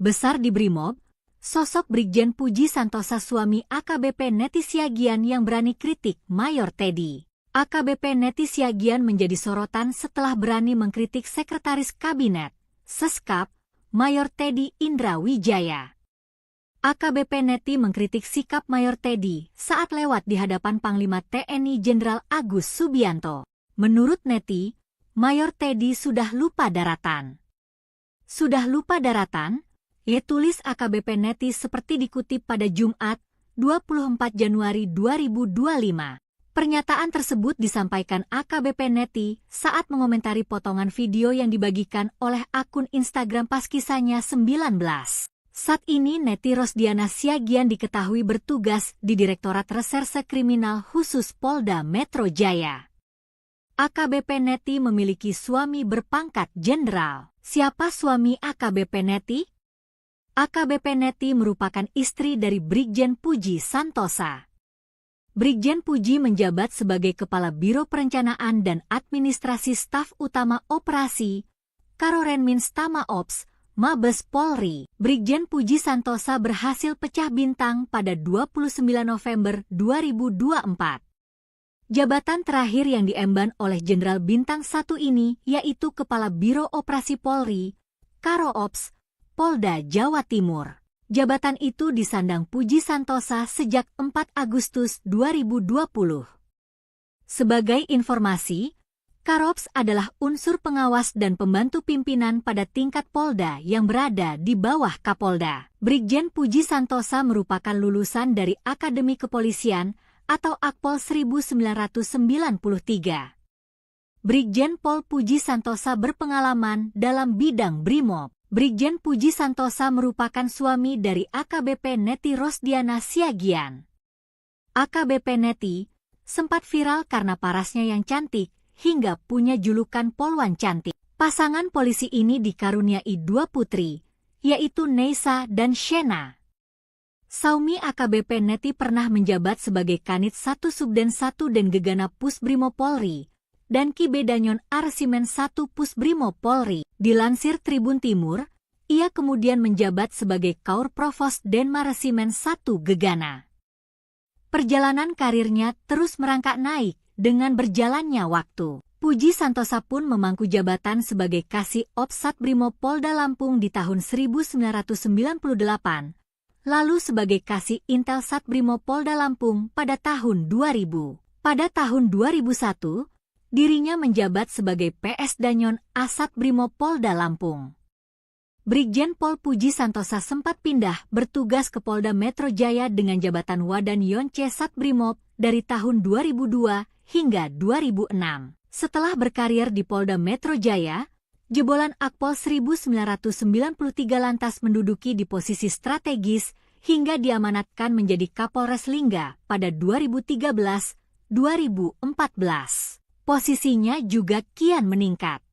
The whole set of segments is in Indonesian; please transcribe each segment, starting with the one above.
Besar di Brimob, sosok Brigjen Puji Santosa suami AKBP Neti Siagian yang berani kritik Mayor Teddy. AKBP Neti Siagian menjadi sorotan setelah berani mengkritik Sekretaris Kabinet, Seskap, Mayor Teddy Indra Wijaya. AKBP Neti mengkritik sikap Mayor Teddy saat lewat di hadapan Panglima TNI Jenderal Agus Subianto. Menurut Neti, Mayor Teddy sudah lupa daratan. Sudah lupa daratan? Tulis AKBP Neti seperti dikutip pada Jumat, 24 Januari 2025. Pernyataan tersebut disampaikan AKBP Neti saat mengomentari potongan video yang dibagikan oleh akun Instagram Paskisahnya 19. Saat ini Neti Rosdiana Siagian diketahui bertugas di Direktorat Reserse Kriminal Khusus Polda Metro Jaya. AKBP Neti memiliki suami berpangkat jenderal. Siapa suami AKBP Neti? AKBP Neti merupakan istri dari Brigjen Puji Santosa. Brigjen Puji menjabat sebagai Kepala Biro Perencanaan dan Administrasi Staf Utama Operasi, Karorenmins Tama Ops, Mabes Polri. Brigjen Puji Santosa berhasil pecah bintang pada 29 November 2024. Jabatan terakhir yang diemban oleh Jenderal Bintang 1 ini yaitu Kepala Biro Operasi Polri, Karo Ops, Polda Jawa Timur. Jabatan itu disandang Puji Santosa sejak 4 Agustus 2020. Sebagai informasi, Karops adalah unsur pengawas dan pembantu pimpinan pada tingkat Polda yang berada di bawah Kapolda. Brigjen Puji Santosa merupakan lulusan dari Akademi Kepolisian atau Akpol 1993. Brigjen Pol Puji Santosa berpengalaman dalam bidang Brimob. Brigjen Puji Santosa merupakan suami dari AKBP Neti Rosdiana Siagian. AKBP Neti sempat viral karena parasnya yang cantik hingga punya julukan Polwan Cantik. Pasangan polisi ini dikaruniai 2 putri, yaitu Neisa dan Shena. Saumi AKBP Neti pernah menjabat sebagai Kanit 1 Subden 1 dan Gegana Pusbrimob Polri dan Kibedanyon Arsimen 1 Pusbrimob Polri. Dilansir Tribun Timur, ia kemudian menjabat sebagai Kaur Provos Denma Resimen 1 Gegana. Perjalanan karirnya terus merangkak naik dengan berjalannya waktu. Puji Santosa pun memangku jabatan sebagai Kasih Ops Satbrimob Polda Lampung di tahun 1998, lalu sebagai Kasih Intel Satbrimob Polda Lampung pada tahun 2000. Pada tahun 2001, dirinya menjabat sebagai PS Danyon Asat Brimob Polda Lampung. Brigjen Pol Puji Santosa sempat pindah bertugas ke Polda Metro Jaya dengan jabatan Wadan Yonce Satbrimob dari tahun 2002 hingga 2006. Setelah berkarir di Polda Metro Jaya, jebolan Akpol 1993 lantas menduduki di posisi strategis hingga diamanatkan menjadi Kapolres Lingga pada 2013-2014. Posisinya juga kian meningkat.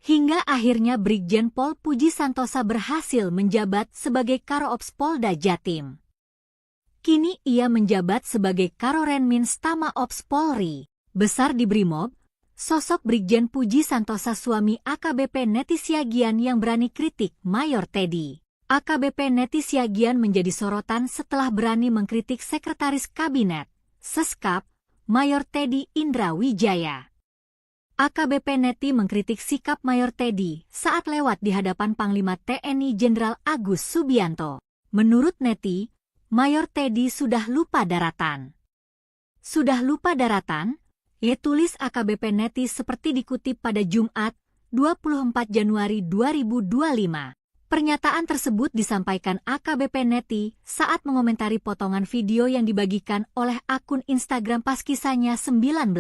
Hingga akhirnya Brigjen Pol Puji Santosa berhasil menjabat sebagai Karo Ops Polda Jatim. Kini ia menjabat sebagai Karorenmins Tama Ops Polri. Besar di Brimob, sosok Brigjen Puji Santosa suami AKBP Neti Siagian yang berani kritik Mayor Teddy. AKBP Neti Siagian menjadi sorotan setelah berani mengkritik Sekretaris Kabinet, Seskap, Mayor Teddy Indra Wijaya. AKBP Neti mengkritik sikap Mayor Teddy saat lewat di hadapan Panglima TNI Jenderal Agus Subianto. Menurut Neti, Mayor Teddy sudah lupa daratan. Sudah lupa daratan? Tulis AKBP Neti seperti dikutip pada Jumat, 24 Januari 2025. Pernyataan tersebut disampaikan AKBP Neti saat mengomentari potongan video yang dibagikan oleh akun Instagram Paskisahnya 19.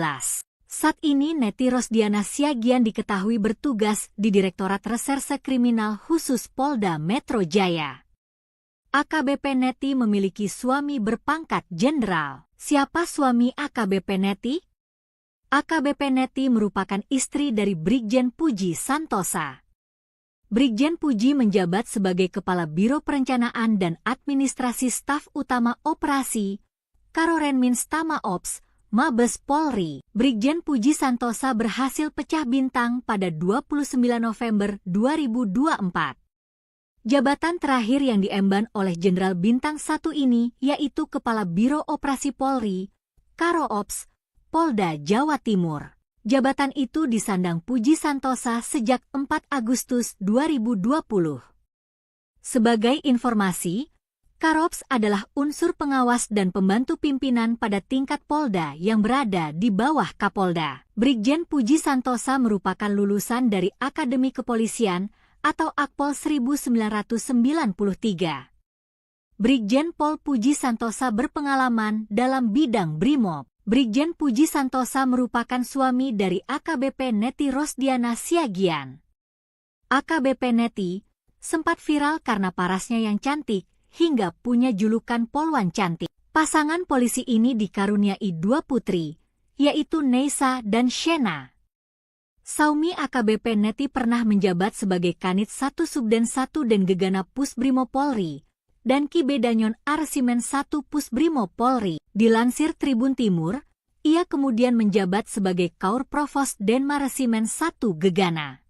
Saat ini Neti Rosdiana Siagian diketahui bertugas di Direktorat Reserse Kriminal Khusus Polda Metro Jaya. AKBP Neti memiliki suami berpangkat jenderal. Siapa suami AKBP Neti? AKBP Neti merupakan istri dari Brigjen Puji Santosa. Brigjen Puji menjabat sebagai Kepala Biro Perencanaan dan Administrasi Staf Utama Operasi, Karorenmins Tama Ops, Mabes Polri. Brigjen Puji Santosa berhasil pecah bintang pada 29 November 2024. Jabatan terakhir yang diemban oleh Jenderal Bintang 1 ini yaitu Kepala Biro Operasi Polri, Karo Ops, Polda Jawa Timur. Jabatan itu disandang Puji Santosa sejak 4 Agustus 2020. Sebagai informasi, Karops adalah unsur pengawas dan pembantu pimpinan pada tingkat Polda yang berada di bawah Kapolda. Brigjen Puji Santosa merupakan lulusan dari Akademi Kepolisian atau Akpol 1993. Brigjen Pol Puji Santosa berpengalaman dalam bidang Brimob. Brigjen Puji Santosa merupakan suami dari AKBP Neti Rosdiana Siagian. AKBP Neti sempat viral karena parasnya yang cantik hingga punya julukan Polwan Cantik. Pasangan polisi ini dikaruniai 2 putri, yaitu Neisa dan Shena. Saumi AKBP Neti pernah menjabat sebagai Kanit 1 Subden 1 dan Gegana Pusbrimo Polri dan Ki Bedanyon Arsimen 1 Pusbrimo Polri. Dilansir Tribun Timur, ia kemudian menjabat sebagai Kaur Provos Denmaresimen 1 Gegana.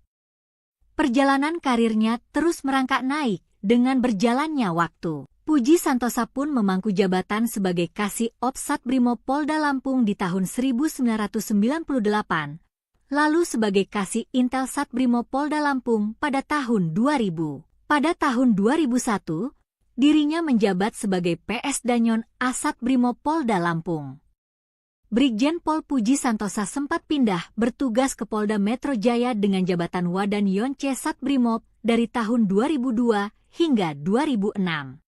Perjalanan karirnya terus merangkak naik dengan berjalannya waktu. Puji Santosa pun memangku jabatan sebagai Kasih Ops Satbrimo Polda Lampung di tahun 1998. Lalu sebagai Kasih Intel Satbrimo Polda Lampung pada tahun 2000. Pada tahun 2001, dirinya menjabat sebagai PS Danyon Asat Brimo Polda Lampung. Brigjen Pol Puji Santosa sempat pindah bertugas ke Polda Metro Jaya dengan jabatan Wadan Yonce Satbrimob dari tahun 2002 hingga 2006.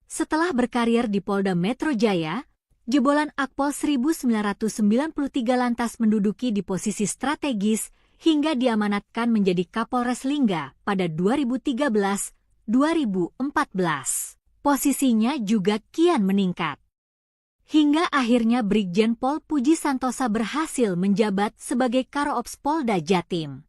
Setelah berkarir di Polda Metro Jaya, jebolan Akpol 1993 lantas menduduki di posisi strategis hingga diamanatkan menjadi Kapolres Lingga pada 2013-2014. Posisinya juga kian meningkat. Hingga akhirnya Brigjen Pol Puji Santosa berhasil menjabat sebagai Karo Ops Polda Jatim.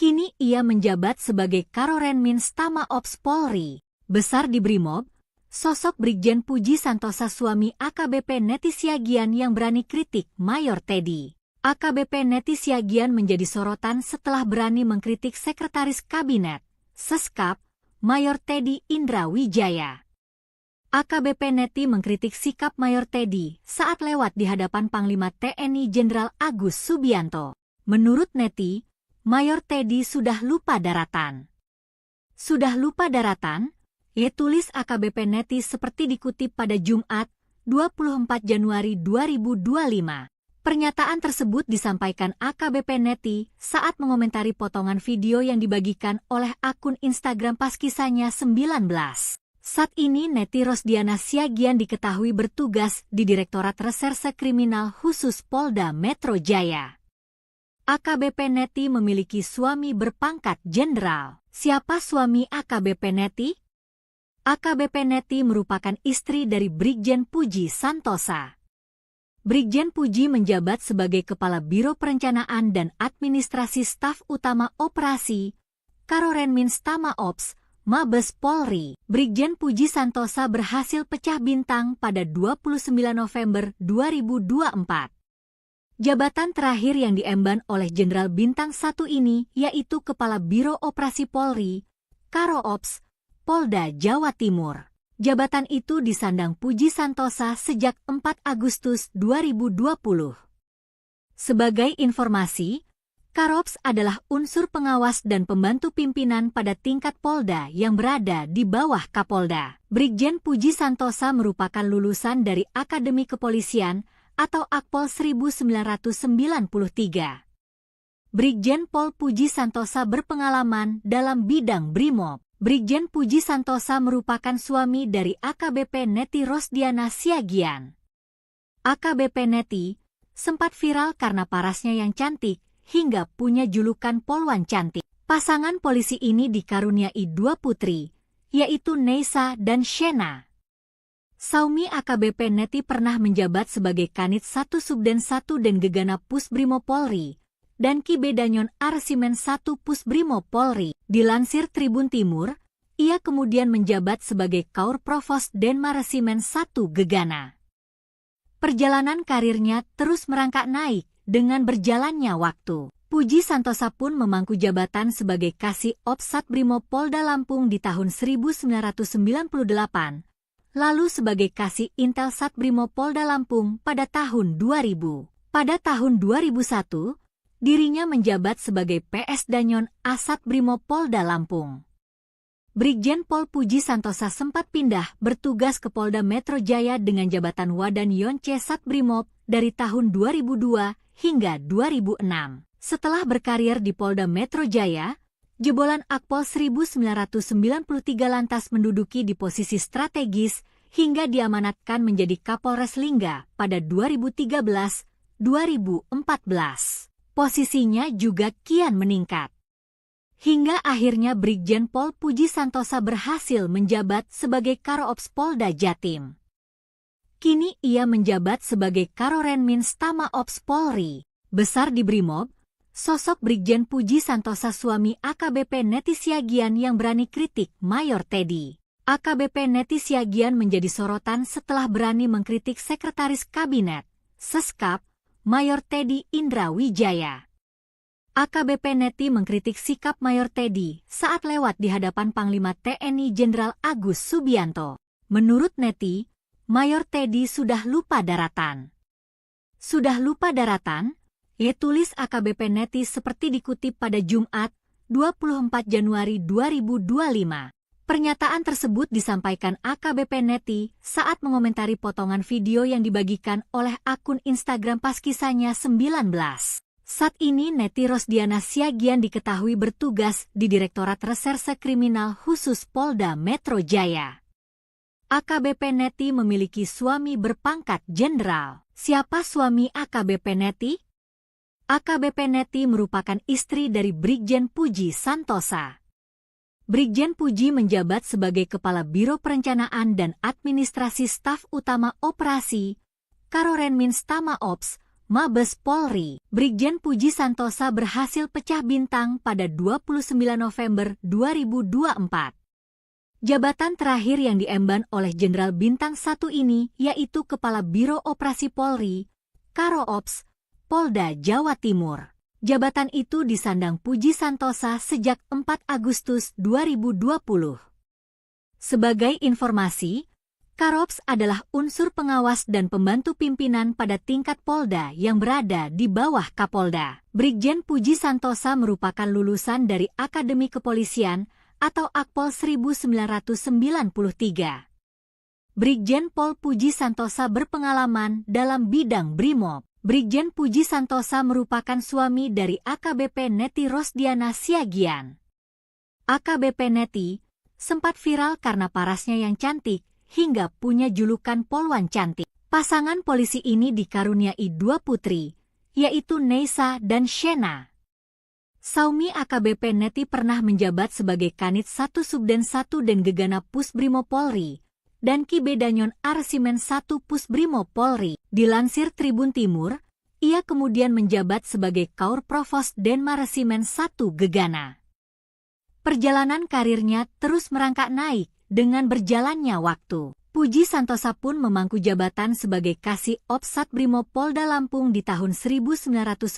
Kini ia menjabat sebagai Karorenmins Tama Ops Polri. Besar di Brimob, sosok Brigjen Puji Santosa suami AKBP Neti Siagian yang berani kritik Mayor Teddy. AKBP Neti Siagian menjadi sorotan setelah berani mengkritik Sekretaris Kabinet, Seskap, Mayor Teddy Indra Wijaya. AKBP Neti mengkritik sikap Mayor Teddy saat lewat di hadapan Panglima TNI Jenderal Agus Subianto. Menurut Neti, Mayor Teddy sudah lupa daratan. Sudah lupa daratan? Tulis AKBP Neti seperti dikutip pada Jumat, 24 Januari 2025. Pernyataan tersebut disampaikan AKBP Neti saat mengomentari potongan video yang dibagikan oleh akun Instagram Paskisanya 19. Saat ini Neti Rosdiana Siagian diketahui bertugas di Direktorat Reserse Kriminal Khusus Polda Metro Jaya. AKBP Neti memiliki suami berpangkat jenderal. Siapa suami AKBP Neti? AKBP Neti merupakan istri dari Brigjen Puji Santosa. Brigjen Puji menjabat sebagai Kepala Biro Perencanaan dan Administrasi Staf Utama Operasi, Karorenmins Tama Ops, Mabes Polri. Brigjen Puji Santosa berhasil pecah bintang pada 29 November 2024. Jabatan terakhir yang diemban oleh Jenderal Bintang 1 ini yaitu Kepala Biro Operasi Polri, Karo Ops, Polda Jawa Timur. Jabatan itu disandang Puji Santosa sejak 4 Agustus 2020. Sebagai informasi, Karops adalah unsur pengawas dan pembantu pimpinan pada tingkat Polda yang berada di bawah Kapolda. Brigjen Puji Santosa merupakan lulusan dari Akademi Kepolisian atau Akpol 1993. Brigjen Pol Puji Santosa berpengalaman dalam bidang Brimob. Brigjen Puji Santosa merupakan suami dari AKBP Neti Rosdiana Siagian. AKBP Neti sempat viral karena parasnya yang cantik hingga punya julukan Polwan Cantik. Pasangan polisi ini dikaruniai 2 putri, yaitu Neisa dan Shena. Saumi AKBP Neti pernah menjabat sebagai Kanit 1 Subden 1 dan Gegana Pusbrimo Polri dan Ki Bedanyon Arsimen 1 Pusbrimo Polri. Dilansir Tribun Timur, ia kemudian menjabat sebagai Kaur Provos Denmaresimen 1 Gegana. Perjalanan karirnya terus merangkak naik dengan berjalannya waktu. Puji Santosa pun memangku jabatan sebagai Kasih Ops Satbrimob Polda Lampung di tahun 1998, lalu sebagai Kasih Intel Satbrimob Polda Lampung pada tahun 2000. Pada tahun 2001, dirinya menjabat sebagai PS Danyon Asat Brimob Polda Lampung. Brigjen Pol Puji Santosa sempat pindah bertugas ke Polda Metro Jaya dengan jabatan Wadan Yonce Satbrimob dari tahun 2002 hingga 2006. Setelah berkarir di Polda Metro Jaya, jebolan Akpol 1993 lantas menduduki di posisi strategis hingga diamanatkan menjadi Kapolres Lingga pada 2013-2014. Posisinya juga kian meningkat. Hingga akhirnya Brigjen Pol Puji Santosa berhasil menjabat sebagai Karo-Ops Polda Jatim. Kini ia menjabat sebagai Karorenminz Tama Ops Polri. Besar di Brimob, sosok Brigjen Puji Santosa suami AKBP Neti Siagian yang berani kritik Mayor Teddy. AKBP Neti Siagian menjadi sorotan setelah berani mengkritik Sekretaris Kabinet, Seskap, Mayor Teddy Indra Wijaya. AKBP Neti mengkritik sikap Mayor Teddy saat lewat di hadapan Panglima TNI Jenderal Agus Subianto. Menurut Neti, Mayor Teddy sudah lupa daratan. Sudah lupa daratan? Tulis AKBP Neti seperti dikutip pada Jumat, 24 Januari 2025. Pernyataan tersebut disampaikan AKBP Neti saat mengomentari potongan video yang dibagikan oleh akun Instagram pas kisahnya 19. Saat ini Neti Rosdiana Siagian diketahui bertugas di Direktorat Reserse Kriminal Khusus Polda Metro Jaya. AKBP Neti memiliki suami berpangkat jenderal. Siapa suami AKBP Neti? AKBP Neti merupakan istri dari Brigjen Puji Santosa. Brigjen Puji menjabat sebagai Kepala Biro Perencanaan dan Administrasi Staf Utama Operasi, Karorenminz Tama Ops, Mabes Polri. Brigjen Puji Santosa berhasil pecah bintang pada 29 November 2024. Jabatan terakhir yang diemban oleh Jenderal Bintang 1 ini yaitu Kepala Biro Operasi Polri, Karo-Ops, Polda Jawa Timur. Jabatan itu disandang Puji Santosa sejak 4 Agustus 2020. Sebagai informasi, Karo-Ops adalah unsur pengawas dan pembantu pimpinan pada tingkat Polda yang berada di bawah Kapolda. Brigjen Puji Santosa merupakan lulusan dari Akademi Kepolisian atau Akpol 1993. Brigjen Pol Puji Santosa berpengalaman dalam bidang Brimob. Brigjen Puji Santosa merupakan suami dari AKBP Neti Rosdiana Siagian. AKBP Neti sempat viral karena parasnya yang cantik hingga punya julukan Polwan Cantik. Pasangan polisi ini dikaruniai 2 putri, yaitu Neisa dan Shena. Saumi AKBP Neti pernah menjabat sebagai Kanit 1 Subden 1 dan Gegana Pusbrimob Polri, dan Kibedanyon Arsimen 1 Pusbrimob Polri. Dilansir Tribun Timur, ia kemudian menjabat sebagai Kaur Provos Denma Resimen 1 Gegana. Perjalanan karirnya terus merangkak naik dengan berjalannya waktu. Puji Santosa pun memangku jabatan sebagai Kasih Ops Satbrimob Polda Lampung di tahun 1998,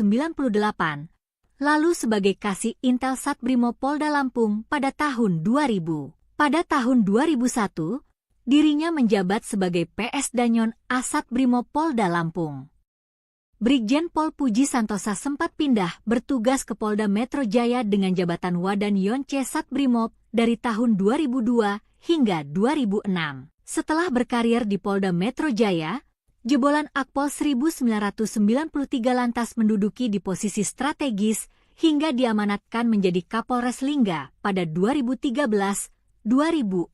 lalu sebagai Kasih Intel Satbrimob Polda Lampung pada tahun 2000. Pada tahun 2001, dirinya menjabat sebagai PS Danyon Asat Brimob Polda Lampung. Brigjen Pol Puji Santosa sempat pindah bertugas ke Polda Metro Jaya dengan jabatan Wadan Yonce Satbrimob dari tahun 2002 hingga 2006. Setelah berkarir di Polda Metro Jaya, jebolan Akpol 1993 lantas menduduki di posisi strategis hingga diamanatkan menjadi Kapolres Lingga pada 2013-2014.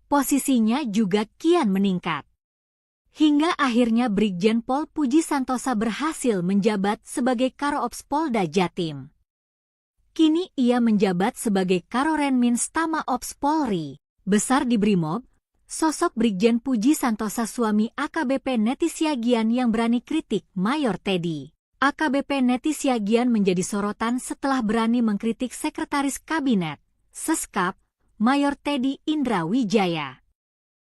Posisinya juga kian meningkat. Hingga akhirnya Brigjen Pol Puji Santosa berhasil menjabat sebagai Karo-Ops Polda Jatim. Kini ia menjabat sebagai Karorenminz Tama Ops Polri. Besar di Brimob, sosok Brigjen Puji Santosa suami AKBP Neti Siagian yang berani kritik Mayor Teddy. AKBP Neti Siagian menjadi sorotan setelah berani mengkritik Sekretaris Kabinet, Seskap, Mayor Teddy Indra Wijaya.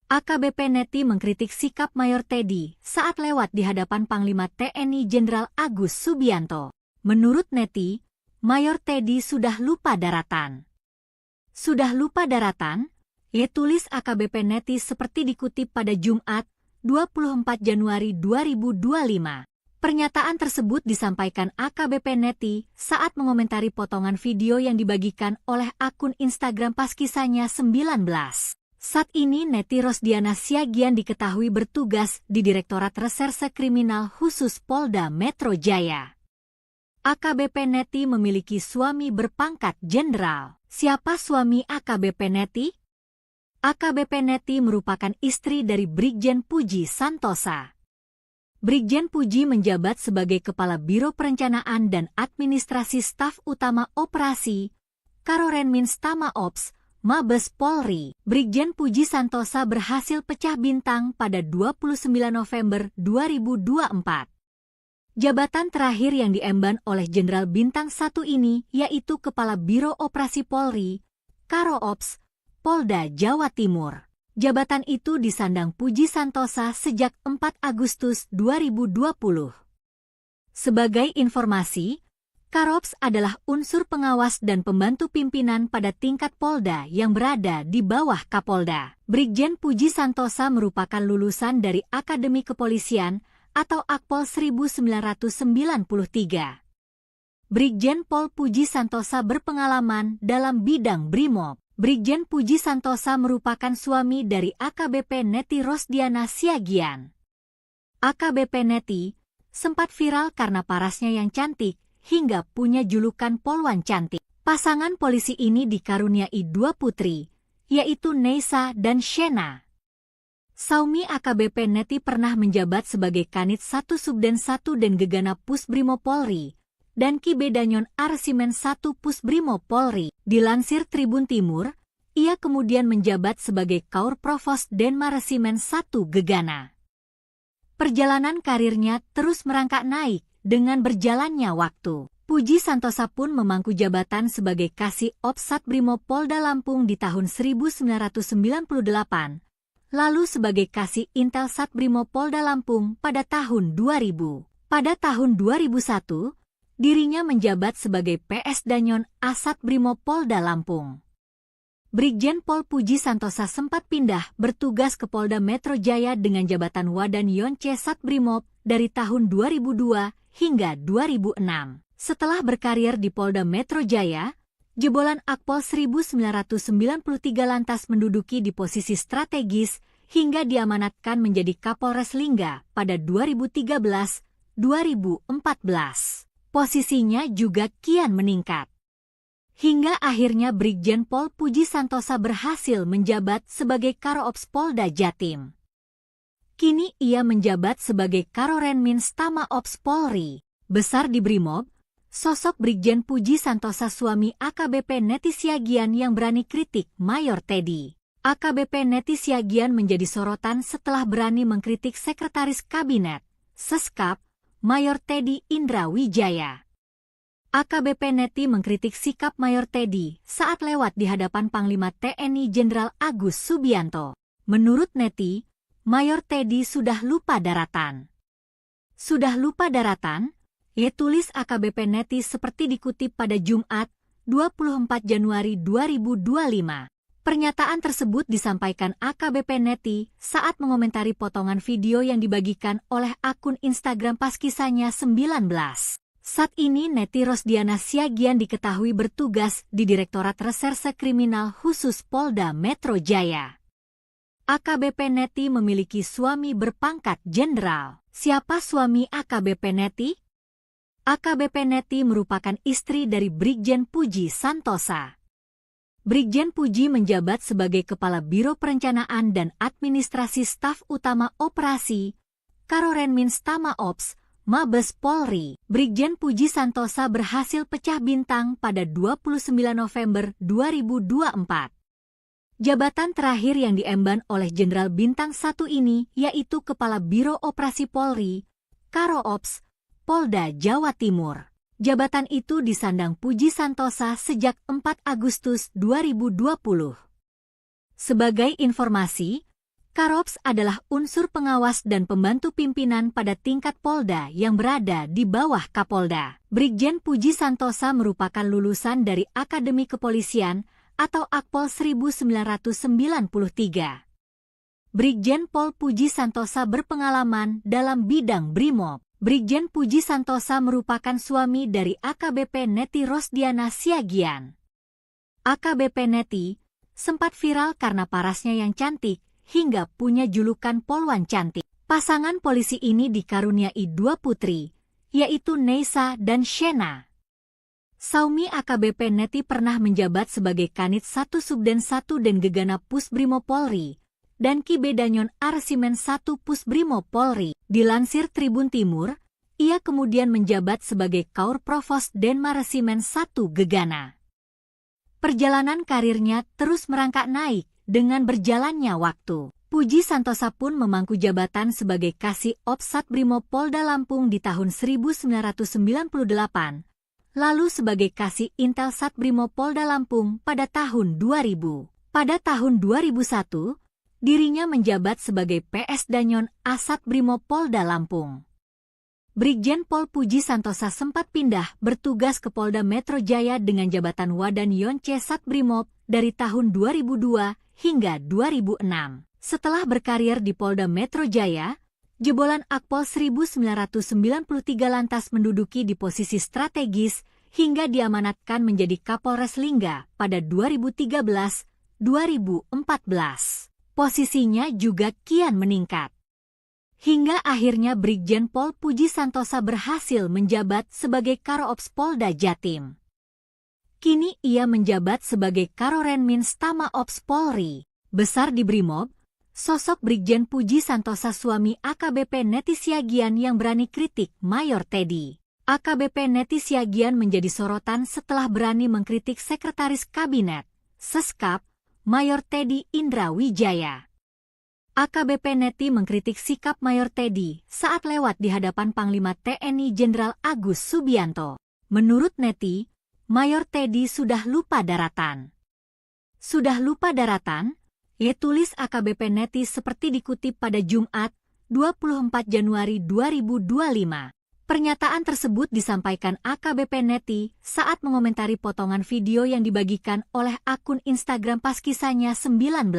AKBP Neti mengkritik sikap Mayor Teddy saat lewat di hadapan Panglima TNI Jenderal Agus Subianto. Menurut Neti, Mayor Teddy sudah lupa daratan. Sudah lupa daratan? Tulis AKBP Neti seperti dikutip pada Jumat, 24 Januari 2025. Pernyataan tersebut disampaikan AKBP Neti saat mengomentari potongan video yang dibagikan oleh akun Instagram pas kisahnya 19. Saat ini Neti Rosdiana Siagian diketahui bertugas di Direktorat Reserse Kriminal Khusus Polda Metro Jaya. AKBP Neti memiliki suami berpangkat jenderal. Siapa suami AKBP Neti? AKBP Neti merupakan istri dari Brigjen Puji Santosa. Brigjen Puji menjabat sebagai Kepala Biro Perencanaan dan Administrasi Staf Utama Operasi, Karorenmins Tama Ops, Mabes Polri. Brigjen Puji Santosa berhasil pecah bintang pada 29 November 2024. Jabatan terakhir yang diemban oleh Jenderal Bintang 1 ini yaitu Kepala Biro Operasi Polri, Karo Ops, Polda Jawa Timur. Jabatan itu disandang Puji Santosa sejak 4 Agustus 2020. Sebagai informasi, Karops adalah unsur pengawas dan pembantu pimpinan pada tingkat Polda yang berada di bawah Kapolda. Brigjen Puji Santosa merupakan lulusan dari Akademi Kepolisian atau Akpol 1993. Brigjen Pol Puji Santosa berpengalaman dalam bidang Brimob. Brigjen Puji Santosa merupakan suami dari AKBP Neti Rosdiana Siagian. AKBP Neti sempat viral karena parasnya yang cantik hingga punya julukan Polwan Cantik. Pasangan polisi ini dikaruniai 2 putri, yaitu Neisa dan Shena. Saumi AKBP Neti pernah menjabat sebagai Kanit 1 Subden 1 dan Gegana Pusbrimo Polri dan Ki Bedanyon Arsimen 1 Pusbrimo Polri. Dilansir Tribun Timur, ia kemudian menjabat sebagai Kaur Provos Denmaresimen 1 Gegana. Perjalanan karirnya terus merangkak naik dengan berjalannya waktu. Puji Santosa pun memangku jabatan sebagai Kasih Ops Satbrimo Polda Lampung di tahun 1998, lalu sebagai Kasih Intel Satbrimo Polda Lampung pada tahun 2000. Pada tahun 2001, dirinya menjabat sebagai PS Danyon Asat Brimo Polda Lampung. Brigjen Pol Puji Santosa sempat pindah bertugas ke Polda Metro Jaya dengan jabatan Wadan Yonce Satbrimob dari tahun 2002 hingga 2006. Setelah berkarir di Polda Metro Jaya, jebolan Akpol 1993 lantas menduduki di posisi strategis hingga diamanatkan menjadi Kapolres Lingga pada 2013-2014. Posisinya juga kian meningkat. Hingga akhirnya Brigjen Pol Puji Santosa berhasil menjabat sebagai Karoops Polda Jatim. Kini ia menjabat sebagai Karorenmins Tama Ops Polri. Besar di Brimob, sosok Brigjen Puji Santosa suami AKBP Neti Siagian yang berani kritik Mayor Teddy. AKBP Neti Siagian menjadi sorotan setelah berani mengkritik Sekretaris Kabinet, Seskap, Mayor Teddy Indra Wijaya. AKBP Neti mengkritik sikap Mayor Teddy saat lewat di hadapan Panglima TNI Jenderal Agus Subianto. Menurut Neti, Mayor Teddy sudah lupa daratan. Sudah lupa daratan? Tulis AKBP Neti seperti dikutip pada Jumat, 24 Januari 2025. Pernyataan tersebut disampaikan AKBP Neti saat mengomentari potongan video yang dibagikan oleh akun Instagram pas kisahnya 19. Saat ini Neti Rosdiana Siagian diketahui bertugas di Direktorat Reserse Kriminal Khusus Polda Metro Jaya. AKBP Neti memiliki suami berpangkat jenderal. Siapa suami AKBP Neti? AKBP Neti merupakan istri dari Brigjen Puji Santosa. Brigjen Puji menjabat sebagai Kepala Biro Perencanaan dan Administrasi Staf Utama Operasi, Karorenmins Tama Ops, Mabes Polri. Brigjen Puji Santosa berhasil pecah bintang pada 29 November 2024. Jabatan terakhir yang diemban oleh Jenderal Bintang 1 ini yaitu Kepala Biro Operasi Polri, Karo Ops, Polda Jawa Timur. Jabatan itu disandang Puji Santosa sejak 4 Agustus 2020. Sebagai informasi, Karops adalah unsur pengawas dan pembantu pimpinan pada tingkat Polda yang berada di bawah Kapolda. Brigjen Puji Santosa merupakan lulusan dari Akademi Kepolisian atau Akpol 1993. Brigjen Pol Puji Santosa berpengalaman dalam bidang Brimob. Brigjen Puji Santosa merupakan suami dari AKBP Neti Rosdiana Siagian. AKBP Neti sempat viral karena parasnya yang cantik, hingga punya julukan Polwan Cantik. Pasangan polisi ini dikaruniai 2 putri, yaitu Neisa dan Shena. Saumi AKBP Neti pernah menjabat sebagai Kanit 1 Subden 1 dan Gegana Pusbrimob Polri, dan Kibedanyon Arsimen 1 Pusbrimob Polri. Dilansir Tribun Timur, ia kemudian menjabat sebagai Kaur Provos Denmaresimen 1 Gegana. Perjalanan karirnya terus merangkak naik dengan berjalannya waktu. Puji Santosa pun memangku jabatan sebagai Kasih Ops Satbrimob Polda Lampung di tahun 1998, lalu sebagai Kasih Intel Satbrimob Polda Lampung pada tahun 2000. Pada tahun 2001, dirinya menjabat sebagai PS Danyon Asat Brimob Polda Lampung. Brigjen Pol Puji Santosa sempat pindah bertugas ke Polda Metro Jaya dengan jabatan Wadan Yonce Satbrimob dari tahun 2002 hingga 2006. Setelah berkarir di Polda Metro Jaya, jebolan Akpol 1993 lantas menduduki di posisi strategis hingga diamanatkan menjadi Kapolres Lingga pada 2013-2014. Posisinya juga kian meningkat. Hingga akhirnya Brigjen Pol Puji Santosa berhasil menjabat sebagai Karoops Polda Jatim. Kini ia menjabat sebagai Karorenmins Tama Ops Polri. Besar di Brimob, sosok Brigjen Puji Santosa suami AKBP Neti Siagian yang berani kritik Mayor Teddy. AKBP Neti Siagian menjadi sorotan setelah berani mengkritik Sekretaris Kabinet, Seskap, Mayor Teddy Indra Wijaya. AKBP Neti mengkritik sikap Mayor Teddy saat lewat di hadapan Panglima TNI Jenderal Agus Subianto. Menurut Neti, Mayor Teddy sudah lupa daratan. Sudah lupa daratan? Tulis AKBP Neti seperti dikutip pada Jumat, 24 Januari 2025. Pernyataan tersebut disampaikan AKBP Neti saat mengomentari potongan video yang dibagikan oleh akun Instagram Paskisanya 19.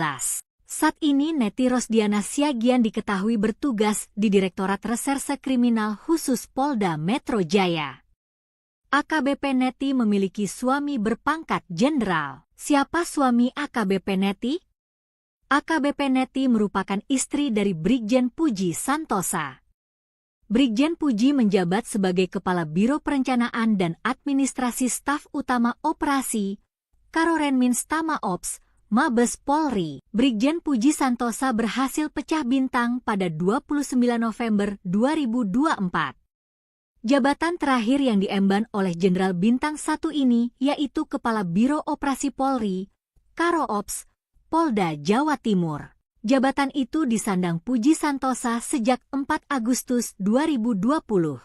Saat ini Neti Rosdiana Siagian diketahui bertugas di Direktorat Reserse Kriminal Khusus Polda Metro Jaya. AKBP Neti memiliki suami berpangkat jenderal. Siapa suami AKBP Neti? AKBP Neti merupakan istri dari Brigjen Puji Santosa. Brigjen Puji menjabat sebagai Kepala Biro Perencanaan dan Administrasi Staf Utama Operasi, Karorenmins Tama Ops, Mabes Polri. Brigjen Puji Santosa berhasil pecah bintang pada 29 November 2024. Jabatan terakhir yang diemban oleh Jenderal Bintang 1 ini yaitu Kepala Biro Operasi Polri, Karoops, Polda Jawa Timur. Jabatan itu disandang Puji Santosa sejak 4 Agustus 2020.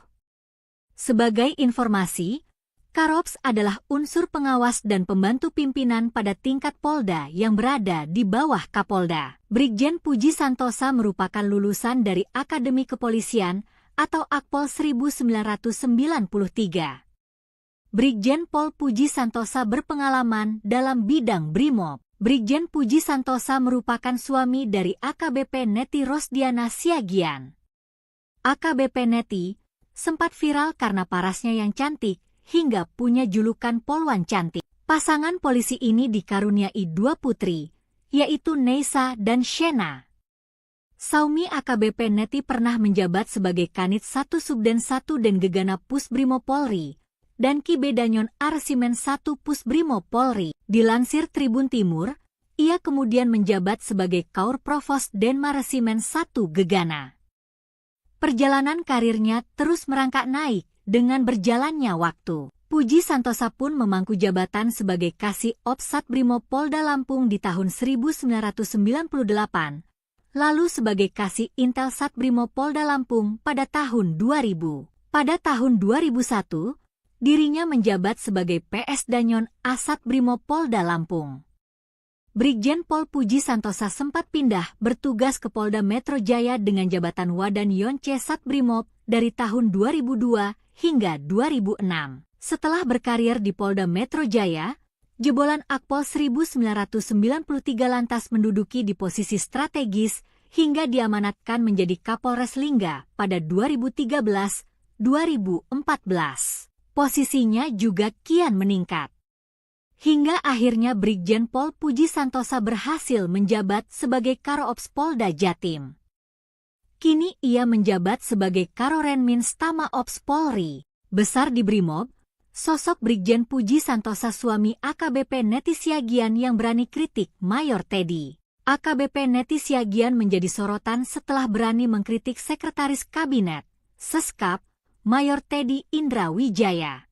Sebagai informasi, Karoops adalah unsur pengawas dan pembantu pimpinan pada tingkat Polda yang berada di bawah Kapolda. Brigjen Puji Santosa merupakan lulusan dari Akademi Kepolisian atau Akpol 1993. Brigjen Pol Puji Santosa berpengalaman dalam bidang Brimob. Brigjen Puji Santosa merupakan suami dari AKBP Neti Rosdiana Siagian. AKBP Neti sempat viral karena parasnya yang cantik, hingga punya julukan Polwan Cantik. Pasangan polisi ini dikaruniai 2 putri, yaitu Neisa dan Shena. Saumi AKBP Neti pernah menjabat sebagai Kanit 1 Subden 1 dan Gegana Pusbrimob Polri, dan Kibedanyon Arsimen 1 Pusbrimob Polri. Dilansir Tribun Timur, ia kemudian menjabat sebagai Kaur Provos Denmaresimen 1 Gegana. Perjalanan karirnya terus merangkak naik dengan berjalannya waktu. Puji Santosa pun memangku jabatan sebagai Kasih Ops Satbrimob Polda Lampung di tahun 1998, lalu sebagai Kasih Intel Satbrimob Polda Lampung pada tahun 2000. Pada tahun 2001, dirinya menjabat sebagai PS Danyon Asat Brimob Polda Lampung. Brigjen Pol Puji Santosa sempat pindah bertugas ke Polda Metro Jaya dengan jabatan Wadan Yonce Satbrimob dari tahun 2002 hingga 2006. Setelah berkarir di Polda Metro Jaya, jebolan Akpol 1993 lantas menduduki di posisi strategis hingga diamanatkan menjadi Kapolres Lingga pada 2013-2014. Posisinya juga kian meningkat. Hingga akhirnya Brigjen Pol Puji Santosa berhasil menjabat sebagai Karo-Ops Polda Jatim. Kini ia menjabat sebagai Karorenmins Tama Ops Polri. Besar di Brimob, sosok Brigjen Puji Santosa suami AKBP Neti Siagian yang berani kritik Mayor Teddy. AKBP Neti Siagian menjadi sorotan setelah berani mengkritik Sekretaris Kabinet, Seskap, Mayor Teddy Indra Wijaya.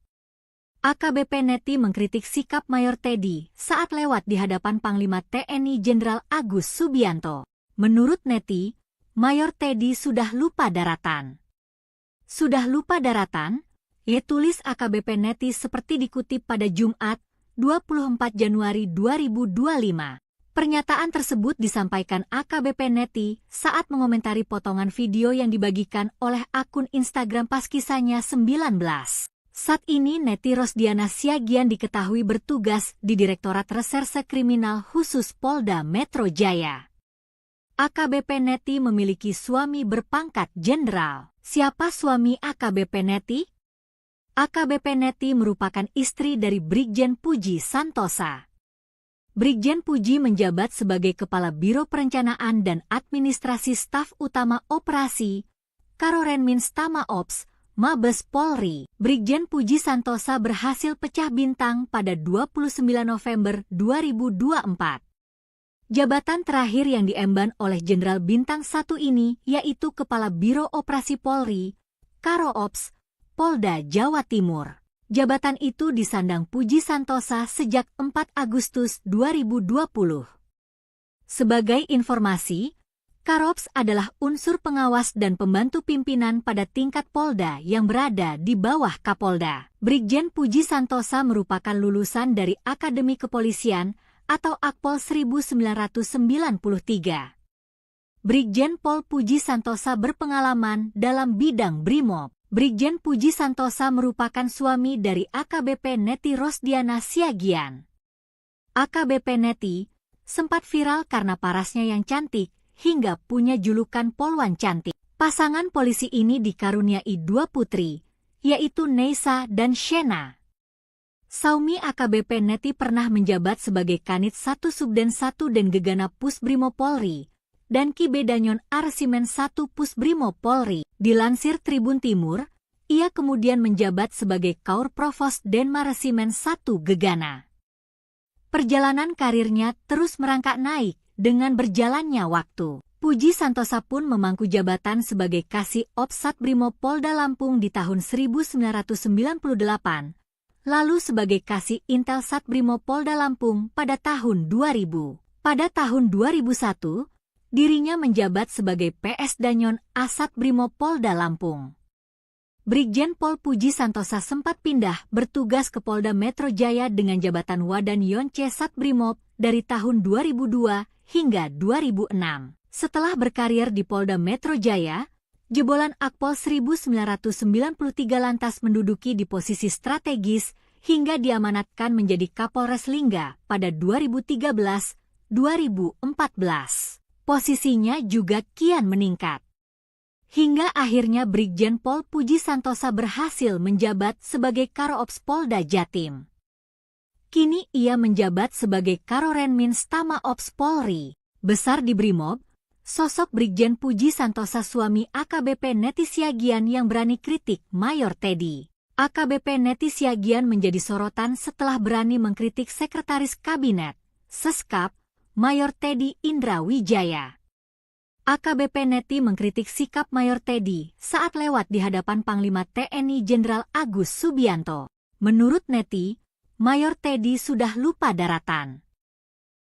AKBP Neti mengkritik sikap Mayor Teddy saat lewat di hadapan Panglima TNI Jenderal Agus Subianto. Menurut Neti, Mayor Teddy sudah lupa daratan. Sudah lupa daratan? Tulis AKBP Neti seperti dikutip pada Jumat, 24 Januari 2025. Pernyataan tersebut disampaikan AKBP Neti saat mengomentari potongan video yang dibagikan oleh akun Instagram pas kisahnya 19. Saat ini Neti Rosdiana Siagian diketahui bertugas di Direktorat Reserse Kriminal Khusus Polda Metro Jaya. AKBP Neti memiliki suami berpangkat jenderal. Siapa suami AKBP Neti? AKBP Neti merupakan istri dari Brigjen Puji Santosa. Brigjen Puji menjabat sebagai Kepala Biro Perencanaan dan Administrasi Staf Utama Operasi, Karorenmins Tama Ops, Mabes Polri. Brigjen Puji Santosa berhasil pecah bintang pada 29 November 2024. Jabatan terakhir yang diemban oleh Jenderal Bintang 1 ini yaitu Kepala Biro Operasi Polri, Karo-Ops, Polda Jawa Timur. Jabatan itu disandang Puji Santosa sejak 4 Agustus 2020. Sebagai informasi, Karo-Ops adalah unsur pengawas dan pembantu pimpinan pada tingkat Polda yang berada di bawah Kapolda. Brigjen Puji Santosa merupakan lulusan dari Akademi Kepolisian atau Akpol 1993. Brigjen Pol Puji Santosa berpengalaman dalam bidang Brimob. Brigjen Puji Santosa merupakan suami dari AKBP Neti Rosdiana Siagian. AKBP Neti sempat viral karena parasnya yang cantik, hingga punya julukan Polwan Cantik. Pasangan polisi ini dikaruniai 2 putri, yaitu Neisa dan Shena. Saumi AKBP Neti pernah menjabat sebagai Kanit 1 Subden 1 dan Gegana Pusbrimo Polri, dan Ki Bedanyon Arsimen 1 Pusbrimo Polri. Dilansir Tribun Timur, ia kemudian menjabat sebagai Kaur Provos Denmaresimen 1 Gegana. Perjalanan karirnya terus merangkak naik dengan berjalannya waktu. Puji Santosa pun memangku jabatan sebagai Kasih Ops Satbrimob Polda Lampung di tahun 1998, lalu sebagai Kasih Intel Satbrimob Polda Lampung pada tahun 2000. Pada tahun 2001, dirinya menjabat sebagai PS Danyon Asat Brimob Polda Lampung. Brigjen Pol Puji Santosa sempat pindah bertugas ke Polda Metro Jaya dengan jabatan Wadan Yonce Satbrimob dari tahun 2002 hingga 2006. Setelah berkarir di Polda Metro Jaya, jebolan Akpol 1993 lantas menduduki di posisi strategis hingga diamanatkan menjadi Kapolres Lingga pada 2013-2014. Posisinya juga kian meningkat. Hingga akhirnya Brigjen Pol Puji Santosa berhasil menjabat sebagai Karo-Ops Polda Jatim. Kini ia menjabat sebagai Karorenmins Tama Ops Polri. Besar di Brimob, sosok Brigjen Puji Santosa suami AKBP Neti Siagian yang berani kritik Mayor Teddy. AKBP Neti Siagian menjadi sorotan setelah berani mengkritik Sekretaris Kabinet, Seskap, Mayor Teddy Indra Wijaya. AKBP Neti mengkritik sikap Mayor Teddy saat lewat di hadapan Panglima TNI Jenderal Agus Subianto. Menurut Neti, Mayor Teddy sudah lupa daratan.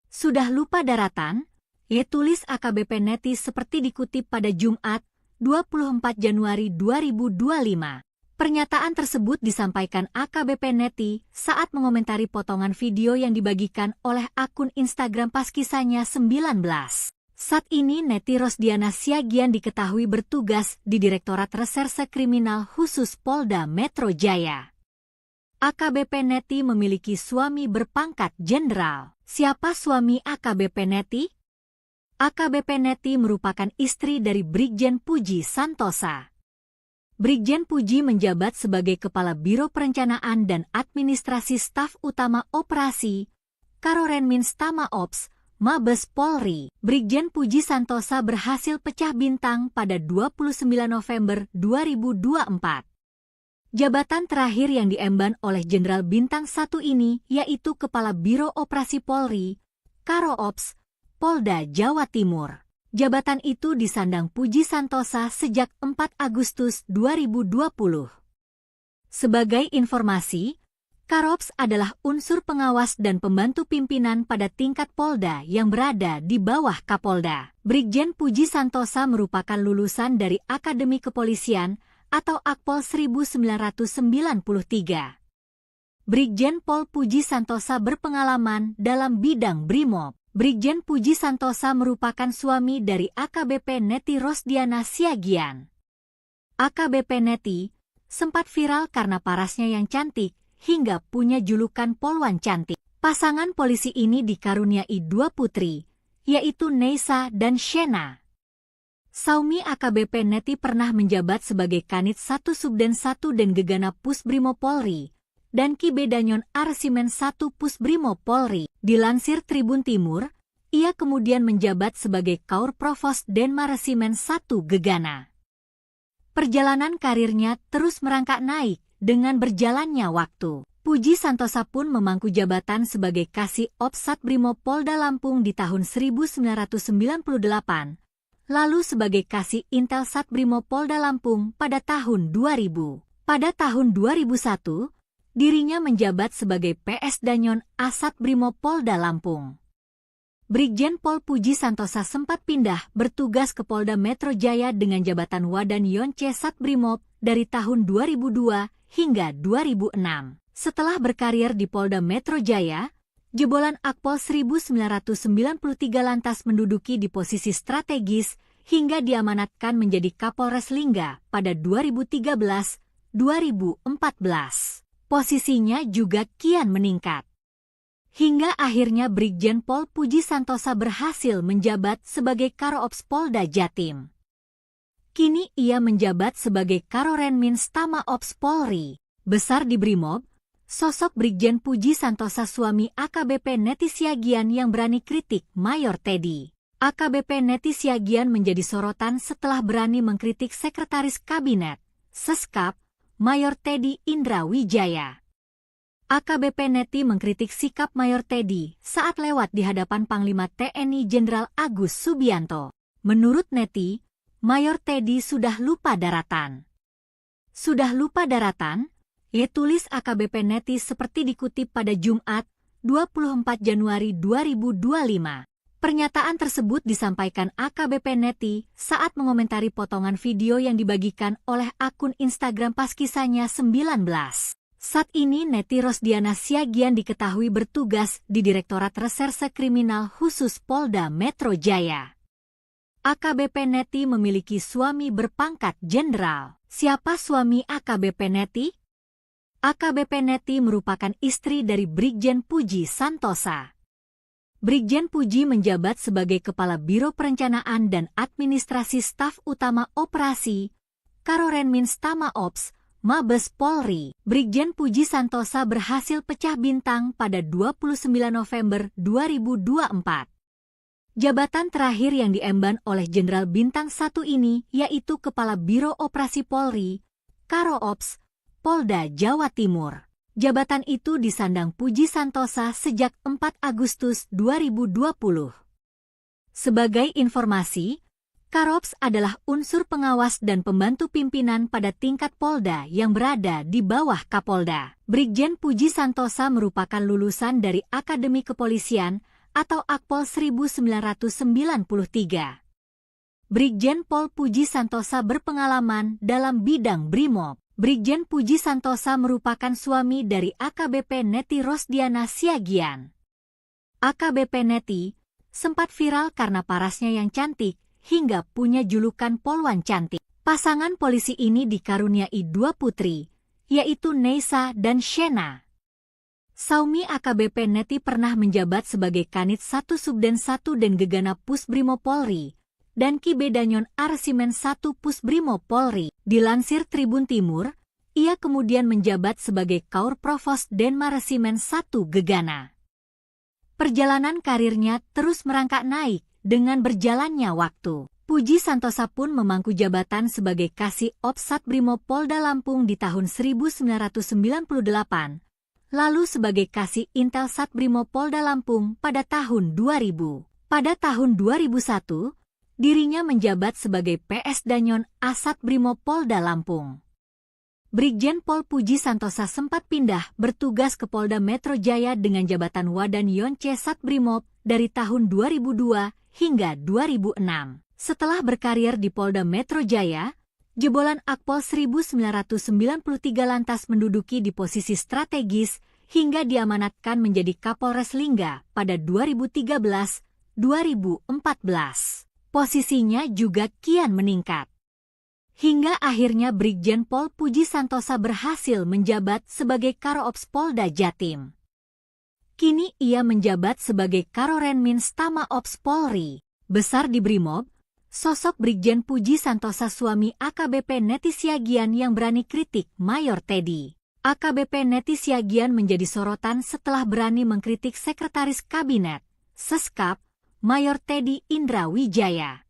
Sudah lupa daratan? Tulis AKBP Neti seperti dikutip pada Jumat, 24 Januari 2025. Pernyataan tersebut disampaikan AKBP Neti saat mengomentari potongan video yang dibagikan oleh akun Instagram Paskisanya 19. Saat ini Neti Rosdiana Siagian diketahui bertugas di Direktorat Reserse Kriminal Khusus Polda Metro Jaya. AKBP Neti memiliki suami berpangkat jenderal. Siapa suami AKBP Neti? AKBP Neti merupakan istri dari Brigjen Puji Santosa. Brigjen Puji menjabat sebagai Kepala Biro Perencanaan dan Administrasi Staf Utama Operasi, Karorenmins Tama Ops, Mabes Polri. Brigjen Puji Santosa berhasil pecah bintang pada 29 November 2024. Jabatan terakhir yang diemban oleh Jenderal Bintang 1 ini yaitu Kepala Biro Operasi Polri, Karo Ops, Polda Jawa Timur. Jabatan itu disandang Puji Santosa sejak 4 Agustus 2020. Sebagai informasi, Karops adalah unsur pengawas dan pembantu pimpinan pada tingkat Polda yang berada di bawah Kapolda. Brigjen Puji Santosa merupakan lulusan dari Akademi Kepolisian atau Akpol 1993. Brigjen Pol Puji Santosa berpengalaman dalam bidang Brimob. Brigjen Puji Santosa merupakan suami dari AKBP Neti Rosdiana Siagian. AKBP Neti sempat viral karena parasnya yang cantik hingga punya julukan Polwan Cantik. Pasangan polisi ini dikaruniai 2 putri, yaitu Neisa dan Shena. Saumi AKBP Neti pernah menjabat sebagai Kanit 1 Subden 1 dan Gegana Pusbrimo Polri dan Kibedanyon Arsimen 1 Pusbrimo Polri. Dilansir Tribun Timur, ia kemudian menjabat sebagai Kaur Provos Denmaresimen 1 Gegana. Perjalanan karirnya terus merangkak naik dengan berjalannya waktu. Puji Santosa pun memangku jabatan sebagai Kasih Ops Satbrimo Polda Lampung di tahun 1998, lalu sebagai Kasih Intel Satbrimo Polda Lampung pada tahun 2000. Pada tahun 2001, dirinya menjabat sebagai PS Danyon Asat Brimo Polda Lampung. Brigjen Pol Puji Santosa sempat pindah bertugas ke Polda Metro Jaya dengan jabatan Wadan Yonce Satbrimob dari tahun 2002 hingga 2006. Setelah berkarir di Polda Metro Jaya, jebolan Akpol 1993 lantas menduduki di posisi strategis hingga diamanatkan menjadi Kapolres Lingga pada 2013-2014. Posisinya juga kian meningkat. Hingga akhirnya Brigjen Pol Puji Santosa berhasil menjabat sebagai Karoops Polda Jatim. Kini ia menjabat sebagai Karorenmins Tama Ops Polri. Besar di Brimob, sosok Brigjen Puji Santosa suami AKBP Neti Siagian yang berani kritik Mayor Teddy. AKBP Neti Siagian menjadi sorotan setelah berani mengkritik Sekretaris Kabinet, Seskap, Mayor Teddy Indra Wijaya. AKBP Neti mengkritik sikap Mayor Teddy saat lewat di hadapan Panglima TNI Jenderal Agus Subianto. Menurut Neti, Mayor Teddy sudah lupa daratan. Sudah lupa daratan? Tulis AKBP Neti seperti dikutip pada Jumat, 24 Januari 2025. Pernyataan tersebut disampaikan AKBP Neti saat mengomentari potongan video yang dibagikan oleh akun Instagram Paskisanya 19. Saat ini Neti Rosdiana Siagian diketahui bertugas di Direktorat Reserse Kriminal Khusus Polda Metro Jaya. AKBP Neti memiliki suami berpangkat jenderal. Siapa suami AKBP Neti? AKBP Neti merupakan istri dari Brigjen Puji Santosa. Brigjen Puji menjabat sebagai Kepala Biro Perencanaan dan Administrasi Staf Utama Operasi, Karorenmins Tama Ops, Mabes Polri. Brigjen Puji Santosa berhasil pecah bintang pada 29 November 2024. Jabatan terakhir yang diemban oleh Jenderal Bintang 1 ini yaitu Kepala Biro Operasi Polri, Karo Ops, Polda Jawa Timur. Jabatan itu disandang Puji Santosa sejak 4 Agustus 2020. Sebagai informasi, Karops adalah unsur pengawas dan pembantu pimpinan pada tingkat Polda yang berada di bawah Kapolda. Brigjen Puji Santosa merupakan lulusan dari Akademi Kepolisian atau Akpol 1993. Brigjen Pol Puji Santosa berpengalaman dalam bidang Brimob. Brigjen Puji Santosa merupakan suami dari AKBP Neti Rosdiana Siagian. AKBP Neti sempat viral karena parasnya yang cantik hingga punya julukan Polwan Cantik. Pasangan polisi ini dikaruniai 2 putri, yaitu Neisa dan Shena. Saumi AKBP Neti pernah menjabat sebagai Kanit 1 Subden 1 dan Gegana Pusbrimo Polri dan Kibedanyon Arsimen 1 Pusbrimo Polri. Dilansir Tribun Timur, ia kemudian menjabat sebagai Kaur Provos Denma Resimen 1 Gegana. Perjalanan karirnya terus merangkak naik dengan berjalannya waktu. Puji Santosa pun memangku jabatan sebagai Kasih Ops Satbrimo Polda Lampung di tahun 1998, lalu sebagai Kasih Intel Satbrimo Polda Lampung pada tahun 2000. Pada tahun 2001, dirinya menjabat sebagai PS Danyon Asat Brimo Polda Lampung. Brigjen Pol Puji Santosa sempat pindah bertugas ke Polda Metro Jaya dengan jabatan Wadan Yonce Satbrimob dari tahun 2002 hingga 2006. Setelah berkarir di Polda Metro Jaya, jebolan Akpol 1993 lantas menduduki di posisi strategis hingga diamanatkan menjadi Kapolres Lingga pada 2013-2014. Posisinya juga kian meningkat. Hingga akhirnya Brigjen Pol Puji Santosa berhasil menjabat sebagai Karo-Ops Polda Jatim. Kini ia menjabat sebagai Karorenmins Tama Ops Polri. Besar di Brimob, sosok Brigjen Puji Santosa suami AKBP Neti Siagian yang berani kritik Mayor Teddy. AKBP Neti Siagian menjadi sorotan setelah berani mengkritik Sekretaris Kabinet, Seskap, Mayor Teddy Indra Wijaya.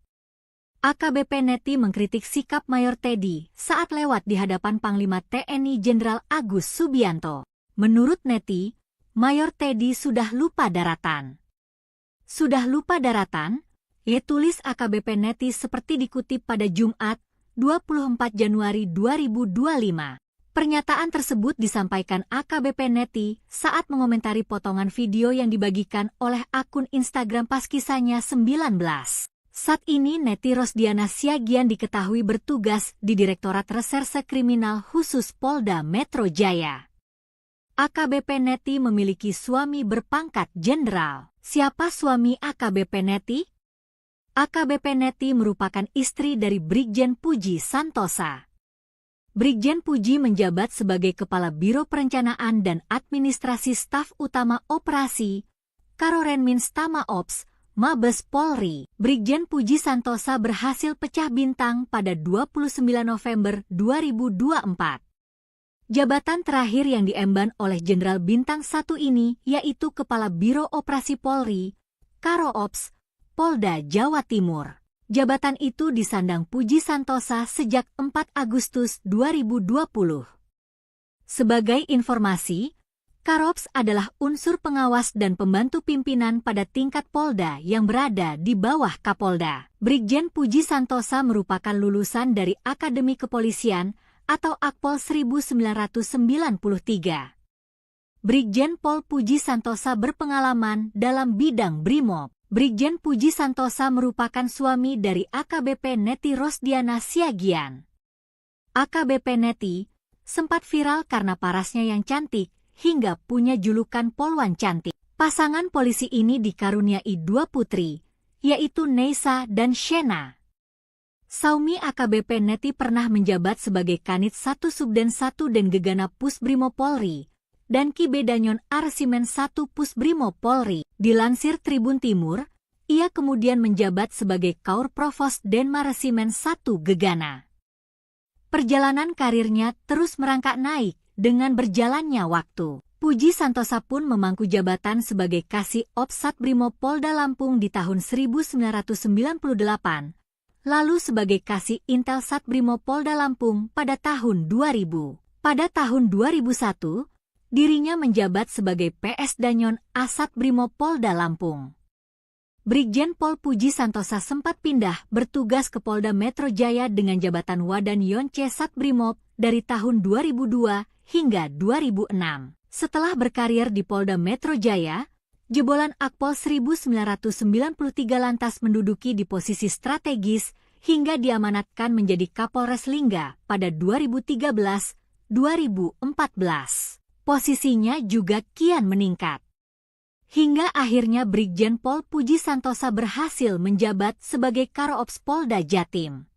AKBP Neti mengkritik sikap Mayor Teddy saat lewat di hadapan Panglima TNI Jenderal Agus Subianto. Menurut Neti, Mayor Teddy sudah lupa daratan. Sudah lupa daratan? Tulis AKBP Neti seperti dikutip pada Jumat, 24 Januari 2025. Pernyataan tersebut disampaikan AKBP Neti saat mengomentari potongan video yang dibagikan oleh akun Instagram pas kisahnya 19. Saat ini Neti Rosdiana Siagian diketahui bertugas di Direktorat Reserse Kriminal Khusus Polda Metro Jaya. AKBP Neti memiliki suami berpangkat jenderal. Siapa suami AKBP Neti? AKBP Neti merupakan istri dari Brigjen Puji Santosa. Brigjen Puji menjabat sebagai Kepala Biro Perencanaan dan Administrasi Staf Utama Operasi, Karorenmins Tama Ops, Mabes Polri. Brigjen Puji Santosa berhasil pecah bintang pada 29 November 2024. Jabatan terakhir yang diemban oleh Jenderal Bintang 1 ini yaitu Kepala Biro Operasi Polri, Karo-Ops, Polda Jawa Timur. Jabatan itu disandang Puji Santosa sejak 4 Agustus 2020. Sebagai informasi, Karo-Ops adalah unsur pengawas dan pembantu pimpinan pada tingkat Polda yang berada di bawah Kapolda. Brigjen Puji Santosa merupakan lulusan dari Akademi Kepolisian atau Akpol 1993. Brigjen Pol Puji Santosa berpengalaman dalam bidang Brimob. Brigjen Puji Santosa merupakan suami dari AKBP Neti Rosdiana Siagian. AKBP Neti sempat viral karena parasnya yang cantik hingga punya julukan Polwan Cantik. Pasangan polisi ini dikaruniai 2 putri, yaitu Neisa dan Shena. Saumi AKBP Neti pernah menjabat sebagai Kanit 1 Subden 1 dan Gegana Pusbrimo Polri dan Kibedanyon Arsimen 1 Pusbrimo Polri. Dilansir Tribun Timur, ia kemudian menjabat sebagai Kaur Provos Denma Resimen 1 Gegana. Perjalanan karirnya terus merangkak naik dengan berjalannya waktu. Puji Santosa pun memangku jabatan sebagai Kasih Ops Satbrimo Polda Lampung di tahun 1998, lalu sebagai Kasih Intel Satbrimo Polda Lampung pada tahun 2000. Pada tahun 2001, dirinya menjabat sebagai PS Danyon Asat Brimo Polda Lampung. Brigjen Pol Puji Santosa sempat pindah bertugas ke Polda Metro Jaya dengan jabatan Wadan Yonce Satbrimob dari tahun 2002 hingga 2006. Setelah berkarir di Polda Metro Jaya, jebolan Akpol 1993 lantas menduduki di posisi strategis hingga diamanatkan menjadi Kapolres Lingga pada 2014. Posisinya juga kian meningkat. Hingga akhirnya Brigjen Pol Puji Santosa berhasil menjabat sebagai Karo-Ops Polda Jatim.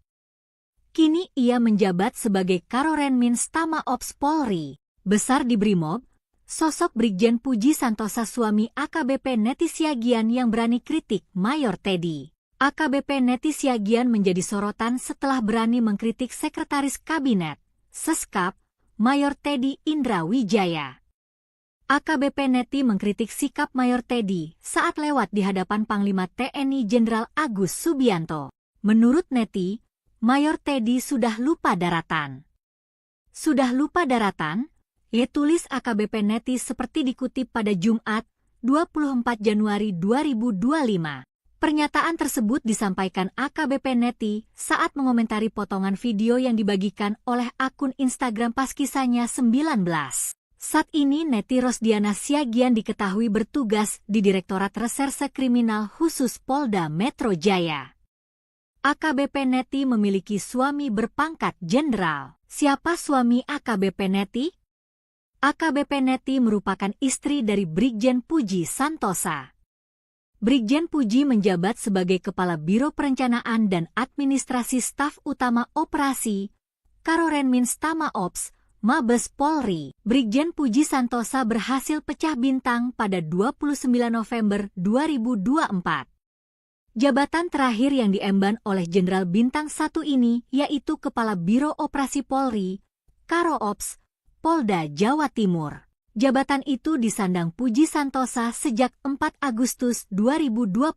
Kini ia menjabat sebagai Karorenmins Tama Ops Polri. Besar di Brimob, sosok Brigjen Puji Santosa suami AKBP Neti Siagian yang berani kritik Mayor Teddy. AKBP Neti Siagian menjadi sorotan setelah berani mengkritik Sekretaris Kabinet, Seskap, Mayor Teddy Indra Wijaya. AKBP Neti mengkritik sikap Mayor Teddy saat lewat di hadapan Panglima TNI Jenderal Agus Subianto. Menurut Neti, Mayor Teddy sudah lupa daratan. Sudah lupa daratan? Tulis AKBP Neti seperti dikutip pada Jumat, 24 Januari 2025. Pernyataan tersebut disampaikan AKBP Neti saat mengomentari potongan video yang dibagikan oleh akun Instagram Paskisanya 19. Saat ini Neti Rosdiana Siagian diketahui bertugas di Direktorat Reserse Kriminal Khusus Polda Metro Jaya. AKBP Neti memiliki suami berpangkat jenderal. Siapa suami AKBP Neti? AKBP Neti merupakan istri dari Brigjen Puji Santosa. Brigjen Puji menjabat sebagai Kepala Biro Perencanaan dan Administrasi Staf Utama Operasi, Karorenmins Tama Ops, Mabes Polri. Brigjen Puji Santosa berhasil pecah bintang pada 29 November 2024. Jabatan terakhir yang diemban oleh Jenderal Bintang 1 ini yaitu Kepala Biro Operasi Polri, Karo-Ops, Polda Jawa Timur. Jabatan itu disandang Puji Santosa sejak 4 Agustus 2020.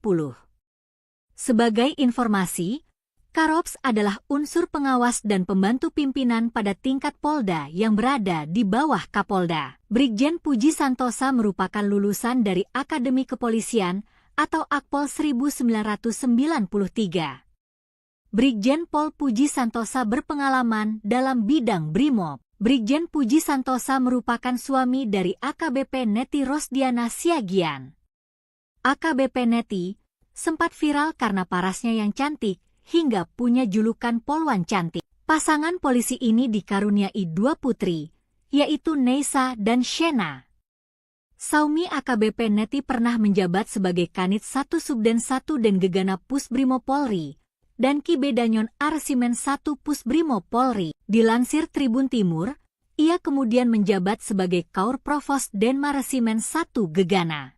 Sebagai informasi, Karo-Ops adalah unsur pengawas dan pembantu pimpinan pada tingkat Polda yang berada di bawah Kapolda. Brigjen Puji Santosa merupakan lulusan dari Akademi Kepolisian atau Akpol 1993. Brigjen Pol Puji Santosa berpengalaman dalam bidang Brimob. Brigjen Puji Santosa merupakan suami dari AKBP Neti Rosdiana Siagian. AKBP Neti sempat viral karena parasnya yang cantik hingga punya julukan Polwan Cantik. Pasangan polisi ini dikaruniai 2 putri, yaitu Neisa dan Shena. Saumi AKBP Neti pernah menjabat sebagai Kanit 1 Subden 1 dan Gegana Pusbrimo Polri dan Kibedanyon Arsimen 1 Pusbrimo Polri. Dilansir Tribun Timur, ia kemudian menjabat sebagai Kaur Provos Denmaresimen 1 Gegana.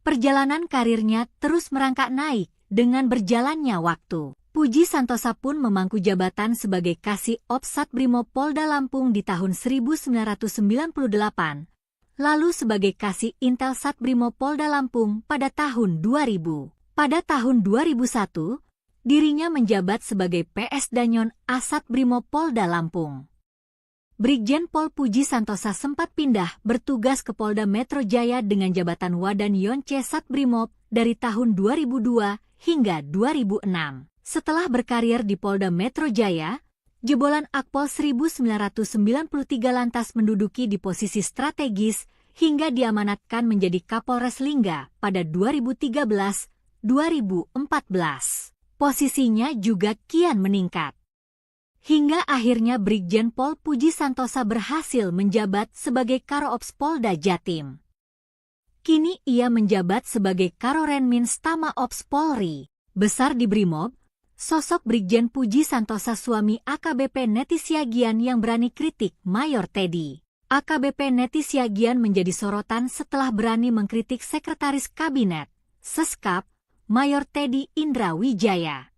Perjalanan karirnya terus merangkak naik dengan berjalannya waktu. Puji Santosa pun memangku jabatan sebagai Kasih Ops Satbrimo Polda Lampung di tahun 1998, lalu sebagai Kasih Intel Satbrimo Polda Lampung pada tahun 2000. Pada tahun 2001, dirinya menjabat sebagai PS Danyon Asat Brimo Polda Lampung. Brigjen Pol Puji Santosa sempat pindah bertugas ke Polda Metro Jaya dengan jabatan Wadan Yonce Satbrimob dari tahun 2002 hingga 2006. Setelah berkarir di Polda Metro Jaya, jebolan Akpol 1993 lantas menduduki di posisi strategis hingga diamanatkan menjadi Kapolres Lingga pada 2013-2014. Posisinya juga kian meningkat. Hingga akhirnya Brigjen Pol Puji Santosa berhasil menjabat sebagai Karo-Ops Polda Jatim. Kini ia menjabat sebagai Karorenmins Tama Ops Polri. Besar di Brimob, sosok Brigjen Puji Santosa suami AKBP Neti Siagian yang berani kritik Mayor Teddy. AKBP Neti Siagian menjadi sorotan setelah berani mengkritik Sekretaris Kabinet, Seskap, Mayor Teddy Indra Wijaya.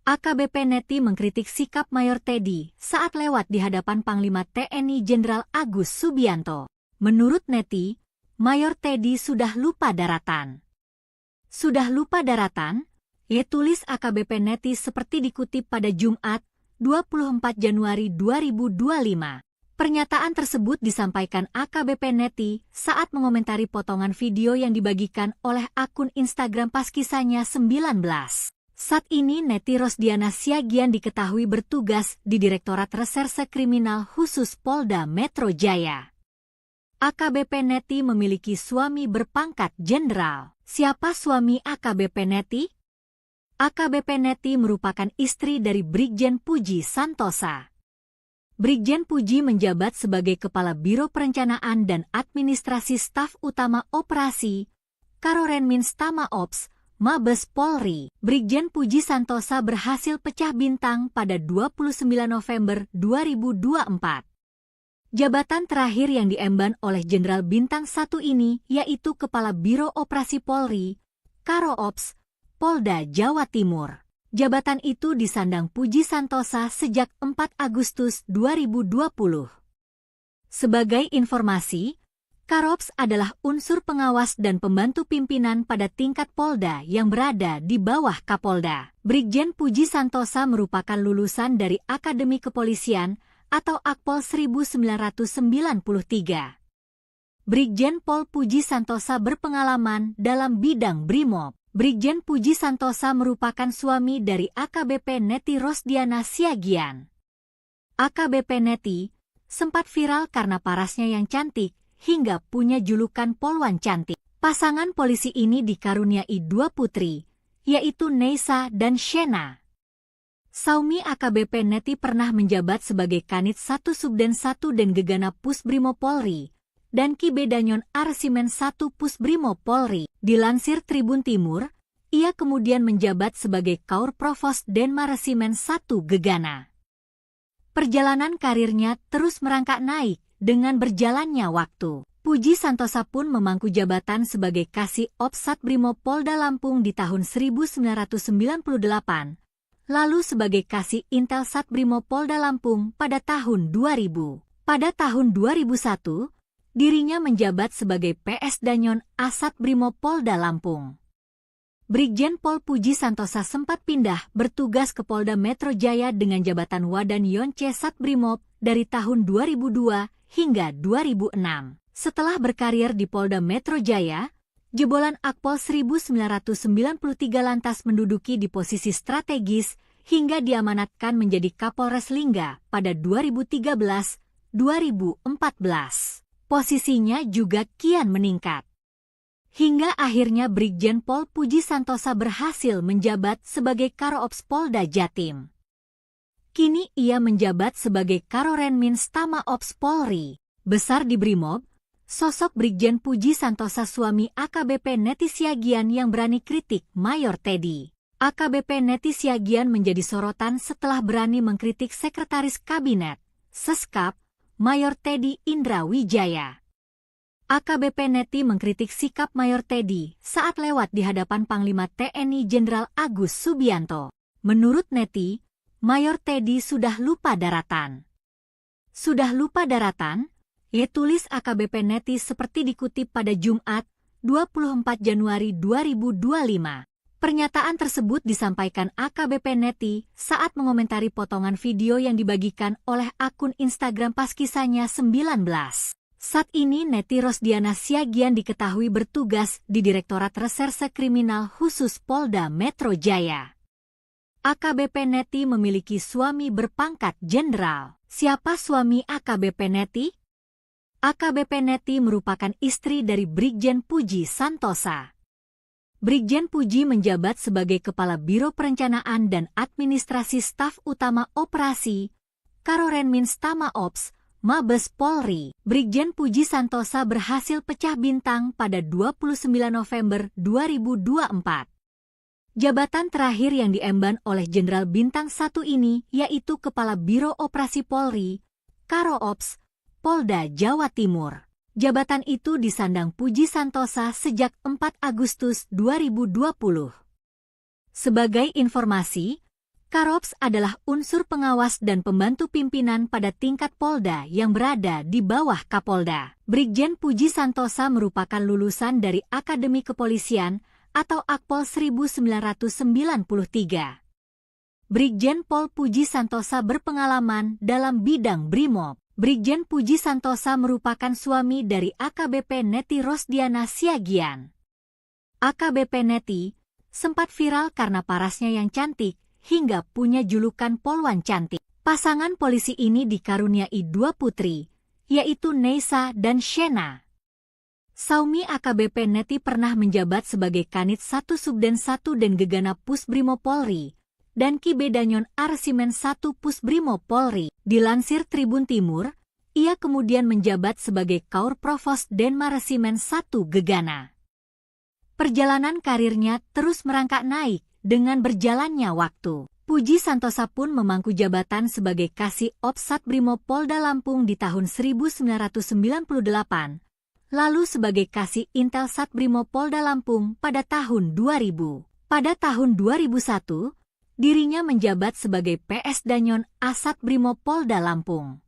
AKBP Neti mengkritik sikap Mayor Teddy saat lewat di hadapan Panglima TNI Jenderal Agus Subianto. Menurut Neti, Mayor Teddy sudah lupa daratan. Sudah lupa daratan? Tulis AKBP Neti seperti dikutip pada Jumat, 24 Januari 2025. Pernyataan tersebut disampaikan AKBP Neti saat mengomentari potongan video yang dibagikan oleh akun Instagram Paskisanya 19. Saat ini Neti Rosdiana Siagian diketahui bertugas di Direktorat Reserse Kriminal Khusus Polda Metro Jaya. AKBP Neti memiliki suami berpangkat jenderal. Siapa suami AKBP Neti? AKBP Neti merupakan istri dari Brigjen Puji Santosa. Brigjen Puji menjabat sebagai Kepala Biro Perencanaan dan Administrasi Staf Utama Operasi, Karorenmins Tama Ops, Mabes Polri. Brigjen Puji Santosa berhasil pecah bintang pada 29 November 2024. Jabatan terakhir yang diemban oleh Jenderal Bintang 1 ini yaitu Kepala Biro Operasi Polri, Karo Ops, Polda Jawa Timur. Jabatan itu disandang Puji Santosa sejak 4 Agustus 2020. Sebagai informasi, Karops adalah unsur pengawas dan pembantu pimpinan pada tingkat Polda yang berada di bawah Kapolda. Brigjen Puji Santosa merupakan lulusan dari Akademi Kepolisian atau Akpol 1993. Brigjen Pol Puji Santosa berpengalaman dalam bidang Brimob. Brigjen Puji Santosa merupakan suami dari AKBP Neti Rosdiana Siagian. AKBP Neti sempat viral karena parasnya yang cantik hingga punya julukan Polwan Cantik. Pasangan polisi ini dikaruniai 2 putri, yaitu Neisa dan Shena. Saumi AKBP Neti pernah menjabat sebagai Kanit 1 Subden 1 dan Gegana Pusbrimo Polri dan Kibedanyon Arsimen 1 Pusbrimo Polri. Dilansir Tribun Timur, ia kemudian menjabat sebagai Kaur Provos Denma Resimen 1 Gegana. Perjalanan karirnya terus merangkak naik dengan berjalannya waktu. Puji Santosa pun memangku jabatan sebagai Kasih Ops Satbrimo Polda Lampung di tahun 1998, lalu sebagai Kasih Intel Satbrimo Polda Lampung pada tahun 2000. Pada tahun 2001, dirinya menjabat sebagai PS Danyon Asat Brimo Polda Lampung. Brigjen Pol Puji Santosa sempat pindah bertugas ke Polda Metro Jaya dengan jabatan Wadan Yonce Satbrimob dari tahun 2002 hingga 2006. Setelah berkarir di Polda Metro Jaya, jebolan Akpol 1993 lantas menduduki di posisi strategis hingga diamanatkan menjadi Kapolres Lingga pada 2013-2014. Posisinya juga kian meningkat. Hingga akhirnya Brigjen Pol Puji Santosa berhasil menjabat sebagai Karo-Ops Polda Jatim. Kini ia menjabat sebagai Karorenmins Tama Ops Polri. Besar di Brimob, sosok Brigjen Puji Santosa suami AKBP Neti Siagian yang berani kritik Mayor Teddy. AKBP Neti Siagian menjadi sorotan setelah berani mengkritik Sekretaris Kabinet, Seskap, Mayor Teddy Indra Wijaya. AKBP Neti mengkritik sikap Mayor Teddy saat lewat di hadapan Panglima TNI Jenderal Agus Subianto. Menurut Neti, Mayor Teddy sudah lupa daratan. Sudah lupa daratan? Tulis AKBP Neti seperti dikutip pada Jumat, 24 Januari 2025. Pernyataan tersebut disampaikan AKBP Neti saat mengomentari potongan video yang dibagikan oleh akun Instagram Paskisanya 19. Saat ini Neti Rosdiana Siagian diketahui bertugas di Direktorat Reserse Kriminal Khusus Polda Metro Jaya. AKBP Neti memiliki suami berpangkat jenderal. Siapa suami AKBP Neti? AKBP Neti merupakan istri dari Brigjen Puji Santosa. Brigjen Puji menjabat sebagai Kepala Biro Perencanaan dan Administrasi Staf Utama Operasi, Karorenmins Tama Ops, Mabes Polri. Brigjen Puji Santosa berhasil pecah bintang pada 29 November 2024. Jabatan terakhir yang diemban oleh Jenderal Bintang 1 ini yaitu Kepala Biro Operasi Polri, Karo Ops, Polda Jawa Timur. Jabatan itu disandang Puji Santosa sejak 4 Agustus 2020. Sebagai informasi, Karops adalah unsur pengawas dan pembantu pimpinan pada tingkat Polda yang berada di bawah Kapolda. Brigjen Puji Santosa merupakan lulusan dari Akademi Kepolisian atau Akpol 1993. Brigjen Pol Puji Santosa berpengalaman dalam bidang Brimob. Brigjen Puji Santosa merupakan suami dari AKBP Neti Rosdiana Siagian. AKBP Neti sempat viral karena parasnya yang cantik hingga punya julukan Polwan Cantik. Pasangan polisi ini dikaruniai 2 putri, yaitu Neisa dan Shena. Saumi AKBP Neti pernah menjabat sebagai Kanit 1 Subden 1 dan Gegana Pusbrimo Polri dan Ki Bedanyon Arsimen 1 Pusbrimo Polri. Dilansir Tribun Timur, ia kemudian menjabat sebagai Kaur Provos Denmaresimen 1 Gegana. Perjalanan karirnya terus merangkak naik dengan berjalannya waktu. Puji Santosa pun memangku jabatan sebagai Kasih Ops Satbrimo Polda Lampung di tahun 1998, lalu sebagai Kasih Intel Satbrimo Polda Lampung pada tahun 2000. Pada tahun 2001, dirinya menjabat sebagai PS Danyon Asat Brimo Polda Lampung.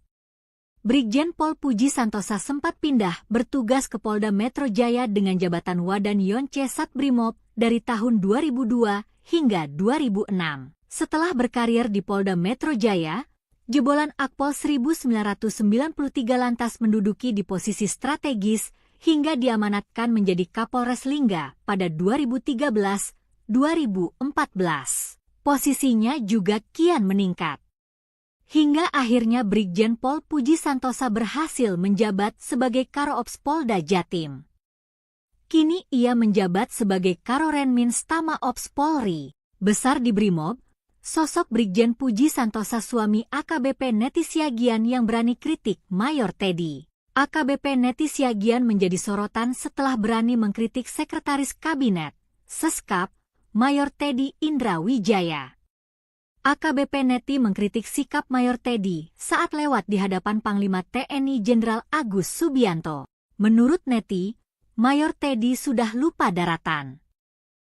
Brigjen Pol Puji Santosa sempat pindah bertugas ke Polda Metro Jaya dengan jabatan Wadan Yonce Satbrimob dari tahun 2002 hingga 2006. Setelah berkarir di Polda Metro Jaya, jebolan Akpol 1993 lantas menduduki di posisi strategis hingga diamanatkan menjadi Kapolres Lingga pada 2013-2014. Posisinya juga kian meningkat. Hingga akhirnya Brigjen Pol Puji Santosa berhasil menjabat sebagai Karo-Ops Polda Jatim. Kini ia menjabat sebagai Karorenmins Tama Ops Polri. Besar di Brimob, sosok Brigjen Puji Santosa suami AKBP Neti Siagian yang berani kritik Mayor Teddy. AKBP Neti Siagian menjadi sorotan setelah berani mengkritik Sekretaris Kabinet, Seskap, Mayor Teddy Indra Wijaya. AKBP Neti mengkritik sikap Mayor Teddy saat lewat di hadapan Panglima TNI Jenderal Agus Subianto. Menurut Neti, Mayor Teddy sudah lupa daratan.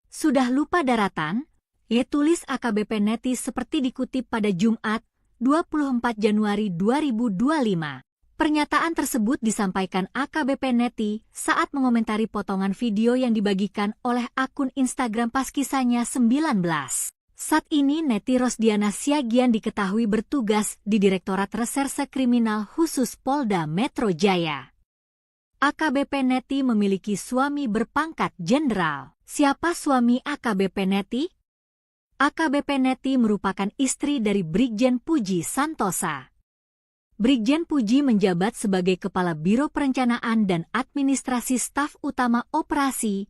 Sudah lupa daratan? Ia tulis AKBP Neti seperti dikutip pada Jumat, 24 Januari 2025. Pernyataan tersebut disampaikan AKBP Neti saat mengomentari potongan video yang dibagikan oleh akun Instagram Paskisanya 19. Saat ini Neti Rosdiana Siagian diketahui bertugas di Direktorat Reserse Kriminal Khusus Polda Metro Jaya. AKBP Neti memiliki suami berpangkat jenderal. Siapa suami AKBP Neti? AKBP Neti merupakan istri dari Brigjen Puji Santosa. Brigjen Puji menjabat sebagai Kepala Biro Perencanaan dan Administrasi Staf Utama Operasi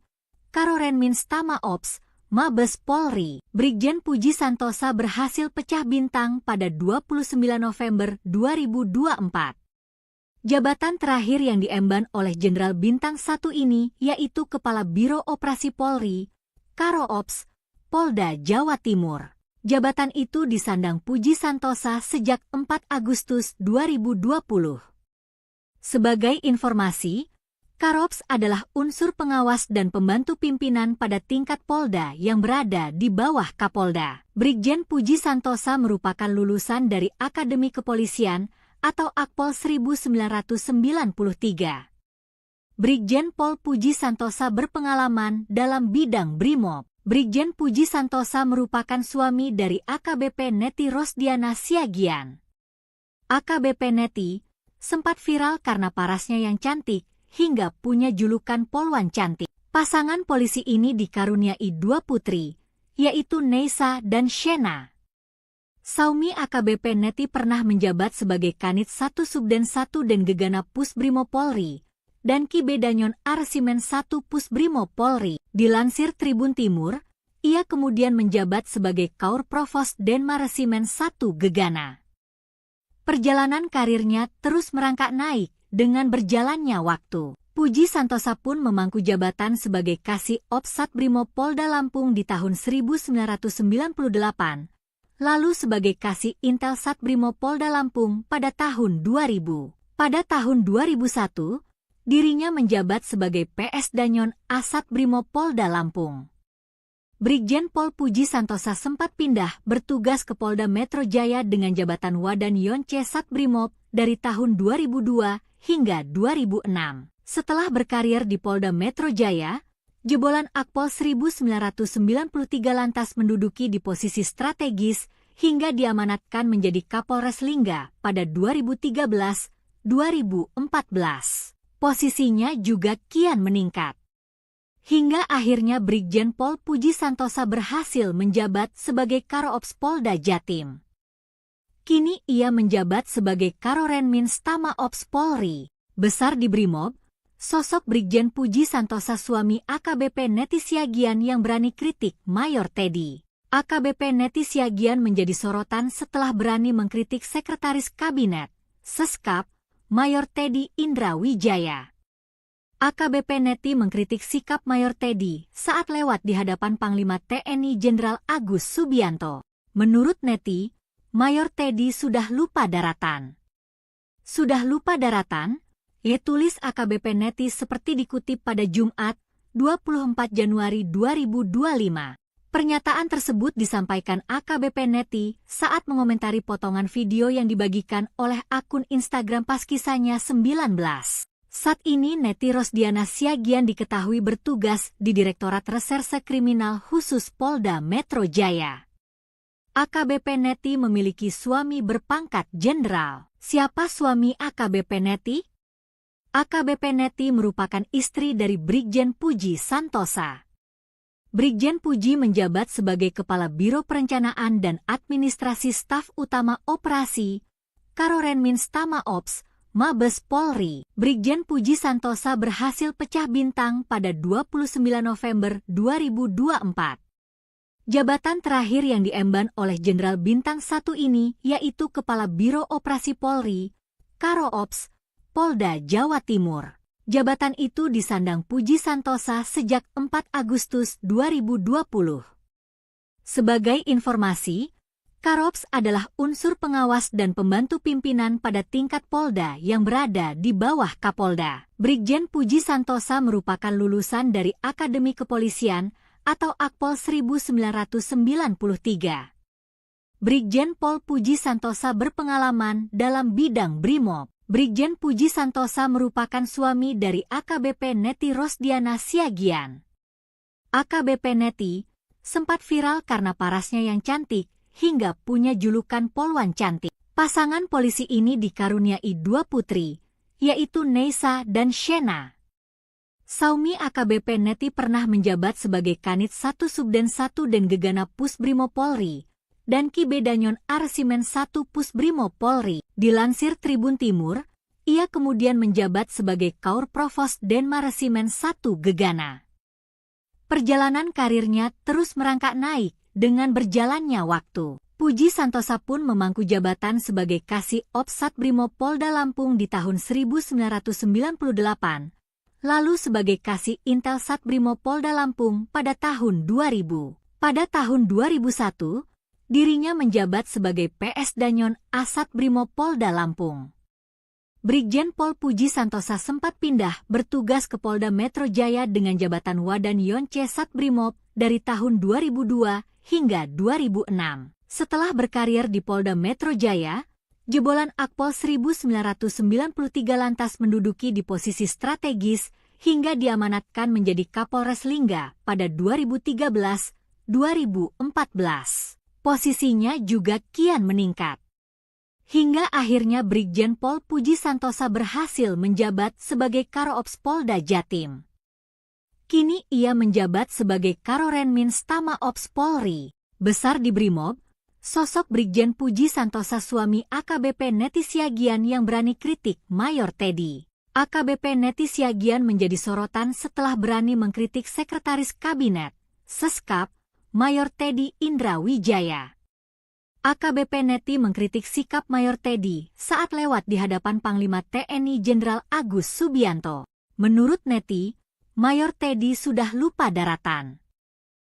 Karorenmins Tama Ops Mabes Polri. Brigjen Puji Santosa berhasil pecah bintang pada 29 November 2024. Jabatan terakhir yang diemban oleh Jenderal Bintang 1 ini yaitu Kepala Biro Operasi Polri, Karo-Ops, Polda Jawa Timur. Jabatan itu disandang Puji Santosa sejak 4 Agustus 2020. Sebagai informasi, Karo-Ops adalah unsur pengawas dan pembantu pimpinan pada tingkat Polda yang berada di bawah Kapolda. Brigjen Puji Santosa merupakan lulusan dari Akademi Kepolisian atau Akpol 1993. Brigjen Pol Puji Santosa berpengalaman dalam bidang Brimob. Brigjen Puji Santosa merupakan suami dari AKBP Neti Rosdiana Siagian. AKBP Neti sempat viral karena parasnya yang cantik, hingga punya julukan Polwan Cantik. Pasangan polisi ini dikaruniai 2 putri, yaitu Neisa dan Shena. Saumi AKBP Neti pernah menjabat sebagai Kanit 1 Subden 1 dan Gegana Pusbrimo Polri, dan Ki Bedanyon Arsimen 1 Pusbrimo Polri. Dilansir Tribun Timur, ia kemudian menjabat sebagai Kaur Provos Denmaresimen 1 Gegana. Perjalanan karirnya terus merangkak naik dengan berjalannya waktu. Puji Santosa pun memangku jabatan sebagai Kasih Ops Satbrimo Polda Lampung di tahun 1998, lalu sebagai Kasih Intel Satbrimo Polda Lampung pada tahun 2000. Pada tahun 2001, dirinya menjabat sebagai PS Danyon Asat Brimo Polda Lampung. Brigjen Pol Puji Santosa sempat pindah bertugas ke Polda Metro Jaya dengan jabatan Wadan Yonce Satbrimob dari tahun 2002 hingga 2006. Setelah berkarir di Polda Metro Jaya, jebolan Akpol 1993 lantas menduduki di posisi strategis hingga diamanatkan menjadi Kapolres Lingga pada 2013-2014. Posisinya juga kian meningkat. Hingga akhirnya Brigjen Pol Puji Santosa berhasil menjabat sebagai Karo-Ops Polda Jatim. Kini ia menjabat sebagai Karorenmins Tama Ops Polri. Besar di Brimob, sosok Brigjen Puji Santosa suami AKBP Neti Siagian yang berani kritik Mayor Teddy. AKBP Neti Siagian menjadi sorotan setelah berani mengkritik Sekretaris Kabinet, Seskap, Mayor Teddy Indra Wijaya. AKBP Neti mengkritik sikap Mayor Teddy saat lewat di hadapan Panglima TNI Jenderal Agus Subianto. Menurut Neti, Mayor Teddy sudah lupa daratan. Sudah lupa daratan? Tulis AKBP Neti seperti dikutip pada Jumat, 24 Januari 2025. Pernyataan tersebut disampaikan AKBP Neti saat mengomentari potongan video yang dibagikan oleh akun Instagram Paskisanya 19. Saat ini Neti Rosdiana Siagian diketahui bertugas di Direktorat Reserse Kriminal Khusus Polda Metro Jaya. AKBP Neti memiliki suami berpangkat jenderal. Siapa suami AKBP Neti? AKBP Neti merupakan istri dari Brigjen Puji Santosa. Brigjen Puji menjabat sebagai Kepala Biro Perencanaan dan Administrasi Staf Utama Operasi, Karorenmins Tama Ops, Mabes Polri. Brigjen Puji Santosa berhasil pecah bintang pada 29 November 2024. Jabatan terakhir yang diemban oleh Jenderal Bintang 1 ini yaitu Kepala Biro Operasi Polri, Karo Ops, Polda Jawa Timur. Jabatan itu disandang Puji Santosa sejak 4 Agustus 2020. Sebagai informasi, Karops adalah unsur pengawas dan pembantu pimpinan pada tingkat Polda yang berada di bawah Kapolda. Brigjen Puji Santosa merupakan lulusan dari Akademi Kepolisian atau Akpol 1993. Brigjen Pol Puji Santosa berpengalaman dalam bidang Brimob. Brigjen Puji Santosa merupakan suami dari AKBP Neti Rosdiana Siagian. AKBP Neti sempat viral karena parasnya yang cantik hingga punya julukan Polwan Cantik. Pasangan polisi ini dikaruniai 2 putri, yaitu Neisa dan Shena. Saumi AKBP Neti pernah menjabat sebagai Kanit 1 Subden 1 dan Gegana Pusbrimob Polri dan Kibedanyon Arsimen 1 Pusbrimob Polri. Dilansir Tribun Timur, ia kemudian menjabat sebagai Kaur Provos Denma Resimen 1 Gegana. Perjalanan karirnya terus merangkak naik dengan berjalannya waktu. Puji Santosa pun memangku jabatan sebagai Kasih Ops Satbrimob Polda Lampung di tahun 1998, lalu sebagai Kasih Intel Satbrimob Polda Lampung pada tahun 2000. Pada tahun 2001, dirinya menjabat sebagai PS Danyon Asat Brimob Polda Lampung. Brigjen Pol Puji Santosa sempat pindah bertugas ke Polda Metro Jaya dengan jabatan Wadan Yonce Satbrimob dari tahun 2002 hingga 2006. Setelah berkarir di Polda Metro Jaya, jebolan Akpol 1993 lantas menduduki di posisi strategis hingga diamanatkan menjadi Kapolres Lingga pada 2013-2014. Posisinya juga kian meningkat. Hingga akhirnya Brigjen Pol Puji Santosa berhasil menjabat sebagai Karoops Polda Jatim. Kini ia menjabat sebagai Karorenmins Tama Ops Polri. Besar di Brimob, sosok Brigjen Puji Santosa suami AKBP Neti Siagian yang berani kritik Mayor Teddy. AKBP Neti Siagian menjadi sorotan setelah berani mengkritik Sekretaris Kabinet, Seskap, Mayor Teddy Indra Wijaya. AKBP Neti mengkritik sikap Mayor Teddy saat lewat di hadapan Panglima TNI Jenderal Agus Subianto. Menurut Neti, Mayor Teddy sudah lupa daratan.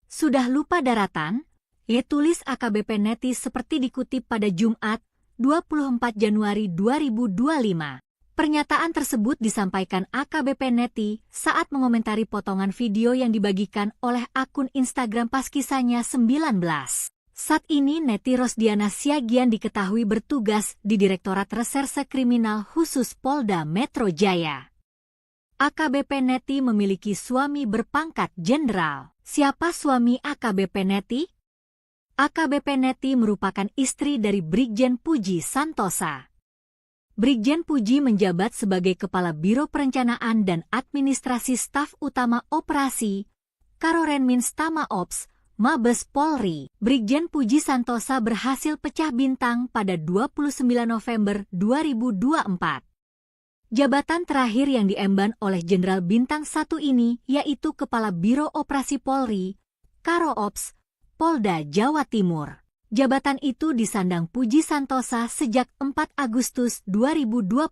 Sudah lupa daratan? Tulis AKBP Neti seperti dikutip pada Jumat, 24 Januari 2025. Pernyataan tersebut disampaikan AKBP Neti saat mengomentari potongan video yang dibagikan oleh akun Instagram Paskisanya 19. Saat ini Neti Rosdiana Siagian diketahui bertugas di Direktorat Reserse Kriminal Khusus Polda Metro Jaya. AKBP Neti memiliki suami berpangkat jenderal. Siapa suami AKBP Neti? AKBP Neti merupakan istri dari Brigjen Puji Santosa. Brigjen Puji menjabat sebagai Kepala Biro Perencanaan dan Administrasi Staf Utama Operasi, Karorenmins Tama Ops, Mabes Polri. Brigjen Puji Santosa berhasil pecah bintang pada 29 November 2024. Jabatan terakhir yang diemban oleh Jenderal Bintang 1 ini yaitu Kepala Biro Operasi Polri, Karo Ops, Polda Jawa Timur. Jabatan itu disandang Puji Santosa sejak 4 Agustus 2020.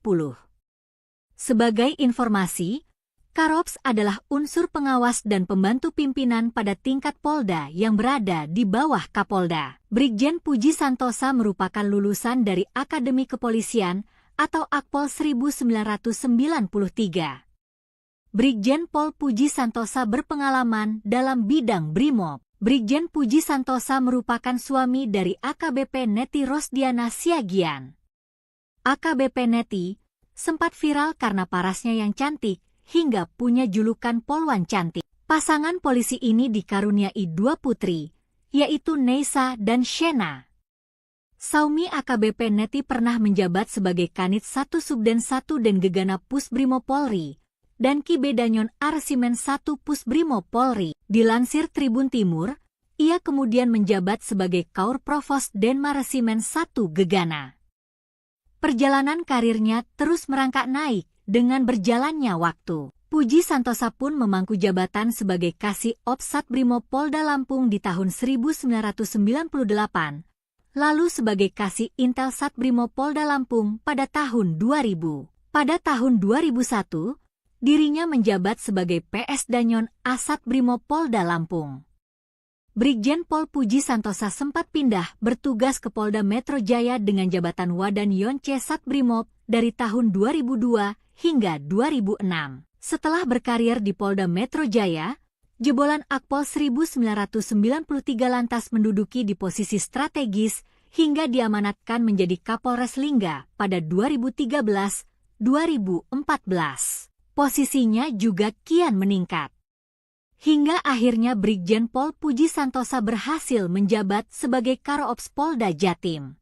Sebagai informasi, Karops adalah unsur pengawas dan pembantu pimpinan pada tingkat Polda yang berada di bawah Kapolda. Brigjen Puji Santosa merupakan lulusan dari Akademi Kepolisian atau Akpol 1993. Brigjen Pol Puji Santosa berpengalaman dalam bidang Brimob. Brigjen Puji Santosa merupakan suami dari AKBP Neti Rosdiana Siagian. AKBP Neti sempat viral karena parasnya yang cantik, hingga punya julukan Polwan Cantik. Pasangan polisi ini dikaruniai 2 putri, yaitu Neisa dan Shena. Saumi AKBP Neti pernah menjabat sebagai Kanit 1 Subden 1 dan Gegana Pusbrimo Polri, dan Ki Bedanyon Arsimen 1 Pusbrimo Polri. Dilansir Tribun Timur, ia kemudian menjabat sebagai Kaur Provos Denma Resimen 1 Gegana. Perjalanan karirnya terus merangkak naik dengan berjalannya waktu. Puji Santosa pun memangku jabatan sebagai Kasih Ops Satbrimob Polda Lampung di tahun 1998, lalu sebagai Kasih Intel Satbrimob Polda Lampung pada tahun 2000. Pada tahun 2001, dirinya menjabat sebagai PS Danyon Asat Brimob Polda Lampung. Brigjen Pol Puji Santosa sempat pindah bertugas ke Polda Metro Jaya dengan jabatan Wadan Yonce Satbrimob dari tahun 2002 hingga 2006. Setelah berkarir di Polda Metro Jaya, jebolan Akpol 1993 lantas menduduki di posisi strategis hingga diamanatkan menjadi Kapolres Lingga pada 2013-2014. Posisinya juga kian meningkat. Hingga akhirnya Brigjen Pol Puji Santosa berhasil menjabat sebagai Karo-Ops Polda Jatim.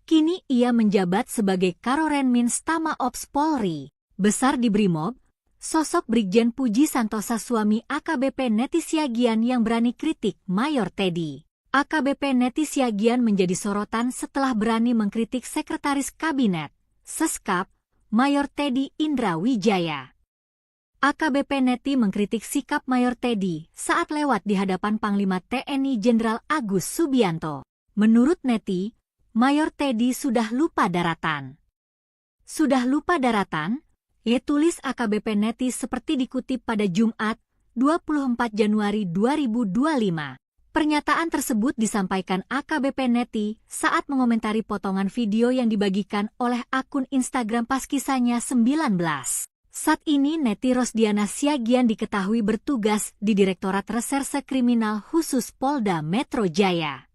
Kini ia menjabat sebagai Karorenmins Tama Ops Polri. Besar di Brimob, sosok Brigjen Puji Santosa suami AKBP Neti Siagian yang berani kritik Mayor Teddy. AKBP Neti Siagian menjadi sorotan setelah berani mengkritik Sekretaris Kabinet, Seskap, Mayor Teddy Indra Wijaya. AKBP Neti mengkritik sikap Mayor Teddy saat lewat di hadapan Panglima TNI Jenderal Agus Subianto. Menurut Neti, Mayor Teddy sudah lupa daratan. Sudah lupa daratan? Tulis AKBP Neti seperti dikutip pada Jumat, 24 Januari 2025. Pernyataan tersebut disampaikan AKBP Neti saat mengomentari potongan video yang dibagikan oleh akun Instagram Paskisanya 19. Saat ini Neti Rosdiana Siagian diketahui bertugas di Direktorat Reserse Kriminal Khusus Polda Metro Jaya.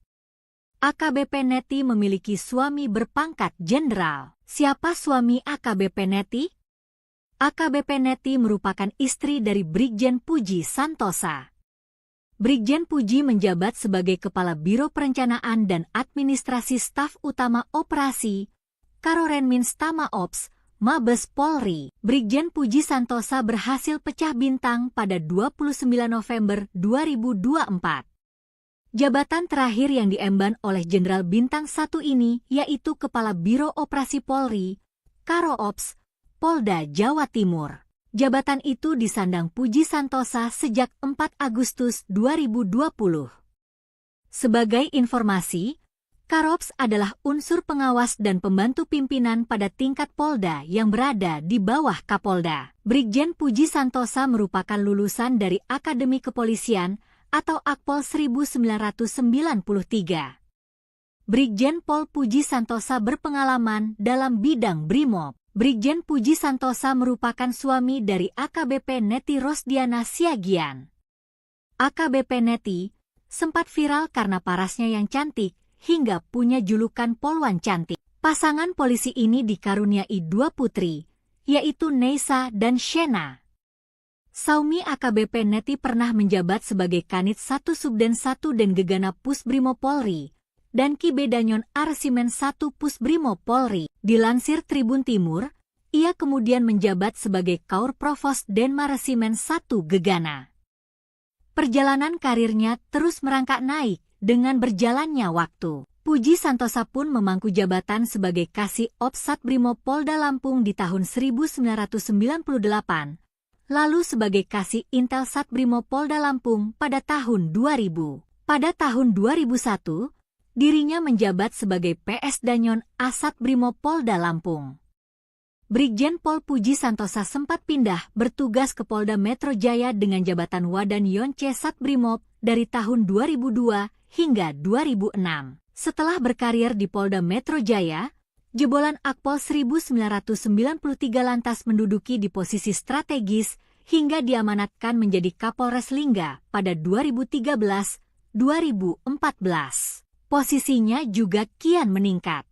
AKBP Neti memiliki suami berpangkat jenderal. Siapa suami AKBP Neti? AKBP Neti merupakan istri dari Brigjen Puji Santosa. Brigjen Puji menjabat sebagai Kepala Biro Perencanaan dan Administrasi Staf Utama Operasi, Karorenmins Tama Ops, Mabes Polri. Brigjen Puji Santosa berhasil pecah bintang pada 29 November 2024. Jabatan terakhir yang diemban oleh Jenderal Bintang 1 ini yaitu Kepala Biro Operasi Polri, Karo-Ops, Polda Jawa Timur. Jabatan itu disandang Puji Santosa sejak 4 Agustus 2020. Sebagai informasi, Karops adalah unsur pengawas dan pembantu pimpinan pada tingkat Polda yang berada di bawah Kapolda. Brigjen Puji Santosa merupakan lulusan dari Akademi Kepolisian atau Akpol 1993. Brigjen Pol Puji Santosa berpengalaman dalam bidang Brimob. Brigjen Puji Santosa merupakan suami dari AKBP Neti Rosdiana Siagian. AKBP Neti sempat viral karena parasnya yang cantik, hingga punya julukan Polwan Cantik. Pasangan polisi ini dikaruniai 2 putri, yaitu Neisa dan Shena. Saumi AKBP Neti pernah menjabat sebagai Kanit 1 Subden 1 dan Gegana Pusbrimo Polri, dan Ki Bedanyon Arsimen 1 Pusbrimo Polri. Dilansir Tribun Timur, ia kemudian menjabat sebagai Kaur Provos Denma Resimen 1 Gegana. Perjalanan karirnya terus merangkak naik dengan berjalannya waktu. Puji Santosa pun memangku jabatan sebagai Kasih Ops Satbrimob Polda Lampung di tahun 1998, lalu sebagai Kasih Intel Satbrimob Polda Lampung pada tahun 2000. Pada tahun 2001, dirinya menjabat sebagai PS Danyon Asat Brimob Polda Lampung. Brigjen Pol Puji Santosa sempat pindah bertugas ke Polda Metro Jaya dengan jabatan Wadan Yonce Satbrimob dari tahun 2002 hingga 2006. Setelah berkarir di Polda Metro Jaya, jebolan Akpol 1993 lantas menduduki di posisi strategis hingga diamanatkan menjadi Kapolres Lingga pada 2013-2014. Posisinya juga kian meningkat.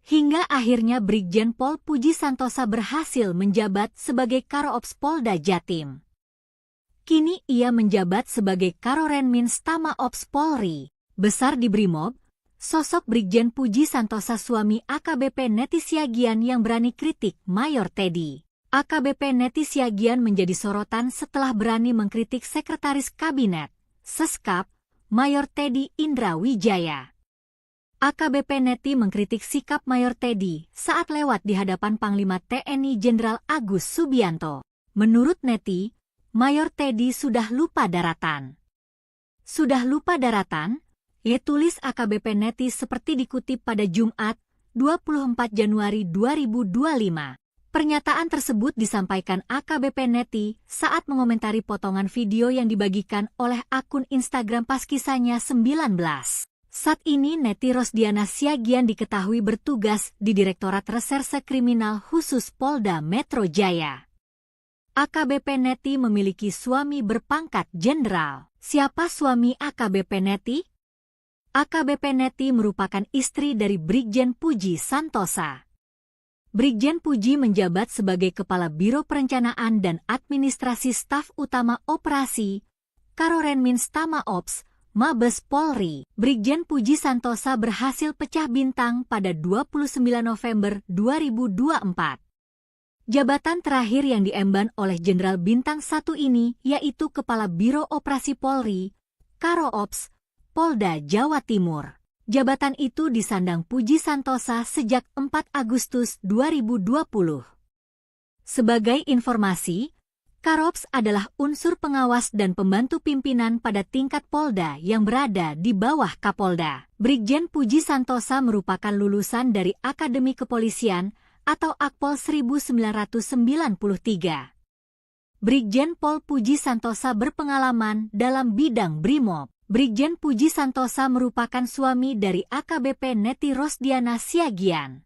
Hingga akhirnya Brigjen Pol Puji Santosa berhasil menjabat sebagai Karo-Ops Polda Jatim. Kini ia menjabat sebagai Karorenminz Tama Ops Polri. Besar di Brimob, sosok Brigjen Puji Santosa suami AKBP Neti Siagian yang berani kritik Mayor Teddy. AKBP Neti Siagian menjadi sorotan setelah berani mengkritik Sekretaris Kabinet, Seskap, Mayor Teddy Indra Wijaya. AKBP Neti mengkritik sikap Mayor Teddy saat lewat di hadapan Panglima TNI Jenderal Agus Subianto. Menurut Neti, Mayor Teddy sudah lupa daratan. Sudah lupa daratan? Ya, tulis AKBP Neti seperti dikutip pada Jumat, 24 Januari 2025. Pernyataan tersebut disampaikan AKBP Neti saat mengomentari potongan video yang dibagikan oleh akun Instagram pas kisahnya 19. Saat ini Neti Rosdiana Siagian diketahui bertugas di Direktorat Reserse Kriminal Khusus Polda Metro Jaya. AKBP Neti memiliki suami berpangkat jenderal. Siapa suami AKBP Neti? AKBP Neti merupakan istri dari Brigjen Puji Santosa. Brigjen Puji menjabat sebagai Kepala Biro Perencanaan dan Administrasi Staf Utama Operasi Karorenminz Tama Ops Mabes Polri. Brigjen Puji Santosa berhasil pecah bintang pada 29 November 2024. Jabatan terakhir yang diemban oleh Jenderal Bintang 1 ini yaitu Kepala Biro Operasi Polri, Karo-Ops, Polda Jawa Timur. Jabatan itu disandang Puji Santosa sejak 4 Agustus 2020. Sebagai informasi, Karo-Ops adalah unsur pengawas dan pembantu pimpinan pada tingkat Polda yang berada di bawah Kapolda. Brigjen Puji Santosa merupakan lulusan dari Akademi Kepolisian atau Akpol 1993. Brigjen Pol Puji Santosa berpengalaman dalam bidang Brimob. Brigjen Puji Santosa merupakan suami dari AKBP Neti Rosdiana Siagian.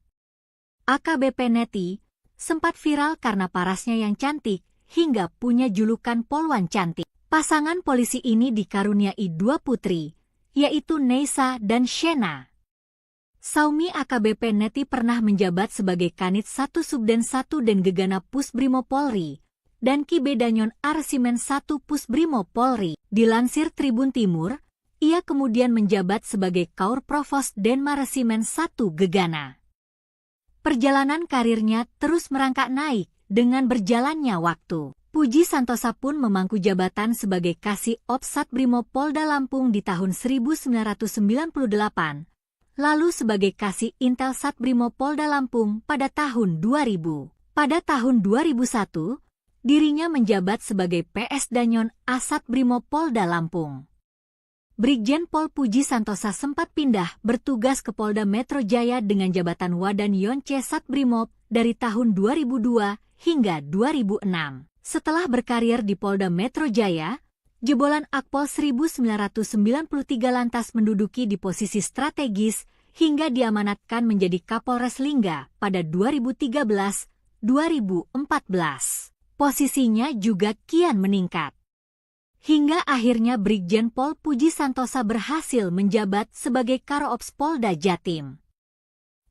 AKBP Neti sempat viral karena parasnya yang cantik, hingga punya julukan Polwan Cantik. Pasangan polisi ini dikaruniai 2 putri, yaitu Neisa dan Shena. Saumi AKBP Neti pernah menjabat sebagai Kanit 1 Subden 1 dan Gegana Pusbrimob Polri, dan Kibe Danyon Arsimen 1 Pusbrimob Polri. Dilansir Tribun Timur, ia kemudian menjabat sebagai Kaur Provos Denmaresimen 1 Gegana. Perjalanan karirnya terus merangkak naik dengan berjalannya waktu. Puji Santosa pun memangku jabatan sebagai Kasih Ops Satbrimob Polda Lampung di tahun 1998, lalu sebagai Kasih Intel Satbrimob Polda Lampung pada tahun 2000. Pada tahun 2001, dirinya menjabat sebagai PS Danyon Asat Brimob Polda Lampung. Brigjen Pol Puji Santosa sempat pindah bertugas ke Polda Metro Jaya dengan jabatan Wadan Yonce Satbrimob dari tahun 2002 hingga 2006. Setelah berkarir di Polda Metro Jaya, jebolan Akpol 1993 lantas menduduki di posisi strategis hingga diamanatkan menjadi Kapolres Lingga pada 2013-2014. Posisinya juga kian meningkat. Hingga akhirnya Brigjen Pol Puji Santosa berhasil menjabat sebagai Karo-Ops Polda Jatim.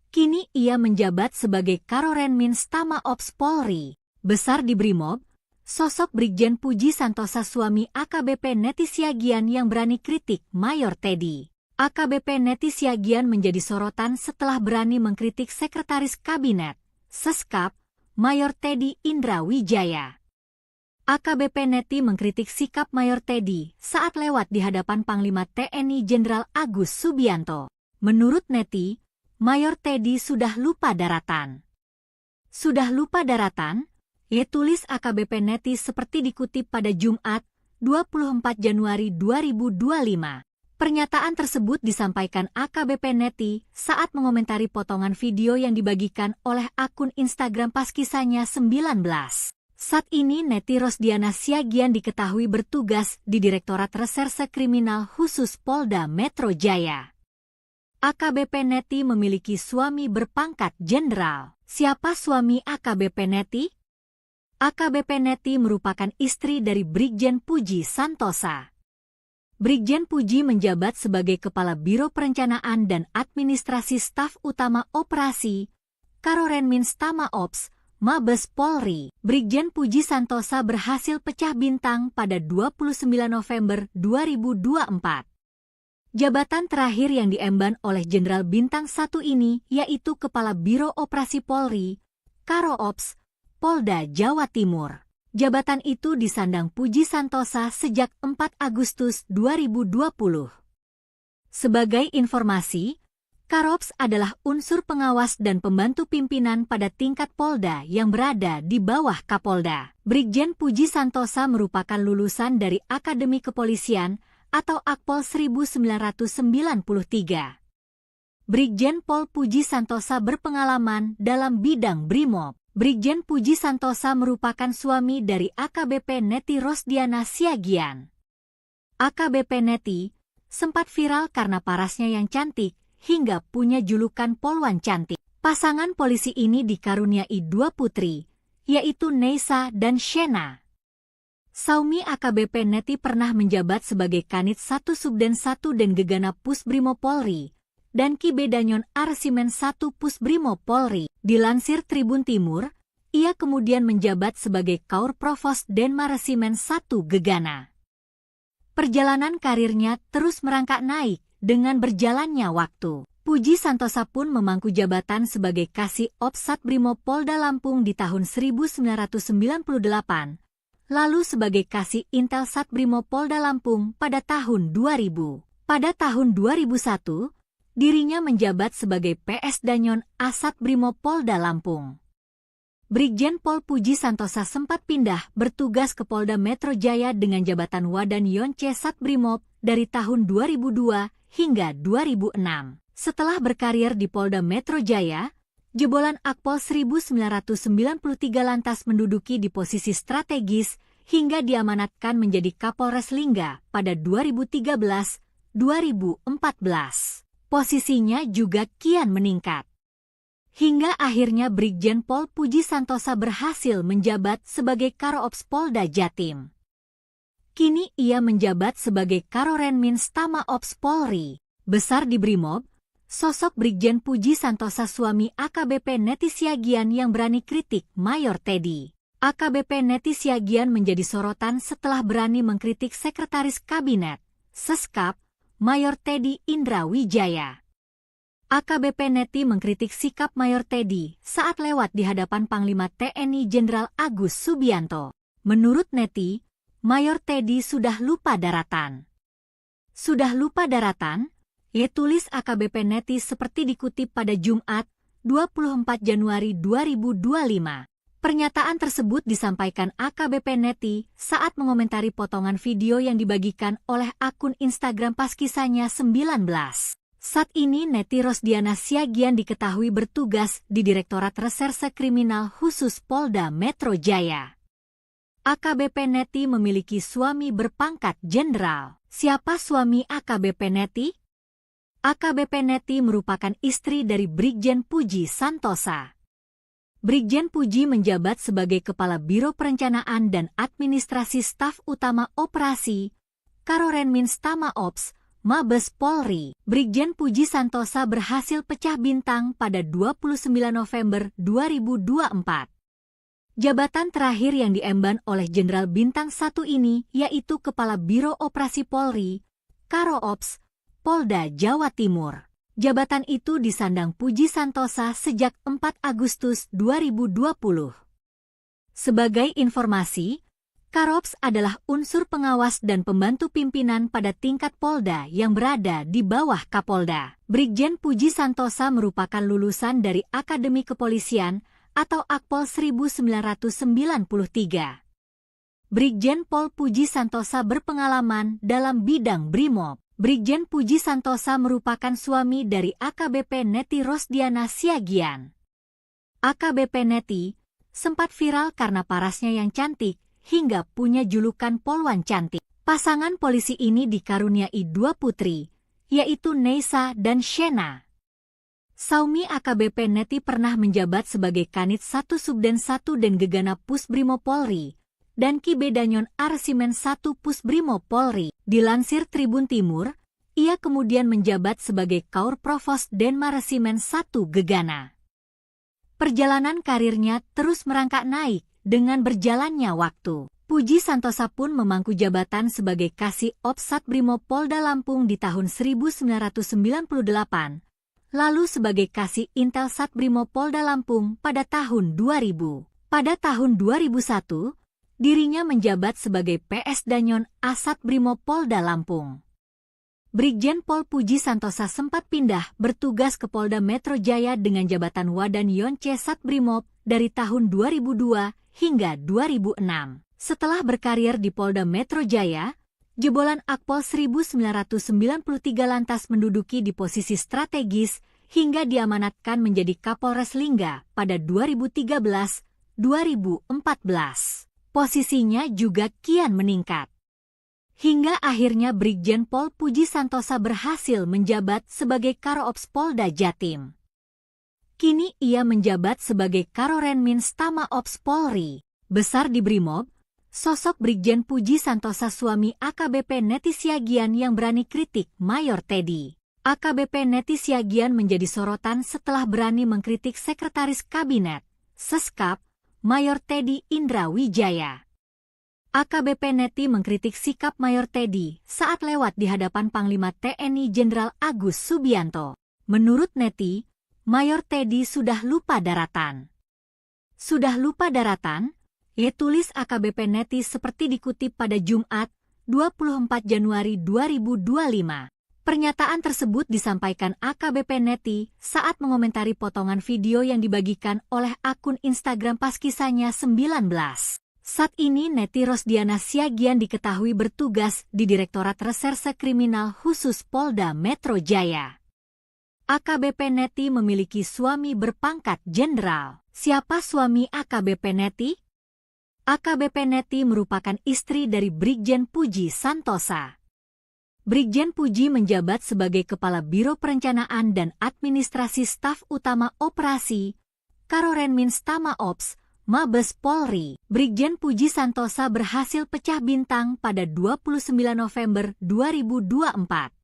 Kini ia menjabat sebagai Karorenminz Tama Ops Polri. Besar di Brimob, sosok Brigjen Puji Santosa suami AKBP Neti Siagian yang berani kritik Mayor Teddy. AKBP Neti Siagian menjadi sorotan setelah berani mengkritik Sekretaris Kabinet, Seskap, Mayor Teddy Indra Wijaya. AKBP Neti mengkritik sikap Mayor Teddy saat lewat di hadapan Panglima TNI Jenderal Agus Subianto. Menurut Neti, Mayor Teddy sudah lupa daratan. Sudah lupa daratan? Ya, tulis AKBP Neti seperti dikutip pada Jumat, 24 Januari 2025. Pernyataan tersebut disampaikan AKBP Neti saat mengomentari potongan video yang dibagikan oleh akun Instagram Paskisahnya 19. Saat ini Neti Rosdiana Siagian diketahui bertugas di Direktorat Reserse Kriminal Khusus Polda Metro Jaya. AKBP Neti memiliki suami berpangkat jenderal. Siapa suami AKBP Neti? AKBP Neti merupakan istri dari Brigjen Puji Santosa. Brigjen Puji menjabat sebagai Kepala Biro Perencanaan dan Administrasi Staf Utama Operasi, Karorenmins Tama Ops, Mabes Polri. Brigjen Puji Santosa berhasil pecah bintang pada 29 November 2024. Jabatan terakhir yang diemban oleh Jenderal Bintang 1 ini yaitu Kepala Biro Operasi Polri, Karo Ops, Polda Jawa Timur. Jabatan itu disandang Puji Santosa sejak 4 Agustus 2020. Sebagai informasi, Karops adalah unsur pengawas dan pembantu pimpinan pada tingkat Polda yang berada di bawah Kapolda. Brigjen Puji Santosa merupakan lulusan dari Akademi Kepolisian atau Akpol 1993. Brigjen Pol Puji Santosa berpengalaman dalam bidang Brimob. Brigjen Puji Santosa merupakan suami dari AKBP Neti Rosdiana Siagian. AKBP Neti sempat viral karena parasnya yang cantik hingga punya julukan Polwan Cantik. Pasangan polisi ini dikaruniai 2 putri, yaitu Neisa dan Shena. Saumi AKBP Neti pernah menjabat sebagai Kanit 1 Subden 1 dan Gegana Pusbrimob Polri dan Kibedanyon Arsimen 1 Pusbrimob Polri. Dilansir Tribun Timur, ia kemudian menjabat sebagai Kaur Provos Denma Resimen 1 Gegana. Perjalanan karirnya terus merangkak naik dengan berjalannya waktu. Puji Santosa pun memangku jabatan sebagai Kasih Ops Satbrimob Polda Lampung di tahun 1998, lalu sebagai Kasih Intel Satbrimob Polda Lampung pada tahun 2000. Pada tahun 2001, dirinya menjabat sebagai PS Danyon Asat Brimob Polda Lampung. Brigjen Pol Puji Santosa sempat pindah bertugas ke Polda Metro Jaya dengan jabatan Wadan Yonce Satbrimob dari tahun 2002 hingga 2006. Setelah berkarir di Polda Metro Jaya, jebolan Akpol 1993 lantas menduduki di posisi strategis hingga diamanatkan menjadi Kapolres Lingga pada 2013-2014. Posisinya juga kian meningkat. Hingga akhirnya Brigjen Pol Puji Santosa berhasil menjabat sebagai Karo Ops Polda Jatim. Kini ia menjabat sebagai Karorenmins Tama Ops Polri. Besar di Brimob, sosok Brigjen Puji Santosa suami AKBP Neti Siagian yang berani kritik Mayor Teddy. AKBP Neti Siagian menjadi sorotan setelah berani mengkritik Sekretaris Kabinet, Seskap, Mayor Teddy Indra Wijaya. AKBP Neti mengkritik sikap Mayor Teddy saat lewat di hadapan Panglima TNI Jenderal Agus Subianto. Menurut Neti, Mayor Teddy sudah lupa daratan. Sudah lupa daratan? Tulis AKBP Neti seperti dikutip pada Jumat, 24 Januari 2025. Pernyataan tersebut disampaikan AKBP Neti saat mengomentari potongan video yang dibagikan oleh akun Instagram Paskisahnya 19. Saat ini Neti Rosdiana Siagian diketahui bertugas di Direktorat Reserse Kriminal Khusus Polda Metro Jaya. AKBP Neti memiliki suami berpangkat jenderal. Siapa suami AKBP Neti? AKBP Neti merupakan istri dari Brigjen Puji Santosa. Brigjen Puji menjabat sebagai Kepala Biro Perencanaan dan Administrasi Staf Utama Operasi, Karorenmins Tama Ops, Mabes Polri. Brigjen Puji Santosa berhasil pecah bintang pada 29 November 2024. Jabatan terakhir yang diemban oleh Jenderal Bintang 1 ini yaitu Kepala Biro Operasi Polri, Karo Ops, Polda Jawa Timur. Jabatan itu disandang Puji Santosa sejak 4 Agustus 2020. Sebagai informasi, Karops adalah unsur pengawas dan pembantu pimpinan pada tingkat Polda yang berada di bawah Kapolda. Brigjen Puji Santosa merupakan lulusan dari Akademi Kepolisian atau Akpol 1993. Brigjen Pol Puji Santosa berpengalaman dalam bidang Brimob. Brigjen Puji Santosa merupakan suami dari AKBP Neti Rosdiana Siagian. AKBP Neti sempat viral karena parasnya yang cantik hingga punya julukan Polwan Cantik. Pasangan polisi ini dikaruniai 2 putri, yaitu Neisa dan Shena. Saumi AKBP Neti pernah menjabat sebagai Kanit 1 Subden 1 dan Gegana Pusbrimo Polri dan Ki Bedanyon Arsimen 1 Pusbrimo Polri. Dilansir Tribun Timur, ia kemudian menjabat sebagai Kaur Provos Denmaresimen 1 Gegana. Perjalanan karirnya terus merangkak naik dengan berjalannya waktu. Puji Santosa pun memangku jabatan sebagai Kasih Ops Satbrimo Polda Lampung di tahun 1998. Lalu sebagai Kasih Intel Satbrimo Polda Lampung pada tahun 2000. Pada tahun 2001, dirinya menjabat sebagai PS Danyon Asat Brimo Polda Lampung. Brigjen Pol Puji Santosa sempat pindah bertugas ke Polda Metro Jaya dengan jabatan Wadan Yonce Satbrimob dari tahun 2002 hingga 2006. Setelah berkarir di Polda Metro Jaya, jebolan Akpol 1993 lantas menduduki di posisi strategis hingga diamanatkan menjadi Kapolres Lingga pada 2013-2014. Posisinya juga kian meningkat. Hingga akhirnya Brigjen Pol Puji Santosa berhasil menjabat sebagai Karo Ops Polda Jatim. Kini ia menjabat sebagai Karorenmins Tama Ops Polri. Besar di Brimob, sosok Brigjen Puji Santosa suami AKBP Neti Siagian yang berani kritik Mayor Teddy. AKBP Neti Siagian menjadi sorotan setelah berani mengkritik Sekretaris Kabinet, Seskap, Mayor Teddy Indra Wijaya. AKBP Neti mengkritik sikap Mayor Teddy saat lewat di hadapan Panglima TNI Jenderal Agus Subianto. Menurut Neti, Mayor Teddy sudah lupa daratan. Sudah lupa daratan? Tulis AKBP Neti seperti dikutip pada Jumat, 24 Januari 2025. Pernyataan tersebut disampaikan AKBP Neti saat mengomentari potongan video yang dibagikan oleh akun Instagram Paskisanya 19. Saat ini Neti Rosdiana Siagian diketahui bertugas di Direktorat Reserse Kriminal Khusus Polda Metro Jaya. AKBP Neti memiliki suami berpangkat jenderal. Siapa suami AKBP Neti? AKBP Neti merupakan istri dari Brigjen Puji Santosa. Brigjen Puji menjabat sebagai Kepala Biro Perencanaan dan Administrasi Staf Utama Operasi, Karorenmins Tama Ops, Mabes Polri. Brigjen Puji Santosa berhasil pecah bintang pada 29 November 2024.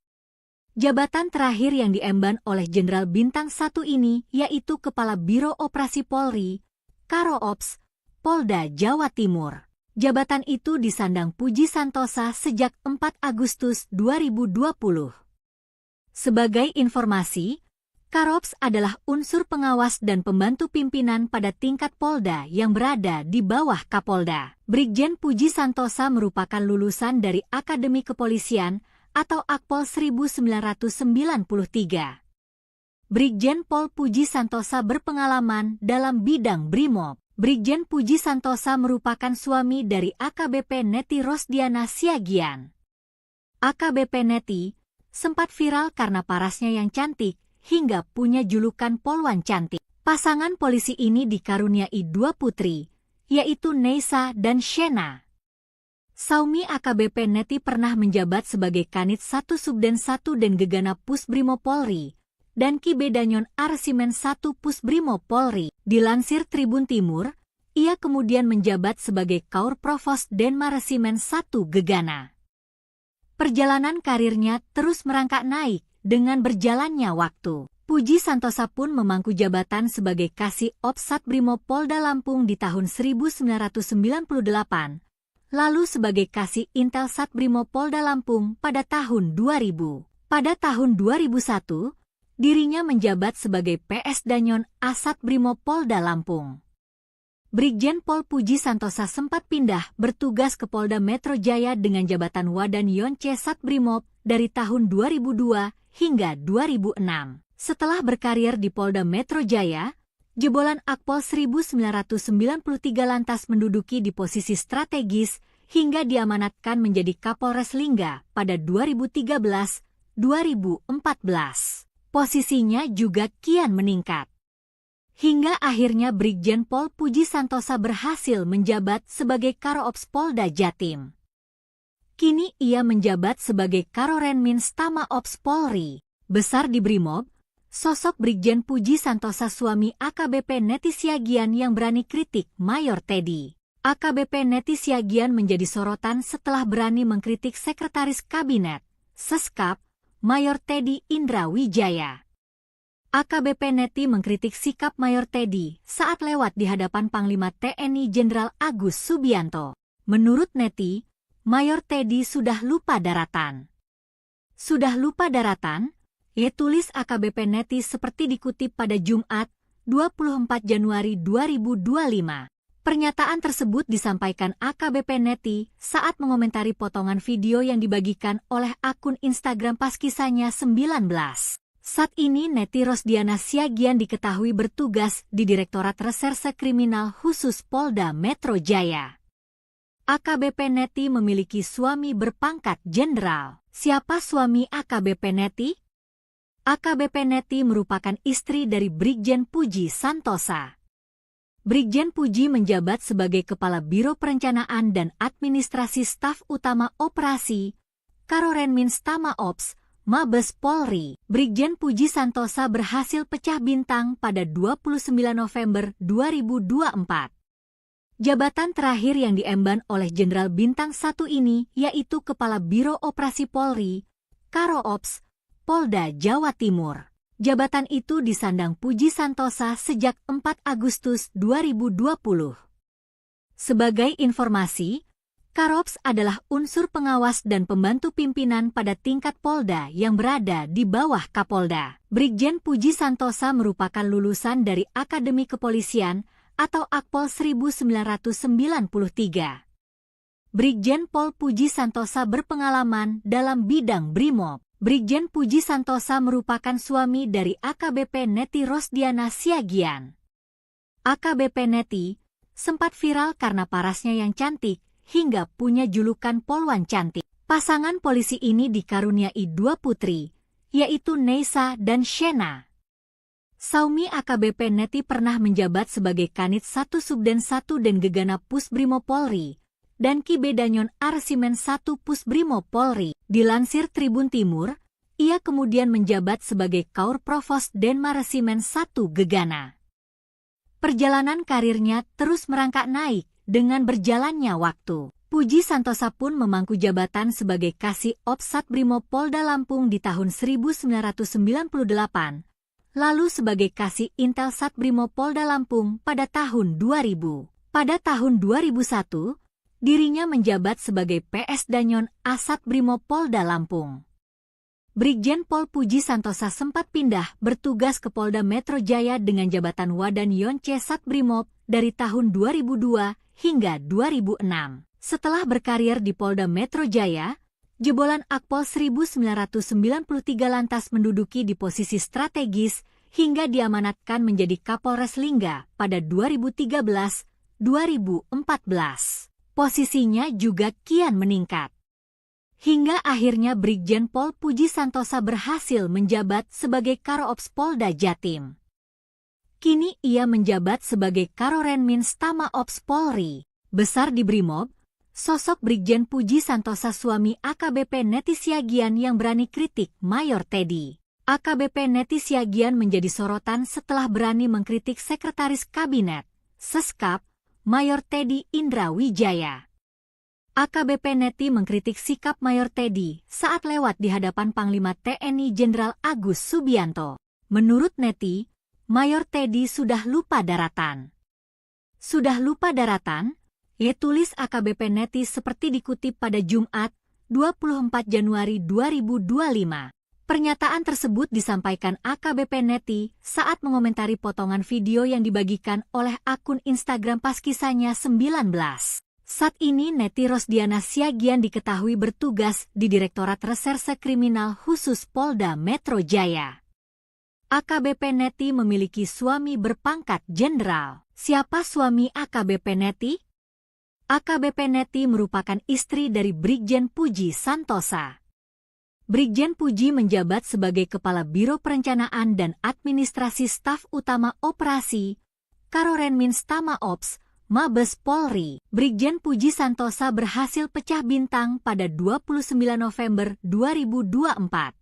Jabatan terakhir yang diemban oleh Jenderal Bintang 1 ini yaitu Kepala Biro Operasi Polri, Karo Ops, Polda Jawa Timur. Jabatan itu disandang Puji Santosa sejak 4 Agustus 2020. Sebagai informasi, Karops adalah unsur pengawas dan pembantu pimpinan pada tingkat Polda yang berada di bawah Kapolda. Brigjen Puji Santosa merupakan lulusan dari Akademi Kepolisian atau Akpol 1993. Brigjen Pol Puji Santosa berpengalaman dalam bidang Brimob. Brigjen Puji Santosa merupakan suami dari AKBP Neti Rosdiana Siagian. AKBP Neti sempat viral karena parasnya yang cantik hingga punya julukan Polwan Cantik. Pasangan polisi ini dikaruniai 2 putri, yaitu Neisa dan Shena. Saumi AKBP Neti pernah menjabat sebagai Kanit 1 Subden 1 dan Gegana Pusbrimo Polri dan Ki Bedanyon Arsimen 1 Pusbrimo Polri. Dilansir Tribun Timur, ia kemudian menjabat sebagai Kaur Provos Denmaresimen 1 Gegana. Perjalanan karirnya terus merangkak naik dengan berjalannya waktu. Puji Santosa pun memangku jabatan sebagai Kasih Ops Satbrimo Polda Lampung di tahun 1998, lalu sebagai Kasih Intel Satbrimo Polda Lampung pada tahun 2000. Pada tahun 2001, dirinya menjabat sebagai PS Danyon Asat Brimo Polda Lampung. Brigjen Pol Puji Santosa sempat pindah bertugas ke Polda Metro Jaya dengan jabatan Wadan Yonce Satbrimob dari tahun 2002 hingga 2006. Setelah berkarir di Polda Metro Jaya, jebolan Akpol 1993 lantas menduduki di posisi strategis hingga diamanatkan menjadi Kapolres Lingga pada 2013-2014. Posisinya juga kian meningkat. Hingga akhirnya Brigjen Pol Puji Santosa berhasil menjabat sebagai Karo-Ops Polda Jatim. Kini ia menjabat sebagai Karorenmin Stama Ops Polri. Besar di Brimob, sosok Brigjen Puji Santosa suami AKBP Neti Siagian yang berani kritik Mayor Teddy. AKBP Neti Siagian menjadi sorotan setelah berani mengkritik Sekretaris Kabinet, Seskap, Mayor Teddy Indra Wijaya. AKBP Neti mengkritik sikap Mayor Teddy saat lewat di hadapan Panglima TNI Jenderal Agus Subianto. Menurut Neti, Mayor Teddy sudah lupa daratan. Sudah lupa daratan? Tulis AKBP Neti seperti dikutip pada Jumat, 24 Januari 2025. Pernyataan tersebut disampaikan AKBP Neti saat mengomentari potongan video yang dibagikan oleh akun Instagram Paskisahnya 19. Saat ini Neti Rosdiana Siagian diketahui bertugas di Direktorat Reserse Kriminal Khusus Polda Metro Jaya. AKBP Neti memiliki suami berpangkat jenderal. Siapa suami AKBP Neti? AKBP Neti merupakan istri dari Brigjen Puji Santosa. Brigjen Puji menjabat sebagai Kepala Biro Perencanaan dan Administrasi Staf Utama Operasi, Karorenmin Stama Ops, Mabes Polri. Brigjen Puji Santosa berhasil pecah bintang pada 29 November 2024. Jabatan terakhir yang diemban oleh Jenderal Bintang 1 ini yaitu Kepala Biro Operasi Polri, Karo-Ops, Polda Jawa Timur. Jabatan itu disandang Puji Santosa sejak 4 Agustus 2020. Sebagai informasi, Karo-Ops adalah unsur pengawas dan pembantu pimpinan pada tingkat Polda yang berada di bawah Kapolda. Brigjen Puji Santosa merupakan lulusan dari Akademi Kepolisian atau Akpol 1993. Brigjen Pol Puji Santosa berpengalaman dalam bidang Brimob. Brigjen Puji Santosa merupakan suami dari AKBP Neti Rosdiana Siagian. AKBP Neti sempat viral karena parasnya yang cantik, hingga punya julukan Polwan Cantik. Pasangan polisi ini dikaruniai 2 putri, yaitu Neisa dan Shena. Saumi AKBP Neti pernah menjabat sebagai Kanit 1 Subden 1 dan Gegana Pusbrimo Polri, dan Kibedanyon Arsimen 1 Pusbrimo Polri. Dilansir Tribun Timur, ia kemudian menjabat sebagai Kaur Provos Denma Resimen 1 Gegana. Perjalanan karirnya terus merangkak naik dengan berjalannya waktu. Puji Santosa pun memangku jabatan sebagai Kasih Ops Satbrimo Polda Lampung di tahun 1998, lalu sebagai Kasih Intel Satbrimo Polda Lampung pada tahun 2000. Pada tahun 2001, dirinya menjabat sebagai PS Danyon Asat Brimo Polda Lampung. Brigjen Pol Puji Santosa sempat pindah bertugas ke Polda Metro Jaya dengan jabatan Wadan Yonce Satbrimob dari tahun 2002 hingga 2006. Setelah berkarir di Polda Metro Jaya, jebolan Akpol 1993 lantas menduduki di posisi strategis hingga diamanatkan menjadi Kapolres Lingga pada 2013-2014. Posisinya juga kian meningkat. Hingga akhirnya Brigjen Pol Puji Santosa berhasil menjabat sebagai Karo-Ops Polda Jatim. Kini ia menjabat sebagai Karorenmin Stama Ops Polri. Besar di Brimob, sosok Brigjen Puji Santosa suami AKBP Neti Siagian yang berani kritik Mayor Teddy. AKBP Neti Siagian menjadi sorotan setelah berani mengkritik Sekretaris Kabinet, Seskap, Mayor Teddy Indra Wijaya. AKBP Neti mengkritik sikap Mayor Teddy saat lewat di hadapan Panglima TNI Jenderal Agus Subianto. Menurut Neti, Mayor Teddy sudah lupa daratan. Sudah lupa daratan? Tulis AKBP Neti seperti dikutip pada Jumat, 24 Januari 2025. Pernyataan tersebut disampaikan AKBP Neti saat mengomentari potongan video yang dibagikan oleh akun Instagram Paskisahnya 19. Saat ini Neti Rosdiana Siagian diketahui bertugas di Direktorat Reserse Kriminal Khusus Polda Metro Jaya. AKBP Neti memiliki suami berpangkat jenderal. Siapa suami AKBP Neti? AKBP Neti merupakan istri dari Brigjen Puji Santosa. Brigjen Puji menjabat sebagai Kepala Biro Perencanaan dan Administrasi Staf Utama Operasi, Karorenmins Tama Ops, Mabes Polri. Brigjen Puji Santosa berhasil pecah bintang pada 29 November 2024.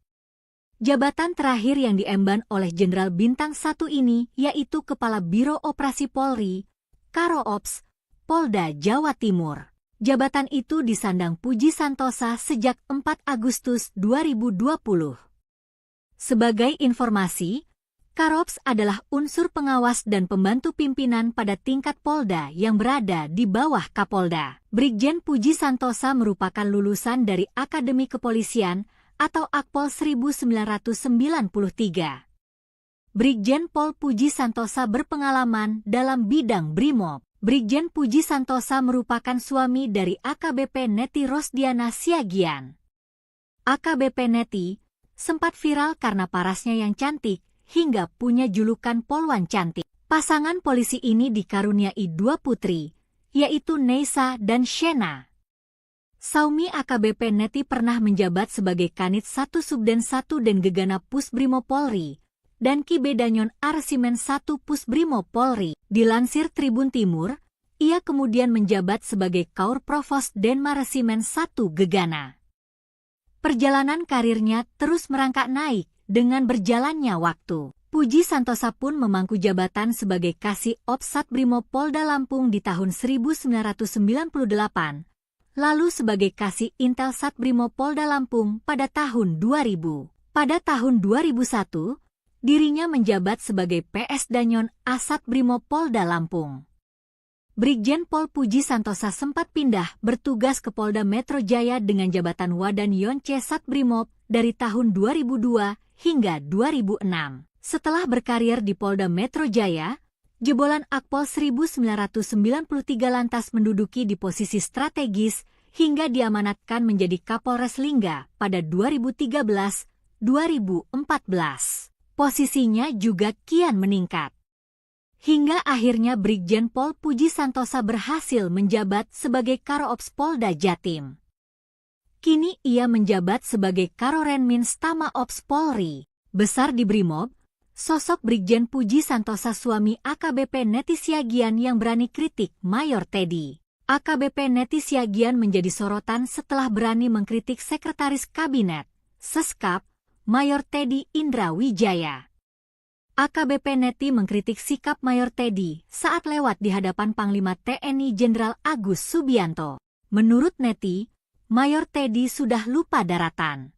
Jabatan terakhir yang diemban oleh Jenderal Bintang 1 ini yaitu Kepala Biro Operasi Polri, Karo Ops, Polda Jawa Timur. Jabatan itu disandang Puji Santosa sejak 4 Agustus 2020. Sebagai informasi, Karops adalah unsur pengawas dan pembantu pimpinan pada tingkat Polda yang berada di bawah Kapolda. Brigjen Puji Santosa merupakan lulusan dari Akademi Kepolisian atau Akpol 1993. Brigjen Pol Puji Santosa berpengalaman dalam bidang Brimob. Brigjen Puji Santosa merupakan suami dari AKBP Neti Rosdiana Siagian. AKBP Neti sempat viral karena parasnya yang cantik hingga punya julukan Polwan Cantik. Pasangan polisi ini dikaruniai 2 putri, yaitu Neisa dan Shena. Saumi AKBP Neti pernah menjabat sebagai Kanit 1 Subden 1 dan Gegana Pusbrimo Polri dan Ki Bedanyon Arsimen 1 Pusbrimo Polri. Dilansir Tribun Timur, ia kemudian menjabat sebagai Kaur Provos Denmaresimen 1 Gegana. Perjalanan karirnya terus merangkak naik dengan berjalannya waktu. Puji Santosa pun memangku jabatan sebagai Kasih Ops Satbrimo Polda Lampung di tahun 1998, lalu sebagai Kasih Intel Satbrimo Polda Lampung pada tahun 2000. Pada tahun 2001, dirinya menjabat sebagai PS Danyon Asat Brimo Polda Lampung. Brigjen Pol Puji Santosa sempat pindah bertugas ke Polda Metro Jaya dengan jabatan Wadan Yonce Satbrimob dari tahun 2002 hingga 2006. Setelah berkarir di Polda Metro Jaya, jebolan Akpol 1993 lantas menduduki di posisi strategis hingga diamanatkan menjadi Kapolres Lingga pada 2013-2014. Posisinya juga kian meningkat. Hingga akhirnya Brigjen Pol Puji Santosa berhasil menjabat sebagai Karoops Polda Jatim. Kini ia menjabat sebagai Karorenmins Tama Ops Polri. Besar di Brimob, sosok Brigjen Puji Santosa suami AKBP Neti Siagian yang berani kritik Mayor Teddy. AKBP Neti Siagian menjadi sorotan setelah berani mengkritik Sekretaris Kabinet, Seskap, Mayor Teddy Indra Wijaya. AKBP Neti mengkritik sikap Mayor Teddy saat lewat di hadapan Panglima TNI Jenderal Agus Subianto. Menurut Neti, Mayor Teddy sudah lupa daratan.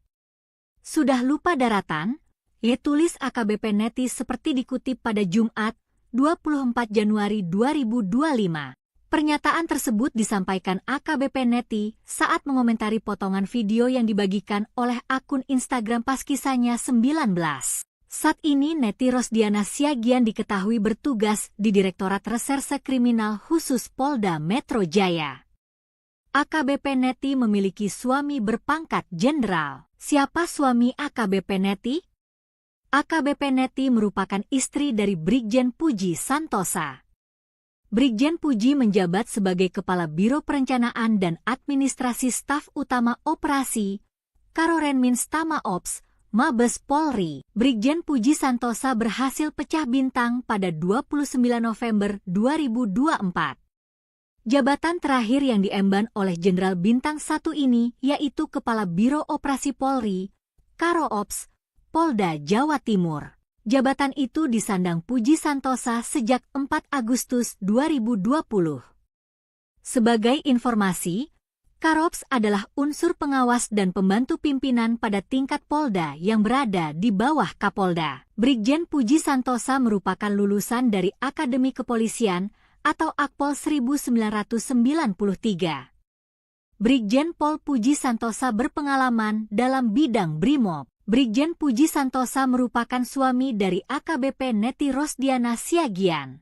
Sudah lupa daratan? Tulis AKBP Neti seperti dikutip pada Jumat, 24 Januari 2025. Pernyataan tersebut disampaikan AKBP Neti saat mengomentari potongan video yang dibagikan oleh akun Instagram Paskisanya 19. Saat ini Neti Rosdiana Siagian diketahui bertugas di Direktorat Reserse Kriminal Khusus Polda Metro Jaya. AKBP Neti memiliki suami berpangkat jenderal. Siapa suami AKBP Neti? AKBP Neti merupakan istri dari Brigjen Puji Santosa. Brigjen Puji menjabat sebagai Kepala Biro Perencanaan dan Administrasi Staf Utama Operasi, Karorenmins Tama Ops, Mabes Polri. Brigjen Puji Santosa berhasil pecah bintang pada 29 November 2024. Jabatan terakhir yang diemban oleh Jenderal Bintang 1 ini yaitu Kepala Biro Operasi Polri, Karo Ops, Polda Jawa Timur. Jabatan itu disandang Puji Santosa sejak 4 Agustus 2020. Sebagai informasi, Karops adalah unsur pengawas dan pembantu pimpinan pada tingkat Polda yang berada di bawah Kapolda. Brigjen Puji Santosa merupakan lulusan dari Akademi Kepolisian atau Akpol 1993. Brigjen Pol Puji Santosa berpengalaman dalam bidang Brimob. Brigjen Puji Santosa merupakan suami dari AKBP Neti Rosdiana Siagian.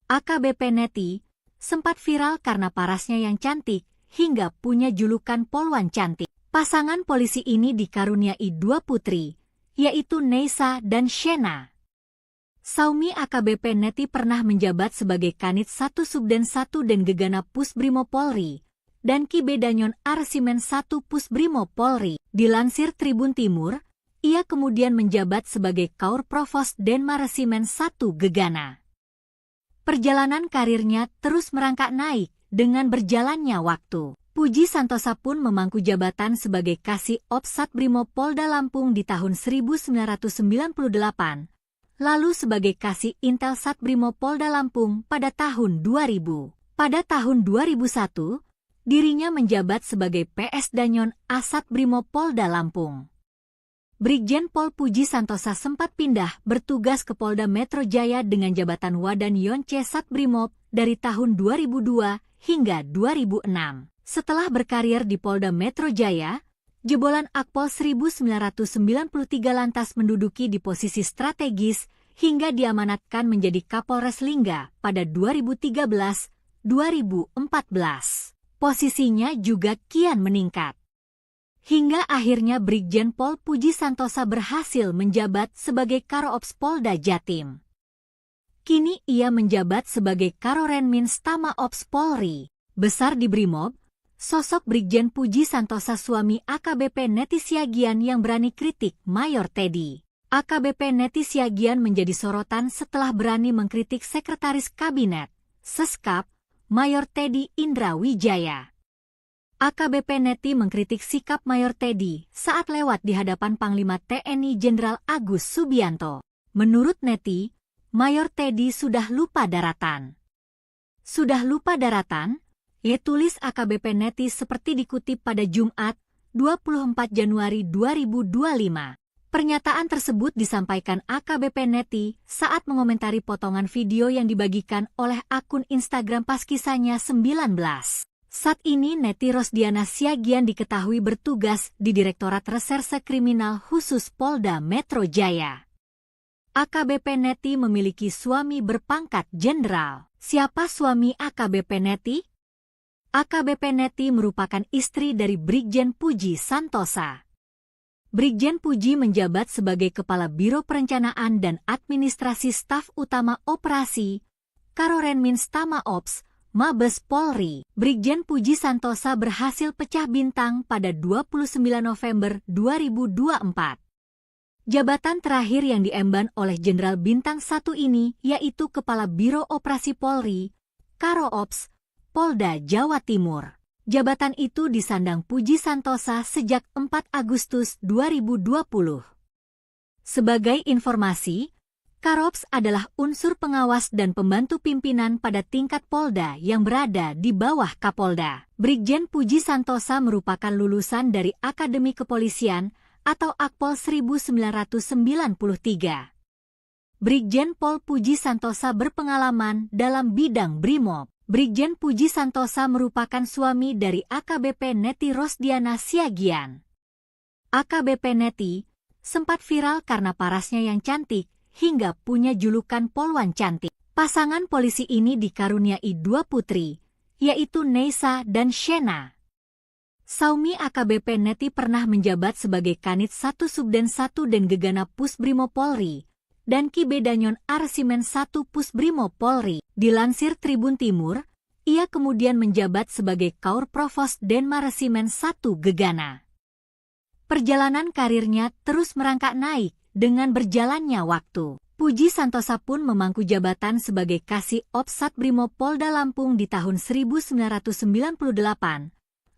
AKBP Neti sempat viral karena parasnya yang cantik hingga punya julukan Polwan Cantik. Pasangan polisi ini dikaruniai 2 putri, yaitu Neisa dan Shena. Saumi AKBP Neti pernah menjabat sebagai Kanit 1 Subden 1 dan Gegana Pusbrimo Polri, dan Ki Bedanyon Arsimen 1 Pusbrimo Polri. Dilansir Tribun Timur, ia kemudian menjabat sebagai Kaur Provos Denma Resimen 1 Gegana. Perjalanan karirnya terus merangkak naik dengan berjalannya waktu. Puji Santosa pun memangku jabatan sebagai Kasih Ops Satbrimo Polda Lampung di tahun 1998, lalu sebagai Kasih Intel Satbrimo Polda Lampung pada tahun 2000. Pada tahun 2001, dirinya menjabat sebagai PS Danyon Asat Brimo Polda Lampung. Brigjen Pol Puji Santosa sempat pindah bertugas ke Polda Metro Jaya dengan jabatan Wadan Yonce Satbrimob dari tahun 2002 hingga 2006. Setelah berkarir di Polda Metro Jaya, jebolan Akpol 1993 lantas menduduki di posisi strategis hingga diamanatkan menjadi Kapolres Lingga pada 2013-2014. Posisinya juga kian meningkat. Hingga akhirnya Brigjen Pol Puji Santosa berhasil menjabat sebagai Karo-Ops Polda Jatim. Kini ia menjabat sebagai Karorenmins Tama Ops Polri. Besar di Brimob, sosok Brigjen Puji Santosa suami AKBP Neti Siagian yang berani kritik Mayor Teddy. AKBP Neti Siagian menjadi sorotan setelah berani mengkritik Sekretaris Kabinet, Seskap, Mayor Teddy Indra Wijaya. AKBP Neti mengkritik sikap Mayor Teddy saat lewat di hadapan Panglima TNI Jenderal Agus Subianto. Menurut Neti, Mayor Teddy sudah lupa daratan. Sudah lupa daratan? Tulis AKBP Neti seperti dikutip pada Jumat, 24 Januari 2025. Pernyataan tersebut disampaikan AKBP Neti saat mengomentari potongan video yang dibagikan oleh akun Instagram Paskisanya 19. Saat ini Neti Rosdiana Siagian diketahui bertugas di Direktorat Reserse Kriminal Khusus Polda Metro Jaya. AKBP Neti memiliki suami berpangkat jenderal. Siapa suami AKBP Neti? AKBP Neti merupakan istri dari Brigjen Puji Santosa. Brigjen Puji menjabat sebagai Kepala Biro Perencanaan dan Administrasi Staf Utama Operasi, Karorenmins Tama Ops, Mabes Polri. Brigjen Puji Santosa berhasil pecah bintang pada 29 November 2024. Jabatan terakhir yang diemban oleh Jenderal Bintang 1 ini yaitu Kepala Biro Operasi Polri, Karo-Ops, Polda Jawa Timur. Jabatan itu disandang Puji Santosa sejak 4 Agustus 2020. Sebagai informasi, Karo-Ops adalah unsur pengawas dan pembantu pimpinan pada tingkat Polda yang berada di bawah Kapolda. Brigjen Puji Santosa merupakan lulusan dari Akademi Kepolisian atau Akpol 1993. Brigjen Pol Puji Santosa berpengalaman dalam bidang Brimob. Brigjen Puji Santosa merupakan suami dari AKBP Neti Rosdiana Siagian. AKBP Neti sempat viral karena parasnya yang cantik hingga punya julukan Polwan Cantik. Pasangan polisi ini dikaruniai 2 putri, yaitu Neisa dan Shena. Saumi AKBP Neti pernah menjabat sebagai Kanit 1 Subden 1 dan Gegana Pusbrimo Polri, dan Ki Bedanyon Arsimen 1 Pusbrimo Polri. Dilansir Tribun Timur, ia kemudian menjabat sebagai Kaur Provos Denma Resimen 1 Gegana. Perjalanan karirnya terus merangkak naik dengan berjalannya waktu. Puji Santosa pun memangku jabatan sebagai Kasih Ops Satbrimo Polda Lampung di tahun 1998,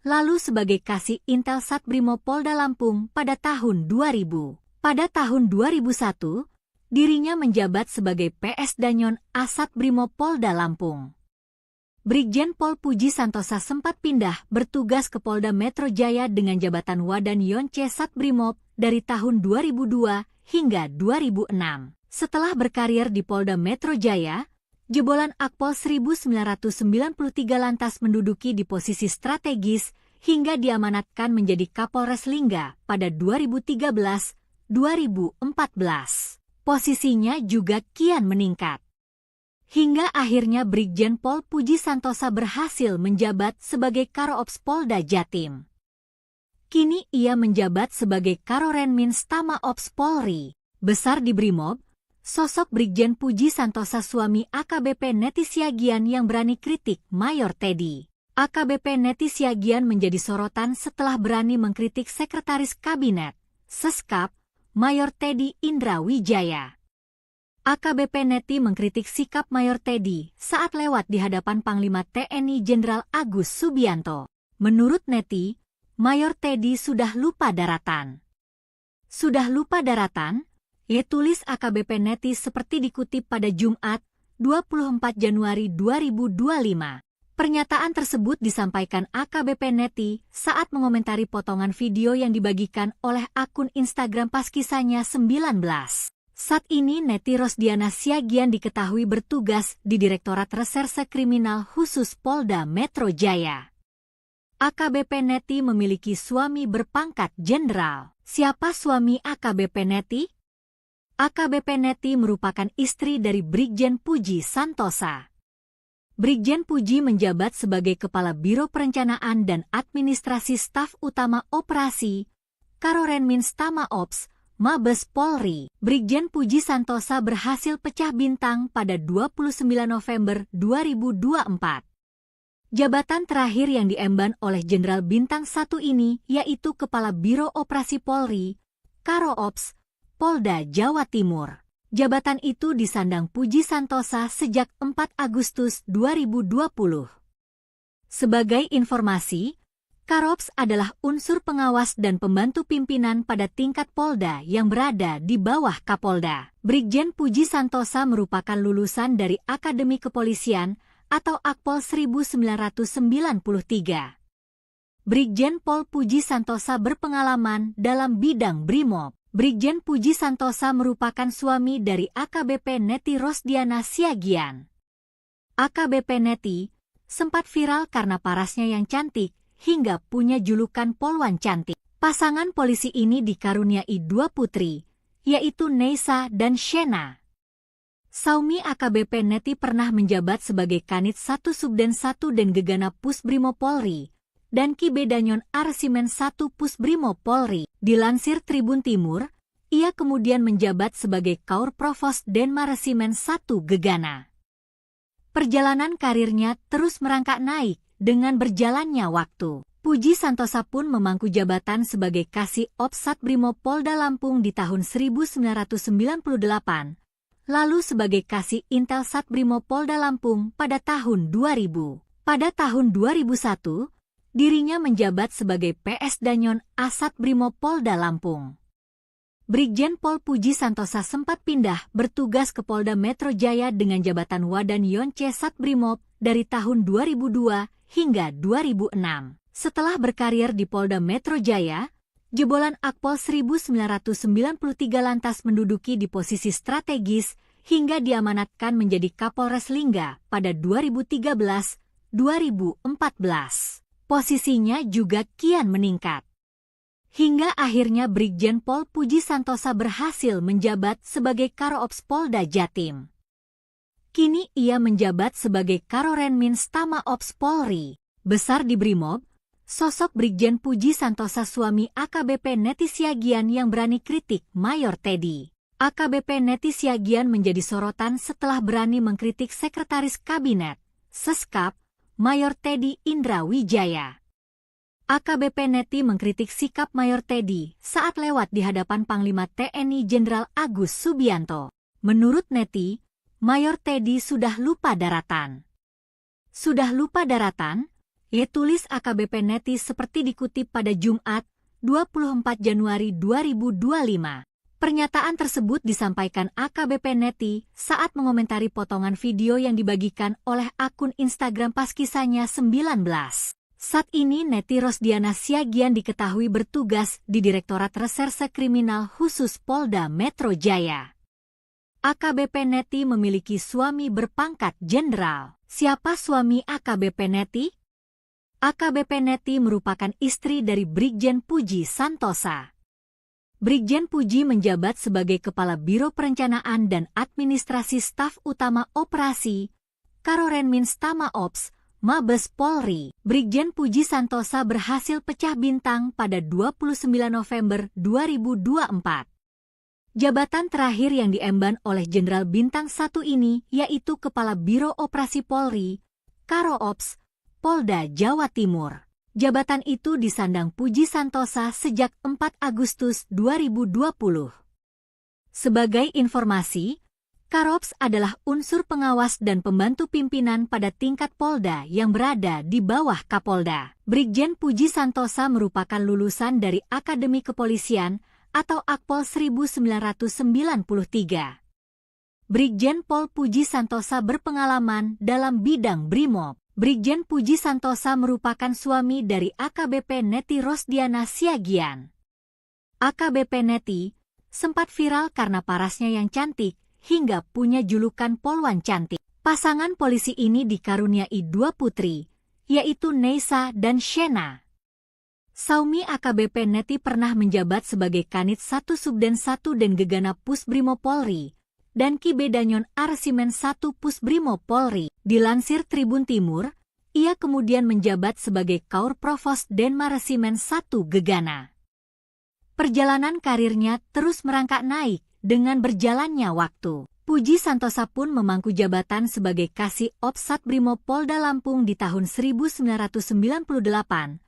lalu sebagai Kasih Intel Satbrimo Polda Lampung pada tahun 2000. Pada tahun 2001, dirinya menjabat sebagai PS Danyon Asat Brimo Polda Lampung. Brigjen Pol Puji Santosa sempat pindah bertugas ke Polda Metro Jaya dengan jabatan Wadan Yonce Satbrimob dari tahun 2002 hingga 2006. Setelah berkarir di Polda Metro Jaya, jebolan Akpol 1993 lantas menduduki di posisi strategis hingga diamanatkan menjadi Kapolres Lingga pada 2013-2014. Posisinya juga kian meningkat. Hingga akhirnya Brigjen Pol Puji Santosa berhasil menjabat sebagai Karo-Ops Polda Jatim. Kini ia menjabat sebagai Karorenmins Tama Ops Polri. Besar di Brimob, Sosok Brigjen Puji Santosa suami AKBP Neti Siagian yang berani kritik Mayor Teddy. AKBP Neti Siagian menjadi sorotan setelah berani mengkritik Sekretaris Kabinet, Seskap, Mayor Teddy Indra Wijaya. AKBP Neti mengkritik sikap Mayor Teddy saat lewat di hadapan Panglima TNI Jenderal Agus Subianto. Menurut Neti, Mayor Teddy sudah lupa daratan. Sudah lupa daratan? Tulis AKBP Neti seperti dikutip pada Jumat, 24 Januari 2025. Pernyataan tersebut disampaikan AKBP Neti saat mengomentari potongan video yang dibagikan oleh akun Instagram pas kisahnya 19. Saat ini Neti Rosdiana Siagian diketahui bertugas di Direktorat Reserse Kriminal Khusus Polda Metro Jaya. AKBP Neti memiliki suami berpangkat jenderal. Siapa suami AKBP Neti? AKBP Neti merupakan istri dari Brigjen Puji Santosa. Brigjen Puji menjabat sebagai Kepala Biro Perencanaan dan Administrasi Staf Utama Operasi, Karorenmins Tama Ops, Mabes Polri. Brigjen Puji Santosa berhasil pecah bintang pada 29 November 2024. Jabatan terakhir yang diemban oleh Jenderal Bintang 1 ini yaitu Kepala Biro Operasi Polri, Karo Ops, Polda Jawa Timur. Jabatan itu disandang Puji Santosa sejak 4 Agustus 2020. Sebagai informasi, Karops adalah unsur pengawas dan pembantu pimpinan pada tingkat Polda yang berada di bawah Kapolda. Brigjen Puji Santosa merupakan lulusan dari Akademi Kepolisian atau Akpol 1993. Brigjen Pol Puji Santosa berpengalaman dalam bidang Brimob. Brigjen Puji Santosa merupakan suami dari AKBP Neti Rosdiana Siagian. AKBP Neti sempat viral karena parasnya yang cantik hingga punya julukan Polwan Cantik. Pasangan polisi ini dikaruniai 2 putri, yaitu Neisa dan Shena. Saumi AKBP Neti pernah menjabat sebagai Kanit 1 Subden 1 dan Gegana Pusbrimo Polri dan Ki Bedanyon Arsimen 1 Pusbrimo Polri. Dilansir Tribun Timur, ia kemudian menjabat sebagai Kaur Provos Denmaresimen 1 Gegana. Perjalanan karirnya terus merangkak naik dengan berjalannya waktu. Puji Santosa pun memangku jabatan sebagai Kasih Ops Satbrimo Polda Lampung di tahun 1998, lalu sebagai Kasih Intel Satbrimo Polda Lampung pada tahun 2000. Pada tahun 2001, dirinya menjabat sebagai PS Danyon Asat Brimo Polda Lampung. Brigjen Pol Puji Santosa sempat pindah bertugas ke Polda Metro Jaya dengan jabatan Wadan Yonce Satbrimob dari tahun 2002 hingga 2006. Setelah berkarir di Polda Metro Jaya, jebolan Akpol 1993 lantas menduduki di posisi strategis hingga diamanatkan menjadi Kapolres Lingga pada 2013-2014. Posisinya juga kian meningkat. Hingga akhirnya Brigjen Pol Puji Santosa berhasil menjabat sebagai Karoops Polda Jatim. Kini ia menjabat sebagai Karorenmins Tama Ops Polri. Besar di Brimob, sosok Brigjen Puji Santosa suami AKBP Neti Siagian yang berani kritik Mayor Teddy. AKBP Neti Siagian menjadi sorotan setelah berani mengkritik Sekretaris Kabinet, Seskap, Mayor Teddy Indra Wijaya. AKBP Neti mengkritik sikap Mayor Teddy saat lewat di hadapan Panglima TNI Jenderal Agus Subianto. Menurut Neti, Mayor Teddy sudah lupa daratan. Sudah lupa daratan? Tulis AKBP Neti seperti dikutip pada Jumat, 24 Januari 2025. Pernyataan tersebut disampaikan AKBP Neti saat mengomentari potongan video yang dibagikan oleh akun Instagram pas kisahnya 19. Saat ini Neti Rosdiana Siagian diketahui bertugas di Direktorat Reserse Kriminal Khusus Polda Metro Jaya. AKBP Neti memiliki suami berpangkat jenderal. Siapa suami AKBP Neti? AKBP Neti merupakan istri dari Brigjen Puji Santosa. Brigjen Puji menjabat sebagai Kepala Biro Perencanaan dan Administrasi Staf Utama Operasi, Karorenmins Tama Ops, Mabes Polri. Brigjen Puji Santosa berhasil pecah bintang pada 29 November 2024. Jabatan terakhir yang diemban oleh Jenderal Bintang 1 ini yaitu Kepala Biro Operasi Polri, Karo-Ops, Polda Jawa Timur. Jabatan itu disandang Puji Santosa sejak 4 Agustus 2020. Sebagai informasi, Karo-Ops adalah unsur pengawas dan pembantu pimpinan pada tingkat Polda yang berada di bawah Kapolda. Brigjen Puji Santosa merupakan lulusan dari Akademi Kepolisian atau Akpol 1993. Brigjen Pol Puji Santosa berpengalaman dalam bidang Brimob. Brigjen Puji Santosa merupakan suami dari AKBP Neti Rosdiana Siagian. AKBP Neti sempat viral karena parasnya yang cantik hingga punya julukan Polwan Cantik. Pasangan polisi ini dikaruniai 2 putri, yaitu Neisa dan Shena. Saumi AKBP Neti pernah menjabat sebagai Kanit 1 Subden 1 dan Gegana Pusbrimo Polri dan Kibedanyon Arsimen 1 Pusbrimo Polri. Dilansir Tribun Timur, ia kemudian menjabat sebagai Kaur Provos Denmaresimen 1 Gegana. Perjalanan karirnya terus merangkak naik dengan berjalannya waktu. Puji Santosa pun memangku jabatan sebagai Kasih Ops Satbrimo Polda Lampung di tahun 1998.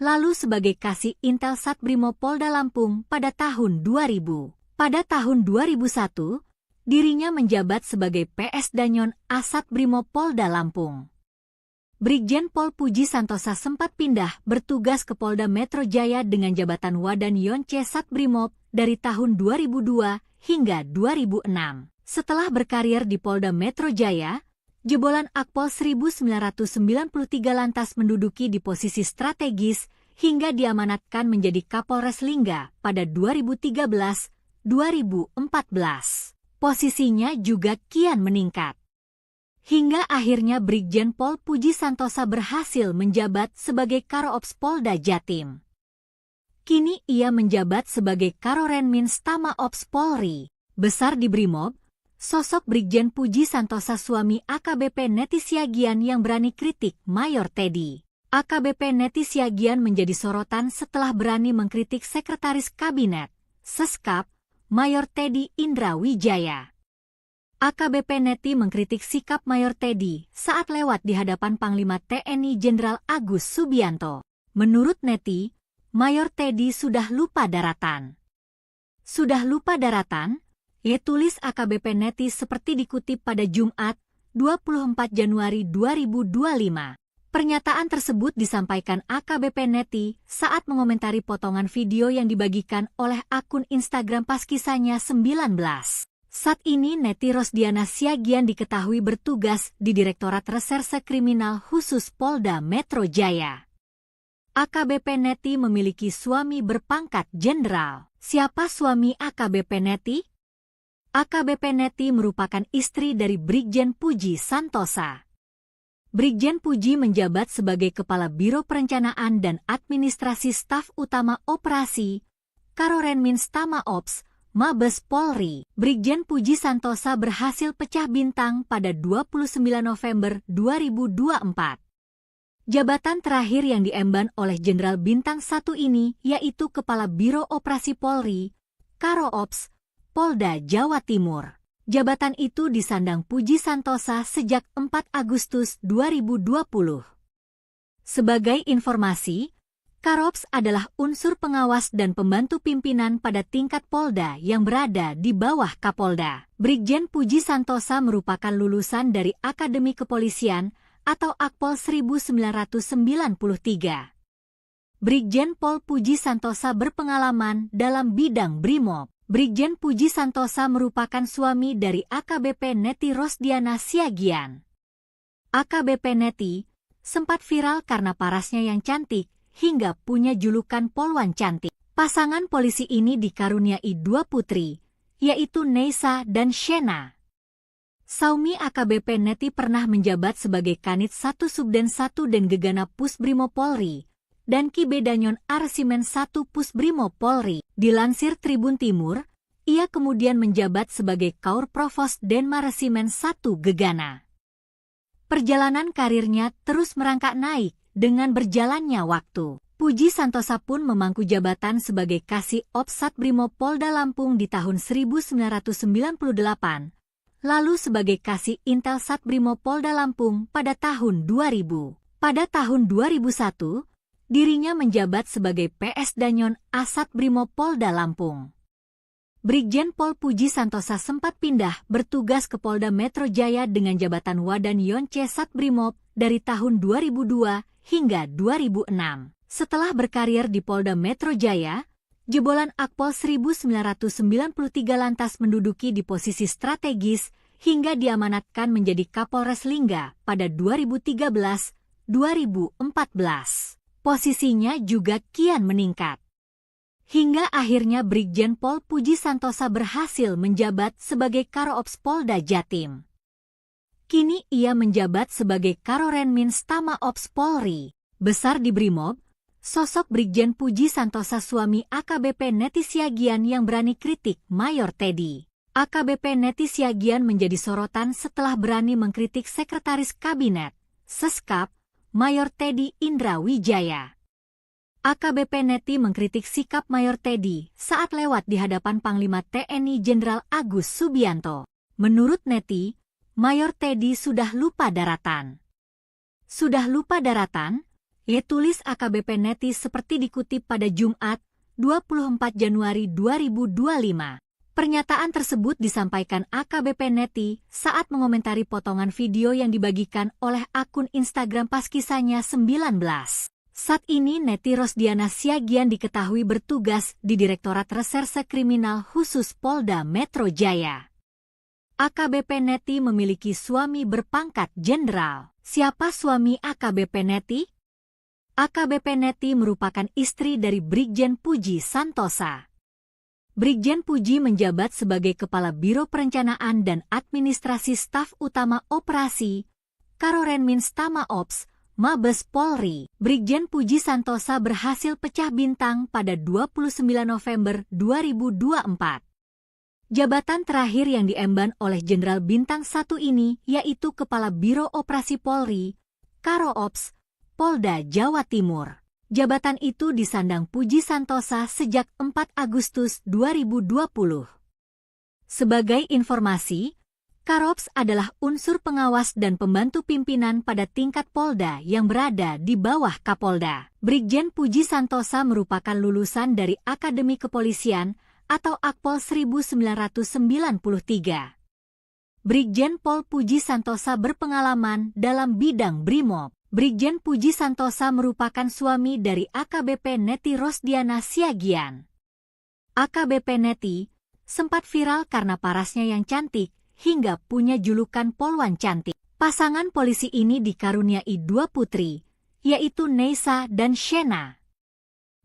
Lalu sebagai Kasih Intel Satbrimo Polda Lampung pada tahun 2000. Pada tahun 2001, dirinya menjabat sebagai PS Danyon Asat Brimo Polda Lampung. Brigjen Pol Puji Santosa sempat pindah bertugas ke Polda Metro Jaya dengan jabatan Wadan Yonce Satbrimob dari tahun 2002 hingga 2006. Setelah berkarir di Polda Metro Jaya, jebolan Akpol 1993 lantas menduduki di posisi strategis hingga diamanatkan menjadi Kapolres Lingga pada 2013-2014. Posisinya juga kian meningkat. Hingga akhirnya Brigjen Pol Puji Santosa berhasil menjabat sebagai Karo-Ops Polda Jatim. Kini ia menjabat sebagai Karorenmins Tama Ops Polri. Besar di Brimob, sosok Brigjen Puji Santosa suami AKBP Neti Siagian yang berani kritik Mayor Teddy. AKBP Neti Siagian menjadi sorotan setelah berani mengkritik Sekretaris Kabinet, Seskap, Mayor Teddy Indra Wijaya. AKBP Neti mengkritik sikap Mayor Teddy saat lewat di hadapan Panglima TNI Jenderal Agus Subianto. Menurut Neti, Mayor Teddy sudah lupa daratan. Sudah lupa daratan? Tulis AKBP Neti seperti dikutip pada Jumat, 24 Januari 2025. Pernyataan tersebut disampaikan AKBP Neti saat mengomentari potongan video yang dibagikan oleh akun Instagram pas kisahnya 19. Saat ini Neti Rosdiana Siagian diketahui bertugas di Direktorat Reserse Kriminal Khusus Polda Metro Jaya. AKBP Neti memiliki suami berpangkat jenderal. Siapa suami AKBP Neti? AKBP Neti merupakan istri dari Brigjen Puji Santosa. Brigjen Puji menjabat sebagai Kepala Biro Perencanaan dan Administrasi Staf Utama Operasi, Karorenmins Tama Ops, Mabes Polri. Brigjen Puji Santosa berhasil pecah bintang pada 29 November 2024. Jabatan terakhir yang diemban oleh Jenderal Bintang 1 ini yaitu Kepala Biro Operasi Polri, Karo-Ops, Polda Jawa Timur. Jabatan itu disandang Puji Santosa sejak 4 Agustus 2020. Sebagai informasi, Karo-Ops adalah unsur pengawas dan pembantu pimpinan pada tingkat Polda yang berada di bawah Kapolda. Brigjen Puji Santosa merupakan lulusan dari Akademi Kepolisian atau Akpol 1993. Brigjen Pol Puji Santosa berpengalaman dalam bidang Brimob. Brigjen Puji Santosa merupakan suami dari AKBP Neti Rosdiana Siagian. AKBP Neti sempat viral karena parasnya yang cantik hingga punya julukan Polwan Cantik. Pasangan polisi ini dikaruniai 2 putri, yaitu Neisa dan Shena. Saumi AKBP Neti pernah menjabat sebagai Kanit 1 Subden 1 dan Gegana Pusbrimo Polri dan Kibedanyon Arsimen 1 Pusbrimo Polri. Dilansir Tribun Timur, ia kemudian menjabat sebagai Kaur Provos Denmaresimen 1 Gegana. Perjalanan karirnya terus merangkak naik dengan berjalannya waktu. Puji Santosa pun memangku jabatan sebagai Kasih Ops Satbrimo Polda Lampung di tahun 1998, lalu sebagai Kasih Intel Satbrimo Polda Lampung pada tahun 2000. Pada tahun 2001, dirinya menjabat sebagai PS Danyon Asat Brimo Polda Lampung. Brigjen Pol Puji Santosa sempat pindah bertugas ke Polda Metro Jaya dengan jabatan Wadan Yonce Satbrimob dari tahun 2002 hingga 2006. Setelah berkarir di Polda Metro Jaya, jebolan Akpol 1993 lantas menduduki di posisi strategis hingga diamanatkan menjadi Kapolres Lingga pada 2013-2014. Posisinya juga kian meningkat. Hingga akhirnya Brigjen Pol Puji Santosa berhasil menjabat sebagai Karo-Ops Polda Jatim. Kini ia menjabat sebagai Karorenmins Tama Ops Polri. Besar di Brimob, sosok Brigjen Puji Santosa suami AKBP Neti Siagian yang berani kritik Mayor Teddy. AKBP Neti Siagian menjadi sorotan setelah berani mengkritik Sekretaris Kabinet, Seskap, Mayor Teddy Indra Wijaya. AKBP Neti mengkritik sikap Mayor Teddy saat lewat di hadapan Panglima TNI Jenderal Agus Subianto. Menurut Neti, Mayor Teddy sudah lupa daratan. Sudah lupa daratan? Tulis AKBP Neti seperti dikutip pada Jumat, 24 Januari 2025. Pernyataan tersebut disampaikan AKBP Neti saat mengomentari potongan video yang dibagikan oleh akun Instagram pas kisahnya 19. Saat ini Neti Rosdiana Siagian diketahui bertugas di Direktorat Reserse Kriminal Khusus Polda Metro Jaya. AKBP Neti memiliki suami berpangkat jenderal. Siapa suami AKBP Neti? AKBP Neti merupakan istri dari Brigjen Puji Santosa. Brigjen Puji menjabat sebagai Kepala Biro Perencanaan dan Administrasi Staf Utama Operasi, Karorenmins Tama Ops, Mabes Polri. Brigjen Puji Santosa berhasil pecah bintang pada 29 November 2024. Jabatan terakhir yang diemban oleh Jenderal Bintang 1 ini yaitu Kepala Biro Operasi Polri, Karo-Ops, Polda Jawa Timur. Jabatan itu disandang Puji Santosa sejak 4 Agustus 2020. Sebagai informasi, Karops adalah unsur pengawas dan pembantu pimpinan pada tingkat Polda yang berada di bawah Kapolda. Brigjen Puji Santosa merupakan lulusan dari Akademi Kepolisian atau Akpol 1993. Brigjen Pol Puji Santosa berpengalaman dalam bidang Brimob. Brigjen Puji Santosa merupakan suami dari AKBP Neti Rosdiana Siagian. AKBP Neti sempat viral karena parasnya yang cantik, hingga punya julukan Polwan Cantik. Pasangan polisi ini dikaruniai 2 putri, yaitu Neisa dan Shena.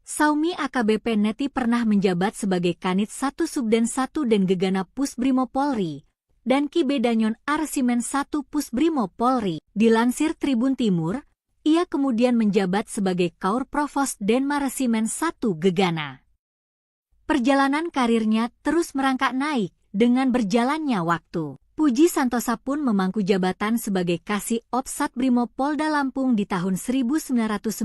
Saumi AKBP Neti pernah menjabat sebagai Kanit 1 Subden 1 dan Gegana Pusbrimo Polri, dan Kibedanyon Arsimen 1 Pusbrimo Polri. Dilansir Tribun Timur, ia kemudian menjabat sebagai Kaur Provos Denma Resimen 1 Gegana. Perjalanan karirnya terus merangkak naik dengan berjalannya waktu. Puji Santosa pun memangku jabatan sebagai Kasih Ops Satbrimo Polda Lampung di tahun 1998,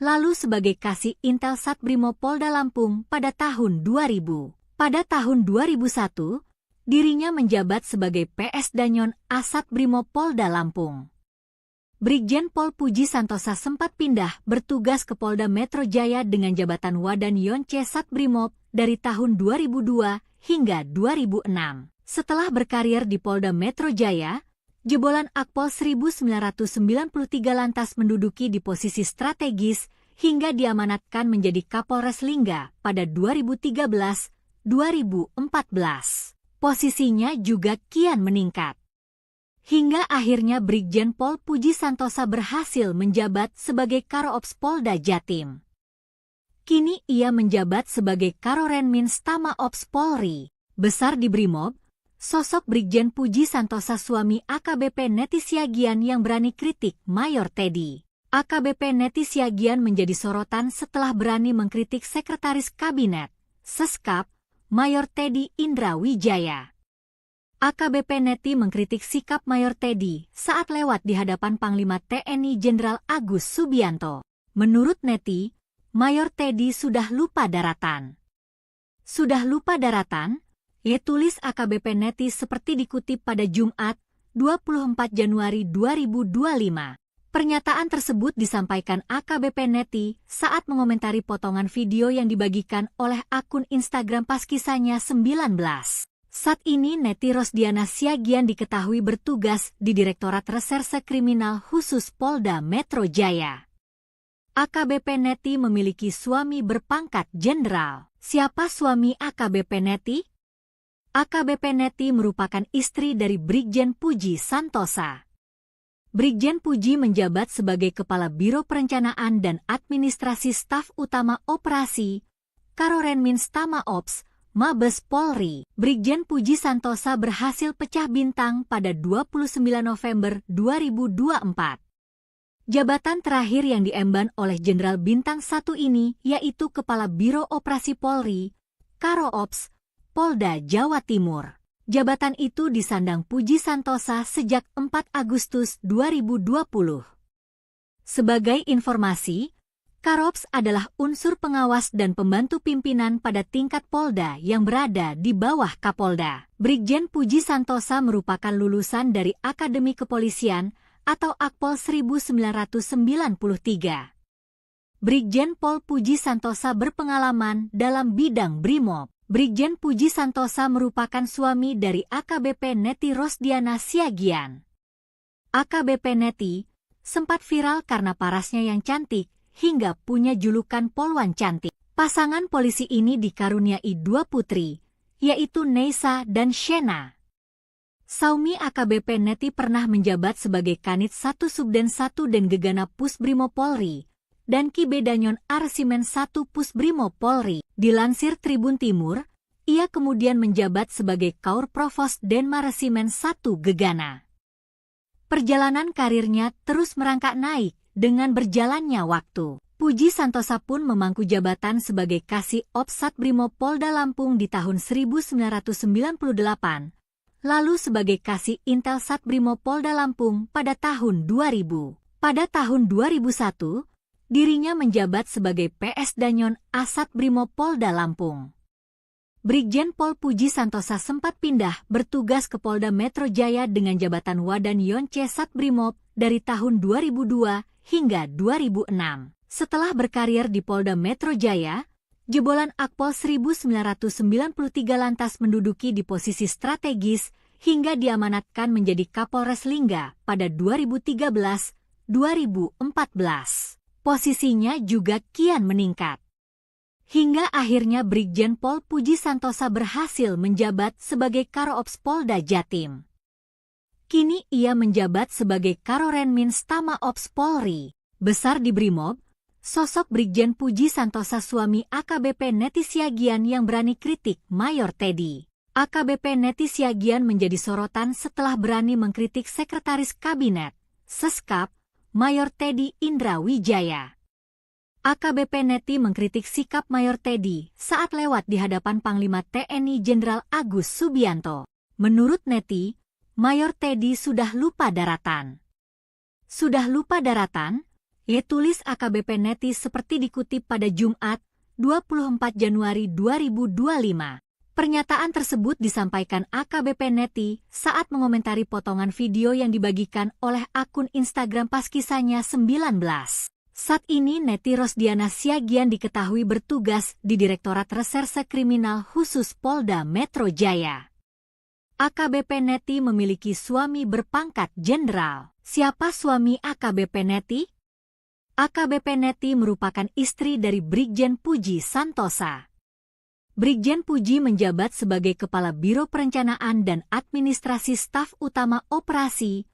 lalu sebagai Kasih Intel Satbrimo Polda Lampung pada tahun 2000. Pada tahun 2001, dirinya menjabat sebagai PS Danyon Asat Brimo Polda Lampung. Brigjen Pol Puji Santosa sempat pindah bertugas ke Polda Metro Jaya dengan jabatan Wadan Yonce Satbrimob dari tahun 2002 hingga 2006. Setelah berkarir di Polda Metro Jaya, jebolan Akpol 1993 lantas menduduki di posisi strategis hingga diamanatkan menjadi Kapolres Lingga pada 2013-2014. Posisinya juga kian meningkat. Hingga akhirnya Brigjen Pol Puji Santosa berhasil menjabat sebagai Karo-Ops Polda Jatim. Kini ia menjabat sebagai Karorenmins Tama Ops Polri. Besar di Brimob, sosok Brigjen Puji Santosa suami AKBP Neti Siagian yang berani kritik Mayor Teddy. AKBP Neti Siagian menjadi sorotan setelah berani mengkritik Sekretaris Kabinet, Seskap, Mayor Teddy Indra Wijaya. AKBP Neti mengkritik sikap Mayor Teddy saat lewat di hadapan Panglima TNI Jenderal Agus Subianto. Menurut Neti, Mayor Teddy sudah lupa daratan. Sudah lupa daratan? Tulis AKBP Neti seperti dikutip pada Jumat, 24 Januari 2025. Pernyataan tersebut disampaikan AKBP Neti saat mengomentari potongan video yang dibagikan oleh akun Instagram pas kisahnya 19. Saat ini Neti Rosdiana Siagian diketahui bertugas di Direktorat Reserse Kriminal Khusus Polda Metro Jaya. AKBP Neti memiliki suami berpangkat jenderal. Siapa suami AKBP Neti? AKBP Neti merupakan istri dari Brigjen Puji Santosa. Brigjen Puji menjabat sebagai Kepala Biro Perencanaan dan Administrasi Staf Utama Operasi, Karorenmins Tama Ops, Mabes Polri. Brigjen Puji Santosa berhasil pecah bintang pada 29 November 2024. Jabatan terakhir yang diemban oleh Jenderal Bintang 1 ini yaitu Kepala Biro Operasi Polri, Karo Ops, Polda Jawa Timur. Jabatan itu disandang Puji Santosa sejak 4 Agustus 2020. Sebagai informasi, Karops adalah unsur pengawas dan pembantu pimpinan pada tingkat Polda yang berada di bawah Kapolda. Brigjen Puji Santosa merupakan lulusan dari Akademi Kepolisian atau Akpol 1993. Brigjen Pol Puji Santosa berpengalaman dalam bidang Brimob. Brigjen Puji Santosa merupakan suami dari AKBP Neti Rosdiana Siagian. AKBP Neti sempat viral karena parasnya yang cantik hingga punya julukan Polwan Cantik. Pasangan polisi ini dikaruniai 2 putri, yaitu Neisa dan Shena. Saumi AKBP Neti pernah menjabat sebagai Kanit 1 Subden 1 dan Gegana Pusbrimo Polri dan Kibedanyon Arsimen 1 Pusbrimo Polri. Dilansir Tribun Timur, ia kemudian menjabat sebagai Kaur Provos Denmaresimen 1 Gegana. Perjalanan karirnya terus merangkak naik dengan berjalannya waktu. Puji Santosa pun memangku jabatan sebagai Kasih Ops Satbrimo Polda Lampung di tahun 1998, lalu sebagai Kasih Intel Satbrimo Polda Lampung pada tahun 2000. Pada tahun 2001, dirinya menjabat sebagai PS Danyon Asat Brimo Polda Lampung. Brigjen Pol Puji Santosa sempat pindah bertugas ke Polda Metro Jaya dengan jabatan Wadan Yonce Satbrimob dari tahun 2002 hingga 2006. Setelah berkarir di Polda Metro Jaya, jebolan Akpol 1993 lantas menduduki di posisi strategis hingga diamanatkan menjadi Kapolres Lingga pada 2013-2014. Posisinya juga kian meningkat. Hingga akhirnya Brigjen Pol Puji Santosa berhasil menjabat sebagai Karoops Polda Jatim. Kini ia menjabat sebagai Karorenmins Tama Ops Polri. Besar di Brimob, sosok Brigjen Puji Santosa suami AKBP Neti Siagian yang berani kritik Mayor Teddy. AKBP Neti Siagian menjadi sorotan setelah berani mengkritik Sekretaris Kabinet, Seskap, Mayor Teddy Indra Wijaya. AKBP Neti mengkritik sikap Mayor Teddy saat lewat di hadapan Panglima TNI Jenderal Agus Subianto. Menurut Neti, Mayor Teddy sudah lupa daratan. Sudah lupa daratan? Tulis AKBP Neti seperti dikutip pada Jumat, 24 Januari 2025. Pernyataan tersebut disampaikan AKBP Neti saat mengomentari potongan video yang dibagikan oleh akun Instagram pas kisahnya 19. Saat ini Neti Rosdiana Siagian diketahui bertugas di Direktorat Reserse Kriminal Khusus Polda Metro Jaya. AKBP Neti memiliki suami berpangkat jenderal. Siapa suami AKBP Neti? AKBP Neti merupakan istri dari Brigjen Puji Santosa. Brigjen Puji menjabat sebagai Kepala Biro Perencanaan dan Administrasi Staf Utama Operasi,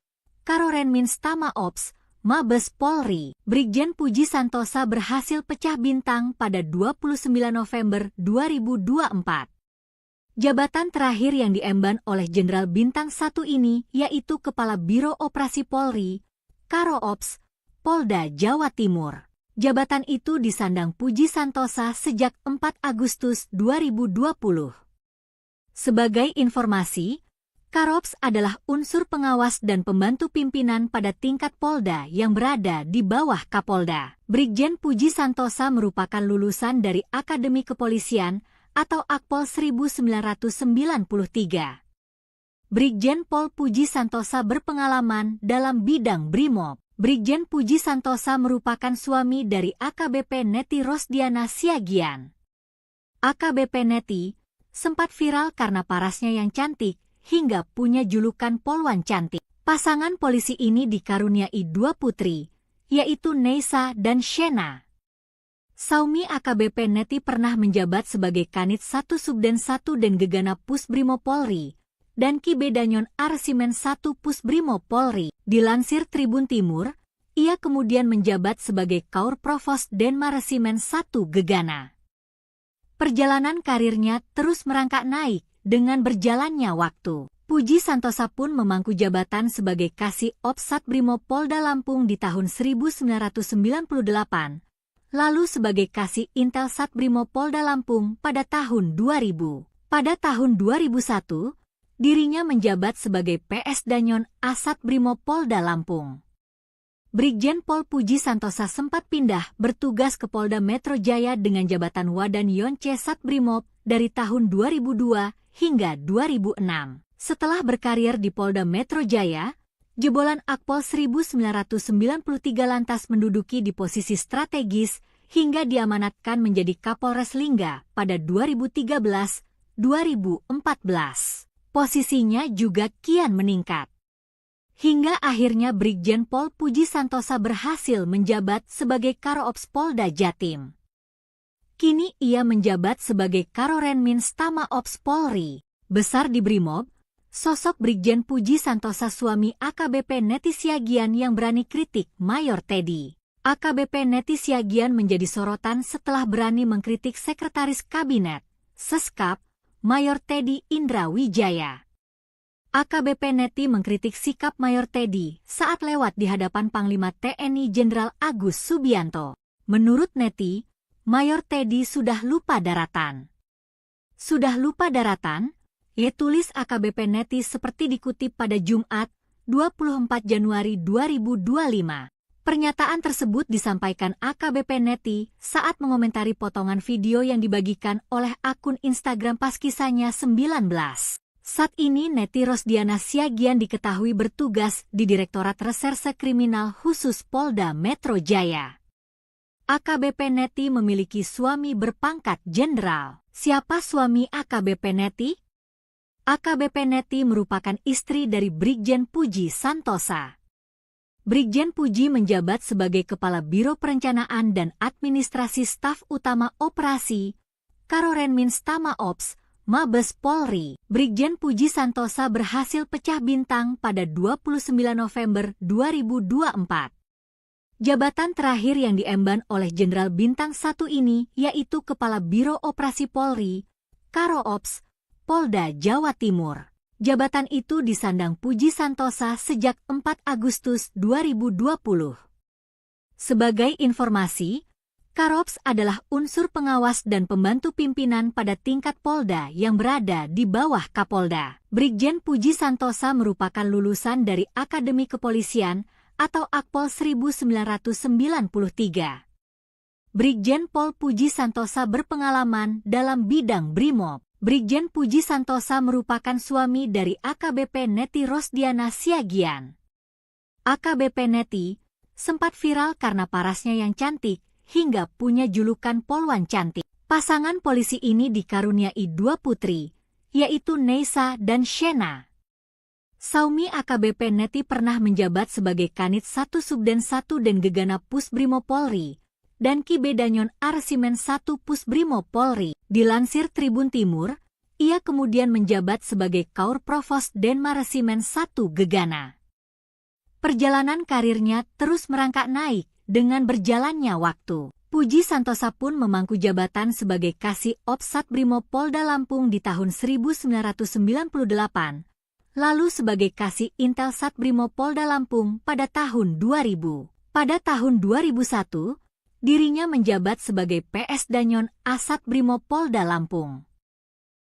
Karorenmins Tama Ops, Mabes Polri. Brigjen Puji Santosa berhasil pecah bintang pada 29 November 2024. Jabatan terakhir yang diemban oleh Jenderal Bintang 1 ini yaitu Kepala Biro Operasi Polri, Karo Ops, Polda Jawa Timur. Jabatan itu disandang Puji Santosa sejak 4 Agustus 2020. Sebagai informasi, Karops adalah unsur pengawas dan pembantu pimpinan pada tingkat Polda yang berada di bawah Kapolda. Brigjen Puji Santosa merupakan lulusan dari Akademi Kepolisian atau Akpol 1993. Brigjen Pol Puji Santosa berpengalaman dalam bidang Brimob. Brigjen Puji Santosa merupakan suami dari AKBP Neti Rosdiana Siagian. AKBP Neti sempat viral karena parasnya yang cantik, hingga punya julukan Polwan Cantik. Pasangan polisi ini dikaruniai 2 putri, yaitu Neisa dan Shena. Saumi AKBP Neti pernah menjabat sebagai Kanit 1 Subden 1 dan Gegana Pusbrimo Polri, dan Ki Bedanyon Arsimen 1 Pusbrimo Polri. Dilansir Tribun Timur, ia kemudian menjabat sebagai Kaur Provos Denma Resimen 1 Gegana. Perjalanan karirnya terus merangkak naik dengan berjalannya waktu. Puji Santosa pun memangku jabatan sebagai Kasih Ops Satbrimo Polda Lampung di tahun 1998, lalu sebagai Kasih Intel Satbrimo Polda Lampung pada tahun 2000. Pada tahun 2001, dirinya menjabat sebagai PS Danyon Asat Brimo Polda Lampung. Brigjen Pol Puji Santosa sempat pindah bertugas ke Polda Metro Jaya dengan jabatan Wadan Yonce Satbrimob dari tahun 2002 hingga 2006. Setelah berkarir di Polda Metro Jaya, jebolan Akpol 1993 lantas menduduki di posisi strategis hingga diamanatkan menjadi Kapolres Lingga pada 2013-2014. Posisinya juga kian meningkat. Hingga akhirnya Brigjen Pol Puji Santosa berhasil menjabat sebagai Karo-Ops Polda Jatim. Kini ia menjabat sebagai Karorenmins Tama Ops Polri. Besar di Brimob, sosok Brigjen Puji Santosa suami AKBP Neti Siagian yang berani kritik Mayor Teddy. AKBP Neti Siagian menjadi sorotan setelah berani mengkritik Sekretaris Kabinet, Seskap, Mayor Teddy Indra Wijaya. AKBP Neti mengkritik sikap Mayor Teddy saat lewat di hadapan Panglima TNI Jenderal Agus Subianto. Menurut Neti, Mayor Teddy sudah lupa daratan. Sudah lupa daratan? Tulis AKBP Neti seperti dikutip pada Jumat, 24 Januari 2025. Pernyataan tersebut disampaikan AKBP Neti saat mengomentari potongan video yang dibagikan oleh akun Instagram pas kisahnya 19. Saat ini Neti Rosdiana Siagian diketahui bertugas di Direktorat Reserse Kriminal Khusus Polda Metro Jaya. AKBP Neti memiliki suami berpangkat jenderal. Siapa suami AKBP Neti? AKBP Neti merupakan istri dari Brigjen Puji Santosa. Brigjen Puji menjabat sebagai Kepala Biro Perencanaan dan Administrasi Staf Utama Operasi, Karorenmins Tama Ops, Mabes Polri. Brigjen Puji Santosa berhasil pecah bintang pada 29 November 2024. Jabatan terakhir yang diemban oleh Jenderal Bintang 1 ini yaitu Kepala Biro Operasi Polri, Karo-Ops, Polda Jawa Timur. Jabatan itu disandang Puji Santosa sejak 4 Agustus 2020. Sebagai informasi, Karops adalah unsur pengawas dan pembantu pimpinan pada tingkat Polda yang berada di bawah Kapolda. Brigjen Puji Santosa merupakan lulusan dari Akademi Kepolisian atau Akpol 1993. Brigjen Pol Puji Santosa berpengalaman dalam bidang Brimob. Brigjen Puji Santosa merupakan suami dari AKBP Neti Rosdiana Siagian. AKBP Neti sempat viral karena parasnya yang cantik, hingga punya julukan Polwan Cantik. Pasangan polisi ini dikaruniai 2 putri, yaitu Neisa dan Shena. Saumi AKBP Neti pernah menjabat sebagai Kanit 1 Subden 1 dan Gegana Pusbrimo Polri, dan Ki Bedanyon Arsimen 1 Pusbrimo Polri. Dilansir Tribun Timur, ia kemudian menjabat sebagai Kaur Provos Denma Resimen 1 Gegana. Perjalanan karirnya terus merangkak naik dengan berjalannya waktu. Puji Santosa pun memangku jabatan sebagai Kasih Ops Satbrimo Polda Lampung di tahun 1998, lalu sebagai Kasih Intel Satbrimo Polda Lampung pada tahun 2000. Pada tahun 2001, dirinya menjabat sebagai PS Danyon Asat Brimo Polda Lampung.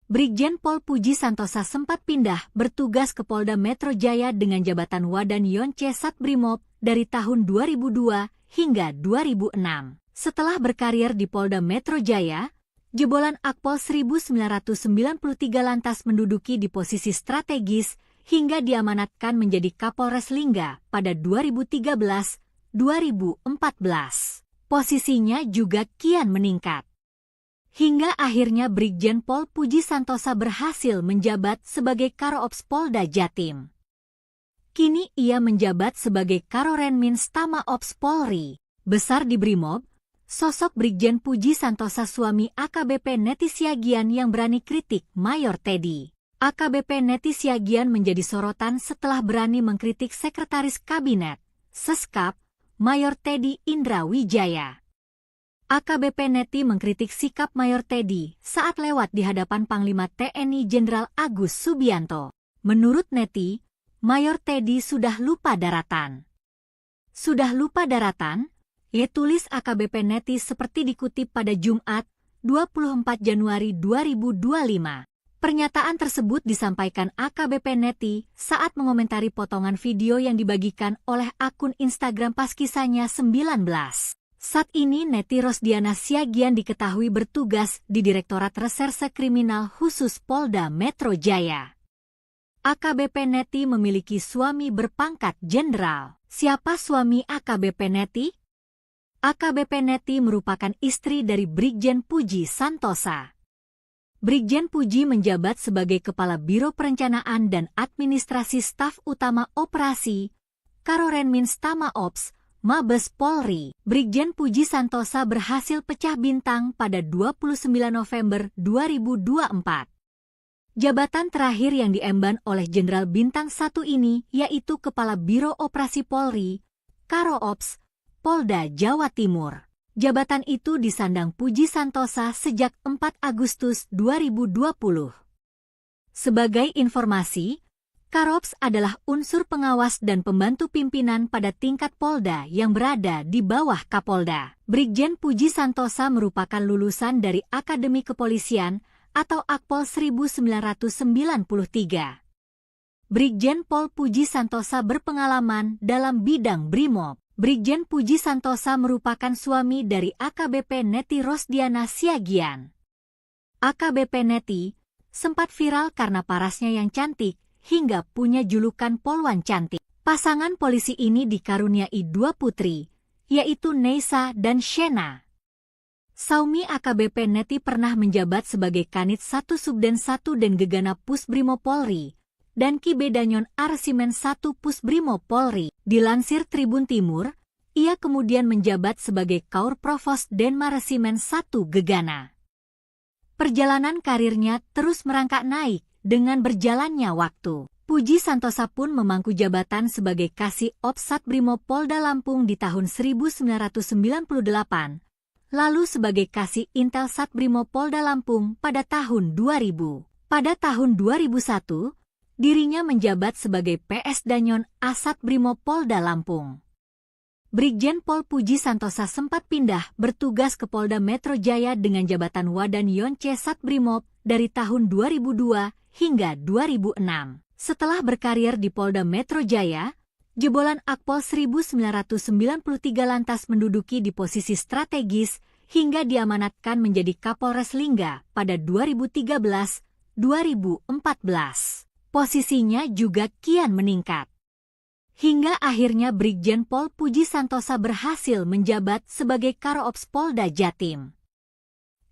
Brigjen Pol Puji Santosa sempat pindah bertugas ke Polda Metro Jaya dengan jabatan Wadan Yonce Satbrimob dari tahun 2002 hingga 2006. Setelah berkarir di Polda Metro Jaya, jebolan Akpol 1993 lantas menduduki di posisi strategis hingga diamanatkan menjadi Kapolres Lingga pada 2013-2014. Posisinya juga kian meningkat. Hingga akhirnya Brigjen Pol Puji Santosa berhasil menjabat sebagai Karo-Ops Polda Jatim. Kini ia menjabat sebagai Karorenminz Tama Ops Polri. Besar di Brimob, sosok Brigjen Puji Santosa suami AKBP Neti Siagian yang berani kritik Mayor Teddy. AKBP Neti Siagian menjadi sorotan setelah berani mengkritik Sekretaris Kabinet, Seskap, Mayor Teddy Indra Wijaya. AKBP Neti mengkritik sikap Mayor Teddy saat lewat di hadapan Panglima TNI Jenderal Agus Subianto. Menurut Neti, Mayor Teddy sudah lupa daratan. Sudah lupa daratan? Ia tulis AKBP Neti seperti dikutip pada Jumat, 24 Januari 2025. Pernyataan tersebut disampaikan AKBP Neti saat mengomentari potongan video yang dibagikan oleh akun Instagram Paskisanya 19. Saat ini Neti Rosdiana Siagian diketahui bertugas di Direktorat Reserse Kriminal Khusus Polda Metro Jaya. AKBP Neti memiliki suami berpangkat jenderal. Siapa suami AKBP Neti? AKBP Neti merupakan istri dari Brigjen Puji Santosa. Brigjen Puji menjabat sebagai Kepala Biro Perencanaan dan Administrasi Staf Utama Operasi Karorenminz Tama Ops Mabes Polri. Brigjen Puji Santosa berhasil pecah bintang pada 29 November 2024. Jabatan terakhir yang diemban oleh Jenderal Bintang 1 ini yaitu Kepala Biro Operasi Polri, Karo-Ops, Polda Jawa Timur. Jabatan itu disandang Puji Santosa sejak 4 Agustus 2020. Sebagai informasi, Karo-Ops adalah unsur pengawas dan pembantu pimpinan pada tingkat Polda yang berada di bawah Kapolda. Brigjen Puji Santosa merupakan lulusan dari Akademi Kepolisian atau Akpol 1993. Brigjen Pol Puji Santosa berpengalaman dalam bidang Brimob. Brigjen Puji Santosa merupakan suami dari AKBP Neti Rosdiana Siagian. AKBP Neti sempat viral karena parasnya yang cantik, hingga punya julukan Polwan Cantik. Pasangan polisi ini dikaruniai 2 putri, yaitu Neisa dan Shena. Saumi AKBP Neti pernah menjabat sebagai Kanit 1 Subden 1 dan Gegana Pusbrimo Polri, dan Ki Bedanyon Arsimen 1 Pusbrimo Polri. Dilansir Tribun Timur, ia kemudian menjabat sebagai Kaur Provos Denmaresimen 1 Gegana. Perjalanan karirnya terus merangkak naik dengan berjalannya waktu. Puji Santosa pun memangku jabatan sebagai Kasih Ops Satbrimob Polda Lampung di tahun 1998, lalu sebagai Kasih Intel Satbrimob Polda Lampung pada tahun 2000. Pada tahun 2001, dirinya menjabat sebagai PS Danyon Asat Brimob Polda Lampung. Brigjen Pol Puji Santosa sempat pindah bertugas ke Polda Metro Jaya dengan jabatan Wadan Yonce Satbrimob dari tahun 2002 hingga 2006. Setelah berkarir di Polda Metro Jaya, jebolan Akpol 1993 lantas menduduki di posisi strategis hingga diamanatkan menjadi Kapolres Lingga pada 2013-2014. Posisinya juga kian meningkat. Hingga akhirnya Brigjen Pol Puji Santosa berhasil menjabat sebagai Karo-Ops Polda Jatim.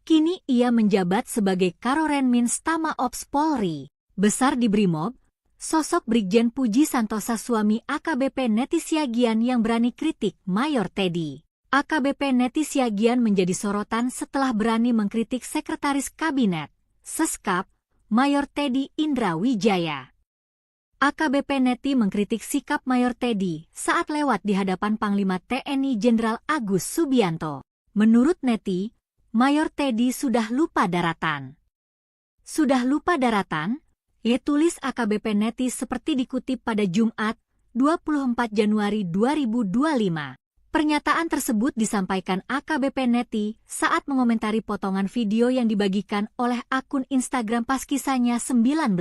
Kini ia menjabat sebagai Karorenminz Tama Ops Polri. Besar di Brimob, sosok Brigjen Puji Santosa suami AKBP Neti Siagian yang berani kritik Mayor Teddy. AKBP Neti Siagian menjadi sorotan setelah berani mengkritik Sekretaris Kabinet, Seskap, Mayor Teddy Indra Wijaya. AKBP Neti mengkritik sikap Mayor Teddy saat lewat di hadapan Panglima TNI Jenderal Agus Subianto. Menurut Neti, Mayor Teddy sudah lupa daratan. Sudah lupa daratan? Ia tulis AKBP Neti seperti dikutip pada Jumat, 24 Januari 2025. Pernyataan tersebut disampaikan AKBP Neti saat mengomentari potongan video yang dibagikan oleh akun Instagram pas kisahnya 19.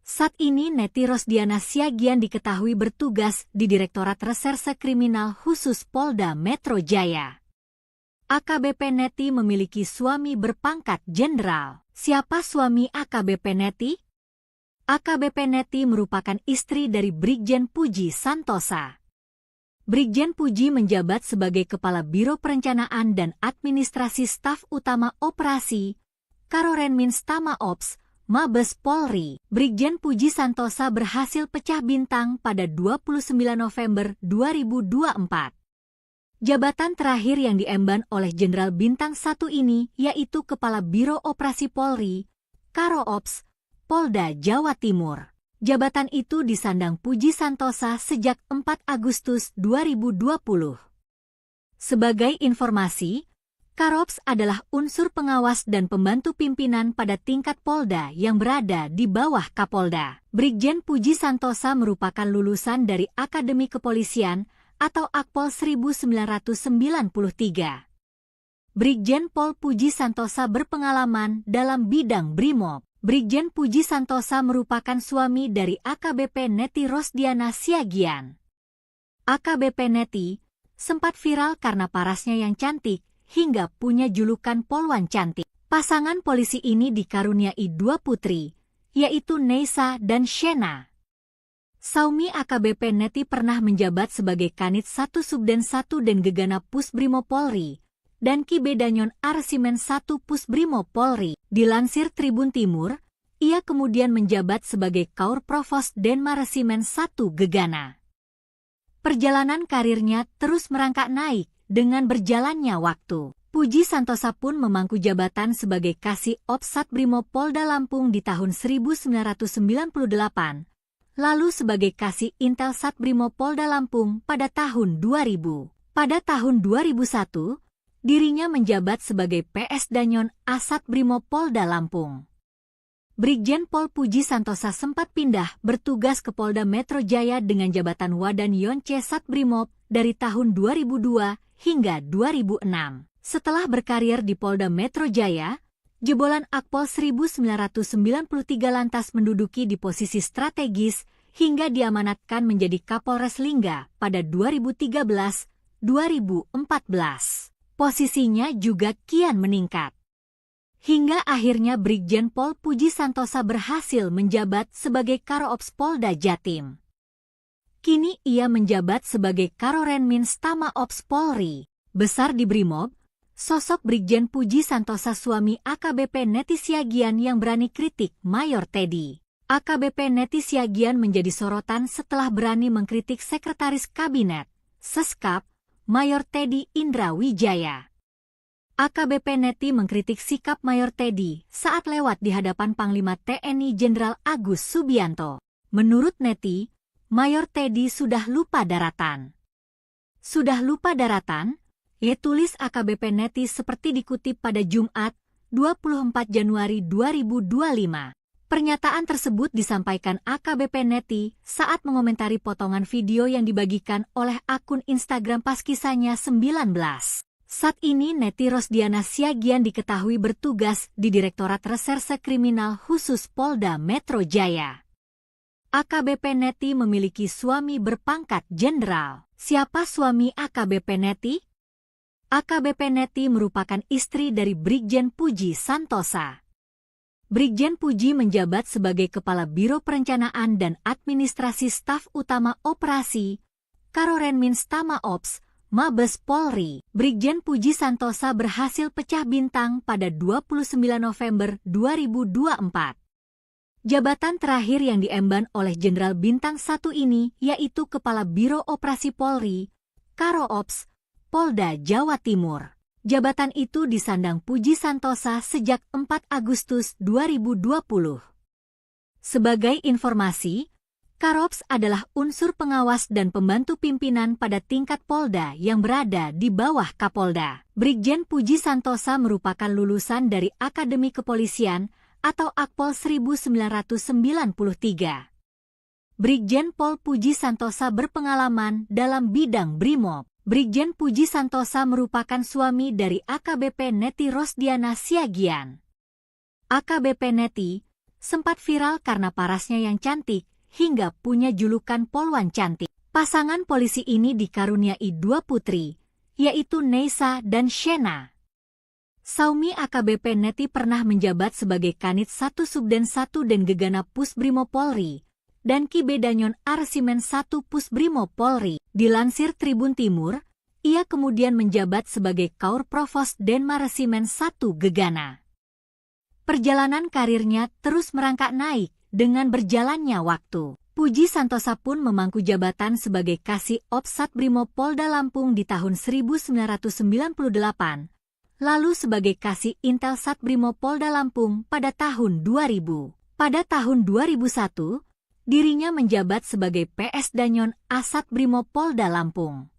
Saat ini Neti Rosdiana Siagian diketahui bertugas di Direktorat Reserse Kriminal Khusus Polda Metro Jaya. AKBP Neti memiliki suami berpangkat jenderal. Siapa suami AKBP Neti? AKBP Neti merupakan istri dari Brigjen Puji Santosa. Brigjen Puji menjabat sebagai Kepala Biro Perencanaan dan Administrasi Staf Utama Operasi, Karorenmins Tama Ops, Mabes Polri. Brigjen Puji Santosa berhasil pecah bintang pada 29 November 2024. Jabatan terakhir yang diemban oleh Jenderal Bintang 1 ini yaitu Kepala Biro Operasi Polri, Karo Ops, Polda Jawa Timur. Jabatan itu disandang Puji Santosa sejak 4 Agustus 2020. Sebagai informasi, Karops adalah unsur pengawas dan pembantu pimpinan pada tingkat Polda yang berada di bawah Kapolda. Brigjen Puji Santosa merupakan lulusan dari Akademi Kepolisian atau Akpol 1993. Brigjen Pol Puji Santosa berpengalaman dalam bidang Brimob. Brigjen Puji Santosa merupakan suami dari AKBP Neti Rosdiana Siagian. AKBP Neti sempat viral karena parasnya yang cantik hingga punya julukan Polwan Cantik. Pasangan polisi ini dikaruniai 2 putri, yaitu Neisa dan Shena. Saumi AKBP Neti pernah menjabat sebagai Kanit 1 Subden 1 dan Gegana Pusbrimob Polri dan Kibedanyon Arsimen 1 Pusbrimob Polri. Dilansir Tribun Timur, ia kemudian menjabat sebagai Kaur Provos Denma Resimen 1 Gegana. Perjalanan karirnya terus merangkak naik dengan berjalannya waktu. Puji Santosa pun memangku jabatan sebagai Kasih Ops Satbrimob Polda Lampung di tahun 1998, lalu sebagai Kasih Intel Satbrimob Polda Lampung pada tahun 2000. Pada tahun 2001, dirinya menjabat sebagai PS Danyon Asat Brimob Polda Lampung. Brigjen Pol Puji Santosa sempat pindah bertugas ke Polda Metro Jaya dengan jabatan Wadan Yonce Satbrimob dari tahun 2002 hingga 2006. Setelah berkarir di Polda Metro Jaya, jebolan Akpol 1993 lantas menduduki di posisi strategis hingga diamanatkan menjadi Kapolres Lingga pada 2013-2014. Posisinya juga kian meningkat. Hingga akhirnya Brigjen Pol Puji Santosa berhasil menjabat sebagai Karo-Ops Polda Jatim. Kini ia menjabat sebagai Karorenmins Tama Ops Polri. Besar di Brimob, sosok Brigjen Puji Santosa suami AKBP Neti Siagian yang berani kritik Mayor Teddy. AKBP Neti Siagian menjadi sorotan setelah berani mengkritik Sekretaris Kabinet, Seskap, Mayor Teddy Indra Wijaya. AKBP Neti mengkritik sikap Mayor Teddy saat lewat di hadapan Panglima TNI Jenderal Agus Subianto. Menurut Neti, Mayor Teddy sudah lupa daratan. Sudah lupa daratan? Tulis AKBP Neti seperti dikutip pada Jumat, 24 Januari 2025. Pernyataan tersebut disampaikan AKBP Neti saat mengomentari potongan video yang dibagikan oleh akun Instagram pas kisahnya 19. Saat ini Neti Rosdiana Siagian diketahui bertugas di Direktorat Reserse Kriminal Khusus Polda Metro Jaya. AKBP Neti memiliki suami berpangkat jenderal. Siapa suami AKBP Neti? AKBP Neti merupakan istri dari Brigjen Puji Santosa. Brigjen Puji menjabat sebagai Kepala Biro Perencanaan dan Administrasi Staf Utama Operasi, Karorenmins Tama Ops, Mabes Polri. Brigjen Puji Santosa berhasil pecah bintang pada 29 November 2024. Jabatan terakhir yang diemban oleh Jenderal Bintang 1 ini yaitu Kepala Biro Operasi Polri, Karo Ops, Polda Jawa Timur. Jabatan itu disandang Puji Santosa sejak 4 Agustus 2020. Sebagai informasi, Karops adalah unsur pengawas dan pembantu pimpinan pada tingkat Polda yang berada di bawah Kapolda. Brigjen Puji Santosa merupakan lulusan dari Akademi Kepolisian atau Akpol 1993. Brigjen Pol Puji Santosa berpengalaman dalam bidang Brimob. Brigjen Puji Santosa merupakan suami dari AKBP Neti Rosdiana Siagian. AKBP Neti sempat viral karena parasnya yang cantik hingga punya julukan Polwan Cantik. Pasangan polisi ini dikaruniai 2 putri, yaitu Neisa dan Shena. Saumi AKBP Neti pernah menjabat sebagai Kanit 1 Subden 1 dan Gegana Pusbrimo Polri dan Kibedanyon Arsimen 1 Pusbrimo Polri. Dilansir Tribun Timur, ia kemudian menjabat sebagai Kaur Provos Denmaresimen 1 Gegana. Perjalanan karirnya terus merangkak naik dengan berjalannya waktu. Puji Santosa pun memangku jabatan sebagai Kasih Ops Satbrimo Polda Lampung di tahun 1998, lalu sebagai Kasih Intel Satbrimo Polda Lampung pada tahun 2000. Pada tahun 2001, dirinya menjabat sebagai PS Danyon Asat Brimo Polda Lampung.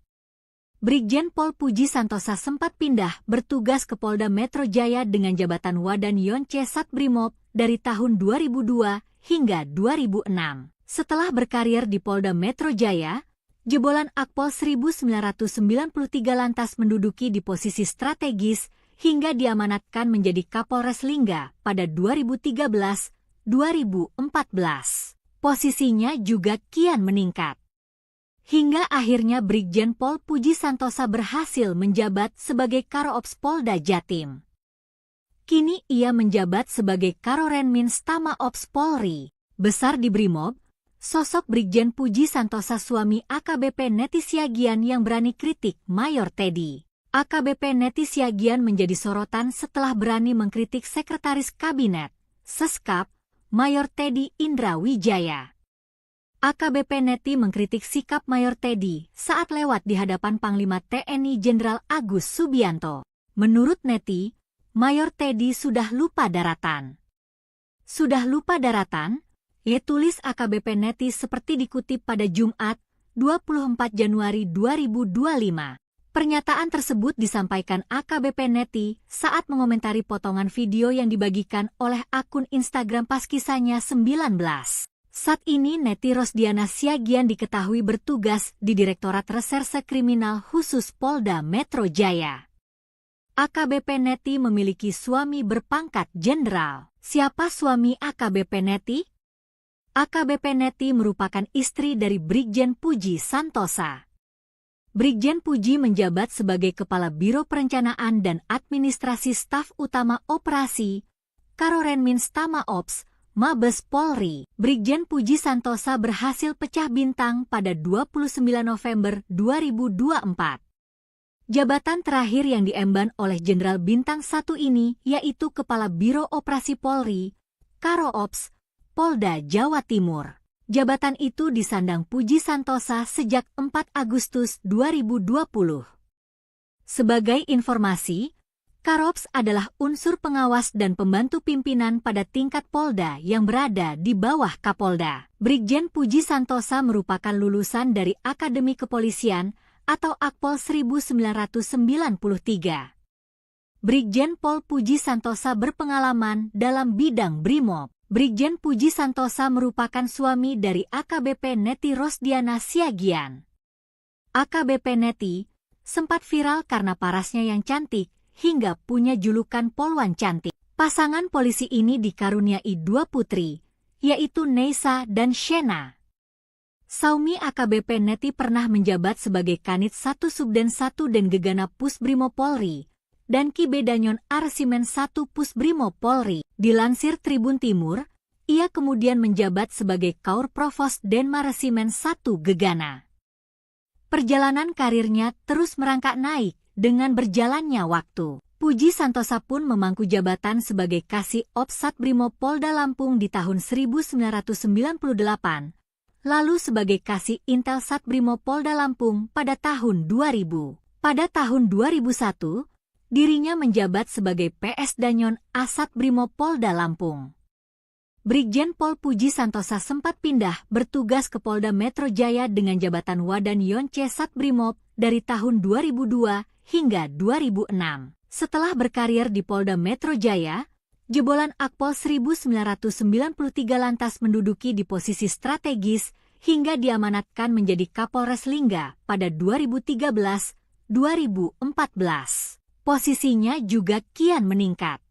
Brigjen Pol Puji Santosa sempat pindah bertugas ke Polda Metro Jaya dengan jabatan Wadan Yonce Satbrimob dari tahun 2002 hingga 2006. Setelah berkarir di Polda Metro Jaya, jebolan Akpol 1993 lantas menduduki di posisi strategis hingga diamanatkan menjadi Kapolres Lingga pada 2013-2014. Posisinya juga kian meningkat. Hingga akhirnya Brigjen Pol Puji Santosa berhasil menjabat sebagai Karo-Ops Polda Jatim. Kini ia menjabat sebagai Karorenmins Tama Ops Polri. Besar di Brimob, sosok Brigjen Puji Santosa suami AKBP Neti Siagian yang berani kritik Mayor Teddy. AKBP Neti Siagian menjadi sorotan setelah berani mengkritik Sekretaris Kabinet, Seskap, Mayor Teddy Indra Wijaya. AKBP Neti mengkritik sikap Mayor Teddy saat lewat di hadapan Panglima TNI Jenderal Agus Subianto. Menurut Neti, Mayor Teddy sudah lupa daratan. Sudah lupa daratan? Ia tulis AKBP Neti seperti dikutip pada Jumat, 24 Januari 2025. Pernyataan tersebut disampaikan AKBP Neti saat mengomentari potongan video yang dibagikan oleh akun Instagram Paskisanya 19. Saat ini Neti Rosdiana Siagian diketahui bertugas di Direktorat Reserse Kriminal Khusus Polda Metro Jaya. AKBP Neti memiliki suami berpangkat jenderal. Siapa suami AKBP Neti? AKBP Neti merupakan istri dari Brigjen Puji Santosa. Brigjen Puji menjabat sebagai Kepala Biro Perencanaan dan Administrasi Staf Utama Operasi Karorenmins Tama Ops Mabes Polri. Brigjen Puji Santosa berhasil pecah bintang pada 29 November 2024. Jabatan terakhir yang diemban oleh Jenderal Bintang 1 ini yaitu Kepala Biro Operasi Polri, Karo-Ops, Polda Jawa Timur. Jabatan itu disandang Puji Santosa sejak 4 Agustus 2020. Sebagai informasi, Karops adalah unsur pengawas dan pembantu pimpinan pada tingkat Polda yang berada di bawah Kapolda. Brigjen Puji Santosa merupakan lulusan dari Akademi Kepolisian atau Akpol 1993. Brigjen Pol Puji Santosa berpengalaman dalam bidang Brimob. Brigjen Puji Santosa merupakan suami dari AKBP Neti Rosdiana Siagian. AKBP Neti sempat viral karena parasnya yang cantik hingga punya julukan Polwan Cantik. Pasangan polisi ini dikaruniai 2 putri, yaitu Neisa dan Shena. Saumi AKBP Neti pernah menjabat sebagai Kanit 1 Subden 1 dan Gegana Pusbrimo Polri dan Kibedanyon Arsimen 1 Pusbrimo Polri. Dilansir Tribun Timur, ia kemudian menjabat sebagai Kaur Provos Denmaresimen 1 Gegana. Perjalanan karirnya terus merangkak naik dengan berjalannya waktu. Puji Santosa pun memangku jabatan sebagai Kasih Ops Satbrimo Polda Lampung di tahun 1998, lalu sebagai Kasih Intel Satbrimo Polda Lampung pada tahun 2000. Pada tahun 2001, dirinya menjabat sebagai PS Danyon Asat Brimo Polda Lampung. Brigjen Pol Puji Santosa sempat pindah bertugas ke Polda Metro Jaya dengan jabatan Wadan Yonce Satbrimob dari tahun 2002 hingga 2006. Setelah berkarir di Polda Metro Jaya, jebolan Akpol 1993 lantas menduduki di posisi strategis hingga diamanatkan menjadi Kapolres Lingga pada 2014. Posisinya juga kian meningkat.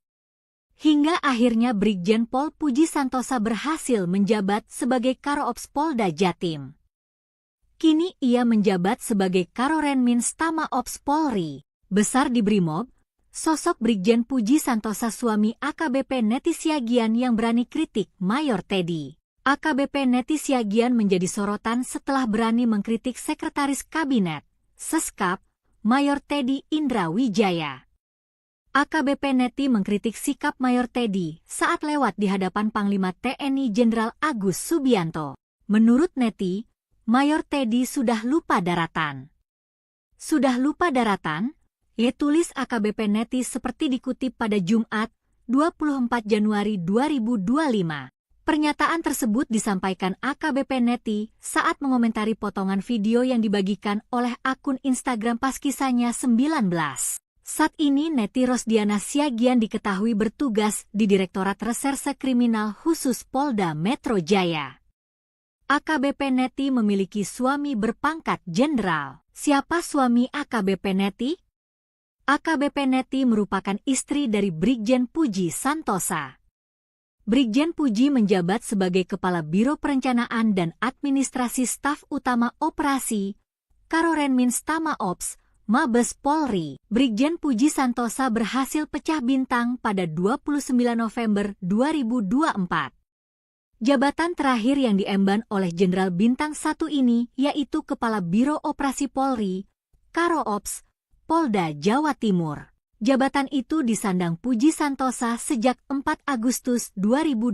Hingga akhirnya Brigjen Pol Puji Santosa berhasil menjabat sebagai Karo-Ops Polda Jatim. Kini ia menjabat sebagai Karorenmins Tama Ops Polri. Besar di Brimob, sosok Brigjen Puji Santosa suami AKBP Neti Siagian yang berani kritik Mayor Teddy. AKBP Neti Siagian menjadi sorotan setelah berani mengkritik Sekretaris Kabinet, Seskap, Mayor Teddy Indra Wijaya. AKBP Neti mengkritik sikap Mayor Teddy saat lewat di hadapan Panglima TNI Jenderal Agus Subianto. Menurut Neti, Mayor Teddy sudah lupa daratan. Sudah lupa daratan? Ya, tulis AKBP Neti seperti dikutip pada Jumat, 24 Januari 2025. Pernyataan tersebut disampaikan AKBP Neti saat mengomentari potongan video yang dibagikan oleh akun Instagram Paskisanya 19. Saat ini Neti Rosdiana Siagian diketahui bertugas di Direktorat Reserse Kriminal Khusus Polda Metro Jaya. AKBP Neti memiliki suami berpangkat jenderal. Siapa suami AKBP Neti? AKBP Neti merupakan istri dari Brigjen Puji Santosa. Brigjen Puji menjabat sebagai Kepala Biro Perencanaan dan Administrasi Staf Utama Operasi Karorenmins Tama Ops Mabes Polri. Brigjen Puji Santosa berhasil pecah bintang pada 29 November 2024. Jabatan terakhir yang diemban oleh Jenderal Bintang 1 ini yaitu Kepala Biro Operasi Polri, Karo-Ops, Polda Jawa Timur. Jabatan itu disandang Puji Santosa sejak 4 Agustus 2020.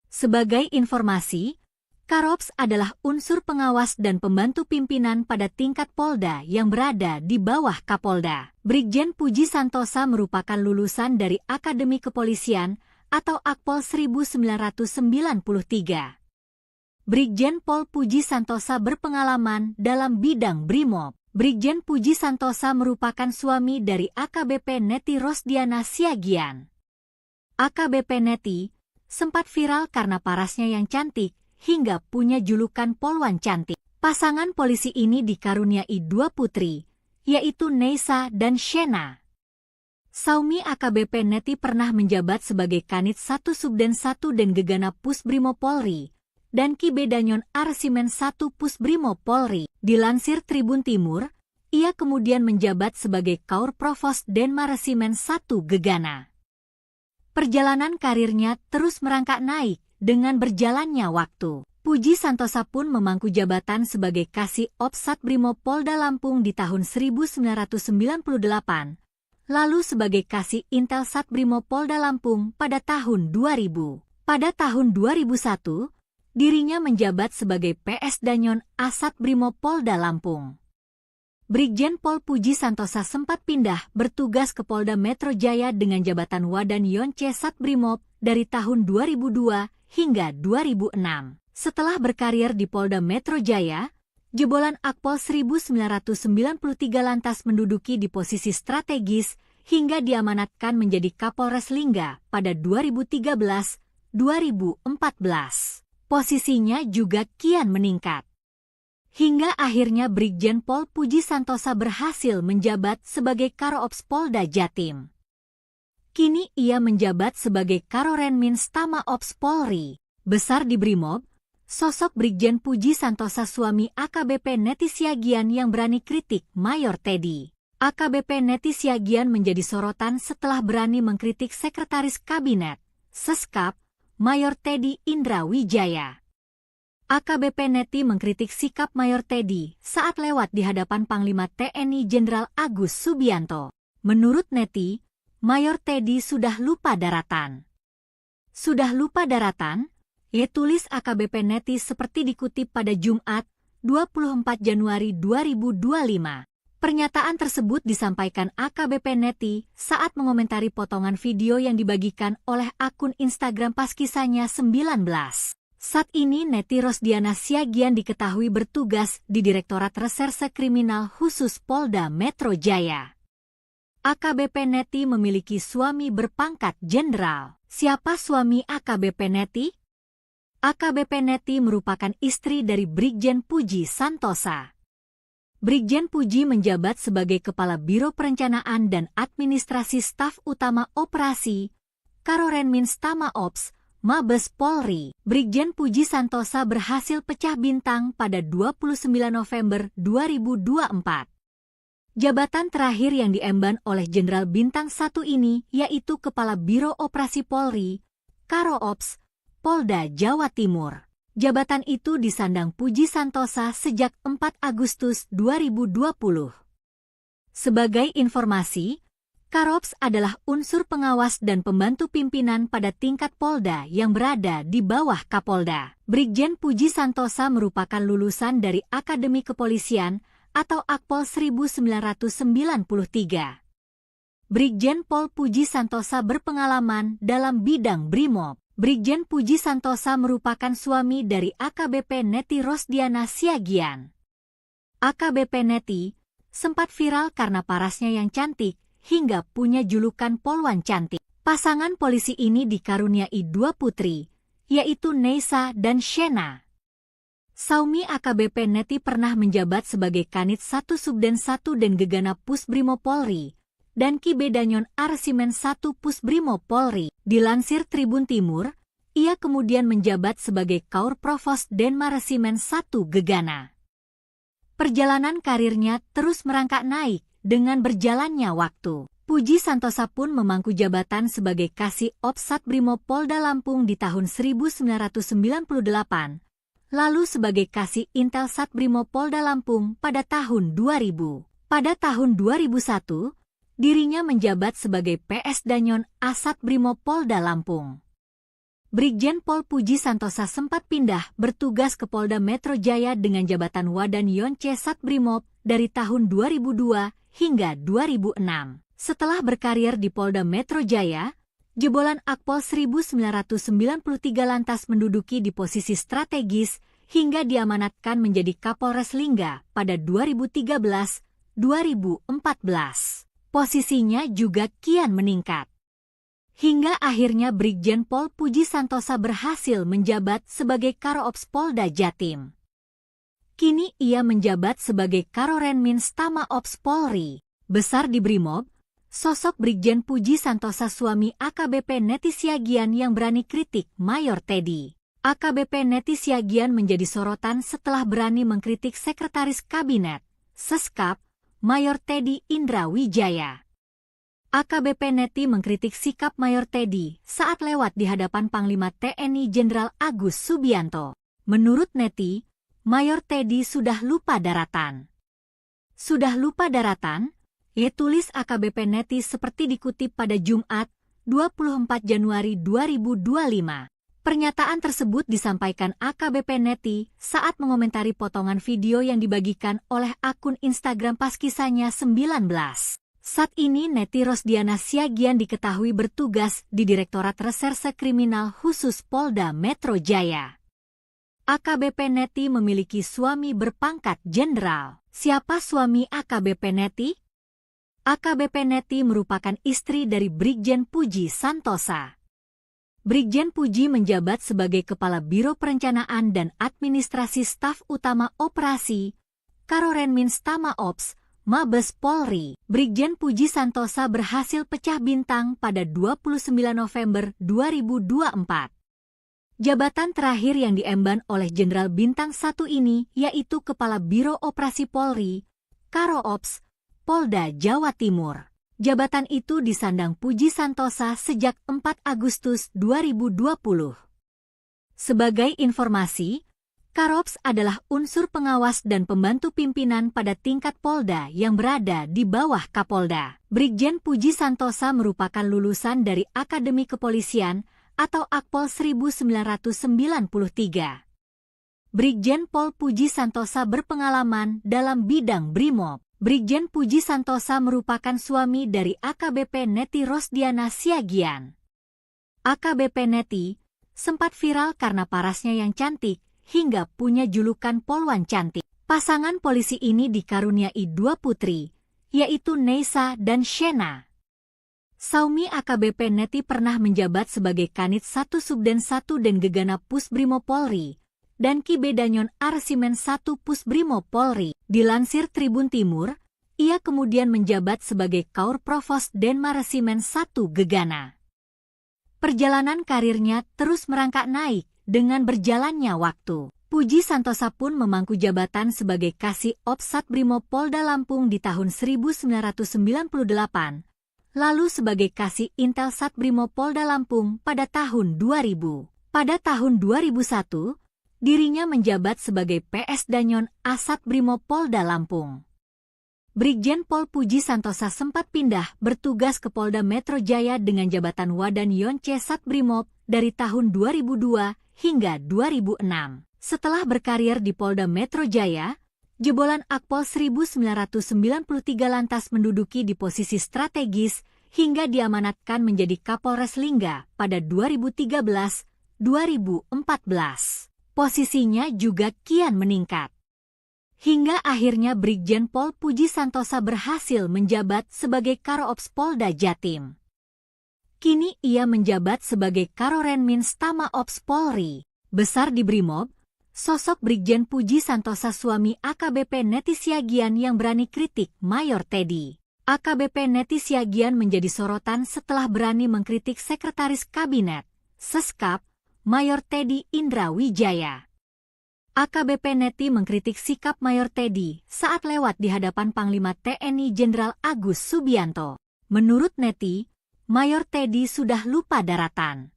Sebagai informasi, Karo-Ops adalah unsur pengawas dan pembantu pimpinan pada tingkat Polda yang berada di bawah Kapolda. Brigjen Puji Santosa merupakan lulusan dari Akademi Kepolisian atau Akpol 1993. Brigjen Pol Puji Santosa berpengalaman dalam bidang Brimob. Brigjen Puji Santosa merupakan suami dari AKBP Neti Rosdiana Siagian. AKBP Neti sempat viral karena parasnya yang cantik, hingga punya julukan Polwan Cantik. Pasangan polisi ini dikaruniai 2 putri, yaitu Neisa dan Shena. Saumi AKBP Neti pernah menjabat sebagai Kanit 1 Subden 1 dan Gegana Pusbrimo Polri, dan Kibedanyon Arsimen 1 Pusbrimo Polri. Dilansir Tribun Timur, ia kemudian menjabat sebagai Kaur Provos Denmaresimen 1 Gegana. Perjalanan karirnya terus merangkak naik dengan berjalannya waktu. Puji Santosa pun memangku jabatan sebagai Kasih Ops Satbrimo Polda Lampung di tahun 1998, lalu sebagai Kasih Intel Satbrimo Polda Lampung pada tahun 2000. Pada tahun 2001, dirinya menjabat sebagai PS Danyon Asat Brimo Polda Lampung. Brigjen Pol Puji Santosa sempat pindah bertugas ke Polda Metro Jaya dengan jabatan Wadan Yonce Satbrimob dari tahun 2002 hingga 2006. Setelah berkarir di Polda Metro Jaya, jebolan Akpol 1993 lantas menduduki di posisi strategis hingga diamanatkan menjadi Kapolres Lingga pada 2013-2014. Posisinya juga kian meningkat. Hingga akhirnya Brigjen Pol Puji Santosa berhasil menjabat sebagai Karo-Ops Polda Jatim. Kini ia menjabat sebagai Karorenmins Tama Ops Polri. Besar di Brimob, sosok Brigjen Puji Santosa suami AKBP Neti Siagian yang berani kritik Mayor Teddy. AKBP Neti Siagian menjadi sorotan setelah berani mengkritik Sekretaris Kabinet, Seskap, Mayor Teddy Indra Wijaya. AKBP Neti mengkritik sikap Mayor Teddy saat lewat di hadapan Panglima TNI Jenderal Agus Subianto. Menurut Neti, Mayor Teddy sudah lupa daratan. Sudah lupa daratan? Ya, tulis AKBP Neti seperti dikutip pada Jumat, 24 Januari 2025. Pernyataan tersebut disampaikan AKBP Neti saat mengomentari potongan video yang dibagikan oleh akun Instagram Paskisanya 19. Saat ini Neti Rosdiana Siagian diketahui bertugas di Direktorat Reserse Kriminal Khusus Polda Metro Jaya. AKBP Neti memiliki suami berpangkat jenderal. Siapa suami AKBP Neti? AKBP Neti merupakan istri dari Brigjen Puji Santosa. Brigjen Puji menjabat sebagai Kepala Biro Perencanaan dan Administrasi Staf Utama Operasi, Karorenmins Tama Ops, Mabes Polri. Brigjen Puji Santosa berhasil pecah bintang pada 29 November 2024. Jabatan terakhir yang diemban oleh Jenderal Bintang 1 ini yaitu Kepala Biro Operasi Polri, Karo Ops, Polda Jawa Timur. Jabatan itu disandang Puji Santosa sejak 4 Agustus 2020. Sebagai informasi, Karops adalah unsur pengawas dan pembantu pimpinan pada tingkat Polda yang berada di bawah Kapolda. Brigjen Puji Santosa merupakan lulusan dari Akademi Kepolisian atau Akpol 1993. Brigjen Pol Puji Santosa berpengalaman dalam bidang Brimob. Brigjen Puji Santosa merupakan suami dari AKBP Neti Rosdiana Siagian. AKBP Neti sempat viral karena parasnya yang cantik hingga punya julukan Polwan Cantik. Pasangan polisi ini dikaruniai 2 putri, yaitu Neisa dan Shena. Saumi AKBP Neti pernah menjabat sebagai Kanit 1 Subden 1 dan Gegana Pusbrimob Polri, dan Kibedanyon Arsimen 1 Pusbrimob Polri. Dilansir Tribun Timur, ia kemudian menjabat sebagai Kaur Provos Denma Resimen 1 Gegana. Perjalanan karirnya terus merangkak naik dengan berjalannya waktu. Puji Santosa pun memangku jabatan sebagai Kasih Ops Satbrimob Polda Lampung di tahun 1998, lalu sebagai Kasih Intel Satbrimob Polda Lampung pada tahun 2000. Pada tahun 2001, dirinya menjabat sebagai PS Danyon Asat Brimob Polda Lampung. Brigjen Pol Puji Santosa sempat pindah bertugas ke Polda Metro Jaya dengan jabatan Wadan Yonce Satbrimob dari tahun 2002 hingga 2006. Setelah berkarir di Polda Metro Jaya, jebolan Akpol 1993 lantas menduduki di posisi strategis hingga diamanatkan menjadi Kapolres Lingga pada 2013-2014. Posisinya juga kian meningkat. Hingga akhirnya Brigjen Pol Puji Santosa berhasil menjabat sebagai Karo Ops Polda Jatim. Kini ia menjabat sebagai Karorenmins Tama Ops Polri. Besar di Brimob, sosok Brigjen Puji Santosa suami AKBP Neti Siagian yang berani kritik Mayor Teddy. AKBP Neti Siagian menjadi sorotan setelah berani mengkritik Sekretaris Kabinet, Seskap, Mayor Teddy Indra Wijaya. AKBP Neti mengkritik sikap Mayor Teddy saat lewat di hadapan Panglima TNI Jenderal Agus Subianto. Menurut Neti, Mayor Teddy sudah lupa daratan. Sudah lupa daratan? Tulis AKBP Neti seperti dikutip pada Jumat, 24 Januari 2025. Pernyataan tersebut disampaikan AKBP Neti saat mengomentari potongan video yang dibagikan oleh akun Instagram Paskisanya 19. Saat ini Neti Rosdiana Siagian diketahui bertugas di Direktorat Reserse Kriminal Khusus Polda Metro Jaya. AKBP Neti memiliki suami berpangkat jenderal. Siapa suami AKBP Neti? AKBP Neti merupakan istri dari Brigjen Puji Santosa. Brigjen Puji menjabat sebagai Kepala Biro Perencanaan dan Administrasi Staf Utama Operasi, Karorenmins Tama Ops, Mabes Polri. Brigjen Puji Santosa berhasil pecah bintang pada 29 November 2024. Jabatan terakhir yang diemban oleh Jenderal Bintang 1 ini yaitu Kepala Biro Operasi Polri, Karo Ops, Polda Jawa Timur. Jabatan itu disandang Puji Santosa sejak 4 Agustus 2020. Sebagai informasi, Karops adalah unsur pengawas dan pembantu pimpinan pada tingkat Polda yang berada di bawah Kapolda. Brigjen Puji Santosa merupakan lulusan dari Akademi Kepolisian atau Akpol 1993. Brigjen Pol Puji Santosa berpengalaman dalam bidang Brimob. Brigjen Puji Santosa merupakan suami dari AKBP Neti Rosdiana Siagian. AKBP Neti sempat viral karena parasnya yang cantik hingga punya julukan Polwan Cantik. Pasangan polisi ini dikaruniai 2 putri, yaitu Neisa dan Shena. Saumi AKBP Neti pernah menjabat sebagai Kanit 1 Subden 1 dan Gegana Pusbrimob Polri, dan Ki Bedanyon Arsimen 1 Pusbrimo Polri. Dilansir Tribun Timur, ia kemudian menjabat sebagai Kaur Provos Denmaresimen 1 Gegana. Perjalanan karirnya terus merangkak naik dengan berjalannya waktu. Puji Santosa pun memangku jabatan sebagai Kasih Ops Satbrimo Polda Lampung di tahun 1998, lalu sebagai Kasih Intel Satbrimo Polda Lampung pada tahun 2000. Pada tahun 2001, dirinya menjabat sebagai PS Danyon Asat Brimo Polda Lampung. Brigjen Pol Puji Santosa sempat pindah bertugas ke Polda Metro Jaya dengan jabatan Wadan Yonce Satbrimob dari tahun 2002 hingga 2006. Setelah berkarir di Polda Metro Jaya, jebolan Akpol 1993 lantas menduduki di posisi strategis hingga diamanatkan menjadi Kapolres Lingga pada 2013-2014. Posisinya juga kian meningkat. Hingga akhirnya Brigjen Pol Puji Santosa berhasil menjabat sebagai Karo Ops Polda Jatim. Kini ia menjabat sebagai Karorenmins Tama Ops Polri. Besar di Brimob, sosok Brigjen Puji Santosa suami AKBP Neti Siagian yang berani kritik Mayor Teddy. AKBP Neti Siagian menjadi sorotan setelah berani mengkritik Sekretaris Kabinet, Seskap, Mayor Teddy Indra Wijaya. AKBP Neti mengkritik sikap Mayor Teddy saat lewat di hadapan Panglima TNI Jenderal Agus Subianto. Menurut Neti, Mayor Teddy sudah lupa daratan.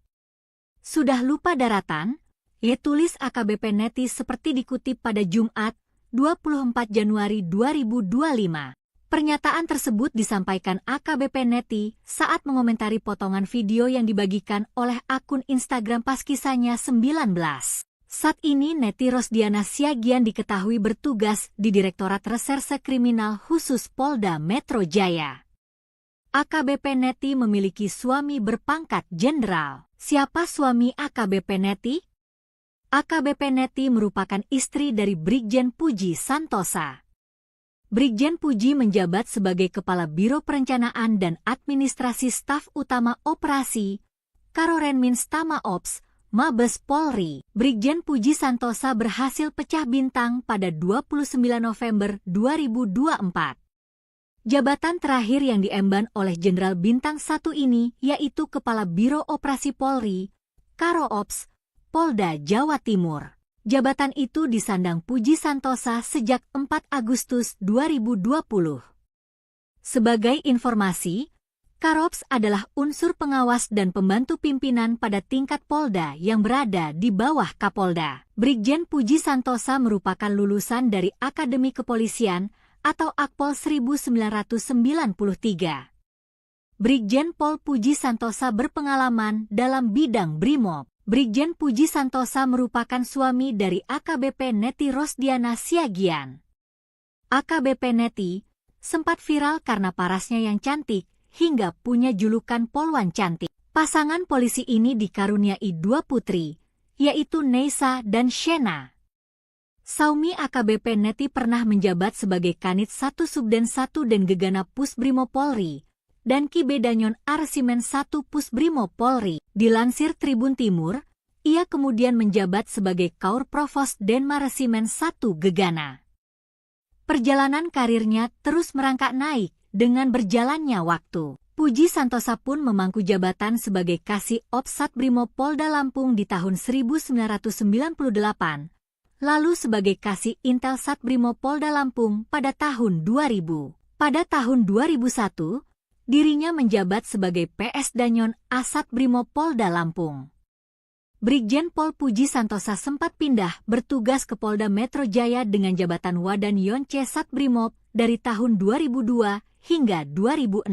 Sudah lupa daratan? Tulis AKBP Neti seperti dikutip pada Jumat, 24 Januari 2025. Pernyataan tersebut disampaikan AKBP Neti saat mengomentari potongan video yang dibagikan oleh akun Instagram Paskisanya 19. Saat ini Neti Rosdiana Siagian diketahui bertugas di Direktorat Reserse Kriminal Khusus Polda Metro Jaya. AKBP Neti memiliki suami berpangkat jenderal. Siapa suami AKBP Neti? AKBP Neti merupakan istri dari Brigjen Puji Santosa. Brigjen Puji menjabat sebagai Kepala Biro Perencanaan dan Administrasi Staf Utama Operasi, Karorenmins Tama Ops, Mabes Polri. Brigjen Puji Santosa berhasil pecah bintang pada 29 November 2024. Jabatan terakhir yang diemban oleh Jenderal Bintang 1 ini yaitu Kepala Biro Operasi Polri, Karo Ops, Polda Jawa Timur. Jabatan itu disandang Puji Santosa sejak 4 Agustus 2020. Sebagai informasi, Karops adalah unsur pengawas dan pembantu pimpinan pada tingkat Polda yang berada di bawah Kapolda. Brigjen Puji Santosa merupakan lulusan dari Akademi Kepolisian atau Akpol 1993. Brigjen Pol Puji Santosa berpengalaman dalam bidang Brimob. Brigjen Puji Santosa merupakan suami dari AKBP Neti Rosdiana Siagian. AKBP Neti sempat viral karena parasnya yang cantik hingga punya julukan Polwan Cantik. Pasangan polisi ini dikaruniai 2 putri, yaitu Neisa dan Shena. Saumi AKBP Neti pernah menjabat sebagai Kanit 1 Subden 1 dan Gegana Pusbrimo Polri, dan Ki Bedanyon Arsimen 1 Pusbrimo Polri. Dilansir Tribun Timur, ia kemudian menjabat sebagai Kaur Provos Denmaresimen 1 Gegana. Perjalanan karirnya terus merangkak naik dengan berjalannya waktu. Puji Santosa pun memangku jabatan sebagai Kasih Ops Satbrimo Polda Lampung di tahun 1998, lalu sebagai Kasih Intel Satbrimo Polda Lampung pada tahun 2000. Pada tahun 2001, dirinya menjabat sebagai PS Danyon Asat Brimo Polda Lampung. Brigjen Pol Puji Santosa sempat pindah bertugas ke Polda Metro Jaya dengan jabatan Wadan Yonce Satbrimob dari tahun 2002 hingga 2006.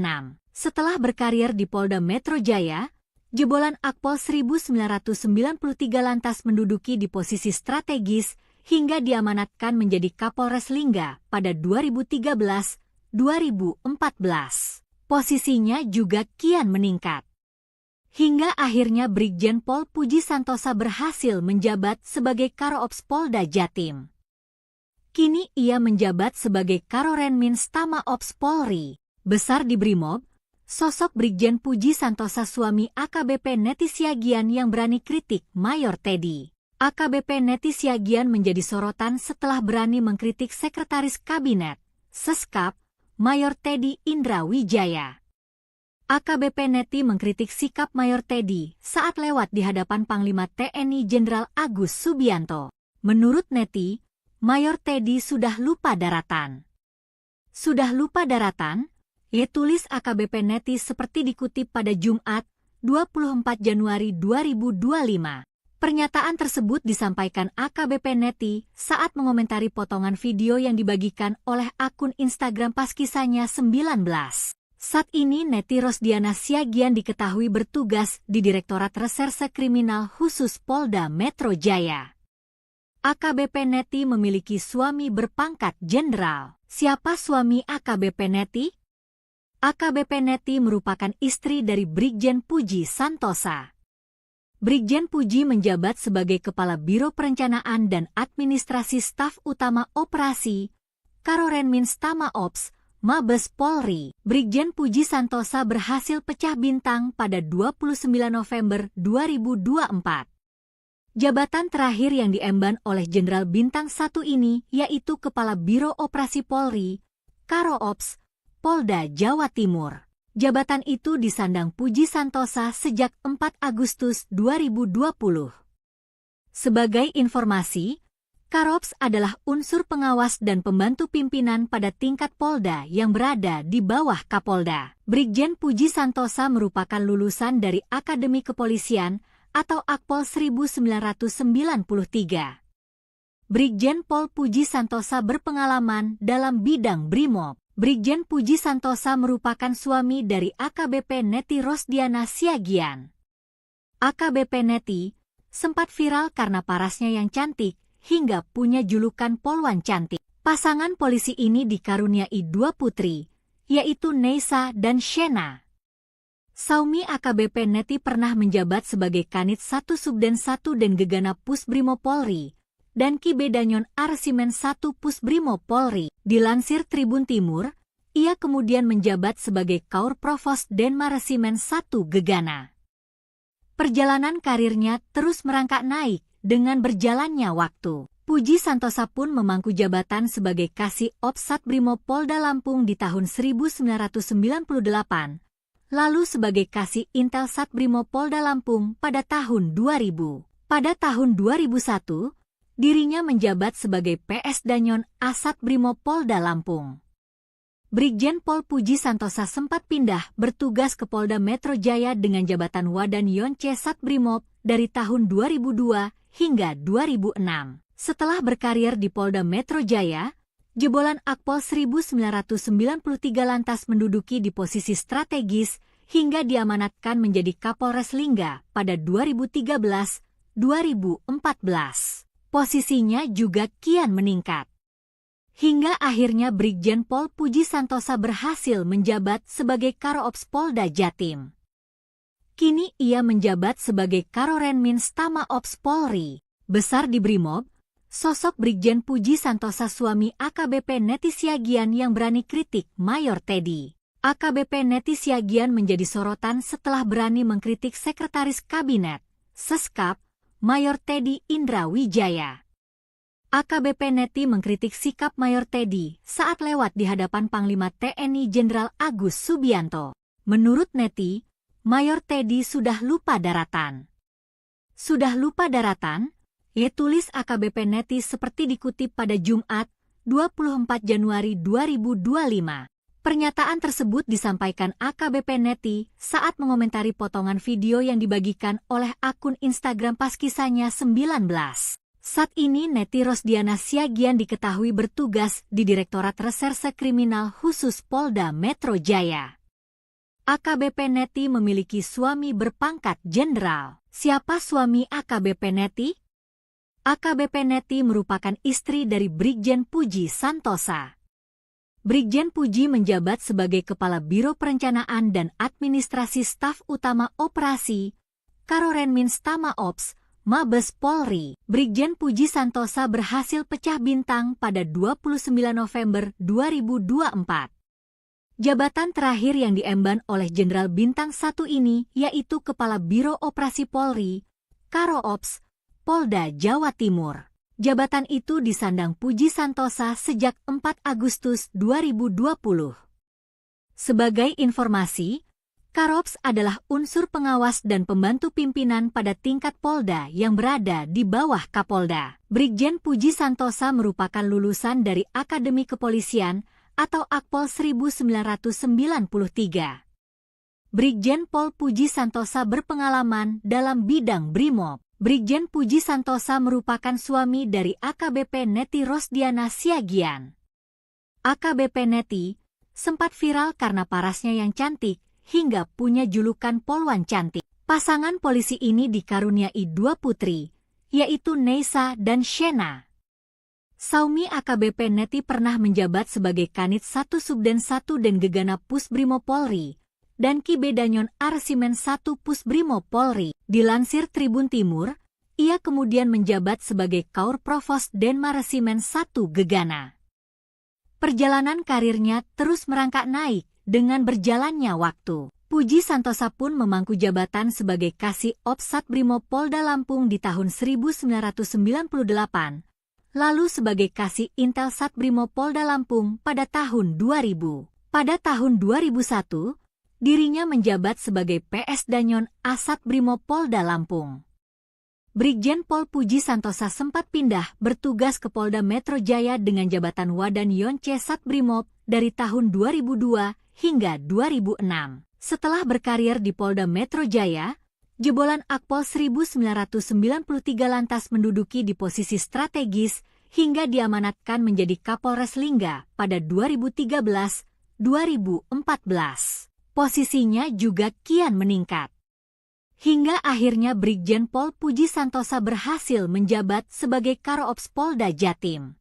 Setelah berkarir di Polda Metro Jaya, jebolan Akpol 1993 lantas menduduki di posisi strategis hingga diamanatkan menjadi Kapolres Lingga pada 2013-2014. Posisinya juga kian meningkat. Hingga akhirnya Brigjen Pol Puji Santosa berhasil menjabat sebagai Karo Ops Polda Jatim. Kini ia menjabat sebagai Karorenmins Tama Ops Polri. Besar di Brimob, sosok Brigjen Puji Santosa suami AKBP Neti Siagian yang berani kritik Mayor Teddy. AKBP Neti Siagian menjadi sorotan setelah berani mengkritik Sekretaris Kabinet, Seskap, Mayor Teddy Indra Wijaya. AKBP Neti mengkritik sikap Mayor Teddy saat lewat di hadapan Panglima TNI Jenderal Agus Subianto. Menurut Neti, Mayor Teddy sudah lupa daratan. Sudah lupa daratan? Tulis AKBP Neti seperti dikutip pada Jumat, 24 Januari 2025. Pernyataan tersebut disampaikan AKBP Neti saat mengomentari potongan video yang dibagikan oleh akun Instagram Paskisahnya 19. Saat ini Neti Rosdiana Siagian diketahui bertugas di Direktorat Reserse Kriminal Khusus Polda Metro Jaya. AKBP Neti memiliki suami berpangkat jenderal. Siapa suami AKBP Neti? AKBP Neti merupakan istri dari Brigjen Puji Santosa. Brigjen Puji menjabat sebagai Kepala Biro Perencanaan dan Administrasi Staf Utama Operasi, Karorenmins Tama Ops, Mabes Polri. Brigjen Puji Santosa berhasil pecah bintang pada 29 November 2024. Jabatan terakhir yang diemban oleh Jenderal Bintang 1 ini yaitu Kepala Biro Operasi Polri, Karo Ops, Polda Jawa Timur. Jabatan itu disandang Puji Santosa sejak 4 Agustus 2020. Sebagai informasi, Karops adalah unsur pengawas dan pembantu pimpinan pada tingkat Polda yang berada di bawah Kapolda. Brigjen Puji Santosa merupakan lulusan dari Akademi Kepolisian atau Akpol 1993. Brigjen Pol Puji Santosa berpengalaman dalam bidang Brimob. Brigjen Puji Santosa merupakan suami dari AKBP Neti Rosdiana Siagian. AKBP Neti sempat viral karena parasnya yang cantik hingga punya julukan Polwan Cantik. Pasangan polisi ini dikaruniai 2 putri, yaitu Neisa dan Shena. Saumi AKBP Neti pernah menjabat sebagai Kanit 1 Subden 1 dan Gegana Pusbrimob Polri dan Kibedanyon Arsimen 1 Pusbrimob Polri. Dilansir Tribun Timur, ia kemudian menjabat sebagai Kaur Provos Denmaresimen 1 Gegana. Perjalanan karirnya terus merangkak naik dengan berjalannya waktu. Puji Santosa pun memangku jabatan sebagai Kasih Ops Satbrimob Polda Lampung di tahun 1998, lalu sebagai Kasih Intel Satbrimob Polda Lampung pada tahun 2000. Pada tahun 2001, dirinya menjabat sebagai PS Danyon Asat Brimob Polda Lampung. Brigjen Pol Puji Santosa sempat pindah bertugas ke Polda Metro Jaya dengan jabatan Wadan Yonce Satbrimob dari tahun 2002 hingga 2006. Setelah berkarir di Polda Metro Jaya, jebolan Akpol 1993 lantas menduduki di posisi strategis hingga diamanatkan menjadi Kapolres Lingga pada 2013-2014. Posisinya juga kian meningkat. Hingga akhirnya Brigjen Pol Puji Santosa berhasil menjabat sebagai Karo Ops Polda Jatim. Kini ia menjabat sebagai Karorenmins Tama Ops Polri. Besar di Brimob, sosok Brigjen Puji Santosa suami AKBP Neti Siagian yang berani kritik Mayor Teddy. AKBP Neti Siagian menjadi sorotan setelah berani mengkritik Sekretaris Kabinet, Seskap, Mayor Teddy Indra Wijaya. AKBP Neti mengkritik sikap Mayor Teddy saat lewat di hadapan Panglima TNI Jenderal Agus Subianto. Menurut Neti, Mayor Teddy sudah lupa daratan. Sudah lupa daratan? Tulis AKBP Neti seperti dikutip pada Jumat, 24 Januari 2025. Pernyataan tersebut disampaikan AKBP Neti saat mengomentari potongan video yang dibagikan oleh akun Instagram Paskisahnya 19. Saat ini Neti Rosdiana Siagian diketahui bertugas di Direktorat Reserse Kriminal Khusus Polda Metro Jaya. AKBP Neti memiliki suami berpangkat jenderal. Siapa suami AKBP Neti? AKBP Neti merupakan istri dari Brigjen Puji Santosa. Brigjen Puji menjabat sebagai Kepala Biro Perencanaan dan Administrasi Staf Utama Operasi, Karorenmins Tama Ops, Mabes Polri. Brigjen Puji Santosa berhasil pecah bintang pada 29 November 2024. Jabatan terakhir yang diemban oleh Jenderal Bintang 1 ini yaitu Kepala Biro Operasi Polri, Karo Ops, Polda Jawa Timur. Jabatan itu disandang Puji Santosa sejak 4 Agustus 2020. Sebagai informasi, Karops adalah unsur pengawas dan pembantu pimpinan pada tingkat Polda yang berada di bawah Kapolda. Brigjen Puji Santosa merupakan lulusan dari Akademi Kepolisian atau Akpol 1993. Brigjen Pol Puji Santosa berpengalaman dalam bidang Brimob. Brigjen Puji Santosa merupakan suami dari AKBP Neti Rosdiana Siagian. AKBP Neti sempat viral karena parasnya yang cantik hingga punya julukan Polwan Cantik. Pasangan polisi ini dikaruniai 2 putri, yaitu Neisa dan Shena. Saumi AKBP Neti pernah menjabat sebagai Kanit 1 Subden 1 dan Gegana Pusbrimo Polri dan Kibedanyon Arsimen 1 Pusbrimo Polri. Dilansir Tribun Timur, ia kemudian menjabat sebagai Kaur Provos Denmaresimen 1 Gegana. Perjalanan karirnya terus merangkak naik dengan berjalannya waktu. Puji Santosa pun memangku jabatan sebagai Kasih Ops Satbrimo Polda Lampung di tahun 1998, lalu sebagai Kasih Intel Satbrimo Polda Lampung pada tahun 2000. Pada tahun 2001, dirinya menjabat sebagai PS Danyon Asat Brimo Polda Lampung. Brigjen Pol Puji Santosa sempat pindah bertugas ke Polda Metro Jaya dengan jabatan Wadan Yonce Satbrimob dari tahun 2002 hingga 2006. Setelah berkarir di Polda Metro Jaya, jebolan Akpol 1993 lantas menduduki di posisi strategis hingga diamanatkan menjadi Kapolres Lingga pada 2013-2014. Posisinya juga kian meningkat. Hingga akhirnya Brigjen Pol Puji Santosa berhasil menjabat sebagai Karoops Polda Jatim.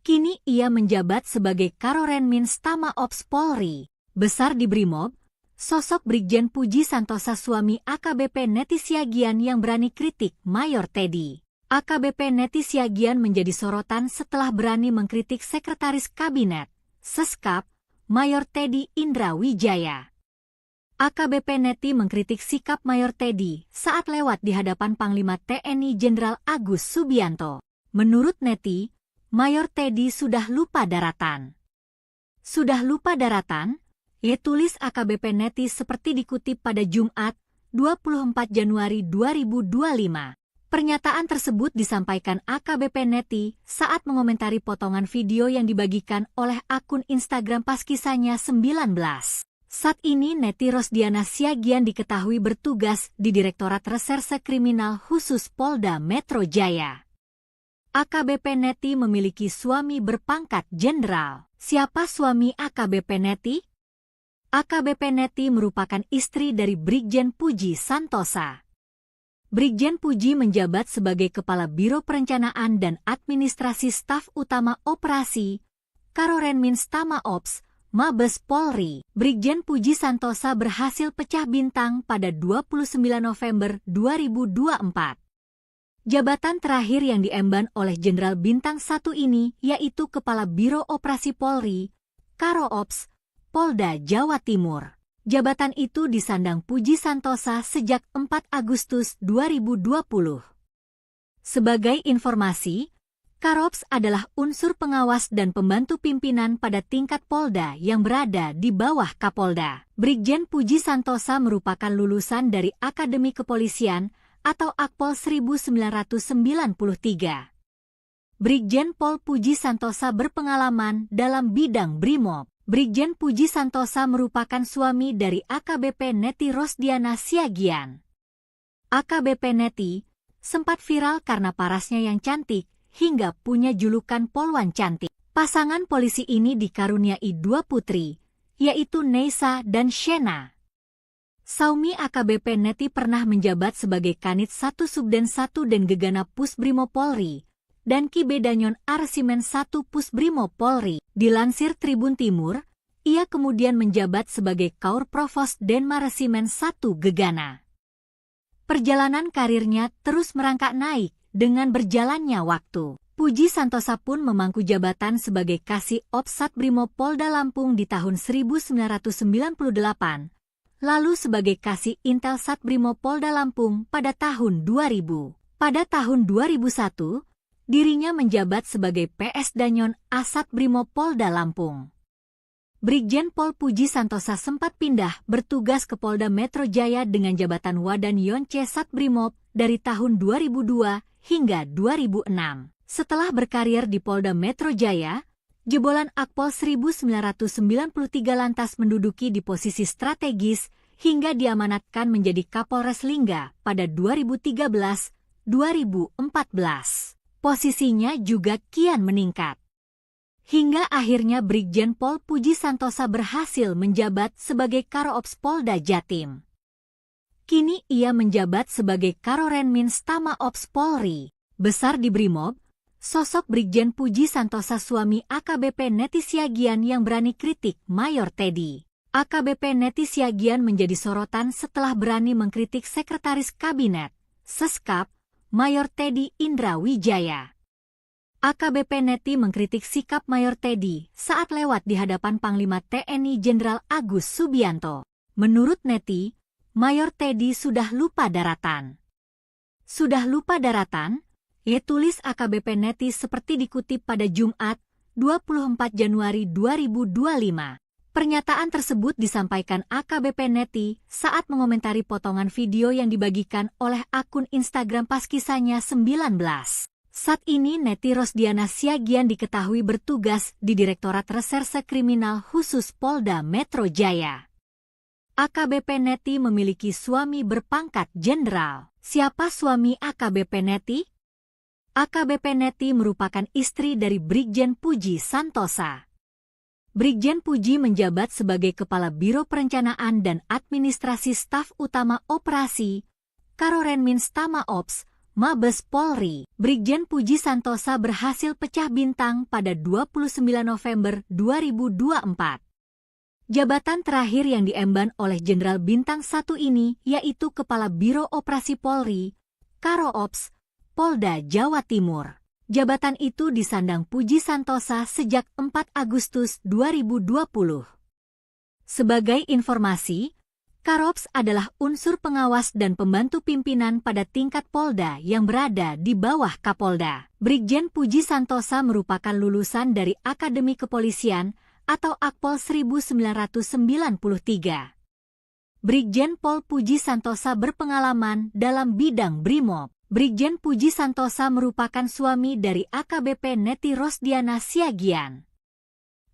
Kini ia menjabat sebagai Karorenmin Stama Ops Polri. Besar di Brimob, sosok Brigjen Puji Santosa suami AKBP Neti Siagian yang berani kritik Mayor Teddy. AKBP Neti Siagian menjadi sorotan setelah berani mengkritik Sekretaris Kabinet, Seskap, Mayor Teddy Indra Wijaya. AKBP Neti mengkritik sikap Mayor Teddy saat lewat di hadapan Panglima TNI Jenderal Agus Subianto. Menurut Neti, Mayor Teddy sudah lupa daratan. Sudah lupa daratan? Ia tulis AKBP Neti seperti dikutip pada Jumat, 24 Januari 2025. Pernyataan tersebut disampaikan AKBP Neti saat mengomentari potongan video yang dibagikan oleh akun Instagram Paskisanya 19. Saat ini Neti Rosdiana Siagian diketahui bertugas di Direktorat Reserse Kriminal Khusus Polda Metro Jaya. AKBP Neti memiliki suami berpangkat jenderal. Siapa suami AKBP Neti? AKBP Neti merupakan istri dari Brigjen Puji Santosa. Brigjen Puji menjabat sebagai Kepala Biro Perencanaan dan Administrasi Staf Utama Operasi, Karorenmin Stama Ops, Mabes Polri. Brigjen Puji Santosa berhasil pecah bintang pada 29 November 2024. Jabatan terakhir yang diemban oleh Jenderal Bintang 1 ini yaitu Kepala Biro Operasi Polri, Karoops, Polda Jawa Timur. Jabatan itu disandang Puji Santosa sejak 4 Agustus 2020. Sebagai informasi, Karops adalah unsur pengawas dan pembantu pimpinan pada tingkat Polda yang berada di bawah Kapolda. Brigjen Puji Santosa merupakan lulusan dari Akademi Kepolisian atau Akpol 1993. Brigjen Pol Puji Santosa berpengalaman dalam bidang Brimob. Brigjen Puji Santosa merupakan suami dari AKBP Neti Rosdiana Siagian. AKBP Neti sempat viral karena parasnya yang cantik hingga punya julukan Polwan Cantik. Pasangan polisi ini dikaruniai 2 putri, yaitu Neisa dan Shena. Saumi AKBP Neti pernah menjabat sebagai Kanit 1 Subden 1 dan Gegana Pusbrimo Polri dan Kibedanyon Arsimen 1 Pusbrimo Polri. Dilansir Tribun Timur, ia kemudian menjabat sebagai Kaur Provos Denmaresimen 1 Gegana. Perjalanan karirnya terus merangkak naik dengan berjalannya waktu. Puji Santosa pun memangku jabatan sebagai Kasih Ops Satbrimo Polda Lampung di tahun 1998, lalu sebagai Kasih Intel Satbrimo Polda Lampung pada tahun 2000. Pada tahun 2001, dirinya menjabat sebagai PS Danyon Asat Brimob Polda Lampung. Brigjen Pol Puji Santosa sempat pindah bertugas ke Polda Metro Jaya dengan jabatan Wadan Yonce Satbrimob dari tahun 2002 hingga 2006. Setelah berkarir di Polda Metro Jaya, jebolan Akpol 1993 lantas menduduki di posisi strategis hingga diamanatkan menjadi Kapolres Lingga pada 2013-2014. Posisinya juga kian meningkat. Hingga akhirnya Brigjen Pol Puji Santosa berhasil menjabat sebagai Karo-Ops Polda Jatim. Kini ia menjabat sebagai Karorenmin Stama Ops Polri. Besar di Brimob, sosok Brigjen Puji Santosa suami AKBP Neti Siagian yang berani kritik Mayor Teddy. AKBP Neti Siagian menjadi sorotan setelah berani mengkritik Sekretaris Kabinet, Seskap, Mayor Teddy Indra Wijaya. AKBP Neti mengkritik sikap Mayor Teddy saat lewat di hadapan Panglima TNI Jenderal Agus Subianto. Menurut Neti, Mayor Teddy sudah lupa daratan. Sudah lupa daratan? Tulis AKBP Neti seperti dikutip pada Jumat, 24 Januari 2025. Pernyataan tersebut disampaikan AKBP Neti saat mengomentari potongan video yang dibagikan oleh akun Instagram pas kisahnya 19. Saat ini Neti Rosdiana Siagian diketahui bertugas di Direktorat Reserse Kriminal Khusus Polda Metro Jaya. AKBP Neti memiliki suami berpangkat jenderal. Siapa suami AKBP Neti? AKBP Neti merupakan istri dari Brigjen Puji Santosa. Brigjen Puji menjabat sebagai Kepala Biro Perencanaan dan Administrasi Staf Utama Operasi, Karorenmin Stama Ops, Mabes Polri. Brigjen Puji Santosa berhasil pecah bintang pada 29 November 2024. Jabatan terakhir yang diemban oleh Jenderal Bintang 1 ini yaitu Kepala Biro Operasi Polri, Karo-Ops, Polda Jawa Timur. Jabatan itu disandang Puji Santosa sejak 4 Agustus 2020. Sebagai informasi, Karo-Ops adalah unsur pengawas dan pembantu pimpinan pada tingkat Polda yang berada di bawah Kapolda. Brigjen Puji Santosa merupakan lulusan dari Akademi Kepolisian atau Akpol 1993. Brigjen Pol Puji Santosa berpengalaman dalam bidang Brimob. Brigjen Puji Santosa merupakan suami dari AKBP Neti Rosdiana Siagian.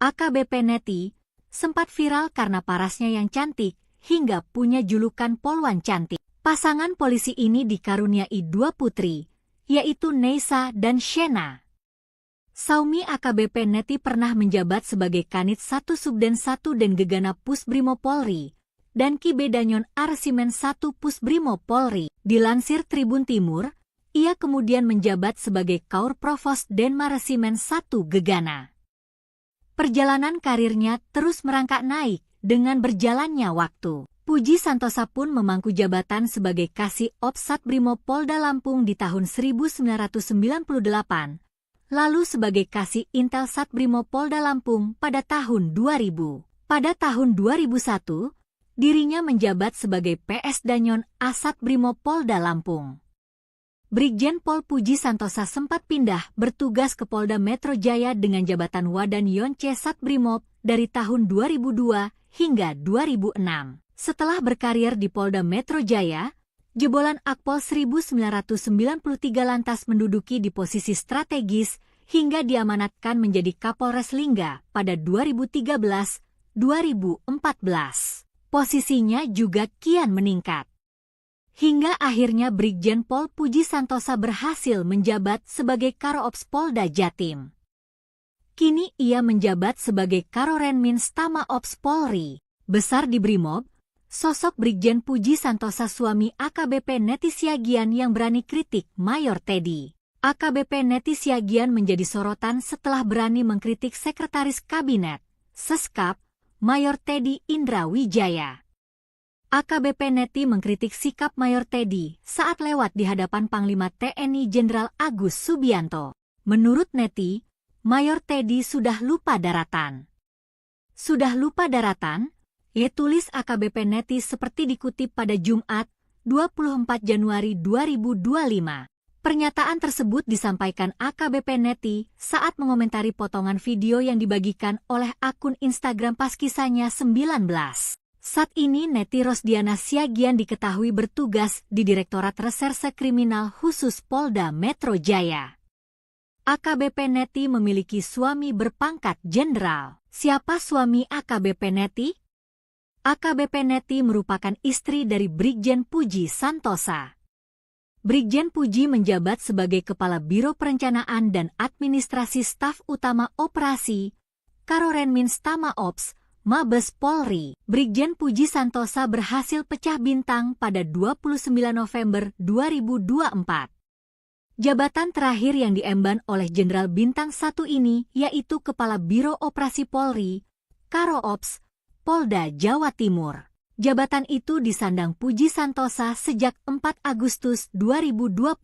AKBP Neti sempat viral karena parasnya yang cantik, hingga punya julukan Polwan Cantik. Pasangan polisi ini dikaruniai 2 putri, yaitu Neisa dan Shena. Saumi AKBP Neti pernah menjabat sebagai Kanit 1 Subden 1 dan Gegana Pusbrimob Polri, dan Ki Danyon Arsimen 1 Pusbrimob Polri. Dilansir Tribun Timur, ia kemudian menjabat sebagai Kaur Provos Denma Resimen 1 Gegana. Perjalanan karirnya terus merangkak naik dengan berjalannya waktu. Puji Santosa pun memangku jabatan sebagai Kasih Ops Satbrimob Polda Lampung di tahun 1998, lalu sebagai Kasih Intel Satbrimob Polda Lampung pada tahun 2000. Pada tahun 2001, dirinya menjabat sebagai PS Danyon Asat Brimob Polda Lampung. Brigjen Pol Puji Santosa sempat pindah bertugas ke Polda Metro Jaya dengan jabatan Wadan Yonce Satbrimob dari tahun 2002 hingga 2006. Setelah berkarir di Polda Metro Jaya, jebolan Akpol 1993 lantas menduduki di posisi strategis hingga diamanatkan menjadi Kapolres Lingga pada 2013-2014. Posisinya juga kian meningkat. Hingga akhirnya Brigjen Pol Puji Santosa berhasil menjabat sebagai Karo-Ops Polda Jatim. Kini ia menjabat sebagai Karorenmin Stama Ops Polri. Besar di Brimob, sosok Brigjen Puji Santosa suami AKBP Neti Siagian yang berani kritik Mayor Teddy. AKBP Neti Siagian menjadi sorotan setelah berani mengkritik Sekretaris Kabinet, Seskap, Mayor Teddy Indra Wijaya. AKBP Neti mengkritik sikap Mayor Teddy saat lewat di hadapan Panglima TNI Jenderal Agus Subianto. Menurut Neti, Mayor Teddy sudah lupa daratan. Sudah lupa daratan? Tulis AKBP Neti seperti dikutip pada Jumat, 24 Januari 2025. Pernyataan tersebut disampaikan AKBP Neti saat mengomentari potongan video yang dibagikan oleh akun Instagram pas kisahnya 19. Saat ini Neti Rosdiana Siagian diketahui bertugas di Direktorat Reserse Kriminal Khusus Polda Metro Jaya. AKBP Neti memiliki suami berpangkat jenderal. Siapa suami AKBP Neti? AKBP Neti merupakan istri dari Brigjen Puji Santosa. Brigjen Puji menjabat sebagai Kepala Biro Perencanaan dan Administrasi Staf Utama Operasi, Karorenmins Tama Ops, Mabes Polri. Brigjen Puji Santosa berhasil pecah bintang pada 29 November 2024. Jabatan terakhir yang diemban oleh Jenderal Bintang 1 ini yaitu Kepala Biro Operasi Polri, Karo Ops, Polda Jawa Timur. Jabatan itu disandang Puji Santosa sejak 4 Agustus 2020.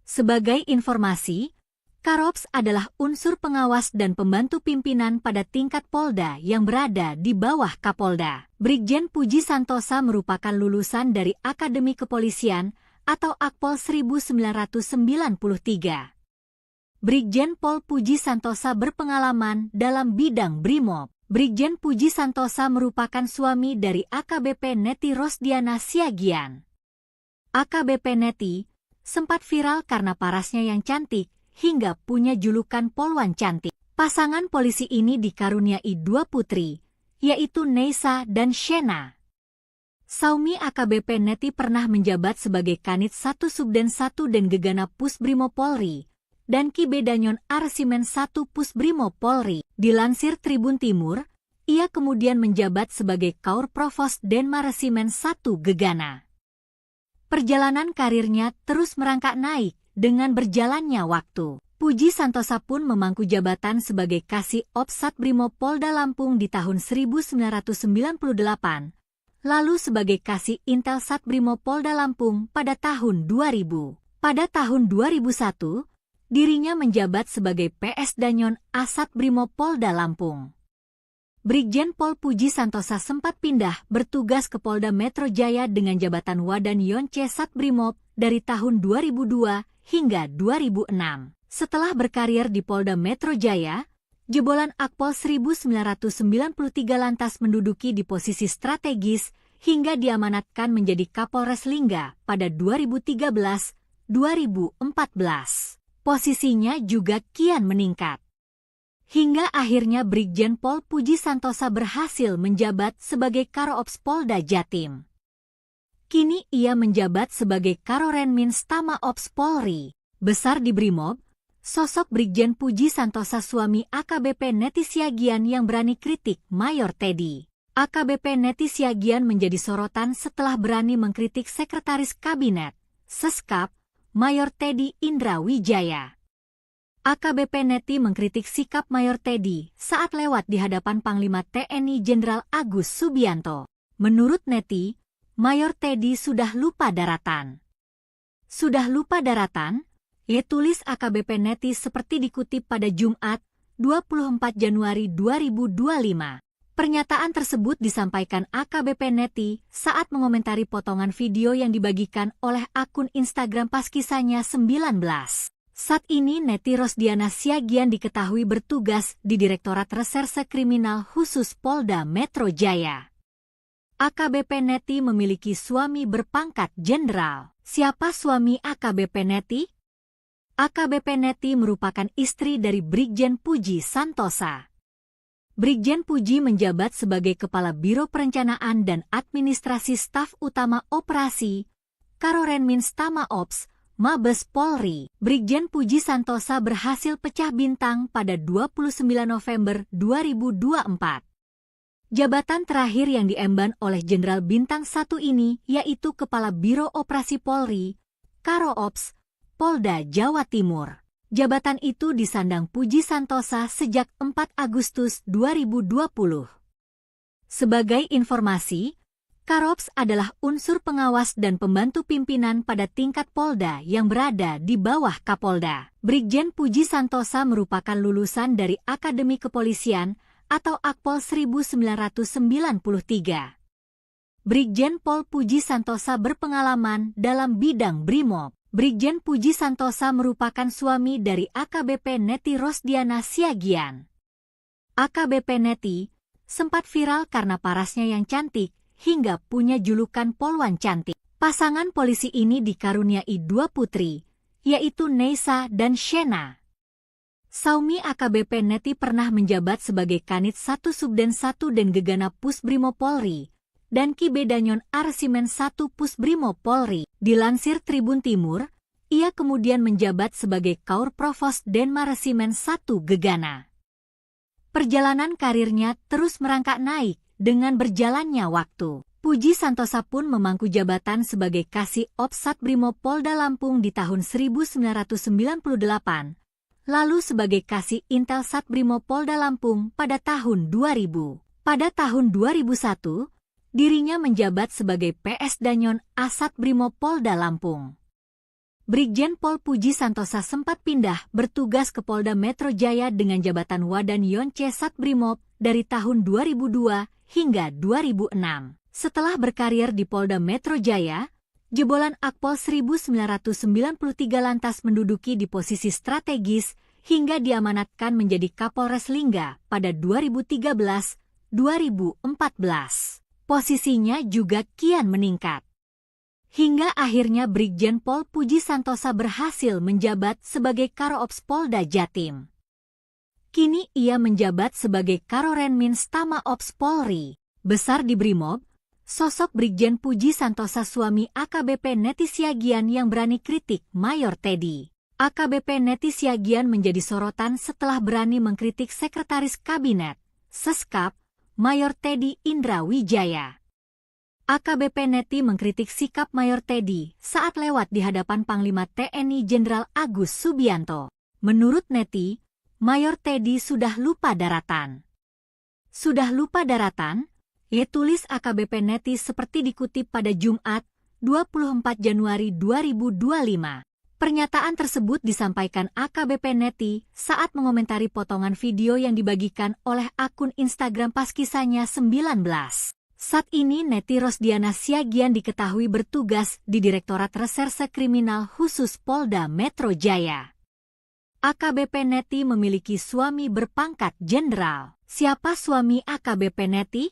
Sebagai informasi, Karops adalah unsur pengawas dan pembantu pimpinan pada tingkat Polda yang berada di bawah Kapolda. Brigjen Puji Santosa merupakan lulusan dari Akademi Kepolisian atau Akpol 1993. Brigjen Pol Puji Santosa berpengalaman dalam bidang Brimob. Brigjen Puji Santosa merupakan suami dari AKBP Neti Rosdiana Siagian. AKBP Neti sempat viral karena parasnya yang cantik hingga punya julukan Polwan Cantik. Pasangan polisi ini dikaruniai 2 putri, yaitu Neisa dan Shena. Saumi AKBP Neti pernah menjabat sebagai Kanit 1 Subden 1 dan Gegana Pusbrimo Polri, dan Ki Bedanyon Arsimen 1 Pusbrimo Polri. Dilansir Tribun Timur, ia kemudian menjabat sebagai Kaur Provos Denmaresimen 1 Gegana. Perjalanan karirnya terus merangkak naik dengan berjalannya waktu. Puji Santosa pun memangku jabatan sebagai Kasih Ops Satbrimo Polda Lampung di tahun 1998, lalu sebagai Kasih Intel Satbrimo Polda Lampung pada tahun 2000. Pada tahun 2001, dirinya menjabat sebagai PS Danyon Asat Brimo Polda Lampung. Brigjen Pol Puji Santosa sempat pindah bertugas ke Polda Metro Jaya dengan jabatan Wadan Yonce Satbrimob dari tahun 2002 hingga 2006. Setelah berkarir di Polda Metro Jaya, jebolan Akpol 1993 lantas menduduki di posisi strategis hingga diamanatkan menjadi Kapolres Lingga pada 2013-2014. Posisinya juga kian meningkat. Hingga akhirnya Brigjen Pol Puji Santosa berhasil menjabat sebagai Karoops Polda Jatim. Kini ia menjabat sebagai Karorenmins Tama Ops Polri. Besar di Brimob, sosok Brigjen Puji Santosa suami AKBP Neti Siagian yang berani kritik Mayor Teddy. AKBP Neti Siagian menjadi sorotan setelah berani mengkritik Sekretaris Kabinet, Seskap, Mayor Teddy Indra Wijaya. AKBP Neti mengkritik sikap Mayor Teddy saat lewat di hadapan Panglima TNI Jenderal Agus Subianto. Menurut Neti, Mayor Teddy sudah lupa daratan. Sudah lupa daratan? Tulis AKBP Neti seperti dikutip pada Jumat, 24 Januari 2025. Pernyataan tersebut disampaikan AKBP Neti saat mengomentari potongan video yang dibagikan oleh akun Instagram pas kisahnya 19. Saat ini Neti Rosdiana Siagian diketahui bertugas di Direktorat Reserse Kriminal Khusus Polda Metro Jaya. AKBP Neti memiliki suami berpangkat jenderal. Siapa suami AKBP Neti? AKBP Neti merupakan istri dari Brigjen Puji Santosa. Brigjen Puji menjabat sebagai Kepala Biro Perencanaan dan Administrasi Staf Utama Operasi, Karorenmins Tama Ops, Mabes Polri. Brigjen Puji Santosa berhasil pecah bintang pada 29 November 2024. Jabatan terakhir yang diemban oleh Jenderal Bintang 1 ini yaitu Kepala Biro Operasi Polri, Karo Ops, Polda Jawa Timur. Jabatan itu disandang Puji Santosa sejak 4 Agustus 2020. Sebagai informasi, Karops adalah unsur pengawas dan pembantu pimpinan pada tingkat Polda yang berada di bawah Kapolda. Brigjen Puji Santosa merupakan lulusan dari Akademi Kepolisian atau Akpol 1993. Brigjen Pol Puji Santosa berpengalaman dalam bidang Brimob. Brigjen Puji Santosa merupakan suami dari AKBP Neti Rosdiana Siagian. AKBP Neti sempat viral karena parasnya yang cantik hingga punya julukan Polwan Cantik. Pasangan polisi ini dikaruniai 2 putri, yaitu Neisa dan Shena. Saumi AKBP Neti pernah menjabat sebagai Kanit 1 Subden 1 dan Gegana Pusbrimo Polri dan Kibedanyon Arsimen 1 Pusbrimo Polri. Dilansir Tribun Timur, ia kemudian menjabat sebagai Kaur Provos Denmaresimen 1 Gegana. Perjalanan karirnya terus merangkak naik dengan berjalannya waktu. Puji Santosa pun memangku jabatan sebagai Kasih Ops Satbrimo Polda Lampung di tahun 1998. Lalu sebagai Kasih Intel Satbrimo Polda Lampung pada tahun 2000. Pada tahun 2001, dirinya menjabat sebagai PS Danyon Asat Brimo Polda Lampung. Brigjen Pol Puji Santosa sempat pindah bertugas ke Polda Metro Jaya dengan jabatan Wadan Yonce Satbrimob dari tahun 2002 hingga 2006. Setelah berkarir di Polda Metro Jaya, jebolan Akpol 1993 lantas menduduki di posisi strategis hingga diamanatkan menjadi Kapolres Lingga pada 2013-2014. Posisinya juga kian meningkat. Hingga akhirnya Brigjen Pol Puji Santosa berhasil menjabat sebagai Karo-Ops Polda Jatim. Kini ia menjabat sebagai Karorenmins Tama Ops Polri. Besar di Brimob, sosok Brigjen Puji Santosa suami AKBP Neti Siagian yang berani kritik Mayor Teddy. AKBP Neti Siagian menjadi sorotan setelah berani mengkritik Sekretaris Kabinet, Seskap, Mayor Teddy Indra Wijaya. AKBP Neti mengkritik sikap Mayor Teddy saat lewat di hadapan Panglima TNI Jenderal Agus Subianto. Menurut Neti, Mayor Teddy sudah lupa daratan. Sudah lupa daratan? Tulis AKBP Neti seperti dikutip pada Jumat, 24 Januari 2025. Pernyataan tersebut disampaikan AKBP Neti saat mengomentari potongan video yang dibagikan oleh akun Instagram pas kisahnya 19. Saat ini Neti Rosdiana Siagian diketahui bertugas di Direktorat Reserse Kriminal Khusus Polda Metro Jaya. AKBP Neti memiliki suami berpangkat jenderal. Siapa suami AKBP Neti?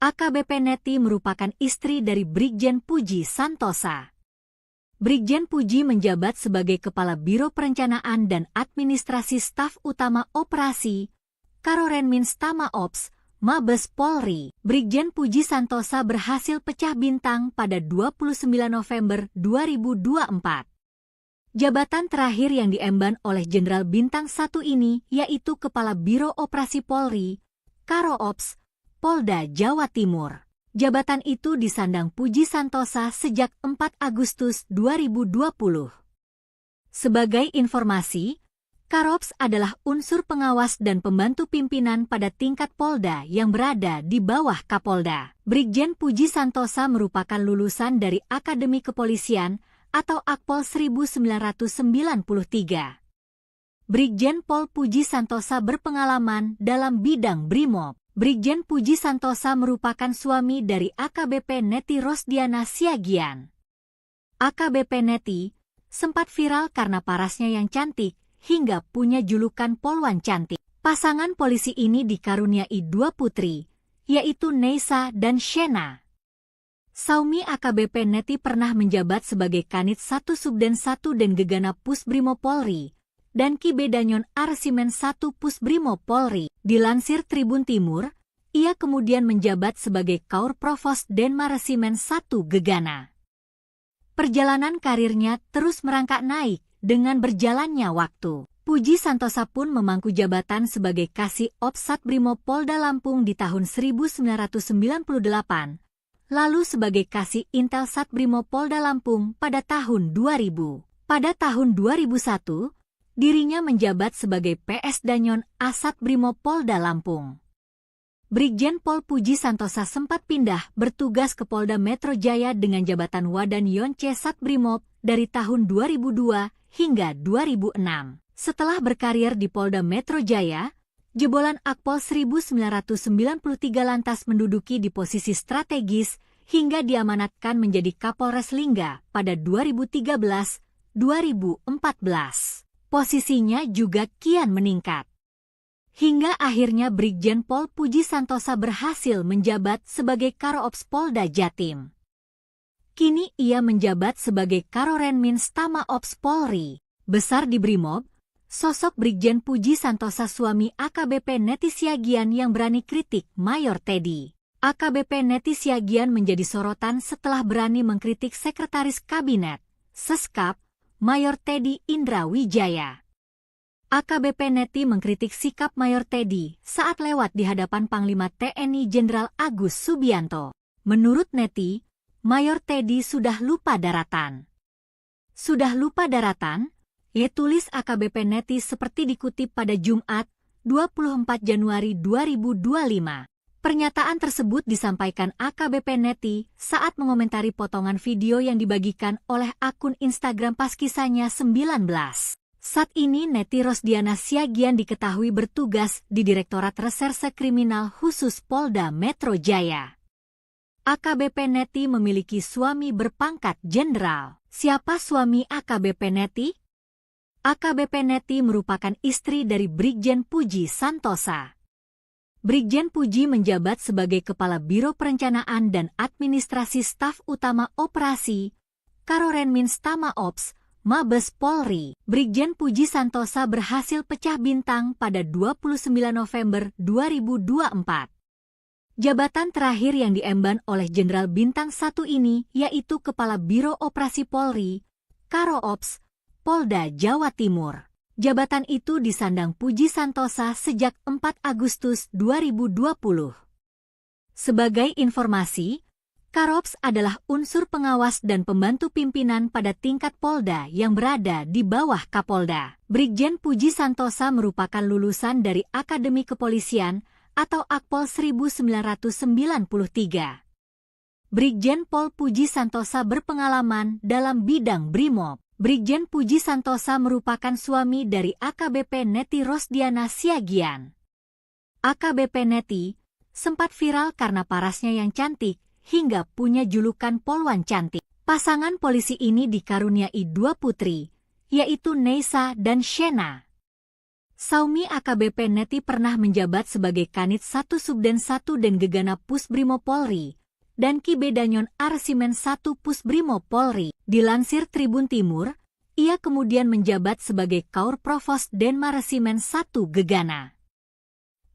AKBP Neti merupakan istri dari Brigjen Puji Santosa. Brigjen Puji menjabat sebagai Kepala Biro Perencanaan dan Administrasi Staf Utama Operasi, Karorenmins Tama Ops, Mabes Polri. Brigjen Puji Santosa berhasil pecah bintang pada 29 November 2024. Jabatan terakhir yang diemban oleh Jenderal Bintang 1 ini yaitu Kepala Biro Operasi Polri, Karo-Ops, Polda Jawa Timur. Jabatan itu disandang Puji Santosa sejak 4 Agustus 2020. Sebagai informasi, Karo-Ops adalah unsur pengawas dan pembantu pimpinan pada tingkat Polda yang berada di bawah Kapolda. Brigjen Puji Santosa merupakan lulusan dari Akademi Kepolisian atau Akpol 1993. Brigjen Pol Puji Santosa berpengalaman dalam bidang Brimob. Brigjen Puji Santosa merupakan suami dari AKBP Neti Rosdiana Siagian. AKBP Neti sempat viral karena parasnya yang cantik hingga punya julukan Polwan Cantik. Pasangan polisi ini dikaruniai 2 putri, yaitu Neisa dan Shena. Saumi AKBP Neti pernah menjabat sebagai Kanit 1 Subden 1 dan Gegana Pusbrimo Polri dan Kibedanyon Arsimen 1 Pusbrimo Polri. Dilansir Tribun Timur, ia kemudian menjabat sebagai Kaur Provos Denmaresimen 1 Gegana. Perjalanan karirnya terus merangkak naik dengan berjalannya waktu. Puji Santosa pun memangku jabatan sebagai Kasih Ops Satbrimo Polda Lampung di tahun 1998. Lalu sebagai Kasih Intel Satbrimo Polda Lampung pada tahun 2000. Pada tahun 2001, dirinya menjabat sebagai PS Danyon Asat Brimo Polda Lampung. Brigjen Pol Puji Santosa sempat pindah bertugas ke Polda Metro Jaya dengan jabatan Wadan Yonce Satbrimob dari tahun 2002 hingga 2006. Setelah berkarir di Polda Metro Jaya, jebolan Akpol 1993 lantas menduduki di posisi strategis hingga diamanatkan menjadi Kapolres Lingga pada 2013-2014. Posisinya juga kian meningkat. Hingga akhirnya Brigjen Pol Puji Santosa berhasil menjabat sebagai Karo-Ops Polda Jatim. Kini ia menjabat sebagai Karorenmins Tama Ops Polri. Besar di Brimob, sosok Brigjen Puji Santosa suami AKBP Neti Siagian yang berani kritik Mayor Teddy. AKBP Neti Siagian menjadi sorotan setelah berani mengkritik Sekretaris Kabinet, Seskap, Mayor Teddy Indra Wijaya. AKBP Neti mengkritik sikap Mayor Teddy saat lewat di hadapan Panglima TNI Jenderal Agus Subianto. Menurut Neti, Mayor Teddy sudah lupa daratan. Sudah lupa daratan? Tulis AKBP Neti seperti dikutip pada Jumat, 24 Januari 2025. Pernyataan tersebut disampaikan AKBP Neti saat mengomentari potongan video yang dibagikan oleh akun Instagram pas kisahnya 19. Saat ini Neti Rosdiana Siagian diketahui bertugas di Direktorat Reserse Kriminal Khusus Polda Metro Jaya. AKBP Neti memiliki suami berpangkat jenderal. Siapa suami AKBP Neti? AKBP Neti merupakan istri dari Brigjen Puji Santosa. Brigjen Puji menjabat sebagai Kepala Biro Perencanaan dan Administrasi Staf Utama Operasi, Karorenmins Tama Ops, Mabes Polri. Brigjen Puji Santosa berhasil pecah bintang pada 29 November 2024. Jabatan terakhir yang diemban oleh Jenderal Bintang 1 ini yaitu Kepala Biro Operasi Polri, Karo-Ops, Polda Jawa Timur. Jabatan itu disandang Puji Santosa sejak 4 Agustus 2020. Sebagai informasi, Karo-Ops adalah unsur pengawas dan pembantu pimpinan pada tingkat Polda yang berada di bawah Kapolda. Brigjen Puji Santosa merupakan lulusan dari Akademi Kepolisian atau Akpol 1993. Brigjen Pol Puji Santosa berpengalaman dalam bidang Brimob. Brigjen Puji Santosa merupakan suami dari AKBP Neti Rosdiana Siagian. AKBP Neti sempat viral karena parasnya yang cantik, hingga punya julukan Polwan Cantik. Pasangan polisi ini dikaruniai 2 putri, yaitu Neisa dan Shena. Saumi AKBP Neti pernah menjabat sebagai Kanit 1 Subden 1 dan Gegana Pusbrimo Polri, dan Ki Bedanyon Arsimen 1 Pusbrimo Polri. Dilansir Tribun Timur, ia kemudian menjabat sebagai Kaur Provos Denma Resimen 1 Gegana.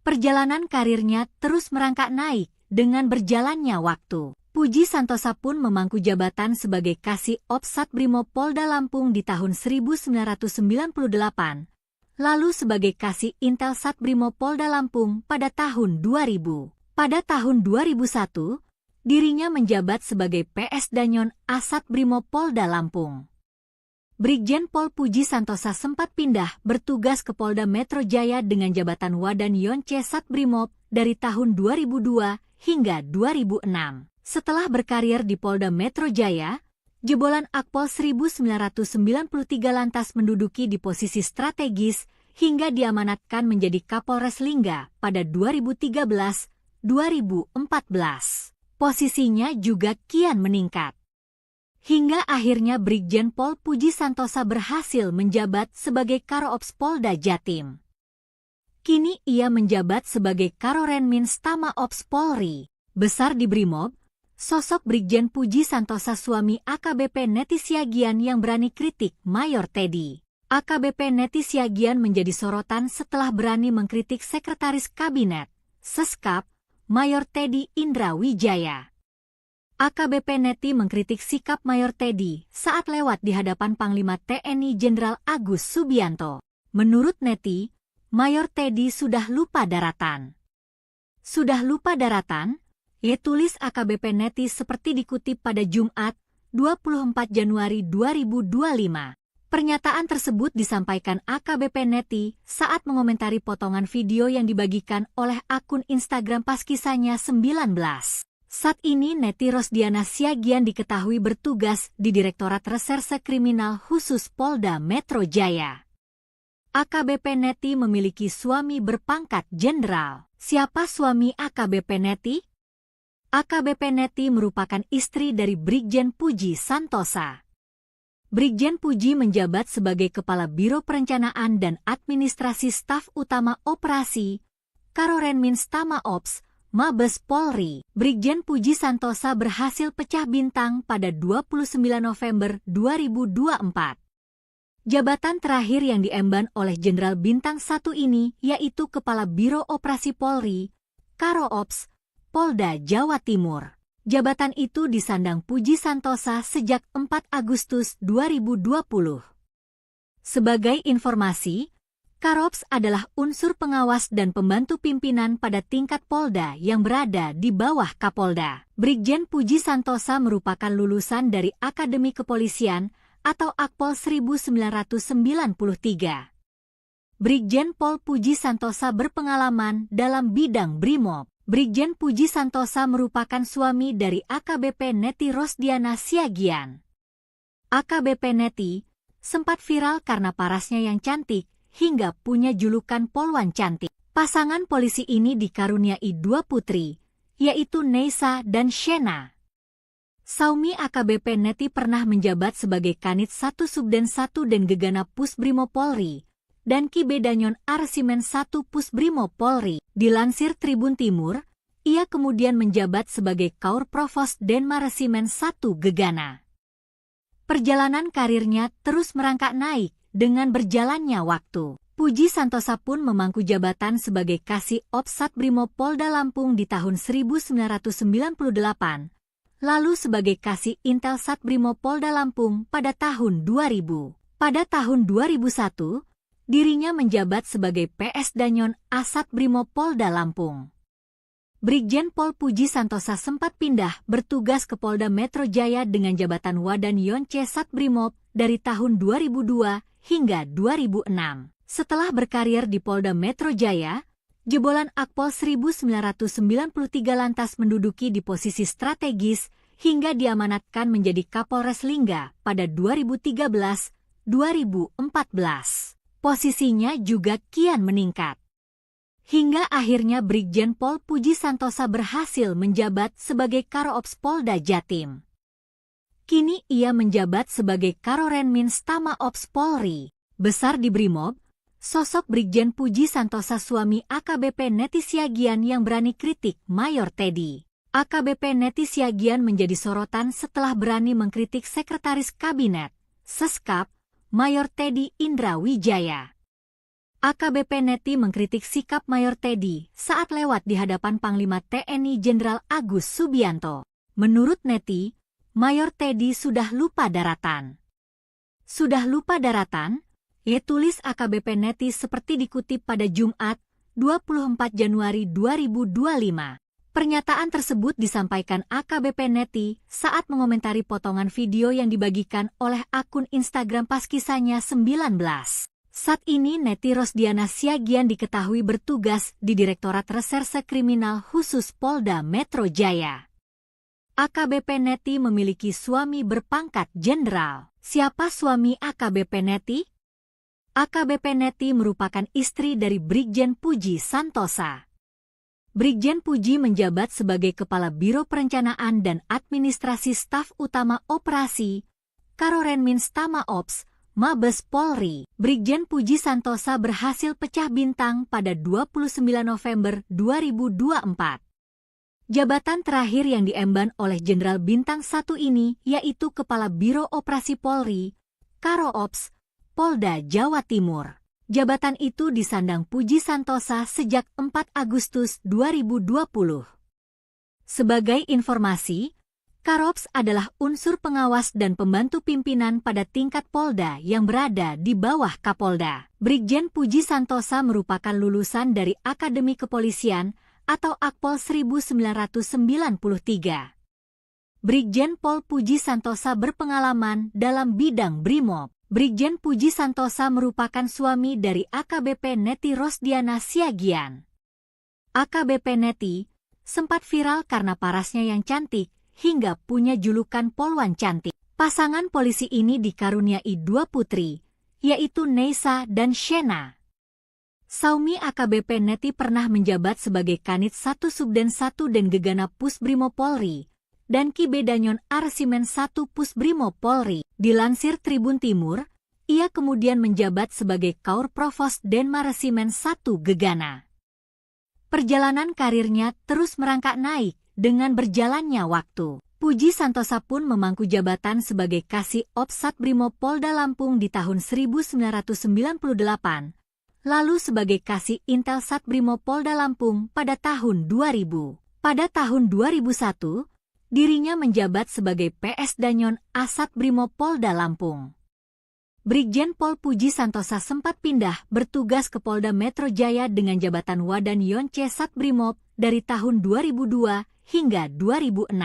Perjalanan karirnya terus merangkak naik dengan berjalannya waktu. Puji Santosa pun memangku jabatan sebagai Kasih Ops Satbrimo Polda Lampung di tahun 1998, lalu sebagai Kasih Intel Satbrimo Polda Lampung pada tahun 2000. Pada tahun 2001, dirinya menjabat sebagai PS Danyon Asat Brimo Polda Lampung. Brigjen Pol Puji Santosa sempat pindah bertugas ke Polda Metro Jaya dengan jabatan Wadan Yonce Satbrimob dari tahun 2002 hingga 2006. Setelah berkarir di Polda Metro Jaya, jebolan Akpol 1993 lantas menduduki di posisi strategis hingga diamanatkan menjadi Kapolres Lingga pada 2013-2014. Posisinya juga kian meningkat. Hingga akhirnya Brigjen Pol Puji Santosa berhasil menjabat sebagai Karo-Ops Polda Jatim. Kini ia menjabat sebagai Karorenmins Tama Ops Polri. Besar di Brimob, sosok Brigjen Puji Santosa suami AKBP Neti Siagian yang berani kritik Mayor Teddy. AKBP Neti Siagian menjadi sorotan setelah berani mengkritik Sekretaris Kabinet, Seskap, Mayor Teddy Indra Wijaya. AKBP Neti mengkritik sikap Mayor Teddy saat lewat di hadapan Panglima TNI Jenderal Agus Subianto. Menurut Neti, Mayor Teddy sudah lupa daratan. Sudah lupa daratan? Tulis AKBP Neti seperti dikutip pada Jumat, 24 Januari 2025. Pernyataan tersebut disampaikan AKBP Neti saat mengomentari potongan video yang dibagikan oleh akun Instagram pas kisahnya 19. Saat ini Neti Rosdiana Siagian diketahui bertugas di Direktorat Reserse Kriminal Khusus Polda Metro Jaya. AKBP Neti memiliki suami berpangkat jenderal. Siapa suami AKBP Neti? AKBP Neti merupakan istri dari Brigjen Puji Santosa. Brigjen Puji menjabat sebagai Kepala Biro Perencanaan dan Administrasi Staf Utama Operasi, Karorenmins Tama Ops, Mabes Polri. Brigjen Puji Santosa berhasil pecah bintang pada 29 November 2024. Jabatan terakhir yang diemban oleh Jenderal Bintang 1 ini yaitu Kepala Biro Operasi Polri, Karo Ops, Polda Jawa Timur. Jabatan itu disandang Puji Santosa sejak 4 Agustus 2020. Sebagai informasi, Karops adalah unsur pengawas dan pembantu pimpinan pada tingkat Polda yang berada di bawah Kapolda. Brigjen Puji Santosa merupakan lulusan dari Akademi Kepolisian atau Akpol 1993. Brigjen Pol Puji Santosa berpengalaman dalam bidang Brimob. Brigjen Puji Santosa merupakan suami dari AKBP Neti Rosdiana Siagian. AKBP Neti sempat viral karena parasnya yang cantik hingga punya julukan Polwan Cantik. Pasangan polisi ini dikaruniai 2 putri, yaitu Neisa dan Shena. Saumi AKBP Neti pernah menjabat sebagai Kanit 1 Subden 1 dan Gegana Pusbrimo Polri dan Kibedanyon Arsimen 1 Pusbrimo Polri. Dilansir Tribun Timur, ia kemudian menjabat sebagai Kaur Provos Denmaresimen 1 Gegana. Perjalanan karirnya terus merangkak naik dengan berjalannya waktu. Puji Santosa pun memangku jabatan sebagai Kasih Ops Satbrimo Polda Lampung di tahun 1998, lalu sebagai Kasih Intel Satbrimo Polda Lampung pada tahun 2000. Pada tahun 2001, dirinya menjabat sebagai PS Danyon Asat Brimo Polda Lampung. Brigjen Pol Puji Santosa sempat pindah bertugas ke Polda Metro Jaya dengan jabatan Wadan Yonce Satbrimob dari tahun 2002 hingga 2006. Setelah berkarir di Polda Metro Jaya, jebolan Akpol 1993 lantas menduduki di posisi strategis hingga diamanatkan menjadi Kapolres Lingga pada 2013-2014. Posisinya juga kian meningkat. Hingga akhirnya Brigjen Pol Puji Santosa berhasil menjabat sebagai Karoops Polda Jatim. Kini ia menjabat sebagai Karorenmins Tama Ops Polri. Besar di Brimob, sosok Brigjen Puji Santosa suami AKBP Neti Siagian yang berani kritik Mayor Teddy. AKBP Neti Siagian menjadi sorotan setelah berani mengkritik Sekretaris Kabinet, Seskap, Mayor Teddy Indra Wijaya. AKBP Neti mengkritik sikap Mayor Teddy saat lewat di hadapan Panglima TNI Jenderal Agus Subianto. Menurut Neti, Mayor Teddy sudah lupa daratan. Sudah lupa daratan? Tulis AKBP Neti seperti dikutip pada Jumat, 24 Januari 2025. Pernyataan tersebut disampaikan AKBP Neti saat mengomentari potongan video yang dibagikan oleh akun Instagram pas kisahnya 19. Saat ini Neti Rosdiana Siagian diketahui bertugas di Direktorat Reserse Kriminal Khusus Polda Metro Jaya. AKBP Neti memiliki suami berpangkat jenderal. Siapa suami AKBP Neti? AKBP Neti merupakan istri dari Brigjen Puji Santosa. Brigjen Puji menjabat sebagai Kepala Biro Perencanaan dan Administrasi Staf Utama Operasi, Karorenmins Tama Ops, Mabes Polri. Brigjen Puji Santosa berhasil pecah bintang pada 29 November 2024. Jabatan terakhir yang diemban oleh Jenderal Bintang 1 ini yaitu Kepala Biro Operasi Polri, Karo Ops, Polda Jawa Timur. Jabatan itu disandang Puji Santosa sejak 4 Agustus 2020. Sebagai informasi, Karops adalah unsur pengawas dan pembantu pimpinan pada tingkat Polda yang berada di bawah Kapolda. Brigjen Puji Santosa merupakan lulusan dari Akademi Kepolisian atau Akpol 1993. Brigjen Pol Puji Santosa berpengalaman dalam bidang Brimob. Brigjen Puji Santosa merupakan suami dari AKBP Neti Rosdiana Siagian. AKBP Neti sempat viral karena parasnya yang cantik hingga punya julukan Polwan Cantik. Pasangan polisi ini dikaruniai 2 putri, yaitu Neisa dan Shena. Saumi AKBP Neti pernah menjabat sebagai Kanit 1 Subden 1 dan Gegana Pusbrimo Polri, dan Ki Bedanyon Arsimen 1 Pusbrimo Polri. Dilansir Tribun Timur, ia kemudian menjabat sebagai Kaur Provos Denma Resimen 1 Gegana. Perjalanan karirnya terus merangkak naik dengan berjalannya waktu. Puji Santosa pun memangku jabatan sebagai Kasih Ops Satbrimo Polda Lampung di tahun 1998, lalu sebagai Kasih Intel Satbrimo Polda Lampung pada tahun 2000. Pada tahun 2001, dirinya menjabat sebagai PS Danyon Asat Brimo Polda Lampung. Brigjen Pol Puji Santosa sempat pindah bertugas ke Polda Metro Jaya dengan jabatan Wadan Yonce Satbrimob dari tahun 2002 hingga 2006.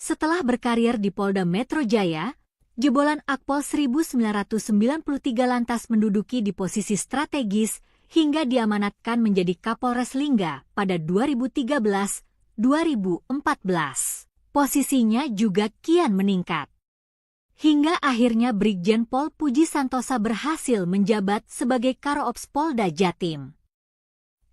Setelah berkarir di Polda Metro Jaya, jebolan Akpol 1993 lantas menduduki di posisi strategis hingga diamanatkan menjadi Kapolres Lingga pada 2013-2014. Posisinya juga kian meningkat. Hingga akhirnya Brigjen Pol Puji Santosa berhasil menjabat sebagai Karo-Ops Polda Jatim.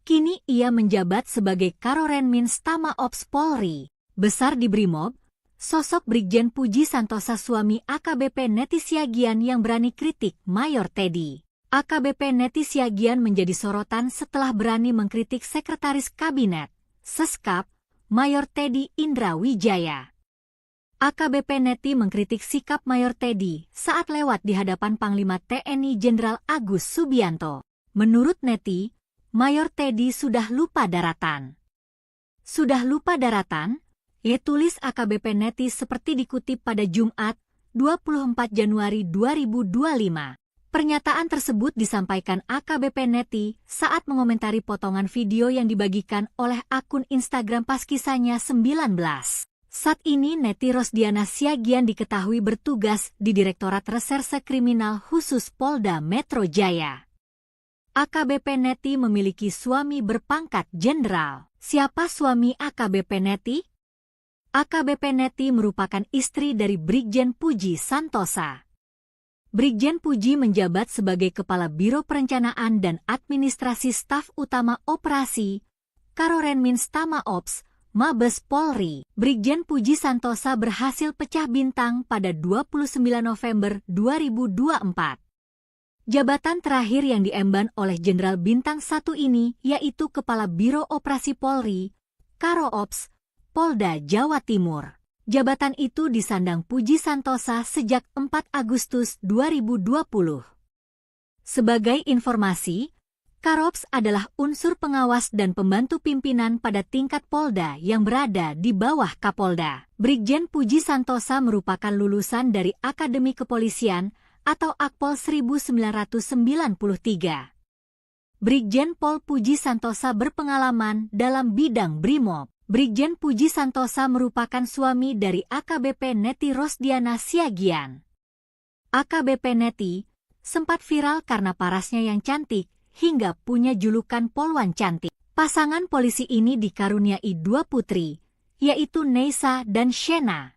Kini ia menjabat sebagai Karorenmins Tama Ops Polri. Besar di Brimob, sosok Brigjen Puji Santosa suami AKBP Neti Siagian yang berani kritik Mayor Teddy. AKBP Neti Siagian menjadi sorotan setelah berani mengkritik Sekretaris Kabinet, Seskap, Mayor Teddy Indra Wijaya. AKBP Neti mengkritik sikap Mayor Teddy saat lewat di hadapan Panglima TNI Jenderal Agus Subianto. Menurut Neti, Mayor Teddy sudah lupa daratan. Sudah lupa daratan? Tulis AKBP Neti seperti dikutip pada Jumat, 24 Januari 2025. Pernyataan tersebut disampaikan AKBP Neti saat mengomentari potongan video yang dibagikan oleh akun Instagram pas kisahnya 19. Saat ini Neti Rosdiana Siagian diketahui bertugas di Direktorat Reserse Kriminal Khusus Polda Metro Jaya. AKBP Neti memiliki suami berpangkat jenderal. Siapa suami AKBP Neti? AKBP Neti merupakan istri dari Brigjen Puji Santosa. Brigjen Puji menjabat sebagai Kepala Biro Perencanaan dan Administrasi Staf Utama Operasi, Karorenmins Tama Ops, Mabes Polri. Brigjen Puji Santosa berhasil pecah bintang pada 29 November 2024. Jabatan terakhir yang diemban oleh Jenderal Bintang 1 ini yaitu Kepala Biro Operasi Polri, Karo-Ops, Polda Jawa Timur. Jabatan itu disandang Puji Santosa sejak 4 Agustus 2020. Sebagai informasi, Karops adalah unsur pengawas dan pembantu pimpinan pada tingkat Polda yang berada di bawah Kapolda. Brigjen Puji Santosa merupakan lulusan dari Akademi Kepolisian atau Akpol 1993. Brigjen Pol Puji Santosa berpengalaman dalam bidang Brimob. Brigjen Puji Santosa merupakan suami dari AKBP Neti Rosdiana Siagian. AKBP Neti sempat viral karena parasnya yang cantik, hingga punya julukan Polwan Cantik. Pasangan polisi ini dikaruniai 2 putri, yaitu Neisa dan Shena.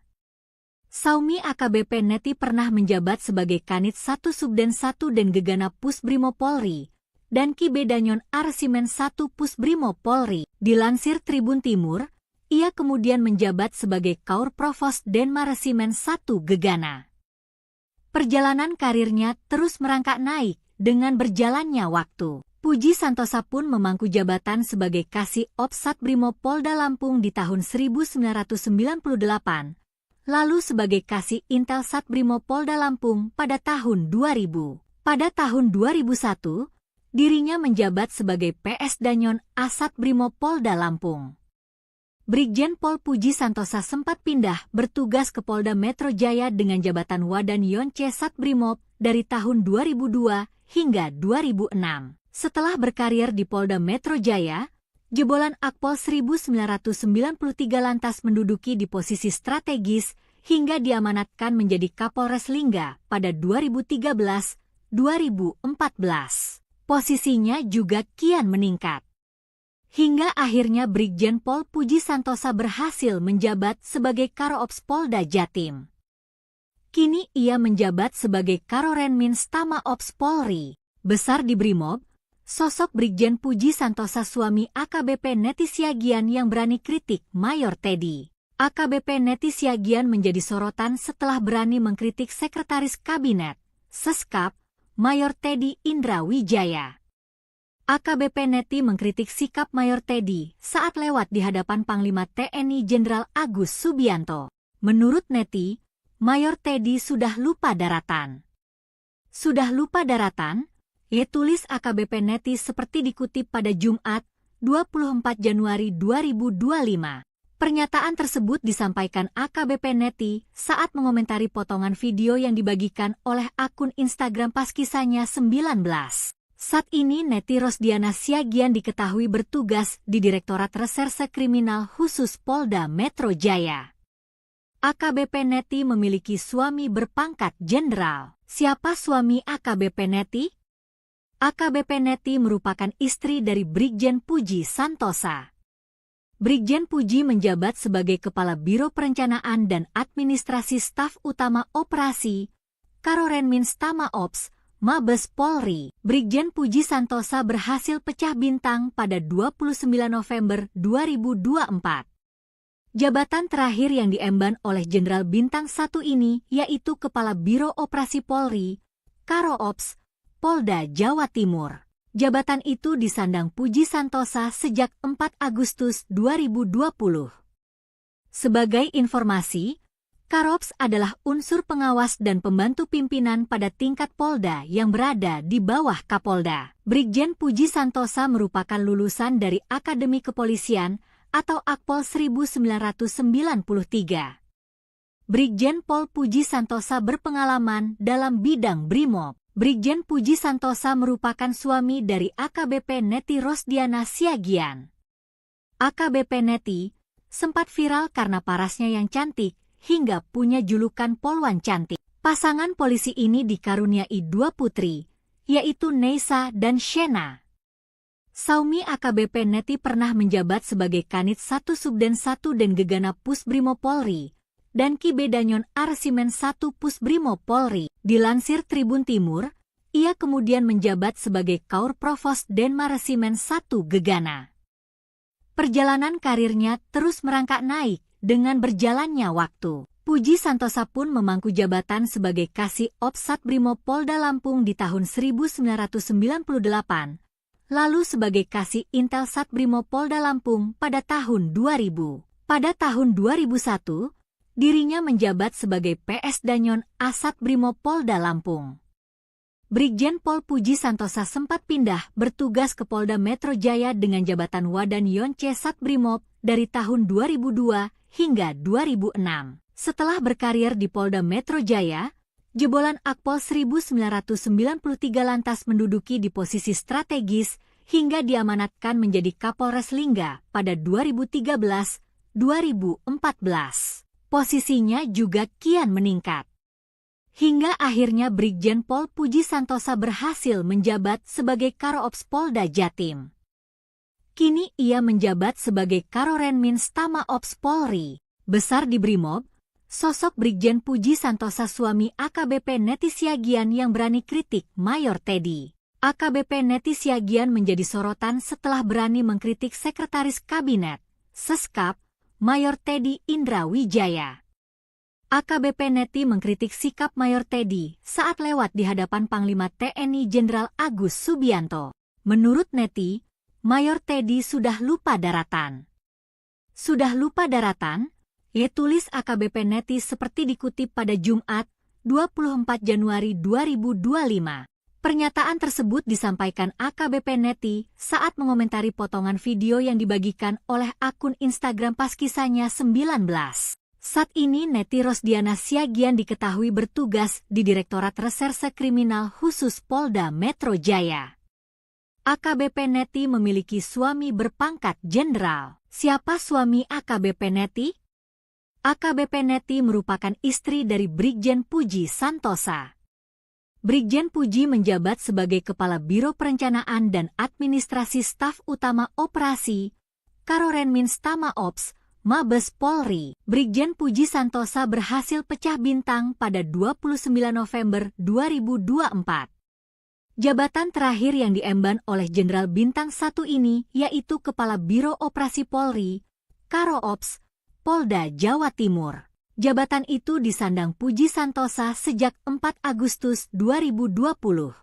Saumi AKBP Neti pernah menjabat sebagai Kanit 1 Subden 1 dan Gegana Pusbrimo Polri, dan Ki Bedanyon Arsimen 1 Pusbrimo Polri. Dilansir Tribun Timur, ia kemudian menjabat sebagai Kaur Provos Denma Resimen 1 Gegana. Perjalanan karirnya terus merangkak naik dengan berjalannya waktu. Puji Santosa pun memangku jabatan sebagai Kasih Ops Satbrimo Polda Lampung di tahun 1998, lalu sebagai Kasih Intel Satbrimo Polda Lampung pada tahun 2000. Pada tahun 2001, dirinya menjabat sebagai PS Danyon Asat Brimo Polda Lampung. Brigjen Pol Puji Santosa sempat pindah bertugas ke Polda Metro Jaya dengan jabatan Wadan Yonce Satbrimob dari tahun 2002 hingga 2006. Setelah berkarir di Polda Metro Jaya, jebolan Akpol 1993 lantas menduduki di posisi strategis hingga diamanatkan menjadi Kapolres Lingga pada 2013-2014. Posisinya juga kian meningkat. Hingga akhirnya Brigjen Pol Puji Santosa berhasil menjabat sebagai Karo-Ops Polda Jatim. Kini ia menjabat sebagai Karorenmins Tama Ops Polri. Besar di Brimob, Sosok Brigjen Puji Santosa suami AKBP Neti Siagian yang berani kritik Mayor Teddy. AKBP Neti Siagian menjadi sorotan setelah berani mengkritik Sekretaris Kabinet, Seskap, Mayor Teddy Indra Wijaya. AKBP Neti mengkritik sikap Mayor Teddy saat lewat di hadapan Panglima TNI Jenderal Agus Subianto. Menurut Neti, Mayor Teddy sudah lupa daratan. Sudah lupa daratan? Tulis AKBP Neti seperti dikutip pada Jumat, 24 Januari 2025. Pernyataan tersebut disampaikan AKBP Neti saat mengomentari potongan video yang dibagikan oleh akun Instagram Paskisahnya 19. Saat ini Neti Rosdiana Siagian diketahui bertugas di Direktorat Reserse Kriminal Khusus Polda Metro Jaya. AKBP Neti memiliki suami berpangkat jenderal. Siapa suami AKBP Neti? AKBP Neti merupakan istri dari Brigjen Puji Santosa. Brigjen Puji menjabat sebagai Kepala Biro Perencanaan dan Administrasi Staf Utama Operasi, Karorenminz Tama Ops, Mabes Polri. Brigjen Puji Santosa berhasil pecah bintang pada 29 November 2024. Jabatan terakhir yang diemban oleh Jenderal Bintang 1 ini yaitu Kepala Biro Operasi Polri, Karo Ops, Polda Jawa Timur. Jabatan itu disandang Puji Santosa sejak 4 Agustus 2020. Sebagai informasi, Karops adalah unsur pengawas dan pembantu pimpinan pada tingkat Polda yang berada di bawah Kapolda. Brigjen Puji Santosa merupakan lulusan dari Akademi Kepolisian atau Akpol 1993. Brigjen Pol Puji Santosa berpengalaman dalam bidang Brimob. Brigjen Puji Santosa merupakan suami dari AKBP Neti Rosdiana Siagian. AKBP Neti sempat viral karena parasnya yang cantik hingga punya julukan Polwan Cantik. Pasangan polisi ini dikaruniai 2 putri, yaitu Neisa dan Shena. Saumi AKBP Neti pernah menjabat sebagai Kanit 1 Subden 1 dan Gegana Pusbrimo Polri dan Kibedanyon Arsimen 1 Pusbrimo Polri. Dilansir Tribun Timur, ia kemudian menjabat sebagai Kaur Provos Denmaresimen 1 Gegana. Perjalanan karirnya terus merangkak naik dengan berjalannya waktu. Puji Santosa pun memangku jabatan sebagai Kasih Ops Satbrimo Polda Lampung di tahun 1998. Lalu sebagai Kasih Intel Satbrimo Polda Lampung pada tahun 2000. Pada tahun 2001, dirinya menjabat sebagai PS Danyon Asat Brimo Polda Lampung. Brigjen Pol Puji Santosa sempat pindah bertugas ke Polda Metro Jaya dengan jabatan Wadan Yonce Satbrimob dari tahun 2002 hingga 2006. Setelah berkarir di Polda Metro Jaya, jebolan Akpol 1993 lantas menduduki di posisi strategis hingga diamanatkan menjadi Kapolres Lingga pada 2013-2014. Posisinya juga kian meningkat. Hingga akhirnya Brigjen Pol Puji Santosa berhasil menjabat sebagai Karo Ops Polda Jatim. Kini ia menjabat sebagai Karorenminz Tama Ops Polri. Besar di Brimob, sosok Brigjen Puji Santosa suami AKBP Neti Siagian yang berani kritik Mayor Teddy. AKBP Neti Siagian menjadi sorotan setelah berani mengkritik Sekretaris Kabinet, Seskap, Mayor Teddy Indra Wijaya. AKBP Neti mengkritik sikap Mayor Teddy saat lewat di hadapan Panglima TNI Jenderal Agus Subianto. Menurut Neti, Mayor Teddy sudah lupa daratan. Sudah lupa daratan? Tulis AKBP Neti seperti dikutip pada Jumat, 24 Januari 2025. Pernyataan tersebut disampaikan AKBP Neti saat mengomentari potongan video yang dibagikan oleh akun Instagram Paskisahnya 19. Saat ini Neti Rosdiana Siagian diketahui bertugas di Direktorat Reserse Kriminal Khusus Polda Metro Jaya. AKBP Neti memiliki suami berpangkat jenderal. Siapa suami AKBP Neti? AKBP Neti merupakan istri dari Brigjen Puji Santosa. Brigjen Puji menjabat sebagai Kepala Biro Perencanaan dan Administrasi Staf Utama Operasi, Karorenminz Tama Ops, Mabes Polri. Brigjen Puji Santosa berhasil pecah bintang pada 29 November 2024. Jabatan terakhir yang diemban oleh Jenderal Bintang 1 ini yaitu Kepala Biro Operasi Polri, Karo-Ops, Polda Jawa Timur. Jabatan itu disandang Puji Santosa sejak 4 Agustus 2020.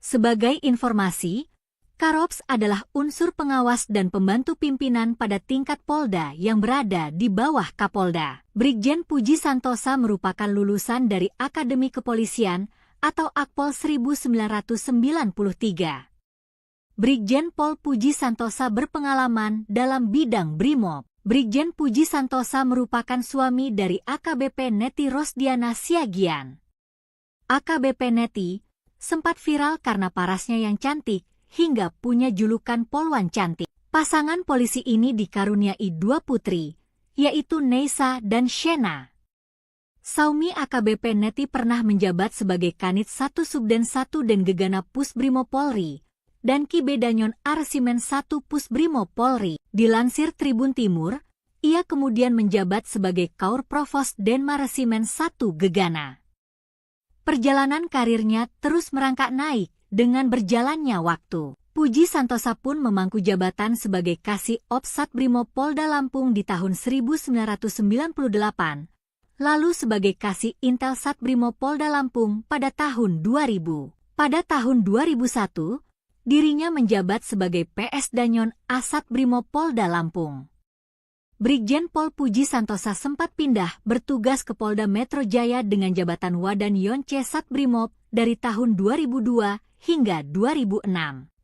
Sebagai informasi, Karo-Ops adalah unsur pengawas dan pembantu pimpinan pada tingkat Polda yang berada di bawah Kapolda. Brigjen Puji Santosa merupakan lulusan dari Akademi Kepolisian atau Akpol 1993. Brigjen Pol Puji Santosa berpengalaman dalam bidang Brimob. Brigjen Puji Santosa merupakan suami dari AKBP Neti Rosdiana Siagian. AKBP Neti sempat viral karena parasnya yang cantik hingga punya julukan Polwan Cantik. Pasangan polisi ini dikaruniai 2 putri, yaitu Neisa dan Shena. Saumi AKBP Neti pernah menjabat sebagai Kanit 1 Subden 1 dan Gegana Pusbrimo Polri dan Kibedanyon Arsimen 1 Pusbrimo Polri. Dilansir Tribun Timur, ia kemudian menjabat sebagai Kaur Provos Denma Resimen 1 Gegana. Perjalanan karirnya terus merangkak naik dengan berjalannya waktu. Puji Santosa pun memangku jabatan sebagai Kasih Ops Satbrimo Polda Lampung di tahun 1998. Lalu sebagai Kasih Intel Satbrimo Polda Lampung pada tahun 2000. Pada tahun 2001, dirinya menjabat sebagai PS Danyon Asat Brimo Polda Lampung. Brigjen Pol Puji Santosa sempat pindah bertugas ke Polda Metro Jaya dengan jabatan Wadan Yonce Satbrimob dari tahun 2002 hingga 2006.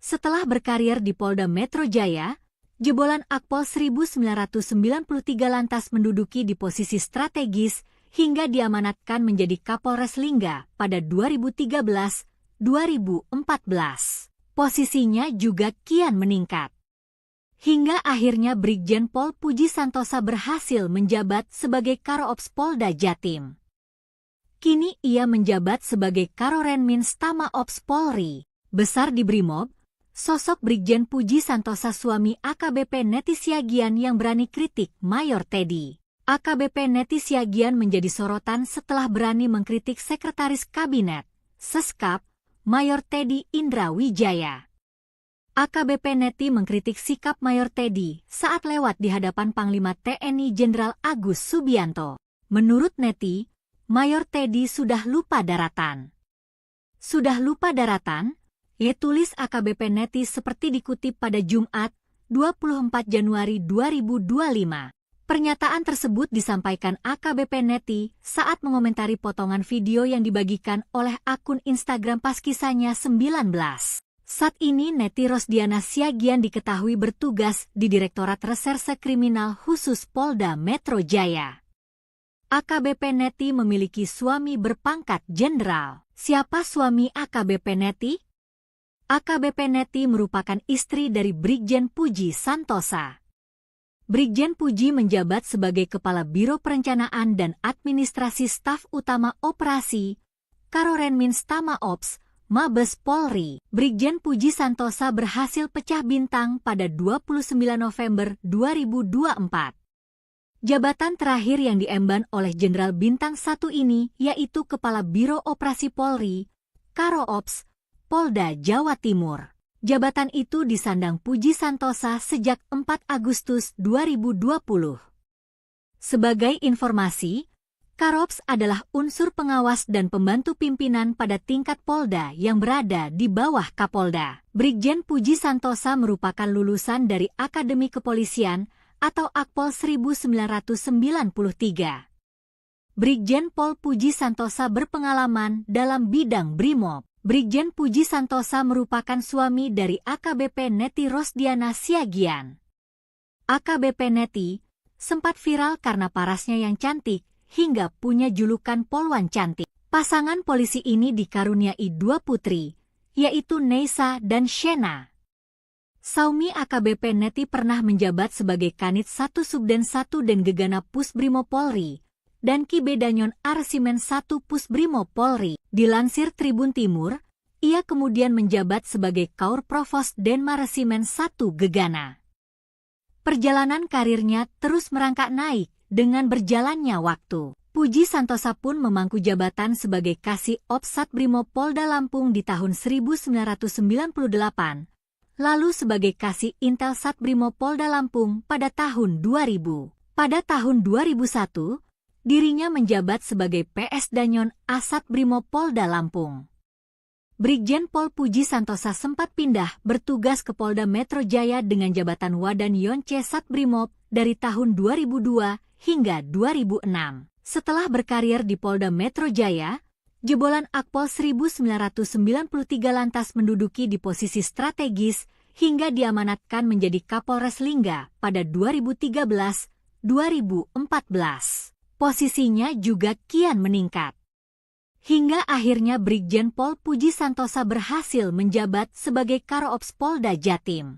Setelah berkarir di Polda Metro Jaya, jebolan Akpol 1993 lantas menduduki di posisi strategis hingga diamanatkan menjadi Kapolres Lingga pada 2013-2014. Posisinya juga kian meningkat. Hingga akhirnya Brigjen Pol Puji Santosa berhasil menjabat sebagai Karo-Ops Polda Jatim. Kini ia menjabat sebagai Karorenmin Stama Ops Polri. Besar di Brimob, sosok Brigjen Puji Santosa suami AKBP Neti Siagian yang berani kritik Mayor Teddy. AKBP Neti Siagian menjadi sorotan setelah berani mengkritik Sekretaris Kabinet, Seskap, Mayor Teddy Indra Wijaya. AKBP Neti mengkritik sikap Mayor Teddy saat lewat di hadapan Panglima TNI Jenderal Agus Subianto. Menurut Neti, Mayor Teddy sudah lupa daratan. Sudah lupa daratan? Tulis AKBP Neti seperti dikutip pada Jumat, 24 Januari 2025. Pernyataan tersebut disampaikan AKBP Neti saat mengomentari potongan video yang dibagikan oleh akun Instagram pas kisahnya 19. Saat ini Neti Rosdiana Siagian diketahui bertugas di Direktorat Reserse Kriminal Khusus Polda Metro Jaya. AKBP Neti memiliki suami berpangkat jenderal. Siapa suami AKBP Neti? AKBP Neti merupakan istri dari Brigjen Puji Santosa. Brigjen Puji menjabat sebagai Kepala Biro Perencanaan dan Administrasi Staf Utama Operasi, Karorenmin Stama Ops, Mabes Polri. Brigjen Puji Santosa berhasil pecah bintang pada 29 November 2024. Jabatan terakhir yang diemban oleh Jenderal Bintang 1 ini yaitu Kepala Biro Operasi Polri, Karo-Ops, Polda Jawa Timur. Jabatan itu disandang Puji Santosa sejak 4 Agustus 2020. Sebagai informasi, Karo-Ops adalah unsur pengawas dan pembantu pimpinan pada tingkat Polda yang berada di bawah Kapolda. Brigjen Puji Santosa merupakan lulusan dari Akademi Kepolisian atau Akpol 1993. Brigjen Pol Puji Santosa berpengalaman dalam bidang Brimob. Brigjen Puji Santosa merupakan suami dari AKBP Neti Rosdiana Siagian. AKBP Neti sempat viral karena parasnya yang cantik hingga punya julukan Polwan Cantik. Pasangan polisi ini dikaruniai 2 putri, yaitu Neisa dan Shena. Saumi AKBP Neti pernah menjabat sebagai Kanit 1 Subden 1 dan Gegana Pusbrimo Polri dan Kibedanyon Arsimen 1 Pusbrimo Polri. Dilansir Tribun Timur, ia kemudian menjabat sebagai Kaur Provos Denma Resimen 1 Gegana. Perjalanan karirnya terus merangkak naik dengan berjalannya waktu. Puji Santosa pun memangku jabatan sebagai Kasih Ops Satbrimob Polda Lampung di tahun 1998, lalu sebagai Kasih Intel Satbrimob Polda Lampung pada tahun 2000. Pada tahun 2001, dirinya menjabat sebagai PS Danyon Asat Brimob Polda Lampung. Brigjen Pol Puji Santosa sempat pindah bertugas ke Polda Metro Jaya dengan jabatan Wadan Yonce Satbrimob dari tahun 2002 hingga 2006. Setelah berkarir di Polda Metro Jaya, jebolan Akpol 1993 lantas menduduki di posisi strategis hingga diamanatkan menjadi Kapolres Lingga pada 2013-2014. Posisinya juga kian meningkat. Hingga akhirnya Brigjen Pol Puji Santosa berhasil menjabat sebagai Karo-Ops Polda Jatim.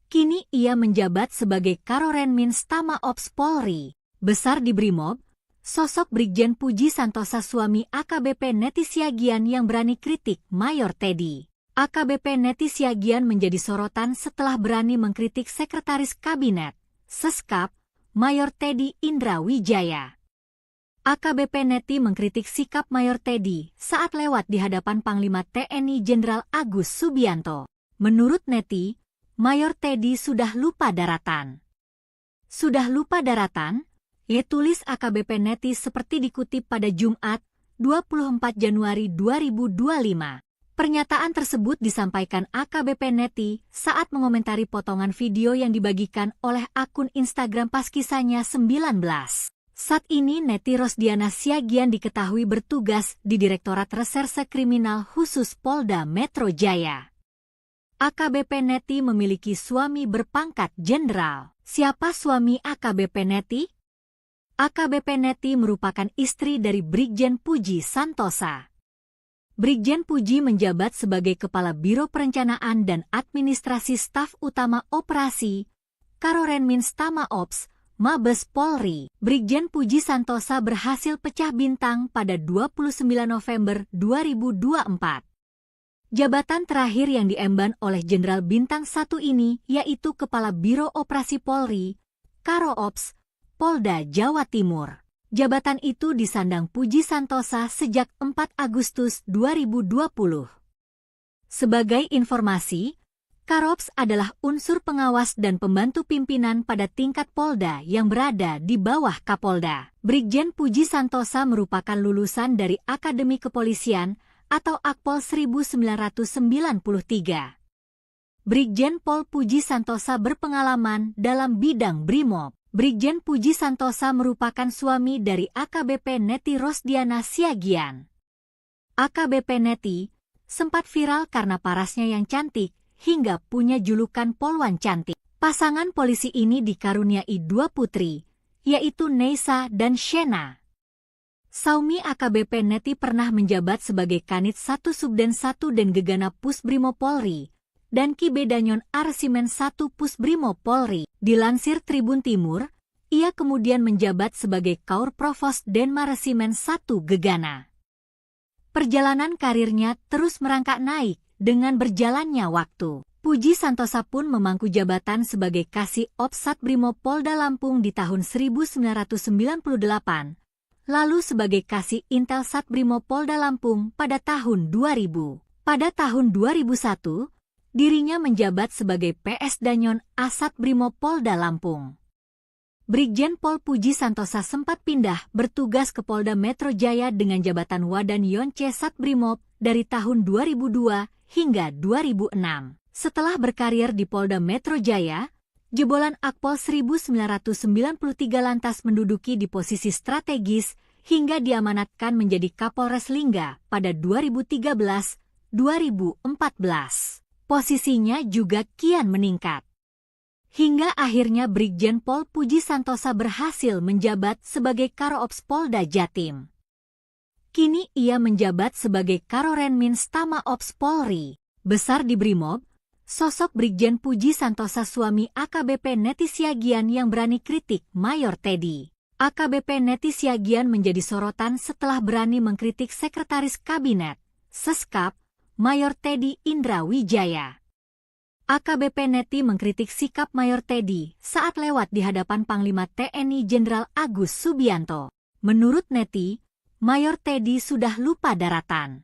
Kini ia menjabat sebagai Karorenmins Tama Ops Polri. Besar di Brimob, sosok Brigjen Puji Santosa suami AKBP Neti Siagian yang berani kritik Mayor Teddy. AKBP Neti Siagian menjadi sorotan setelah berani mengkritik Sekretaris Kabinet, Seskap, Mayor Teddy Indra Wijaya. AKBP Neti mengkritik sikap Mayor Teddy saat lewat di hadapan Panglima TNI Jenderal Agus Subianto. Menurut Neti, Mayor Teddy sudah lupa daratan. Sudah lupa daratan? Tulis AKBP Neti seperti dikutip pada Jumat, 24 Januari 2025. Pernyataan tersebut disampaikan AKBP Neti saat mengomentari potongan video yang dibagikan oleh akun Instagram Paskisanya 19. Saat ini Neti Rosdiana Siagian diketahui bertugas di Direktorat Reserse Kriminal Khusus Polda Metro Jaya. AKBP Neti memiliki suami berpangkat jenderal. Siapa suami AKBP Neti? AKBP Neti merupakan istri dari Brigjen Puji Santosa. Brigjen Puji menjabat sebagai Kepala Biro Perencanaan dan Administrasi Staf Utama Operasi, Karorenmins Tama Ops, Mabes Polri. Brigjen Puji Santosa berhasil pecah bintang pada 29 November 2024. Jabatan terakhir yang diemban oleh Jenderal Bintang 1 ini yaitu Kepala Biro Operasi Polri, Karo-Ops, Polda Jawa Timur. Jabatan itu disandang Puji Santosa sejak 4 Agustus 2020. Sebagai informasi, Karo-Ops adalah unsur pengawas dan pembantu pimpinan pada tingkat Polda yang berada di bawah Kapolda. Brigjen Puji Santosa merupakan lulusan dari Akademi Kepolisian atau Akpol 1993. Brigjen Pol Puji Santosa berpengalaman dalam bidang Brimob. Brigjen Puji Santosa merupakan suami dari AKBP Neti Rosdiana Siagian. AKBP Neti sempat viral karena parasnya yang cantik hingga punya julukan Polwan Cantik. Pasangan polisi ini dikaruniai 2 putri, yaitu Neisa dan Shena. Saumi AKBP Neti pernah menjabat sebagai Kanit 1 Subden 1 dan Gegana Pus Brimob Polri dan Kibe Danyon Arsimen 1 Pus Brimob Polri. Dilansir Tribun Timur, ia kemudian menjabat sebagai Kaur Provos Denma Resimen 1 Gegana. Perjalanan karirnya terus merangkak naik dengan berjalannya waktu. Puji Santosa pun memangku jabatan sebagai Kasih Ops Satbrimob Polda Lampung di tahun 1998, lalu sebagai Kasih Intel Satbrimob Polda Lampung pada tahun 2000. Pada tahun 2001, dirinya menjabat sebagai PS Danyon Asat Brimob Polda Lampung. Brigjen Pol Puji Santosa sempat pindah bertugas ke Polda Metro Jaya dengan jabatan Wadan Yonce Satbrimob dari tahun 2002 hingga 2006. Setelah berkarir di Polda Metro Jaya, jebolan Akpol 1993 lantas menduduki di posisi strategis hingga diamanatkan menjadi Kapolres Lingga pada 2013-2014. Posisinya juga kian meningkat. Hingga akhirnya Brigjen Pol Puji Santosa berhasil menjabat sebagai Karo-Ops Polda Jatim. Kini ia menjabat sebagai Karorenmins Tama Ops Polri. Besar di Brimob, sosok Brigjen Puji Santosa suami AKBP Neti Siagian yang berani kritik Mayor Teddy. AKBP Neti Siagian menjadi sorotan setelah berani mengkritik Sekretaris Kabinet, Seskap, Mayor Teddy Indra Wijaya. AKBP Neti mengkritik sikap Mayor Teddy saat lewat di hadapan Panglima TNI Jenderal Agus Subianto. Menurut Neti, Mayor Teddy sudah lupa daratan.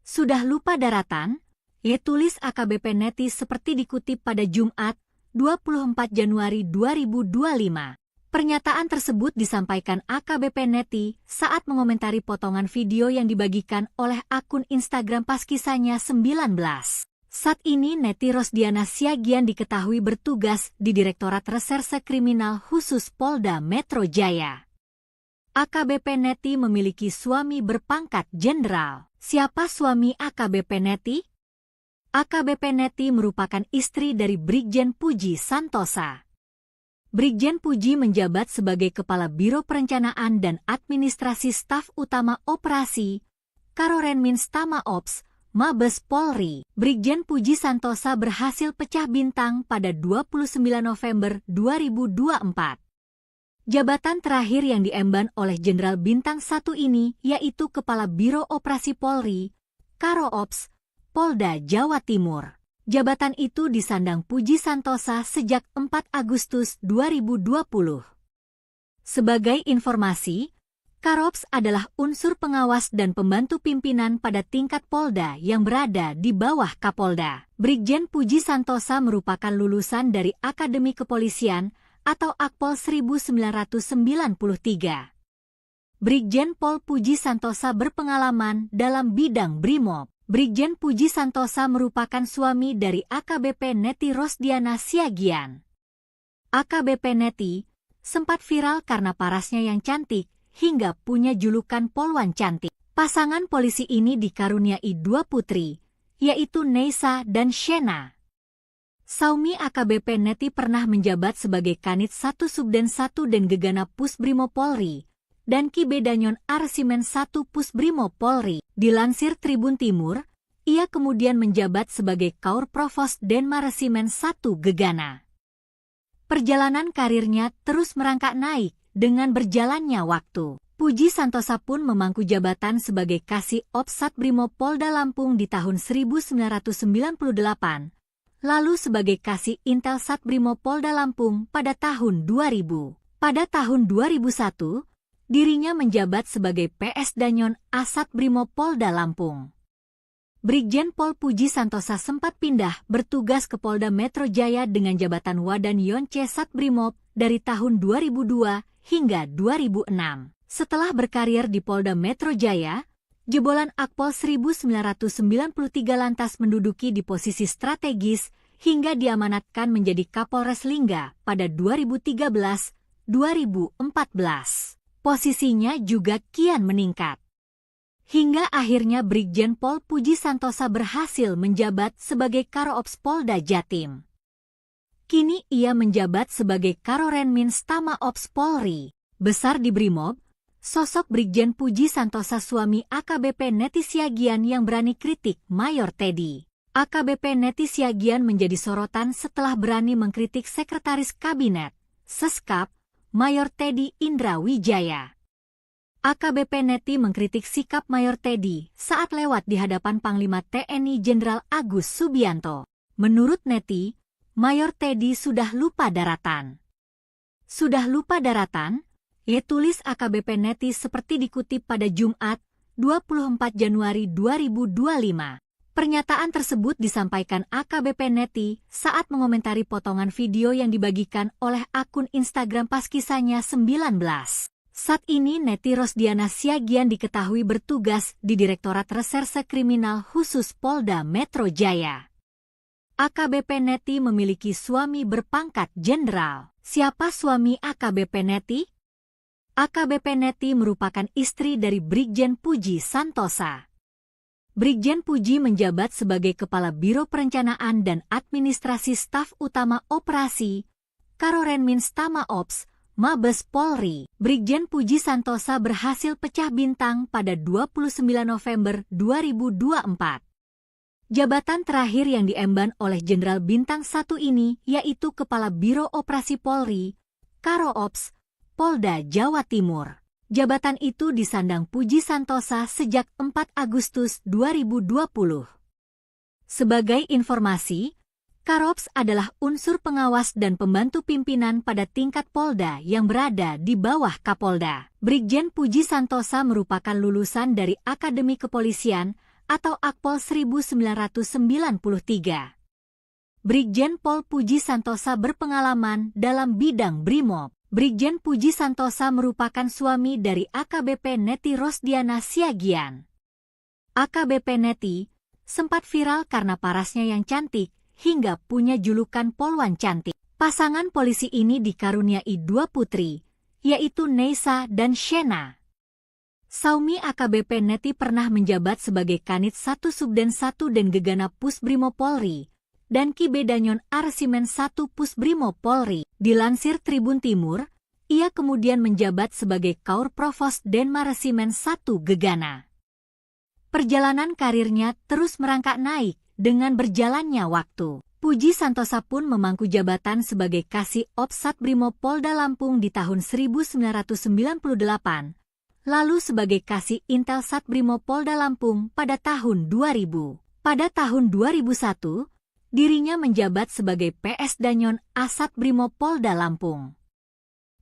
Sudah lupa daratan? Tulis AKBP Neti seperti dikutip pada Jumat, 24 Januari 2025. Pernyataan tersebut disampaikan AKBP Neti saat mengomentari potongan video yang dibagikan oleh akun Instagram Paskisahnya 19. Saat ini Neti Rosdiana Siagian diketahui bertugas di Direktorat Reserse Kriminal Khusus Polda Metro Jaya. AKBP Neti memiliki suami berpangkat jenderal. Siapa suami AKBP Neti? AKBP Neti merupakan istri dari Brigjen Puji Santosa. Brigjen Puji menjabat sebagai Kepala Biro Perencanaan dan Administrasi Staf Utama Operasi, Karorenmins Tama Ops, Mabes Polri. Brigjen Puji Santosa berhasil pecah bintang pada 29 November 2024. Jabatan terakhir yang diemban oleh Jenderal Bintang 1 ini yaitu Kepala Biro Operasi Polri, Karo Ops, Polda Jawa Timur. Jabatan itu disandang Puji Santosa sejak 4 Agustus 2020. Sebagai informasi, Karops adalah unsur pengawas dan pembantu pimpinan pada tingkat Polda yang berada di bawah Kapolda. Brigjen Puji Santosa merupakan lulusan dari Akademi Kepolisian atau Akpol 1993. Brigjen Pol Puji Santosa berpengalaman dalam bidang Brimob. Brigjen Puji Santosa merupakan suami dari AKBP Neti Rosdiana Siagian. AKBP Neti sempat viral karena parasnya yang cantik hingga punya julukan Polwan Cantik. Pasangan polisi ini dikaruniai 2 putri, yaitu Neisa dan Shena. Saumi AKBP Neti pernah menjabat sebagai Kanit 1 Subden 1 dan Gegana Pusbrimob Polri dan Kibedanyon Arsimen 1 Pusbrimob Polri. Dilansir Tribun Timur, ia kemudian menjabat sebagai Kaur Provos Denma Resimen 1 Gegana. Perjalanan karirnya terus merangkak naik dengan berjalannya waktu. Puji Santosa pun memangku jabatan sebagai Kasih Ops Satbrimob Polda Lampung di tahun 1998, lalu sebagai Kasih Intel Satbrimob Polda Lampung pada tahun 2000. Pada tahun 2001, dirinya menjabat sebagai PS Danyon Asat Brimob Polda Lampung. Brigjen Pol Puji Santosa sempat pindah bertugas ke Polda Metro Jaya dengan jabatan Wadan Yonce Satbrimob dari tahun 2002 hingga 2006. Setelah berkarir di Polda Metro Jaya, jebolan Akpol 1993 lantas menduduki di posisi strategis hingga diamanatkan menjadi Kapolres Lingga pada 2013-2014. Posisinya juga kian meningkat. Hingga akhirnya Brigjen Pol Puji Santosa berhasil menjabat sebagai Karo-Ops Polda Jatim. Kini ia menjabat sebagai Karorenmins Tama Ops Polri. Besar di Brimob, sosok Brigjen Puji Santosa suami AKBP Neti Siagian yang berani kritik Mayor Teddy. AKBP Neti Siagian menjadi sorotan setelah berani mengkritik Sekretaris Kabinet, Seskap, Mayor Teddy Indra Wijaya. AKBP Neti mengkritik sikap Mayor Teddy saat lewat di hadapan Panglima TNI Jenderal Agus Subianto. Menurut Neti, Mayor Teddy sudah lupa daratan. Sudah lupa daratan? Tulis AKBP Neti seperti dikutip pada Jumat, 24 Januari 2025. Pernyataan tersebut disampaikan AKBP Neti saat mengomentari potongan video yang dibagikan oleh akun Instagram Paskisahnya 19. Saat ini Neti Rosdiana Siagian diketahui bertugas di Direktorat Reserse Kriminal Khusus Polda Metro Jaya. AKBP Neti memiliki suami berpangkat jenderal. Siapa suami AKBP Neti? AKBP Neti merupakan istri dari Brigjen Puji Santosa. Brigjen Puji menjabat sebagai Kepala Biro Perencanaan dan Administrasi Staf Utama Operasi, Karorenmins Tama Ops, Mabes Polri. Brigjen Puji Santosa berhasil pecah bintang pada 29 November 2024. Jabatan terakhir yang diemban oleh Jenderal Bintang 1 ini yaitu Kepala Biro Operasi Polri, Karo Ops, Polda Jawa Timur. Jabatan itu disandang Puji Santosa sejak 4 Agustus 2020. Sebagai informasi, Karops adalah unsur pengawas dan pembantu pimpinan pada tingkat Polda yang berada di bawah Kapolda. Brigjen Puji Santosa merupakan lulusan dari Akademi Kepolisian atau Akpol 1993. Brigjen Pol Puji Santosa berpengalaman dalam bidang Brimob. Brigjen Puji Santosa merupakan suami dari AKBP Neti Rosdiana Siagian. AKBP Neti sempat viral karena parasnya yang cantik, hingga punya julukan Polwan Cantik. Pasangan polisi ini dikaruniai 2 putri, yaitu Neisa dan Shena. Saumi AKBP Neti pernah menjabat sebagai Kanit 1 Subden 1 dan Gegana Pusbrimo Polri, dan Ki Bedanyon Arsimen 1 Pusbrimo Polri. Dilansir Tribun Timur, ia kemudian menjabat sebagai Kaur Provos Denma Resimen 1 Gegana. Perjalanan karirnya terus merangkak naik dengan berjalannya waktu. Puji Santosa pun memangku jabatan sebagai Kasih Ops Satbrimo Polda Lampung di tahun 1998, lalu sebagai Kasih Intel Satbrimo Polda Lampung pada tahun 2000. Pada tahun 2001, dirinya menjabat sebagai PS Danyon Asat Brimo Polda Lampung.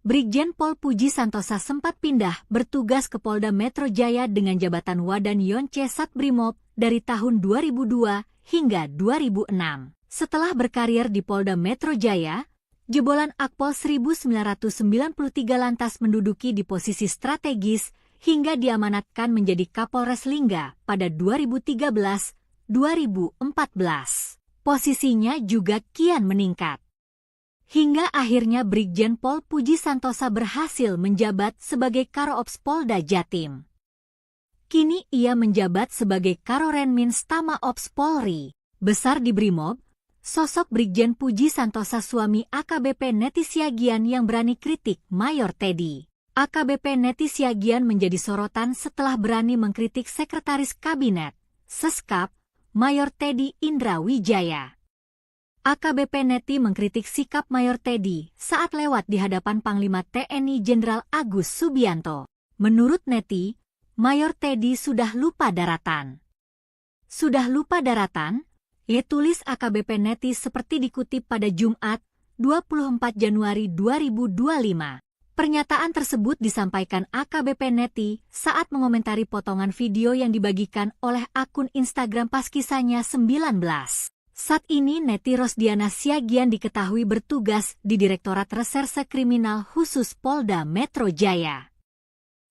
Brigjen Pol Puji Santosa sempat pindah bertugas ke Polda Metro Jaya dengan jabatan Wadan Yonce Satbrimob dari tahun 2002 hingga 2006. Setelah berkarir di Polda Metro Jaya, jebolan Akpol 1993 lantas menduduki di posisi strategis hingga diamanatkan menjadi Kapolres Lingga pada 2013-2014. Posisinya juga kian meningkat. Hingga akhirnya Brigjen Pol Puji Santosa berhasil menjabat sebagai Karo-Ops Polda Jatim. Kini ia menjabat sebagai Karorenmins Tama Ops Polri. Besar di Brimob, sosok Brigjen Puji Santosa suami AKBP Neti Siagian yang berani kritik Mayor Teddy. AKBP Neti Siagian menjadi sorotan setelah berani mengkritik Sekretaris Kabinet, Seskap, Mayor Teddy Indra Wijaya. AKBP Neti mengkritik sikap Mayor Teddy saat lewat di hadapan Panglima TNI Jenderal Agus Subianto. Menurut Neti, Mayor Teddy sudah lupa daratan. Sudah lupa daratan? Tulis AKBP Neti seperti dikutip pada Jumat, 24 Januari 2025. Pernyataan tersebut disampaikan AKBP Neti saat mengomentari potongan video yang dibagikan oleh akun Instagram pas kisahnya 19. Saat ini Neti Rosdiana Siagian diketahui bertugas di Direktorat Reserse Kriminal Khusus Polda Metro Jaya.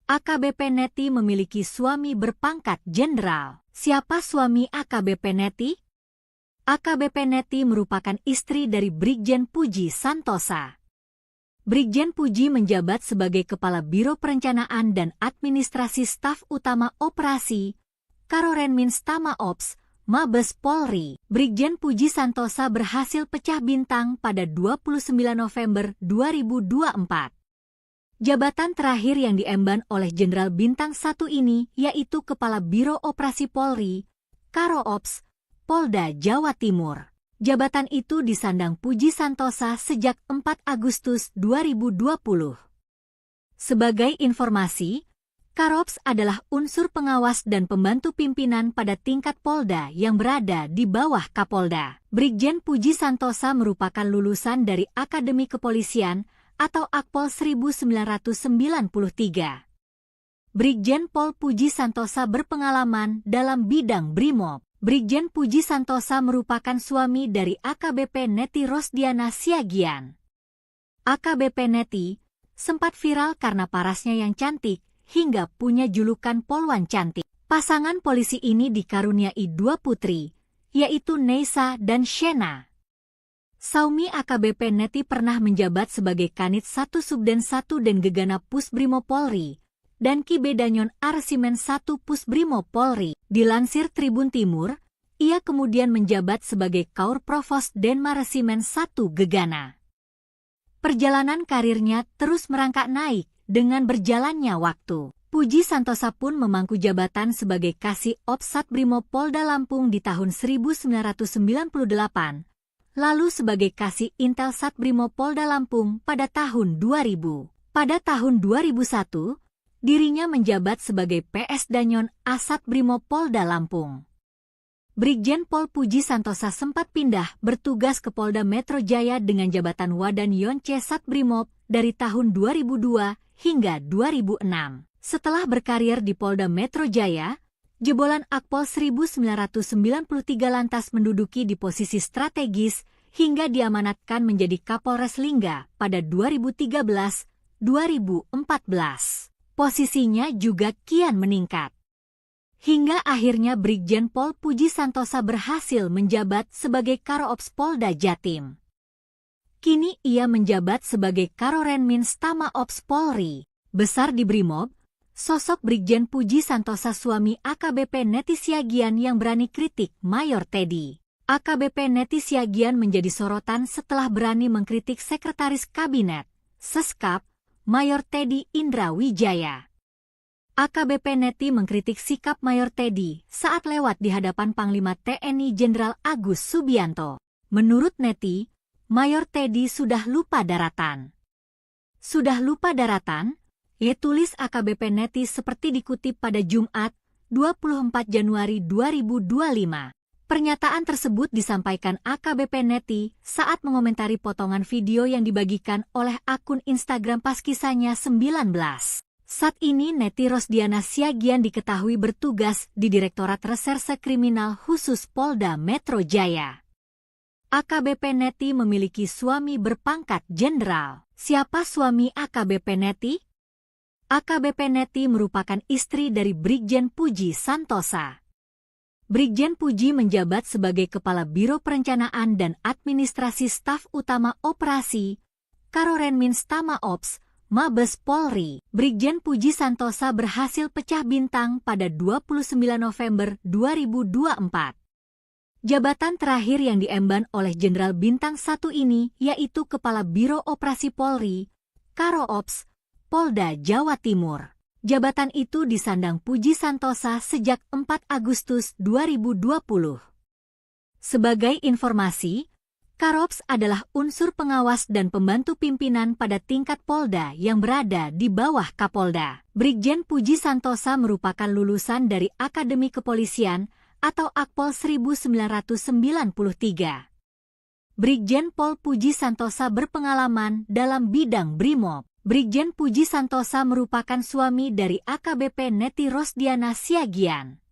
AKBP Neti memiliki suami berpangkat jenderal. Siapa suami AKBP Neti? AKBP Neti merupakan istri dari Brigjen Puji Santosa. Brigjen Puji menjabat sebagai Kepala Biro Perencanaan dan Administrasi Staf Utama Operasi, Karorenmins Tama Ops, Mabes Polri. Brigjen Puji Santosa berhasil pecah bintang pada 29 November 2024. Jabatan terakhir yang diemban oleh Jenderal Bintang 1 ini yaitu Kepala Biro Operasi Polri, Karo-Ops, Polda Jawa Timur. Jabatan itu disandang Puji Santosa sejak 4 Agustus 2020. Sebagai informasi, Karops adalah unsur pengawas dan pembantu pimpinan pada tingkat Polda yang berada di bawah Kapolda. Brigjen Puji Santosa merupakan lulusan dari Akademi Kepolisian atau Akpol 1993. Brigjen Pol Puji Santosa berpengalaman dalam bidang Brimob. Brigjen Puji Santosa merupakan suami dari AKBP Neti Rosdiana Siagian. AKBP Neti sempat viral karena parasnya yang cantik, hingga punya julukan Polwan Cantik. Pasangan polisi ini dikaruniai 2 putri, yaitu Neisa dan Shena. Saumi AKBP Neti pernah menjabat sebagai Kanit 1 Subden 1 dan Gegana Pusbrimo Polri, dan Ki Bedanyon Arsimen 1 Pusbrimo Polri. Dilansir Tribun Timur, ia kemudian menjabat sebagai Kaur Provos Denma Resimen 1 Gegana. Perjalanan karirnya terus merangkak naik dengan berjalannya waktu. Puji Santosa pun memangku jabatan sebagai Kasih Ops Satbrimo Polda Lampung di tahun 1998, lalu sebagai Kasih Intel Satbrimo Polda Lampung pada tahun 2000. Pada tahun 2001, dirinya menjabat sebagai PS Danyon Asat Brimo Polda Lampung. Brigjen Pol Puji Santosa sempat pindah bertugas ke Polda Metro Jaya dengan jabatan Wadan Yonce Satbrimob dari tahun 2002 hingga 2006. Setelah berkarir di Polda Metro Jaya, jebolan Akpol 1993 lantas menduduki di posisi strategis hingga diamanatkan menjadi Kapolres Lingga pada 2013-2014. Posisinya juga kian meningkat. Hingga akhirnya Brigjen Pol Puji Santosa berhasil menjabat sebagai Karo-Ops Polda Jatim. Kini ia menjabat sebagai Karorenminz Tama Ops Polri. Besar di Brimob, sosok Brigjen Puji Santosa suami AKBP Neti Siagian yang berani kritik Mayor Teddy. AKBP Neti Siagian menjadi sorotan setelah berani mengkritik Sekretaris Kabinet, Seskap, Mayor Teddy Indra Wijaya. AKBP Neti mengkritik sikap Mayor Teddy saat lewat di hadapan Panglima TNI Jenderal Agus Subianto. Menurut Neti, Mayor Teddy sudah lupa daratan. Sudah lupa daratan? Tulis AKBP Neti seperti dikutip pada Jumat, 24 Januari 2025. Pernyataan tersebut disampaikan AKBP Neti saat mengomentari potongan video yang dibagikan oleh akun Instagram Paskisanya 19. Saat ini Neti Rosdiana Siagian diketahui bertugas di Direktorat Reserse Kriminal Khusus Polda Metro Jaya. AKBP Neti memiliki suami berpangkat jenderal. Siapa suami AKBP Neti? AKBP Neti merupakan istri dari Brigjen Puji Santosa. Brigjen Puji menjabat sebagai Kepala Biro Perencanaan dan Administrasi Staf Utama Operasi Karorenminz Tama Ops Mabes Polri. Brigjen Puji Santosa berhasil pecah bintang pada 29 November 2024. Jabatan terakhir yang diemban oleh Jenderal Bintang 1 ini yaitu Kepala Biro Operasi Polri, Karo-Ops, Polda Jawa Timur. Jabatan itu disandang Puji Santosa sejak 4 Agustus 2020. Sebagai informasi, Karo-Ops adalah unsur pengawas dan pembantu pimpinan pada tingkat Polda yang berada di bawah Kapolda. Brigjen Puji Santosa merupakan lulusan dari Akademi Kepolisian atau Akpol 1993. Brigjen Pol Puji Santosa berpengalaman dalam bidang Brimob. Brigjen Puji Santosa merupakan suami dari AKBP Neti Rosdiana Siagian.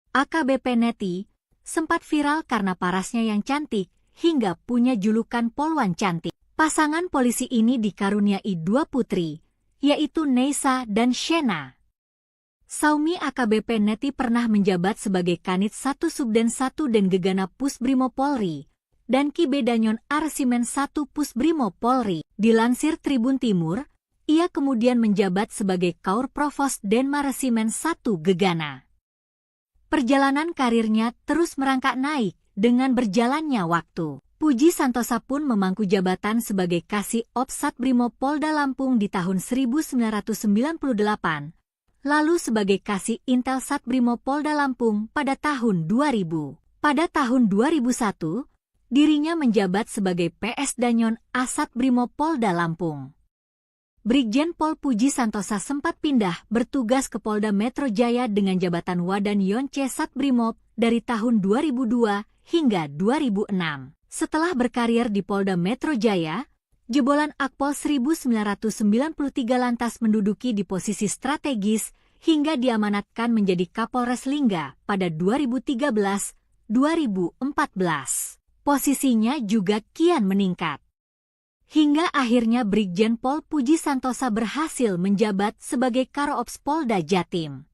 AKBP Neti sempat viral karena parasnya yang cantik, hingga punya julukan Polwan Cantik. Pasangan polisi ini dikaruniai 2 putri, yaitu Neisa dan Shena. Saumi AKBP Neti pernah menjabat sebagai Kanit 1 Subden 1 dan Gegana Pusbrimob Polri, dan Kibedanyon Arsimen 1 Pusbrimob Polri. Dilansir Tribun Timur, ia kemudian menjabat sebagai Kaur Provos Denmaresimen 1 Gegana. Perjalanan karirnya terus merangkak naik dengan berjalannya waktu. Puji Santosa pun memangku jabatan sebagai Kasih Ops Satbrimob Polda Lampung di tahun 1998, lalu sebagai Kasih Intel Satbrimob Polda Lampung pada tahun 2000. Pada tahun 2001, dirinya menjabat sebagai PS Danyon Asat Brimob Polda Lampung. Brigjen Pol Puji Santosa sempat pindah bertugas ke Polda Metro Jaya dengan jabatan Wadan Yonce Satbrimob dari tahun 2002 hingga 2006. Setelah berkarir di Polda Metro Jaya, jebolan Akpol 1993 lantas menduduki di posisi strategis hingga diamanatkan menjadi Kapolres Lingga pada 2013-2014. Posisinya juga kian meningkat. Hingga akhirnya Brigjen Pol Puji Santosa berhasil menjabat sebagai Karo-Ops Polda Jatim.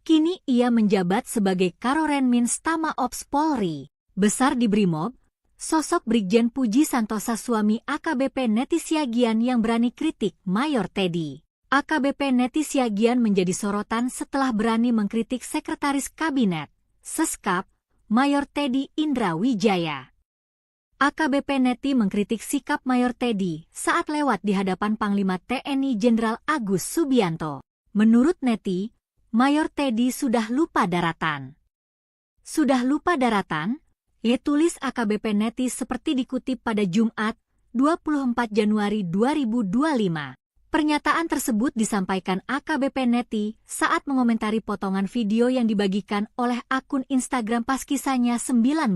Kini ia menjabat sebagai Karorenminz Tama Ops Polri. Besar di Brimob, sosok Brigjen Puji Santosa suami AKBP Neti Siagian yang berani kritik Mayor Teddy. AKBP Neti Siagian menjadi sorotan setelah berani mengkritik Sekretaris Kabinet, Seskap, Mayor Teddy Indra Wijaya. AKBP Neti mengkritik sikap Mayor Teddy saat lewat di hadapan Panglima TNI Jenderal Agus Subianto. Menurut Neti, Mayor Teddy sudah lupa daratan. Sudah lupa daratan? Tulis AKBP Neti seperti dikutip pada Jumat, 24 Januari 2025. Pernyataan tersebut disampaikan AKBP Neti saat mengomentari potongan video yang dibagikan oleh akun Instagram pas kisahnya 19.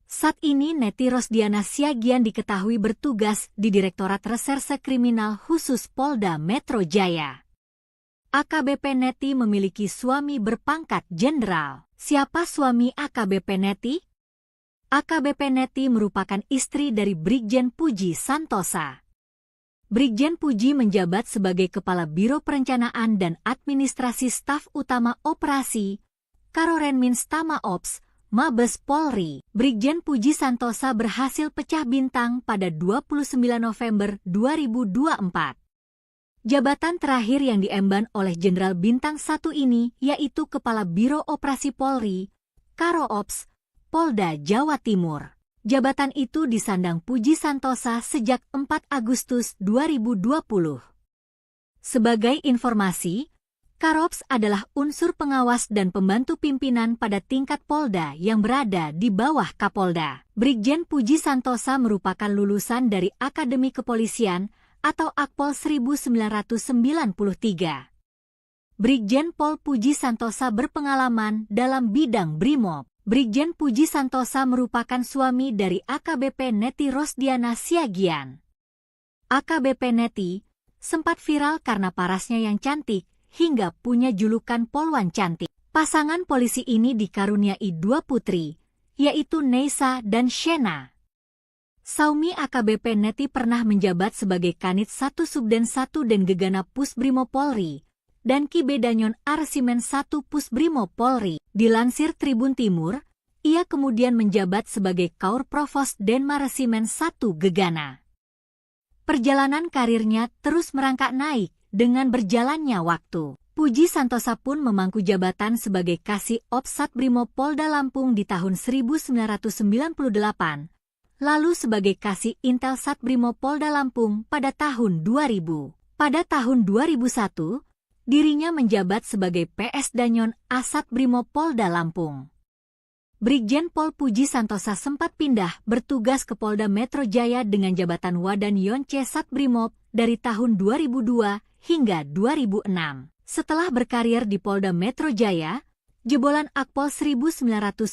Saat ini Neti Rosdiana Siagian diketahui bertugas di Direktorat Reserse Kriminal Khusus Polda Metro Jaya. AKBP Neti memiliki suami berpangkat jenderal. Siapa suami AKBP Neti? AKBP Neti merupakan istri dari Brigjen Puji Santosa. Brigjen Puji menjabat sebagai Kepala Biro Perencanaan dan Administrasi Staf Utama Operasi, Karorenmins Tama Ops, Mabes Polri. Brigjen Puji Santosa berhasil pecah bintang pada 29 November 2024. Jabatan terakhir yang diemban oleh Jenderal Bintang 1 ini yaitu Kepala Biro Operasi Polri, Karo Ops, Polda Jawa Timur. Jabatan itu disandang Puji Santosa sejak 4 Agustus 2020. Sebagai informasi, Karops adalah unsur pengawas dan pembantu pimpinan pada tingkat Polda yang berada di bawah Kapolda. Brigjen Puji Santosa merupakan lulusan dari Akademi Kepolisian atau Akpol 1993. Brigjen Pol Puji Santosa berpengalaman dalam bidang Brimob. Brigjen Puji Santosa merupakan suami dari AKBP Neti Rosdiana Siagian. AKBP Neti sempat viral karena parasnya yang cantik hingga punya julukan Polwan Cantik. Pasangan polisi ini dikaruniai 2 putri, yaitu Neisa dan Shena. Saumi AKBP Neti pernah menjabat sebagai Kanit 1 Subden 1 dan Gegana Pusbrimob Polri dan Kibedanyon Arsimen 1 Pusbrimob Polri. Dilansir Tribun Timur, ia kemudian menjabat sebagai Kaur Provos Denma Resimen 1 Gegana. Perjalanan karirnya terus merangkak naik dengan berjalannya waktu. Puji Santosa pun memangku jabatan sebagai Kasih Ops Satbrimob Polda Lampung di tahun 1998, lalu sebagai Kasih Intel Satbrimob Polda Lampung pada tahun 2000. Pada tahun 2001, dirinya menjabat sebagai PS Danyon Asat Brimob Polda Lampung. Brigjen Pol Puji Santosa sempat pindah bertugas ke Polda Metro Jaya dengan jabatan Wadan Yonce Satbrimob dari tahun 2002 hingga 2006. Setelah berkarir di Polda Metro Jaya, jebolan Akpol 1993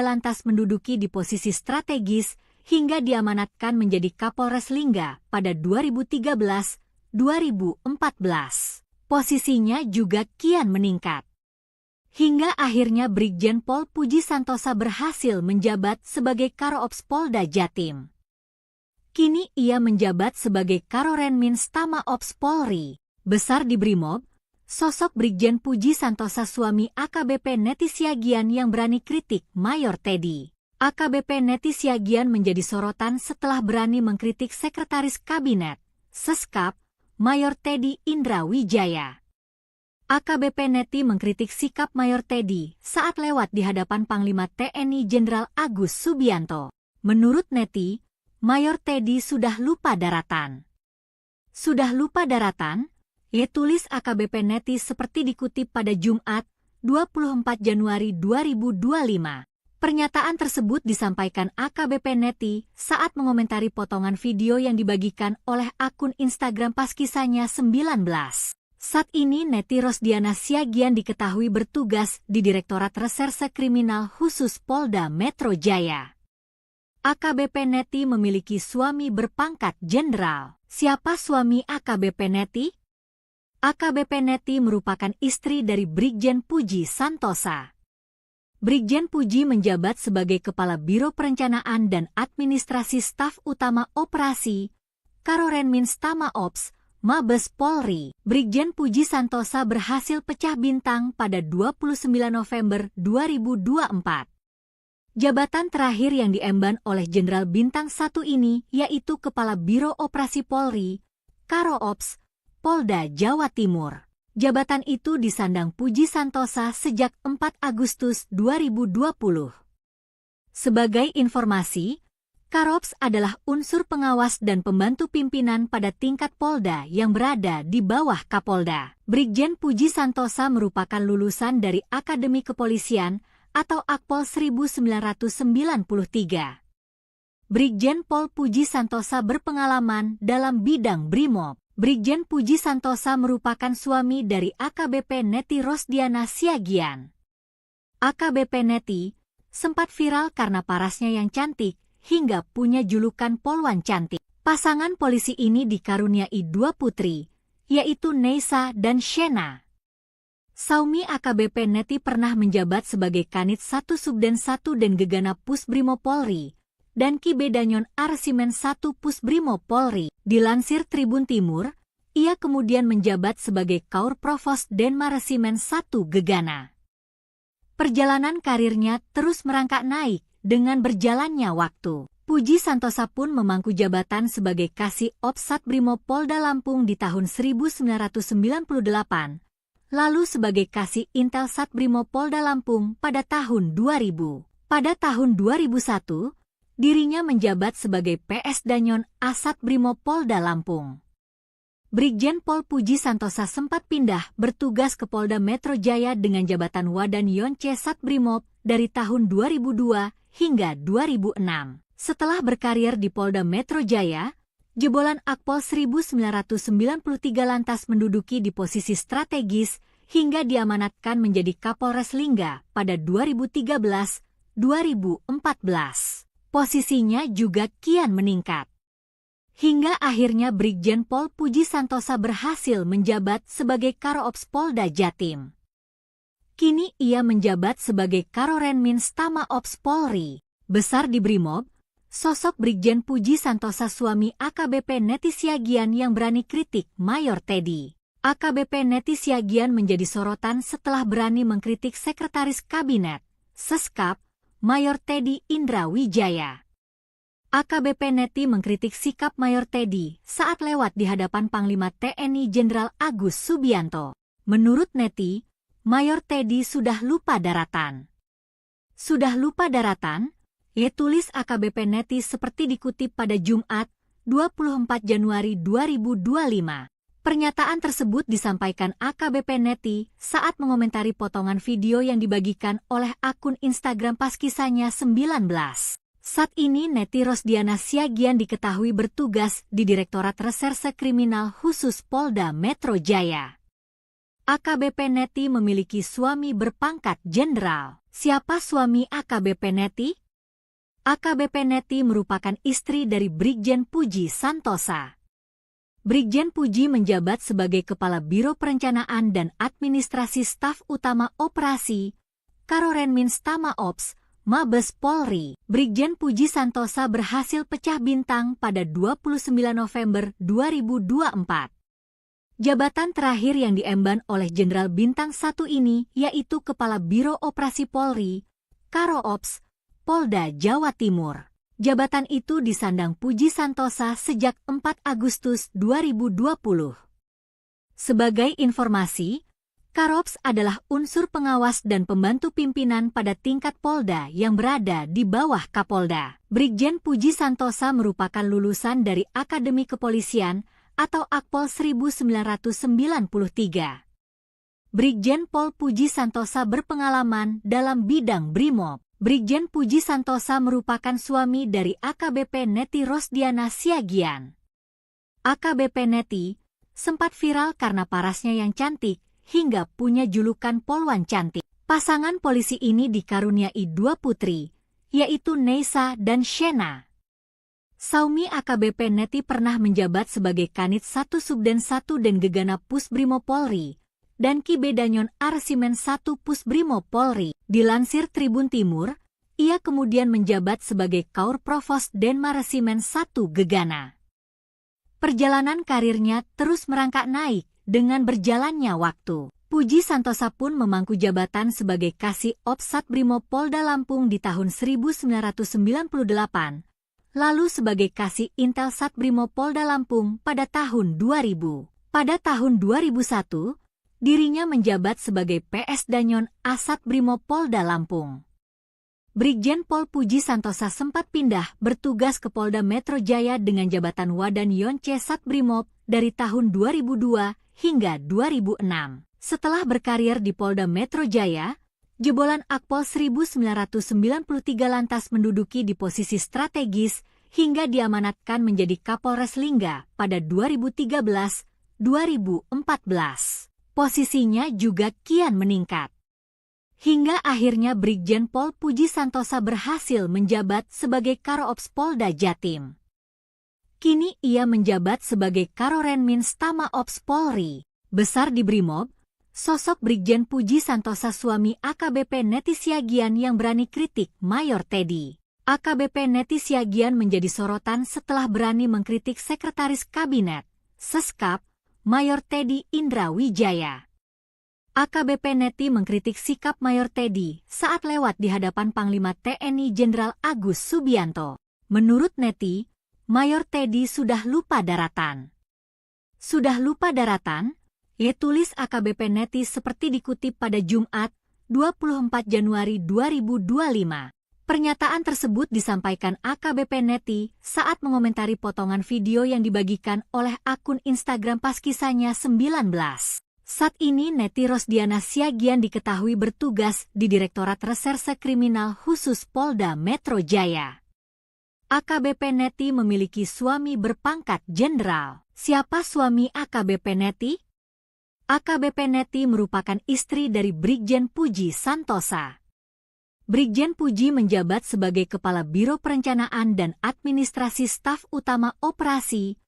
lantas menduduki di posisi strategis hingga diamanatkan menjadi Kapolres Lingga pada 2013-2014. Posisinya juga kian meningkat. Hingga akhirnya Brigjen Pol Puji Santosa berhasil menjabat sebagai Karo Ops Polda Jatim. Kini ia menjabat sebagai Karorenmins Tama Ops Polri. Besar di Brimob, sosok Brigjen Puji Santosa suami AKBP Neti Siagian yang berani kritik Mayor Teddy. AKBP Neti Siagian menjadi sorotan setelah berani mengkritik Sekretaris Kabinet, Seskap, Mayor Teddy Indra Wijaya. AKBP Neti mengkritik sikap Mayor Teddy saat lewat di hadapan Panglima TNI Jenderal Agus Subianto. Menurut Neti, Mayor Teddy sudah lupa daratan. Sudah lupa daratan? Ia tulis AKBP Neti seperti dikutip pada Jumat, 24 Januari 2025. Pernyataan tersebut disampaikan AKBP Neti saat mengomentari potongan video yang dibagikan oleh akun Instagram pas kisahnya 19. Saat ini Neti Rosdiana Siagian diketahui bertugas di Direktorat Reserse Kriminal Khusus Polda Metro Jaya. AKBP Neti memiliki suami berpangkat jenderal. Siapa suami AKBP Neti? AKBP Neti merupakan istri dari Brigjen Puji Santosa. Brigjen Puji menjabat sebagai Kepala Biro Perencanaan dan Administrasi Staf Utama Operasi, Karorenmins Tama Ops, Mabes Polri. Brigjen Puji Santosa berhasil pecah bintang pada 29 November 2024. Jabatan terakhir yang diemban oleh Jenderal Bintang 1 ini yaitu Kepala Biro Operasi Polri, Karo Ops, Polda Jawa Timur. Jabatan itu disandang Puji Santosa sejak 4 Agustus 2020. Sebagai informasi, Karops adalah unsur pengawas dan pembantu pimpinan pada tingkat Polda yang berada di bawah Kapolda. Brigjen Puji Santosa merupakan lulusan dari Akademi Kepolisian atau Akpol 1993. Brigjen Pol Puji Santosa berpengalaman dalam bidang Brimob. Brigjen Puji Santosa merupakan suami dari AKBP Neti Rosdiana Siagian. AKBP Neti sempat viral karena parasnya yang cantik hingga punya julukan Polwan Cantik. Pasangan polisi ini dikaruniai 2 putri, yaitu Neisa dan Shena. Saumi AKBP Neti pernah menjabat sebagai Kanit 1 Subden 1 dan Gegana Pusbrimo Polri dan Ki Bedanyon Arsimen 1 Pusbrimo Polri. Dilansir Tribun Timur, ia kemudian menjabat sebagai Kaur Provos Denmaresimen 1 Gegana. Perjalanan karirnya terus merangkak naik dengan berjalannya waktu. Puji Santosa pun memangku jabatan sebagai Kasih Ops Satbrimo Polda Lampung di tahun 1998, lalu sebagai Kasih Intel Satbrimo Polda Lampung pada tahun 2000. Pada tahun 2001, dirinya menjabat sebagai PS Danyon Asat Brimo Polda Lampung. Brigjen Pol Puji Santosa sempat pindah bertugas ke Polda Metro Jaya dengan jabatan Wadan Yonce Satbrimob dari tahun 2002 hingga 2006. Setelah berkarir di Polda Metro Jaya, jebolan Akpol 1993 lantas menduduki di posisi strategis hingga diamanatkan menjadi Kapolres Lingga pada 2013-2014. Posisinya juga kian meningkat. Hingga akhirnya Brigjen Pol Puji Santosa berhasil menjabat sebagai Karoops Polda Jatim. Kini ia menjabat sebagai Karorenmin Stama Ops Polri. Besar di Brimob, sosok Brigjen Puji Santosa suami AKBP Neti Siagian yang berani kritik Mayor Teddy. AKBP Neti Siagian menjadi sorotan setelah berani mengkritik Sekretaris Kabinet, Seskap, Mayor Teddy Indra Wijaya. AKBP Neti mengkritik sikap Mayor Teddy saat lewat di hadapan Panglima TNI Jenderal Agus Subianto. Menurut Neti, Mayor Teddy sudah lupa daratan. Sudah lupa daratan? Tulis AKBP Neti seperti dikutip pada Jumat, 24 Januari 2025. Pernyataan tersebut disampaikan AKBP Neti saat mengomentari potongan video yang dibagikan oleh akun Instagram Paskisanya 19. Saat ini Neti Rosdiana Siagian diketahui bertugas di Direktorat Reserse Kriminal Khusus Polda Metro Jaya. AKBP Neti memiliki suami berpangkat jenderal. Siapa suami AKBP Neti? AKBP Neti merupakan istri dari Brigjen Puji Santosa. Brigjen Puji menjabat sebagai Kepala Biro Perencanaan dan Administrasi Staf Utama Operasi, Karorenmin Stama Ops, Mabes Polri. Brigjen Puji Santosa berhasil pecah bintang pada 29 November 2024. Jabatan terakhir yang diemban oleh Jenderal Bintang 1 ini yaitu Kepala Biro Operasi Polri, Karoops, Polda Jawa Timur. Jabatan itu disandang Puji Santosa sejak 4 Agustus 2020. Sebagai informasi, Karoops adalah unsur pengawas dan pembantu pimpinan pada tingkat Polda yang berada di bawah Kapolda. Brigjen Puji Santosa merupakan lulusan dari Akademi Kepolisian atau Akpol 1993. Brigjen Pol Puji Santosa berpengalaman dalam bidang Brimob. Brigjen Puji Santosa merupakan suami dari AKBP Neti Rosdiana Siagian. AKBP Neti sempat viral karena parasnya yang cantik hingga punya julukan Polwan Cantik. Pasangan polisi ini dikaruniai 2 putri, yaitu Neisa dan Shena. Saumi AKBP Neti pernah menjabat sebagai Kanit 1 Subden 1 dan Gegana Pusbrimo Polri dan Ki Bedanyon Arsimen 1 Pusbrimo Polri. Dilansir Tribun Timur, ia kemudian menjabat sebagai Kaur Provos Denmaresimen 1 Gegana. Perjalanan karirnya terus merangkak naik dengan berjalannya waktu. Puji Santosa pun memangku jabatan sebagai Kasih Ops Satbrimo Polda Lampung di tahun 1998, lalu sebagai Kasih Intel Satbrimo Polda Lampung pada tahun 2000. Pada tahun 2001, dirinya menjabat sebagai PS Danyon Asat Brimo Polda Lampung. Brigjen Pol Puji Santosa sempat pindah bertugas ke Polda Metro Jaya dengan jabatan Wadan Yonce Satbrimob dari tahun 2002 hingga 2006. Setelah berkarir di Polda Metro Jaya, jebolan Akpol 1993 lantas menduduki di posisi strategis hingga diamanatkan menjadi Kapolres Lingga pada 2013-2014. Posisinya juga kian meningkat. Hingga akhirnya Brigjen Pol Puji Santosa berhasil menjabat sebagai Karo-Ops Polda Jatim. Kini ia menjabat sebagai Karorenmins Tama Ops Polri. Besar di Brimob, sosok Brigjen Puji Santosa suami AKBP Neti Siagian yang berani kritik Mayor Teddy. AKBP Neti Siagian menjadi sorotan setelah berani mengkritik Sekretaris Kabinet, Seskap, Mayor Teddy Indra Wijaya. AKBP Neti mengkritik sikap Mayor Teddy saat lewat di hadapan Panglima TNI Jenderal Agus Subianto. Menurut Neti, Mayor Teddy sudah lupa daratan. Sudah lupa daratan? Tulis AKBP Neti seperti dikutip pada Jumat, 24 Januari 2025. Pernyataan tersebut disampaikan AKBP Neti saat mengomentari potongan video yang dibagikan oleh akun Instagram pas kisahnya 19. Saat ini Neti Rosdiana Siagian diketahui bertugas di Direktorat Reserse Kriminal Khusus Polda Metro Jaya. AKBP Neti memiliki suami berpangkat jenderal. Siapa suami AKBP Neti? AKBP Neti merupakan istri dari Brigjen Puji Santosa. Brigjen Puji menjabat sebagai Kepala Biro Perencanaan dan Administrasi Staf Utama Operasi,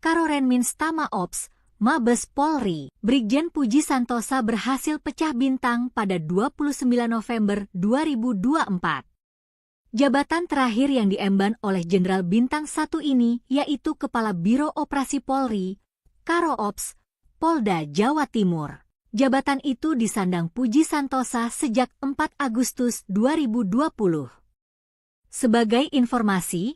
Karorenmins Tama Ops, Mabes Polri. Brigjen Puji Santosa berhasil pecah bintang pada 29 November 2024. Jabatan terakhir yang diemban oleh Jenderal Bintang 1 ini yaitu Kepala Biro Operasi Polri, Karo-Ops, Polda Jawa Timur. Jabatan itu disandang Puji Santosa sejak 4 Agustus 2020. Sebagai informasi,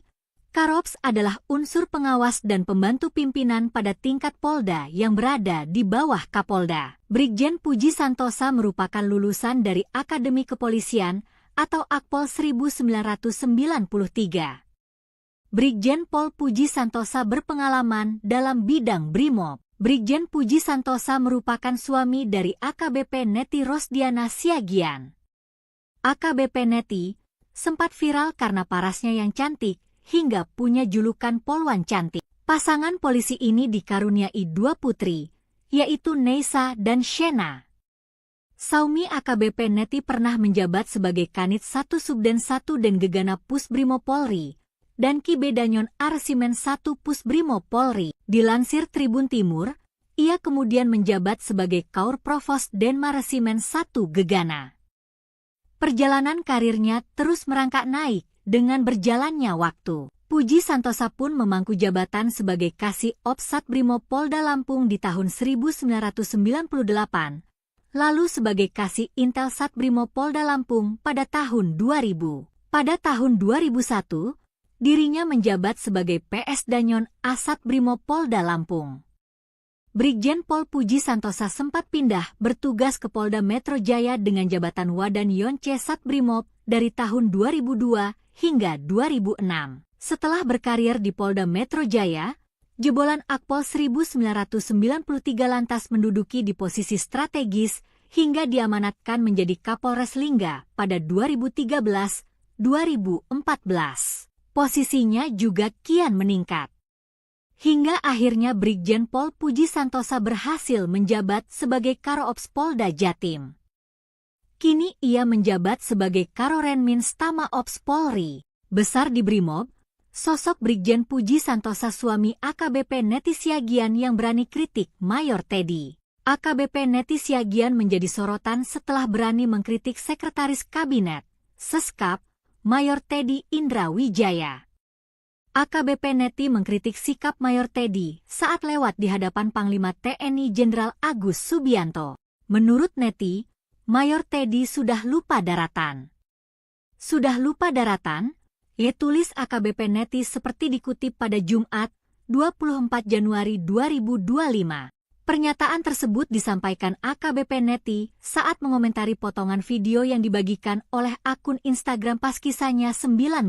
Karo-Ops adalah unsur pengawas dan pembantu pimpinan pada tingkat Polda yang berada di bawah Kapolda. Brigjen Puji Santosa merupakan lulusan dari Akademi Kepolisian atau Akpol 1993. Brigjen Pol Puji Santosa berpengalaman dalam bidang Brimob. Brigjen Puji Santosa merupakan suami dari AKBP Neti Rosdiana Siagian. AKBP Neti sempat viral karena parasnya yang cantik hingga punya julukan Polwan Cantik. Pasangan polisi ini dikaruniai 2 putri, yaitu Neisa dan Shena. Saumi AKBP Neti pernah menjabat sebagai Kanit 1 Subden 1 dan Gegana Pusbrimob Polri dan Kibedanyon Arsimen 1 Pusbrimob Polri. Dilansir Tribun Timur, ia kemudian menjabat sebagai Kaur Provos Denma Resimen 1 Gegana. Perjalanan karirnya terus merangkak naik dengan berjalannya waktu. Puji Santosa pun memangku jabatan sebagai Kasih Ops Satbrimob Polda Lampung di tahun 1998, lalu sebagai Kasih Intel Satbrimob Polda Lampung pada tahun 2000. Pada tahun 2001, dirinya menjabat sebagai PS Danyon Asat Brimob Polda Lampung. Brigjen Pol Puji Santosa sempat pindah bertugas ke Polda Metro Jaya dengan jabatan Wadan Yonce Satbrimob dari tahun 2002 hingga 2006. Setelah berkarir di Polda Metro Jaya, jebolan Akpol 1993 lantas menduduki di posisi strategis hingga diamanatkan menjadi Kapolres Lingga pada 2013-2014. Posisinya juga kian meningkat. Hingga akhirnya Brigjen Pol Puji Santosa berhasil menjabat sebagai Karo-Ops Polda Jatim. Kini ia menjabat sebagai Karorenmins Tama Ops Polri. Besar di Brimob, sosok Brigjen Puji Santosa suami AKBP Neti Siagian yang berani kritik Mayor Teddy. AKBP Neti Siagian menjadi sorotan setelah berani mengkritik Sekretaris Kabinet, Seskap, Mayor Teddy Indra Wijaya. AKBP Neti mengkritik sikap Mayor Teddy saat lewat di hadapan Panglima TNI Jenderal Agus Subianto. Menurut Neti, Mayor Teddy sudah lupa daratan. Sudah lupa daratan? Tulis AKBP Neti seperti dikutip pada Jumat, 24 Januari 2025. Pernyataan tersebut disampaikan AKBP Neti saat mengomentari potongan video yang dibagikan oleh akun Instagram pas kisahnya 19.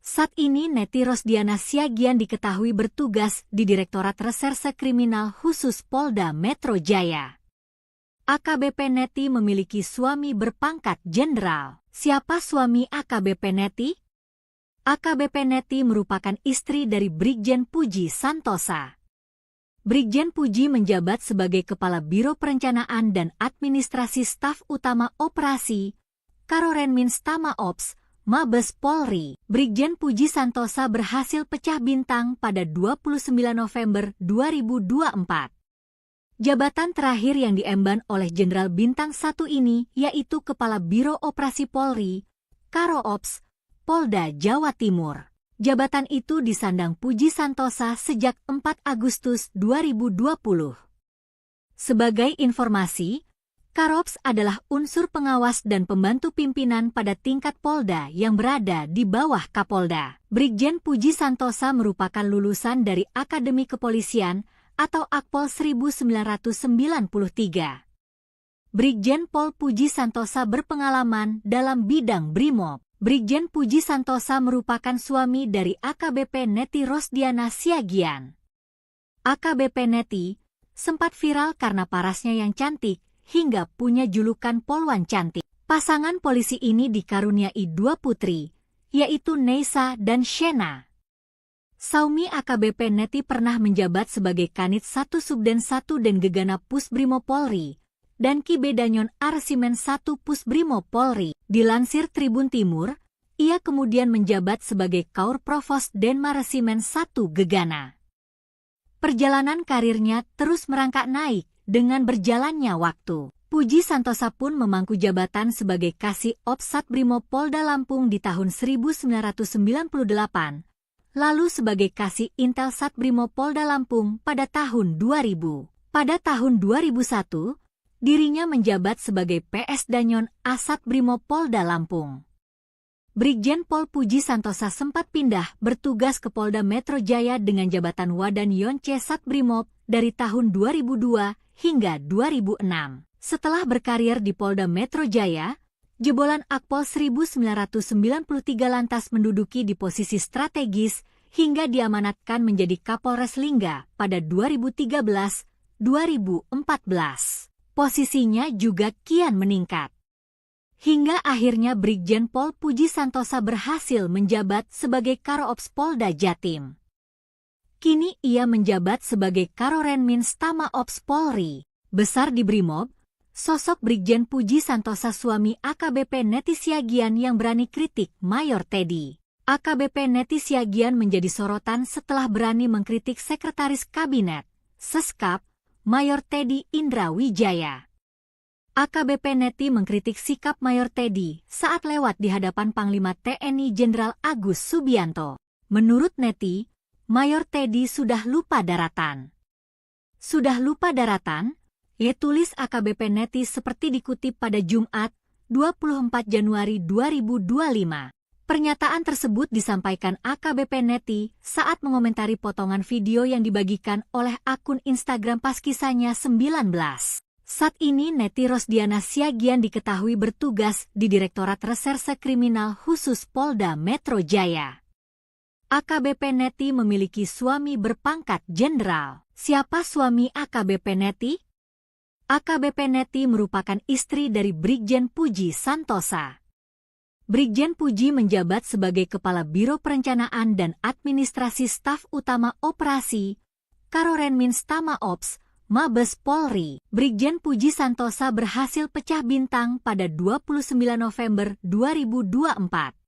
Saat ini Neti Rosdiana Siagian diketahui bertugas di Direktorat Reserse Kriminal Khusus Polda Metro Jaya. AKBP Neti memiliki suami berpangkat jenderal. Siapa suami AKBP Neti? AKBP Neti merupakan istri dari Brigjen Puji Santosa. Brigjen Puji menjabat sebagai Kepala Biro Perencanaan dan Administrasi Staf Utama Operasi, Karorenmins Tama Ops, Mabes Polri. Brigjen Puji Santosa berhasil pecah bintang pada 29 November 2024. Jabatan terakhir yang diemban oleh Jenderal Bintang 1 ini yaitu Kepala Biro Operasi Polri, Karo Ops, Polda Jawa Timur. Jabatan itu disandang Puji Santosa sejak 4 Agustus 2020. Sebagai informasi, Karops adalah unsur pengawas dan pembantu pimpinan pada tingkat Polda yang berada di bawah Kapolda. Brigjen Puji Santosa merupakan lulusan dari Akademi Kepolisian atau Akpol 1993. Brigjen Pol Puji Santosa berpengalaman dalam bidang Brimob. Brigjen Puji Santosa merupakan suami dari AKBP Neti Rosdiana Siagian. AKBP Neti sempat viral karena parasnya yang cantik hingga punya julukan Polwan Cantik. Pasangan polisi ini dikaruniai 2 putri, yaitu Neisa dan Shena. Saumi AKBP Neti pernah menjabat sebagai Kanit 1 Subden 1 dan Gegana Pusbrimo Polri, dan Ki Bedanyon Arsimen 1 Pusbrimo Polri. Dilansir Tribun Timur, ia kemudian menjabat sebagai Kaur Provos Denmaresimen 1 Gegana. Perjalanan karirnya terus merangkak naik dengan berjalannya waktu. Puji Santosa pun memangku jabatan sebagai Kasih Ops Satbrimo Polda Lampung di tahun 1998, lalu sebagai Kasih Intel Satbrimo Polda Lampung pada tahun 2000. Pada tahun 2001, dirinya menjabat sebagai PS Danyon Asat Brimo Polda Lampung. Brigjen Pol Puji Santosa sempat pindah bertugas ke Polda Metro Jaya dengan jabatan Wadan Yonce Satbrimob dari tahun 2002 hingga 2006. Setelah berkarir di Polda Metro Jaya, jebolan Akpol 1993 lantas menduduki di posisi strategis hingga diamanatkan menjadi Kapolres Lingga pada 2013-2014. Posisinya juga kian meningkat. Hingga akhirnya Brigjen Pol Puji Santosa berhasil menjabat sebagai Karoops Polda Jatim. Kini ia menjabat sebagai Karorenmins Tama Ops Polri. Besar di Brimob, sosok Brigjen Puji Santosa suami AKBP Neti Siagian yang berani kritik Mayor Teddy. AKBP Neti Siagian menjadi sorotan setelah berani mengkritik Sekretaris Kabinet, Seskap, Mayor Teddy Indra Wijaya. AKBP Neti mengkritik sikap Mayor Teddy saat lewat di hadapan Panglima TNI Jenderal Agus Subianto. Menurut Neti, Mayor Teddy sudah lupa daratan. Sudah lupa daratan? Tulis AKBP Neti seperti dikutip pada Jumat, 24 Januari 2025. Pernyataan tersebut disampaikan AKBP Neti saat mengomentari potongan video yang dibagikan oleh akun Instagram Paskisanya 19. Saat ini Neti Rosdiana Siagian diketahui bertugas di Direktorat Reserse Kriminal Khusus Polda Metro Jaya. AKBP Neti memiliki suami berpangkat jenderal. Siapa suami AKBP Neti? AKBP Neti merupakan istri dari Brigjen Puji Santosa. Brigjen Puji menjabat sebagai Kepala Biro Perencanaan dan Administrasi Staf Utama Operasi, Karorenmins Tama Ops, Mabes Polri. Brigjen Puji Santosa berhasil pecah bintang pada 29 November 2024.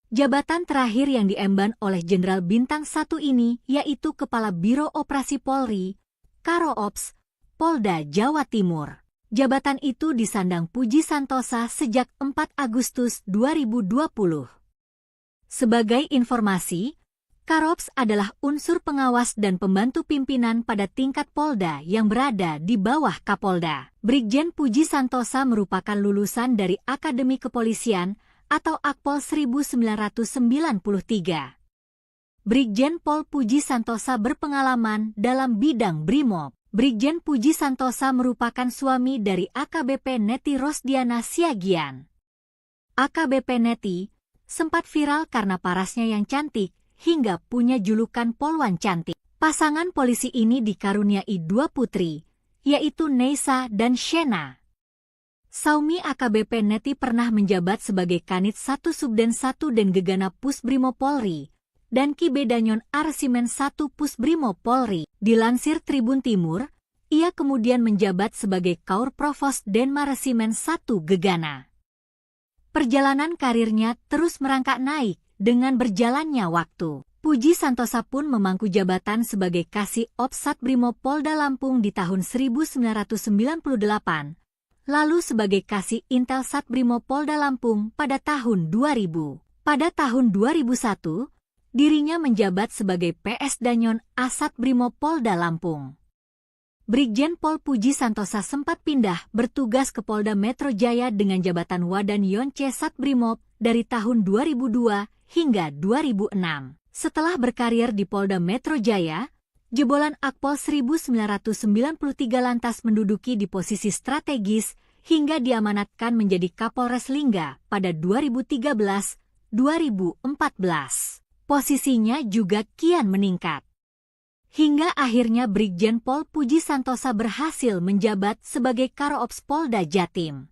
Jabatan terakhir yang diemban oleh Jenderal Bintang 1 ini yaitu Kepala Biro Operasi Polri, Karo Ops, Polda Jawa Timur. Jabatan itu disandang Puji Santosa sejak 4 Agustus 2020. Sebagai informasi, Karops adalah unsur pengawas dan pembantu pimpinan pada tingkat Polda yang berada di bawah Kapolda. Brigjen Puji Santosa merupakan lulusan dari Akademi Kepolisian atau Akpol 1993. Brigjen Pol Puji Santosa berpengalaman dalam bidang Brimob. Brigjen Puji Santosa merupakan suami dari AKBP Neti Rosdiana Siagian. AKBP Neti sempat viral karena parasnya yang cantik hingga punya julukan Polwan Cantik. Pasangan polisi ini dikaruniai 2 putri, yaitu Neisa dan Shena. Saumi AKBP Neti pernah menjabat sebagai Kanit 1 Subden 1 dan Gegana Pusbrimo Polri, dan Ki Bedanyon Arsimen 1 Pusbrimo Polri. Dilansir Tribun Timur, ia kemudian menjabat sebagai Kaur Provos Denmaresimen 1 Gegana. Perjalanan karirnya terus merangkak naik dengan berjalannya waktu. Puji Santosa pun memangku jabatan sebagai Kasih Ops Satbrimo Polda Lampung di tahun 1998, lalu sebagai Kasih Intel Satbrimo Polda Lampung pada tahun 2000. Pada tahun 2001, dirinya menjabat sebagai PS Danyon Asat Brimo Polda Lampung. Brigjen Pol Puji Santosa sempat pindah bertugas ke Polda Metro Jaya dengan jabatan Wadan Yonce Satbrimob dari tahun 2002 hingga 2006. Setelah berkarir di Polda Metro Jaya, jebolan Akpol 1993 lantas menduduki di posisi strategis hingga diamanatkan menjadi Kapolres Lingga pada 2013-2014. Posisinya juga kian meningkat. Hingga akhirnya Brigjen Pol Puji Santosa berhasil menjabat sebagai Karo-Ops Polda Jatim.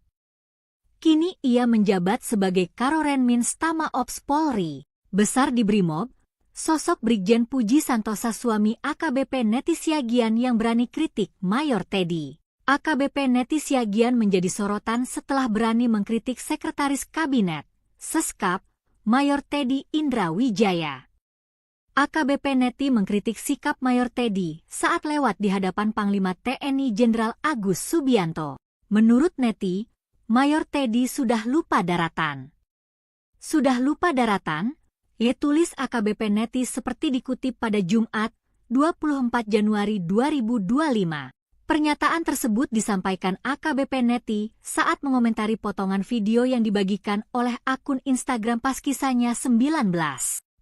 Kini ia menjabat sebagai Karorenmins Tama Ops Polri. Besar di Brimob, sosok Brigjen Puji Santosa suami AKBP Neti Siagian yang berani kritik Mayor Teddy. AKBP Neti Siagian menjadi sorotan setelah berani mengkritik Sekretaris Kabinet, Seskap, Mayor Teddy Indra Wijaya. AKBP Neti mengkritik sikap Mayor Teddy saat lewat di hadapan Panglima TNI Jenderal Agus Subianto. Menurut Neti, Mayor Teddy sudah lupa daratan. Sudah lupa daratan? Ia tulis AKBP Neti seperti dikutip pada Jumat, 24 Januari 2025. Pernyataan tersebut disampaikan AKBP Neti saat mengomentari potongan video yang dibagikan oleh akun Instagram Paskisahnya 19.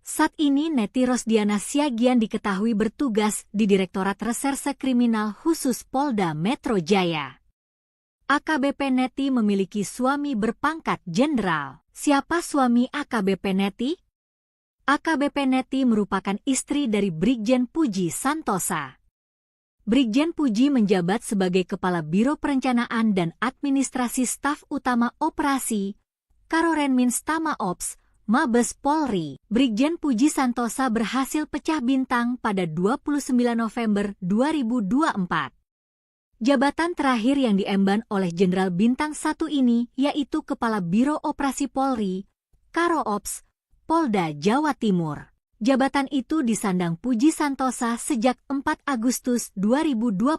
Saat ini Neti Rosdiana Siagian diketahui bertugas di Direktorat Reserse Kriminal Khusus Polda Metro Jaya. AKBP Neti memiliki suami berpangkat jenderal. Siapa suami AKBP Neti? AKBP Neti merupakan istri dari Brigjen Puji Santosa. Brigjen Puji menjabat sebagai Kepala Biro Perencanaan dan Administrasi Staf Utama Operasi, Karorenmins Tama Ops, Mabes Polri. Brigjen Puji Santosa berhasil pecah bintang pada 29 November 2024. Jabatan terakhir yang diemban oleh Jenderal Bintang 1 ini yaitu Kepala Biro Operasi Polri, Karo-Ops, Polda Jawa Timur. Jabatan itu disandang Puji Santosa sejak 4 Agustus 2020.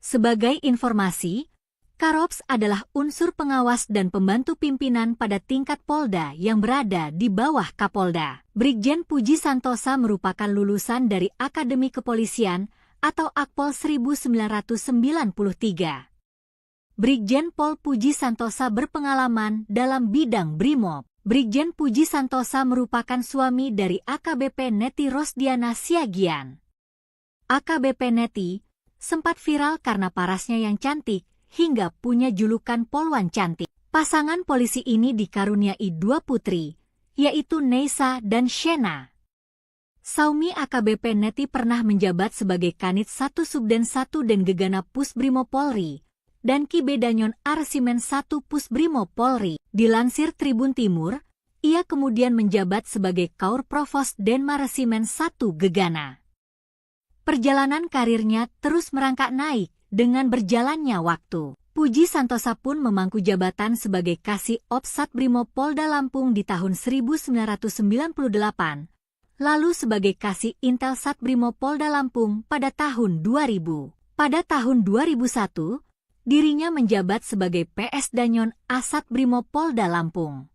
Sebagai informasi, Karo-Ops adalah unsur pengawas dan pembantu pimpinan pada tingkat Polda yang berada di bawah Kapolda. Brigjen Puji Santosa merupakan lulusan dari Akademi Kepolisian atau Akpol 1993. Brigjen Pol Puji Santosa berpengalaman dalam bidang Brimob. Brigjen Puji Santosa merupakan suami dari AKBP Neti Rosdiana Siagian. AKBP Neti sempat viral karena parasnya yang cantik hingga punya julukan Polwan Cantik. Pasangan polisi ini dikaruniai 2 putri, yaitu Neisa dan Shena. Saumi AKBP Neti pernah menjabat sebagai Kanit 1 Subden 1 dan Gegana Pusbrimo Polri, dan Ki Bedanyon Arsimen 1 Pusbrimo Polri. Dilansir Tribun Timur, ia kemudian menjabat sebagai Kaur Provos Denmaresimen 1 Gegana. Perjalanan karirnya terus merangkak naik dengan berjalannya waktu. Puji Santosa pun memangku jabatan sebagai Kasih Ops Satbrimo Polda Lampung di tahun 1998, lalu sebagai Kasih Intel Satbrimo Polda Lampung pada tahun 2000. Pada tahun 2001, dirinya menjabat sebagai PS Danyon Asat Brimo Polda Lampung.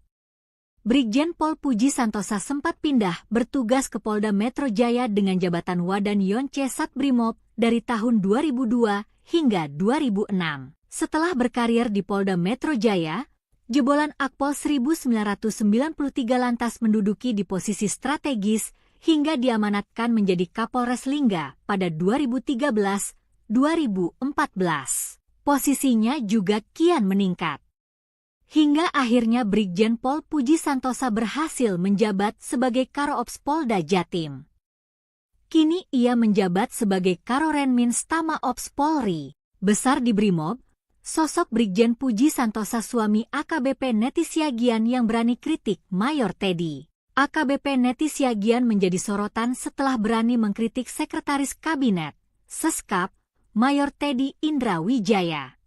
Brigjen Pol Puji Santosa sempat pindah bertugas ke Polda Metro Jaya dengan jabatan Wadan Yonce Satbrimob dari tahun 2002 hingga 2006. Setelah berkarir di Polda Metro Jaya, jebolan Akpol 1993 lantas menduduki di posisi strategis hingga diamanatkan menjadi Kapolres Lingga pada 2013-2014. Posisinya juga kian meningkat. Hingga akhirnya Brigjen Pol Puji Santosa berhasil menjabat sebagai Karo-Ops Polda Jatim. Kini ia menjabat sebagai Karorenmins Tama Ops Polri. Besar di Brimob, Sosok Brigjen Puji Santosa suami AKBP Neti Siagian yang berani kritik Mayor Teddy. AKBP Neti Siagian menjadi sorotan setelah berani mengkritik Sekretaris Kabinet, Seskap, Mayor Teddy Indra Wijaya.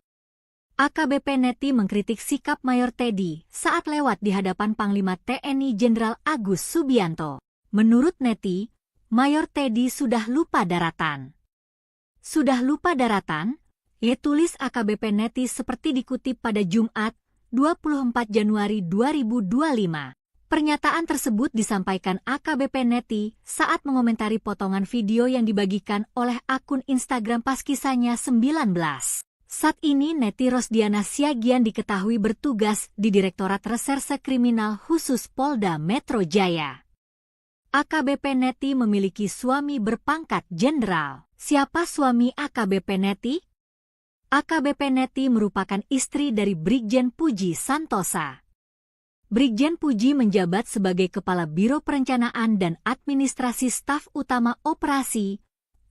AKBP Neti mengkritik sikap Mayor Teddy saat lewat di hadapan Panglima TNI Jenderal Agus Subianto. Menurut Neti, Mayor Teddy sudah lupa daratan. Sudah lupa daratan? Tulis AKBP Neti seperti dikutip pada Jumat, 24 Januari 2025. Pernyataan tersebut disampaikan AKBP Neti saat mengomentari potongan video yang dibagikan oleh akun Instagram pas kisahnya 19. Saat ini Neti Rosdiana Siagian diketahui bertugas di Direktorat Reserse Kriminal Khusus Polda Metro Jaya. AKBP Neti memiliki suami berpangkat jenderal. Siapa suami AKBP Neti? AKBP Neti merupakan istri dari Brigjen Puji Santosa. Brigjen Puji menjabat sebagai Kepala Biro Perencanaan dan Administrasi Staf Utama Operasi,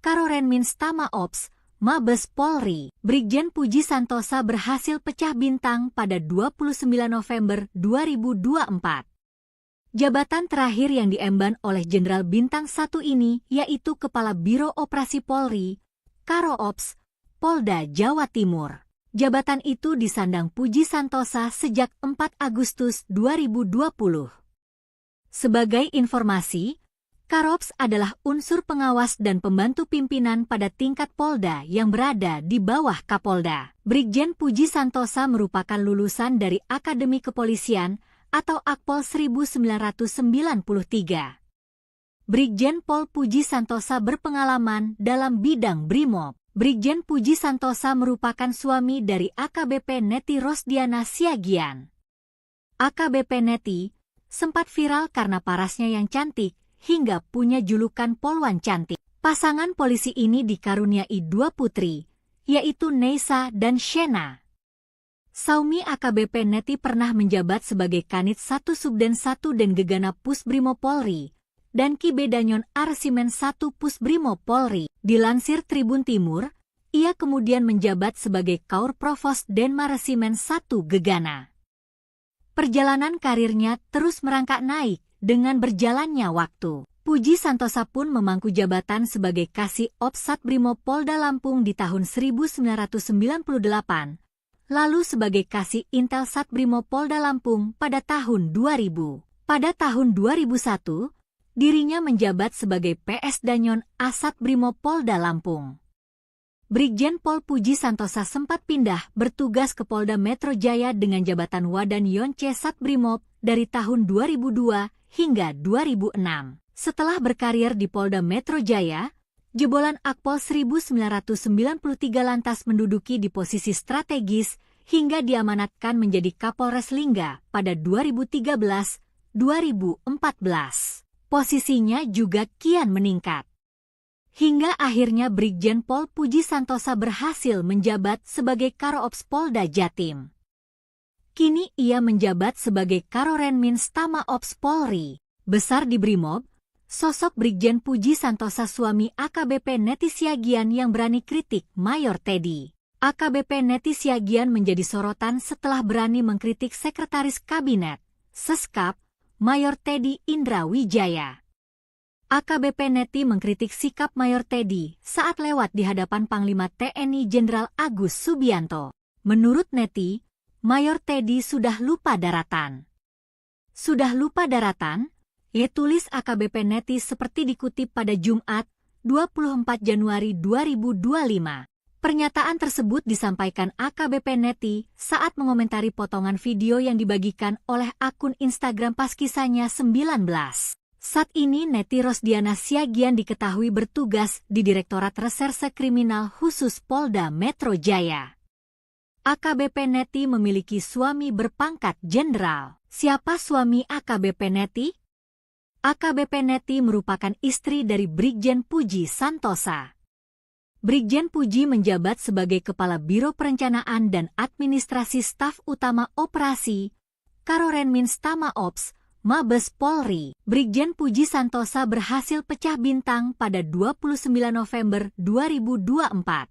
Karorenmins Tama Ops, Mabes Polri. Brigjen Puji Santosa berhasil pecah bintang pada 29 November 2024. Jabatan terakhir yang diemban oleh Jenderal Bintang 1 ini yaitu Kepala Biro Operasi Polri, Karo Ops, Polda Jawa Timur. Jabatan itu disandang Puji Santosa sejak 4 Agustus 2020. Sebagai informasi, Karops adalah unsur pengawas dan pembantu pimpinan pada tingkat Polda yang berada di bawah Kapolda. Brigjen Puji Santosa merupakan lulusan dari Akademi Kepolisian atau Akpol 1993. Brigjen Pol Puji Santosa berpengalaman dalam bidang Brimob. Brigjen Puji Santosa merupakan suami dari AKBP Neti Rosdiana Siagian. AKBP Neti sempat viral karena parasnya yang cantik hingga punya julukan Polwan Cantik. Pasangan polisi ini dikaruniai 2 putri, yaitu Neisa dan Shena. Saumi AKBP Neti pernah menjabat sebagai Kanit 1 Subden 1 dan Gegana Pusbrimo Polri dan Kibedanyon Arsimen 1 Pusbrimo Polri. Dilansir Tribun Timur, ia kemudian menjabat sebagai Kaur Provos Denmaresimen 1 Gegana. Perjalanan karirnya terus merangkak naik dengan berjalannya waktu. Puji Santosa pun memangku jabatan sebagai Kasih Ops Satbrimo Polda Lampung di tahun 1998, lalu sebagai Kasih Intel Satbrimo Polda Lampung pada tahun 2000. Pada tahun 2001, dirinya menjabat sebagai PS Danyon Asat Brimo Polda Lampung. Brigjen Pol Puji Santosa sempat pindah bertugas ke Polda Metro Jaya dengan jabatan Wadan Yonce Satbrimob dari tahun 2002 hingga 2006. Setelah berkarir di Polda Metro Jaya, jebolan Akpol 1993 lantas menduduki di posisi strategis hingga diamanatkan menjadi Kapolres Lingga pada 2013-2014. Posisinya juga kian meningkat. Hingga akhirnya Brigjen Pol Puji Santosa berhasil menjabat sebagai Karoops Polda Jatim. Kini ia menjabat sebagai Karorenmins Tama Ops Polri. Besar di Brimob, sosok Brigjen Puji Santosa suami AKBP Neti Siagian yang berani kritik Mayor Teddy. AKBP Neti Siagian menjadi sorotan setelah berani mengkritik Sekretaris Kabinet, Seskap, Mayor Teddy Indra Wijaya. AKBP Neti mengkritik sikap Mayor Teddy saat lewat di hadapan Panglima TNI Jenderal Agus Subianto. Menurut Neti, Mayor Teddy sudah lupa daratan. Sudah lupa daratan? Tulis AKBP Neti seperti dikutip pada Jumat, 24 Januari 2025. Pernyataan tersebut disampaikan AKBP Neti saat mengomentari potongan video yang dibagikan oleh akun Instagram pas kisahnya 19. Saat ini Neti Rosdiana Siagian diketahui bertugas di Direktorat Reserse Kriminal Khusus Polda Metro Jaya. AKBP Neti memiliki suami berpangkat jenderal. Siapa suami AKBP Neti? AKBP Neti merupakan istri dari Brigjen Puji Santosa. Brigjen Puji menjabat sebagai Kepala Biro Perencanaan dan Administrasi Staf Utama Operasi, Karorenmins Tama Ops, Mabes Polri. Brigjen Puji Santosa berhasil pecah bintang pada 29 November 2024.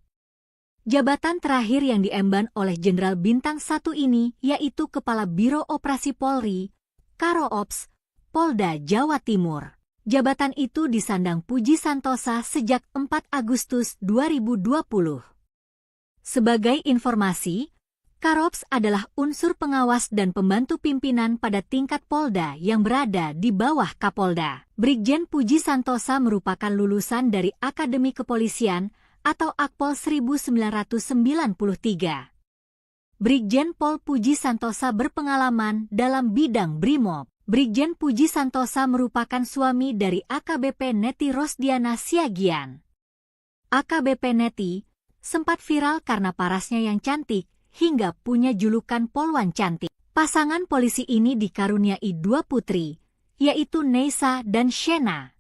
Jabatan terakhir yang diemban oleh Jenderal Bintang 1 ini yaitu Kepala Biro Operasi Polri, Karo-Ops, Polda Jawa Timur. Jabatan itu disandang Puji Santosa sejak 4 Agustus 2020. Sebagai informasi, Karo-Ops adalah unsur pengawas dan pembantu pimpinan pada tingkat Polda yang berada di bawah Kapolda. Brigjen Puji Santosa merupakan lulusan dari Akademi Kepolisian atau Akpol 1993. Brigjen Pol Puji Santosa berpengalaman dalam bidang Brimob. Brigjen Puji Santosa merupakan suami dari AKBP Neti Rosdiana Siagian. AKBP Neti sempat viral karena parasnya yang cantik hingga punya julukan Polwan Cantik. Pasangan polisi ini dikaruniai 2 putri, yaitu Neisa dan Shena.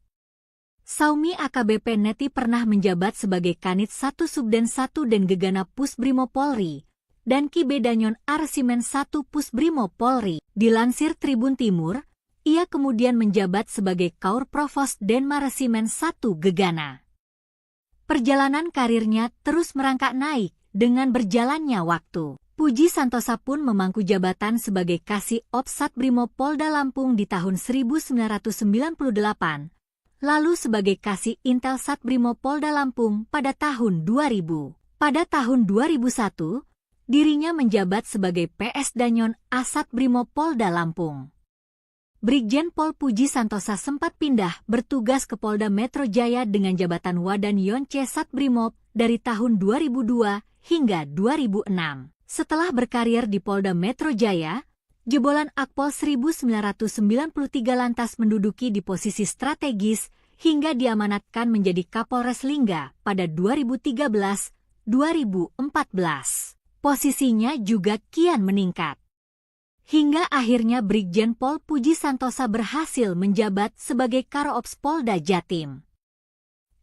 Saumi AKBP Neti pernah menjabat sebagai Kanit 1 Subden 1 dan Gegana Pusbrimo Polri dan Kibedanyon Arsimen 1 Pusbrimo Polri. Dilansir Tribun Timur, ia kemudian menjabat sebagai Kaur Provos Denmaresimen 1 Gegana. Perjalanan karirnya terus merangkak naik dengan berjalannya waktu. Puji Santosa pun memangku jabatan sebagai Kasih Ops Satbrimo Polda Lampung di tahun 1998. Lalu sebagai Kasih Intel Satbrimo Polda Lampung pada tahun 2000. Pada tahun 2001, dirinya menjabat sebagai PS Danyon Asat Brimo Polda Lampung. Brigjen Pol Puji Santosa sempat pindah bertugas ke Polda Metro Jaya dengan jabatan Wadan Yonce Satbrimob dari tahun 2002 hingga 2006. Setelah berkarir di Polda Metro Jaya, jebolan Akpol 1993 lantas menduduki di posisi strategis hingga diamanatkan menjadi Kapolres Lingga pada 2013-2014. Posisinya juga kian meningkat. Hingga akhirnya Brigjen Pol Puji Santosa berhasil menjabat sebagai Karo-Ops Polda Jatim.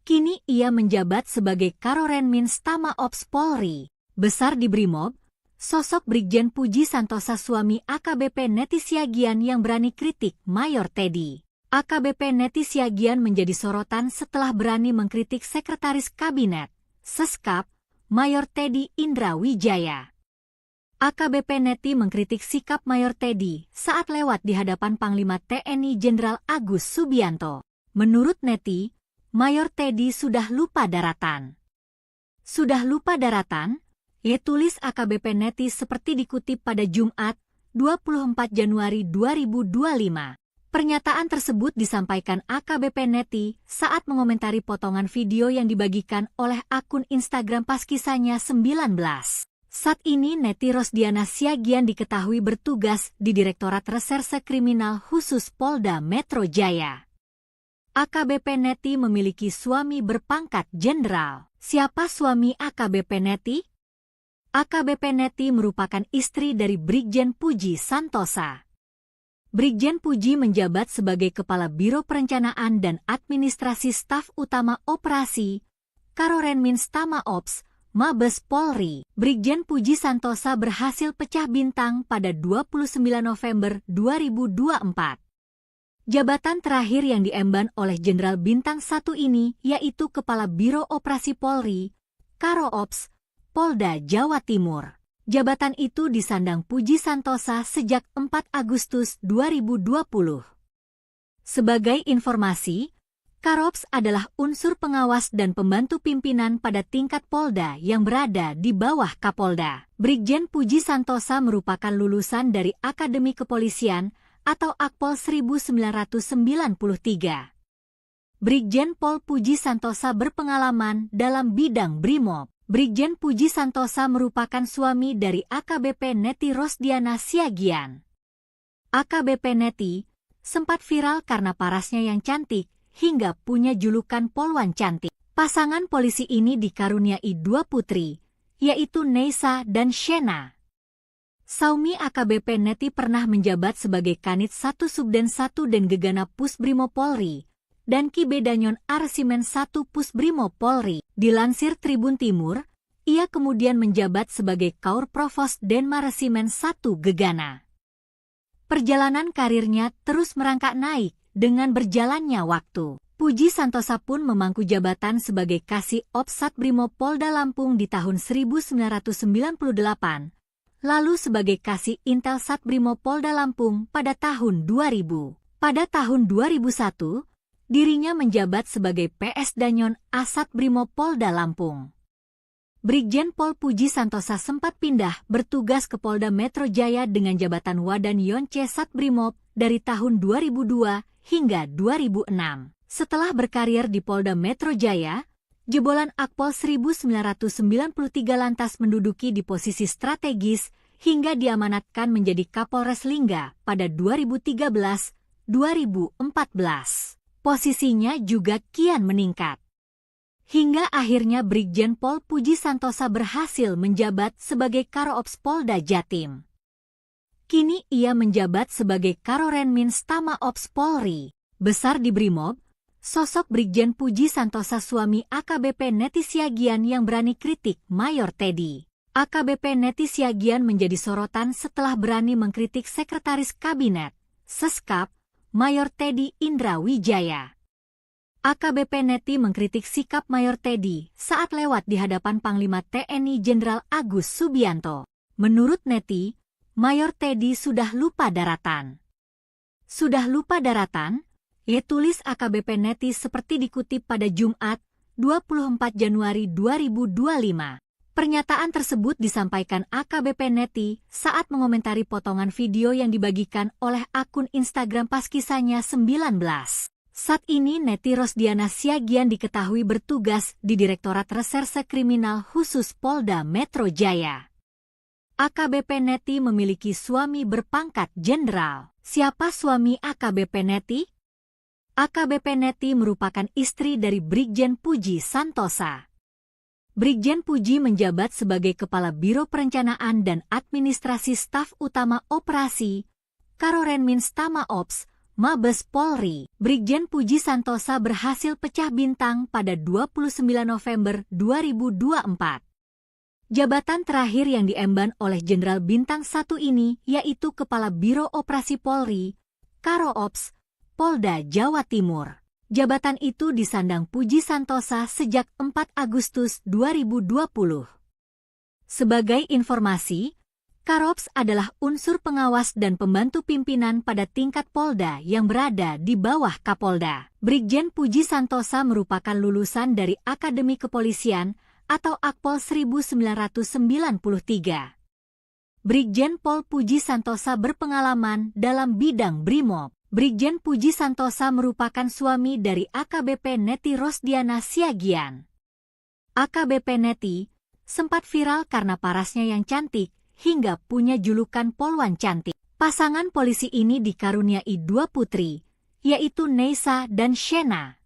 Kini ia menjabat sebagai Karorenmins Tama Ops Polri. Besar di Brimob, sosok Brigjen Puji Santosa suami AKBP Neti Siagian yang berani kritik Mayor Teddy. AKBP Neti Siagian menjadi sorotan setelah berani mengkritik Sekretaris Kabinet, Seskap, Mayor Teddy Indra Wijaya. AKBP Neti mengkritik sikap Mayor Teddy saat lewat di hadapan Panglima TNI Jenderal Agus Subianto. Menurut Neti, Mayor Teddy sudah lupa daratan. Sudah lupa daratan? Tulis AKBP Neti seperti dikutip pada Jumat, 24 Januari 2025. Pernyataan tersebut disampaikan AKBP Neti saat mengomentari potongan video yang dibagikan oleh akun Instagram pas kisahnya 19. Saat ini Neti Rosdiana Siagian diketahui bertugas di Direktorat Reserse Kriminal Khusus Polda Metro Jaya. AKBP Neti memiliki suami berpangkat jenderal. Siapa suami AKBP Neti? AKBP Neti merupakan istri dari Brigjen Puji Santosa. Brigjen Puji menjabat sebagai Kepala Biro Perencanaan dan Administrasi Staf Utama Operasi, Karorenmins Tama Ops, Mabes Polri. Brigjen Puji Santosa berhasil pecah bintang pada 29 November 2024. Jabatan terakhir yang diemban oleh Jenderal Bintang 1 ini yaitu Kepala Biro Operasi Polri, Karo-Ops, Polda Jawa Timur. Jabatan itu disandang Puji Santosa sejak 4 Agustus 2020. Sebagai informasi, Karo-Ops adalah unsur pengawas dan pembantu pimpinan pada tingkat Polda yang berada di bawah Kapolda. Brigjen Puji Santosa merupakan lulusan dari Akademi Kepolisian atau Akpol 1993. Brigjen Pol Puji Santosa berpengalaman dalam bidang Brimob. Brigjen Puji Santosa merupakan suami dari AKBP Neti Rosdiana Siagian. AKBP Neti sempat viral karena parasnya yang cantik hingga punya julukan Polwan Cantik. Pasangan polisi ini dikaruniai 2 putri, yaitu Neisa dan Shena. Saumi AKBP Neti pernah menjabat sebagai Kanit 1 Subden 1 dan Gegana Pusbrimo Polri dan Kibedanyon Arsimen 1 Pusbrimo Polri. Dilansir Tribun Timur, ia kemudian menjabat sebagai Kaur Provos Denmaresimen 1 Gegana. Perjalanan karirnya terus merangkak naik dengan berjalannya waktu. Puji Santosa pun memangku jabatan sebagai Kasih Ops Satbrimo Polda Lampung di tahun 1998, lalu sebagai Kasih Intel Satbrimo Polda Lampung pada tahun 2000. Pada tahun 2001, dirinya menjabat sebagai PS Danyon Asat Brimo Polda Lampung. Brigjen Pol Puji Santosa sempat pindah bertugas ke Polda Metro Jaya dengan jabatan Wadan Yonce Satbrimob dari tahun 2002 hingga 2006. Setelah berkarir di Polda Metro Jaya, jebolan Akpol 1993 lantas menduduki di posisi strategis hingga diamanatkan menjadi Kapolres Lingga pada 2013-2014. Posisinya juga kian meningkat. Hingga akhirnya Brigjen Pol Puji Santosa berhasil menjabat sebagai Karo-Ops Polda Jatim. Kini ia menjabat sebagai Karorenmins Tama Ops Polri. Besar di Brimob, sosok Brigjen Puji Santosa suami AKBP Neti Siagian yang berani kritik Mayor Teddy. AKBP Neti Siagian menjadi sorotan setelah berani mengkritik Sekretaris Kabinet, Seskap, Mayor Teddy Indra Wijaya. AKBP Neti mengkritik sikap Mayor Teddy saat lewat di hadapan Panglima TNI Jenderal Agus Subianto. Menurut Neti, Mayor Teddy sudah lupa daratan. Sudah lupa daratan? Tulis AKBP Neti seperti dikutip pada Jumat, 24 Januari 2025. Pernyataan tersebut disampaikan AKBP Neti saat mengomentari potongan video yang dibagikan oleh akun Instagram pas kisahnya 19. Saat ini Neti Rosdiana Siagian diketahui bertugas di Direktorat Reserse Kriminal Khusus Polda Metro Jaya. AKBP Neti memiliki suami berpangkat jenderal. Siapa suami AKBP Neti? AKBP Neti merupakan istri dari Brigjen Puji Santosa. Brigjen Puji menjabat sebagai Kepala Biro Perencanaan dan Administrasi Staf Utama Operasi, Karorenmins Tama Ops, Mabes Polri. Brigjen Puji Santosa berhasil pecah bintang pada 29 November 2024. Jabatan terakhir yang diemban oleh Jenderal Bintang 1 ini yaitu Kepala Biro Operasi Polri, Karo-Ops, Polda Jawa Timur. Jabatan itu disandang Puji Santosa sejak 4 Agustus 2020. Sebagai informasi, Karops adalah unsur pengawas dan pembantu pimpinan pada tingkat Polda yang berada di bawah Kapolda. Brigjen Puji Santosa merupakan lulusan dari Akademi Kepolisian atau Akpol 1993. Brigjen Pol Puji Santosa berpengalaman dalam bidang Brimob. Brigjen Puji Santosa merupakan suami dari AKBP Neti Rosdiana Siagian. AKBP Neti sempat viral karena parasnya yang cantik hingga punya julukan Polwan Cantik. Pasangan polisi ini dikaruniai 2 putri, yaitu Neisa dan Shena.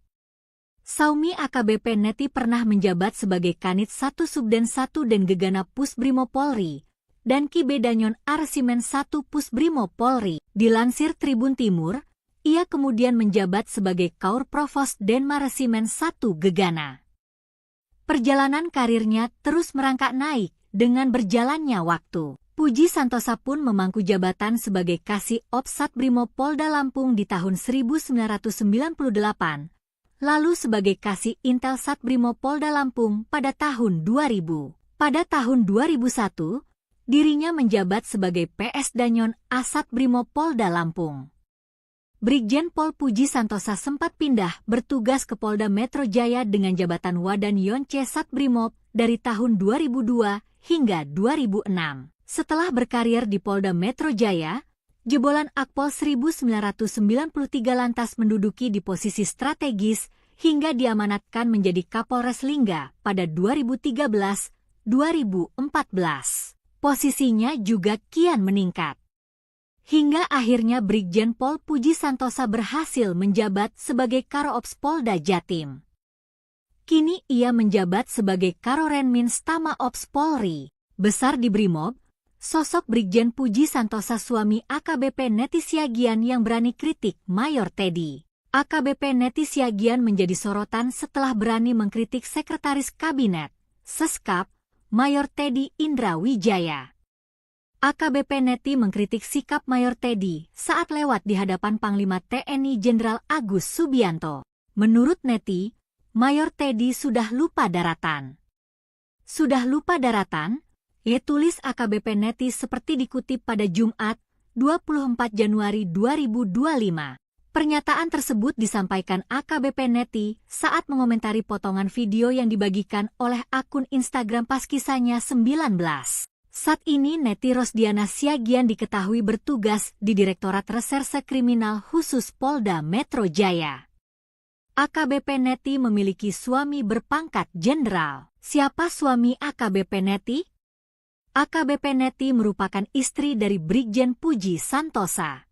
Saumi AKBP Neti pernah menjabat sebagai Kanit 1 Subden 1 dan Gegana Pusbrimo Polri, dan Kibedanyon Arsimen 1 Pusbrimo Polri. Dilansir Tribun Timur, ia kemudian menjabat sebagai Kaur Provos Denma Resimen 1 Gegana. Perjalanan karirnya terus merangkak naik dengan berjalannya waktu. Puji Santosa pun memangku jabatan sebagai Kasih Ops Satbrimo Polda Lampung di tahun 1998, lalu sebagai Kasih Intel Satbrimo Polda Lampung pada tahun 2000. Pada tahun 2001, dirinya menjabat sebagai PS Danyon Asat Brimo Polda Lampung. Brigjen Pol Puji Santosa sempat pindah bertugas ke Polda Metro Jaya dengan jabatan Wadan Yonce Satbrimob dari tahun 2002 hingga 2006. Setelah berkarir di Polda Metro Jaya, jebolan Akpol 1993 lantas menduduki di posisi strategis hingga diamanatkan menjadi Kapolres Lingga pada 2013-2014. Posisinya juga kian meningkat. Hingga akhirnya Brigjen Pol Puji Santosa berhasil menjabat sebagai Karo-Ops Polda Jatim. Kini ia menjabat sebagai Karorenmins Tama Ops Polri. Besar di Brimob, sosok Brigjen Puji Santosa suami AKBP Neti Siagian yang berani kritik Mayor Teddy. AKBP Neti Siagian menjadi sorotan setelah berani mengkritik Sekretaris Kabinet, Seskap, Mayor Teddy Indra Wijaya. AKBP Neti mengkritik sikap Mayor Teddy saat lewat di hadapan Panglima TNI Jenderal Agus Subianto. Menurut Neti, Mayor Teddy sudah lupa daratan. Sudah lupa daratan? Tulis AKBP Neti seperti dikutip pada Jumat, 24 Januari 2025. Pernyataan tersebut disampaikan AKBP Neti saat mengomentari potongan video yang dibagikan oleh akun Instagram Paskisahnya 19. Saat ini Neti Rosdiana Siagian diketahui bertugas di Direktorat Reserse Kriminal Khusus Polda Metro Jaya. AKBP Neti memiliki suami berpangkat jenderal. Siapa suami AKBP Neti? AKBP Neti merupakan istri dari Brigjen Puji Santosa.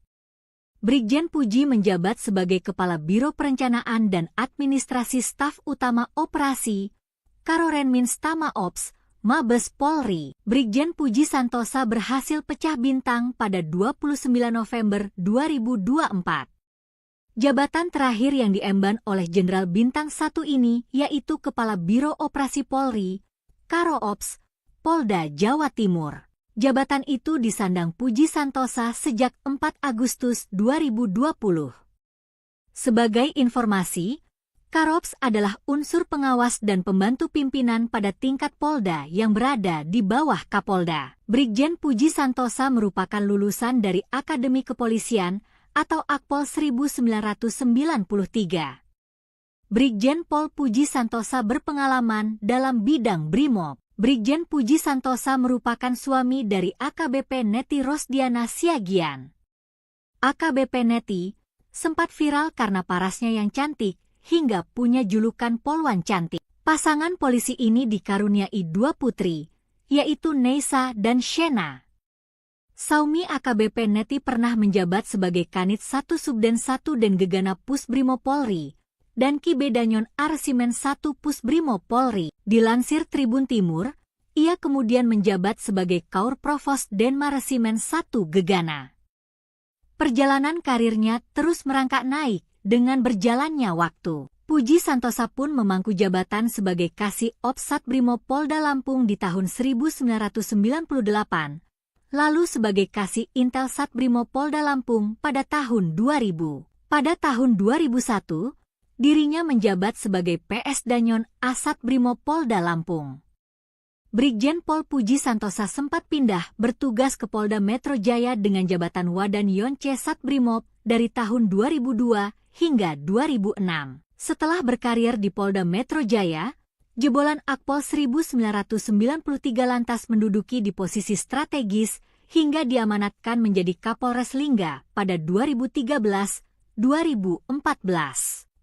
Brigjen Puji menjabat sebagai Kepala Biro Perencanaan dan Administrasi Staf Utama Operasi, Karorenmins Tama Ops, Mabes Polri. Brigjen Puji Santosa berhasil pecah bintang pada 29 November 2024. Jabatan terakhir yang diemban oleh Jenderal Bintang 1 ini yaitu Kepala Biro Operasi Polri, Karo Ops, Polda Jawa Timur. Jabatan itu disandang Puji Santosa sejak 4 Agustus 2020. Sebagai informasi, Karops adalah unsur pengawas dan pembantu pimpinan pada tingkat Polda yang berada di bawah Kapolda. Brigjen Puji Santosa merupakan lulusan dari Akademi Kepolisian atau Akpol 1993. Brigjen Pol Puji Santosa berpengalaman dalam bidang Brimob. Brigjen Puji Santosa merupakan suami dari AKBP Neti Rosdiana Siagian. AKBP Neti sempat viral karena parasnya yang cantik, hingga punya julukan Polwan Cantik. Pasangan polisi ini dikaruniai 2 putri, yaitu Neisa dan Shena. Saumi AKBP Neti pernah menjabat sebagai Kanit 1 Subden 1 dan Gegana Pusbrimo Polri, dan Kibedanyon Arsimen 1 Pusbrimo Polri. Dilansir Tribun Timur, ia kemudian menjabat sebagai Kaur Provos Denmaresimen 1 Gegana. Perjalanan karirnya terus merangkak naik dengan berjalannya waktu. Puji Santosa pun memangku jabatan sebagai Kasih Ops Satbrimo Polda Lampung di tahun 1998, lalu sebagai Kasih Intel Satbrimo Polda Lampung pada tahun 2000. Pada tahun 2001, dirinya menjabat sebagai PS Danyon Asat Brimo Polda Lampung. Brigjen Pol Puji Santosa sempat pindah bertugas ke Polda Metro Jaya dengan jabatan Wadan Yonce Satbrimob dari tahun 2002 hingga 2006. Setelah berkarir di Polda Metro Jaya, jebolan Akpol 1993 lantas menduduki di posisi strategis hingga diamanatkan menjadi Kapolres Lingga pada 2013-2014.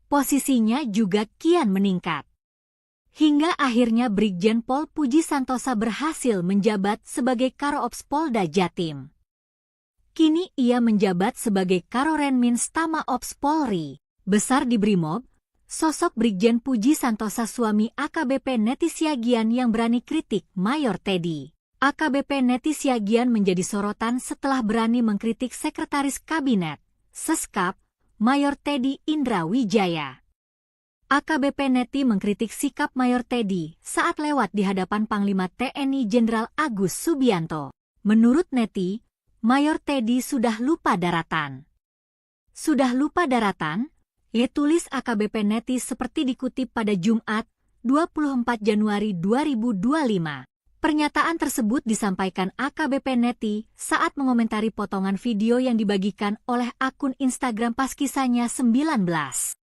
Posisinya juga kian meningkat. Hingga akhirnya Brigjen Pol Puji Santosa berhasil menjabat sebagai Karoops Polda Jatim. Kini ia menjabat sebagai Karorenmins Tama Ops Polri. Besar di Brimob, sosok Brigjen Puji Santosa suami AKBP Neti Siagian yang berani kritik Mayor Teddy. AKBP Neti Siagian menjadi sorotan setelah berani mengkritik Sekretaris Kabinet, Seskap, Mayor Teddy Indra Wijaya. AKBP Neti mengkritik sikap Mayor Teddy saat lewat di hadapan Panglima TNI Jenderal Agus Subianto. Menurut Neti, Mayor Teddy sudah lupa daratan. Sudah lupa daratan? Tulis AKBP Neti seperti dikutip pada Jumat, 24 Januari 2025. Pernyataan tersebut disampaikan AKBP Neti saat mengomentari potongan video yang dibagikan oleh akun Instagram Paskisahnya 19.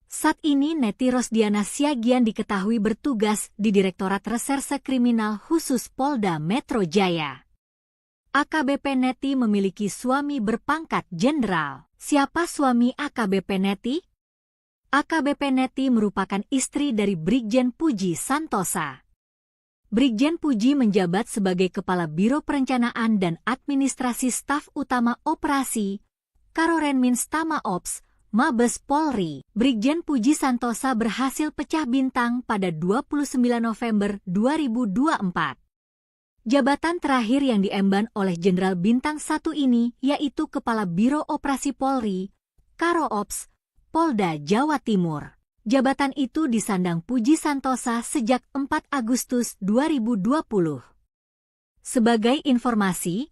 Saat ini Neti Rosdiana Siagian diketahui bertugas di Direktorat Reserse Kriminal Khusus Polda Metro Jaya. AKBP Neti memiliki suami berpangkat jenderal. Siapa suami AKBP Neti? AKBP Neti merupakan istri dari Brigjen Puji Santosa. Brigjen Puji menjabat sebagai Kepala Biro Perencanaan dan Administrasi Staf Utama Operasi, Karorenmins Tama Ops, Mabes Polri. Brigjen Puji Santosa berhasil pecah bintang pada 29 November 2024. Jabatan terakhir yang diemban oleh Jenderal Bintang 1 ini yaitu Kepala Biro Operasi Polri, Karo Ops, Polda Jawa Timur. Jabatan itu disandang Puji Santosa sejak 4 Agustus 2020. Sebagai informasi,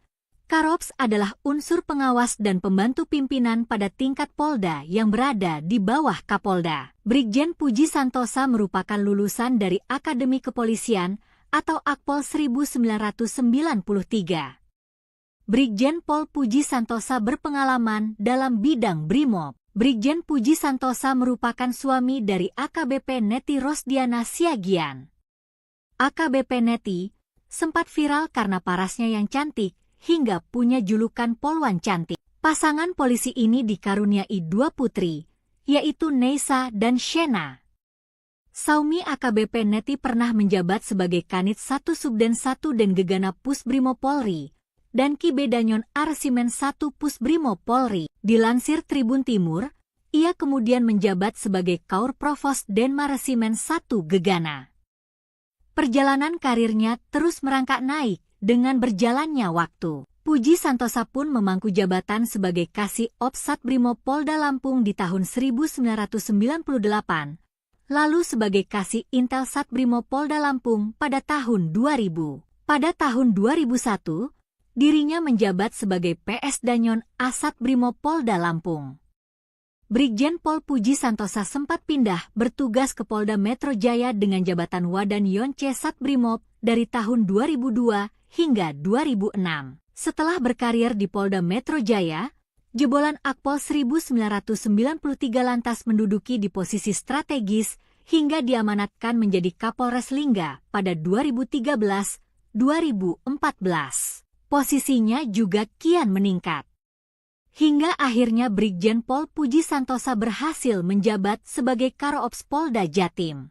Karops adalah unsur pengawas dan pembantu pimpinan pada tingkat Polda yang berada di bawah Kapolda. Brigjen Puji Santosa merupakan lulusan dari Akademi Kepolisian atau Akpol 1993. Brigjen Pol Puji Santosa berpengalaman dalam bidang Brimob. Brigjen Puji Santosa merupakan suami dari AKBP Neti Rosdiana Siagian. AKBP Neti sempat viral karena parasnya yang cantik, hingga punya julukan Polwan Cantik. Pasangan polisi ini dikaruniai 2 putri, yaitu Neisa dan Shena. Saumi AKBP Neti pernah menjabat sebagai Kanit 1 Subden 1 dan Gegana Pusbrimo Polri, dan Kibedanyon Arsimen 1 Pusbrimo Polri. Dilansir Tribun Timur, ia kemudian menjabat sebagai Kaur Provos Denmaresimen 1 Gegana. Perjalanan karirnya terus merangkak naik dengan berjalannya waktu. Puji Santosa pun memangku jabatan sebagai Kasih Ops Satbrimo Polda Lampung di tahun 1998, lalu sebagai Kasih Intel Satbrimo Polda Lampung pada tahun 2000. Pada tahun 2001, dirinya menjabat sebagai PS Danyon Asat Brimo Polda Lampung. Brigjen Pol Puji Santosa sempat pindah bertugas ke Polda Metro Jaya dengan jabatan Wadan Yonce Satbrimob dari tahun 2002 hingga 2006. Setelah berkarir di Polda Metro Jaya, jebolan Akpol 1993 lantas menduduki di posisi strategis hingga diamanatkan menjadi Kapolres Lingga pada 2013-2014. Posisinya juga kian meningkat. Hingga akhirnya Brigjen Pol Puji Santosa berhasil menjabat sebagai Karo-Ops Polda Jatim.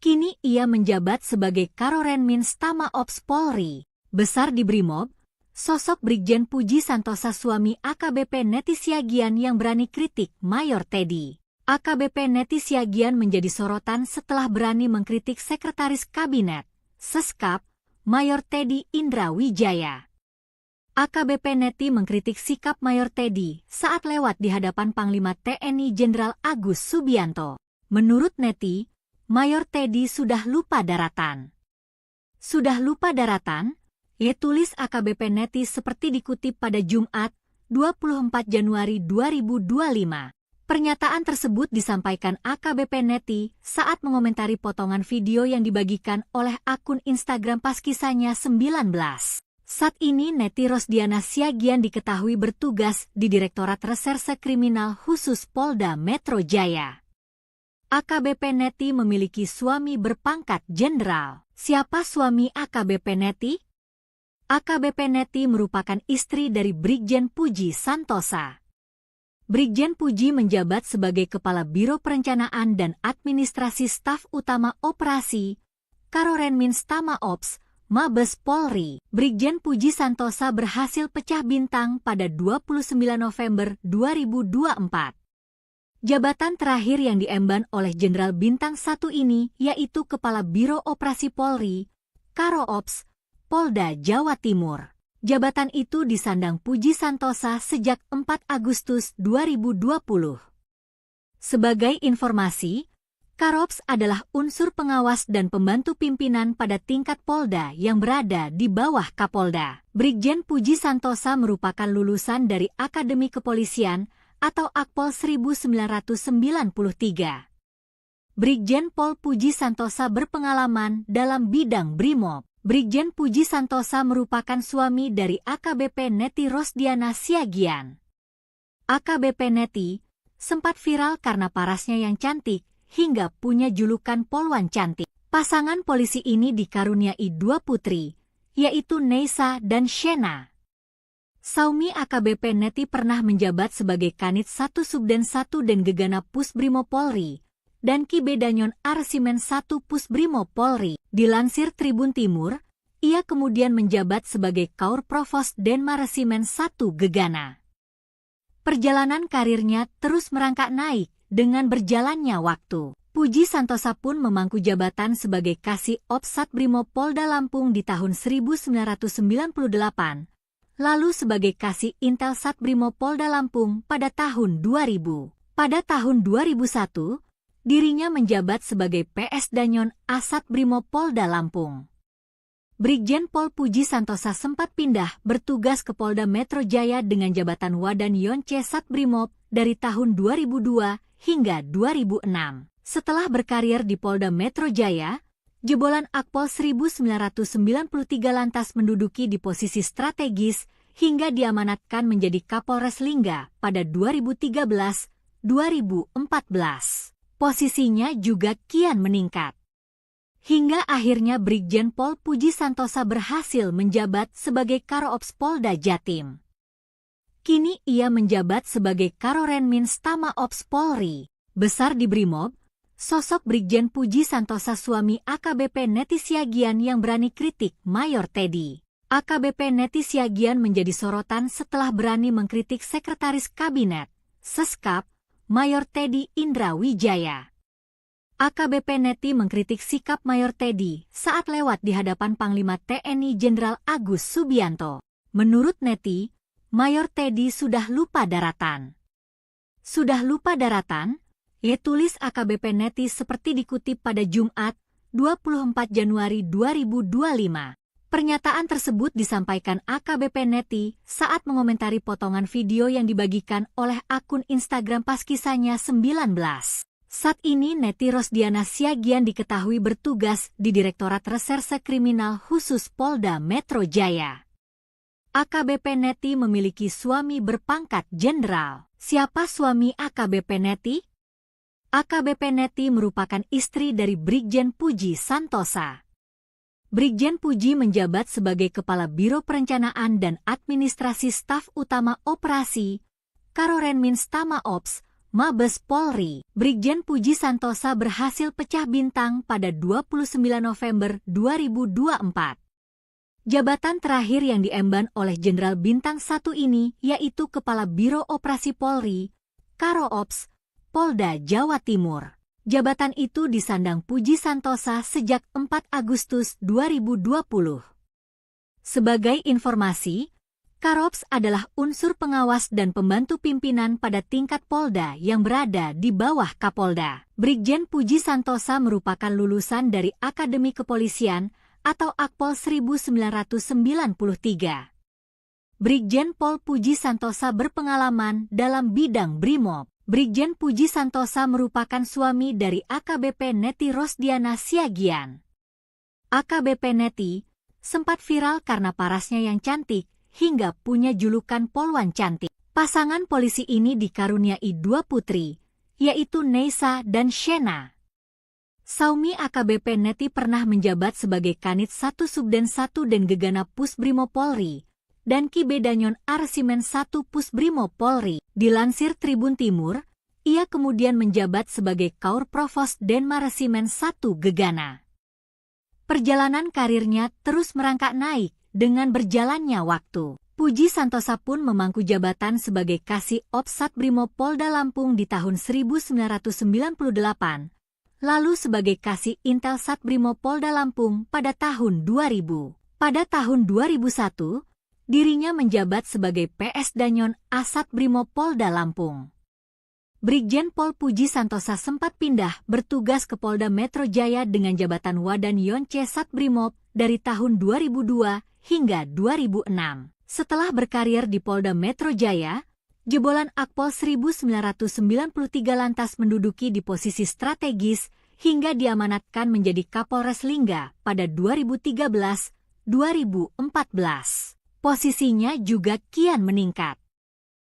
Kini ia menjabat sebagai Karorenmins Tama Ops Polri. Besar di Brimob, sosok Brigjen Puji Santosa suami AKBP Neti Siagian yang berani kritik Mayor Teddy. AKBP Neti Siagian menjadi sorotan setelah berani mengkritik Sekretaris Kabinet, Seskap, Mayor Teddy Indra Wijaya. AKBP Neti mengkritik sikap Mayor Teddy saat lewat di hadapan Panglima TNI Jenderal Agus Subianto. Menurut Neti, Mayor Teddy sudah lupa daratan. Sudah lupa daratan? Tulis AKBP Neti seperti dikutip pada Jumat, 24 Januari 2025. Pernyataan tersebut disampaikan AKBP Neti saat mengomentari potongan video yang dibagikan oleh akun Instagram pas kisahnya 19. Saat ini Neti Rosdiana Siagian diketahui bertugas di Direktorat Reserse Kriminal Khusus Polda Metro Jaya. AKBP Neti memiliki suami berpangkat jenderal. Siapa suami AKBP Neti? AKBP Neti merupakan istri dari Brigjen Puji Santosa. Brigjen Puji menjabat sebagai Kepala Biro Perencanaan dan Administrasi Staf Utama Operasi, Karorenmins Tama Ops, Mabes Polri. Brigjen Puji Santosa berhasil pecah bintang pada 29 November 2024. Jabatan terakhir yang diemban oleh Jenderal Bintang 1 ini yaitu Kepala Biro Operasi Polri, Karo-Ops, Polda Jawa Timur. Jabatan itu disandang Puji Santosa sejak 4 Agustus 2020. Sebagai informasi, Karops adalah unsur pengawas dan pembantu pimpinan pada tingkat Polda yang berada di bawah Kapolda. Brigjen Puji Santosa merupakan lulusan dari Akademi Kepolisian atau Akpol 1993. Brigjen Pol Puji Santosa berpengalaman dalam bidang Brimob. Brigjen Puji Santosa merupakan suami dari AKBP Neti Rosdiana Siagian. AKBP Neti sempat viral karena parasnya yang cantik, hingga punya julukan Polwan Cantik. Pasangan polisi ini dikaruniai 2 putri, yaitu Neisa dan Shena. Saumi AKBP Neti pernah menjabat sebagai Kanit 1 Subden 1 dan Gegana Pusbrimo Polri, dan Kibedanyon Arsimen 1 Pusbrimo Polri. Dilansir Tribun Timur, ia kemudian menjabat sebagai Kaur Provos Denmaresimen 1 Gegana. Perjalanan karirnya terus merangkak naik dengan berjalannya waktu. Puji Santosa pun memangku jabatan sebagai Kasih Ops Satbrimo Polda Lampung di tahun 1998, lalu sebagai Kasih Intel Satbrimo Polda Lampung pada tahun 2000. Pada tahun 2001, dirinya menjabat sebagai PS Danyon Asat Brimo Polda Lampung. Brigjen Pol Puji Santosa sempat pindah bertugas ke Polda Metro Jaya dengan jabatan Wadan Yonce Satbrimob dari tahun 2002 hingga 2006. Setelah berkarir di Polda Metro Jaya, jebolan Akpol 1993 lantas menduduki di posisi strategis hingga diamanatkan menjadi Kapolres Lingga pada 2013-2014. Posisinya juga kian meningkat. Hingga akhirnya Brigjen Pol Puji Santosa berhasil menjabat sebagai Karo-Ops Polda Jatim. Kini ia menjabat sebagai Karorenmins Tama Ops Polri. Besar di Brimob, sosok Brigjen Puji Santosa suami AKBP Neti Siagian yang berani kritik Mayor Teddy. AKBP Neti Siagian menjadi sorotan setelah berani mengkritik Sekretaris Kabinet, Seskap, Mayor Teddy Indra Wijaya. AKBP Neti mengkritik sikap Mayor Teddy saat lewat di hadapan Panglima TNI Jenderal Agus Subianto. Menurut Neti, Mayor Teddy sudah lupa daratan. Sudah lupa daratan? Ia tulis AKBP Neti seperti dikutip pada Jumat, 24 Januari 2025. Pernyataan tersebut disampaikan AKBP Neti saat mengomentari potongan video yang dibagikan oleh akun Instagram Paskisanya 19. Saat ini Neti Rosdiana Siagian diketahui bertugas di Direktorat Reserse Kriminal Khusus Polda Metro Jaya. AKBP Neti memiliki suami berpangkat jenderal. Siapa suami AKBP Neti? AKBP Neti merupakan istri dari Brigjen Puji Santosa. Brigjen Puji menjabat sebagai Kepala Biro Perencanaan dan Administrasi Staf Utama Operasi Karorenmins Tama Ops Mabes Polri. Brigjen Puji Santosa berhasil pecah bintang pada 29 November 2024. Jabatan terakhir yang diemban oleh Jenderal Bintang 1 ini yaitu Kepala Biro Operasi Polri, Karo-Ops, Polda Jawa Timur. Jabatan itu disandang Puji Santosa sejak 4 Agustus 2020. Sebagai informasi, Karo-Ops adalah unsur pengawas dan pembantu pimpinan pada tingkat Polda yang berada di bawah Kapolda. Brigjen Puji Santosa merupakan lulusan dari Akademi Kepolisian atau Akpol 1993. Brigjen Pol Puji Santosa berpengalaman dalam bidang Brimob. Brigjen Puji Santosa merupakan suami dari AKBP Neti Rosdiana Siagian. AKBP Neti sempat viral karena parasnya yang cantik, hingga punya julukan Polwan Cantik. Pasangan polisi ini dikaruniai 2 putri, yaitu Neisa dan Shena. Saumi AKBP Neti pernah menjabat sebagai Kanit 1 Subden 1 dan Gegana Pusbrimo Polri, dan Ki Bedanyon Arsimen 1 Pusbrimo Polri. Dilansir Tribun Timur, ia kemudian menjabat sebagai Kaur Provos Denmaresimen 1 Gegana. Perjalanan karirnya terus merangkak naik dengan berjalannya waktu. Puji Santosa pun memangku jabatan sebagai Kasih Ops Satbrimob Polda Lampung di tahun 1998, lalu sebagai Kasih Intel Satbrimob Polda Lampung pada tahun 2000. Pada tahun 2001, dirinya menjabat sebagai PS Danyon Asat Brimob Polda Lampung. Brigjen Pol Puji Santosa sempat pindah bertugas ke Polda Metro Jaya dengan jabatan Wadan Yonce Satbrimob dari tahun 2002 hingga 2006. Setelah berkarir di Polda Metro Jaya, jebolan Akpol 1993 lantas menduduki di posisi strategis hingga diamanatkan menjadi Kapolres Lingga pada 2013-2014. Posisinya juga kian meningkat.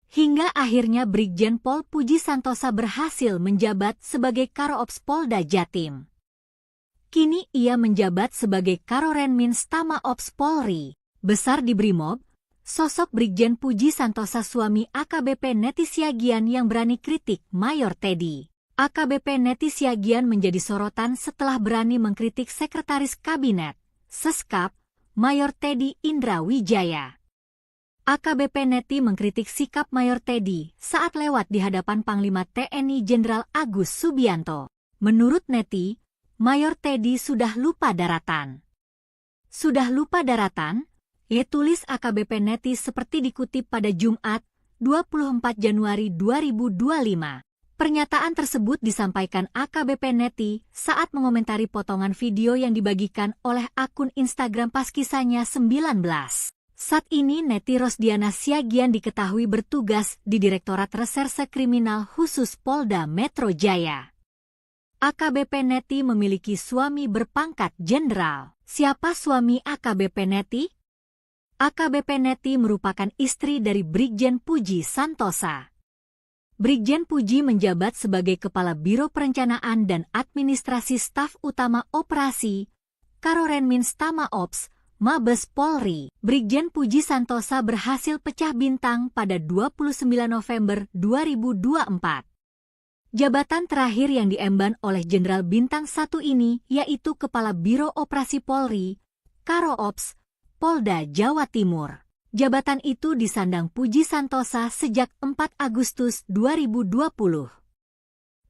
Hingga akhirnya Brigjen Pol Puji Santosa berhasil menjabat sebagai Karo-Ops Polda Jatim. Kini ia menjabat sebagai Karorenmins Tama Ops Polri. Besar di Brimob, sosok Brigjen Puji Santosa suami AKBP Neti Siagian yang berani kritik Mayor Teddy. AKBP Neti Siagian menjadi sorotan setelah berani mengkritik Sekretaris Kabinet, Seskap, Mayor Teddy Indra Wijaya. AKBP Neti mengkritik sikap Mayor Teddy saat lewat di hadapan Panglima TNI Jenderal Agus Subianto. Menurut Neti, Mayor Teddy sudah lupa daratan. Sudah lupa daratan? Ia tulis AKBP Neti seperti dikutip pada Jumat, 24 Januari 2025. Pernyataan tersebut disampaikan AKBP Neti saat mengomentari potongan video yang dibagikan oleh akun Instagram Paskisanya 19. Saat ini Neti Rosdiana Siagian diketahui bertugas di Direktorat Reserse Kriminal Khusus Polda Metro Jaya. AKBP Neti memiliki suami berpangkat jenderal. Siapa suami AKBP Neti? AKBP Neti merupakan istri dari Brigjen Puji Santosa. Brigjen Puji menjabat sebagai Kepala Biro Perencanaan dan Administrasi Staf Utama Operasi, Karorenmins Tama Ops, Mabes Polri. Brigjen Puji Santosa berhasil pecah bintang pada 29 November 2024. Jabatan terakhir yang diemban oleh Jenderal Bintang 1 ini yaitu Kepala Biro Operasi Polri, Karo Ops, Polda Jawa Timur. Jabatan itu disandang Puji Santosa sejak 4 Agustus 2020.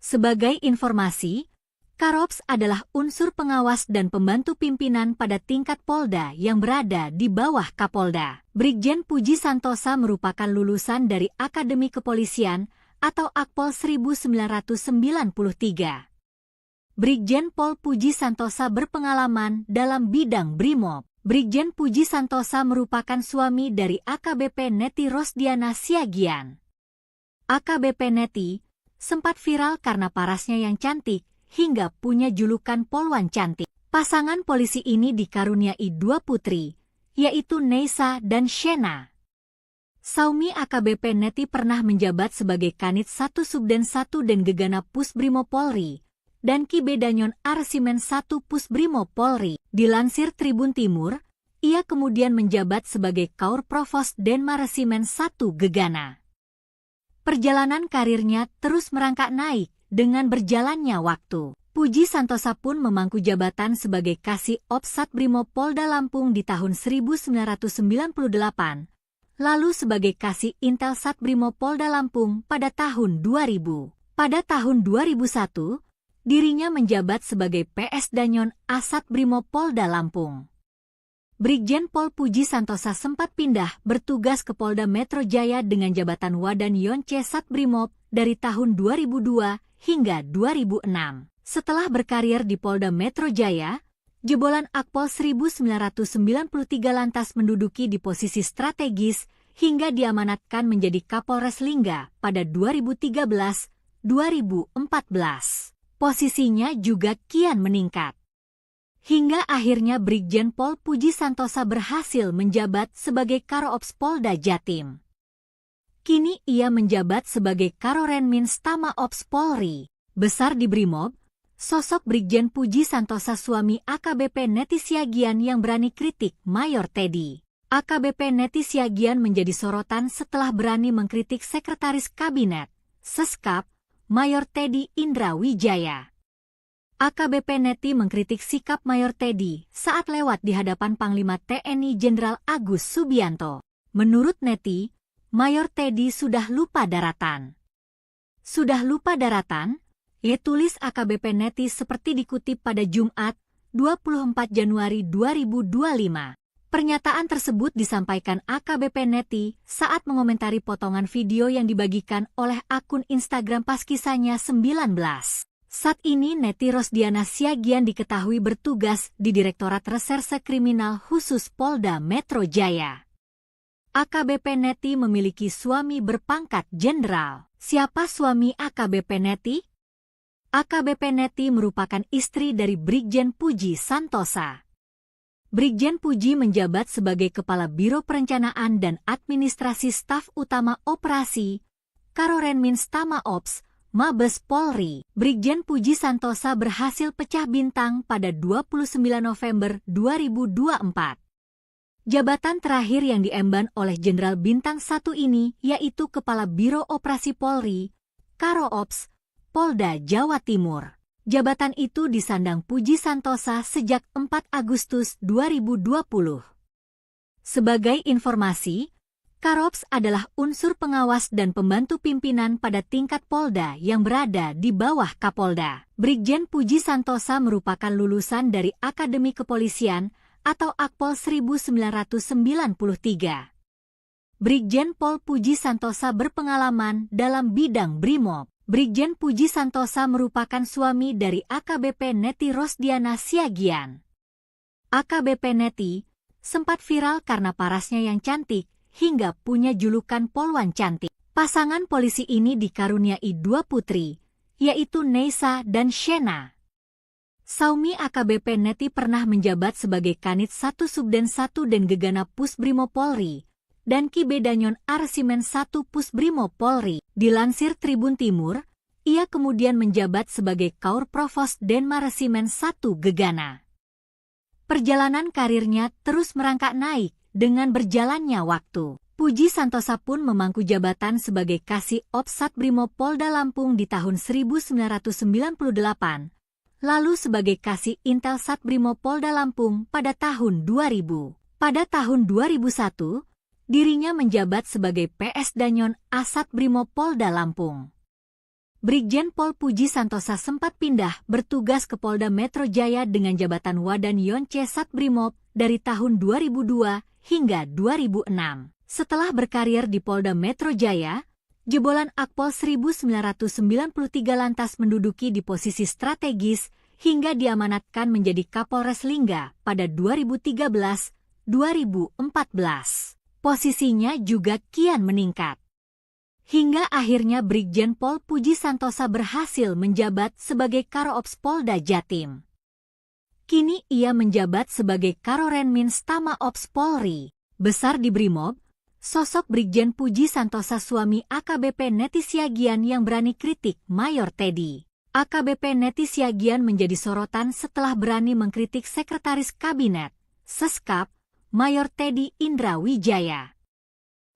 Sebagai informasi, Karops adalah unsur pengawas dan pembantu pimpinan pada tingkat Polda yang berada di bawah Kapolda. Brigjen Puji Santosa merupakan lulusan dari Akademi Kepolisian atau Akpol 1993. Brigjen Pol Puji Santosa berpengalaman dalam bidang Brimob. Brigjen Puji Santosa merupakan suami dari AKBP Neti Rosdiana Siagian. AKBP Neti sempat viral karena parasnya yang cantik hingga punya julukan Polwan Cantik. Pasangan polisi ini dikaruniai 2 putri, yaitu Neisa dan Shena. Saumi AKBP Neti pernah menjabat sebagai Kanit 1 Subden 1 dan Gegana Pusbrimob Polri dan Kibedanyon Arsimen 1 Pusbrimob Polri. Dilansir Tribun Timur, ia kemudian menjabat sebagai Kaur Provos Denma Resimen 1 Gegana. Perjalanan karirnya terus merangkak naik dengan berjalannya waktu. Puji Santosa pun memangku jabatan sebagai Kasih Ops Satbrimob Polda Lampung di tahun 1998, lalu sebagai Kasih Intel Satbrimob Polda Lampung pada tahun 2000. Pada tahun 2001, dirinya menjabat sebagai PS Danyon Asat Brimob Polda Lampung. Brigjen Pol Puji Santosa sempat pindah bertugas ke Polda Metro Jaya dengan jabatan Wadan Yonce Satbrimob dari tahun 2002 hingga 2006. Setelah berkarir di Polda Metro Jaya, jebolan Akpol 1993 lantas menduduki di posisi strategis hingga diamanatkan menjadi Kapolres Lingga pada 2013-2014. Posisinya juga kian meningkat. Hingga akhirnya Brigjen Pol Puji Santosa berhasil menjabat sebagai Karo-Ops Polda Jatim. Kini ia menjabat sebagai Karorenmins Tama Ops Polri. Besar di Brimob, sosok Brigjen Puji Santosa suami AKBP Neti Siagian yang berani kritik Mayor Teddy. AKBP Neti Siagian menjadi sorotan setelah berani mengkritik Sekretaris Kabinet, Seskap, Mayor Teddy Indra Wijaya. AKBP Neti mengkritik sikap Mayor Teddy saat lewat di hadapan Panglima TNI Jenderal Agus Subianto. Menurut Neti, Mayor Teddy sudah lupa daratan. Sudah lupa daratan? Tulis AKBP Neti seperti dikutip pada Jumat, 24 Januari 2025. Pernyataan tersebut disampaikan AKBP Neti saat mengomentari potongan video yang dibagikan oleh akun Instagram Paskisanya 19. Saat ini Neti Rosdiana Siagian diketahui bertugas di Direktorat Reserse Kriminal Khusus Polda Metro Jaya. AKBP Neti memiliki suami berpangkat jenderal. Siapa suami AKBP Neti? AKBP Neti merupakan istri dari Brigjen Puji Santosa. Brigjen Puji menjabat sebagai Kepala Biro Perencanaan dan Administrasi Staf Utama Operasi, Karorenmins Tama Ops, Mabes Polri. Brigjen Puji Santosa berhasil pecah bintang pada 29 November 2024. Jabatan terakhir yang diemban oleh Jenderal Bintang 1 ini yaitu Kepala Biro Operasi Polri, Karo Ops, Polda Jawa Timur. Jabatan itu disandang Puji Santosa sejak 4 Agustus 2020. Sebagai informasi, Karops adalah unsur pengawas dan pembantu pimpinan pada tingkat Polda yang berada di bawah Kapolda. Brigjen Puji Santosa merupakan lulusan dari Akademi Kepolisian atau Akpol 1993. Brigjen Pol Puji Santosa berpengalaman dalam bidang Brimob. Brigjen Puji Santosa merupakan suami dari AKBP Neti Rosdiana Siagian. AKBP Neti sempat viral karena parasnya yang cantik hingga punya julukan Polwan Cantik. Pasangan polisi ini dikaruniai dua putri, yaitu Neisa dan Shena. Saumi AKBP Neti pernah menjabat sebagai Kanit 1 Subden 1 dan Gegana Pusbrimo Polri dan Kibedanyon Arsimen 1 Pusbrimo Polri. Dilansir Tribun Timur, ia kemudian menjabat sebagai Kaur Provos Denmaresimen 1 Gegana. Perjalanan karirnya terus merangkak naik dengan berjalannya waktu. Puji Santosa pun memangku jabatan sebagai Kasih Ops Satbrimo Polda Lampung di tahun 1998, lalu sebagai Kasih Intel Satbrimo Polda Lampung pada tahun 2000. Pada tahun 2001, dirinya menjabat sebagai PS Danyon Asat Brimo Polda Lampung. Brigjen Pol Puji Santosa sempat pindah bertugas ke Polda Metro Jaya dengan jabatan Wadan Yonce Satbrimob dari tahun 2002 hingga 2006. Setelah berkarir di Polda Metro Jaya, jebolan Akpol 1993 lantas menduduki di posisi strategis hingga diamanatkan menjadi Kapolres Lingga pada 2013-2014. Posisinya juga kian meningkat. Hingga akhirnya Brigjen Pol Puji Santosa berhasil menjabat sebagai Karo-Ops Polda Jatim. Kini ia menjabat sebagai Karorenmins Tama Ops Polri. Besar di Brimob, sosok Brigjen Puji Santosa suami AKBP Neti Siagian yang berani kritik Mayor Teddy. AKBP Neti Siagian menjadi sorotan setelah berani mengkritik Sekretaris Kabinet, Seskap, Mayor Teddy Indra Wijaya.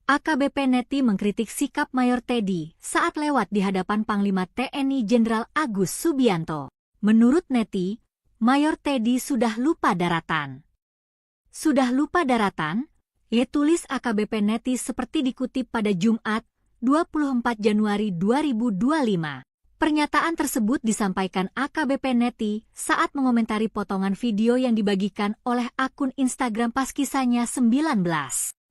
AKBP Neti mengkritik sikap Mayor Teddy saat lewat di hadapan Panglima TNI Jenderal Agus Subianto. Menurut Neti, Mayor Teddy sudah lupa daratan. Sudah lupa daratan? Ia tulis AKBP Neti seperti dikutip pada Jumat, 24 Januari 2025. Pernyataan tersebut disampaikan AKBP Neti saat mengomentari potongan video yang dibagikan oleh akun Instagram Paskisanya 19.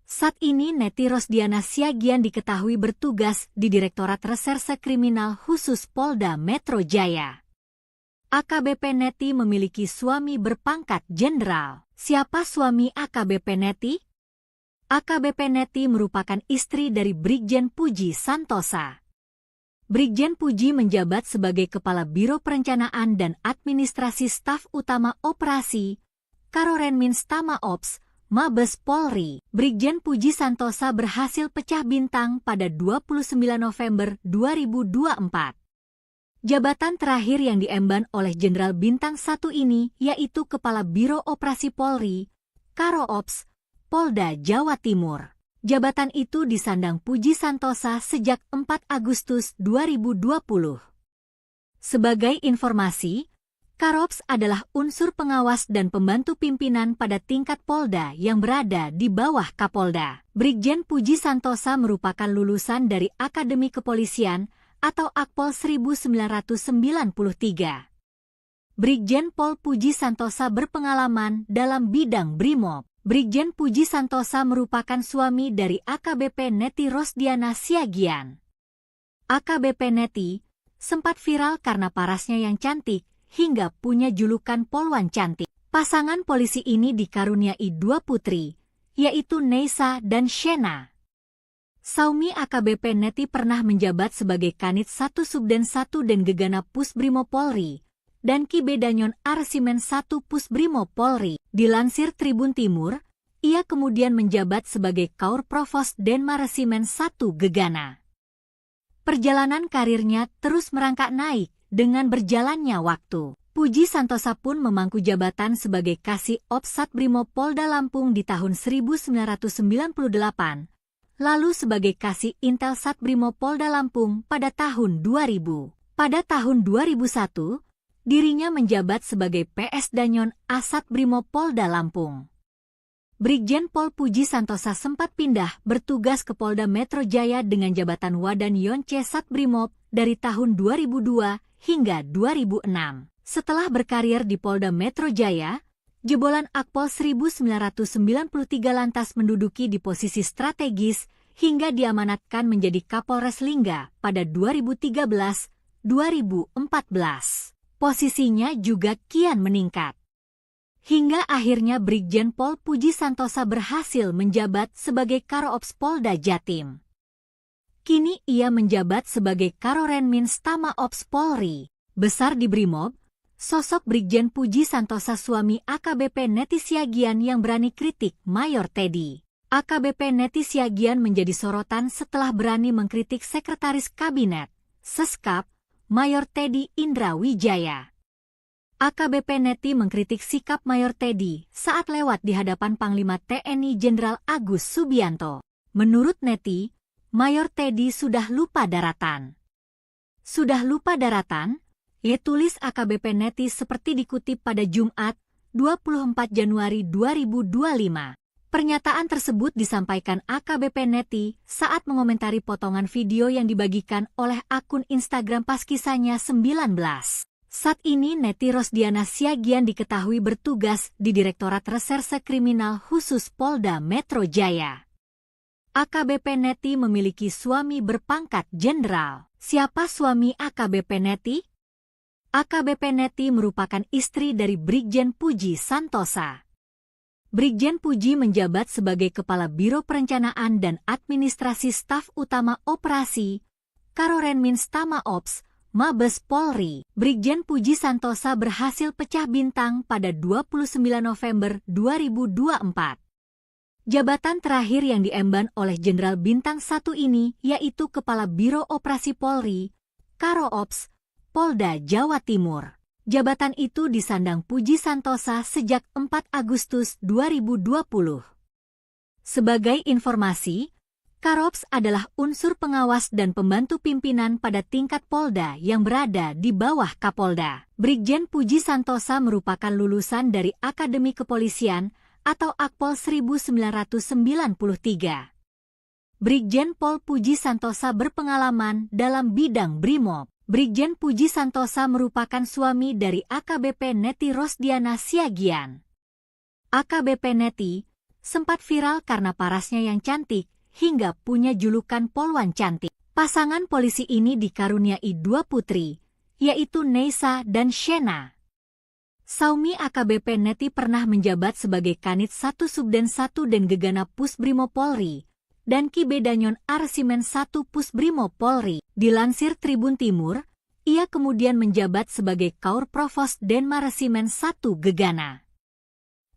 Saat ini Neti Rosdiana Siagian diketahui bertugas di Direktorat Reserse Kriminal Khusus Polda Metro Jaya. AKBP Neti memiliki suami berpangkat jenderal. Siapa suami AKBP Neti? AKBP Neti merupakan istri dari Brigjen Puji Santosa. Brigjen Puji menjabat sebagai Kepala Biro Perencanaan dan Administrasi Staf Utama Operasi Karorenmins Tama Ops Mabes Polri. Brigjen Puji Santosa berhasil pecah bintang pada 29 November 2024. Jabatan terakhir yang diemban oleh Jenderal Bintang 1 ini yaitu Kepala Biro Operasi Polri, Karo-Ops, Polda Jawa Timur. Jabatan itu disandang Puji Santosa sejak 4 Agustus 2020. Sebagai informasi, Karops adalah unsur pengawas dan pembantu pimpinan pada tingkat Polda yang berada di bawah Kapolda. Brigjen Puji Santosa merupakan lulusan dari Akademi Kepolisian atau Akpol 1993. Brigjen Pol Puji Santosa berpengalaman dalam bidang Brimob. Brigjen Puji Santosa merupakan suami dari AKBP Neti Rosdiana Siagian. AKBP Neti sempat viral karena parasnya yang cantik hingga punya julukan Polwan Cantik. Pasangan polisi ini dikaruniai dua putri, yaitu Neisa dan Shena. Saumi AKBP Neti pernah menjabat sebagai Kanit 1 Subden 1 dan Gegana Pusbrimo Polri dan Kibedanyon Arsimen 1 Pusbrimo Polri. Dilansir Tribun Timur, ia kemudian menjabat sebagai Kaur Provos Denmaresimen 1 Gegana. Perjalanan karirnya terus merangkak naik dengan berjalannya waktu. Puji Santosa pun memangku jabatan sebagai Kasih Ops Satbrimo Polda Lampung di tahun 1998, lalu sebagai Kasih Intel Satbrimo Polda Lampung pada tahun 2000. Pada tahun 2001, dirinya menjabat sebagai PS Danyon Asat Brimo Polda Lampung. Brigjen Pol Puji Santosa sempat pindah bertugas ke Polda Metro Jaya dengan jabatan Wadan Yonce Satbrimob dari tahun 2002 hingga 2006. Setelah berkarir di Polda Metro Jaya, jebolan Akpol 1993 lantas menduduki di posisi strategis hingga diamanatkan menjadi Kapolres Lingga pada 2014. Posisinya juga kian meningkat. Hingga akhirnya Brigjen Pol Puji Santosa berhasil menjabat sebagai Karo-Ops Polda Jatim. Kini ia menjabat sebagai Karorenmins Tama Ops Polri. Besar di Brimob, sosok Brigjen Puji Santosa suami AKBP Neti Siagian yang berani kritik Mayor Teddy. AKBP Neti Siagian menjadi sorotan setelah berani mengkritik Sekretaris Kabinet, Seskap, Mayor Teddy Indra Wijaya. AKBP Neti mengkritik sikap Mayor Teddy saat lewat di hadapan Panglima TNI Jenderal Agus Subianto. Menurut Neti, Mayor Teddy sudah lupa daratan. Sudah lupa daratan? Ya, tulis AKBP Neti seperti dikutip pada Jumat, 24 Januari 2025. Pernyataan tersebut disampaikan AKBP Neti saat mengomentari potongan video yang dibagikan oleh akun Instagram Paskisanya 19. Saat ini Neti Rosdiana Siagian diketahui bertugas di Direktorat Reserse Kriminal Khusus Polda Metro Jaya. AKBP Neti memiliki suami berpangkat jenderal. Siapa suami AKBP Neti? AKBP Neti merupakan istri dari Brigjen Puji Santosa. Brigjen Puji menjabat sebagai Kepala Biro Perencanaan dan Administrasi Staf Utama Operasi Karorenmins Tama Ops Mabes Polri. Brigjen Puji Santosa berhasil pecah bintang pada 29 November 2024. Jabatan terakhir yang diemban oleh Jenderal Bintang 1 ini yaitu Kepala Biro Operasi Polri, Karo-Ops, Polda Jawa Timur. Jabatan itu disandang Puji Santosa sejak 4 Agustus 2020. Sebagai informasi, Karo-Ops adalah unsur pengawas dan pembantu pimpinan pada tingkat Polda yang berada di bawah Kapolda. Brigjen Puji Santosa merupakan lulusan dari Akademi Kepolisian atau Akpol 1993. Brigjen Pol Puji Santosa berpengalaman dalam bidang Brimob. Brigjen Puji Santosa merupakan suami dari AKBP Neti Rosdiana Siagian. AKBP Neti sempat viral karena parasnya yang cantik, hingga punya julukan Polwan Cantik. Pasangan polisi ini dikaruniai 2 putri, yaitu Neisa dan Shena. Saumi AKBP Neti pernah menjabat sebagai Kanit 1 Subden 1 dan Gegana Pusbrimo Polri, dan Kibedanyon Arsimen 1 Pusbrimo Polri. Dilansir Tribun Timur, ia kemudian menjabat sebagai Kaur Provos Denmaresimen 1 Gegana.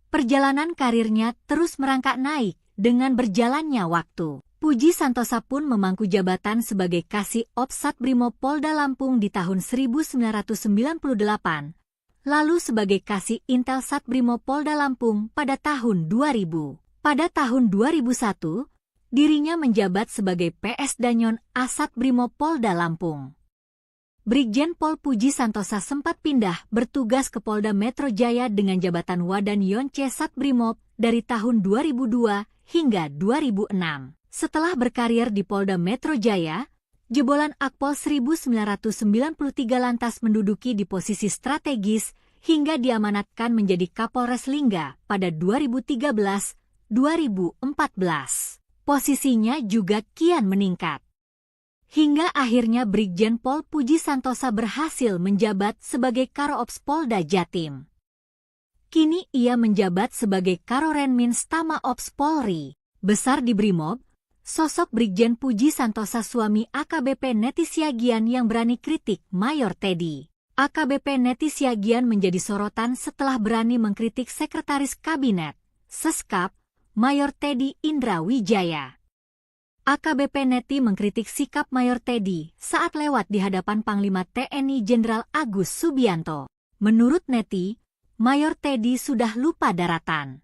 Perjalanan karirnya terus merangkak naik dengan berjalannya waktu. Puji Santosa pun memangku jabatan sebagai Kasih Ops Satbrimo Polda Lampung di tahun 1998, lalu sebagai Kasih Intel Satbrimo Polda Lampung pada tahun 2000. Pada tahun 2001, dirinya menjabat sebagai PS Danyon Asat Brimo Polda Lampung. Brigjen Pol Puji Santosa sempat pindah bertugas ke Polda Metro Jaya dengan jabatan Wadan Yonce Satbrimob dari tahun 2002 hingga 2006. Setelah berkarir di Polda Metro Jaya, jebolan Akpol 1993 lantas menduduki di posisi strategis hingga diamanatkan menjadi Kapolres Lingga pada 2013-2014. Posisinya juga kian meningkat. Hingga akhirnya Brigjen Pol Puji Santosa berhasil menjabat sebagai Karo-Ops Polda Jatim. Kini ia menjabat sebagai Karorenmins Tama Ops Polri. Besar di Brimob, sosok Brigjen Puji Santosa suami AKBP Neti Siagian yang berani kritik Mayor Teddy. AKBP Neti Siagian menjadi sorotan setelah berani mengkritik Sekretaris Kabinet, Seskap, Mayor Teddy Indra Wijaya. AKBP Neti mengkritik sikap Mayor Teddy saat lewat di hadapan Panglima TNI Jenderal Agus Subianto. Menurut Neti, Mayor Teddy sudah lupa daratan.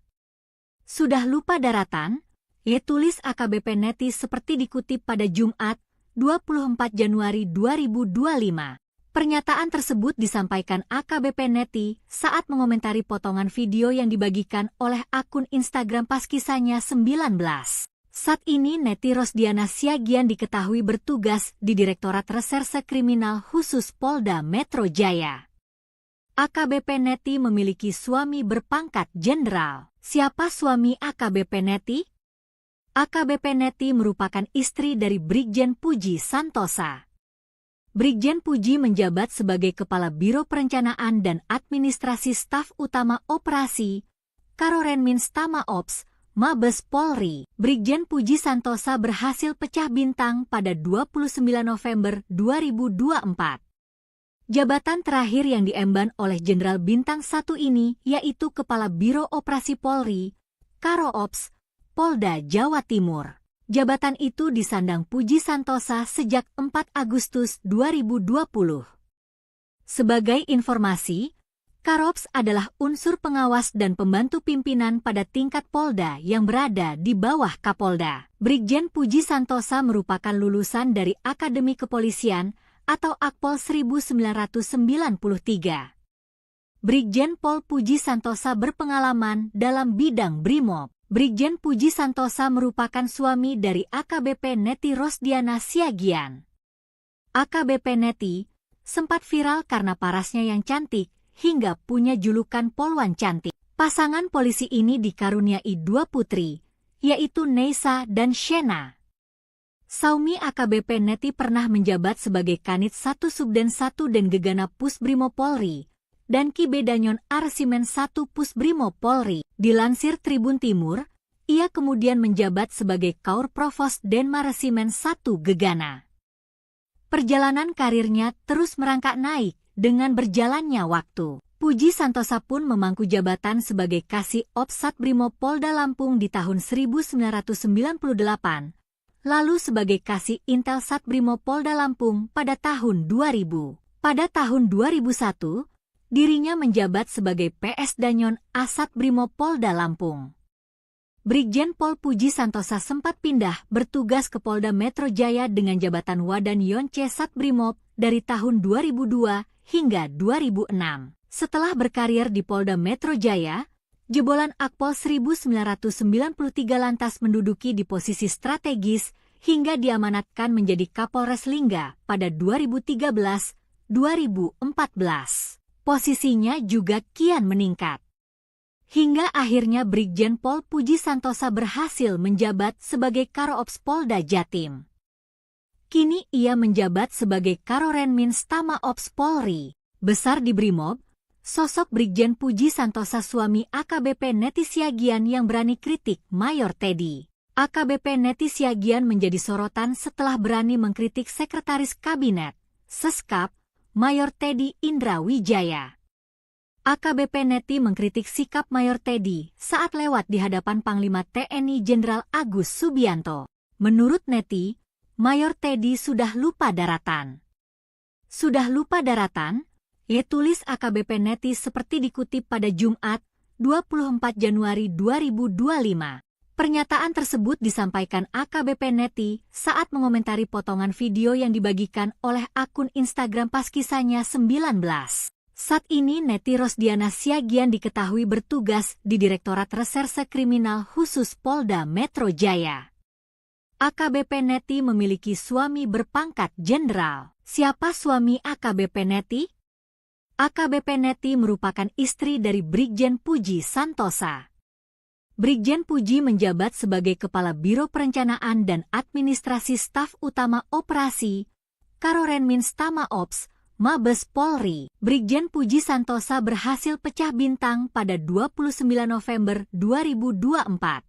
Sudah lupa daratan? Ya, tulis AKBP Neti seperti dikutip pada Jumat, 24 Januari 2025. Pernyataan tersebut disampaikan AKBP Neti saat mengomentari potongan video yang dibagikan oleh akun Instagram Paskisanya 19. Saat ini Neti Rosdiana Siagian diketahui bertugas di Direktorat Reserse Kriminal Khusus Polda Metro Jaya. AKBP Neti memiliki suami berpangkat jenderal. Siapa suami AKBP Neti? AKBP Neti merupakan istri dari Brigjen Puji Santosa. Brigjen Puji menjabat sebagai Kepala Biro Perencanaan dan Administrasi Staf Utama Operasi, Karorenmin Stama Ops, Mabes Polri. Brigjen Puji Santosa berhasil pecah bintang pada 29 November 2024. Jabatan terakhir yang diemban oleh Jenderal Bintang 1 ini yaitu Kepala Biro Operasi Polri, Karo Ops, Polda Jawa Timur. Jabatan itu disandang Puji Santosa sejak 4 Agustus 2020. Sebagai informasi, Karops adalah unsur pengawas dan pembantu pimpinan pada tingkat Polda yang berada di bawah Kapolda. Brigjen Puji Santosa merupakan lulusan dari Akademi Kepolisian atau Akpol 1993. Brigjen Pol Puji Santosa berpengalaman dalam bidang Brimob. Brigjen Puji Santosa merupakan suami dari AKBP Neti Rosdiana Siagian. AKBP Neti sempat viral karena parasnya yang cantik hingga punya julukan Polwan Cantik. Pasangan polisi ini dikaruniai 2 putri, yaitu Neisa dan Shena. Saumi AKBP Neti pernah menjabat sebagai Kanit 1 Subden 1 dan Gegana Pusbrimob Polri, dan Kibedanyon Arsimen 1 Pusbrimob Polri. Dilansir Tribun Timur, ia kemudian menjabat sebagai Kaur Provos Denma Resimen 1 Gegana. Perjalanan karirnya terus merangkak naik dengan berjalannya waktu. Puji Santosa pun memangku jabatan sebagai Kasih Ops Satbrimob Polda Lampung di tahun 1998, lalu sebagai Kasih Intel Satbrimob Polda Lampung pada tahun 2000. Pada tahun 2001, dirinya menjabat sebagai PS Danyon Asat Brimob Polda Lampung. Brigjen Pol Puji Santosa sempat pindah bertugas ke Polda Metro Jaya dengan jabatan Wadan Yonce Satbrimob dari tahun 2002 hingga 2006. Setelah berkarir di Polda Metro Jaya, jebolan Akpol 1993 lantas menduduki di posisi strategis hingga diamanatkan menjadi Kapolres Lingga pada 2013-2014. Posisinya juga kian meningkat. Hingga akhirnya Brigjen Pol Puji Santosa berhasil menjabat sebagai Karo Ops Polda Jatim. Kini ia menjabat sebagai Karorenmin Stama Ops Polri. Besar di Brimob, sosok Brigjen Puji Santosa suami AKBP Neti Siagian yang berani kritik Mayor Teddy. AKBP Neti Siagian menjadi sorotan setelah berani mengkritik Sekretaris Kabinet, Seskap, Mayor Teddy Indra Wijaya. AKBP Neti mengkritik sikap Mayor Teddy saat lewat di hadapan Panglima TNI Jenderal Agus Subianto. Menurut Neti, Mayor Teddy sudah lupa daratan. Sudah lupa daratan? Ia tulis AKBP Neti seperti dikutip pada Jumat, 24 Januari 2025. Pernyataan tersebut disampaikan AKBP Neti saat mengomentari potongan video yang dibagikan oleh akun Instagram Paskisanya 19. Saat ini Neti Rosdiana Siagian diketahui bertugas di Direktorat Reserse Kriminal Khusus Polda Metro Jaya. AKBP Neti memiliki suami berpangkat jenderal. Siapa suami AKBP Neti? AKBP Neti merupakan istri dari Brigjen Puji Santosa. Brigjen Puji menjabat sebagai Kepala Biro Perencanaan dan Administrasi Staf Utama Operasi, Karorenmin Stama Ops, Mabes Polri. Brigjen Puji Santosa berhasil pecah bintang pada 29 November 2024.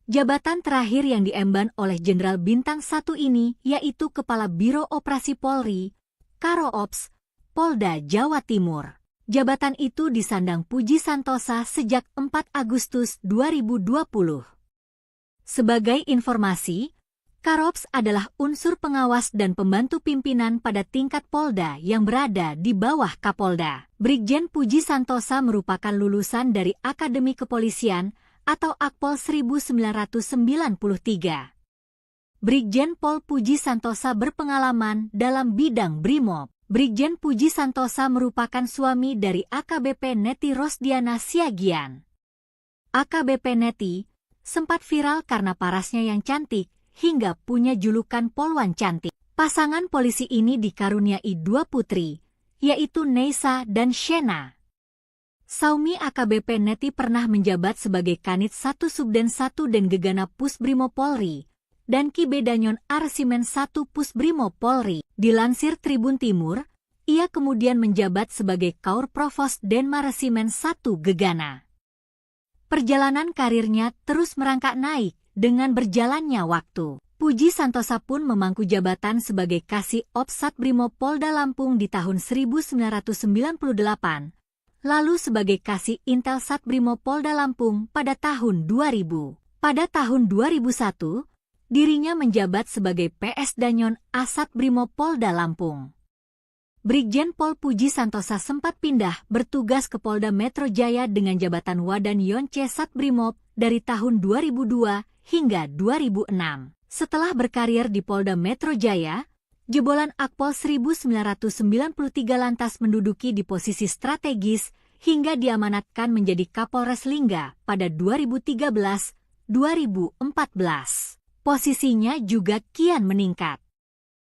Jabatan terakhir yang diemban oleh Jenderal Bintang 1 ini yaitu Kepala Biro Operasi Polri, Karo Ops, Polda Jawa Timur. Jabatan itu disandang Puji Santosa sejak 4 Agustus 2020. Sebagai informasi, Karops adalah unsur pengawas dan pembantu pimpinan pada tingkat Polda yang berada di bawah Kapolda. Brigjen Puji Santosa merupakan lulusan dari Akademi Kepolisian atau Akpol 1993. Brigjen Pol Puji Santosa berpengalaman dalam bidang Brimob. Brigjen Puji Santosa merupakan suami dari AKBP Neti Rosdiana Siagian. AKBP Neti sempat viral karena parasnya yang cantik hingga punya julukan Polwan Cantik. Pasangan polisi ini dikaruniai 2 putri, yaitu Neisa dan Shena. Saumi AKBP Neti pernah menjabat sebagai Kanit 1 Subden 1 dan Gegana Pusbrimob Polri, dan Ki Bedanyon Arsimen 1 Pusbrimo Polri. Dilansir Tribun Timur, ia kemudian menjabat sebagai Kaur Provos Denmaresimen 1 Gegana. Perjalanan karirnya terus merangkak naik dengan berjalannya waktu. Puji Santosa pun memangku jabatan sebagai Kasih Ops Satbrimo Polda Lampung di tahun 1998, lalu sebagai Kasih Intel Satbrimo Polda Lampung pada tahun 2000. Pada tahun 2001, dirinya menjabat sebagai PS Danyon Asat Brimo Polda Lampung. Brigjen Pol Puji Santosa sempat pindah bertugas ke Polda Metro Jaya dengan jabatan Wadan Yonce Satbrimob dari tahun 2002 hingga 2006. Setelah berkarir di Polda Metro Jaya, jebolan Akpol 1993 lantas menduduki di posisi strategis hingga diamanatkan menjadi Kapolres Lingga pada 2013-2014. Posisinya juga kian meningkat.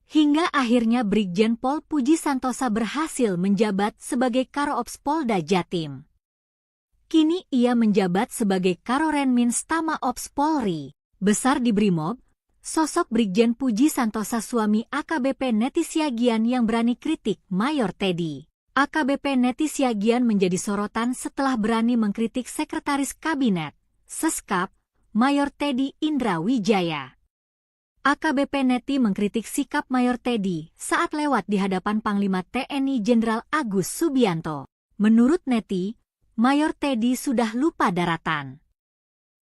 Hingga akhirnya Brigjen Pol Puji Santosa berhasil menjabat sebagai Karo-Ops Polda Jatim. Kini ia menjabat sebagai Karorenmins Tama Ops Polri. Besar di Brimob, sosok Brigjen Puji Santosa suami AKBP Neti Siagian yang berani kritik Mayor Teddy. AKBP Neti Siagian menjadi sorotan setelah berani mengkritik Sekretaris Kabinet, Seskap, Mayor Teddy Indra Wijaya. AKBP Neti mengkritik sikap Mayor Teddy saat lewat di hadapan Panglima TNI Jenderal Agus Subianto. Menurut Neti, Mayor Teddy sudah lupa daratan.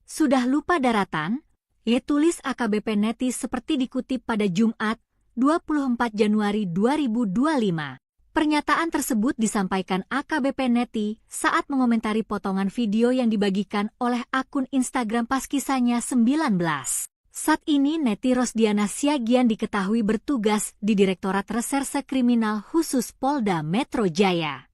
Sudah lupa daratan? Tulis AKBP Neti seperti dikutip pada Jumat, 24 Januari 2025. Pernyataan tersebut disampaikan AKBP Neti saat mengomentari potongan video yang dibagikan oleh akun Instagram Paskisanya 19. Saat ini Neti Rosdiana Siagian diketahui bertugas di Direktorat Reserse Kriminal Khusus Polda Metro Jaya.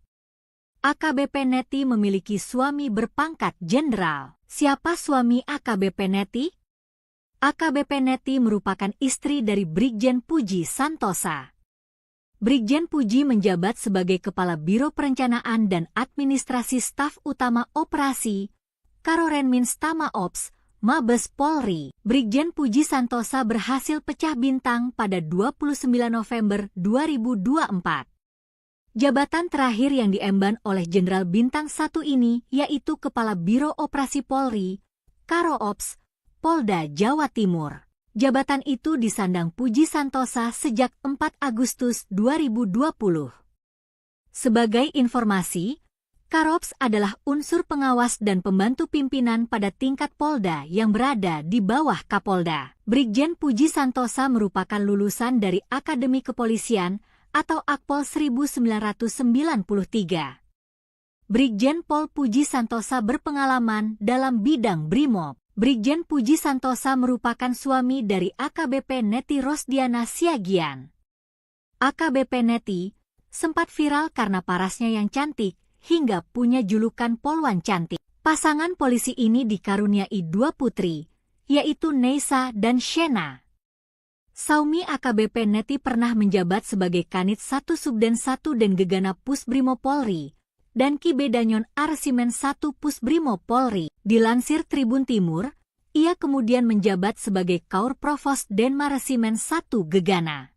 AKBP Neti memiliki suami berpangkat jenderal. Siapa suami AKBP Neti? AKBP Neti merupakan istri dari Brigjen Puji Santosa. Brigjen Puji menjabat sebagai Kepala Biro Perencanaan dan Administrasi Staf Utama Operasi, Karorenmins Tama Ops, Mabes Polri. Brigjen Puji Santosa berhasil pecah bintang pada 29 November 2024. Jabatan terakhir yang diemban oleh Jenderal Bintang 1 ini yaitu Kepala Biro Operasi Polri, Karo-Ops, Polda Jawa Timur. Jabatan itu disandang Puji Santosa sejak 4 Agustus 2020. Sebagai informasi, Karo-Ops adalah unsur pengawas dan pembantu pimpinan pada tingkat Polda yang berada di bawah Kapolda. Brigjen Puji Santosa merupakan lulusan dari Akademi Kepolisian atau Akpol 1993. Brigjen Pol Puji Santosa berpengalaman dalam bidang Brimob. Brigjen Puji Santosa merupakan suami dari AKBP Neti Rosdiana Siagian. AKBP Neti sempat viral karena parasnya yang cantik hingga punya julukan Polwan Cantik. Pasangan polisi ini dikaruniai 2 putri, yaitu Neisa dan Shena. Saumi AKBP Neti pernah menjabat sebagai Kanit 1 Subden 1 dan Gegana Pusbrimo Polri, dan Ki Bedanyon Arsimen 1 Pusbrimo Polri. Dilansir Tribun Timur, ia kemudian menjabat sebagai Kaur Provos Denmaresimen 1 Gegana.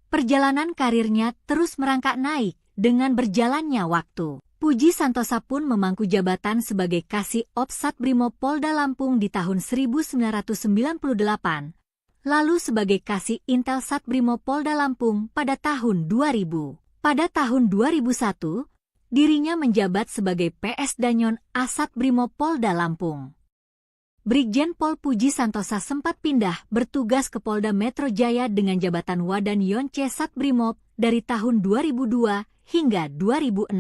Perjalanan karirnya terus merangkak naik dengan berjalannya waktu. Puji Santosa pun memangku jabatan sebagai Kasih Ops Satbrimo Polda Lampung di tahun 1998, lalu sebagai Kasih Intel Satbrimo Polda Lampung pada tahun 2000. Pada tahun 2001, dirinya menjabat sebagai PS Danyon Asat Brimo Polda Lampung. Brigjen Pol Puji Santosa sempat pindah bertugas ke Polda Metro Jaya dengan jabatan Wadan Yonce Satbrimob dari tahun 2002 hingga 2006.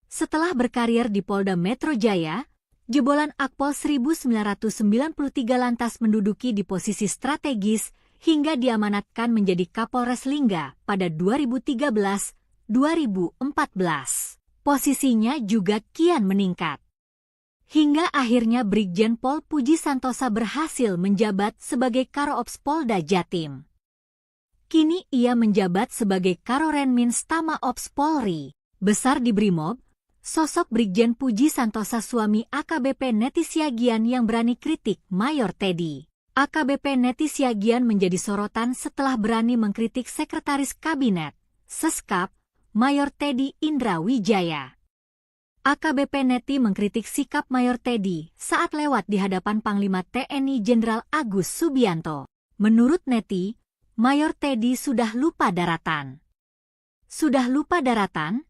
Setelah berkarir di Polda Metro Jaya, jebolan Akpol 1993 lantas menduduki di posisi strategis hingga diamanatkan menjadi Kapolres Lingga pada 2013-2014. Posisinya juga kian meningkat. Hingga akhirnya Brigjen Pol Puji Santosa berhasil menjabat sebagai Karo-Ops Polda Jatim. Kini ia menjabat sebagai Karorenmins Tama Ops Polri. Besar di Brimob, sosok Brigjen Puji Santosa suami AKBP Neti Siagian yang berani kritik Mayor Teddy. AKBP Neti Siagian menjadi sorotan setelah berani mengkritik Sekretaris Kabinet, Seskap, Mayor Teddy Indra Wijaya. AKBP Neti mengkritik sikap Mayor Teddy saat lewat di hadapan Panglima TNI Jenderal Agus Subianto. Menurut Neti, Mayor Teddy sudah lupa daratan. Sudah lupa daratan?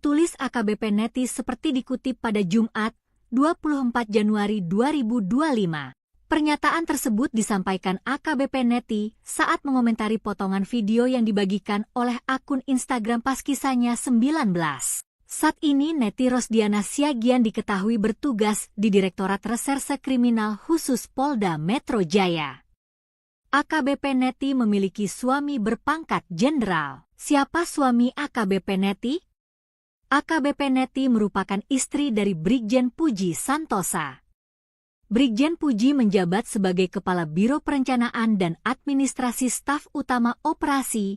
Tulis AKBP Neti seperti dikutip pada Jumat, 24 Januari 2025. Pernyataan tersebut disampaikan AKBP Neti saat mengomentari potongan video yang dibagikan oleh akun Instagram Paskisahnya 19. Saat ini Neti Rosdiana Siagian diketahui bertugas di Direktorat Reserse Kriminal Khusus Polda Metro Jaya. AKBP Neti memiliki suami berpangkat jenderal. Siapa suami AKBP Neti? AKBP Neti merupakan istri dari Brigjen Puji Santosa. Brigjen Puji menjabat sebagai Kepala Biro Perencanaan dan Administrasi Staf Utama Operasi,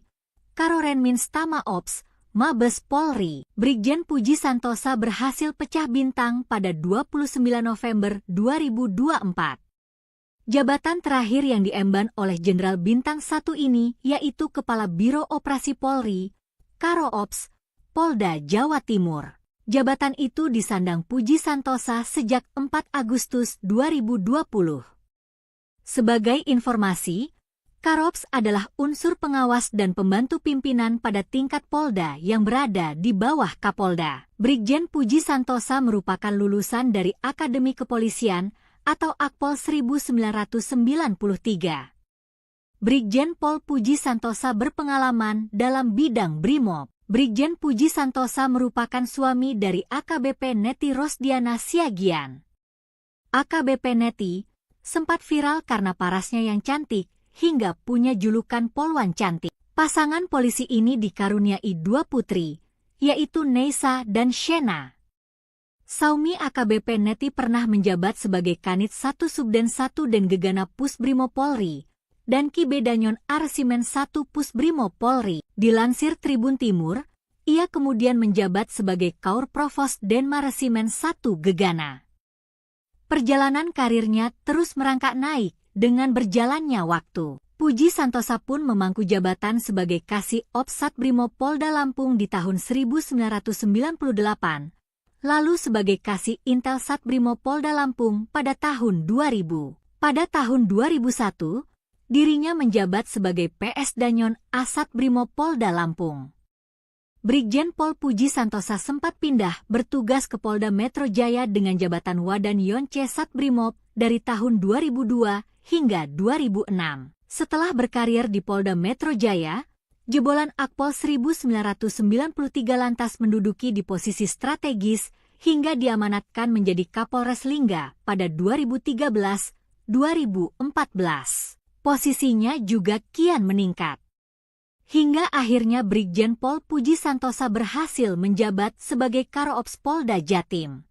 Karorenmins Tama Ops, Mabes Polri. Brigjen Puji Santosa berhasil pecah bintang pada 29 November 2024. Jabatan terakhir yang diemban oleh Jenderal Bintang 1 ini yaitu Kepala Biro Operasi Polri, Karo Ops, Polda Jawa Timur. Jabatan itu disandang Puji Santosa sejak 4 Agustus 2020. Sebagai informasi, Karops adalah unsur pengawas dan pembantu pimpinan pada tingkat Polda yang berada di bawah Kapolda. Brigjen Puji Santosa merupakan lulusan dari Akademi Kepolisian atau Akpol 1993. Brigjen Pol Puji Santosa berpengalaman dalam bidang Brimob. Brigjen Puji Santosa merupakan suami dari AKBP Neti Rosdiana Siagian. AKBP Neti sempat viral karena parasnya yang cantik hingga punya julukan Polwan Cantik. Pasangan polisi ini dikaruniai 2 putri, yaitu Neisa dan Shena. Saumi AKBP Neti pernah menjabat sebagai Kanit 1 Subden 1 dan Gegana Pusbrimob Polri dan Kibedanyon Arsimen 1 Pusbrimob Polri. Dilansir Tribun Timur, ia kemudian menjabat sebagai Kaur Provos Denma Resimen 1 Gegana. Perjalanan karirnya terus merangkak naik dengan berjalannya waktu. Puji Santosa pun memangku jabatan sebagai Kasih Ops Satbrimob Polda Lampung di tahun 1998, lalu sebagai Kasih Intel Satbrimob Polda Lampung pada tahun 2000. Pada tahun 2001, dirinya menjabat sebagai PS Danyon Asat Brimob Polda Lampung. Brigjen Pol Puji Santosa sempat pindah bertugas ke Polda Metro Jaya dengan jabatan Wadan Yonce Satbrimob dari tahun 2002 hingga 2006. Setelah berkarir di Polda Metro Jaya, jebolan Akpol 1993 lantas menduduki di posisi strategis hingga diamanatkan menjadi Kapolres Lingga pada 2013-2014. Posisinya juga kian meningkat. Hingga akhirnya Brigjen Pol Puji Santosa berhasil menjabat sebagai Karo Ops Polda Jatim.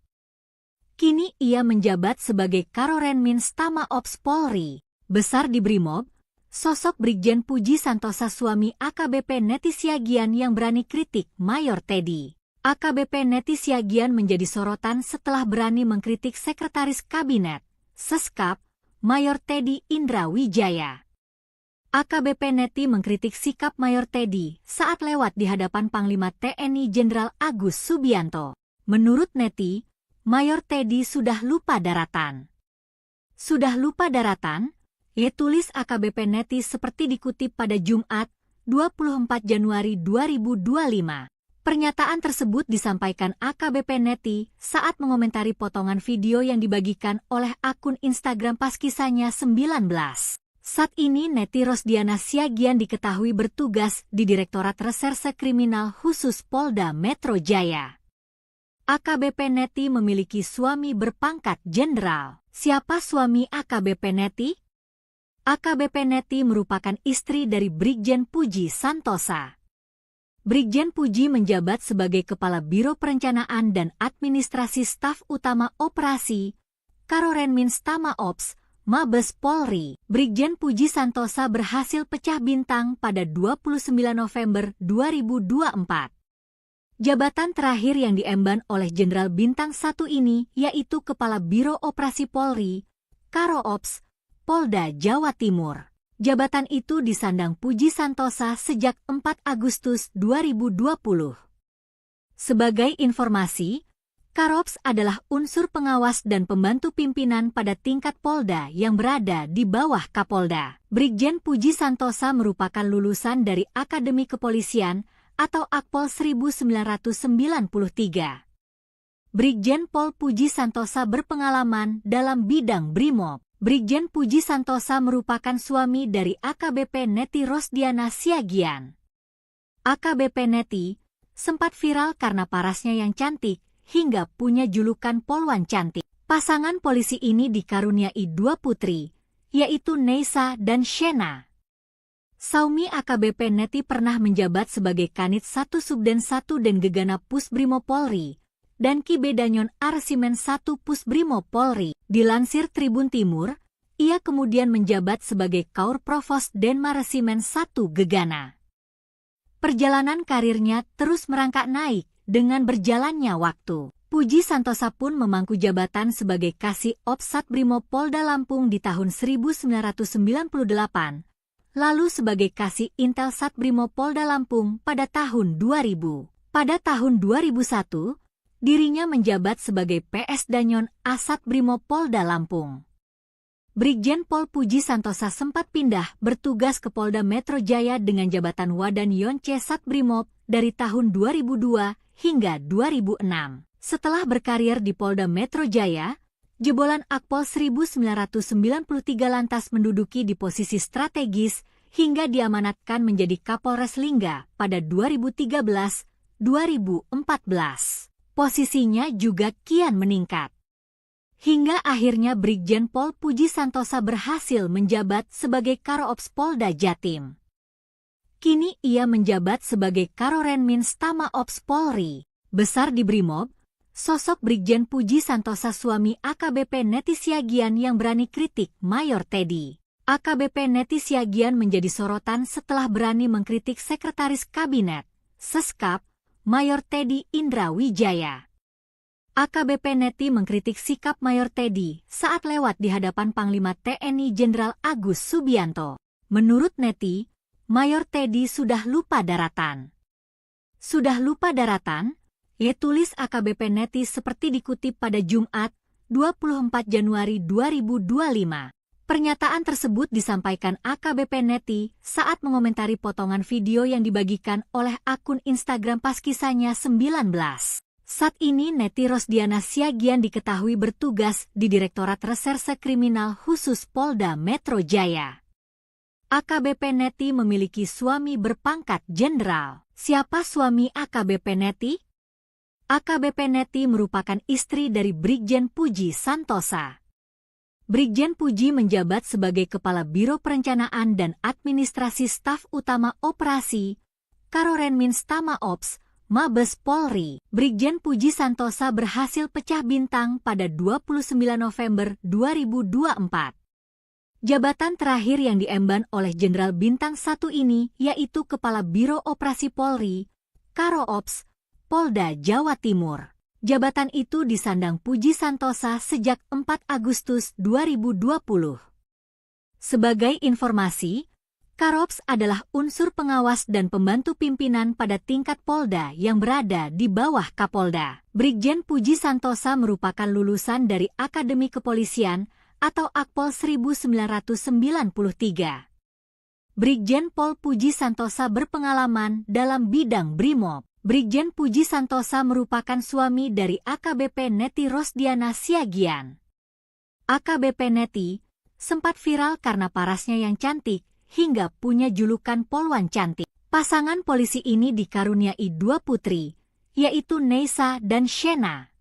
Kini ia menjabat sebagai Karorenmins Tama Ops Polri. Besar di Brimob, sosok Brigjen Puji Santosa suami AKBP Neti Siagian yang berani kritik Mayor Teddy. AKBP Neti Siagian menjadi sorotan setelah berani mengkritik Sekretaris Kabinet, Seskap, Mayor Teddy Indra Wijaya. AKBP Neti mengkritik sikap Mayor Teddy saat lewat di hadapan Panglima TNI Jenderal Agus Subianto. Menurut Neti, Mayor Teddy sudah lupa daratan. Sudah lupa daratan? Tulis AKBP Neti seperti dikutip pada Jumat, 24 Januari 2025. Pernyataan tersebut disampaikan AKBP Neti saat mengomentari potongan video yang dibagikan oleh akun Instagram Paskisahnya 19. Saat ini Neti Rosdiana Siagian diketahui bertugas di Direktorat Reserse Kriminal Khusus Polda Metro Jaya. AKBP Neti memiliki suami berpangkat jenderal. Siapa suami AKBP Neti? AKBP Neti merupakan istri dari Brigjen Puji Santosa. Brigjen Puji menjabat sebagai Kepala Biro Perencanaan dan Administrasi Staf Utama Operasi, Karorenmins Tama Ops, Mabes Polri. Brigjen Puji Santosa berhasil pecah bintang pada 29 November 2024. Jabatan terakhir yang diemban oleh Jenderal Bintang 1 ini yaitu Kepala Biro Operasi Polri, Karo Ops, Polda Jawa Timur. Jabatan itu disandang Puji Santosa sejak 4 Agustus 2020. Sebagai informasi, Karops adalah unsur pengawas dan pembantu pimpinan pada tingkat Polda yang berada di bawah Kapolda. Brigjen Puji Santosa merupakan lulusan dari Akademi Kepolisian atau Akpol 1993. Brigjen Pol Puji Santosa berpengalaman dalam bidang Brimob. Brigjen Puji Santosa merupakan suami dari AKBP Neti Rosdiana Siagian. AKBP Neti sempat viral karena parasnya yang cantik hingga punya julukan Polwan Cantik. Pasangan polisi ini dikaruniai 2 putri, yaitu Neisa dan Shena. Saumi AKBP Neti pernah menjabat sebagai Kanit 1 Subden 1 dan Gegana Pusbrimo Polri dan Kibedanyon Arsimen 1 Pusbrimo Polri. Dilansir Tribun Timur, ia kemudian menjabat sebagai Kaur Provos Denmaresimen 1 Gegana. Perjalanan karirnya terus merangkak naik dengan berjalannya waktu. Puji Santosa pun memangku jabatan sebagai Kasih Ops Satbrimo Polda Lampung di tahun 1998, lalu sebagai Kasih Intel Satbrimo Polda Lampung pada tahun 2000. Pada tahun 2001, dirinya menjabat sebagai PS Danyon Asat Brimo Polda Lampung. Brigjen Pol Puji Santosa sempat pindah bertugas ke Polda Metro Jaya dengan jabatan Wadan Yonce Satbrimob dari tahun 2002 hingga 2006. Setelah berkarir di Polda Metro Jaya, jebolan Akpol 1993 lantas menduduki di posisi strategis hingga diamanatkan menjadi Kapolres Lingga pada 2013-2014. Posisinya juga kian meningkat. Hingga akhirnya Brigjen Pol Puji Santosa berhasil menjabat sebagai Karoops Polda Jatim. Kini ia menjabat sebagai Karorenmin Stama Ops Polri. Besar di Brimob, sosok Brigjen Puji Santosa suami AKBP Neti Siagian yang berani kritik Mayor Teddy. AKBP Neti Siagian menjadi sorotan setelah berani mengkritik Sekretaris Kabinet, Seskap, Mayor Teddy Indra Wijaya. AKBP Neti mengkritik sikap Mayor Teddy saat lewat di hadapan Panglima TNI Jenderal Agus Subianto. Menurut Neti, Mayor Teddy sudah lupa daratan. Sudah lupa daratan? Ia tulis AKBP Neti seperti dikutip pada Jumat, 24 Januari 2025. Pernyataan tersebut disampaikan AKBP Neti saat mengomentari potongan video yang dibagikan oleh akun Instagram Paskisanya 19. Saat ini Neti Rosdiana Siagian diketahui bertugas di Direktorat Reserse Kriminal Khusus Polda Metro Jaya. AKBP Neti memiliki suami berpangkat jenderal. Siapa suami AKBP Neti? AKBP Neti merupakan istri dari Brigjen Puji Santosa. Brigjen Puji menjabat sebagai Kepala Biro Perencanaan dan Administrasi Staf Utama Operasi, Karorenmin Stama Ops, Mabes Polri. Brigjen Puji Santosa berhasil pecah bintang pada 29 November 2024. Jabatan terakhir yang diemban oleh Jenderal Bintang 1 ini yaitu Kepala Biro Operasi Polri, Karoops, Polda Jawa Timur. Jabatan itu disandang Puji Santosa sejak 4 Agustus 2020. Sebagai informasi, Karops adalah unsur pengawas dan pembantu pimpinan pada tingkat Polda yang berada di bawah Kapolda. Brigjen Puji Santosa merupakan lulusan dari Akademi Kepolisian atau Akpol 1993. Brigjen Pol Puji Santosa berpengalaman dalam bidang Brimob. Brigjen Puji Santosa merupakan suami dari AKBP Neti Rosdiana Siagian. AKBP Neti sempat viral karena parasnya yang cantik hingga punya julukan Polwan Cantik. Pasangan polisi ini dikaruniai 2 putri, yaitu Neisa dan Shena.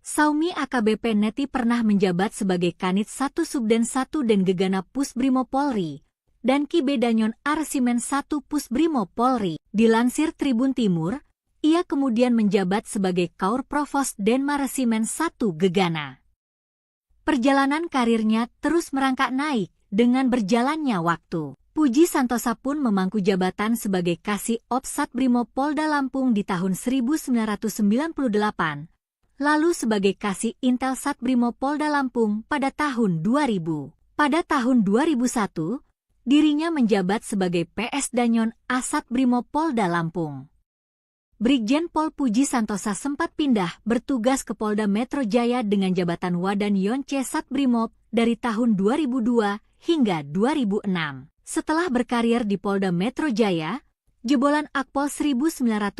Saumi AKBP Neti pernah menjabat sebagai Kanit 1 Subden 1 dan Gegana Pusbrimo Polri dan Kibedanyon Arsimen 1 Pusbrimo Polri. Dilansir Tribun Timur, ia kemudian menjabat sebagai Kaur Provos Denmaresimen 1 Gegana. Perjalanan karirnya terus merangkak naik dengan berjalannya waktu. Puji Santosa pun memangku jabatan sebagai Kasih Ops Satbrimo Polda Lampung di tahun 1998, lalu sebagai Kasih Intel Satbrimo Polda Lampung pada tahun 2000. Pada tahun 2001, dirinya menjabat sebagai PS Danyon Asat Brimob Polda Lampung. Brigjen Pol Puji Santosa sempat pindah bertugas ke Polda Metro Jaya dengan jabatan Wadan Yonce Satbrimob dari tahun 2002 hingga 2006. Setelah berkarir di Polda Metro Jaya, jebolan Akpol 1993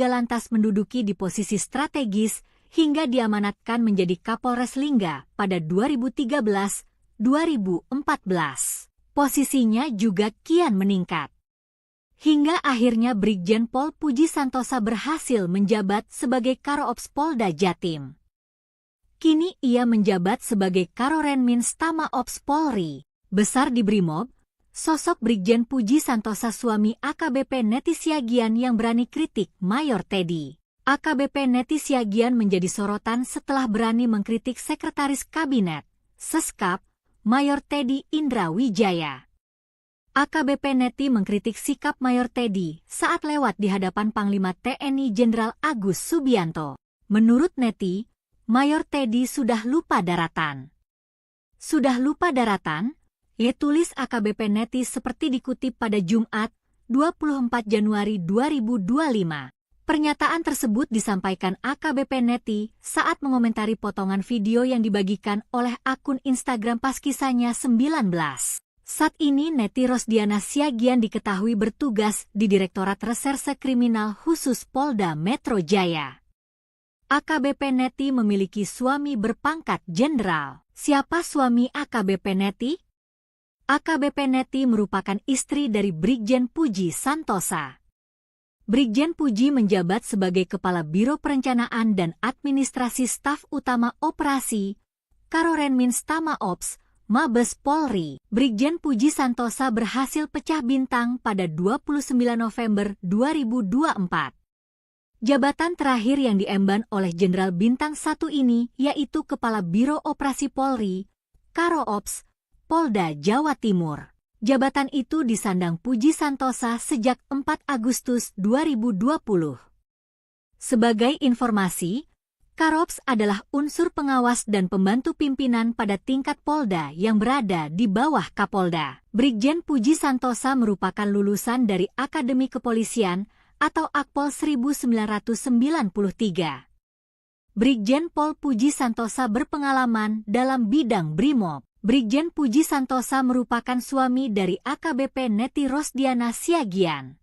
lantas menduduki di posisi strategis hingga diamanatkan menjadi Kapolres Lingga pada 2013-2014. Posisinya juga kian meningkat. Hingga akhirnya Brigjen Pol Puji Santosa berhasil menjabat sebagai Karo-Ops Polda Jatim. Kini ia menjabat sebagai Karorenmin Stama Ops Polri. Besar di Brimob, sosok Brigjen Puji Santosa suami AKBP Neti Siagian yang berani kritik Mayor Teddy. AKBP Neti Siagian menjadi sorotan setelah berani mengkritik Sekretaris Kabinet, Seskap, Mayor Teddy Indra Wijaya. AKBP Neti mengkritik sikap Mayor Teddy saat lewat di hadapan Panglima TNI Jenderal Agus Subianto. Menurut Neti, Mayor Teddy sudah lupa daratan. Sudah lupa daratan? Tulis AKBP Neti seperti dikutip pada Jumat, 24 Januari 2025. Pernyataan tersebut disampaikan AKBP Neti saat mengomentari potongan video yang dibagikan oleh akun Instagram Paskisahnya 19. Saat ini Neti Rosdiana Siagian diketahui bertugas di Direktorat Reserse Kriminal Khusus Polda Metro Jaya. AKBP Neti memiliki suami berpangkat jenderal. Siapa suami AKBP Neti? AKBP Neti merupakan istri dari Brigjen Puji Santosa. Brigjen Puji menjabat sebagai Kepala Biro Perencanaan dan Administrasi Staf Utama Operasi, Karorenmin Stama Ops, Mabes Polri. Brigjen Puji Santosa berhasil pecah bintang pada 29 November 2024. Jabatan terakhir yang diemban oleh Jenderal Bintang 1 ini yaitu Kepala Biro Operasi Polri, Karo-Ops, Polda Jawa Timur. Jabatan itu disandang Puji Santosa sejak 4 Agustus 2020. Sebagai informasi, Karo-Ops adalah unsur pengawas dan pembantu pimpinan pada tingkat Polda yang berada di bawah Kapolda. Brigjen Puji Santosa merupakan lulusan dari Akademi Kepolisian atau Akpol 1993. Brigjen Pol Puji Santosa berpengalaman dalam bidang Brimob. Brigjen Puji Santosa merupakan suami dari AKBP Neti Rosdiana Siagian.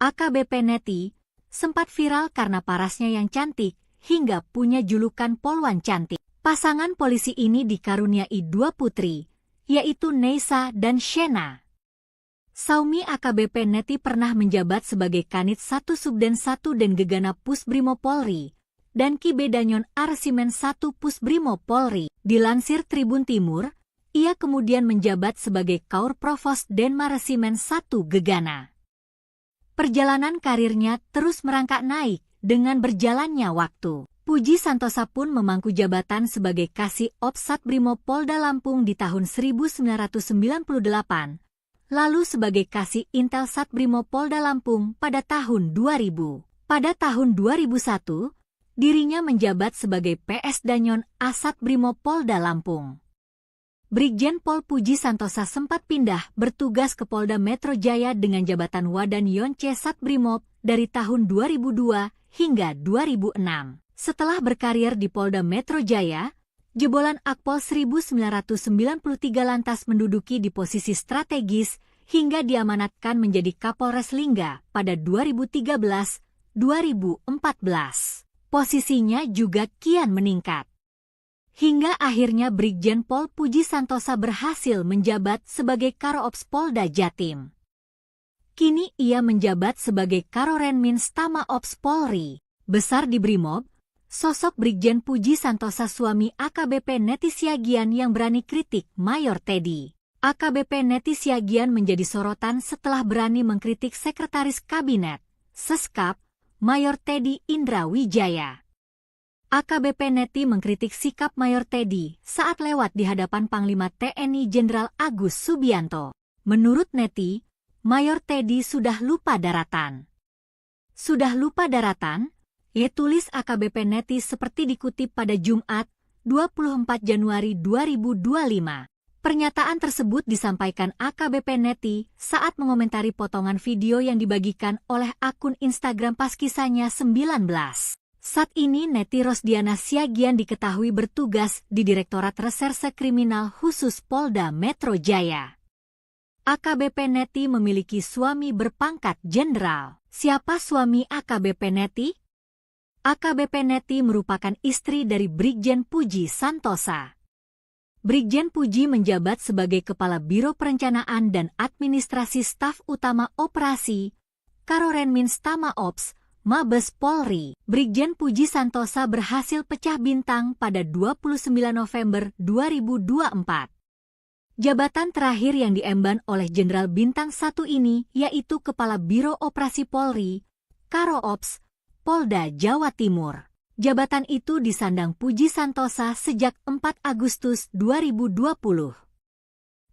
AKBP Neti sempat viral karena parasnya yang cantik, hingga punya julukan Polwan Cantik. Pasangan polisi ini dikaruniai 2 putri, yaitu Neisa dan Shena. Saumi AKBP Neti pernah menjabat sebagai Kanit 1 Subden 1 dan Gegana Pusbrimob Polri, dan Kibe Danyon Arsimen 1 Pusbrimob Polri. Dilansir Tribun Timur, ia kemudian menjabat sebagai Kaur Provos Denma Resimen 1 Gegana. Perjalanan karirnya terus merangkak naik dengan berjalannya waktu. Puji Santosa pun memangku jabatan sebagai Kasih Ops Satbrimob Polda Lampung di tahun 1998, lalu sebagai Kasih Intel Satbrimob Polda Lampung pada tahun 2000. Pada tahun 2001, dirinya menjabat sebagai PS Danyon Asat Brimob Polda Lampung. Brigjen Pol Puji Santosa sempat pindah bertugas ke Polda Metro Jaya dengan jabatan Wadan Yonce Satbrimob dari tahun 2002 hingga 2006. Setelah berkarir di Polda Metro Jaya, jebolan Akpol 1993 lantas menduduki di posisi strategis hingga diamanatkan menjadi Kapolres Lingga pada 2013-2014. Posisinya juga kian meningkat. Hingga akhirnya Brigjen Pol Puji Santosa berhasil menjabat sebagai Karo-Ops Polda Jatim. Kini ia menjabat sebagai Karorenmin Stama Ops Polri. Besar di Brimob, sosok Brigjen Puji Santosa suami AKBP Neti Siagian yang berani kritik Mayor Teddy. AKBP Neti Siagian menjadi sorotan setelah berani mengkritik Sekretaris Kabinet, Seskap, Mayor Teddy Indra Wijaya. AKBP Neti mengkritik sikap Mayor Teddy saat lewat di hadapan Panglima TNI Jenderal Agus Subianto. Menurut Neti, Mayor Teddy sudah lupa daratan. Sudah lupa daratan? Tulis AKBP Neti seperti dikutip pada Jumat, 24 Januari 2025. Pernyataan tersebut disampaikan AKBP Neti saat mengomentari potongan video yang dibagikan oleh akun Instagram pas kisahnya 19. Saat ini Neti Rosdiana Siagian diketahui bertugas di Direktorat Reserse Kriminal Khusus Polda Metro Jaya. AKBP Neti memiliki suami berpangkat jenderal. Siapa suami AKBP Neti? AKBP Neti merupakan istri dari Brigjen Puji Santosa. Brigjen Puji menjabat sebagai Kepala Biro Perencanaan dan Administrasi Staf Utama Operasi, Karorenmins Tama Ops, Mabes Polri. Brigjen Puji Santosa berhasil pecah bintang pada 29 November 2024. Jabatan terakhir yang diemban oleh Jenderal Bintang 1 ini yaitu Kepala Biro Operasi Polri, Karo Ops, Polda Jawa Timur. Jabatan itu disandang Puji Santosa sejak 4 Agustus 2020.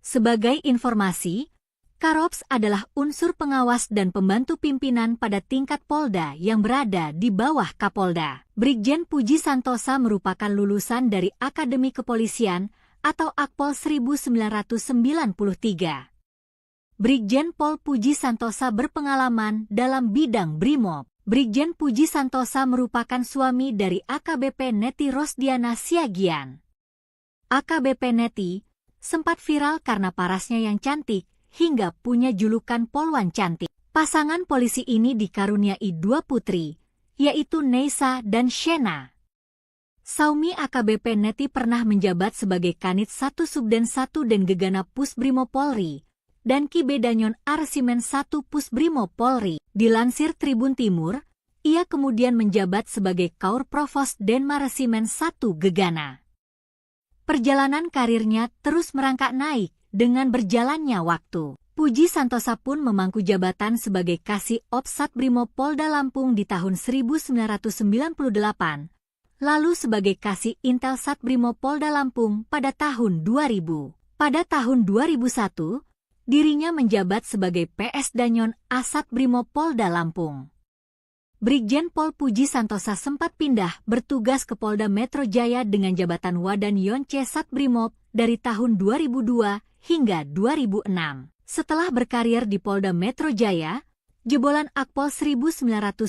Sebagai informasi, Karops adalah unsur pengawas dan pembantu pimpinan pada tingkat Polda yang berada di bawah Kapolda. Brigjen Puji Santosa merupakan lulusan dari Akademi Kepolisian atau Akpol 1993. Brigjen Pol Puji Santosa berpengalaman dalam bidang Brimob. Brigjen Puji Santosa merupakan suami dari AKBP Neti Rosdiana Siagian. AKBP Neti sempat viral karena parasnya yang cantik hingga punya julukan Polwan Cantik. Pasangan polisi ini dikaruniai 2 putri, yaitu Neisa dan Shena. Saumi AKBP Neti pernah menjabat sebagai Kanit 1 Subden 1 dan Gegana Pusbrimo Polri dan Ki Bedanyon Arsimen 1 Pusbrimo Polri. Dilansir Tribun Timur, ia kemudian menjabat sebagai Kaur Provos Denmaresimen 1 Gegana. Perjalanan karirnya terus merangkak naik dengan berjalannya waktu. Puji Santosa pun memangku jabatan sebagai Kasih Ops Satbrimo Polda Lampung di tahun 1998, lalu sebagai Kasih Intel Satbrimo Polda Lampung pada tahun 2000. Pada tahun 2001, dirinya menjabat sebagai PS Danyon Asat Brimo Polda Lampung. Brigjen Pol Puji Santosa sempat pindah bertugas ke Polda Metro Jaya dengan jabatan Wadan Yonce Satbrimob dari tahun 2002 hingga 2006. Setelah berkarir di Polda Metro Jaya, jebolan Akpol 1993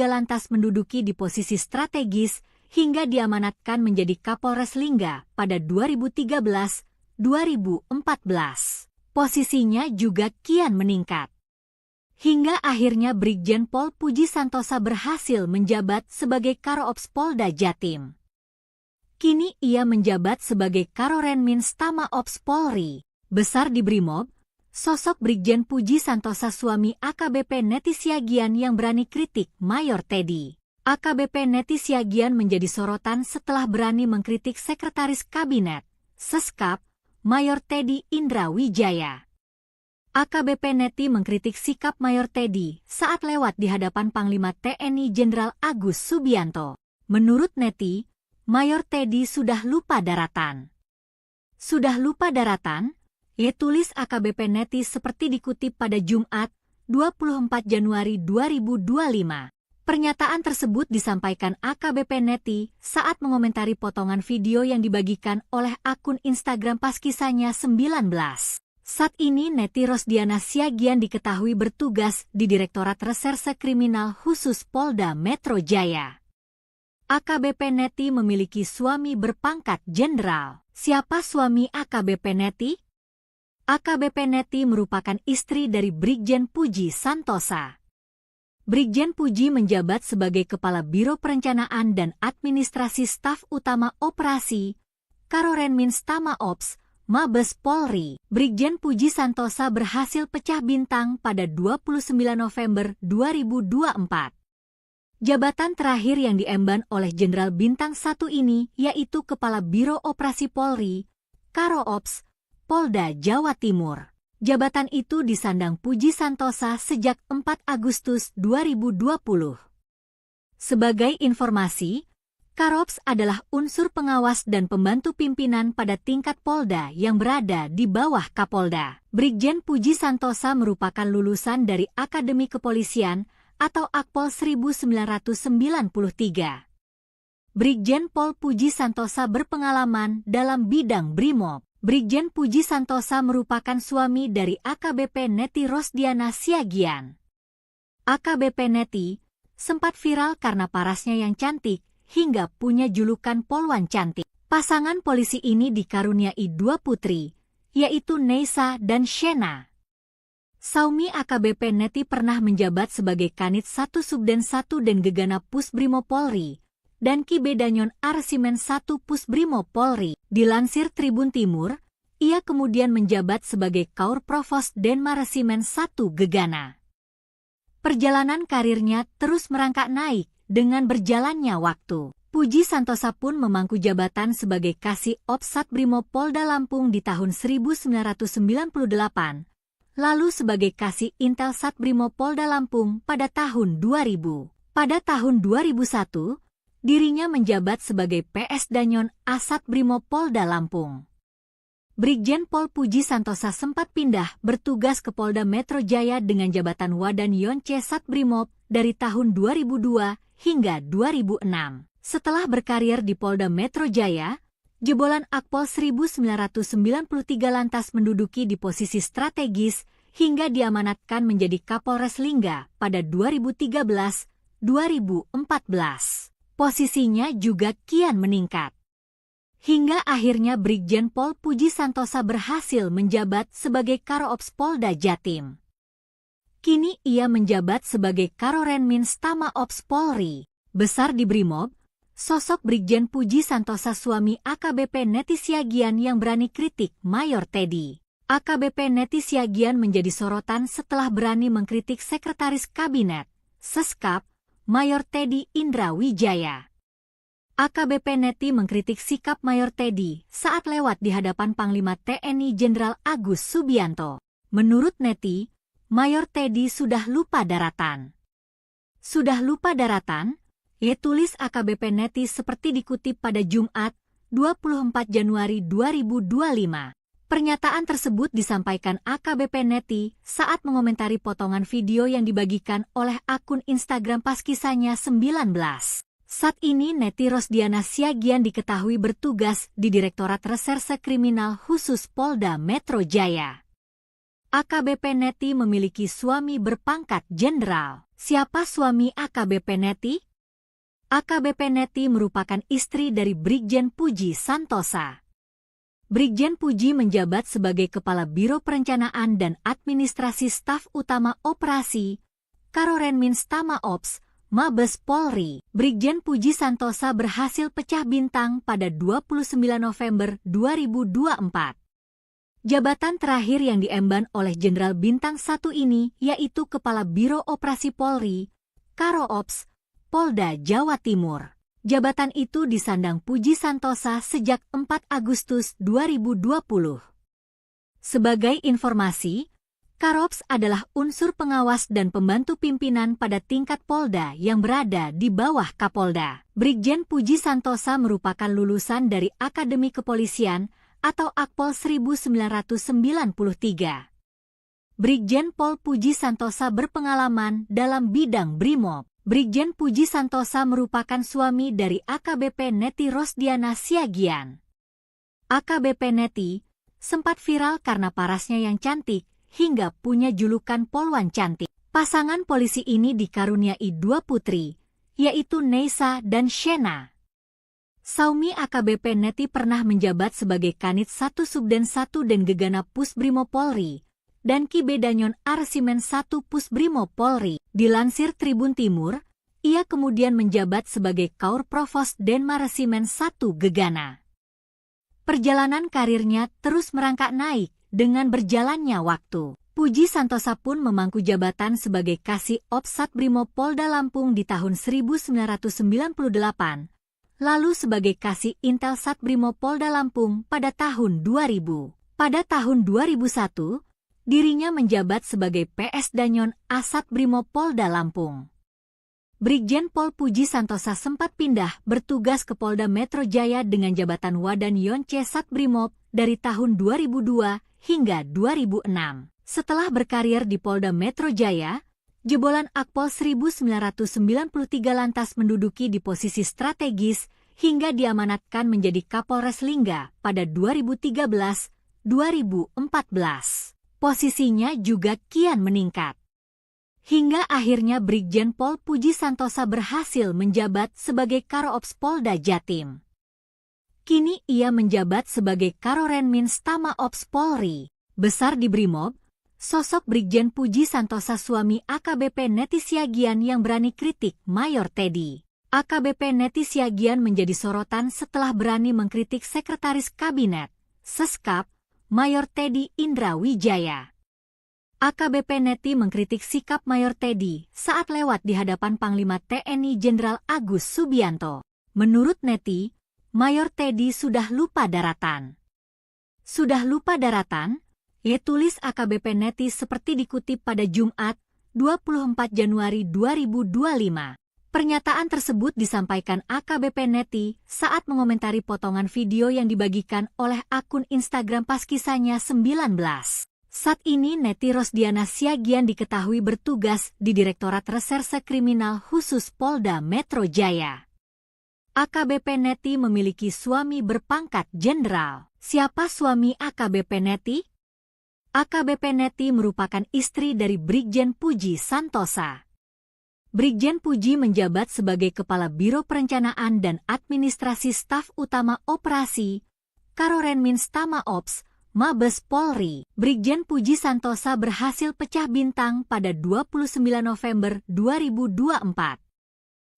lantas menduduki di posisi strategis hingga diamanatkan menjadi Kapolres Lingga pada 2013-2014. Posisinya juga kian meningkat. Hingga akhirnya Brigjen Pol Puji Santosa berhasil menjabat sebagai Karoops Polda Jatim. Kini ia menjabat sebagai Karorenmins Tama Ops Polri. Besar di Brimob, sosok Brigjen Puji Santosa suami AKBP Neti Siagian yang berani kritik Mayor Teddy. AKBP Neti Siagian menjadi sorotan setelah berani mengkritik Sekretaris Kabinet, Seskap, Mayor Teddy Indra Wijaya. AKBP Neti mengkritik sikap Mayor Teddy saat lewat di hadapan Panglima TNI Jenderal Agus Subianto. Menurut Neti, Mayor Teddy sudah lupa daratan. Sudah lupa daratan? Tulis AKBP Neti seperti dikutip pada Jumat, 24 Januari 2025. Pernyataan tersebut disampaikan AKBP Neti saat mengomentari potongan video yang dibagikan oleh akun Instagram pas kisahnya 19. Saat ini Neti Rosdiana Siagian diketahui bertugas di Direktorat Reserse Kriminal Khusus Polda Metro Jaya. AKBP Neti memiliki suami berpangkat jenderal. Siapa suami AKBP Neti? AKBP Neti merupakan istri dari Brigjen Puji Santosa. Brigjen Puji menjabat sebagai Kepala Biro Perencanaan dan Administrasi Staf Utama Operasi, Karorenmins Tama Ops, Mabes Polri. Brigjen Puji Santosa berhasil pecah bintang pada 29 November 2024. Jabatan terakhir yang diemban oleh Jenderal Bintang 1 ini yaitu Kepala Biro Operasi Polri, Karo Ops, Polda Jawa Timur. Jabatan itu disandang Puji Santosa sejak 4 Agustus 2020. Sebagai informasi, Karops adalah unsur pengawas dan pembantu pimpinan pada tingkat Polda yang berada di bawah Kapolda. Brigjen Puji Santosa merupakan lulusan dari Akademi Kepolisian atau Akpol 1993. Brigjen Pol Puji Santosa berpengalaman dalam bidang Brimob. Brigjen Puji Santosa merupakan suami dari AKBP Neti Rosdiana Siagian. AKBP Neti sempat viral karena parasnya yang cantik hingga punya julukan Polwan Cantik. Pasangan polisi ini dikaruniai 2 putri, yaitu Neisa dan Shena. Saumi AKBP Neti pernah menjabat sebagai Kanit 1 Subden 1 dan Gegana Pusbrimo Polri dan Kibedanyon Arsimen 1 Pusbrimo Polri. Dilansir Tribun Timur, ia kemudian menjabat sebagai Kaur Provos Denmaresimen 1 Gegana. Perjalanan karirnya terus merangkak naik dengan berjalannya waktu. Puji Santosa pun memangku jabatan sebagai Kasih Ops Satbrimo Polda Lampung di tahun 1998, lalu sebagai Kasih Intel Satbrimo Polda Lampung pada tahun 2000. Pada tahun 2001, dirinya menjabat sebagai PS Danyon Asat Brimo Polda Lampung. Brigjen Pol Puji Santosa sempat pindah bertugas ke Polda Metro Jaya dengan jabatan Wadan Yonce Satbrimob dari tahun 2002 hingga 2006. Setelah berkarir di Polda Metro Jaya, jebolan Akpol 1993 lantas menduduki di posisi strategis hingga diamanatkan menjadi Kapolres Lingga pada 2013-2014. Posisinya juga kian meningkat. Hingga akhirnya Brigjen Pol Puji Santosa berhasil menjabat sebagai Karo-Ops Polda Jatim. Kini ia menjabat sebagai Karorenmin Stama Ops Polri. Besar di Brimob, sosok Brigjen Puji Santosa suami AKBP Neti Siagian yang berani kritik Mayor Teddy. AKBP Neti Siagian menjadi sorotan setelah berani mengkritik Sekretaris Kabinet, Seskap, Mayor Teddy Indra Wijaya. AKBP Neti mengkritik sikap Mayor Teddy saat lewat di hadapan Panglima TNI Jenderal Agus Subianto. Menurut Neti, Mayor Teddy sudah lupa daratan. Sudah lupa daratan? Tulis AKBP Neti seperti dikutip pada Jumat, 24 Januari 2025. Pernyataan tersebut disampaikan AKBP Neti saat mengomentari potongan video yang dibagikan oleh akun Instagram pas kisahnya 19. Saat ini Neti Rosdiana Siagian diketahui bertugas di Direktorat Reserse Kriminal Khusus Polda Metro Jaya. AKBP Neti memiliki suami berpangkat jenderal. Siapa suami AKBP Neti? AKBP Neti merupakan istri dari Brigjen Puji Santosa. Brigjen Puji menjabat sebagai Kepala Biro Perencanaan dan Administrasi Staf Utama Operasi, Karorenmin Stama Ops, Mabes Polri. Brigjen Puji Santosa berhasil pecah bintang pada 29 November 2024. Jabatan terakhir yang diemban oleh Jenderal Bintang 1 ini yaitu Kepala Biro Operasi Polri, Karo-Ops, Polda Jawa Timur. Jabatan itu disandang Puji Santosa sejak 4 Agustus 2020. Sebagai informasi, Karops adalah unsur pengawas dan pembantu pimpinan pada tingkat Polda yang berada di bawah Kapolda. Brigjen Puji Santosa merupakan lulusan dari Akademi Kepolisian atau Akpol 1993. Brigjen Pol Puji Santosa berpengalaman dalam bidang Brimob. Brigjen Puji Santosa merupakan suami dari AKBP Neti Rosdiana Siagian. AKBP Neti sempat viral karena parasnya yang cantik hingga punya julukan Polwan Cantik. Pasangan polisi ini dikaruniai 2 putri, yaitu Neisa dan Shena. Saumi AKBP Neti pernah menjabat sebagai Kanit 1 Subden 1 dan Gegana Pusbrimo Polri dan Kibedanyon Arsimen 1 Pusbrimo Polri. Dilansir Tribun Timur, ia kemudian menjabat sebagai Kaur Provos Denmaresimen 1 Gegana. Perjalanan karirnya terus merangkak naik dengan berjalannya waktu. Puji Santosa pun memangku jabatan sebagai Kasih Ops Satbrimo Polda Lampung di tahun 1998, lalu sebagai Kasih Intel Satbrimo Polda Lampung pada tahun 2000. Pada tahun 2001, dirinya menjabat sebagai PS Danyon Asat Brimo Polda Lampung. Brigjen Pol Puji Santosa sempat pindah bertugas ke Polda Metro Jaya dengan jabatan Wadan Yonce Satbrimob dari tahun 2002 hingga 2006. Setelah berkarir di Polda Metro Jaya, jebolan Akpol 1993 lantas menduduki di posisi strategis hingga diamanatkan menjadi Kapolres Lingga pada 2013-2014. Posisinya juga kian meningkat. Hingga akhirnya Brigjen Pol Puji Santosa berhasil menjabat sebagai Karo-Ops Polda Jatim. Kini ia menjabat sebagai Karorenmins Tama Ops Polri. Besar di Brimob, sosok Brigjen Puji Santosa suami AKBP Neti Siagian yang berani kritik Mayor Teddy. AKBP Neti Siagian menjadi sorotan setelah berani mengkritik Sekretaris Kabinet, Seskap, Mayor Teddy Indra Wijaya. AKBP Neti mengkritik sikap Mayor Teddy saat lewat di hadapan Panglima TNI Jenderal Agus Subianto. Menurut Neti, Mayor Teddy sudah lupa daratan. Sudah lupa daratan? Tulis AKBP Neti seperti dikutip pada Jumat, 24 Januari 2025. Pernyataan tersebut disampaikan AKBP Neti saat mengomentari potongan video yang dibagikan oleh akun Instagram pas kisahnya 19. Saat ini Neti Rosdiana Siagian diketahui bertugas di Direktorat Reserse Kriminal Khusus Polda Metro Jaya. AKBP Neti memiliki suami berpangkat jenderal. Siapa suami AKBP Neti? AKBP Neti merupakan istri dari Brigjen Puji Santosa. Brigjen Puji menjabat sebagai Kepala Biro Perencanaan dan Administrasi Staf Utama Operasi, Karorenmins Tama Ops, Mabes Polri. Brigjen Puji Santosa berhasil pecah bintang pada 29 November 2024.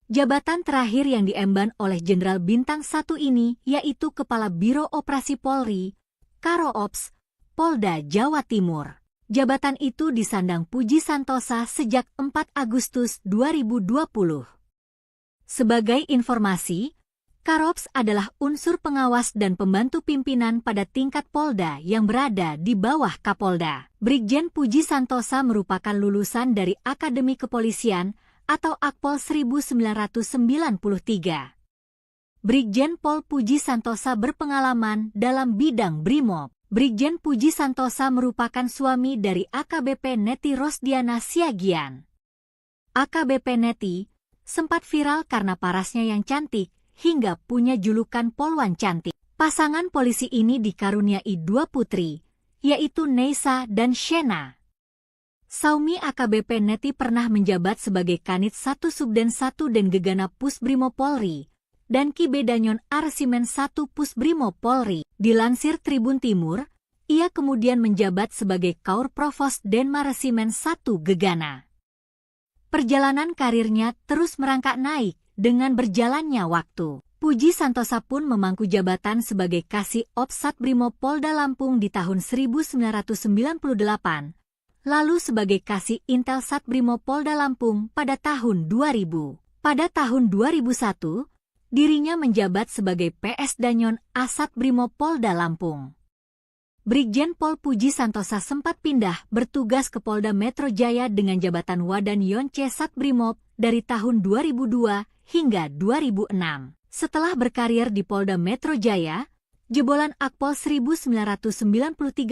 Jabatan terakhir yang diemban oleh Jenderal Bintang 1 ini yaitu Kepala Biro Operasi Polri, Karo-Ops, Polda Jawa Timur. Jabatan itu disandang Puji Santosa sejak 4 Agustus 2020. Sebagai informasi, Karo-Ops adalah unsur pengawas dan pembantu pimpinan pada tingkat Polda yang berada di bawah Kapolda. Brigjen Puji Santosa merupakan lulusan dari Akademi Kepolisian atau Akpol 1993. Brigjen Pol Puji Santosa berpengalaman dalam bidang Brimob. Brigjen Puji Santosa merupakan suami dari AKBP Neti Rosdiana Siagian. AKBP Neti sempat viral karena parasnya yang cantik, hingga punya julukan Polwan Cantik. Pasangan polisi ini dikaruniai 2 putri, yaitu Neisa dan Shena. Saumi AKBP Neti pernah menjabat sebagai Kanit 1 Subden 1 dan Gegana Pusbrimo Polri, dan Kibedanyon Arsimen 1 Pusbrimo Polri. Dilansir Tribun Timur, ia kemudian menjabat sebagai Kaur Provos Denma Resimen 1 Gegana. Perjalanan karirnya terus merangkak naik dengan berjalannya waktu. Puji Santosa pun memangku jabatan sebagai Kasih Ops Satbrimo Polda Lampung di tahun 1998, lalu sebagai Kasih Intel Satbrimo Polda Lampung pada tahun 2000. Pada tahun 2001, dirinya menjabat sebagai PS Danyon Asat Brimo Polda Lampung. Brigjen Pol Puji Santosa sempat pindah bertugas ke Polda Metro Jaya dengan jabatan Wadan Yonce Satbrimob dari tahun 2002 hingga 2006. Setelah berkarir di Polda Metro Jaya, jebolan Akpol 1993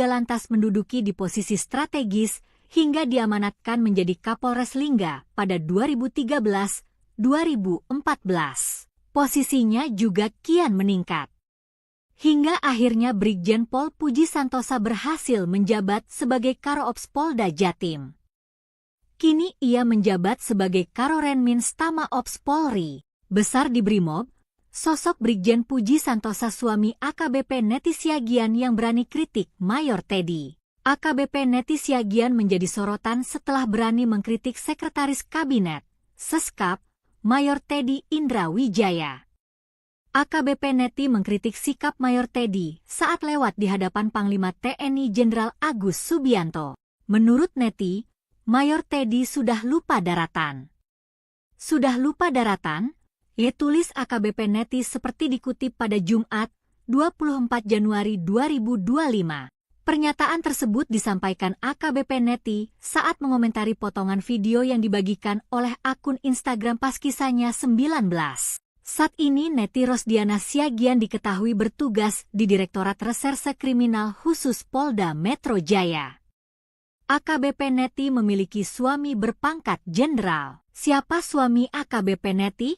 lantas menduduki di posisi strategis hingga diamanatkan menjadi Kapolres Lingga pada 2013-2014. Posisinya juga kian meningkat. Hingga akhirnya Brigjen Pol Puji Santosa berhasil menjabat sebagai Karo-Ops Polda Jatim. Kini ia menjabat sebagai Karorenmins Tama Ops Polri. Besar di Brimob, sosok Brigjen Puji Santosa suami AKBP Neti Siagian yang berani kritik Mayor Teddy. AKBP Neti Siagian menjadi sorotan setelah berani mengkritik Sekretaris Kabinet, Seskap, Mayor Teddy Indra Wijaya. AKBP Neti mengkritik sikap Mayor Teddy saat lewat di hadapan Panglima TNI Jenderal Agus Subianto. Menurut Neti, Mayor Teddy sudah lupa daratan. Sudah lupa daratan? Tulis AKBP Neti seperti dikutip pada Jumat, 24 Januari 2025. Pernyataan tersebut disampaikan AKBP Neti saat mengomentari potongan video yang dibagikan oleh akun Instagram pas kisahnya 19. Saat ini Neti Rosdiana Siagian diketahui bertugas di Direktorat Reserse Kriminal Khusus Polda Metro Jaya. AKBP Neti memiliki suami berpangkat jenderal. Siapa suami AKBP Neti?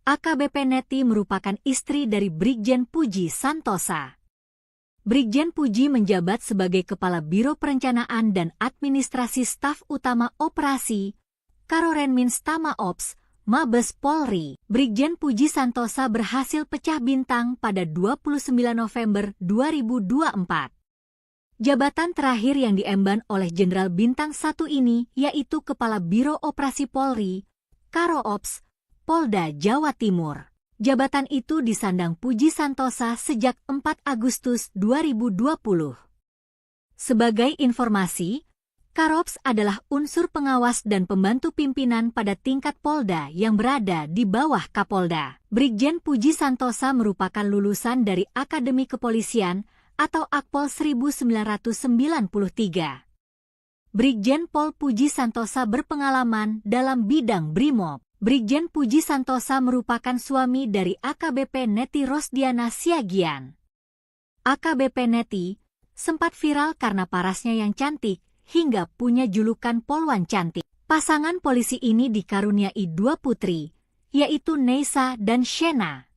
AKBP Neti merupakan istri dari Brigjen Puji Santosa. Brigjen Puji menjabat sebagai Kepala Biro Perencanaan dan Administrasi Staf Utama Operasi, Karorenmins Tama Ops, Mabes Polri. Brigjen Puji Santosa berhasil pecah bintang pada 29 November 2024. Jabatan terakhir yang diemban oleh Jenderal Bintang 1 ini yaitu Kepala Biro Operasi Polri, Karo Ops, Polda Jawa Timur. Jabatan itu disandang Puji Santosa sejak 4 Agustus 2020. Sebagai informasi, Karops adalah unsur pengawas dan pembantu pimpinan pada tingkat Polda yang berada di bawah Kapolda. Brigjen Puji Santosa merupakan lulusan dari Akademi Kepolisian atau Akpol 1993. Brigjen Pol Puji Santosa berpengalaman dalam bidang Brimob. Brigjen Puji Santosa merupakan suami dari AKBP Neti Rosdiana Siagian. AKBP Neti sempat viral karena parasnya yang cantik hingga punya julukan Polwan Cantik. Pasangan polisi ini dikaruniai 2 putri, yaitu Neisa dan Shena.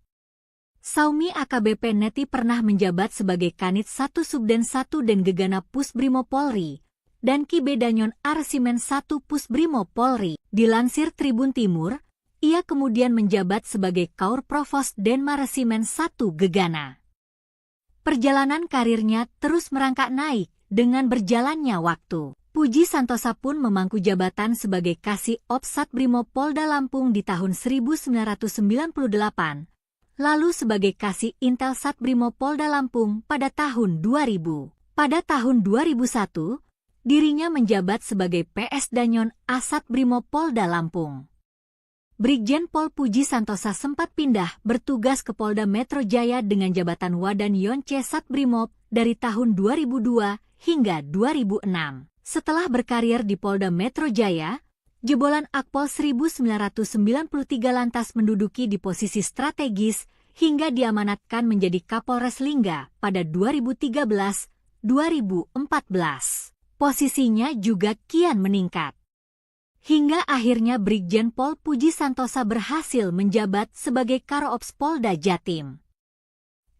Saumi AKBP Neti pernah menjabat sebagai Kanit 1 Subden 1 dan Gegana Pusbrimo Polri, dan Kibedanyon Arsimen 1 Pusbrimo Polri. Dilansir Tribun Timur, ia kemudian menjabat sebagai Kaur Provos Denmaresimen 1 Gegana. Perjalanan karirnya terus merangkak naik dengan berjalannya waktu. Puji Santosa pun memangku jabatan sebagai Kasih Ops Satbrimo Polda Lampung di tahun 1998, lalu sebagai Kasih Intel Satbrimo Polda Lampung pada tahun 2000. Pada tahun 2001, dirinya menjabat sebagai PS Danyon Asat Brimo Polda Lampung. Brigjen Pol Puji Santosa sempat pindah bertugas ke Polda Metro Jaya dengan jabatan Wadan Yonce Satbrimob dari tahun 2002 hingga 2006. Setelah berkarir di Polda Metro Jaya, jebolan Akpol 1993 lantas menduduki di posisi strategis hingga diamanatkan menjadi Kapolres Lingga pada 2013-2014. Posisinya juga kian meningkat. Hingga akhirnya Brigjen Pol Puji Santosa berhasil menjabat sebagai Karoops Polda Jatim.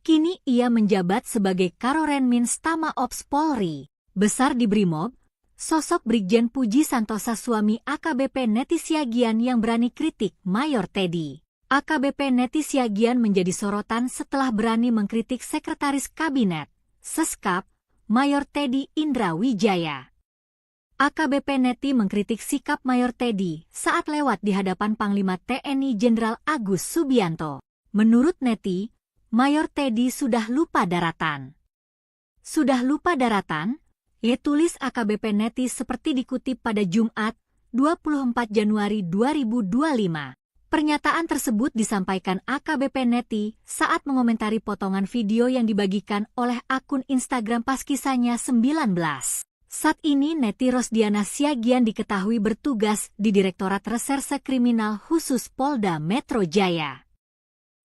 Kini ia menjabat sebagai Karorenmins Tama Ops Polri. Besar di Brimob, sosok Brigjen Puji Santosa suami AKBP Neti Siagian yang berani kritik Mayor Teddy. AKBP Neti Siagian menjadi sorotan setelah berani mengkritik Sekretaris Kabinet, Seskap, Mayor Teddy Indra Wijaya. AKBP Neti mengkritik sikap Mayor Teddy saat lewat di hadapan Panglima TNI Jenderal Agus Subianto. Menurut Neti, Mayor Teddy sudah lupa daratan. Sudah lupa daratan? Tulis AKBP Neti seperti dikutip pada Jumat, 24 Januari 2025. Pernyataan tersebut disampaikan AKBP Neti saat mengomentari potongan video yang dibagikan oleh akun Instagram Paskisanya 19. Saat ini Neti Rosdiana Siagian diketahui bertugas di Direktorat Reserse Kriminal Khusus Polda Metro Jaya.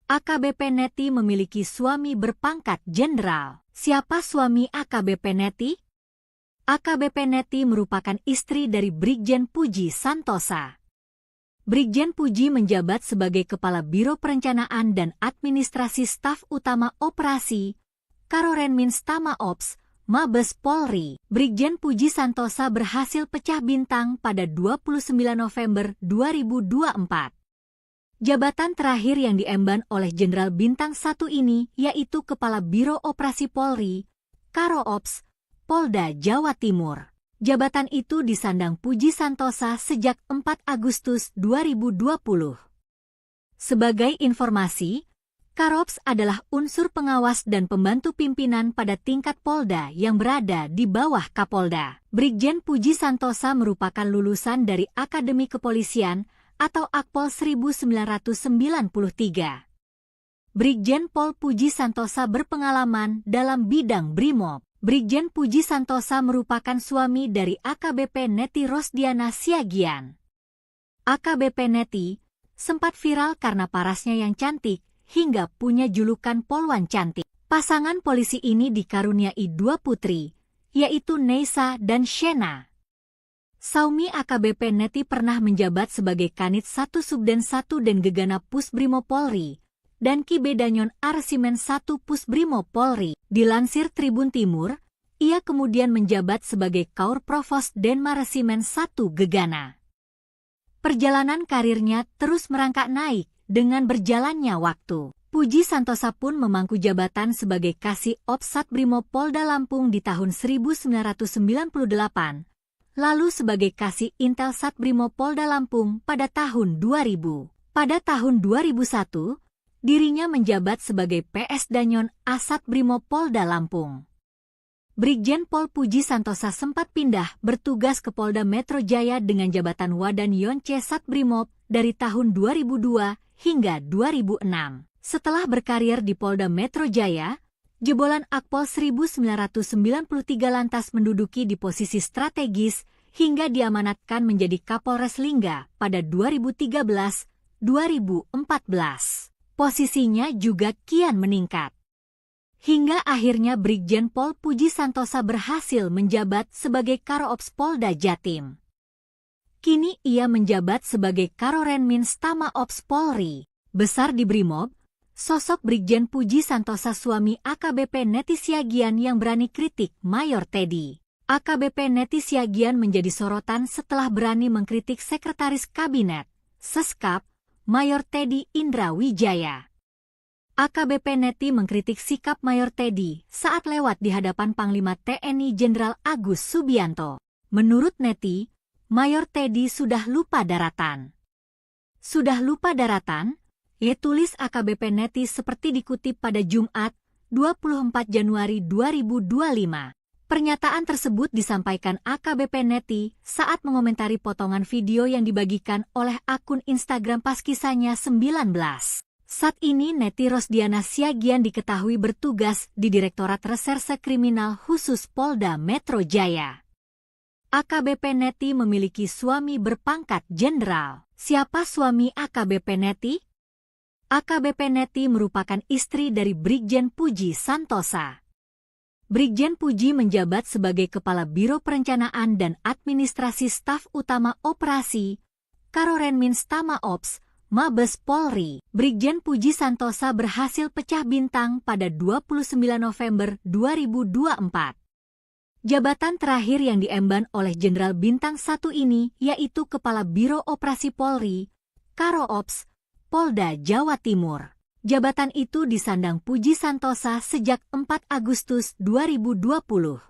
AKBP Neti memiliki suami berpangkat jenderal. Siapa suami AKBP Neti? AKBP Neti merupakan istri dari Brigjen Puji Santosa. Brigjen Puji menjabat sebagai Kepala Biro Perencanaan dan Administrasi Staf Utama Operasi, Karorenmins Tama Ops, Mabes Polri. Brigjen Puji Santosa berhasil pecah bintang pada 29 November 2024. Jabatan terakhir yang diemban oleh Jenderal Bintang 1 ini yaitu Kepala Biro Operasi Polri, Karo Ops, Polda Jawa Timur. Jabatan itu disandang Puji Santosa sejak 4 Agustus 2020. Sebagai informasi, Karops adalah unsur pengawas dan pembantu pimpinan pada tingkat Polda yang berada di bawah Kapolda. Brigjen Puji Santosa merupakan lulusan dari Akademi Kepolisian atau Akpol 1993. Brigjen Pol Puji Santosa berpengalaman dalam bidang Brimob. Brigjen Puji Santosa merupakan suami dari AKBP Neti Rosdiana Siagian. AKBP Neti sempat viral karena parasnya yang cantik hingga punya julukan Polwan Cantik. Pasangan polisi ini dikaruniai 2 putri, yaitu Neisa dan Shena. Saumi AKBP Neti pernah menjabat sebagai Kanit 1 Subden 1 dan Gegana Pusbrimo Polri, dan Ki Bedanyon Arsimen 1 Pusbrimo Polri. Dilansir Tribun Timur, ia kemudian menjabat sebagai Kaur Provos Denma Resimen 1 Gegana. Perjalanan karirnya terus merangkak naik dengan berjalannya waktu. Puji Santosa pun memangku jabatan sebagai Kasih Ops Satbrimo Polda Lampung di tahun 1998, lalu sebagai Kasih Intel Satbrimo Polda Lampung pada tahun 2000. Pada tahun 2001, dirinya menjabat sebagai PS Danyon Asat Brimo Polda Lampung. Brigjen Pol Puji Santosa sempat pindah bertugas ke Polda Metro Jaya dengan jabatan Wadan Yonce Satbrimob dari tahun 2002 hingga 2006. Setelah berkarir di Polda Metro Jaya, jebolan Akpol 1993 lantas menduduki di posisi strategis hingga diamanatkan menjadi Kapolres Lingga pada 2013-2014. Posisinya juga kian meningkat. Hingga akhirnya Brigjen Pol Puji Santosa berhasil menjabat sebagai Karo-Ops Polda Jatim. Kini ia menjabat sebagai Karorenmins Tama Ops Polri. Besar di Brimob, sosok Brigjen Puji Santosa suami AKBP Neti Siagian yang berani kritik Mayor Teddy. AKBP Neti Siagian menjadi sorotan setelah berani mengkritik Sekretaris Kabinet, Seskap, Mayor Teddy Indra Wijaya. AKBP Neti mengkritik sikap Mayor Teddy saat lewat di hadapan Panglima TNI Jenderal Agus Subianto. Menurut Neti, Mayor Teddy sudah lupa daratan. Sudah lupa daratan? Tulis AKBP Neti seperti dikutip pada Jumat, 24 Januari 2025. Pernyataan tersebut disampaikan AKBP Neti saat mengomentari potongan video yang dibagikan oleh akun Instagram pas kisahnya 19. Saat ini Neti Rosdiana Siagian diketahui bertugas di Direktorat Reserse Kriminal Khusus Polda Metro Jaya. AKBP Neti memiliki suami berpangkat jenderal. Siapa suami AKBP Neti? AKBP Neti merupakan istri dari Brigjen Puji Santosa. Brigjen Puji menjabat sebagai Kepala Biro Perencanaan dan Administrasi Staf Utama Operasi, Karorenmins Tama Ops, Mabes Polri. Brigjen Puji Santosa berhasil pecah bintang pada 29 November 2024. Jabatan terakhir yang diemban oleh Jenderal Bintang 1 ini yaitu Kepala Biro Operasi Polri, Karo-Ops, Polda Jawa Timur. Jabatan itu disandang Puji Santosa sejak 4 Agustus 2020.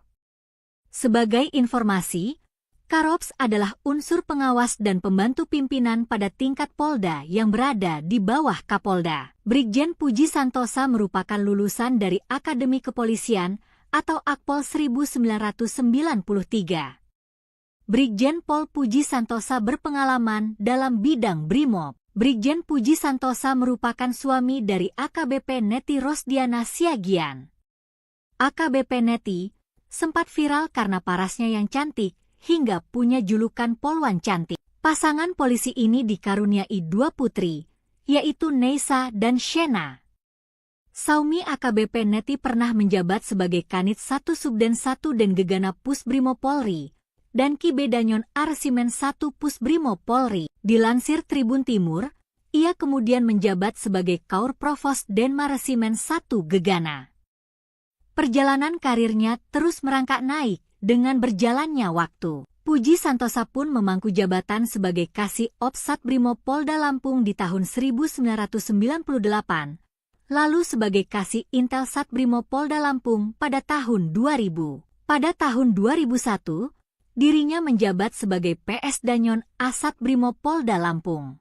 Sebagai informasi, Karops adalah unsur pengawas dan pembantu pimpinan pada tingkat Polda yang berada di bawah Kapolda. Brigjen Puji Santosa merupakan lulusan dari Akademi Kepolisian atau Akpol 1993. Brigjen Pol Puji Santosa berpengalaman dalam bidang Brimob. Brigjen Puji Santosa merupakan suami dari AKBP Neti Rosdiana Siagian. AKBP Neti sempat viral karena parasnya yang cantik, hingga punya julukan Polwan Cantik. Pasangan polisi ini dikaruniai 2 putri, yaitu Neisa dan Shena. Saumi AKBP Neti pernah menjabat sebagai Kanit 1 Subden 1 dan Gegana Pusbrimo Polri, dan Ki Bedanyon Arsimen 1 Pusbrimo Polri. Dilansir Tribun Timur, ia kemudian menjabat sebagai Kaur Provos Denma Resimen 1 Gegana. Perjalanan karirnya terus merangkak naik dengan berjalannya waktu. Puji Santosa pun memangku jabatan sebagai Kasih Ops Satbrimo Polda Lampung di tahun 1998, lalu sebagai Kasih Intel Satbrimo Polda Lampung pada tahun 2000. Pada tahun 2001, dirinya menjabat sebagai PS Danyon Asat Brimo Polda Lampung.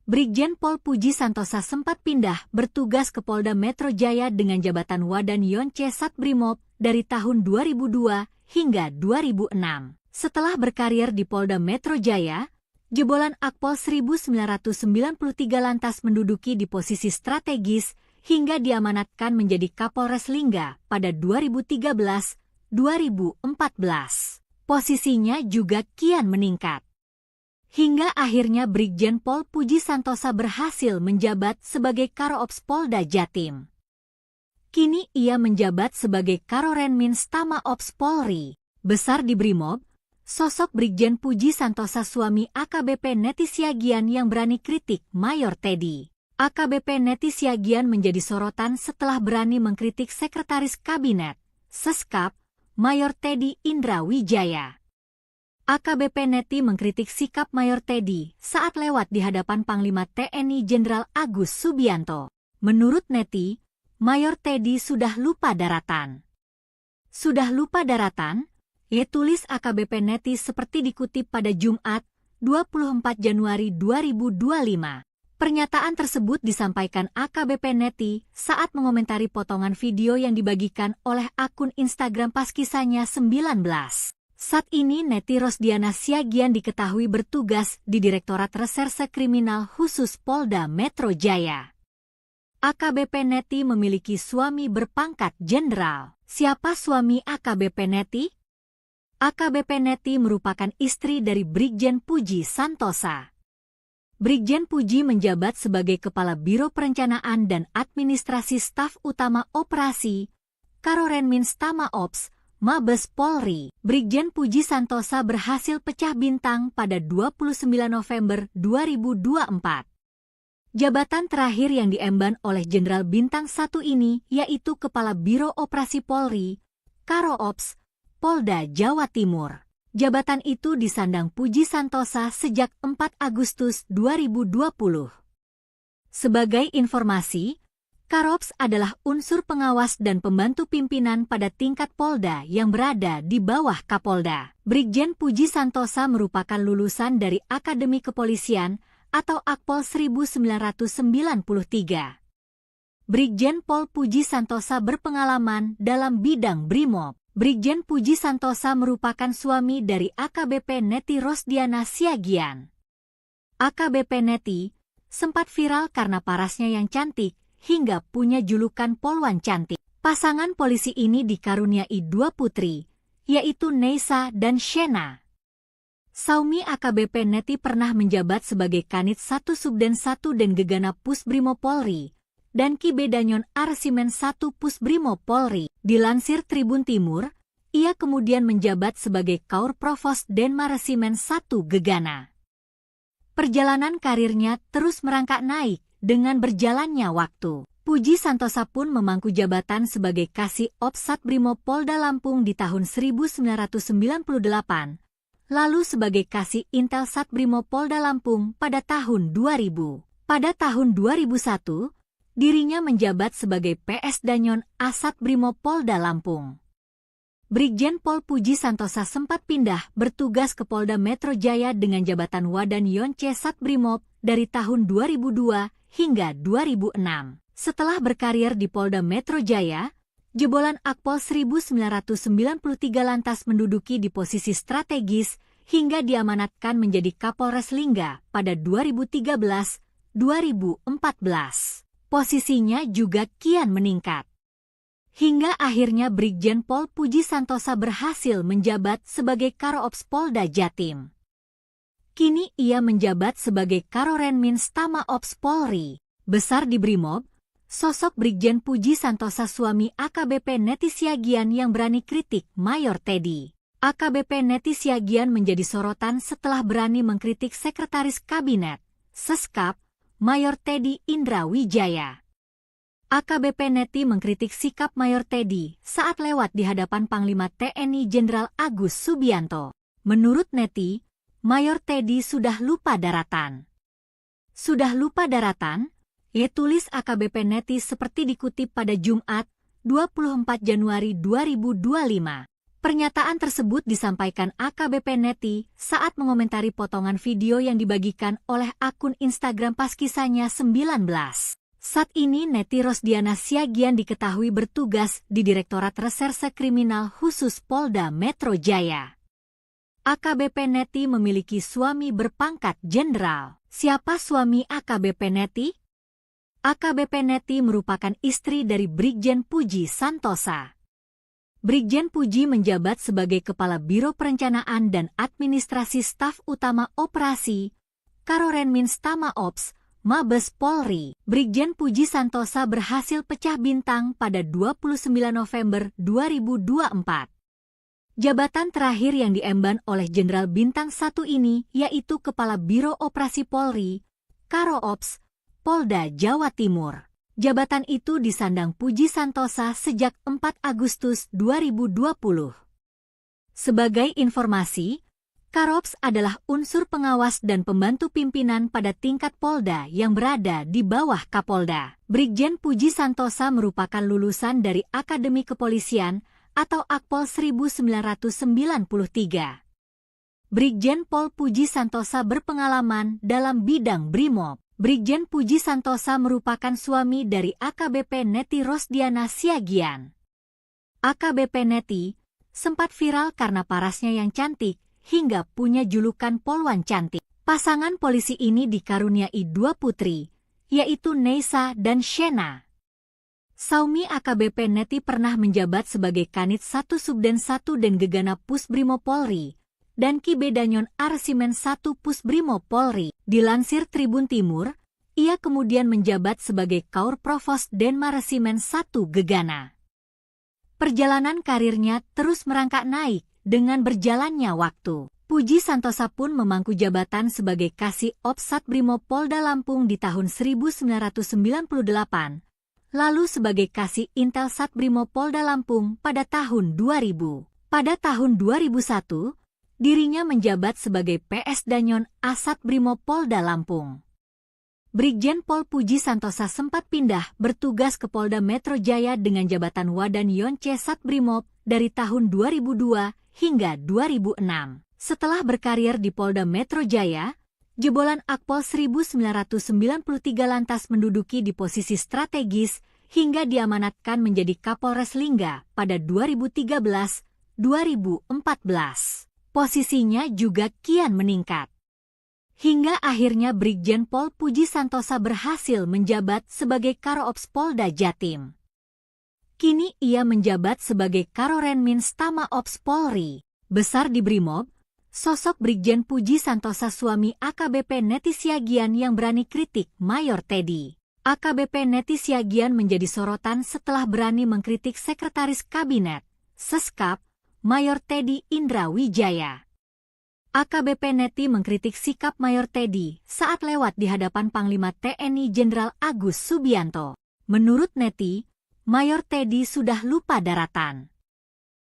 Brigjen Pol Puji Santosa sempat pindah bertugas ke Polda Metro Jaya dengan jabatan Wadan Yonce Satbrimob dari tahun 2002 hingga 2006. Setelah berkarir di Polda Metro Jaya, jebolan Akpol 1993 lantas menduduki di posisi strategis hingga diamanatkan menjadi Kapolres Lingga pada 2013-2014. Posisinya juga kian meningkat. Hingga akhirnya Brigjen Pol Puji Santosa berhasil menjabat sebagai Karo-Ops Polda Jatim. Kini ia menjabat sebagai Karorenmins Tama Ops Polri. Besar di Brimob, Sosok Brigjen Puji Santosa suami AKBP Neti Siagian yang berani kritik Mayor Teddy. AKBP Neti Siagian menjadi sorotan setelah berani mengkritik Sekretaris Kabinet, Seskap, Mayor Teddy Indra Wijaya. AKBP Neti mengkritik sikap Mayor Teddy saat lewat di hadapan Panglima TNI Jenderal Agus Subianto. Menurut Neti, Mayor Teddy sudah lupa daratan. Sudah lupa daratan? Tulis AKBP Neti seperti dikutip pada Jumat, 24 Januari 2025. Pernyataan tersebut disampaikan AKBP Neti saat mengomentari potongan video yang dibagikan oleh akun Instagram Paskisanya 19. Saat ini Neti Rosdiana Siagian diketahui bertugas di Direktorat Reserse Kriminal Khusus Polda Metro Jaya. AKBP Neti memiliki suami berpangkat jenderal. Siapa suami AKBP Neti? AKBP Neti merupakan istri dari Brigjen Puji Santosa. Brigjen Puji menjabat sebagai Kepala Biro Perencanaan dan Administrasi Staf Utama Operasi, Karorenmins Tama Ops, Mabes Polri. Brigjen Puji Santosa berhasil pecah bintang pada 29 November 2024. Jabatan terakhir yang diemban oleh Jenderal Bintang 1 ini yaitu Kepala Biro Operasi Polri, Karo Ops, Polda Jawa Timur. Jabatan itu disandang Puji Santosa sejak 4 Agustus 2020. Sebagai informasi, Karops adalah unsur pengawas dan pembantu pimpinan pada tingkat Polda yang berada di bawah Kapolda. Brigjen Puji Santosa merupakan lulusan dari Akademi Kepolisian atau Akpol 1993. Brigjen Pol Puji Santosa berpengalaman dalam bidang Brimob. Brigjen Puji Santosa merupakan suami dari AKBP Neti Rosdiana Siagian. AKBP Neti sempat viral karena parasnya yang cantik hingga punya julukan Polwan Cantik. Pasangan polisi ini dikaruniai 2 putri, yaitu Neisa dan Shena. Saumi AKBP Neti pernah menjabat sebagai Kanit 1 Subden 1 dan Gegana Pusbrimo Polri dan Kibedanyon Arsimen 1 Pusbrimo Polri. Dilansir Tribun Timur, ia kemudian menjabat sebagai Kaur Provos Denmaresimen 1 Gegana. Perjalanan karirnya terus merangkak naik dengan berjalannya waktu. Puji Santosa pun memangku jabatan sebagai Kasih Ops Satbrimo Polda Lampung di tahun 1998, lalu sebagai Kasih Intel Satbrimo Polda Lampung pada tahun 2000. Pada tahun 2001, dirinya menjabat sebagai PS Danyon Asat Brimo Polda Lampung. Brigjen Pol Puji Santosa sempat pindah bertugas ke Polda Metro Jaya dengan jabatan Wadan Yonce Satbrimob dari tahun 2002 hingga 2006. Setelah berkarir di Polda Metro Jaya, jebolan Akpol 1993 lantas menduduki di posisi strategis hingga diamanatkan menjadi Kapolres Lingga pada 2013-2014. Posisinya juga kian meningkat. Hingga akhirnya Brigjen Pol Puji Santosa berhasil menjabat sebagai Karoops Polda Jatim. Kini ia menjabat sebagai Karorenmins Tama Ops Polri. Besar di Brimob, sosok Brigjen Puji Santosa suami AKBP Neti Siagian yang berani kritik Mayor Teddy. AKBP Neti Siagian menjadi sorotan setelah berani mengkritik Sekretaris Kabinet, Seskap, Mayor Teddy Indra Wijaya. AKBP Neti mengkritik sikap Mayor Teddy saat lewat di hadapan Panglima TNI Jenderal Agus Subianto. Menurut Neti, Mayor Teddy sudah lupa daratan. Sudah lupa daratan? Tulis AKBP Neti seperti dikutip pada Jumat, 24 Januari 2025. Pernyataan tersebut disampaikan AKBP Neti saat mengomentari potongan video yang dibagikan oleh akun Instagram Paskisanya 19. Saat ini Neti Rosdiana Siagian diketahui bertugas di Direktorat Reserse Kriminal Khusus Polda Metro Jaya. AKBP Neti memiliki suami berpangkat jenderal. Siapa suami AKBP Neti? AKBP Neti merupakan istri dari Brigjen Puji Santosa. Brigjen Puji menjabat sebagai Kepala Biro Perencanaan dan Administrasi Staf Utama Operasi, Karorenmins Tama Ops, Mabes Polri. Brigjen Puji Santosa berhasil pecah bintang pada 29 November 2024. Jabatan terakhir yang diemban oleh Jenderal Bintang 1 ini yaitu Kepala Biro Operasi Polri, Karo-Ops, Polda Jawa Timur. Jabatan itu disandang Puji Santosa sejak 4 Agustus 2020. Sebagai informasi, Karo-Ops adalah unsur pengawas dan pembantu pimpinan pada tingkat Polda yang berada di bawah Kapolda. Brigjen Puji Santosa merupakan lulusan dari Akademi Kepolisian atau Akpol 1993. Brigjen Pol Puji Santosa berpengalaman dalam bidang Brimob. Brigjen Puji Santosa merupakan suami dari AKBP Neti Rosdiana Siagian. AKBP Neti sempat viral karena parasnya yang cantik hingga punya julukan Polwan Cantik. Pasangan polisi ini dikaruniai 2 putri, yaitu Neisa dan Shena. Saumi AKBP Neti pernah menjabat sebagai Kanit 1 Subden 1 dan Gegana Pusbrimo Polri dan Kibedanyon Arsimen 1 Pusbrimo Polri. Dilansir Tribun Timur, ia kemudian menjabat sebagai Kaur Provos Denma Resimen 1 Gegana. Perjalanan karirnya terus merangkak naik dengan berjalannya waktu. Puji Santosa pun memangku jabatan sebagai Kasih Ops Satbrimo Polda Lampung di tahun 1998. Lalu sebagai Kasih Intel Satbrimo Polda Lampung pada tahun 2000. Pada tahun 2001, dirinya menjabat sebagai PS Danyon Asat Brimo Polda Lampung. Brigjen Pol Puji Santosa sempat pindah bertugas ke Polda Metro Jaya dengan jabatan Wadan Yonce Satbrimob dari tahun 2002 hingga 2006. Setelah berkarir di Polda Metro Jaya, jebolan Akpol 1993 lantas menduduki di posisi strategis hingga diamanatkan menjadi Kapolres Lingga pada 2013-2014. Posisinya juga kian meningkat. Hingga akhirnya Brigjen Pol Puji Santosa berhasil menjabat sebagai Karo-Ops Polda Jatim. Kini ia menjabat sebagai Karorenmin Stama Ops Polri. Besar di Brimob, sosok Brigjen Puji Santosa suami AKBP Neti Siagian yang berani kritik Mayor Teddy. AKBP Neti Siagian menjadi sorotan setelah berani mengkritik Sekretaris Kabinet, Seskap, Mayor Teddy Indra Wijaya. AKBP Neti mengkritik sikap Mayor Teddy saat lewat di hadapan Panglima TNI Jenderal Agus Subianto. Menurut Neti, Mayor Teddy sudah lupa daratan.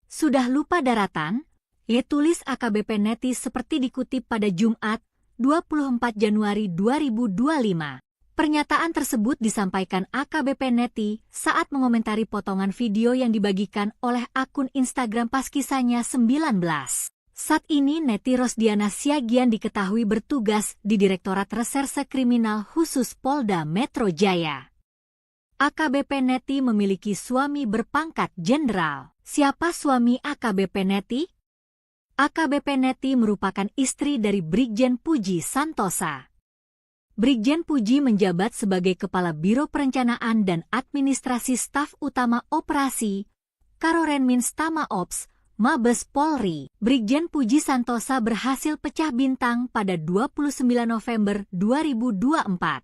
Sudah lupa daratan? Tulis AKBP Neti seperti dikutip pada Jumat, 24 Januari 2025. Pernyataan tersebut disampaikan AKBP Neti saat mengomentari potongan video yang dibagikan oleh akun Instagram pas kisahnya 19. Saat ini Neti Rosdiana Siagian diketahui bertugas di Direktorat Reserse Kriminal Khusus Polda Metro Jaya. AKBP Neti memiliki suami berpangkat jenderal. Siapa suami AKBP Neti? AKBP Neti merupakan istri dari Brigjen Puji Santosa. Brigjen Puji menjabat sebagai Kepala Biro Perencanaan dan Administrasi Staf Utama Operasi, Karorenmin Stama Ops, Mabes Polri. Brigjen Puji Santosa berhasil pecah bintang pada 29 November 2024.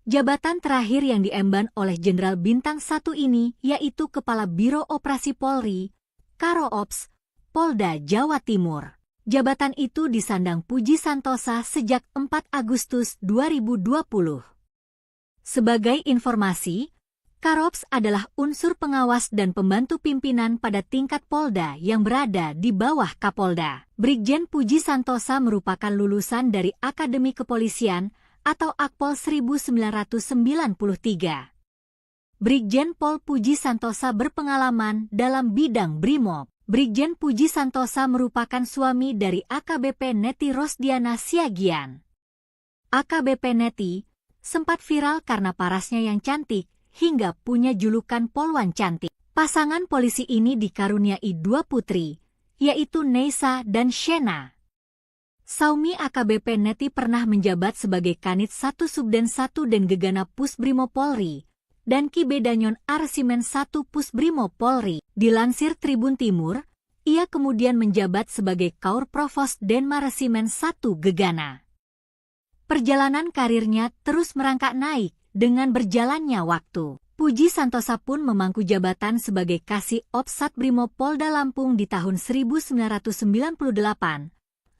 Jabatan terakhir yang diemban oleh Jenderal Bintang 1 ini yaitu Kepala Biro Operasi Polri, Karo-Ops, Polda Jawa Timur. Jabatan itu disandang Puji Santosa sejak 4 Agustus 2020. Sebagai informasi, Karo-Ops adalah unsur pengawas dan pembantu pimpinan pada tingkat Polda yang berada di bawah Kapolda. Brigjen Puji Santosa merupakan lulusan dari Akademi Kepolisian atau Akpol 1993. Brigjen Pol Puji Santosa berpengalaman dalam bidang Brimob. Brigjen Puji Santosa merupakan suami dari AKBP Neti Rosdiana Siagian. AKBP Neti sempat viral karena parasnya yang cantik hingga punya julukan Polwan Cantik. Pasangan polisi ini dikaruniai 2 putri, yaitu Neisa dan Shena. Saumi AKBP Neti pernah menjabat sebagai Kanit 1 Subden 1 dan Gegana Pusbrimo Polri dan Kibedanyon Arsimen 1 Pusbrimo Polri. Dilansir Tribun Timur, ia kemudian menjabat sebagai Kaur Provos Denma Resimen 1 Gegana. Perjalanan karirnya terus merangkak naik dengan berjalannya waktu. Puji Santosa pun memangku jabatan sebagai Kasih Ops Satbrimob Polda Lampung di tahun 1998,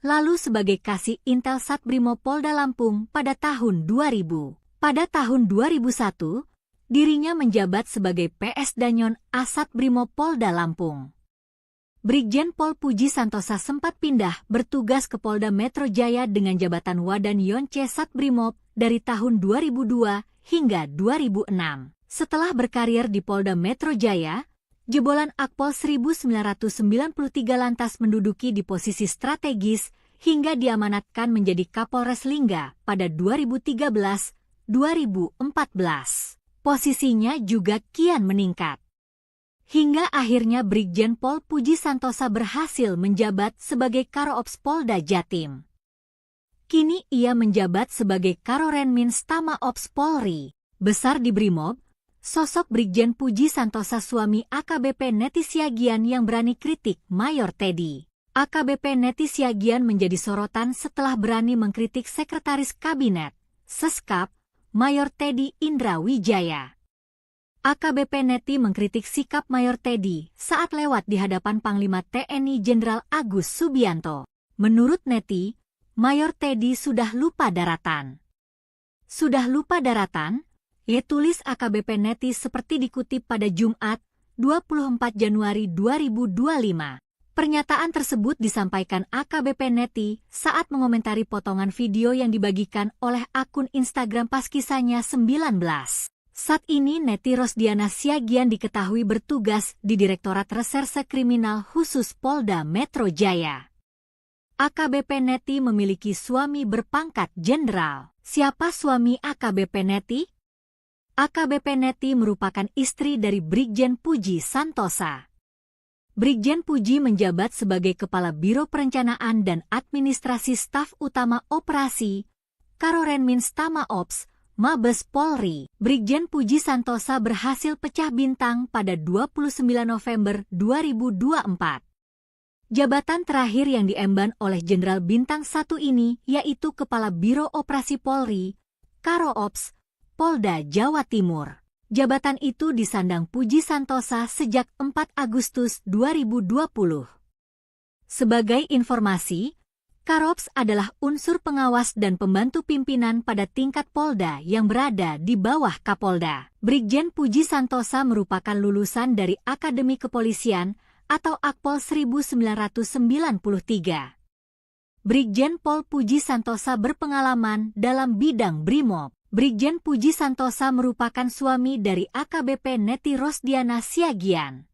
lalu sebagai Kasih Intel Satbrimob Polda Lampung pada tahun 2000. Pada tahun 2001, dirinya menjabat sebagai PS Danyon Asat Brimob Polda Lampung. Brigjen Pol Puji Santosa sempat pindah bertugas ke Polda Metro Jaya dengan jabatan Wadan Yonce Satbrimob dari tahun 2002 hingga 2006. Setelah berkarir di Polda Metro Jaya, jebolan Akpol 1993 lantas menduduki di posisi strategis hingga diamanatkan menjadi Kapolres Lingga pada 2013-2014. Posisinya juga kian meningkat. Hingga akhirnya Brigjen Pol Puji Santosa berhasil menjabat sebagai Karo-Ops Polda Jatim. Kini ia menjabat sebagai Karorenminz Tama Ops Polri. Besar di Brimob, sosok Brigjen Puji Santosa suami AKBP Neti Siagian yang berani kritik Mayor Teddy. AKBP Neti Siagian menjadi sorotan setelah berani mengkritik Sekretaris Kabinet, Seskap, Mayor Teddy Indra Wijaya. AKBP Neti mengkritik sikap Mayor Teddy saat lewat di hadapan Panglima TNI Jenderal Agus Subianto. Menurut Neti, Mayor Teddy sudah lupa daratan. Sudah lupa daratan? Tulis AKBP Neti seperti dikutip pada Jumat, 24 Januari 2025. Pernyataan tersebut disampaikan AKBP Neti saat mengomentari potongan video yang dibagikan oleh akun Instagram pas kisahnya 19. Saat ini Neti Rosdiana Siagian diketahui bertugas di Direktorat Reserse Kriminal Khusus Polda Metro Jaya. AKBP Neti memiliki suami berpangkat jenderal. Siapa suami AKBP Neti? AKBP Neti merupakan istri dari Brigjen Puji Santosa. Brigjen Puji menjabat sebagai Kepala Biro Perencanaan dan Administrasi Staf Utama Operasi, Karorenminz Tama Ops, Mabes Polri. Brigjen Puji Santosa berhasil pecah bintang pada 29 November 2024. Jabatan terakhir yang diemban oleh Jenderal Bintang 1 ini yaitu Kepala Biro Operasi Polri, Karo-Ops, Polda Jawa Timur. Jabatan itu disandang Puji Santosa sejak 4 Agustus 2020. Sebagai informasi, Karo-Ops adalah unsur pengawas dan pembantu pimpinan pada tingkat Polda yang berada di bawah Kapolda. Brigjen Puji Santosa merupakan lulusan dari Akademi Kepolisian atau Akpol 1993. Brigjen Pol Puji Santosa berpengalaman dalam bidang Brimob. Brigjen Puji Santosa merupakan suami dari AKBP Neti Rosdiana Siagian.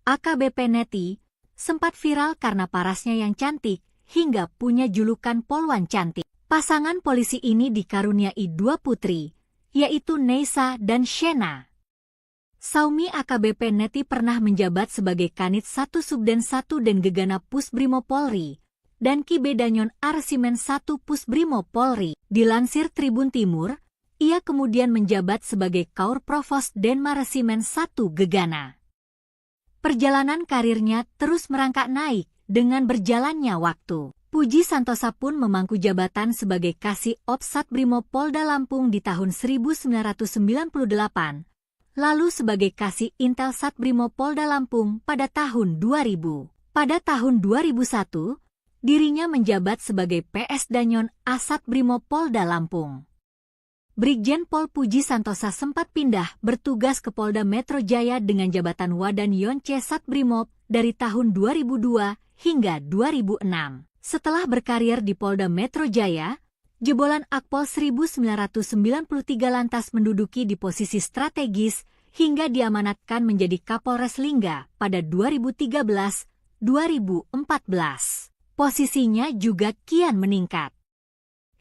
AKBP Neti sempat viral karena parasnya yang cantik hingga punya julukan Polwan Cantik. Pasangan polisi ini dikaruniai 2 putri, yaitu Neisa dan Shena. Saumi AKBP Neti pernah menjabat sebagai Kanit 1 Subden 1 dan Gegana Pus Brimob Polri dan Kibe Danyon Arsimen 1 Pus Brimob Polri. Dilansir Tribun Timur, ia kemudian menjabat sebagai Kaur Provos Denma Resimen 1 Gegana. Perjalanan karirnya terus merangkak naik dengan berjalannya waktu. Puji Santosa pun memangku jabatan sebagai Kasih Ops Satbrimob Polda Lampung di tahun 1998, lalu sebagai Kasih Intel Satbrimob Polda Lampung pada tahun 2000. Pada tahun 2001, dirinya menjabat sebagai PS Danyon Asat Brimob Polda Lampung. Brigjen Pol Puji Santosa sempat pindah bertugas ke Polda Metro Jaya dengan jabatan Wadan Yonce Satbrimob dari tahun 2002 hingga 2006. Setelah berkarir di Polda Metro Jaya, jebolan Akpol 1993 lantas menduduki di posisi strategis hingga diamanatkan menjadi Kapolres Lingga pada 2013-2014. Posisinya juga kian meningkat.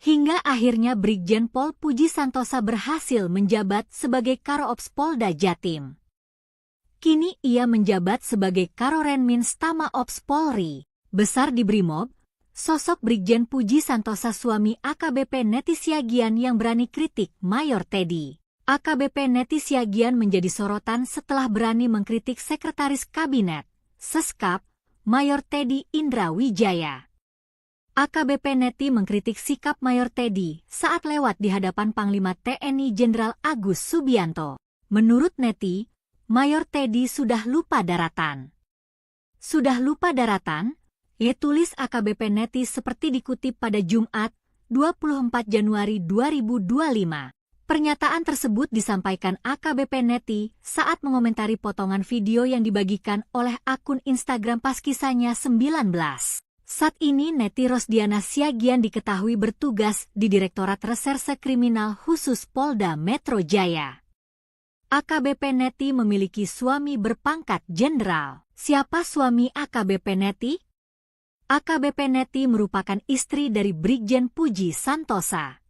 Hingga akhirnya Brigjen Pol Puji Santosa berhasil menjabat sebagai Karo-Ops Polda Jatim. Kini ia menjabat sebagai Karorenminz Tama Ops Polri. Besar di Brimob, sosok Brigjen Puji Santosa suami AKBP Neti Siagian yang berani kritik Mayor Teddy. AKBP Neti Siagian menjadi sorotan setelah berani mengkritik Sekretaris Kabinet, Seskap, Mayor Teddy Indra Wijaya. AKBP Neti mengkritik sikap Mayor Teddy saat lewat di hadapan Panglima TNI Jenderal Agus Subianto. Menurut Neti, Mayor Teddy sudah lupa daratan. Sudah lupa daratan? Tulis AKBP Neti seperti dikutip pada Jumat, 24 Januari 2025. Pernyataan tersebut disampaikan AKBP Neti saat mengomentari potongan video yang dibagikan oleh akun Instagram Paskisahnya 19. Saat ini Neti Rosdiana Siagian diketahui bertugas di Direktorat Reserse Kriminal Khusus Polda Metro Jaya. AKBP Neti memiliki suami berpangkat jenderal. Siapa suami AKBP Neti? AKBP Neti merupakan istri dari Brigjen Puji Santosa.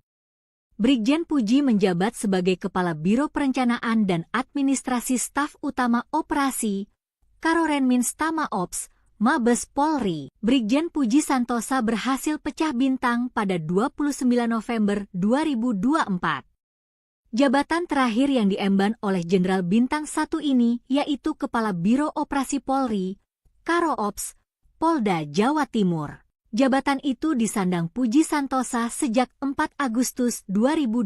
Brigjen Puji menjabat sebagai Kepala Biro Perencanaan dan Administrasi Staf Utama Operasi, Karorenmins Tama Ops, Mabes Polri. Brigjen Puji Santosa berhasil pecah bintang pada 29 November 2024. Jabatan terakhir yang diemban oleh Jenderal Bintang 1 ini yaitu Kepala Biro Operasi Polri, Karo Ops, Polda Jawa Timur. Jabatan itu disandang Puji Santosa sejak 4 Agustus 2020.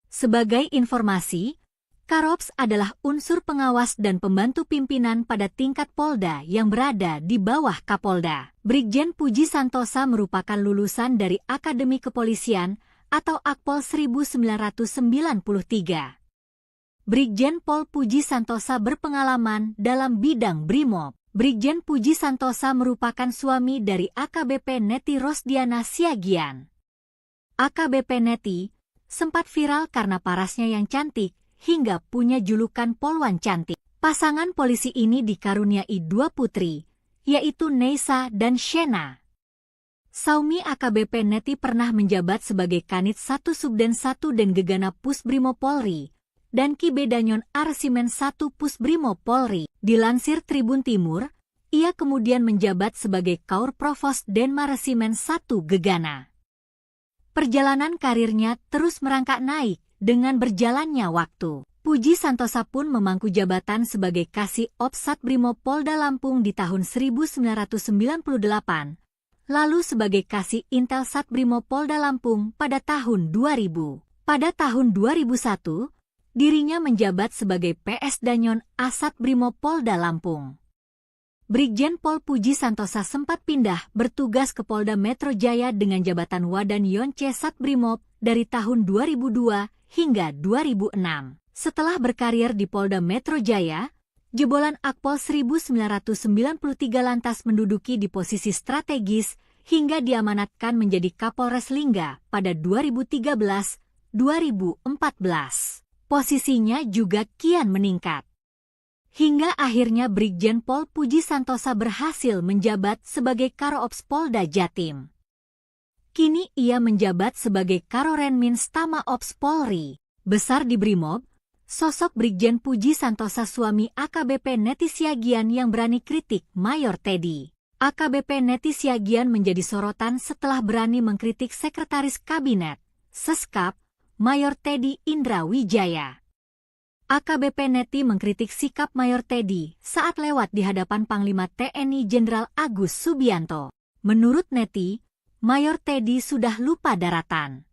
Sebagai informasi, Karops adalah unsur pengawas dan pembantu pimpinan pada tingkat Polda yang berada di bawah Kapolda. Brigjen Puji Santosa merupakan lulusan dari Akademi Kepolisian atau Akpol 1993. Brigjen Pol Puji Santosa berpengalaman dalam bidang Brimob. Brigjen Puji Santosa merupakan suami dari AKBP Neti Rosdiana Siagian. AKBP Neti sempat viral karena parasnya yang cantik hingga punya julukan Polwan Cantik. Pasangan polisi ini dikaruniai 2 putri, yaitu Neisa dan Shena. Saumi AKBP Neti pernah menjabat sebagai Kanit 1 Subden 1 dan Gegana Pusbrimob Polri dan Kibedanyon Arsimen 1 Pusbrimob Polri. Dilansir Tribun Timur, ia kemudian menjabat sebagai Kaur Provos Denma Resimen 1 Gegana. Perjalanan karirnya terus merangkak naik dengan berjalannya waktu. Puji Santosa pun memangku jabatan sebagai Kasih Ops Satbrimob Polda Lampung di tahun 1998, lalu sebagai Kasih Intel Satbrimob Polda Lampung pada tahun 2000. Pada tahun 2001, dirinya menjabat sebagai PS Danyon Asat Brimob Polda Lampung. Brigjen Pol Puji Santosa sempat pindah bertugas ke Polda Metro Jaya dengan jabatan Wadan Yonce Satbrimob dari tahun 2002 hingga 2006. Setelah berkarir di Polda Metro Jaya, jebolan Akpol 1993 lantas menduduki di posisi strategis hingga diamanatkan menjadi Kapolres Lingga pada 2013-2014. Posisinya juga kian meningkat. Hingga akhirnya Brigjen Pol Puji Santosa berhasil menjabat sebagai Karo-Ops Polda Jatim. Kini ia menjabat sebagai Karorenmins Tama Ops Polri. Besar di Brimob, sosok Brigjen Puji Santosa suami AKBP Neti Siagian yang berani kritik Mayor Teddy. AKBP Neti Siagian menjadi sorotan setelah berani mengkritik Sekretaris Kabinet, Seskap, Mayor Teddy Indra Wijaya. AKBP Neti mengkritik sikap Mayor Teddy saat lewat di hadapan Panglima TNI Jenderal Agus Subianto. Menurut Neti, Mayor Teddy sudah lupa daratan.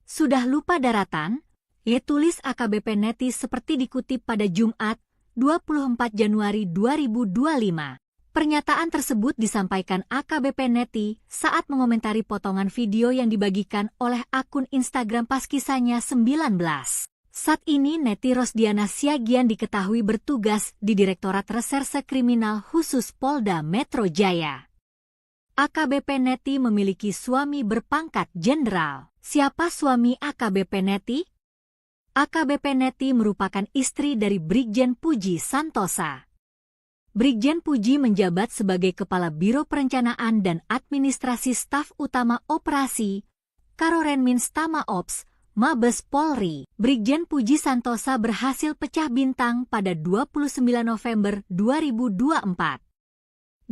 Sudah lupa daratan? Tulis AKBP Neti seperti dikutip pada Jumat, 24 Januari 2025. Pernyataan tersebut disampaikan AKBP Neti saat mengomentari potongan video yang dibagikan oleh akun Instagram Paskisahnya 19. Saat ini Neti Rosdiana Siagian diketahui bertugas di Direktorat Reserse Kriminal Khusus Polda Metro Jaya. AKBP Neti memiliki suami berpangkat jenderal. Siapa suami AKBP Neti? AKBP Neti merupakan istri dari Brigjen Puji Santosa. Brigjen Puji menjabat sebagai Kepala Biro Perencanaan dan Administrasi Staf Utama Operasi, Karorenmins Tama Ops, Mabes Polri. Brigjen Puji Santosa berhasil pecah bintang pada 29 November 2024.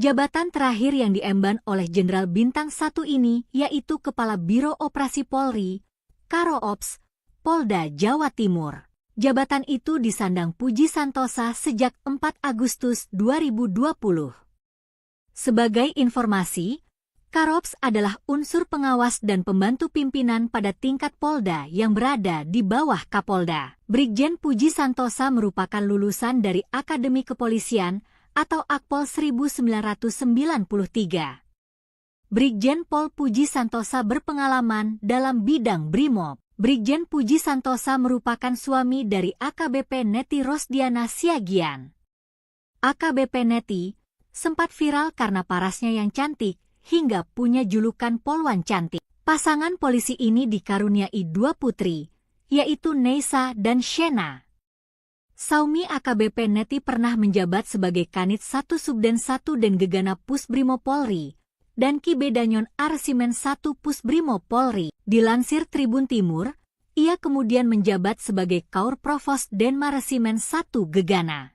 Jabatan terakhir yang diemban oleh Jenderal Bintang 1 ini yaitu Kepala Biro Operasi Polri, Karo Ops, Polda Jawa Timur. Jabatan itu disandang Puji Santosa sejak 4 Agustus 2020. Sebagai informasi, Karops adalah unsur pengawas dan pembantu pimpinan pada tingkat Polda yang berada di bawah Kapolda. Brigjen Puji Santosa merupakan lulusan dari Akademi Kepolisian atau Akpol 1993. Brigjen Pol Puji Santosa berpengalaman dalam bidang Brimob. Brigjen Puji Santosa merupakan suami dari AKBP Neti Rosdiana Siagian. AKBP Neti sempat viral karena parasnya yang cantik hingga punya julukan Polwan Cantik. Pasangan polisi ini dikaruniai 2 putri, yaitu Neisa dan Shena. Saumi AKBP Neti pernah menjabat sebagai Kanit 1 Subden 1 dan Gegana Pusbrimo Polri, dan Ki Bedanyon Arsimen 1 Pusbrimo Polri. Dilansir Tribun Timur, ia kemudian menjabat sebagai Kaur Provos Denma Resimen 1 Gegana.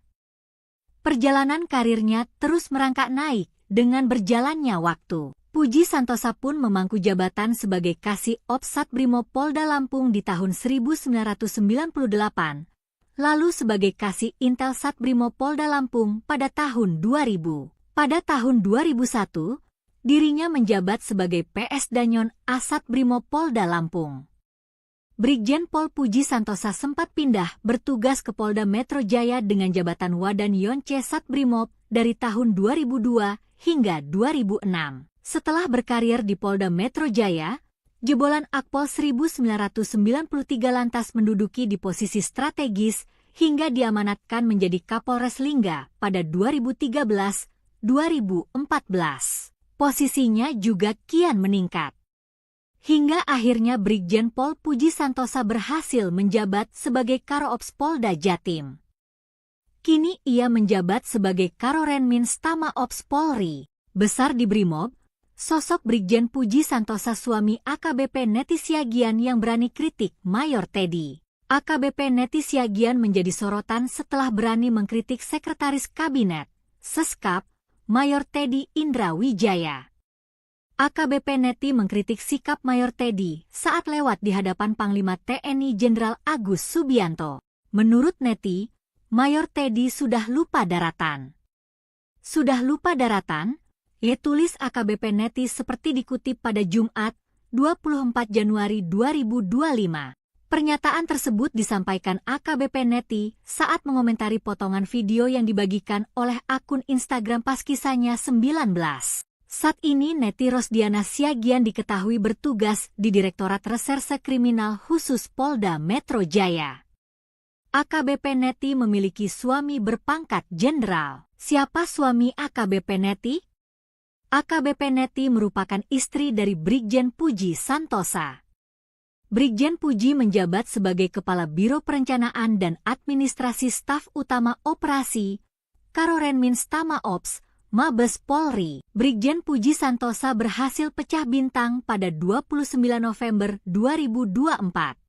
Perjalanan karirnya terus merangkak naik dengan berjalannya waktu. Puji Santosa pun memangku jabatan sebagai Kasih Ops Satbrimo Polda Lampung di tahun 1998, lalu sebagai Kasih Intel Satbrimo Polda Lampung pada tahun 2000. Pada tahun 2001, dirinya menjabat sebagai PS Danyon Asat Brimo Polda Lampung. Brigjen Pol Puji Santosa sempat pindah bertugas ke Polda Metro Jaya dengan jabatan Wadan Yonce Satbrimob dari tahun 2002 hingga 2006. Setelah berkarir di Polda Metro Jaya, jebolan Akpol 1993 lantas menduduki di posisi strategis hingga diamanatkan menjadi Kapolres Lingga pada 2013-2014. Posisinya juga kian meningkat. Hingga akhirnya Brigjen Pol Puji Santosa berhasil menjabat sebagai Karo-Ops Polda Jatim. Kini ia menjabat sebagai Karorenmins Tama Ops Polri. Besar di Brimob, sosok Brigjen Puji Santosa suami AKBP Neti Siagian yang berani kritik Mayor Teddy. AKBP Neti Siagian menjadi sorotan setelah berani mengkritik Sekretaris Kabinet, Seskap, Mayor Teddy Indra Wijaya. AKBP Neti mengkritik sikap Mayor Teddy saat lewat di hadapan Panglima TNI Jenderal Agus Subianto. Menurut Neti, Mayor Teddy sudah lupa daratan. Sudah lupa daratan? Tulis AKBP Neti seperti dikutip pada Jumat, 24 Januari 2025. Pernyataan tersebut disampaikan AKBP Neti saat mengomentari potongan video yang dibagikan oleh akun Instagram pas kisahnya 19. Saat ini Neti Rosdiana Siagian diketahui bertugas di Direktorat Reserse Kriminal Khusus Polda Metro Jaya. AKBP Neti memiliki suami berpangkat jenderal. Siapa suami AKBP Neti? AKBP Neti merupakan istri dari Brigjen Puji Santosa. Brigjen Puji menjabat sebagai Kepala Biro Perencanaan dan Administrasi Staf Utama Operasi, Karorenmins Tama Ops, Mabes Polri. Brigjen Puji Santosa berhasil pecah bintang pada 29 November 2024.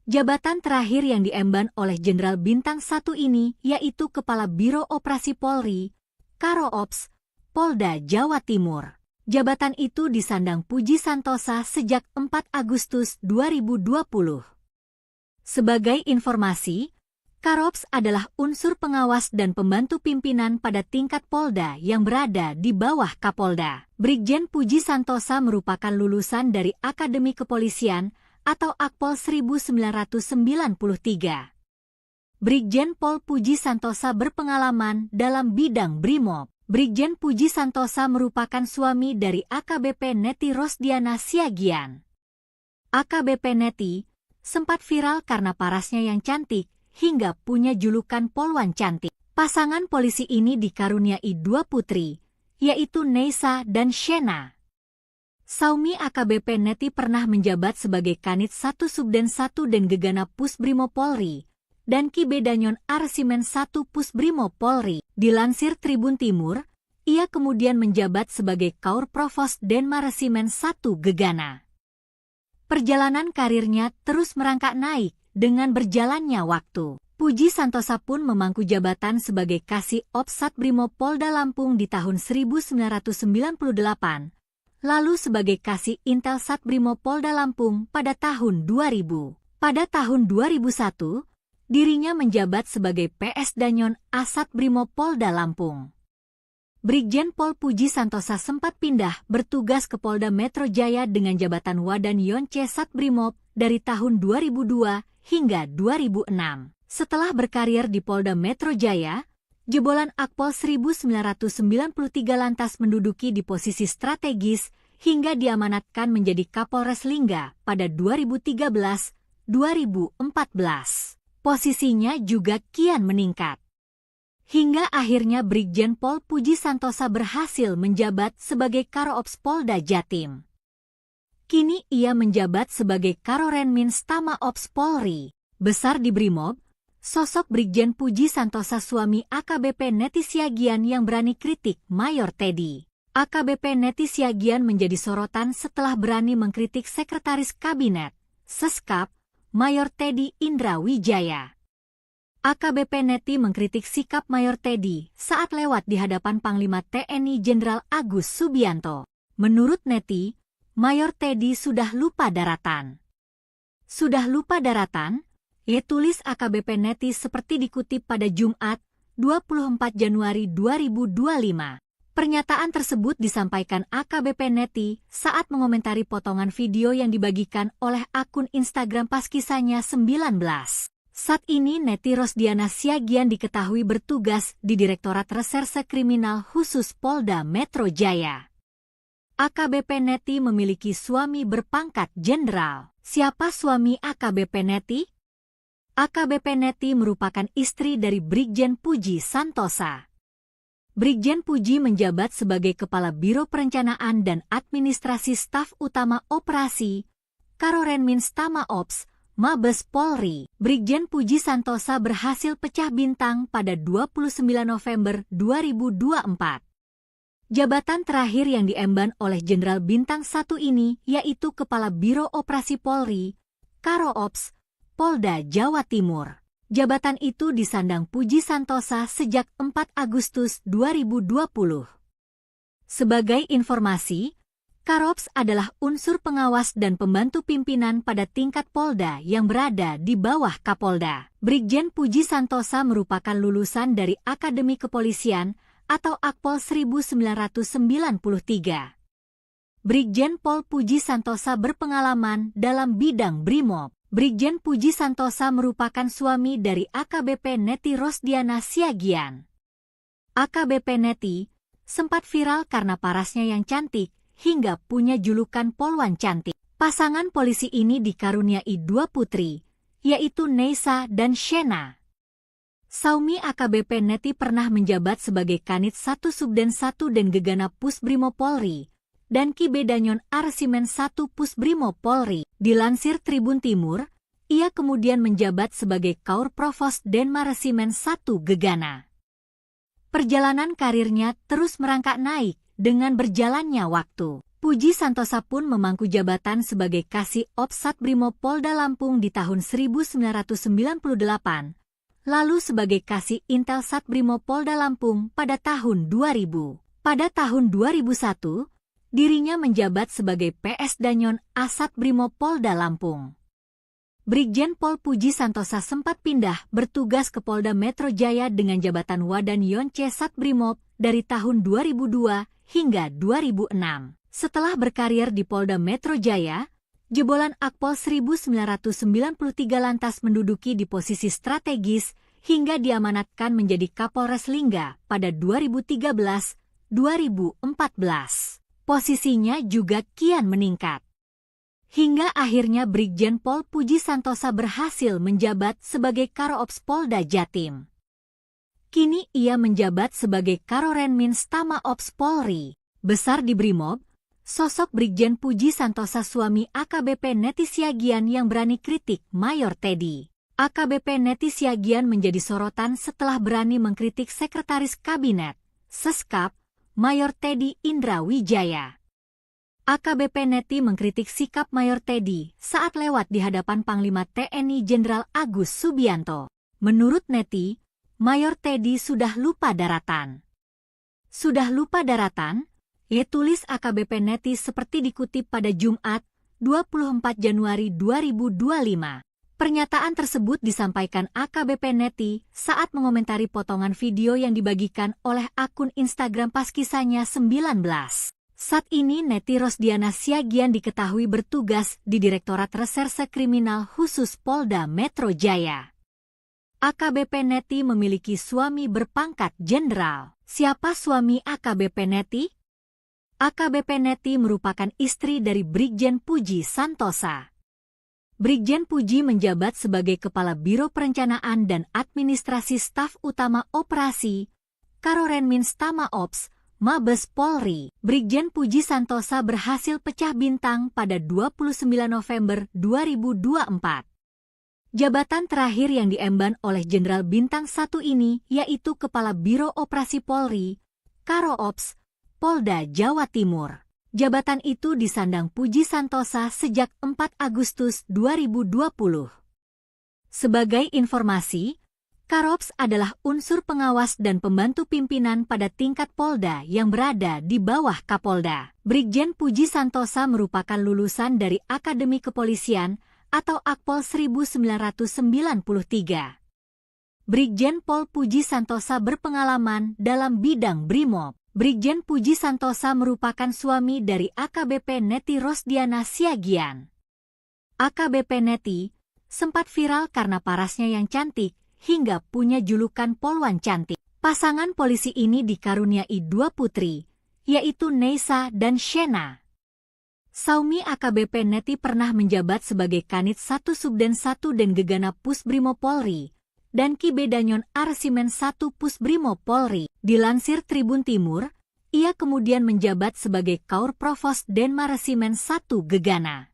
Jabatan terakhir yang diemban oleh Jenderal Bintang 1 ini yaitu Kepala Biro Operasi Polri, Karo-Ops, Polda Jawa Timur. Jabatan itu disandang Puji Santosa sejak 4 Agustus 2020. Sebagai informasi, Karo-Ops adalah unsur pengawas dan pembantu pimpinan pada tingkat Polda yang berada di bawah Kapolda. Brigjen Puji Santosa merupakan lulusan dari Akademi Kepolisian atau Akpol 1993. Brigjen Pol Puji Santosa berpengalaman dalam bidang Brimob. Brigjen Puji Santosa merupakan suami dari AKBP Neti Rosdiana Siagian. AKBP Neti sempat viral karena parasnya yang cantik hingga punya julukan Polwan Cantik. Pasangan polisi ini dikaruniai 2 putri, yaitu Neisa dan Shena. Saumi AKBP Neti pernah menjabat sebagai Kanit 1 Subden 1 dan Gegana Pusbrimo Polri, dan Ki Bedanyon Arsimen 1 Pusbrimo Polri. Dilansir Tribun Timur, ia kemudian menjabat sebagai Kaur Provos Denma Resimen 1 Gegana. Perjalanan karirnya terus merangkak naik dengan berjalannya waktu. Puji Santosa pun memangku jabatan sebagai Kasih Ops Satbrimo Polda Lampung di tahun 1998, lalu sebagai Kasih Intel Satbrimo Polda Lampung pada tahun 2000. Pada tahun 2001, dirinya menjabat sebagai PS Danyon Asat Brimo Polda Lampung. Brigjen Pol Puji Santosa sempat pindah bertugas ke Polda Metro Jaya dengan jabatan Wadan Yonce Satbrimob dari tahun 2002 hingga 2006. Setelah berkarir di Polda Metro Jaya, jebolan Akpol 1993 lantas menduduki di posisi strategis hingga diamanatkan menjadi Kapolres Lingga pada 2013-2014. Posisinya juga kian meningkat. Hingga akhirnya Brigjen Pol Puji Santosa berhasil menjabat sebagai Karo-Ops Polda Jatim. Kini ia menjabat sebagai Karorenminz Tama Ops Polri. Besar di Brimob, sosok Brigjen Puji Santosa suami AKBP Neti Siagian yang berani kritik Mayor Teddy. AKBP Neti Siagian menjadi sorotan setelah berani mengkritik Sekretaris Kabinet, Seskap, Mayor Teddy Indra Wijaya. AKBP Neti mengkritik sikap Mayor Teddy saat lewat di hadapan Panglima TNI Jenderal Agus Subianto. Menurut Neti, Mayor Teddy sudah lupa daratan. Sudah lupa daratan? Tulis AKBP Neti seperti dikutip pada Jumat, 24 Januari 2025. Pernyataan tersebut disampaikan AKBP Neti saat mengomentari potongan video yang dibagikan oleh akun Instagram Paskisanya 19. Saat ini Neti Rosdiana Siagian diketahui bertugas di Direktorat Reserse Kriminal Khusus Polda Metro Jaya. AKBP Neti memiliki suami berpangkat jenderal. Siapa suami AKBP Neti? AKBP Neti merupakan istri dari Brigjen Puji Santosa. Brigjen Puji menjabat sebagai Kepala Biro Perencanaan dan Administrasi Staf Utama Operasi Karorenminz Tama Ops Mabes Polri. Brigjen Puji Santosa berhasil pecah bintang pada 29 November 2024. Jabatan terakhir yang diemban oleh Jenderal Bintang 1 ini yaitu Kepala Biro Operasi Polri, Karo-Ops, Polda Jawa Timur. Jabatan itu disandang Puji Santosa sejak 4 Agustus 2020. Sebagai informasi, Karo-Ops adalah unsur pengawas dan pembantu pimpinan pada tingkat Polda yang berada di bawah Kapolda. Brigjen Puji Santosa merupakan lulusan dari Akademi Kepolisian atau Akpol 1993. Brigjen Pol Puji Santosa berpengalaman dalam bidang Brimob. Brigjen Puji Santosa merupakan suami dari AKBP Neti Rosdiana Siagian. AKBP Neti sempat viral karena parasnya yang cantik, hingga punya julukan Polwan Cantik. Pasangan polisi ini dikaruniai 2 putri, yaitu Neisa dan Shena. Saumi AKBP Neti pernah menjabat sebagai Kanit 1 Subden 1 dan Gegana Pusbrimob Polri, dan Ki Bedanyon Arsimen 1 Pusbrimob Polri. Dilansir Tribun Timur, ia kemudian menjabat sebagai Kaur Provos Denmaresimen 1 Gegana. Perjalanan karirnya terus merangkak naik dengan berjalannya waktu. Puji Santosa pun memangku jabatan sebagai Kasih Ops Satbrimob Polda Lampung di tahun 1998, lalu sebagai Kasih Intel Satbrimob Polda Lampung pada tahun 2000. Pada tahun 2001, dirinya menjabat sebagai PS Danyon Asat Brimob Polda Lampung. Brigjen Pol Puji Santosa sempat pindah bertugas ke Polda Metro Jaya dengan jabatan Wadan Yonce Satbrimob dari tahun 2002 hingga 2006. Setelah berkarir di Polda Metro Jaya, jebolan Akpol 1993 lantas menduduki di posisi strategis hingga diamanatkan menjadi Kapolres Lingga pada 2013-2014. Posisinya juga kian meningkat. Hingga akhirnya Brigjen Pol Puji Santosa berhasil menjabat sebagai Karo-Ops Polda Jatim. Kini ia menjabat sebagai Karorenminz Tama Ops Polri. Besar di Brimob, sosok Brigjen Puji Santosa suami AKBP Neti Siagian yang berani kritik Mayor Teddy. AKBP Neti Siagian menjadi sorotan setelah berani mengkritik Sekretaris Kabinet, Seskap, Mayor Teddy Indra Wijaya. AKBP Neti mengkritik sikap Mayor Teddy saat lewat di hadapan Panglima TNI Jenderal Agus Subianto. Menurut Neti, Mayor Teddy sudah lupa daratan. Sudah lupa daratan? Tulis AKBP Neti seperti dikutip pada Jumat, 24 Januari 2025. Pernyataan tersebut disampaikan AKBP Neti saat mengomentari potongan video yang dibagikan oleh akun Instagram Paskisanya 19. Saat ini Neti Rosdiana Siagian diketahui bertugas di Direktorat Reserse Kriminal Khusus Polda Metro Jaya. AKBP Neti memiliki suami berpangkat jenderal. Siapa suami AKBP Neti? AKBP Neti merupakan istri dari Brigjen Puji Santosa. Brigjen Puji menjabat sebagai Kepala Biro Perencanaan dan Administrasi Staf Utama Operasi, Karorenmins Tama Ops, Mabes Polri. Brigjen Puji Santosa berhasil pecah bintang pada 29 November 2024. Jabatan terakhir yang diemban oleh Jenderal Bintang 1 ini yaitu Kepala Biro Operasi Polri, Karo Ops, Polda Jawa Timur. Jabatan itu disandang Puji Santosa sejak 4 Agustus 2020. Sebagai informasi, Karops adalah unsur pengawas dan pembantu pimpinan pada tingkat Polda yang berada di bawah Kapolda. Brigjen Puji Santosa merupakan lulusan dari Akademi Kepolisian atau Akpol 1993. Brigjen Pol Puji Santosa berpengalaman dalam bidang Brimob. Brigjen Puji Santosa merupakan suami dari AKBP Neti Rosdiana Siagian. AKBP Neti sempat viral karena parasnya yang cantik, hingga punya julukan Polwan Cantik. Pasangan polisi ini dikaruniai 2 putri, yaitu Neisa dan Shena. Saumi AKBP Neti pernah menjabat sebagai Kanit 1 Subden 1 dan Gegana Pusbrimo Polri, dan Kibedanyon Arsimen 1 Pusbrimo Polri. Dilansir Tribun Timur, ia kemudian menjabat sebagai Kaur Provos Denma Resimen 1 Gegana.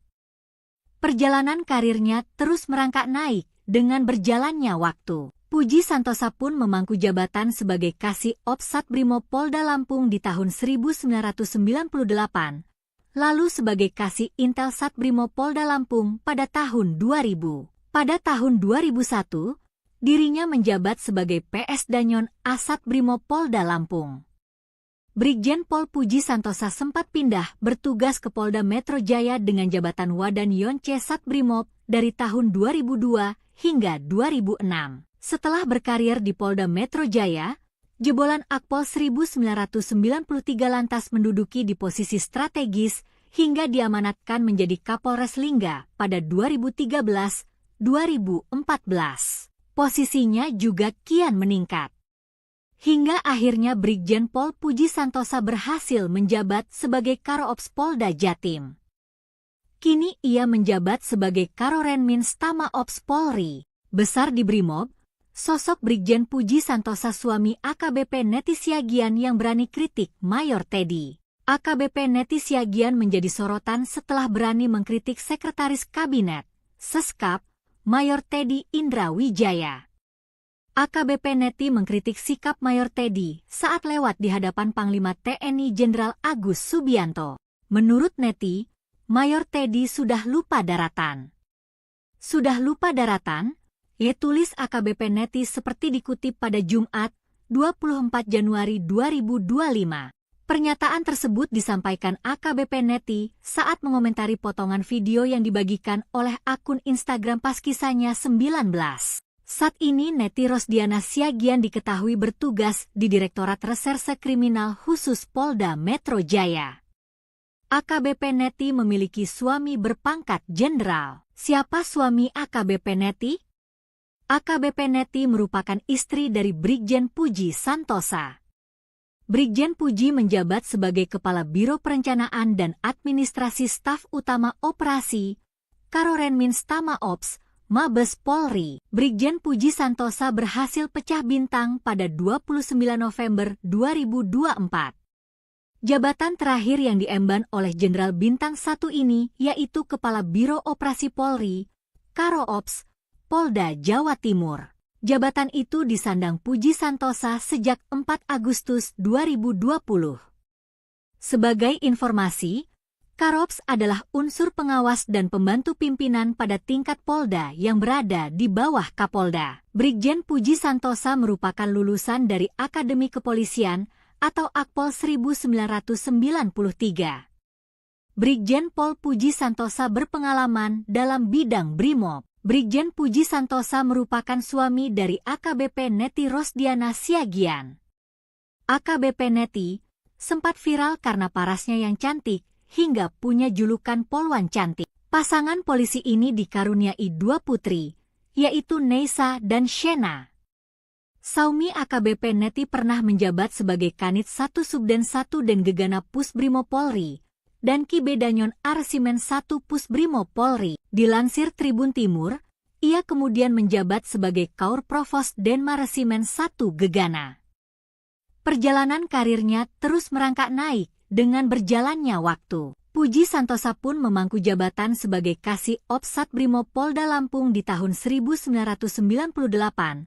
Perjalanan karirnya terus merangkak naik dengan berjalannya waktu. Puji Santosa pun memangku jabatan sebagai Kasih Ops Satbrimo Polda Lampung di tahun 1998, lalu sebagai Kasih Intel Satbrimo Polda Lampung pada tahun 2000. Pada tahun 2001, dirinya menjabat sebagai PS Danyon Asat Brimo Polda Lampung. Brigjen Pol Puji Santosa sempat pindah bertugas ke Polda Metro Jaya dengan jabatan Wadan Yonce Satbrimob dari tahun 2002 hingga 2006. Setelah berkarir di Polda Metro Jaya, jebolan Akpol 1993 lantas menduduki di posisi strategis hingga diamanatkan menjadi Kapolres Lingga pada 2013-2014. Posisinya juga kian meningkat. Hingga akhirnya Brigjen Pol Puji Santosa berhasil menjabat sebagai Karo Ops Polda Jatim. Kini ia menjabat sebagai Karorenmins Tama Ops Polri. Besar di Brimob, sosok Brigjen Puji Santosa suami AKBP Neti Siagian yang berani kritik Mayor Teddy. AKBP Neti Siagian menjadi sorotan setelah berani mengkritik Sekretaris Kabinet, Seskap, Mayor Teddy Indra Wijaya. AKBP Neti mengkritik sikap Mayor Teddy saat lewat di hadapan Panglima TNI Jenderal Agus Subianto. Menurut Neti, Mayor Teddy sudah lupa daratan. Sudah lupa daratan? Ia tulis AKBP Neti seperti dikutip pada Jumat, 24 Januari 2025. Pernyataan tersebut disampaikan AKBP Neti saat mengomentari potongan video yang dibagikan oleh akun Instagram pas kisahnya 19. Saat ini Neti Rosdiana Siagian diketahui bertugas di Direktorat Reserse Kriminal Khusus Polda Metro Jaya. AKBP Neti memiliki suami berpangkat jenderal. Siapa suami AKBP Neti? AKBP Neti merupakan istri dari Brigjen Puji Santosa. Brigjen Puji menjabat sebagai Kepala Biro Perencanaan dan Administrasi Staf Utama Operasi, Karorenmins Tama Ops, Mabes Polri. Brigjen Puji Santosa berhasil pecah bintang pada 29 November 2024. Jabatan terakhir yang diemban oleh Jenderal Bintang 1 ini yaitu Kepala Biro Operasi Polri, Karo Ops, Polda Jawa Timur. Jabatan itu disandang Puji Santosa sejak 4 Agustus 2020. Sebagai informasi, Karops adalah unsur pengawas dan pembantu pimpinan pada tingkat Polda yang berada di bawah Kapolda. Brigjen Puji Santosa merupakan lulusan dari Akademi Kepolisian atau Akpol 1993. Brigjen Pol Puji Santosa berpengalaman dalam bidang Brimob. Brigjen Puji Santosa merupakan suami dari AKBP Neti Rosdiana Siagian. AKBP Neti sempat viral karena parasnya yang cantik, hingga punya julukan Polwan Cantik. Pasangan polisi ini dikaruniai 2 putri, yaitu Neisa dan Shena. Saumi AKBP Neti pernah menjabat sebagai Kanit 1 Subden 1 dan Gegana Pusbrimo Polri, dan Ki Bedanyon Arsimen 1 Pusbrimo Polri. Dilansir Tribun Timur, ia kemudian menjabat sebagai Kaur Provos Denmaresimen 1 Gegana. Perjalanan karirnya terus merangkak naik dengan berjalannya waktu. Puji Santosa pun memangku jabatan sebagai Kasih Ops Satbrimo Polda Lampung di tahun 1998,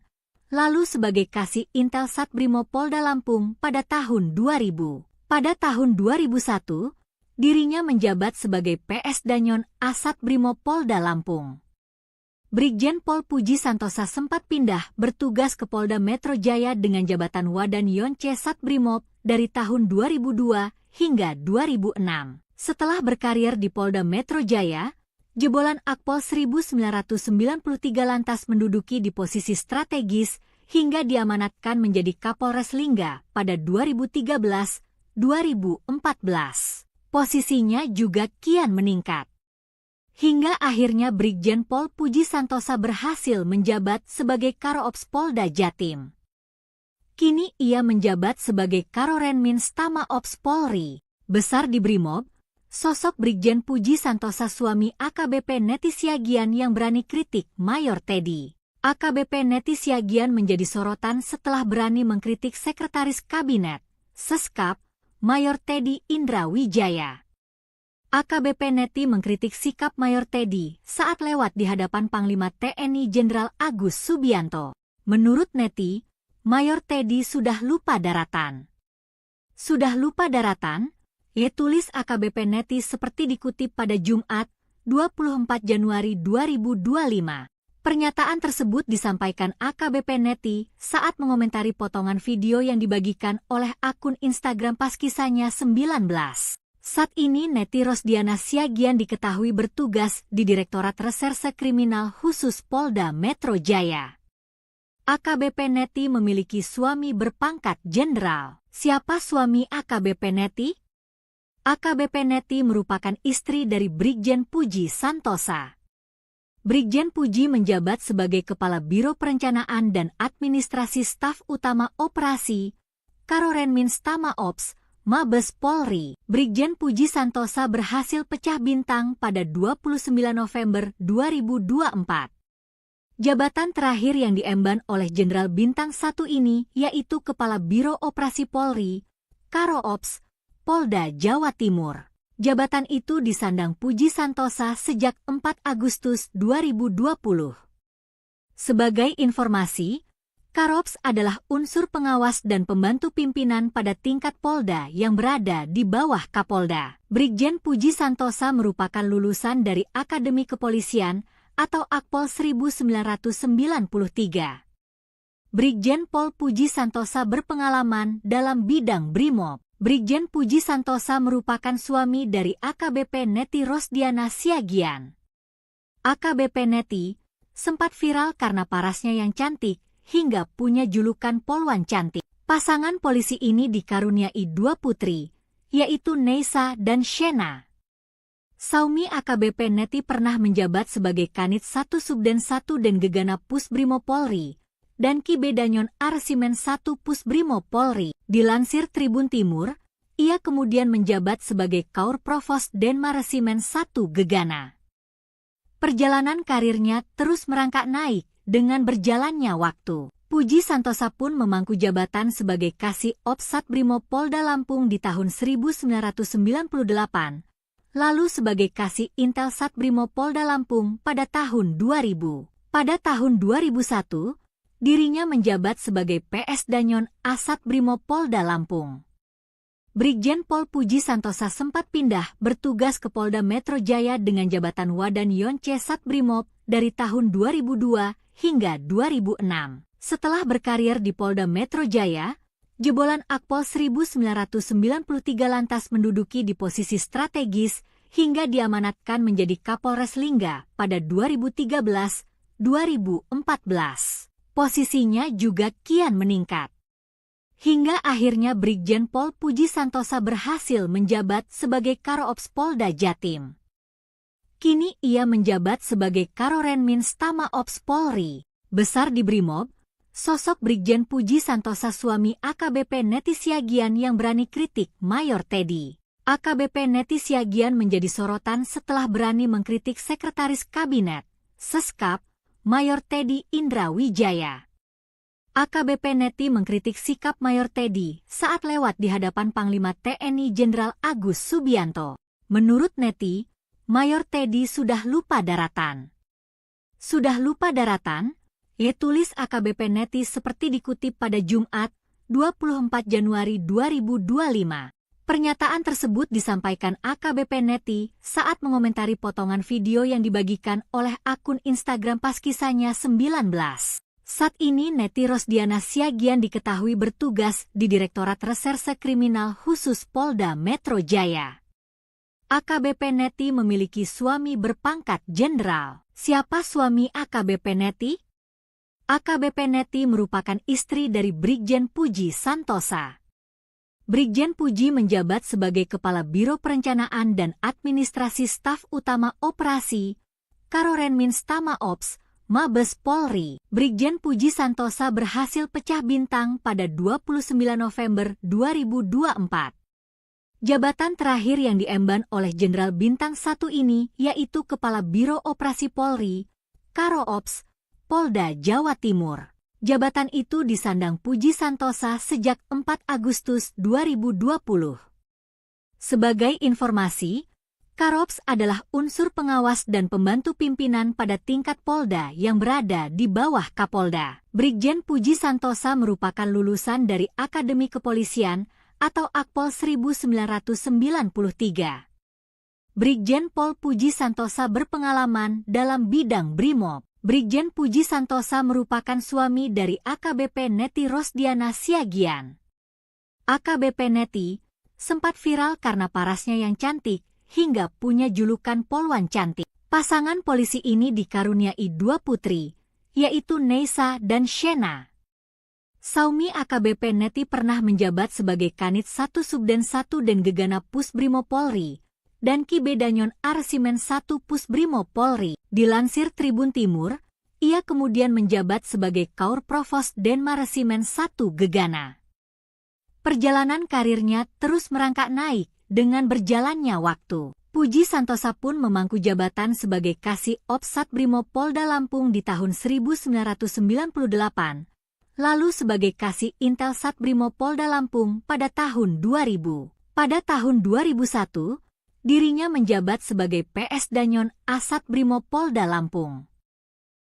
lalu sebagai Kasih Intel Satbrimo Polda Lampung pada tahun 2000. Pada tahun 2001, dirinya menjabat sebagai PS Danyon Asat Brimo Polda Lampung. Brigjen Pol Puji Santosa sempat pindah bertugas ke Polda Metro Jaya dengan jabatan Wadan Yonce Satbrimob dari tahun 2002 hingga 2006. Setelah berkarir di Polda Metro Jaya, jebolan Akpol 1993 lantas menduduki di posisi strategis hingga diamanatkan menjadi Kapolres Lingga pada 2013-2014. Posisinya juga kian meningkat. Hingga akhirnya Brigjen Pol Puji Santosa berhasil menjabat sebagai Karo-Ops Polda Jatim. Kini ia menjabat sebagai Karorenmins Tama Ops Polri. Besar di Brimob, sosok Brigjen Puji Santosa suami AKBP Neti Siagian yang berani kritik Mayor Teddy. AKBP Neti Siagian menjadi sorotan setelah berani mengkritik Sekretaris Kabinet, Seskap, Mayor Teddy Indra Wijaya. AKBP Neti mengkritik sikap Mayor Teddy saat lewat di hadapan Panglima TNI Jenderal Agus Subianto. Menurut Neti, Mayor Teddy sudah lupa daratan. Sudah lupa daratan? Ia tulis AKBP Neti seperti dikutip pada Jumat, 24 Januari 2025. Pernyataan tersebut disampaikan AKBP Neti saat mengomentari potongan video yang dibagikan oleh akun Instagram Paskisanya 19. Saat ini Neti Rosdiana Siagian diketahui bertugas di Direktorat Reserse Kriminal Khusus Polda Metro Jaya. AKBP Neti memiliki suami berpangkat jenderal. Siapa suami AKBP Neti? AKBP Neti merupakan istri dari Brigjen Puji Santosa. Brigjen Puji menjabat sebagai Kepala Biro Perencanaan dan Administrasi Staf Utama Operasi, Karorenmins Tama Ops, Mabes Polri. Brigjen Puji Santosa berhasil pecah bintang pada 29 November 2024. Jabatan terakhir yang diemban oleh Jenderal Bintang 1 ini yaitu Kepala Biro Operasi Polri, Karo-Ops, Polda Jawa Timur. Jabatan itu disandang Puji Santosa sejak 4 Agustus 2020. Sebagai informasi, Karo-Ops adalah unsur pengawas dan pembantu pimpinan pada tingkat Polda yang berada di bawah Kapolda. Brigjen Puji Santosa merupakan lulusan dari Akademi Kepolisian atau Akpol 1993. Brigjen Pol Puji Santosa berpengalaman dalam bidang Brimob. Brigjen Puji Santosa merupakan suami dari AKBP Neti Rosdiana Siagian. AKBP Neti sempat viral karena parasnya yang cantik, hingga punya julukan Polwan Cantik. Pasangan polisi ini dikaruniai 2 putri, yaitu Neisa dan Shena. Saumi AKBP Neti pernah menjabat sebagai Kanit 1 Subden 1 dan Gegana Pusbrimo Polri, dan Ki Bedanyon Arsimen 1 Pusbrimo Polri. Dilansir Tribun Timur, ia kemudian menjabat sebagai Kaur Provos Denmaresimen 1 Gegana. Perjalanan karirnya terus merangkak naik dengan berjalannya waktu. Puji Santosa pun memangku jabatan sebagai Kasih Ops Satbrimo Polda Lampung di tahun 1998, lalu sebagai Kasih Intel Satbrimo Polda Lampung pada tahun 2000. Pada tahun 2001, dirinya menjabat sebagai PS Danyon Asat Brimo Polda Lampung. Brigjen Pol Puji Santosa sempat pindah bertugas ke Polda Metro Jaya dengan jabatan Wadan Yonce Satbrimob dari tahun 2002 hingga 2006. Setelah berkarir di Polda Metro Jaya, jebolan Akpol 1993 lantas menduduki di posisi strategis hingga diamanatkan menjadi Kapolres Lingga pada 2013-2014. Posisinya juga kian meningkat. Hingga akhirnya Brigjen Pol Puji Santosa berhasil menjabat sebagai Karo-Ops Polda Jatim. Kini ia menjabat sebagai Karorenmin Stama Ops Polri. Besar di Brimob, sosok Brigjen Puji Santosa suami AKBP Neti Siagian yang berani kritik Mayor Teddy. AKBP Neti Siagian menjadi sorotan setelah berani mengkritik Sekretaris Kabinet, Seskap, Mayor Teddy Indra Wijaya. AKBP Neti mengkritik sikap Mayor Teddy saat lewat di hadapan Panglima TNI Jenderal Agus Subianto. Menurut Neti, Mayor Teddy sudah lupa daratan. Sudah lupa daratan? Tulis AKBP Neti seperti dikutip pada Jumat, 24 Januari 2025. Pernyataan tersebut disampaikan AKBP Neti saat mengomentari potongan video yang dibagikan oleh akun Instagram Paskisahnya 19. Saat ini Neti Rosdiana Siagian diketahui bertugas di Direktorat Reserse Kriminal Khusus Polda Metro Jaya. AKBP Neti memiliki suami berpangkat jenderal. Siapa suami AKBP Neti? AKBP Neti merupakan istri dari Brigjen Puji Santosa. Brigjen Puji menjabat sebagai Kepala Biro Perencanaan dan Administrasi Staf Utama Operasi, Karorenmin Stama Ops, Mabes Polri. Brigjen Puji Santosa berhasil pecah bintang pada 29 November 2024. Jabatan terakhir yang diemban oleh Jenderal Bintang 1 ini yaitu Kepala Biro Operasi Polri, Karo-Ops, Polda Jawa Timur. Jabatan itu disandang Puji Santosa sejak 4 Agustus 2020. Sebagai informasi, Karo-Ops adalah unsur pengawas dan pembantu pimpinan pada tingkat Polda yang berada di bawah Kapolda. Brigjen Puji Santosa merupakan lulusan dari Akademi Kepolisian atau Akpol 1993. Brigjen Pol Puji Santosa berpengalaman dalam bidang Brimob. Brigjen Puji Santosa merupakan suami dari AKBP Neti Rosdiana Siagian. AKBP Neti sempat viral karena parasnya yang cantik, hingga punya julukan Polwan Cantik. Pasangan polisi ini dikaruniai 2 putri, yaitu Neisa dan Shena. Saumi AKBP Neti pernah menjabat sebagai Kanit 1 Subden 1 dan Gegana Pusbrimo Polri, dan Kibedanyon Arsimen 1 Pusbrimo Polri. Dilansir Tribun Timur, ia kemudian menjabat sebagai Kaur Provos Denma Resimen 1 Gegana. Perjalanan karirnya terus merangkak naik dengan berjalannya waktu. Puji Santosa pun memangku jabatan sebagai Kasih Ops Satbrimo Polda Lampung di tahun 1998, lalu sebagai Kasih Intel Satbrimo Polda Lampung pada tahun 2000. Pada tahun 2001, dirinya menjabat sebagai PS Danyon Asat Brimo Polda Lampung.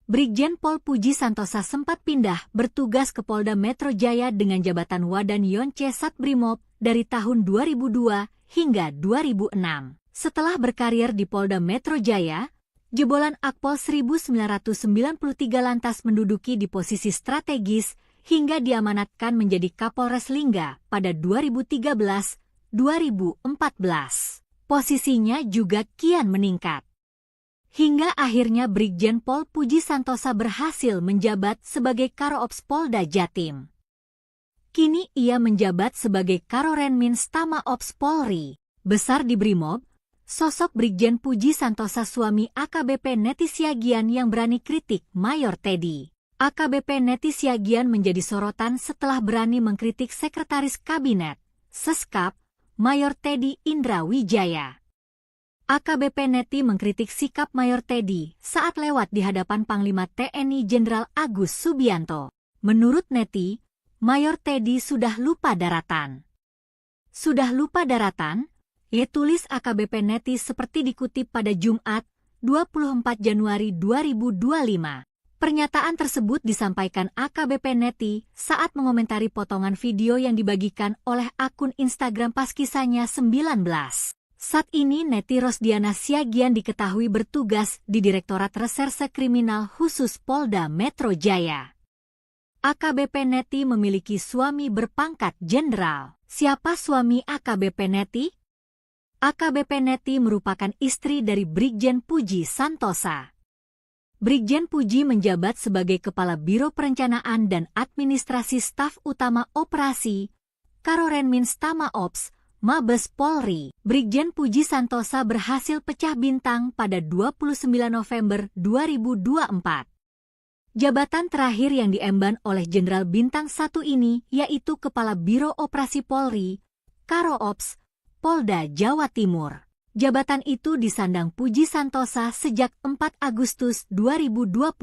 Brigjen Pol Puji Santosa sempat pindah bertugas ke Polda Metro Jaya dengan jabatan Wadan Yonce Satbrimob dari tahun 2002 hingga 2006. Setelah berkarir di Polda Metro Jaya, jebolan Akpol 1993 lantas menduduki di posisi strategis hingga diamanatkan menjadi Kapolres Lingga pada 2013-2014. Posisinya juga kian meningkat. Hingga akhirnya Brigjen Pol Puji Santosa berhasil menjabat sebagai Karo-Ops Polda Jatim. Kini ia menjabat sebagai Karorenmin Stama Ops Polri. Besar di Brimob, sosok Brigjen Puji Santosa suami AKBP Neti Siagian yang berani kritik Mayor Teddy. AKBP Neti Siagian menjadi sorotan setelah berani mengkritik Sekretaris Kabinet, Seskap, Mayor Teddy Indra Wijaya. AKBP Neti mengkritik sikap Mayor Teddy saat lewat di hadapan Panglima TNI Jenderal Agus Subianto. Menurut Neti, Mayor Teddy sudah lupa daratan. Sudah lupa daratan? Tulis AKBP Neti seperti dikutip pada Jumat, 24 Januari 2025. Pernyataan tersebut disampaikan AKBP Neti saat mengomentari potongan video yang dibagikan oleh akun Instagram Paskisahnya 19. Saat ini Neti Rosdiana Siagian diketahui bertugas di Direktorat Reserse Kriminal Khusus Polda Metro Jaya. AKBP Neti memiliki suami berpangkat jenderal. Siapa suami AKBP Neti? AKBP Neti merupakan istri dari Brigjen Puji Santosa. Brigjen Puji menjabat sebagai Kepala Biro Perencanaan dan Administrasi Staf Utama Operasi, Karorenmins Tama Ops, Mabes Polri. Brigjen Puji Santosa berhasil pecah bintang pada 29 November 2024. Jabatan terakhir yang diemban oleh Jenderal Bintang 1 ini yaitu Kepala Biro Operasi Polri, Karo Ops, Polda Jawa Timur. Jabatan itu disandang Puji Santosa sejak 4 Agustus 2020.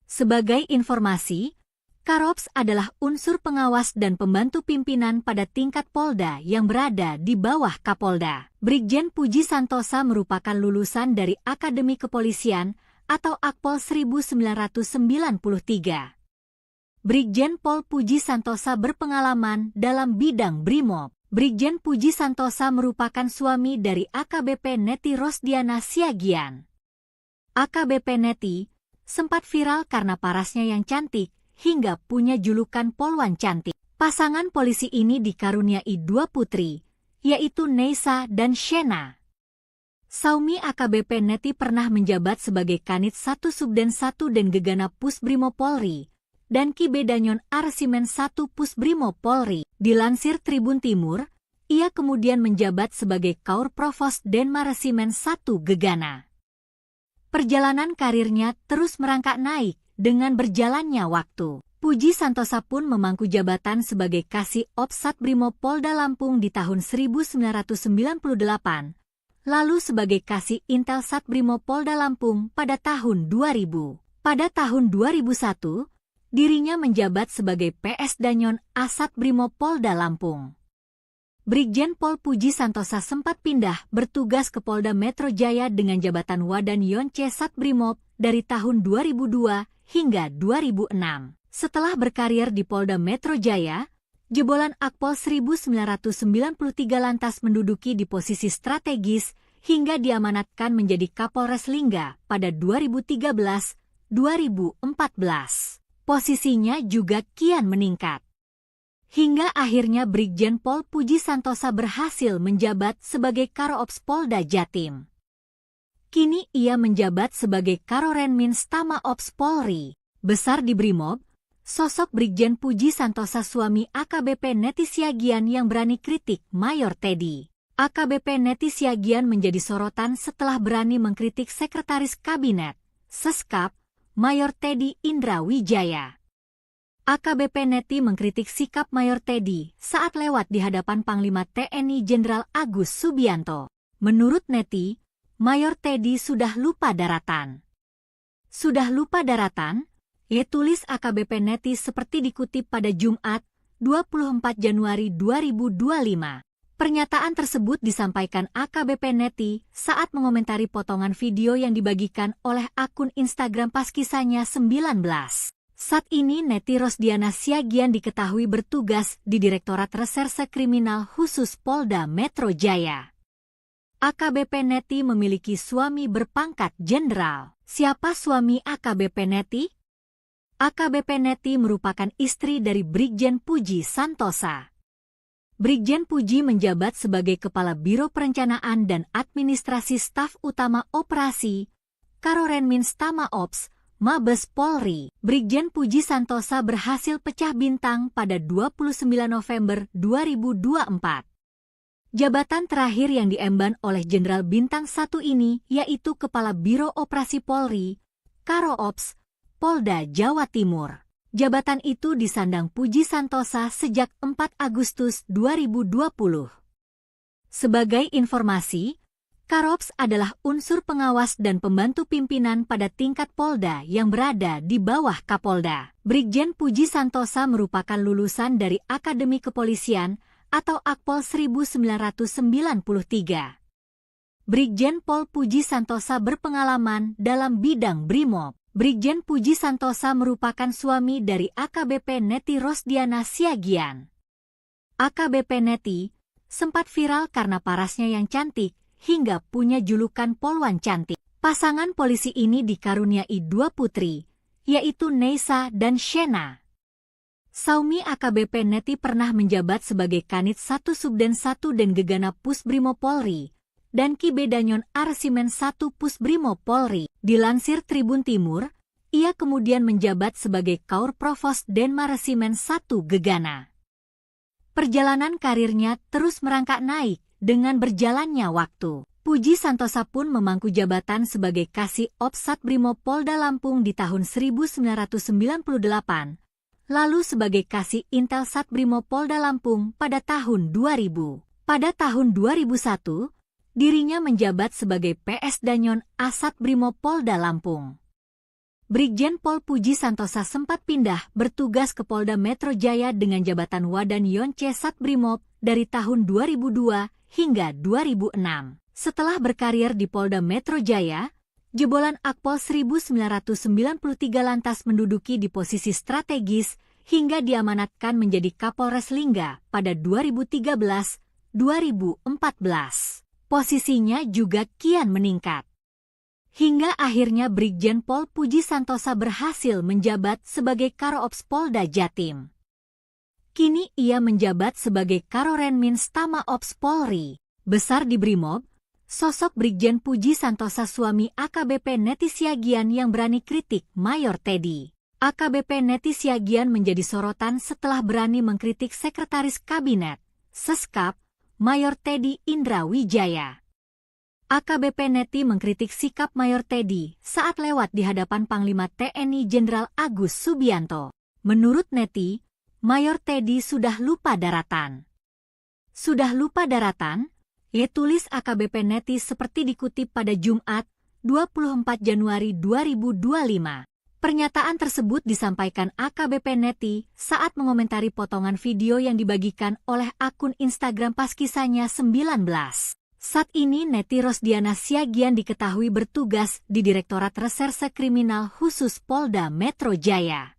Sebagai informasi, Karops adalah unsur pengawas dan pembantu pimpinan pada tingkat Polda yang berada di bawah Kapolda. Brigjen Puji Santosa merupakan lulusan dari Akademi Kepolisian atau Akpol 1993. Brigjen Pol Puji Santosa berpengalaman dalam bidang Brimob. Brigjen Puji Santosa merupakan suami dari AKBP Neti Rosdiana Siagian. AKBP Neti sempat viral karena parasnya yang cantik hingga punya julukan Polwan Cantik. Pasangan polisi ini dikaruniai 2 putri, yaitu Neisa dan Shena. Saumi AKBP Neti pernah menjabat sebagai Kanit 1 Subden 1 dan Gegana Pusbrimo Polri dan Ki Bedanyon Arsimen 1 Pusbrimo Polri. Dilansir Tribun Timur, ia kemudian menjabat sebagai Kaur Provos Denmaresimen 1 Gegana. Perjalanan karirnya terus merangkak naik dengan berjalannya waktu. Puji Santosa pun memangku jabatan sebagai Kasih Ops Satbrimo Polda Lampung di tahun 1998. Lalu sebagai Kasih Intel Satbrimo Polda Lampung pada tahun 2000. Pada tahun 2001, dirinya menjabat sebagai PS Danyon Asat Brimo Polda Lampung. Brigjen Pol Puji Santosa sempat pindah bertugas ke Polda Metro Jaya dengan jabatan Wadan Yonce Satbrimob dari tahun 2002 hingga 2006. Setelah berkarir di Polda Metro Jaya, jebolan Akpol 1993 lantas menduduki di posisi strategis hingga diamanatkan menjadi Kapolres Lingga pada 2013-2014. Posisinya juga kian meningkat. Hingga akhirnya Brigjen Pol Puji Santosa berhasil menjabat sebagai Karoops Polda Jatim. Kini ia menjabat sebagai Karorenmins Tama Ops Polri. Besar di Brimob, sosok Brigjen Puji Santosa suami AKBP Neti Siagian yang berani kritik Mayor Teddy. AKBP Neti Siagian menjadi sorotan setelah berani mengkritik Sekretaris Kabinet, Seskap, Mayor Teddy Indra Wijaya. AKBP Neti mengkritik sikap Mayor Teddy saat lewat di hadapan Panglima TNI Jenderal Agus Subianto. Menurut Neti, Mayor Teddy sudah lupa daratan. Sudah lupa daratan? Tulis AKBP Neti seperti dikutip pada Jumat, 24 Januari 2025. Pernyataan tersebut disampaikan AKBP Neti saat mengomentari potongan video yang dibagikan oleh akun Instagram Paskisanya 19. Saat ini Neti Rosdiana Siagian diketahui bertugas di Direktorat Reserse Kriminal Khusus Polda Metro Jaya. AKBP Neti memiliki suami berpangkat jenderal. Siapa suami AKBP Neti? AKBP Neti merupakan istri dari Brigjen Puji Santosa. Brigjen Puji menjabat sebagai Kepala Biro Perencanaan dan Administrasi Staf Utama Operasi, Karorenmins Tama Ops, Mabes Polri. Brigjen Puji Santosa berhasil pecah bintang pada 29 November 2024. Jabatan terakhir yang diemban oleh Jenderal Bintang 1 ini yaitu Kepala Biro Operasi Polri, Karoops, Polda Jawa Timur. Jabatan itu disandang Puji Santosa sejak 4 Agustus 2020. Sebagai informasi, Karops adalah unsur pengawas dan pembantu pimpinan pada tingkat Polda yang berada di bawah Kapolda. Brigjen Puji Santosa merupakan lulusan dari Akademi Kepolisian atau Akpol 1993. Brigjen Pol Puji Santosa berpengalaman dalam bidang Brimob. Brigjen Puji Santosa merupakan suami dari AKBP Neti Rosdiana Siagian. AKBP Neti sempat viral karena parasnya yang cantik hingga punya julukan Polwan Cantik. Pasangan polisi ini dikaruniai 2 putri, yaitu Neisa dan Shena. Saumi AKBP Neti pernah menjabat sebagai Kanit 1 Subden 1 dan Gegana Pusbrimo Polri dan Ki Bedanyon Arsimen 1 Pusbrimo Polri. Dilansir Tribun Timur, ia kemudian menjabat sebagai Kaur Provos Denmaresimen 1 Gegana. Perjalanan karirnya terus merangkak naik dengan berjalannya waktu. Puji Santosa pun memangku jabatan sebagai Kasih Ops Satbrimo Polda Lampung di tahun 1998, lalu sebagai Kasih Intel Satbrimo Polda Lampung pada tahun 2000. Pada tahun 2001, dirinya menjabat sebagai PS Danyon Asat Brimo Polda Lampung. Brigjen Pol Puji Santosa sempat pindah bertugas ke Polda Metro Jaya dengan jabatan Wadan Yonce Satbrimob dari tahun 2002 hingga 2006. Setelah berkarir di Polda Metro Jaya, jebolan Akpol 1993 lantas menduduki di posisi strategis hingga diamanatkan menjadi Kapolres Lingga pada 2013-2014. Posisinya juga kian meningkat. Hingga akhirnya Brigjen Pol Puji Santosa berhasil menjabat sebagai Karo-Ops Polda Jatim. Kini ia menjabat sebagai Karorenmin Stama Ops Polri. Besar di Brimob, sosok Brigjen Puji Santosa suami AKBP Neti Siagian yang berani kritik Mayor Teddy. AKBP Neti Siagian menjadi sorotan setelah berani mengkritik Sekretaris Kabinet, Seskap, Mayor Teddy Indra Wijaya. AKBP Neti mengkritik sikap Mayor Teddy saat lewat di hadapan Panglima TNI Jenderal Agus Subianto. Menurut Neti, Mayor Teddy sudah lupa daratan. Sudah lupa daratan? Tulis AKBP Neti seperti dikutip pada Jumat, 24 Januari 2025. Pernyataan tersebut disampaikan AKBP Neti saat mengomentari potongan video yang dibagikan oleh akun Instagram Paskisanya 19. Saat ini Neti Rosdiana Siagian diketahui bertugas di Direktorat Reserse Kriminal Khusus Polda Metro Jaya.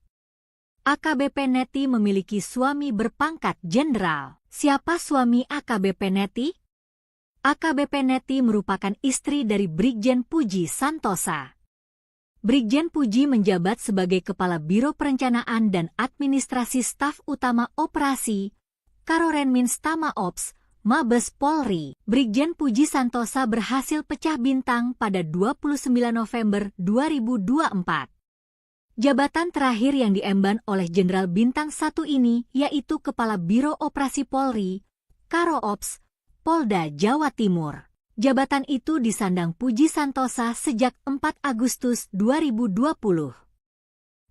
AKBP Neti memiliki suami berpangkat jenderal. Siapa suami AKBP Neti? AKBP Neti merupakan istri dari Brigjen Puji Santosa. Brigjen Puji menjabat sebagai Kepala Biro Perencanaan dan Administrasi Staf Utama Operasi, Karorenmin Stama Ops, Mabes Polri. Brigjen Puji Santosa berhasil pecah bintang pada 29 November 2024. Jabatan terakhir yang diemban oleh Jenderal Bintang 1 ini yaitu Kepala Biro Operasi Polri, Karo-Ops, Polda Jawa Timur. Jabatan itu disandang Puji Santosa sejak 4 Agustus 2020.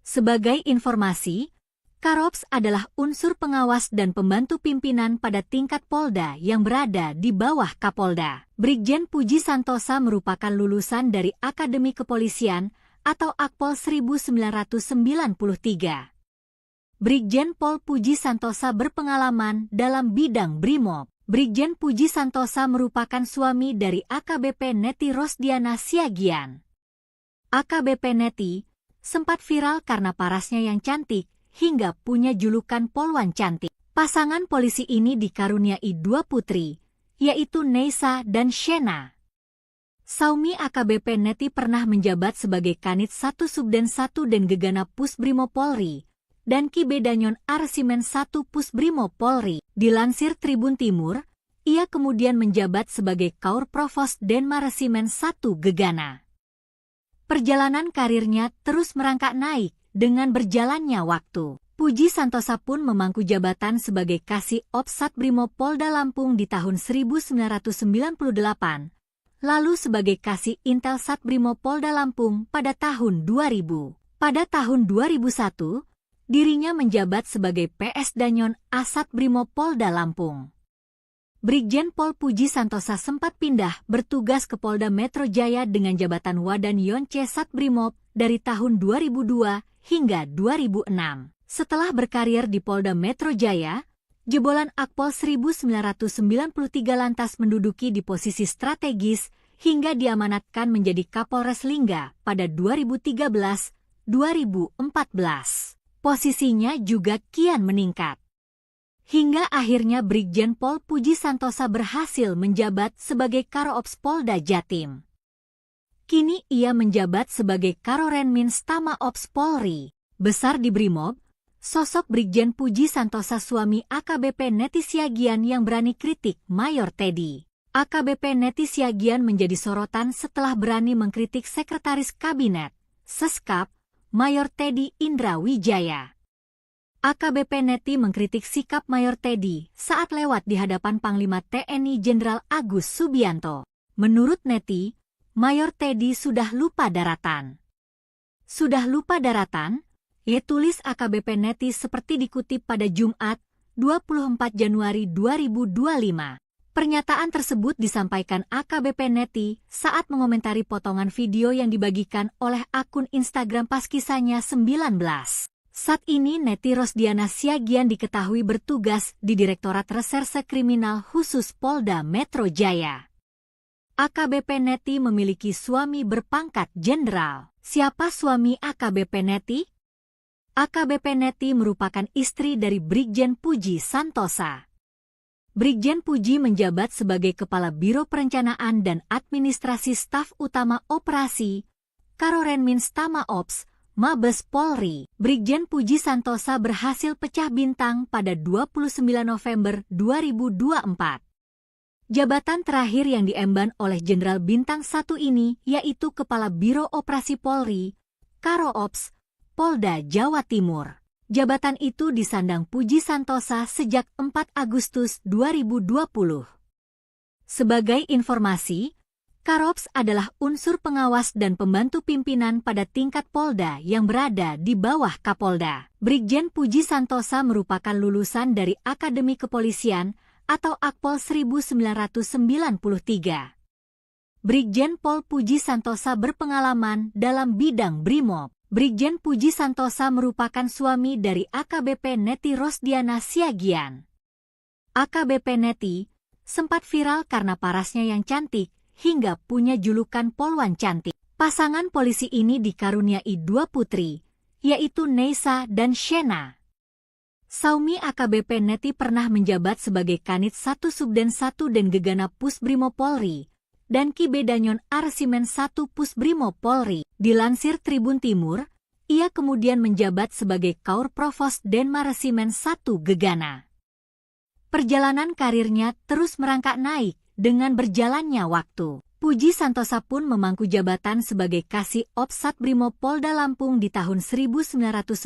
Sebagai informasi, Karops adalah unsur pengawas dan pembantu pimpinan pada tingkat Polda yang berada di bawah Kapolda. Brigjen Puji Santosa merupakan lulusan dari Akademi Kepolisian atau Akpol 1993. Brigjen Pol Puji Santosa berpengalaman dalam bidang Brimob. Brigjen Puji Santosa merupakan suami dari AKBP Neti Rosdiana Siagian. AKBP Neti sempat viral karena parasnya yang cantik, hingga punya julukan Polwan Cantik. Pasangan polisi ini dikaruniai 2 putri, yaitu Neisa dan Shena. Saumi AKBP Neti pernah menjabat sebagai Kanit 1 Subden 1 dan Gegana Pusbrimo Polri, dan Ki Bedanyon Arsimen 1 Pusbrimo Polri. Dilansir Tribun Timur, ia kemudian menjabat sebagai Kaur Provos Denmaresimen 1 Gegana. Perjalanan karirnya terus merangkak naik dengan berjalannya waktu. Puji Santosa pun memangku jabatan sebagai Kasih Ops Satbrimo Polda Lampung di tahun 1998, lalu sebagai Kasih Intel Satbrimo Polda Lampung pada tahun 2000. Pada tahun 2001, dirinya menjabat sebagai PS Danyon Asat Brimo Polda Lampung. Brigjen Pol Puji Santosa sempat pindah bertugas ke Polda Metro Jaya dengan jabatan Wadan Yonce Satbrimob dari tahun 2002 hingga 2006. Setelah berkarir di Polda Metro Jaya, jebolan Akpol 1993 lantas menduduki di posisi strategis hingga diamanatkan menjadi Kapolres Lingga pada 2013-2014. Posisinya juga kian meningkat. Hingga akhirnya Brigjen Pol Puji Santosa berhasil menjabat sebagai Karo-Ops Polda Jatim. Kini ia menjabat sebagai Karorenmin Stama Ops Polri. Besar di Brimob, sosok Brigjen Puji Santosa suami AKBP Neti Siagian yang berani kritik Mayor Teddy. AKBP Neti Siagian menjadi sorotan setelah berani mengkritik Sekretaris Kabinet, Seskap, Mayor Teddy Indra Wijaya. AKBP Neti mengkritik sikap Mayor Teddy saat lewat di hadapan Panglima TNI Jenderal Agus Subianto. Menurut Neti, Mayor Teddy sudah lupa daratan. Sudah lupa daratan? Tulis AKBP Neti seperti dikutip pada Jumat, 24 Januari 2025. Pernyataan tersebut disampaikan AKBP Neti saat mengomentari potongan video yang dibagikan oleh akun Instagram pas kisahnya 19. Saat ini Neti Rosdiana Siagian diketahui bertugas di Direktorat Reserse Kriminal Khusus Polda Metro Jaya. AKBP Neti memiliki suami berpangkat jenderal. Siapa suami AKBP Neti? AKBP Neti merupakan istri dari Brigjen Puji Santosa. Brigjen Puji menjabat sebagai Kepala Biro Perencanaan dan Administrasi Staf Utama Operasi, Karorenmins Tama Ops, Mabes Polri. Brigjen Puji Santosa berhasil pecah bintang pada 29 November 2024. Jabatan terakhir yang diemban oleh Jenderal Bintang 1 ini yaitu Kepala Biro Operasi Polri, Karo Ops, Polda Jawa Timur. Jabatan itu disandang Puji Santosa sejak 4 Agustus 2020. Sebagai informasi, Karops adalah unsur pengawas dan pembantu pimpinan pada tingkat Polda yang berada di bawah Kapolda. Brigjen Puji Santosa merupakan lulusan dari Akademi Kepolisian atau Akpol 1993. Brigjen Pol Puji Santosa berpengalaman dalam bidang Brimob. Brigjen Puji Santosa merupakan suami dari AKBP Neti Rosdiana Siagian. AKBP Neti sempat viral karena parasnya yang cantik hingga punya julukan Polwan Cantik. Pasangan polisi ini dikaruniai 2 putri, yaitu Neisa dan Shena. Saumi AKBP Neti pernah menjabat sebagai Kanit 1 Subden 1 dan Gegana Pusbrimo Polri dan Kibedanyon Arsimen 1 Pusbrimo Polri. Dilansir Tribun Timur, ia kemudian menjabat sebagai Kaur Provos Denmaresimen 1 Gegana. Perjalanan karirnya terus merangkak naik dengan berjalannya waktu. Puji Santosa pun memangku jabatan sebagai Kasih Ops Satbrimo Polda Lampung di tahun 1998,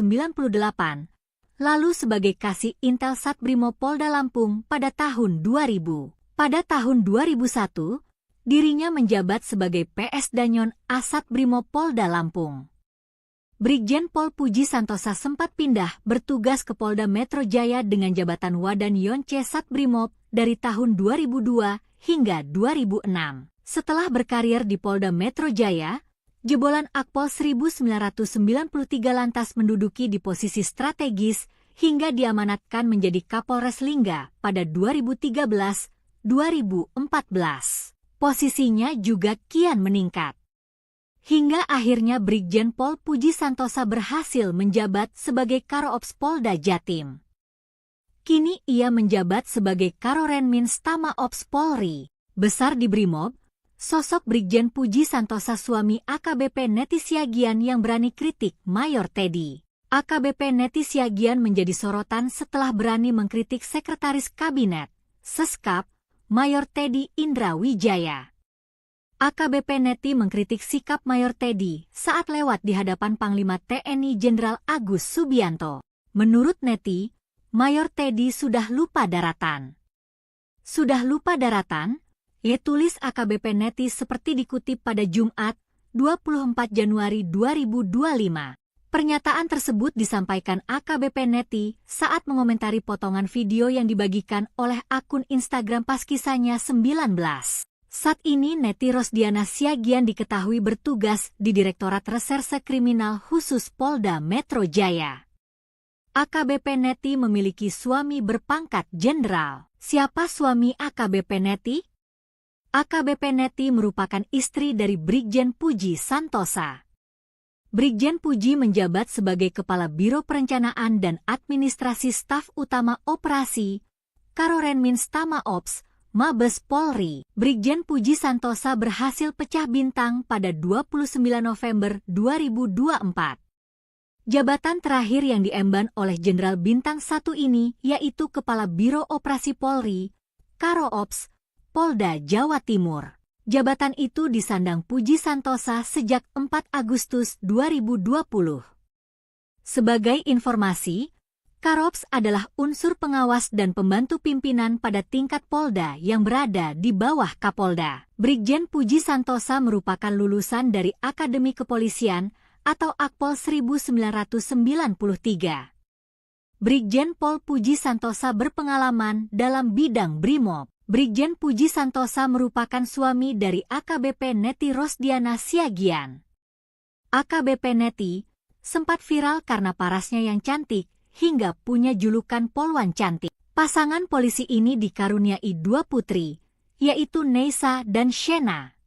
lalu sebagai Kasih Intel Satbrimo Polda Lampung pada tahun 2000. Pada tahun 2001, dirinya menjabat sebagai PS Danyon Asat Brimo Polda Lampung. Brigjen Pol Puji Santosa sempat pindah bertugas ke Polda Metro Jaya dengan jabatan Wadan Yonce Satbrimob dari tahun 2002 hingga 2006. Setelah berkarir di Polda Metro Jaya, jebolan Akpol 1993 lantas menduduki di posisi strategis hingga diamanatkan menjadi Kapolres Lingga pada 2013-2014. Posisinya juga kian meningkat. Hingga akhirnya Brigjen Pol Puji Santosa berhasil menjabat sebagai Karoops Polda Jatim. Kini ia menjabat sebagai Karorenmins Tama Ops Polri. Besar di Brimob, sosok Brigjen Puji Santosa suami AKBP Neti Siagian yang berani kritik Mayor Teddy. AKBP Neti Siagian menjadi sorotan setelah berani mengkritik Sekretaris Kabinet, Seskap, Mayor Teddy Indra Wijaya. AKBP Neti mengkritik sikap Mayor Teddy saat lewat di hadapan Panglima TNI Jenderal Agus Subianto. Menurut Neti, Mayor Teddy sudah lupa daratan. Sudah lupa daratan? Tulis AKBP Neti seperti dikutip pada Jumat, 24 Januari 2025. Pernyataan tersebut disampaikan AKBP Neti saat mengomentari potongan video yang dibagikan oleh akun Instagram pas kisahnya 19. Saat ini Neti Rosdiana Siagian diketahui bertugas di Direktorat Reserse Kriminal Khusus Polda Metro Jaya. AKBP Neti memiliki suami berpangkat jenderal. Siapa suami AKBP Neti? AKBP Neti merupakan istri dari Brigjen Puji Santosa. Brigjen Puji menjabat sebagai Kepala Biro Perencanaan dan Administrasi Staf Utama Operasi, Karorenmins Tama Ops, Mabes Polri. Brigjen Puji Santosa berhasil pecah bintang pada 29 November 2024. Jabatan terakhir yang diemban oleh Jenderal Bintang 1 ini yaitu Kepala Biro Operasi Polri, Karo Ops, Polda Jawa Timur. Jabatan itu disandang Puji Santosa sejak 4 Agustus 2020. Sebagai informasi, Karops adalah unsur pengawas dan pembantu pimpinan pada tingkat Polda yang berada di bawah Kapolda. Brigjen Puji Santosa merupakan lulusan dari Akademi Kepolisian atau Akpol 1993. Brigjen Pol Puji Santosa berpengalaman dalam bidang Brimob. Brigjen Puji Santosa merupakan suami dari AKBP Neti Rosdiana Siagian. AKBP Neti sempat viral karena parasnya yang cantik, hingga punya julukan Polwan Cantik. Pasangan polisi ini dikaruniai 2 putri, yaitu Neisa dan Shena.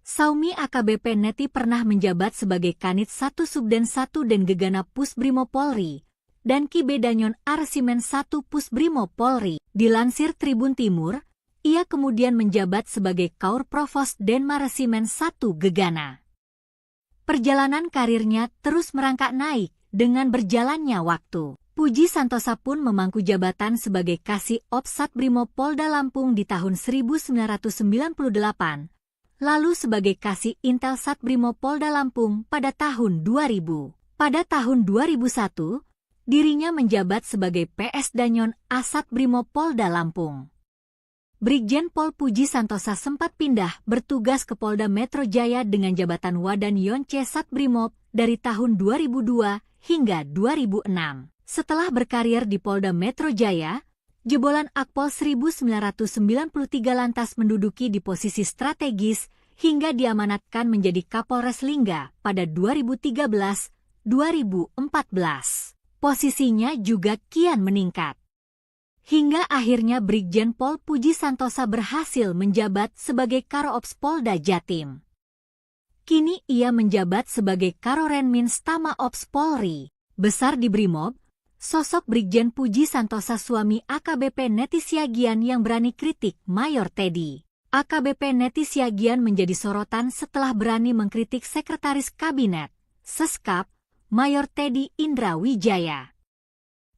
Saumi AKBP Neti pernah menjabat sebagai Kanit 1 Subden 1 dan Gegana Pusbrimob Polri, dan Kibedanyon Arsimen 1 Pusbrimob Polri. Dilansir Tribun Timur, ia kemudian menjabat sebagai Kaur Provos Denmaresimen 1 Gegana. Perjalanan karirnya terus merangkak naik dengan berjalannya waktu. Puji Santosa pun memangku jabatan sebagai Kasih Ops Satbrimob Polda Lampung di tahun 1998, lalu sebagai Kasih Intel Satbrimob Polda Lampung pada tahun 2000. Pada tahun 2001, dirinya menjabat sebagai PS Danyon Asat Brimob Polda Lampung. Brigjen Pol Puji Santosa sempat pindah bertugas ke Polda Metro Jaya dengan jabatan Wadan Yonce Satbrimob dari tahun 2002 hingga 2006. Setelah berkarir di Polda Metro Jaya, jebolan Akpol 1993 lantas menduduki di posisi strategis hingga diamanatkan menjadi Kapolres Lingga pada 2013-2014. Posisinya juga kian meningkat. Hingga akhirnya Brigjen Pol Puji Santosa berhasil menjabat sebagai Karoops Polda Jatim. Kini ia menjabat sebagai Karorenmin Stama Ops Polri. Besar di Brimob, sosok Brigjen Puji Santosa suami AKBP Neti Siagian yang berani kritik Mayor Teddy. AKBP Neti Siagian menjadi sorotan setelah berani mengkritik Sekretaris Kabinet, Seskap, Mayor Teddy Indra Wijaya.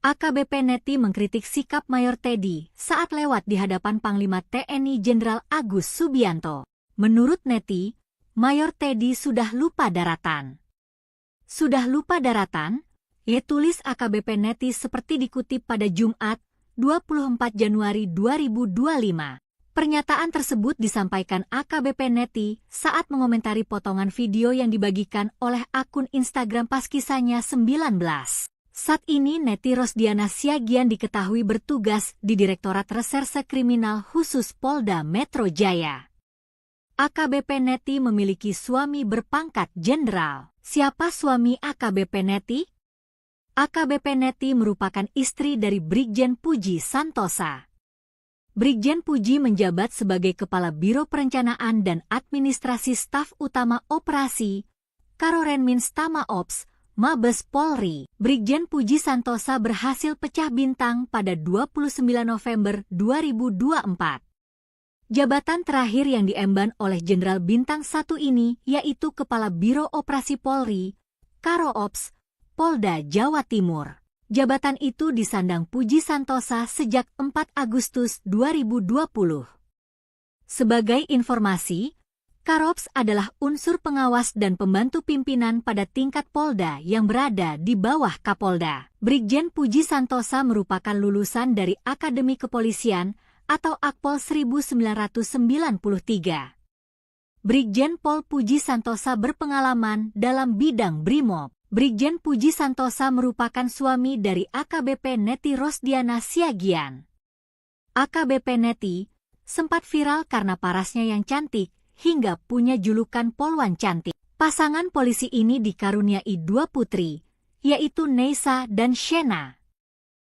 AKBP Neti mengkritik sikap Mayor Teddy saat lewat di hadapan Panglima TNI Jenderal Agus Subianto. Menurut Neti, Mayor Teddy sudah lupa daratan. Sudah lupa daratan? Tulis AKBP Neti seperti dikutip pada Jumat, 24 Januari 2025. Pernyataan tersebut disampaikan AKBP Neti saat mengomentari potongan video yang dibagikan oleh akun Instagram pas kisahnya 19. Saat ini Neti Rosdiana Siagian diketahui bertugas di Direktorat Reserse Kriminal Khusus Polda Metro Jaya. AKBP Neti memiliki suami berpangkat jenderal. Siapa suami AKBP Neti? AKBP Neti merupakan istri dari Brigjen Puji Santosa. Brigjen Puji menjabat sebagai Kepala Biro Perencanaan dan Administrasi Staf Utama Operasi, Karorenmin Stama Ops, Mabes Polri. Brigjen Puji Santosa berhasil pecah bintang pada 29 November 2024. Jabatan terakhir yang diemban oleh Jenderal Bintang 1 ini yaitu Kepala Biro Operasi Polri, Karoops, Polda Jawa Timur. Jabatan itu disandang Puji Santosa sejak 4 Agustus 2020. Sebagai informasi, Karops adalah unsur pengawas dan pembantu pimpinan pada tingkat Polda yang berada di bawah Kapolda. Brigjen Puji Santosa merupakan lulusan dari Akademi Kepolisian atau Akpol 1993. Brigjen Pol Puji Santosa berpengalaman dalam bidang Brimob. Brigjen Puji Santosa merupakan suami dari AKBP Neti Rosdiana Siagian. AKBP Neti sempat viral karena parasnya yang cantik, hingga punya julukan Polwan Cantik. Pasangan polisi ini dikaruniai 2 putri, yaitu Neisa dan Shena.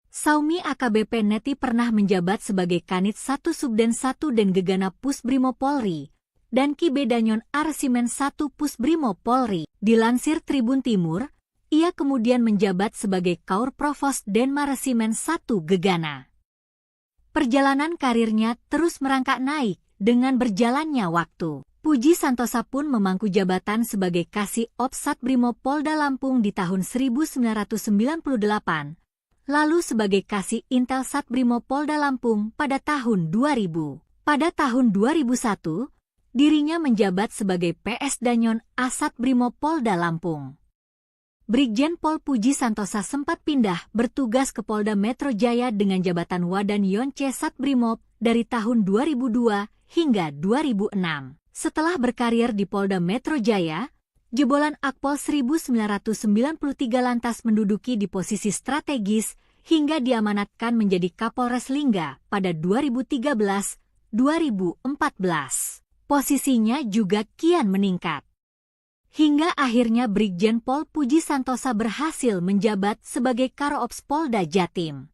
Saumi AKBP Neti pernah menjabat sebagai Kanit 1 Subden 1 dan Gegana Pusbrimob Polri, dan Kibedanyon Arsimen 1 Pusbrimob Polri. Dilansir Tribun Timur, ia kemudian menjabat sebagai Kaur Provos Denmaresimen 1 Gegana. Perjalanan karirnya terus merangkak naik dengan berjalannya waktu. Puji Santosa pun memangku jabatan sebagai Kasih Ops Satbrimob Polda Lampung di tahun 1998, lalu sebagai Kasih Intel Satbrimob Polda Lampung pada tahun 2000. Pada tahun 2001, dirinya menjabat sebagai PS Danyon Asat Brimopolda Lampung. Brigjen Pol Puji Santosa sempat pindah bertugas ke Polda Metro Jaya dengan jabatan Wadan Yonce Satbrimob dari tahun 2002 hingga 2006. Setelah berkarir di Polda Metro Jaya, jebolan Akpol 1993 lantas menduduki di posisi strategis hingga diamanatkan menjadi Kapolres Lingga pada 2013-2014. Posisinya juga kian meningkat. Hingga akhirnya Brigjen Pol Puji Santosa berhasil menjabat sebagai Karo-Ops Polda Jatim.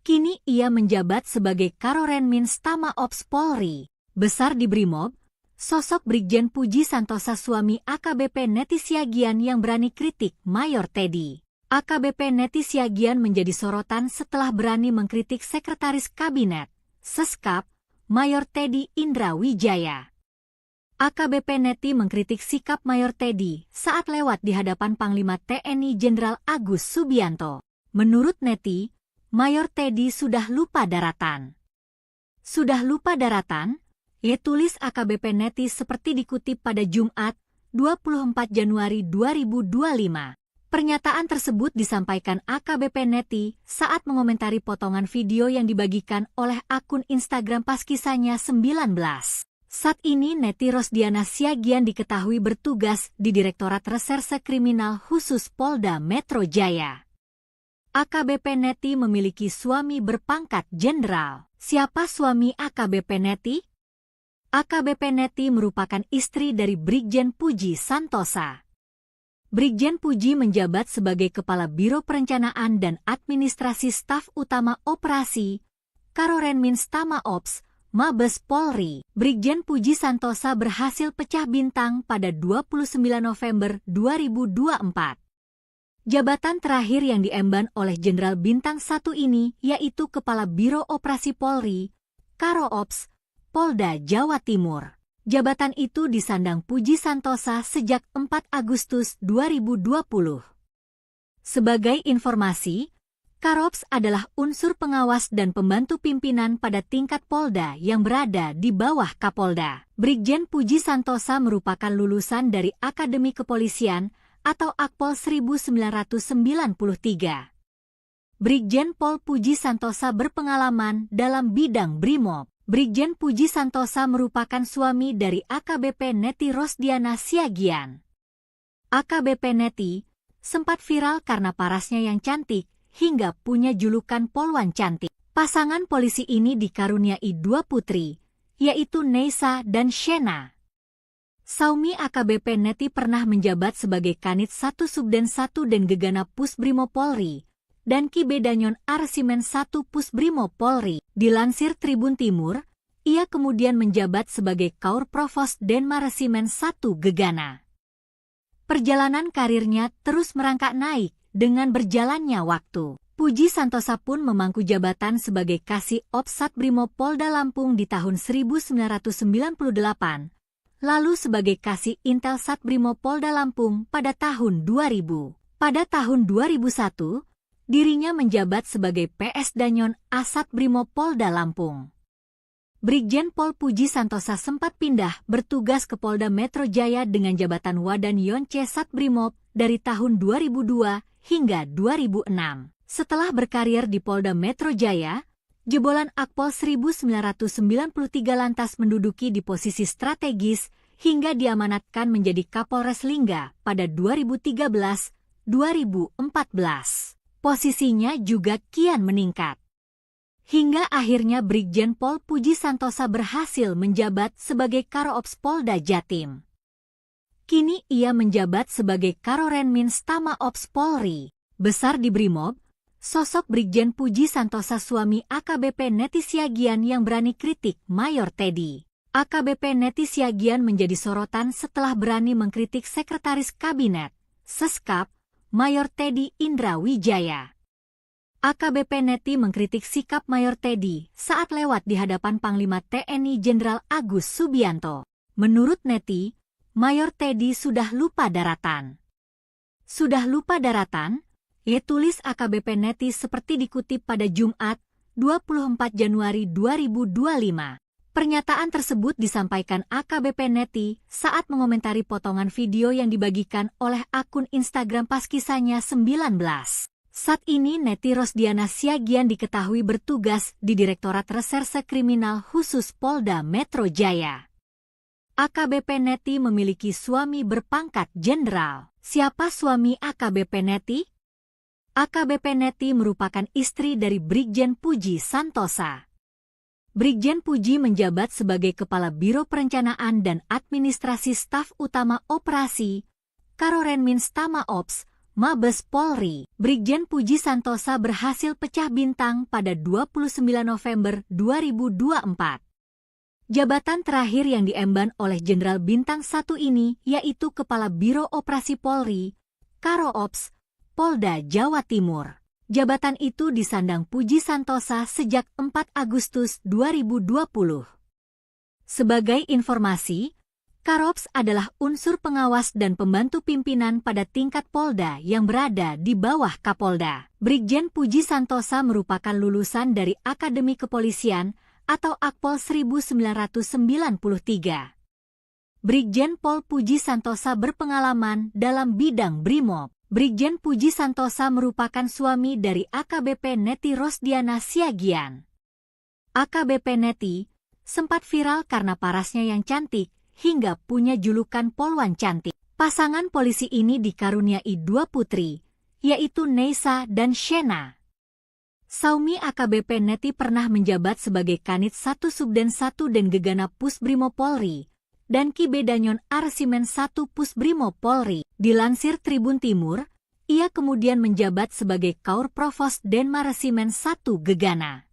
Kini ia menjabat sebagai Karorenmins Tama Ops Polri. Besar di Brimob, sosok Brigjen Puji Santosa suami AKBP Neti Siagian yang berani kritik Mayor Teddy. AKBP Neti Siagian menjadi sorotan setelah berani mengkritik Sekretaris Kabinet, Seskap, Mayor Teddy Indra Wijaya. AKBP Neti mengkritik sikap Mayor Teddy saat lewat di hadapan Panglima TNI Jenderal Agus Subianto. Menurut Neti, Mayor Teddy sudah lupa daratan. Sudah lupa daratan? Ia tulis AKBP Neti seperti dikutip pada Jumat, 24 Januari 2025. Pernyataan tersebut disampaikan AKBP Neti saat mengomentari potongan video yang dibagikan oleh akun Instagram pas kisahnya 19. Saat ini Neti Rosdiana Siagian diketahui bertugas di Direktorat Reserse Kriminal Khusus Polda Metro Jaya. AKBP Neti memiliki suami berpangkat jenderal. Siapa suami AKBP Neti? AKBP Neti merupakan istri dari Brigjen Puji Santosa. Brigjen Puji menjabat sebagai Kepala Biro Perencanaan dan Administrasi Staf Utama Operasi, Karorenmins Tama Ops, Mabes Polri. Brigjen Puji Santosa berhasil pecah bintang pada 29 November 2024. Jabatan terakhir yang diemban oleh Jenderal Bintang 1 ini yaitu Kepala Biro Operasi Polri, Karo-Ops, Polda Jawa Timur. Jabatan itu disandang Puji Santosa sejak 4 Agustus 2020. Sebagai informasi, Karo-Ops adalah unsur pengawas dan pembantu pimpinan pada tingkat Polda yang berada di bawah Kapolda. Brigjen Puji Santosa merupakan lulusan dari Akademi Kepolisian atau Akpol 1993. Brigjen Pol Puji Santosa berpengalaman dalam bidang Brimob. Brigjen Puji Santosa merupakan suami dari AKBP Neti Rosdiana Siagian. AKBP Neti sempat viral karena parasnya yang cantik, hingga punya julukan Polwan Cantik. Pasangan polisi ini dikaruniai 2 putri, yaitu Neisa dan Shena. Saumi AKBP Neti pernah menjabat sebagai Kanit 1 Subden 1 dan Gegana Pusbrimo Polri, dan Kibe Danyon Arsimen 1 Pusbrimo Polri. Dilansir Tribun Timur, ia kemudian menjabat sebagai Kaur Provos Denma Resimen 1 Gegana. Perjalanan karirnya terus merangkak naik dengan berjalannya waktu. Puji Santosa pun memangku jabatan sebagai Kasih Ops Satbrimob Polda Lampung di tahun 1998, lalu sebagai Kasih Intel Satbrimob Polda Lampung pada tahun 2000. Pada tahun 2001, dirinya menjabat sebagai PS Danyon Asat Brimob Polda Lampung. Brigjen Pol Puji Santosa sempat pindah bertugas ke Polda Metro Jaya dengan jabatan Wadan Yonce Satbrimob dari tahun 2002 hingga 2006. Setelah berkarir di Polda Metro Jaya, jebolan Akpol 1993 lantas menduduki di posisi strategis hingga diamanatkan menjadi Kapolres Lingga pada 2013-2014. Posisinya juga kian meningkat. Hingga akhirnya Brigjen Pol Puji Santosa berhasil menjabat sebagai Karo-Ops Polda Jatim. Kini ia menjabat sebagai Karorenmins Tama Ops Polri. Besar di Brimob, sosok Brigjen Puji Santosa suami AKBP Neti Siagian yang berani kritik Mayor Teddy. AKBP Neti Siagian menjadi sorotan setelah berani mengkritik Sekretaris Kabinet, Seskap, Mayor Teddy Indra Wijaya. AKBP Neti mengkritik sikap Mayor Teddy saat lewat di hadapan Panglima TNI Jenderal Agus Subianto. Menurut Neti, Mayor Teddy sudah lupa daratan. Sudah lupa daratan? Ia tulis AKBP Neti seperti dikutip pada Jumat, 24 Januari 2025. Pernyataan tersebut disampaikan AKBP Neti saat mengomentari potongan video yang dibagikan oleh akun Instagram Paskisanya 19. Saat ini Neti Rosdiana Siagian diketahui bertugas di Direktorat Reserse Kriminal Khusus Polda Metro Jaya. AKBP Neti memiliki suami berpangkat jenderal. Siapa suami AKBP Neti? AKBP Neti merupakan istri dari Brigjen Puji Santosa. Brigjen Puji menjabat sebagai Kepala Biro Perencanaan dan Administrasi Staf Utama Operasi, Karorenmins Tama Ops, Mabes Polri. Brigjen Puji Santosa berhasil pecah bintang pada 29 November 2024. Jabatan terakhir yang diemban oleh Jenderal Bintang 1 ini yaitu Kepala Biro Operasi Polri, Karo Ops, Polda Jawa Timur. Jabatan itu disandang Puji Santosa sejak 4 Agustus 2020. Sebagai informasi, Karops adalah unsur pengawas dan pembantu pimpinan pada tingkat Polda yang berada di bawah Kapolda. Brigjen Puji Santosa merupakan lulusan dari Akademi Kepolisian atau Akpol 1993. Brigjen Pol Puji Santosa berpengalaman dalam bidang Brimob. Brigjen Puji Santosa merupakan suami dari AKBP Neti Rosdiana Siagian. AKBP Neti sempat viral karena parasnya yang cantik hingga punya julukan Polwan Cantik. Pasangan polisi ini dikaruniai 2 putri, yaitu Neisa dan Shena. Saumi AKBP Neti pernah menjabat sebagai Kanit 1 Subden 1 dan Gegana Pusbrimo Polri dan Kibedanyon Arsimen 1 Pusbrimo Polri. Dilansir Tribun Timur, ia kemudian menjabat sebagai Kaur Provos Denmaresimen 1 Gegana.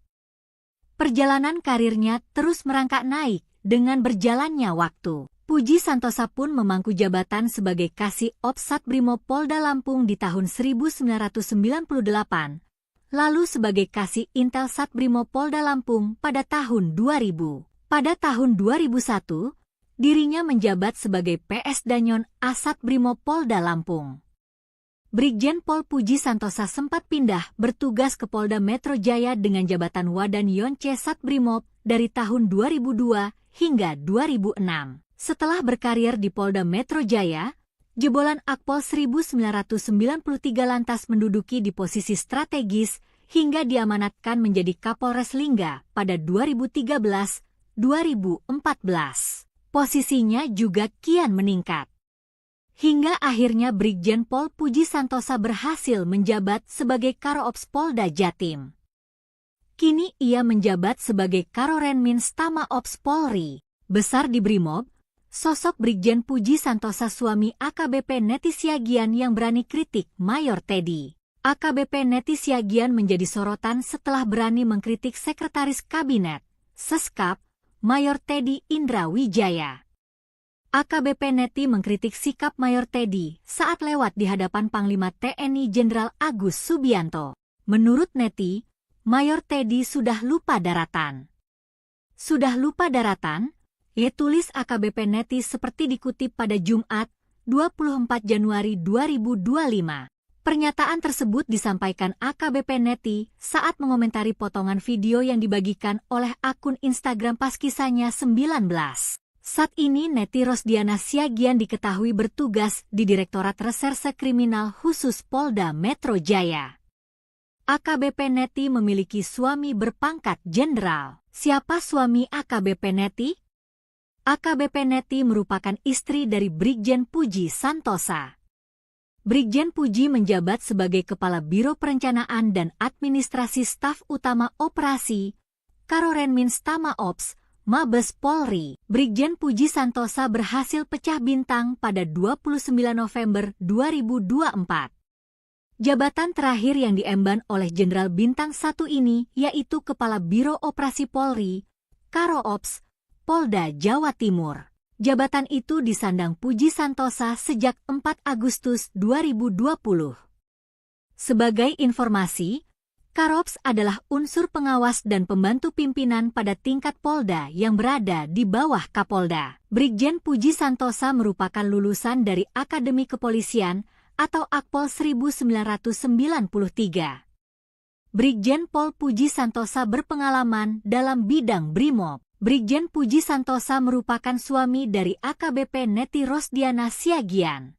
Perjalanan karirnya terus merangkak naik dengan berjalannya waktu. Puji Santosa pun memangku jabatan sebagai Kasih Ops Satbrimo Polda Lampung di tahun 1998, lalu sebagai Kasih Intel Satbrimo Polda Lampung pada tahun 2000. Pada tahun 2001, dirinya menjabat sebagai PS Danyon Asat Brimo Polda Lampung. Brigjen Pol Puji Santosa sempat pindah bertugas ke Polda Metro Jaya dengan jabatan Wadan Yonce Satbrimob dari tahun 2002 hingga 2006. Setelah berkarir di Polda Metro Jaya, jebolan Akpol 1993 lantas menduduki di posisi strategis hingga diamanatkan menjadi Kapolres Lingga pada 2013-2014. Posisinya juga kian meningkat. Hingga akhirnya Brigjen Pol Puji Santosa berhasil menjabat sebagai Karoops Polda Jatim. Kini ia menjabat sebagai Karorenmins Tama Ops Polri. Besar di Brimob, sosok Brigjen Puji Santosa suami AKBP Neti Siagian yang berani kritik Mayor Teddy. AKBP Neti Siagian menjadi sorotan setelah berani mengkritik Sekretaris Kabinet, Seskap, Mayor Teddy Indra Wijaya. AKBP Neti mengkritik sikap Mayor Teddy saat lewat di hadapan Panglima TNI Jenderal Agus Subianto. Menurut Neti, Mayor Teddy sudah lupa daratan. Sudah lupa daratan? Tulis AKBP Neti seperti dikutip pada Jumat, 24 Januari 2025. Pernyataan tersebut disampaikan AKBP Neti saat mengomentari potongan video yang dibagikan oleh akun Instagram Paskisanya 19. Saat ini Neti Rosdiana Siagian diketahui bertugas di Direktorat Reserse Kriminal Khusus Polda Metro Jaya. AKBP Neti memiliki suami berpangkat jenderal. Siapa suami AKBP Neti? AKBP Neti merupakan istri dari Brigjen Puji Santosa. Brigjen Puji menjabat sebagai Kepala Biro Perencanaan dan Administrasi Staf Utama Operasi, Karorenmins Tama Ops, Mabes Polri. Brigjen Puji Santosa berhasil pecah bintang pada 29 November 2024. Jabatan terakhir yang diemban oleh Jenderal Bintang 1 ini yaitu Kepala Biro Operasi Polri, Karo Ops, Polda Jawa Timur. Jabatan itu disandang Puji Santosa sejak 4 Agustus 2020. Sebagai informasi, Karops adalah unsur pengawas dan pembantu pimpinan pada tingkat Polda yang berada di bawah Kapolda. Brigjen Puji Santosa merupakan lulusan dari Akademi Kepolisian atau Akpol 1993. Brigjen Pol Puji Santosa berpengalaman dalam bidang Brimob. Brigjen Puji Santosa merupakan suami dari AKBP Neti Rosdiana Siagian.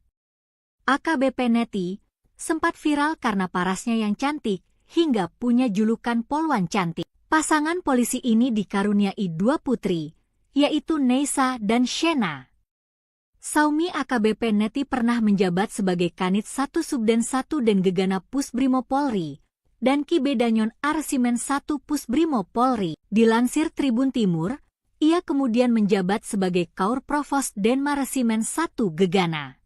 AKBP Neti sempat viral karena parasnya yang cantik hingga punya julukan Polwan Cantik. Pasangan polisi ini dikaruniai 2 putri, yaitu Neisa dan Shena. Saumi AKBP Neti pernah menjabat sebagai Kanit 1 Subden 1 dan Gegana Pusbrimo Polri dan Kibedanyon Arsimen 1 Pusbrimo Polri. Dilansir Tribun Timur, ia kemudian menjabat sebagai Kaur Provos Denma Resimen 1 Gegana.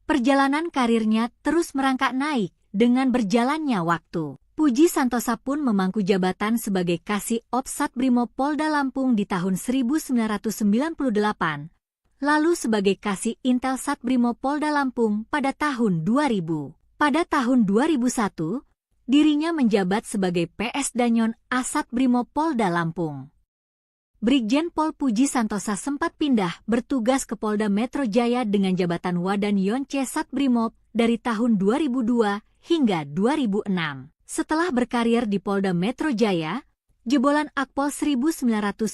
Perjalanan karirnya terus merangkak naik dengan berjalannya waktu. Puji Santosa pun memangku jabatan sebagai Kasih Ops Satbrimo Polda Lampung di tahun 1998, lalu sebagai Kasih Intel Satbrimo Polda Lampung pada tahun 2000. Pada tahun 2001, dirinya menjabat sebagai PS Danyon Asat Brimo Polda Lampung. Brigjen Pol Puji Santosa sempat pindah bertugas ke Polda Metro Jaya dengan jabatan Wadan Yonce Satbrimob dari tahun 2002 hingga 2006. Setelah berkarir di Polda Metro Jaya, jebolan Akpol 1993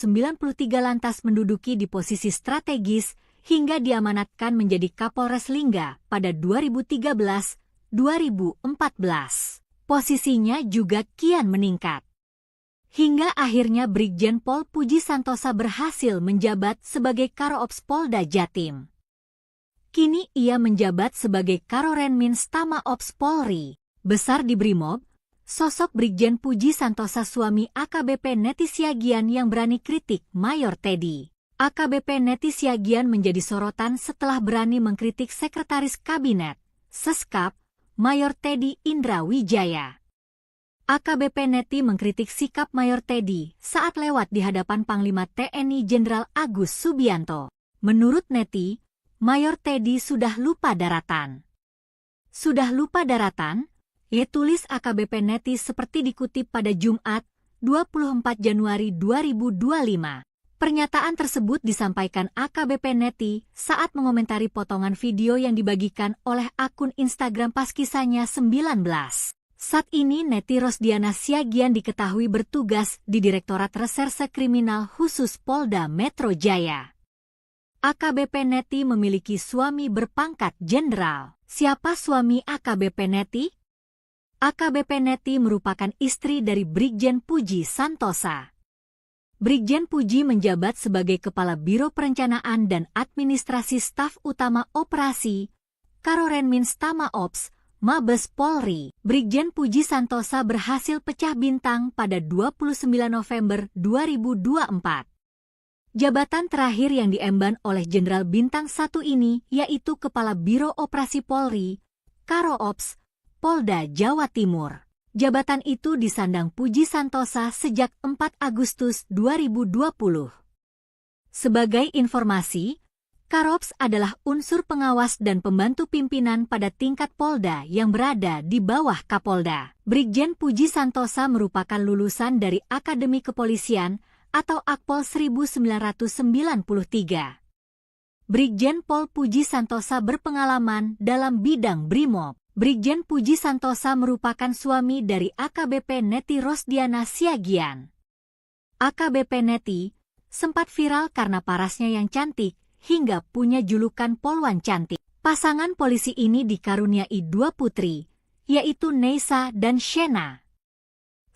lantas menduduki di posisi strategis hingga diamanatkan menjadi Kapolres Lingga pada 2013-2014. Posisinya juga kian meningkat. Hingga akhirnya Brigjen Pol Puji Santosa berhasil menjabat sebagai Karo-Ops Polda Jatim. Kini ia menjabat sebagai Karorenmins Tama Ops Polri. Besar di Brimob, sosok Brigjen Puji Santosa suami AKBP Neti Siagian yang berani kritik Mayor Teddy. AKBP Neti Siagian menjadi sorotan setelah berani mengkritik Sekretaris Kabinet, Seskap, Mayor Teddy Indra Wijaya. AKBP Neti mengkritik sikap Mayor Teddy saat lewat di hadapan Panglima TNI Jenderal Agus Subianto. Menurut Neti, Mayor Teddy sudah lupa daratan. Sudah lupa daratan? Tulis AKBP Neti seperti dikutip pada Jumat, 24 Januari 2025. Pernyataan tersebut disampaikan AKBP Neti saat mengomentari potongan video yang dibagikan oleh akun Instagram Paskisahnya 19. Saat ini Neti Rosdiana Siagian diketahui bertugas di Direktorat Reserse Kriminal Khusus Polda Metro Jaya. AKBP Neti memiliki suami berpangkat jenderal. Siapa suami AKBP Neti? AKBP Neti merupakan istri dari Brigjen Puji Santosa. Brigjen Puji menjabat sebagai Kepala Biro Perencanaan dan Administrasi Staf Utama Operasi, Karorenmins Tama Ops, Mabes Polri. Brigjen Puji Santosa berhasil pecah bintang pada 29 November 2024. Jabatan terakhir yang diemban oleh Jenderal Bintang 1 ini yaitu Kepala Biro Operasi Polri, Karo-Ops, Polda Jawa Timur. Jabatan itu disandang Puji Santosa sejak 4 Agustus 2020. Sebagai informasi, Karops adalah unsur pengawas dan pembantu pimpinan pada tingkat Polda yang berada di bawah Kapolda. Brigjen Puji Santosa merupakan lulusan dari Akademi Kepolisian atau Akpol 1993. Brigjen Pol Puji Santosa berpengalaman dalam bidang Brimob. Brigjen Puji Santosa merupakan suami dari AKBP Neti Rosdiana Siagian. AKBP Neti sempat viral karena parasnya yang cantik hingga punya julukan Polwan Cantik. Pasangan polisi ini dikaruniai 2 putri, yaitu Neisa dan Shena.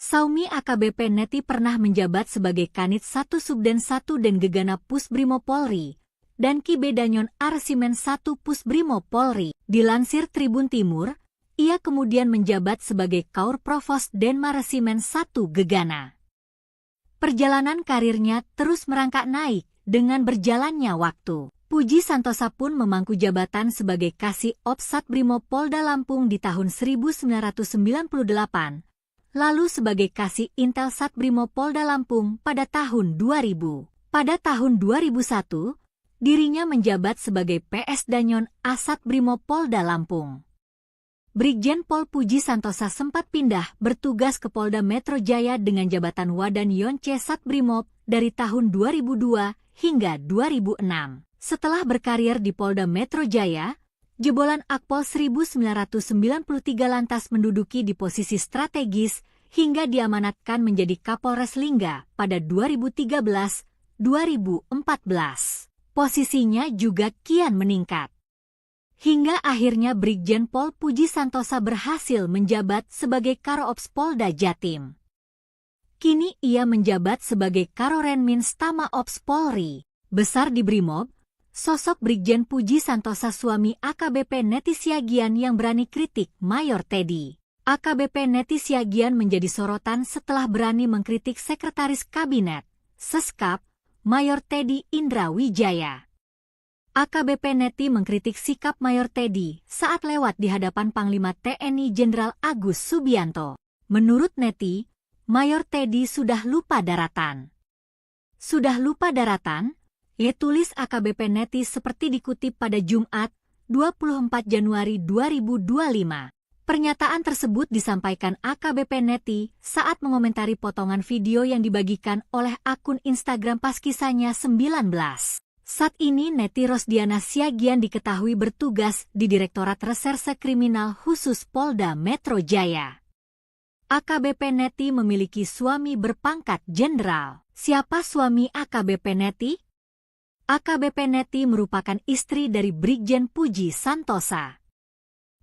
Saumi AKBP Neti pernah menjabat sebagai Kanit 1 Subden 1 dan Gegana Pusbrimo Polri dan Kibedanyon Arsimen 1 Pusbrimo Polri. Dilansir Tribun Timur, ia kemudian menjabat sebagai Kaur Provos Denma Resimen 1 Gegana. Perjalanan karirnya terus merangkak naik dengan berjalannya waktu. Puji Santosa pun memangku jabatan sebagai Kasih Ops Satbrimo Polda Lampung di tahun 1998, lalu sebagai Kasih Intel Satbrimo Polda Lampung pada tahun 2000. Pada tahun 2001, dirinya menjabat sebagai PS Danyon Asat Brimo Polda Lampung. Brigjen Pol Puji Santosa sempat pindah bertugas ke Polda Metro Jaya dengan jabatan Wadan Yonce Satbrimob dari tahun 2002 hingga 2006. Setelah berkarir di Polda Metro Jaya, jebolan Akpol 1993 lantas menduduki di posisi strategis hingga diamanatkan menjadi Kapolres Lingga pada 2014. Posisinya juga kian meningkat. Hingga akhirnya Brigjen Pol Puji Santosa berhasil menjabat sebagai Karo-Ops Polda Jatim. Kini ia menjabat sebagai Karorenmins Tama Ops Polri. Besar di Brimob, sosok Brigjen Puji Santosa suami AKBP Neti Siagian yang berani kritik Mayor Teddy. AKBP Neti Siagian menjadi sorotan setelah berani mengkritik Sekretaris Kabinet, Seskap, Mayor Teddy Indra Wijaya. AKBP Neti mengkritik sikap Mayor Teddy saat lewat di hadapan Panglima TNI Jenderal Agus Subianto. Menurut Neti, Mayor Teddy sudah lupa daratan. Sudah lupa daratan? Ia tulis AKBP Neti seperti dikutip pada Jumat, 24 Januari 2025. Pernyataan tersebut disampaikan AKBP Neti saat mengomentari potongan video yang dibagikan oleh akun Instagram Paskisanya 19. Saat ini Neti Rosdiana Siagian diketahui bertugas di Direktorat Reserse Kriminal Khusus Polda Metro Jaya. AKBP Neti memiliki suami berpangkat jenderal. Siapa suami AKBP Neti? AKBP Neti merupakan istri dari Brigjen Puji Santosa.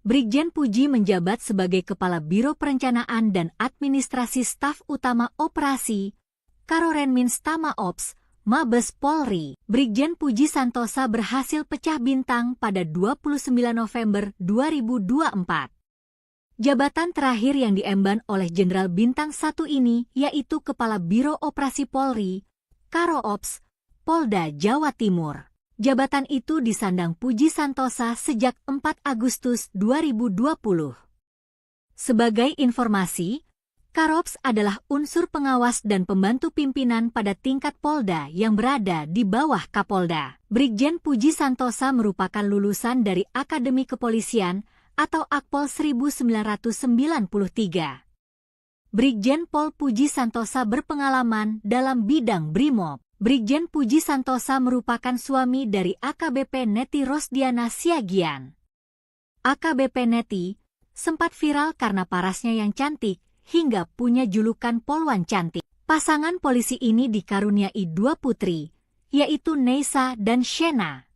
Brigjen Puji menjabat sebagai Kepala Biro Perencanaan dan Administrasi Staf Utama Operasi Karorenmins Tama Ops Mabes Polri. Brigjen Puji Santosa berhasil pecah bintang pada 29 November 2024. Jabatan terakhir yang diemban oleh Jenderal Bintang 1 ini yaitu Kepala Biro Operasi Polri, Karo-Ops, Polda Jawa Timur. Jabatan itu disandang Puji Santosa sejak 4 Agustus 2020. Sebagai informasi, Karo-Ops adalah unsur pengawas dan pembantu pimpinan pada tingkat Polda yang berada di bawah Kapolda. Brigjen Puji Santosa merupakan lulusan dari Akademi Kepolisian atau Akpol 1993. Brigjen Pol Puji Santosa berpengalaman dalam bidang Brimob. Brigjen Puji Santosa merupakan suami dari AKBP Neti Rosdiana Siagian. AKBP Neti sempat viral karena parasnya yang cantik, hingga punya julukan Polwan Cantik. Pasangan polisi ini dikaruniai 2 putri, yaitu Neisa dan Shena.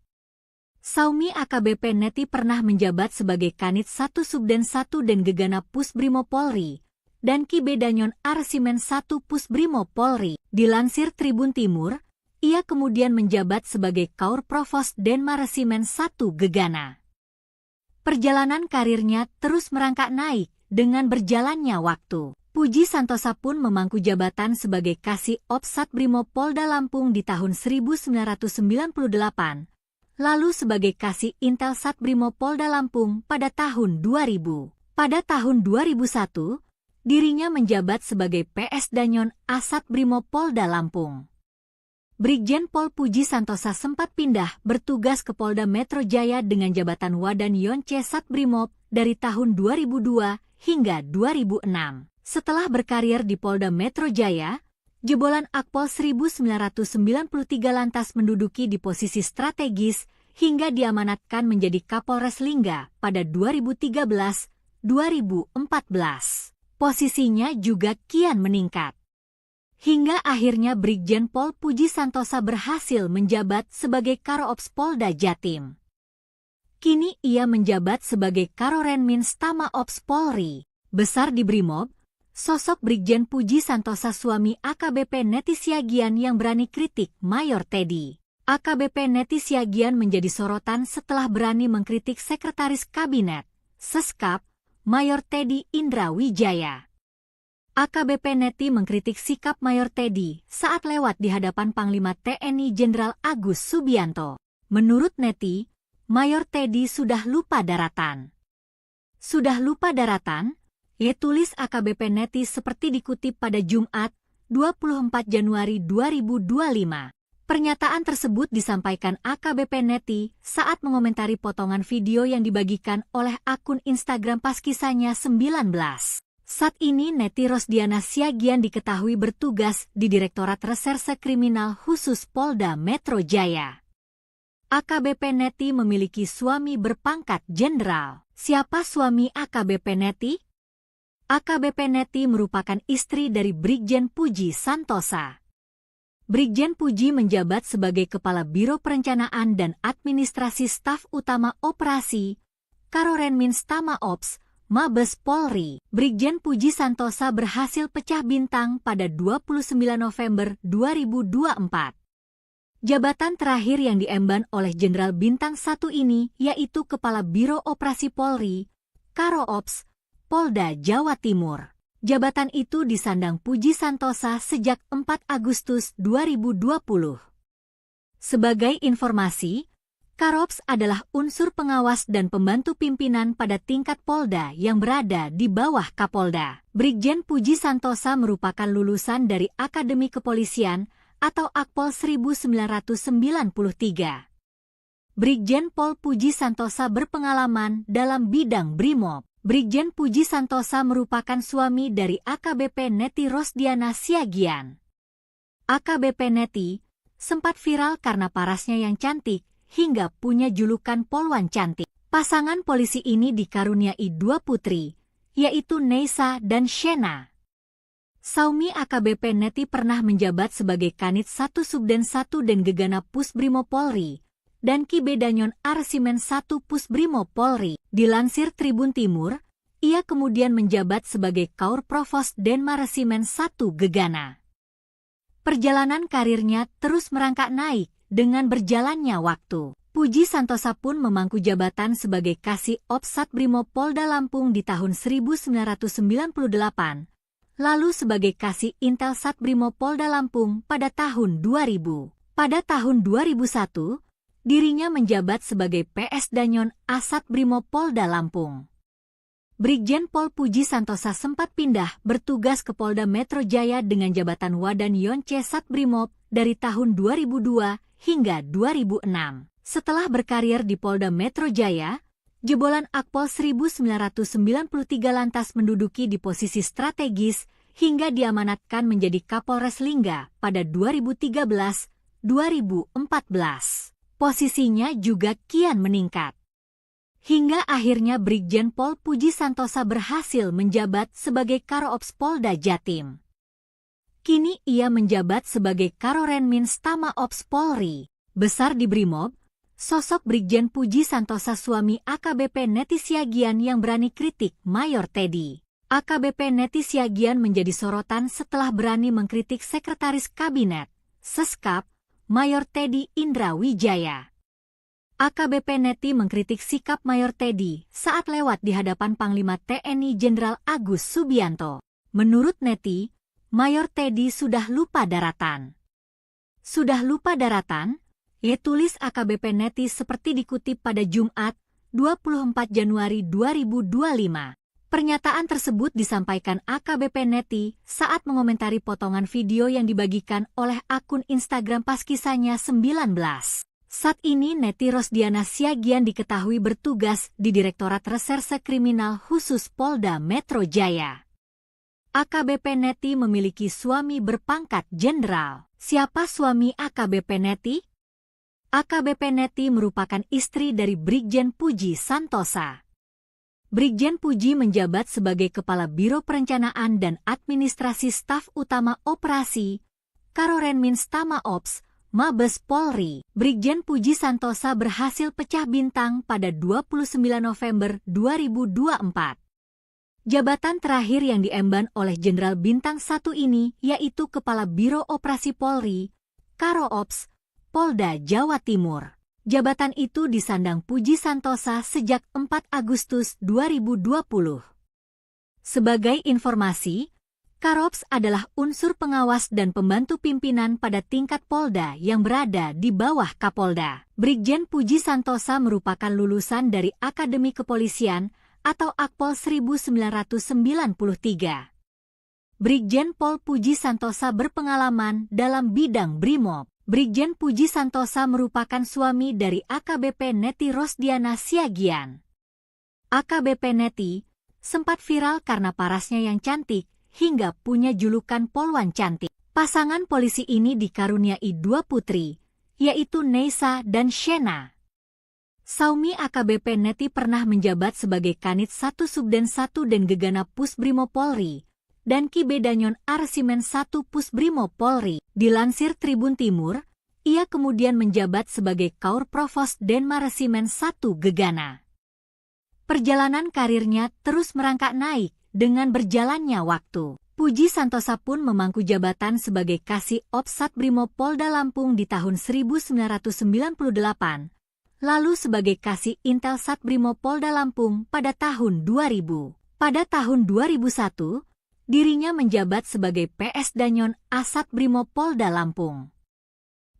Saumi AKBP Neti pernah menjabat sebagai Kanit 1 Subden 1 dan Gegana Pusbrimo Polri, dan Ki Bedanyon Arsimen 1 Pusbrimo Polri. Dilansir Tribun Timur, ia kemudian menjabat sebagai Kaur Provos Denmaresimen 1 Gegana. Perjalanan karirnya terus merangkak naik dengan berjalannya waktu. Puji Santosa pun memangku jabatan sebagai Kasih Ops Satbrimo Polda Lampung di tahun 1998, lalu sebagai Kasih Intel Satbrimo Polda Lampung pada tahun 2000. Pada tahun 2001, dirinya menjabat sebagai PS Danyon Asat Brimo Polda Lampung. Brigjen Pol Puji Santosa sempat pindah bertugas ke Polda Metro Jaya dengan jabatan Wadan Yonce Satbrimob dari tahun 2002 hingga 2006. Setelah berkarir di Polda Metro Jaya, jebolan Akpol 1993 lantas menduduki di posisi strategis hingga diamanatkan menjadi Kapolres Lingga pada 2013-2014. Posisinya juga kian meningkat. Hingga akhirnya Brigjen Pol Puji Santosa berhasil menjabat sebagai Karo-Ops Polda Jatim. Kini ia menjabat sebagai Karorenmins Tama Ops Polri. Besar di Brimob, sosok Brigjen Puji Santosa suami AKBP Neti Siagian yang berani kritik Mayor Teddy. AKBP Neti Siagian menjadi sorotan setelah berani mengkritik Sekretaris Kabinet, Seskap, Mayor Teddy Indra Wijaya. AKBP Neti mengkritik sikap Mayor Teddy saat lewat di hadapan Panglima TNI Jenderal Agus Subianto. Menurut Neti, Mayor Teddy sudah lupa daratan. Sudah lupa daratan? Ia tulis AKBP Neti seperti dikutip pada Jumat, 24 Januari 2025. Pernyataan tersebut disampaikan AKBP Neti saat mengomentari potongan video yang dibagikan oleh akun Instagram Paskisanya 19. Saat ini Neti Rosdiana Siagian diketahui bertugas di Direktorat Reserse Kriminal Khusus Polda Metro Jaya. AKBP Neti memiliki suami berpangkat jenderal. Siapa suami AKBP Neti? AKBP Neti merupakan istri dari Brigjen Puji Santosa. Brigjen Puji menjabat sebagai Kepala Biro Perencanaan dan Administrasi Staf Utama Operasi, Karorenmins Tama Ops, Mabes Polri. Brigjen Puji Santosa berhasil pecah bintang pada 29 November 2024. Jabatan terakhir yang diemban oleh Jenderal Bintang 1 ini yaitu Kepala Biro Operasi Polri, Karo Ops, Polda Jawa Timur. Jabatan itu disandang Puji Santosa sejak 4 Agustus 2020. Sebagai informasi, Karops adalah unsur pengawas dan pembantu pimpinan pada tingkat Polda yang berada di bawah Kapolda. Brigjen Puji Santosa merupakan lulusan dari Akademi Kepolisian atau Akpol 1993. Brigjen Pol Puji Santosa berpengalaman dalam bidang Brimob. Brigjen Puji Santosa merupakan suami dari AKBP Neti Rosdiana Siagian. AKBP Neti sempat viral karena parasnya yang cantik, hingga punya julukan Polwan Cantik. Pasangan polisi ini dikaruniai 2 putri, yaitu Neisa dan Shena. Saumi AKBP Neti pernah menjabat sebagai Kanit 1 Subden 1 dan Gegana Pusbrimo Polri, dan Ki Bedanyon Arsimen 1 Pusbrimo Polri. Dilansir Tribun Timur, ia kemudian menjabat sebagai Kaur Provos Denmaresimen 1 Gegana. Perjalanan karirnya terus merangkak naik dengan berjalannya waktu. Puji Santosa pun memangku jabatan sebagai Kasih Ops Satbrimo Polda Lampung di tahun 1998, lalu sebagai Kasih Intel Satbrimo Polda Lampung pada tahun 2000. Pada tahun 2001, dirinya menjabat sebagai PS Danyon Asat Brimo Polda Lampung. Brigjen Pol Puji Santosa sempat pindah bertugas ke Polda Metro Jaya dengan jabatan Wadan Yonce Satbrimob dari tahun 2002 hingga 2006. Setelah berkarir di Polda Metro Jaya, jebolan Akpol 1993 lantas menduduki di posisi strategis hingga diamanatkan menjadi Kapolres Lingga pada 2013-2014. Posisinya juga kian meningkat. Hingga akhirnya Brigjen Pol Puji Santosa berhasil menjabat sebagai Karo Ops Polda Jatim. Kini ia menjabat sebagai Karorenmins Tama Ops Polri. Besar di Brimob, sosok Brigjen Puji Santosa suami AKBP Neti Siagian yang berani kritik Mayor Teddy. AKBP Neti Siagian menjadi sorotan setelah berani mengkritik Sekretaris Kabinet, Seskap, Mayor Teddy Indra Wijaya. AKBP Neti mengkritik sikap Mayor Teddy saat lewat di hadapan Panglima TNI Jenderal Agus Subianto. Menurut Neti, Mayor Teddy sudah lupa daratan. Sudah lupa daratan? Tulis AKBP Neti seperti dikutip pada Jumat, 24 Januari 2025. Pernyataan tersebut disampaikan AKBP Neti saat mengomentari potongan video yang dibagikan oleh akun Instagram Paskisanya 19. Saat ini Neti Rosdiana Siagian diketahui bertugas di Direktorat Reserse Kriminal Khusus Polda Metro Jaya. AKBP Neti memiliki suami berpangkat jenderal. Siapa suami AKBP Neti? AKBP Neti merupakan istri dari Brigjen Puji Santosa. Brigjen Puji menjabat sebagai Kepala Biro Perencanaan dan Administrasi Staf Utama Operasi, Karorenmins Tama Ops, Mabes Polri. Brigjen Puji Santosa berhasil pecah bintang pada 29 November 2024. Jabatan terakhir yang diemban oleh Jenderal Bintang 1 ini yaitu Kepala Biro Operasi Polri, Karo Ops, Polda Jawa Timur. Jabatan itu disandang Puji Santosa sejak 4 Agustus 2020. Sebagai informasi, Karops adalah unsur pengawas dan pembantu pimpinan pada tingkat Polda yang berada di bawah Kapolda. Brigjen Puji Santosa merupakan lulusan dari Akademi Kepolisian atau Akpol 1993. Brigjen Pol Puji Santosa berpengalaman dalam bidang Brimob. Brigjen Puji Santosa merupakan suami dari AKBP Neti Rosdiana Siagian. AKBP Neti sempat viral karena parasnya yang cantik, hingga punya julukan Polwan Cantik. Pasangan polisi ini dikaruniai 2 putri, yaitu Neisa dan Shena. Saumi AKBP Neti pernah menjabat sebagai Kanit 1 Subden 1 dan Gegana Pusbrimo Polri, dan Ki Bedanyon Arsimen 1 Pusbrimo Polri. Dilansir Tribun Timur, ia kemudian menjabat sebagai Kaur Provos Denmaresimen 1 Gegana. Perjalanan karirnya terus merangkak naik dengan berjalannya waktu. Puji Santosa pun memangku jabatan sebagai Kasih Ops Satbrimo Polda Lampung di tahun 1998, lalu sebagai Kasih Intel Satbrimo Polda Lampung pada tahun 2000. Pada tahun 2001, dirinya menjabat sebagai PS Danyon Asat Brimo Polda Lampung.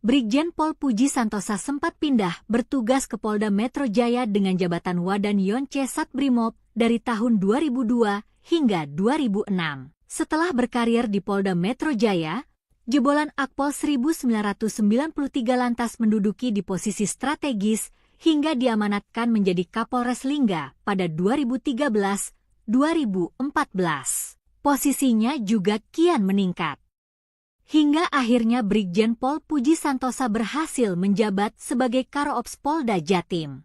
Brigjen Pol Puji Santosa sempat pindah bertugas ke Polda Metro Jaya dengan jabatan Wadan Yonce Satbrimob dari tahun 2002 hingga 2006. Setelah berkarir di Polda Metro Jaya, jebolan Akpol 1993 lantas menduduki di posisi strategis hingga diamanatkan menjadi Kapolres Lingga pada 2013-2014. Posisinya juga kian meningkat. Hingga akhirnya Brigjen Pol Puji Santosa berhasil menjabat sebagai Karo-Ops Polda Jatim.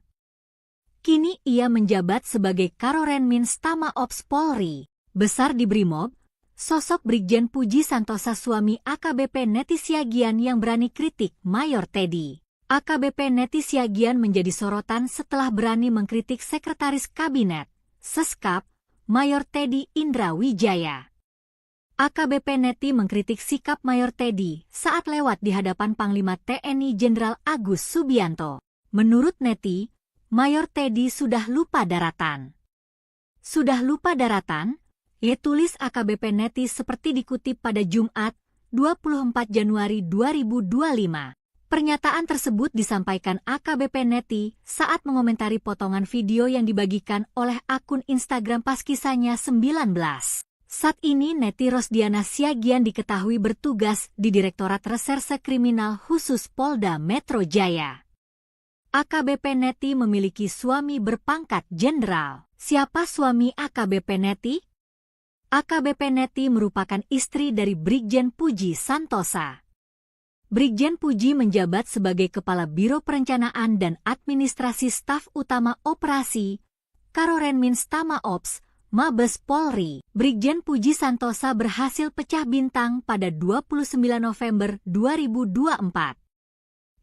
Kini ia menjabat sebagai Karorenmins Tama Ops Polri. Besar di Brimob, sosok Brigjen Puji Santosa suami AKBP Neti Siagian yang berani kritik Mayor Teddy. AKBP Neti Siagian menjadi sorotan setelah berani mengkritik Sekretaris Kabinet, Seskap, Mayor Teddy Indra Wijaya. AKBP Neti mengkritik sikap Mayor Teddy saat lewat di hadapan Panglima TNI Jenderal Agus Subianto. Menurut Neti, Mayor Teddy sudah lupa daratan. Sudah lupa daratan? Ya, tulis AKBP Neti seperti dikutip pada Jumat, 24 Januari 2025. Pernyataan tersebut disampaikan AKBP Neti saat mengomentari potongan video yang dibagikan oleh akun Instagram Paskisanya 19. Saat ini Neti Rosdiana Siagian diketahui bertugas di Direktorat Reserse Kriminal Khusus Polda Metro Jaya. AKBP Neti memiliki suami berpangkat jenderal. Siapa suami AKBP Neti? AKBP Neti merupakan istri dari Brigjen Puji Santosa. Brigjen Puji menjabat sebagai Kepala Biro Perencanaan dan Administrasi Staf Utama Operasi, Karorenmins Tama Ops, Mabes Polri. Brigjen Puji Santosa berhasil pecah bintang pada 29 November 2024.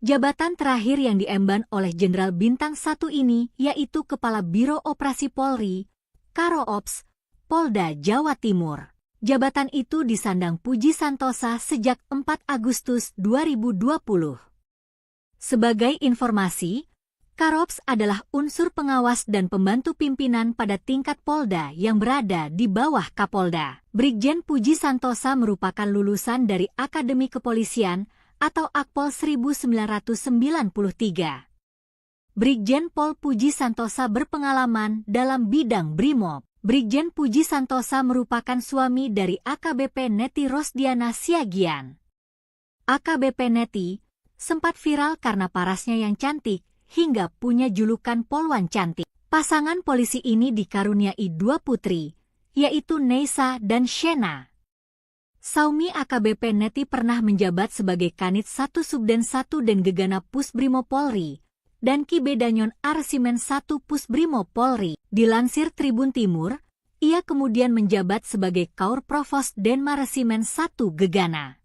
Jabatan terakhir yang diemban oleh Jenderal Bintang 1 ini yaitu Kepala Biro Operasi Polri, Karo-Ops, Polda Jawa Timur. Jabatan itu disandang Puji Santosa sejak 4 Agustus 2020. Sebagai informasi, Karops adalah unsur pengawas dan pembantu pimpinan pada tingkat Polda yang berada di bawah Kapolda. Brigjen Puji Santosa merupakan lulusan dari Akademi Kepolisian atau Akpol 1993. Brigjen Pol Puji Santosa berpengalaman dalam bidang Brimob. Brigjen Puji Santosa merupakan suami dari AKBP Neti Rosdiana Siagian. AKBP Neti sempat viral karena parasnya yang cantik hingga punya julukan Polwan Cantik. Pasangan polisi ini dikaruniai 2 putri, yaitu Neisa dan Shena. Saumi AKBP Neti pernah menjabat sebagai Kanit 1 Subden 1 dan Gegana Pusbrimo Polri, dan Ki Bedanyon Arsimen 1 Pusbrimo Polri. Dilansir Tribun Timur, ia kemudian menjabat sebagai Kaur Provos Denmaresimen 1 Gegana.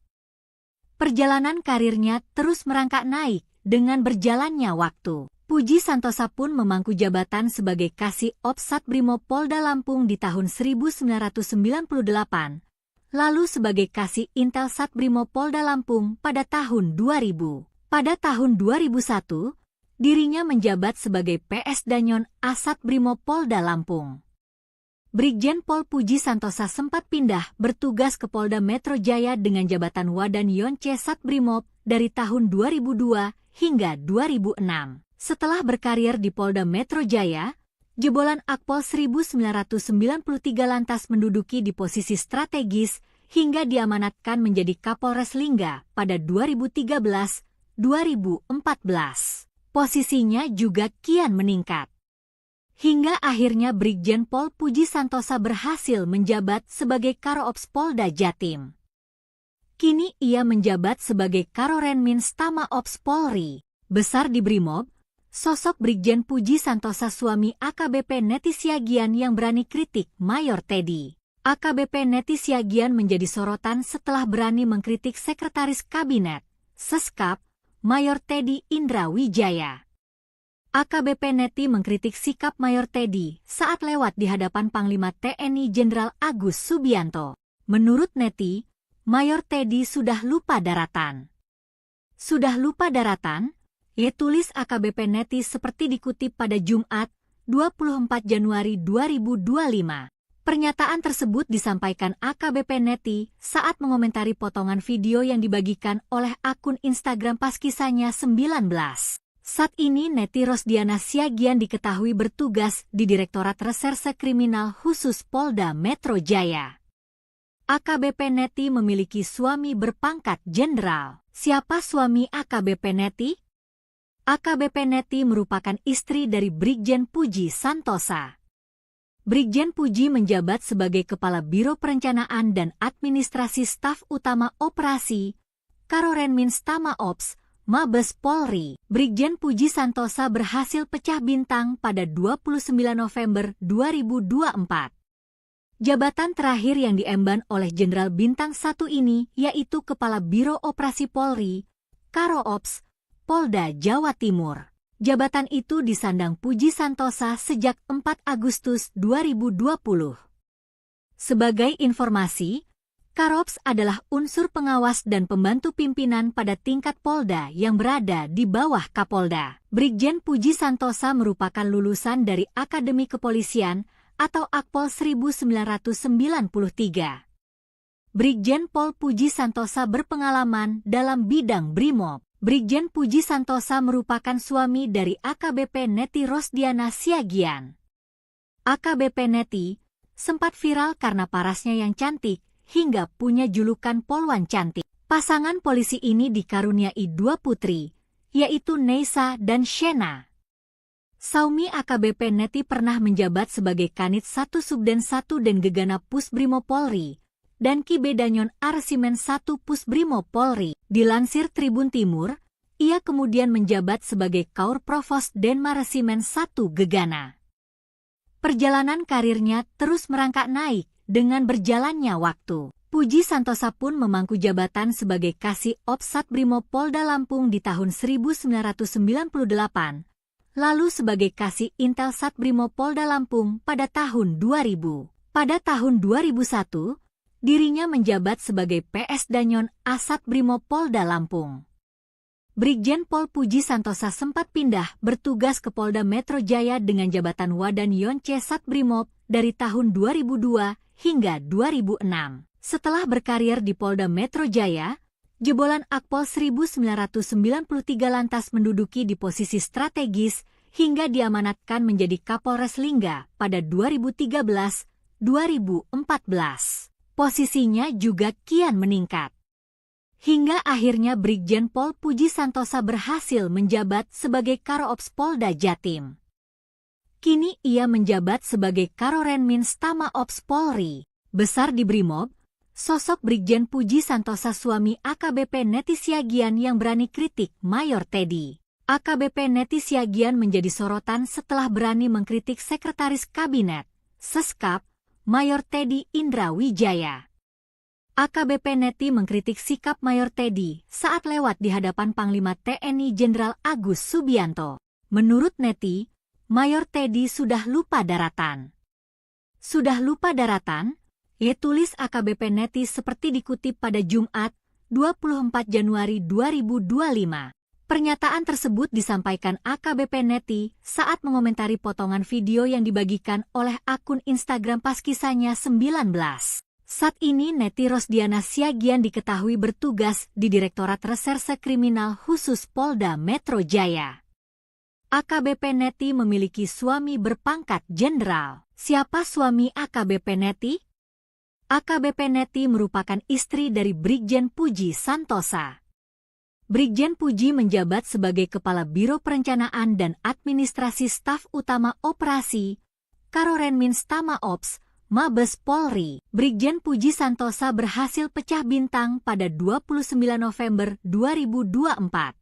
Perjalanan karirnya terus merangkak naik dengan berjalannya waktu. Puji Santosa pun memangku jabatan sebagai Kasih Ops Satbrimo Polda Lampung di tahun 1998, lalu sebagai Kasih Intel Satbrimo Polda Lampung pada tahun 2000. Pada tahun 2001, dirinya menjabat sebagai PS Danyon Asat Brimo Polda Lampung. Brigjen Pol Puji Santosa sempat pindah bertugas ke Polda Metro Jaya dengan jabatan Wadan Yonce Satbrimob dari tahun 2002 hingga 2006. Setelah berkarir di Polda Metro Jaya, jebolan Akpol 1993 lantas menduduki di posisi strategis hingga diamanatkan menjadi Kapolres Lingga pada 2013-2014. Posisinya juga kian meningkat. Hingga akhirnya Brigjen Pol Puji Santosa berhasil menjabat sebagai Karo-Ops Polda Jatim. Kini ia menjabat sebagai Karorenmins Tama Ops Polri. Besar di Brimob, sosok Brigjen Puji Santosa suami AKBP Neti Siagian yang berani kritik Mayor Teddy. AKBP Neti Siagian menjadi sorotan setelah berani mengkritik Sekretaris Kabinet, Seskap, Mayor Teddy Indra Wijaya. AKBP Neti mengkritik sikap Mayor Teddy saat lewat di hadapan Panglima TNI Jenderal Agus Subianto. Menurut Neti, Mayor Teddy sudah lupa daratan. Sudah lupa daratan? Tulis AKBP Neti seperti dikutip pada Jumat, 24 Januari 2025. Pernyataan tersebut disampaikan AKBP Neti saat mengomentari potongan video yang dibagikan oleh akun Instagram Paskisanya 19. Saat ini Neti Rosdiana Siagian diketahui bertugas di Direktorat Reserse Kriminal Khusus Polda Metro Jaya. AKBP Neti memiliki suami berpangkat jenderal. Siapa suami AKBP Neti? AKBP Neti merupakan istri dari Brigjen Puji Santosa. Brigjen Puji menjabat sebagai Kepala Biro Perencanaan dan Administrasi Staf Utama Operasi, Karorenmins Tama Ops, Mabes Polri. Brigjen Puji Santosa berhasil pecah bintang pada 29 November 2024. Jabatan terakhir yang diemban oleh Jenderal Bintang 1 ini yaitu Kepala Biro Operasi Polri, Karo Ops, Polda Jawa Timur. Jabatan itu disandang Puji Santosa sejak 4 Agustus 2020. Sebagai informasi, Karops adalah unsur pengawas dan pembantu pimpinan pada tingkat Polda yang berada di bawah Kapolda. Brigjen Puji Santosa merupakan lulusan dari Akademi Kepolisian atau Akpol 1993. Brigjen Pol Puji Santosa berpengalaman dalam bidang Brimob. Brigjen Puji Santosa merupakan suami dari AKBP Neti Rosdiana Siagian. AKBP Neti sempat viral karena parasnya yang cantik hingga punya julukan Polwan Cantik. Pasangan polisi ini dikaruniai 2 putri, yaitu Neisa dan Shena. Saumi AKBP Neti pernah menjabat sebagai Kanit 1 Subden 1 dan Gegana Pusbrimo Polri dan Ki Bedanyon Arsimen 1 Pusbrimo Polri. Dilansir Tribun Timur, ia kemudian menjabat sebagai Kaur Provos Denmaresimen 1 Gegana. Perjalanan karirnya terus merangkak naik dengan berjalannya waktu. Puji Santosa pun memangku jabatan sebagai Kasih Ops Satbrimo Polda Lampung di tahun 1998, lalu sebagai Kasih Intel Satbrimo Polda Lampung pada tahun 2000. Pada tahun 2001, dirinya menjabat sebagai PS Danyon Asat Brimo Polda Lampung. Brigjen Pol Puji Santosa sempat pindah bertugas ke Polda Metro Jaya dengan jabatan Wadan Yonce Satbrimob dari tahun 2002 hingga 2006. Setelah berkarir di Polda Metro Jaya, jebolan Akpol 1993 lantas menduduki di posisi strategis hingga diamanatkan menjadi Kapolres Lingga pada 2013-2014. Posisinya juga kian meningkat. Hingga akhirnya Brigjen Pol Puji Santosa berhasil menjabat sebagai Karoops Polda Jatim. Kini ia menjabat sebagai Karorenmins Tama Ops Polri. Besar di Brimob, sosok Brigjen Puji Santosa suami AKBP Neti Siagian yang berani kritik Mayor Teddy. AKBP Neti Siagian menjadi sorotan setelah berani mengkritik Sekretaris Kabinet, Seskap, Mayor Teddy Indra Wijaya. AKBP Neti mengkritik sikap Mayor Teddy saat lewat di hadapan Panglima TNI Jenderal Agus Subianto. Menurut Neti, Mayor Teddy sudah lupa daratan. Sudah lupa daratan? Tulis AKBP Neti seperti dikutip pada Jumat, 24 Januari 2025. Pernyataan tersebut disampaikan AKBP Neti saat mengomentari potongan video yang dibagikan oleh akun Instagram Paskisanya 19. Saat ini Neti Rosdiana Siagian diketahui bertugas di Direktorat Reserse Kriminal Khusus Polda Metro Jaya. AKBP Neti memiliki suami berpangkat jenderal. Siapa suami AKBP Neti? AKBP Neti merupakan istri dari Brigjen Puji Santosa. Brigjen Puji menjabat sebagai Kepala Biro Perencanaan dan Administrasi Staf Utama Operasi, Karorenmins Tama Ops, Mabes Polri. Brigjen Puji Santosa berhasil pecah bintang pada 29 November 2024.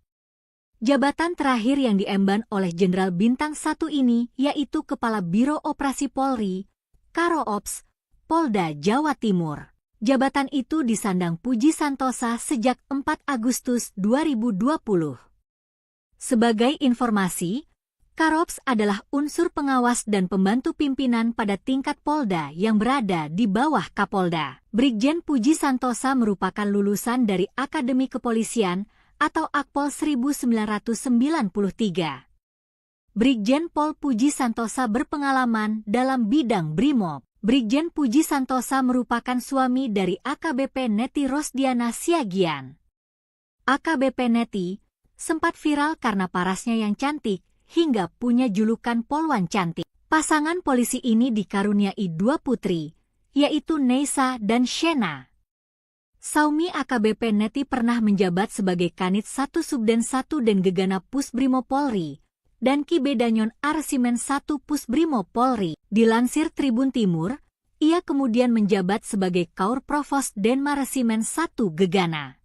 Jabatan terakhir yang diemban oleh Jenderal Bintang 1 ini yaitu Kepala Biro Operasi Polri, Karo Ops, Polda Jawa Timur. Jabatan itu disandang Puji Santosa sejak 4 Agustus 2020. Sebagai informasi, Karops adalah unsur pengawas dan pembantu pimpinan pada tingkat Polda yang berada di bawah Kapolda. Brigjen Puji Santosa merupakan lulusan dari Akademi Kepolisian atau Akpol 1993. Brigjen Pol Puji Santosa berpengalaman dalam bidang Brimob. Brigjen Puji Santosa merupakan suami dari AKBP Neti Rosdiana Siagian. AKBP Neti sempat viral karena parasnya yang cantik, hingga punya julukan Polwan Cantik. Pasangan polisi ini dikaruniai 2 putri, yaitu Neisa dan Shena. Saumi AKBP Neti pernah menjabat sebagai Kanit 1 Subden 1 dan Gegana Pusbrimo Polri, dan Ki Bedanyon Arsimen 1 Pusbrimo Polri. Dilansir Tribun Timur, ia kemudian menjabat sebagai Kaur Provos Denmaresimen 1 Gegana.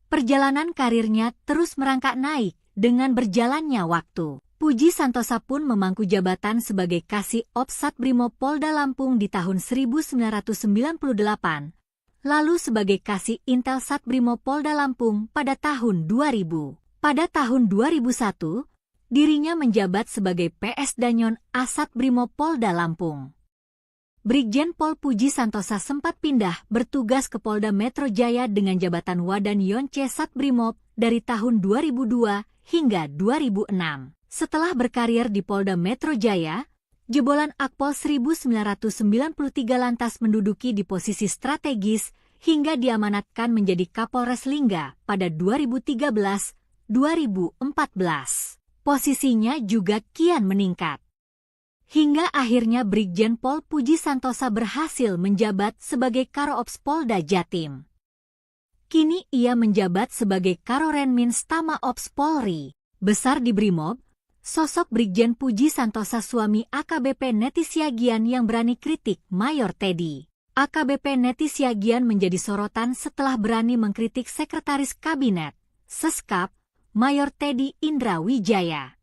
Perjalanan karirnya terus merangkak naik dengan berjalannya waktu. Puji Santosa pun memangku jabatan sebagai Kasih Ops Satbrimo Polda Lampung di tahun 1998, lalu sebagai Kasih Intel Satbrimo Polda Lampung pada tahun 2000. Pada tahun 2001, dirinya menjabat sebagai PS Danyon Asat Brimo Polda Lampung. Brigjen Pol Puji Santosa sempat pindah bertugas ke Polda Metro Jaya dengan jabatan Wadan Yonce Satbrimob dari tahun 2002 hingga 2006. Setelah berkarir di Polda Metro Jaya, jebolan Akpol 1993 lantas menduduki di posisi strategis hingga diamanatkan menjadi Kapolres Lingga pada 2013-2014. Posisinya juga kian meningkat. Hingga akhirnya Brigjen Pol Puji Santosa berhasil menjabat sebagai Karoops Polda Jatim. Kini ia menjabat sebagai Karorenmins Tama Ops Polri. Besar di Brimob, sosok Brigjen Puji Santosa suami AKBP Neti Siagian yang berani kritik Mayor Teddy. AKBP Neti Siagian menjadi sorotan setelah berani mengkritik Sekretaris Kabinet, Seskap, Mayor Teddy Indra Wijaya.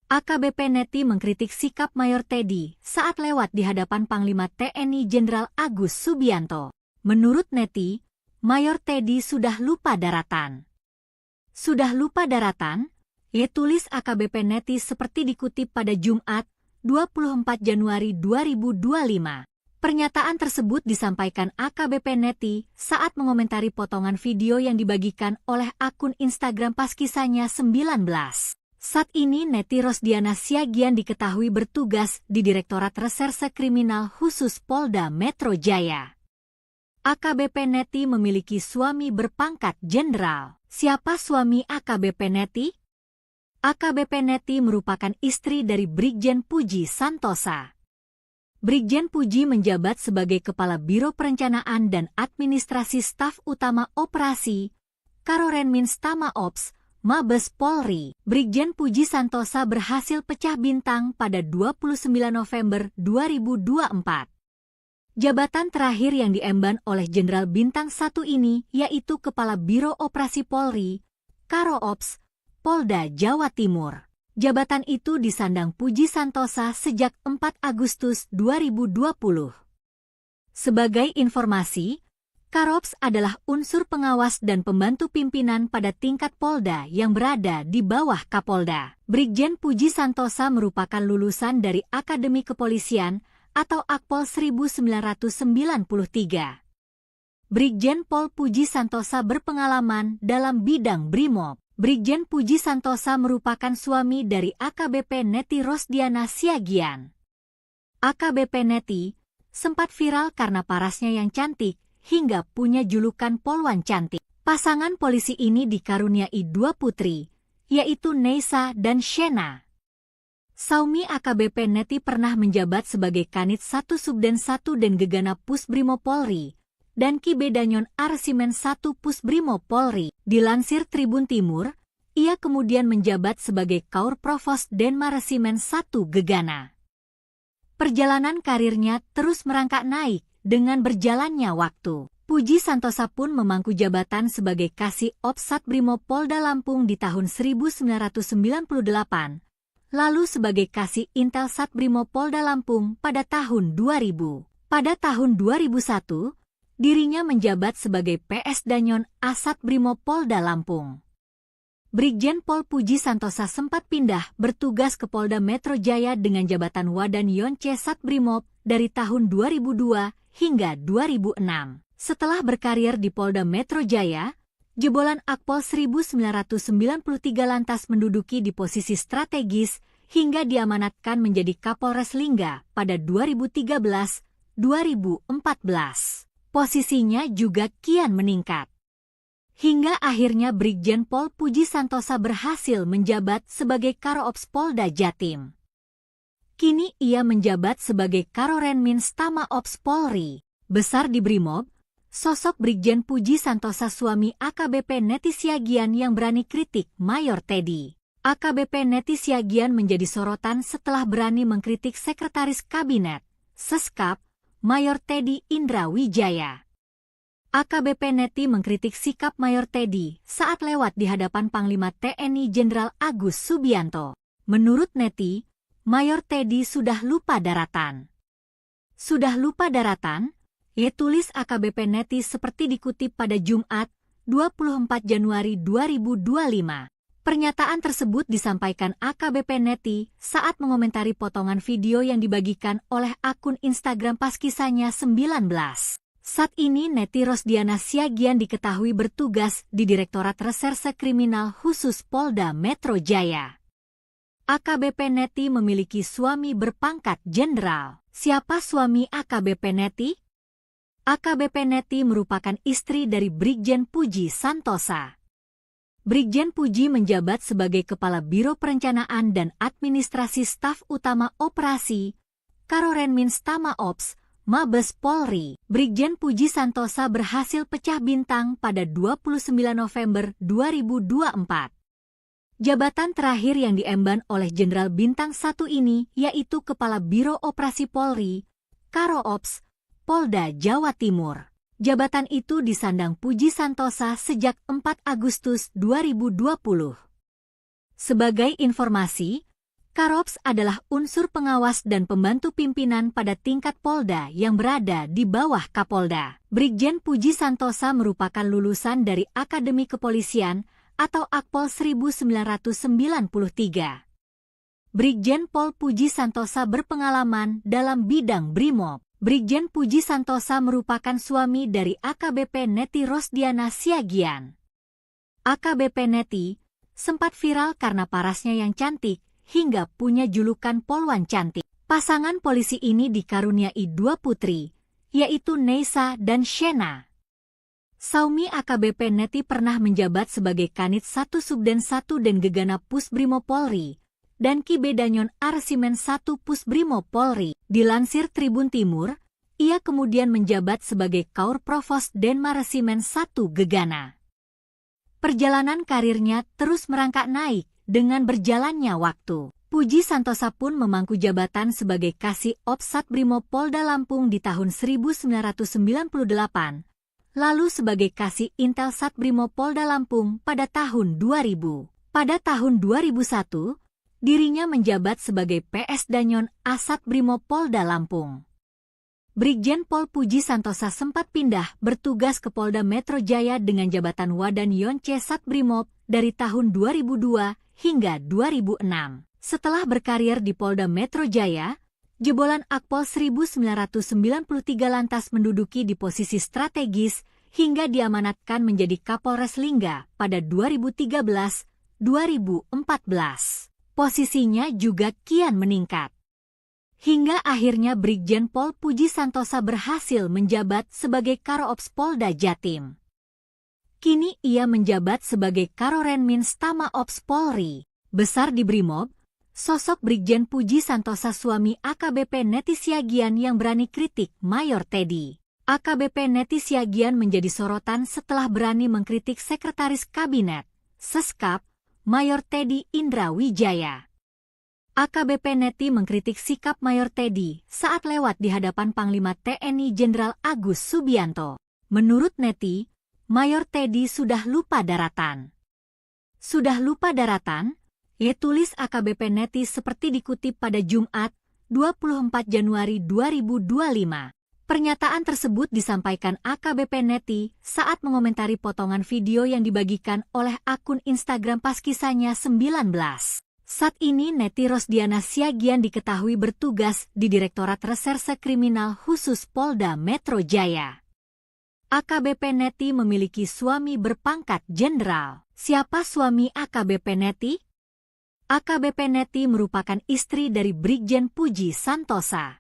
AKBP Neti mengkritik sikap Mayor Teddy saat lewat di hadapan Panglima TNI Jenderal Agus Subianto. Menurut Neti, Mayor Teddy sudah lupa daratan. Sudah lupa daratan? Tulis AKBP Neti seperti dikutip pada Jumat, 24 Januari 2025. Pernyataan tersebut disampaikan AKBP Neti saat mengomentari potongan video yang dibagikan oleh akun Instagram pas kisahnya 19. Saat ini Neti Rosdiana Siagian diketahui bertugas di Direktorat Reserse Kriminal Khusus Polda Metro Jaya. AKBP Neti memiliki suami berpangkat jenderal. Siapa suami AKBP Neti? AKBP Neti merupakan istri dari Brigjen Puji Santosa. Brigjen Puji menjabat sebagai Kepala Biro Perencanaan dan Administrasi Staf Utama Operasi, Karorenmins Tama Ops, Mabes Polri. Brigjen Puji Santosa berhasil pecah bintang pada 29 November 2024. Jabatan terakhir yang diemban oleh Jenderal Bintang 1 ini yaitu Kepala Biro Operasi Polri, Karoops, Polda Jawa Timur. Jabatan itu disandang Puji Santosa sejak 4 Agustus 2020. Sebagai informasi, Karops adalah unsur pengawas dan pembantu pimpinan pada tingkat Polda yang berada di bawah Kapolda. Brigjen Puji Santosa merupakan lulusan dari Akademi Kepolisian atau Akpol 1993. Brigjen Pol Puji Santosa berpengalaman dalam bidang Brimob. Brigjen Puji Santosa merupakan suami dari AKBP Neti Rosdiana Siagian. AKBP Neti sempat viral karena parasnya yang cantik, hingga punya julukan Polwan Cantik. Pasangan polisi ini dikaruniai 2 putri, yaitu Neisa dan Shena. Saumi AKBP Neti pernah menjabat sebagai Kanit 1 Subden 1 dan Gegana Pusbrimo Polri, dan Ki Bedanyon Arsimen 1 Pusbrimo Polri. Dilansir Tribun Timur, ia kemudian menjabat sebagai Kaur Provos Denmaresimen 1 Gegana. Perjalanan karirnya terus merangkak naik dengan berjalannya waktu. Puji Santosa pun memangku jabatan sebagai Kasih Ops Satbrimo Polda Lampung di tahun 1998, lalu sebagai Kasih Intel Satbrimo Polda Lampung pada tahun 2000. Pada tahun 2001, dirinya menjabat sebagai PS Danyon Asat Brimopolda Lampung. Brigjen Pol Puji Santosa sempat pindah bertugas ke Polda Metro Jaya dengan jabatan Wadan Yonce Satbrimob dari tahun 2002 hingga 2006. Setelah berkarir di Polda Metro Jaya, jebolan Akpol 1993 lantas menduduki di posisi strategis hingga diamanatkan menjadi Kapolres Lingga pada 2013-2014. Posisinya juga kian meningkat. Hingga akhirnya Brigjen Pol Puji Santosa berhasil menjabat sebagai Karo-Ops Polda Jatim. Kini ia menjabat sebagai Karorenmins Tama Ops Polri. Besar di Brimob, sosok Brigjen Puji Santosa suami AKBP Neti Siagian yang berani kritik Mayor Teddy. AKBP Neti Siagian menjadi sorotan setelah berani mengkritik Sekretaris Kabinet, Seskap, Mayor Teddy Indra Wijaya. AKBP Neti mengkritik sikap Mayor Teddy saat lewat di hadapan Panglima TNI Jenderal Agus Subianto. Menurut Neti, Mayor Teddy sudah lupa daratan. Sudah lupa daratan? Tulis AKBP Neti seperti dikutip pada Jumat, 24 Januari 2025. Pernyataan tersebut disampaikan AKBP Neti saat mengomentari potongan video yang dibagikan oleh akun Instagram pas kisahnya 19. Saat ini Neti Rosdiana Siagian diketahui bertugas di Direktorat Reserse Kriminal Khusus Polda Metro Jaya. AKBP Neti memiliki suami berpangkat jenderal. Siapa suami AKBP Neti? AKBP Neti merupakan istri dari Brigjen Puji Santosa. Brigjen Puji menjabat sebagai Kepala Biro Perencanaan dan Administrasi Staf Utama Operasi, Karorenmins Tama Ops, Mabes Polri. Brigjen Puji Santosa berhasil pecah bintang pada 29 November 2024. Jabatan terakhir yang diemban oleh Jenderal Bintang 1 ini yaitu Kepala Biro Operasi Polri, Karo-Ops, Polda Jawa Timur. Jabatan itu disandang Puji Santosa sejak 4 Agustus 2020. Sebagai informasi, Karo-Ops adalah unsur pengawas dan pembantu pimpinan pada tingkat Polda yang berada di bawah Kapolda. Brigjen Puji Santosa merupakan lulusan dari Akademi Kepolisian atau Akpol 1993. Brigjen Pol Puji Santosa berpengalaman dalam bidang Brimob. Brigjen Puji Santosa merupakan suami dari AKBP Neti Rosdiana Siagian. AKBP Neti sempat viral karena parasnya yang cantik, hingga punya julukan Polwan Cantik. Pasangan polisi ini dikaruniai 2 putri, yaitu Neisa dan Shena. Saumi AKBP Neti pernah menjabat sebagai Kanit 1 Subden 1 dan Gegana Pus Brimob Polri, dan Ki Bedanyon Arsimen 1 Pus Brimob Polri. Dilansir Tribun Timur, ia kemudian menjabat sebagai Kaur Provos Denmaresimen 1 Gegana. Perjalanan karirnya terus merangkak naik dengan berjalannya waktu. Puji Santosa pun memangku jabatan sebagai Kasih Ops Satbrimob Polda Lampung di tahun 1998, lalu sebagai Kasih Intel Satbrimob Polda Lampung pada tahun 2000. Pada tahun 2001, dirinya menjabat sebagai PS Danyon Asat Brimob Polda Lampung. Brigjen Pol Puji Santosa sempat pindah bertugas ke Polda Metro Jaya dengan jabatan Wadan Yonce Satbrimob dari tahun 2002 hingga 2006. Setelah berkarir di Polda Metro Jaya, jebolan Akpol 1993 lantas menduduki di posisi strategis hingga diamanatkan menjadi Kapolres Lingga pada 2013-2014. Posisinya juga kian meningkat. Hingga akhirnya Brigjen Pol Puji Santosa berhasil menjabat sebagai Karo-Ops Polda Jatim. Kini ia menjabat sebagai Karorenmins Tama Ops Polri. Besar di Brimob, sosok Brigjen Puji Santosa suami AKBP Neti Siagian yang berani kritik Mayor Teddy. AKBP Neti Siagian menjadi sorotan setelah berani mengkritik Sekretaris Kabinet, Seskap, Mayor Teddy Indra Wijaya. AKBP Neti mengkritik sikap Mayor Teddy saat lewat di hadapan Panglima TNI Jenderal Agus Subianto. Menurut Neti, Mayor Teddy sudah lupa daratan. Sudah lupa daratan? Tulis AKBP Neti seperti dikutip pada Jumat, 24 Januari 2025. Pernyataan tersebut disampaikan AKBP Neti saat mengomentari potongan video yang dibagikan oleh akun Instagram pas kisahnya 19. Saat ini Neti Rosdiana Siagian diketahui bertugas di Direktorat Reserse Kriminal Khusus Polda Metro Jaya. AKBP Neti memiliki suami berpangkat jenderal. Siapa suami AKBP Neti? AKBP Neti merupakan istri dari Brigjen Puji Santosa.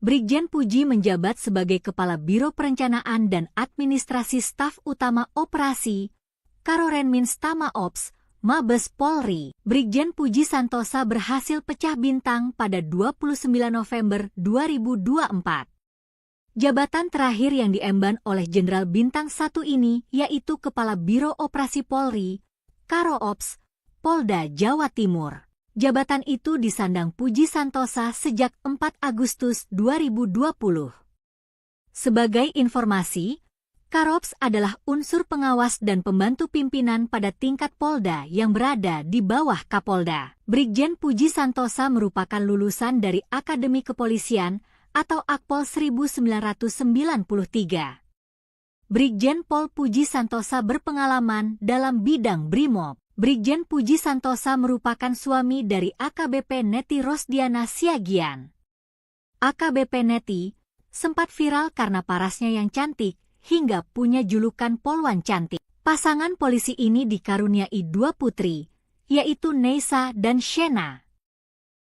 Brigjen Puji menjabat sebagai Kepala Biro Perencanaan dan Administrasi Staf Utama Operasi, Karorenmins Tama Ops, Mabes Polri. Brigjen Puji Santosa berhasil pecah bintang pada 29 November 2024. Jabatan terakhir yang diemban oleh Jenderal Bintang 1 ini yaitu Kepala Biro Operasi Polri, Karo Ops, Polda Jawa Timur. Jabatan itu disandang Puji Santosa sejak 4 Agustus 2020. Sebagai informasi, Karops adalah unsur pengawas dan pembantu pimpinan pada tingkat Polda yang berada di bawah Kapolda. Brigjen Puji Santosa merupakan lulusan dari Akademi Kepolisian atau Akpol 1993. Brigjen Pol Puji Santosa berpengalaman dalam bidang Brimob. Brigjen Puji Santosa merupakan suami dari AKBP Neti Rosdiana Siagian. AKBP Neti sempat viral karena parasnya yang cantik hingga punya julukan Polwan Cantik. Pasangan polisi ini dikaruniai 2 putri, yaitu Neisa dan Shena.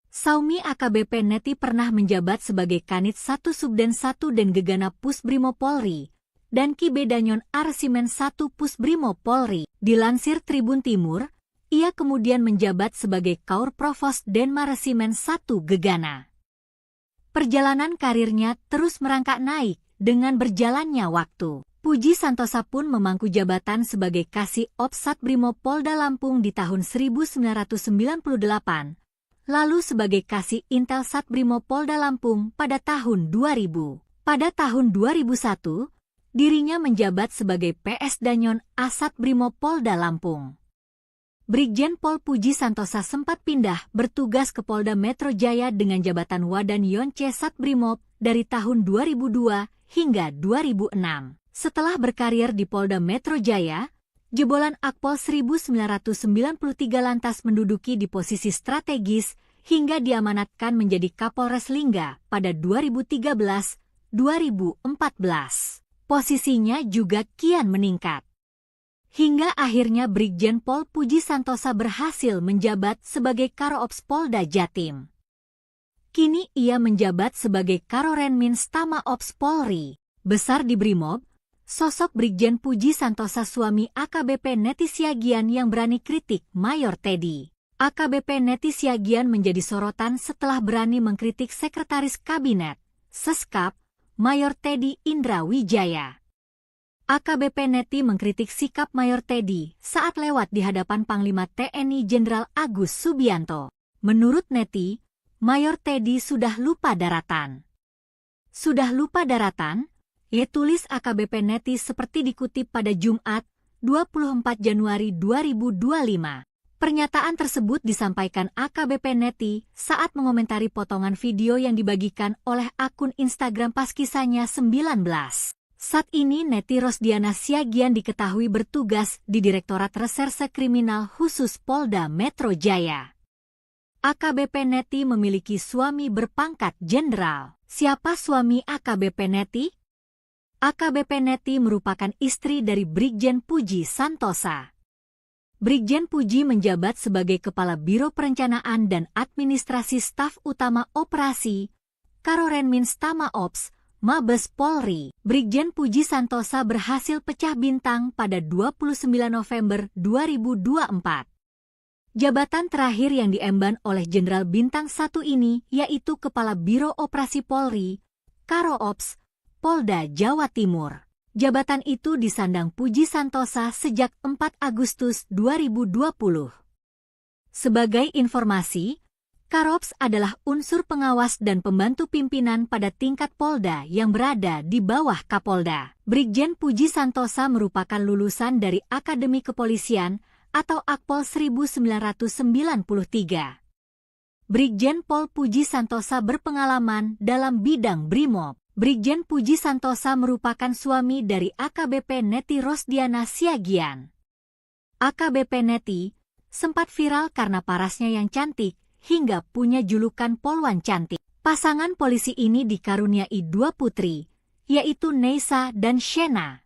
Saumi AKBP Neti pernah menjabat sebagai Kanit 1 Subden 1 dan Gegana Pusbrimob Polri dan Kibedanyon Arsimen 1 Pusbrimob Polri. Dilansir Tribun Timur, ia kemudian menjabat sebagai Kaur Provos Denmaresimen 1 Gegana. Perjalanan karirnya terus merangkak naik dengan berjalannya waktu. Puji Santosa pun memangku jabatan sebagai Kasih Ops Satbrimob Polda Lampung di tahun 1998, lalu sebagai Kasih Intel Satbrimob Polda Lampung pada tahun 2000. Pada tahun 2001, dirinya menjabat sebagai PS Danyon Asat Brimob Polda Lampung. Brigjen Pol Puji Santosa sempat pindah bertugas ke Polda Metro Jaya dengan jabatan Wadan Yonce Satbrimob dari tahun 2002 hingga 2006. Setelah berkarir di Polda Metro Jaya, jebolan Akpol 1993 lantas menduduki di posisi strategis hingga diamanatkan menjadi Kapolres Lingga pada 2013-2014. Posisinya juga kian meningkat. Hingga akhirnya Brigjen Pol Puji Santosa berhasil menjabat sebagai Karo-Ops Polda Jatim. Kini ia menjabat sebagai Karorenmins Tama Ops Polri. Besar di Brimob, sosok Brigjen Puji Santosa suami AKBP Neti Siagian yang berani kritik Mayor Teddy. AKBP Neti Siagian menjadi sorotan setelah berani mengkritik Sekretaris Kabinet, Seskap, Mayor Teddy Indra Wijaya. AKBP Neti mengkritik sikap Mayor Teddy saat lewat di hadapan Panglima TNI Jenderal Agus Subianto. Menurut Neti, Mayor Teddy sudah lupa daratan. Sudah lupa daratan? Tulis AKBP Neti seperti dikutip pada Jumat, 24 Januari 2025. Pernyataan tersebut disampaikan AKBP Neti saat mengomentari potongan video yang dibagikan oleh akun Instagram pas kisahnya 19. Saat ini Neti Rosdiana Siagian diketahui bertugas di Direktorat Reserse Kriminal Khusus Polda Metro Jaya. AKBP Neti memiliki suami berpangkat jenderal. Siapa suami AKBP Neti? AKBP Neti merupakan istri dari Brigjen Puji Santosa. Brigjen Puji menjabat sebagai Kepala Biro Perencanaan dan Administrasi Staf Utama Operasi, Karorenmins Tama Ops, Mabes Polri. Brigjen Puji Santosa berhasil pecah bintang pada 29 November 2024. Jabatan terakhir yang diemban oleh Jenderal Bintang 1 ini yaitu Kepala Biro Operasi Polri, Karo Ops, Polda Jawa Timur. Jabatan itu disandang Puji Santosa sejak 4 Agustus 2020. Sebagai informasi, Karops adalah unsur pengawas dan pembantu pimpinan pada tingkat Polda yang berada di bawah Kapolda. Brigjen Puji Santosa merupakan lulusan dari Akademi Kepolisian atau Akpol 1993. Brigjen Pol Puji Santosa berpengalaman dalam bidang Brimob. Brigjen Puji Santosa merupakan suami dari AKBP Neti Rosdiana Siagian. AKBP Neti sempat viral karena parasnya yang cantik hingga punya julukan Polwan Cantik. Pasangan polisi ini dikaruniai 2 putri, yaitu Neisa dan Shena.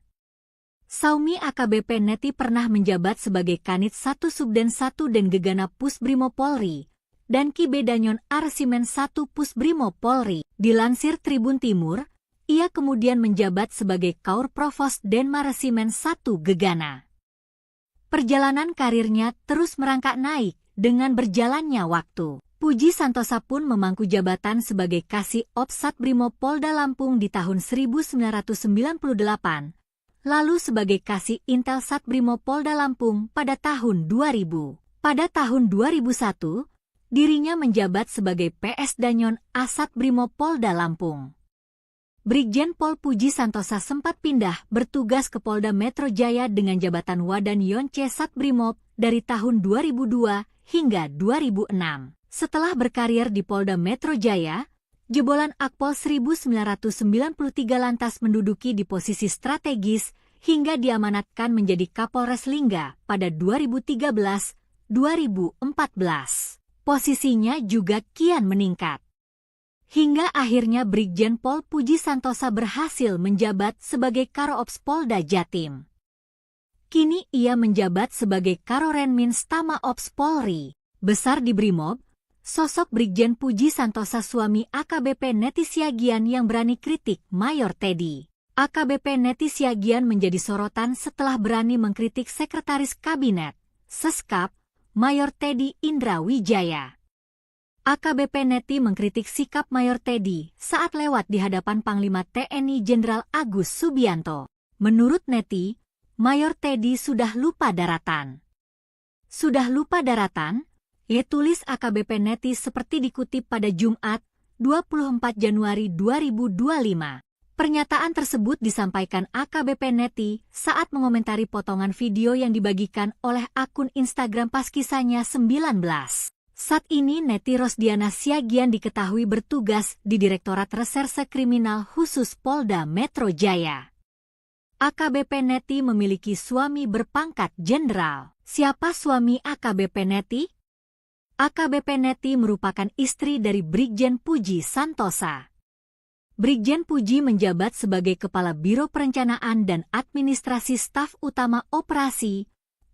Saumi AKBP Neti pernah menjabat sebagai Kanit 1 Subden 1 dan Gegana Pusbrimo Polri, dan Kibedanyon Arsimen 1 Pusbrimo Polri. Dilansir Tribun Timur, ia kemudian menjabat sebagai Kaur Provos Denma Resimen 1 Gegana. Perjalanan karirnya terus merangkak naik dengan berjalannya waktu. Puji Santosa pun memangku jabatan sebagai Kasih Ops Satbrimo Polda Lampung di tahun 1998, lalu sebagai Kasih Intel Satbrimo Polda Lampung pada tahun 2000. Pada tahun 2001, dirinya menjabat sebagai PS Danyon Asat Brimo Polda Lampung. Brigjen Pol Puji Santosa sempat pindah bertugas ke Polda Metro Jaya dengan jabatan Wadan Yonce Satbrimob dari tahun 2002 hingga 2006. Setelah berkarir di Polda Metro Jaya, jebolan Akpol 1993 lantas menduduki di posisi strategis hingga diamanatkan menjadi Kapolres Lingga pada 2013-2014. Posisinya juga kian meningkat. Hingga akhirnya Brigjen Pol Puji Santosa berhasil menjabat sebagai Karo-Ops Polda Jatim. Kini ia menjabat sebagai Karorenmins Tama Ops Polri. Besar di Brimob, sosok Brigjen Puji Santosa suami AKBP Neti Siagian yang berani kritik Mayor Teddy. AKBP Neti Siagian menjadi sorotan setelah berani mengkritik Sekretaris Kabinet, Seskap, Mayor Teddy Indra Wijaya. AKBP Neti mengkritik sikap Mayor Teddy saat lewat di hadapan Panglima TNI Jenderal Agus Subianto. Menurut Neti, Mayor Teddy sudah lupa daratan. Sudah lupa daratan? Tulis AKBP Neti seperti dikutip pada Jumat, 24 Januari 2025. Pernyataan tersebut disampaikan AKBP Neti saat mengomentari potongan video yang dibagikan oleh akun Instagram pas kisahnya 19. Saat ini Neti Rosdiana Siagian diketahui bertugas di Direktorat Reserse Kriminal Khusus Polda Metro Jaya. AKBP Neti memiliki suami berpangkat jenderal. Siapa suami AKBP Neti? AKBP Neti merupakan istri dari Brigjen Puji Santosa. Brigjen Puji menjabat sebagai Kepala Biro Perencanaan dan Administrasi Staf Utama Operasi,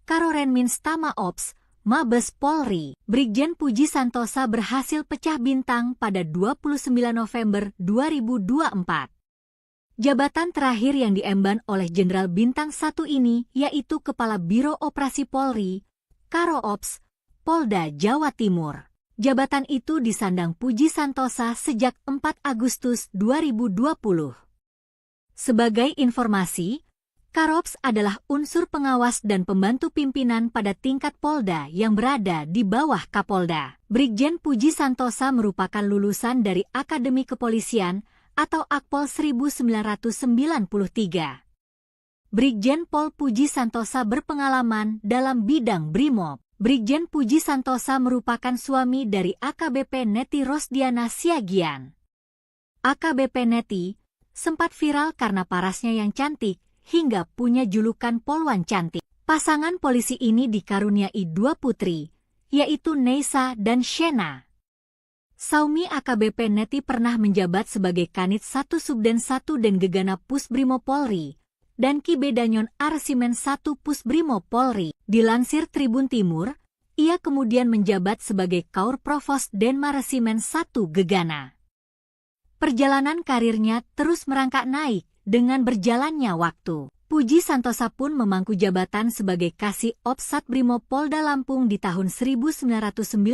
Karorenmins Tama Ops, Mabes Polri. Brigjen Puji Santosa berhasil pecah bintang pada 29 November 2024. Jabatan terakhir yang diemban oleh Jenderal Bintang 1 ini yaitu Kepala Biro Operasi Polri, Karo-Ops, Polda Jawa Timur. Jabatan itu disandang Puji Santosa sejak 4 Agustus 2020. Sebagai informasi, Karops adalah unsur pengawas dan pembantu pimpinan pada tingkat Polda yang berada di bawah Kapolda. Brigjen Puji Santosa merupakan lulusan dari Akademi Kepolisian atau Akpol 1993. Brigjen Pol Puji Santosa berpengalaman dalam bidang Brimob. Brigjen Puji Santosa merupakan suami dari AKBP Neti Rosdiana Siagian. AKBP Neti sempat viral karena parasnya yang cantik hingga punya julukan Polwan Cantik. Pasangan polisi ini dikaruniai 2 putri, yaitu Neisa dan Shena. Saumi AKBP Neti pernah menjabat sebagai Kanit 1 Subden 1 dan Gegana Pusbrimo Polri, dan Kibedanyon Arsimen 1 Pusbrimo Polri. Dilansir Tribun Timur, ia kemudian menjabat sebagai Kaur Provos Denma Resimen 1 Gegana. Perjalanan karirnya terus merangkak naik dengan berjalannya waktu. Puji Santosa pun memangku jabatan sebagai Kasih Ops Satbrimo Polda Lampung di tahun 1998,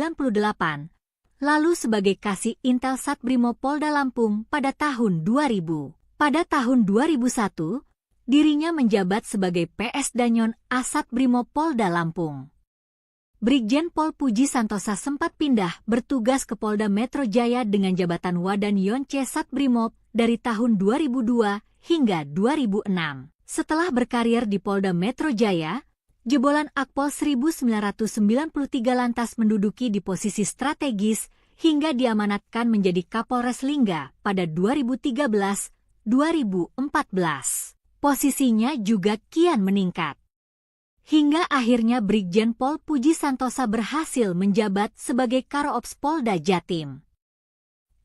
lalu sebagai Kasih Intel Satbrimo Polda Lampung pada tahun 2000. Pada tahun 2001, dirinya menjabat sebagai PS Danyon Asat Brimo Polda Lampung. Brigjen Pol Puji Santosa sempat pindah bertugas ke Polda Metro Jaya dengan jabatan Wadan Yonce Satbrimob dari tahun 2002 hingga 2006. Setelah berkarir di Polda Metro Jaya, jebolan Akpol 1993 lantas menduduki di posisi strategis hingga diamanatkan menjadi Kapolres Lingga pada 2014. Posisinya juga kian meningkat. Hingga akhirnya Brigjen Pol Puji Santosa berhasil menjabat sebagai Karo-Ops Polda Jatim.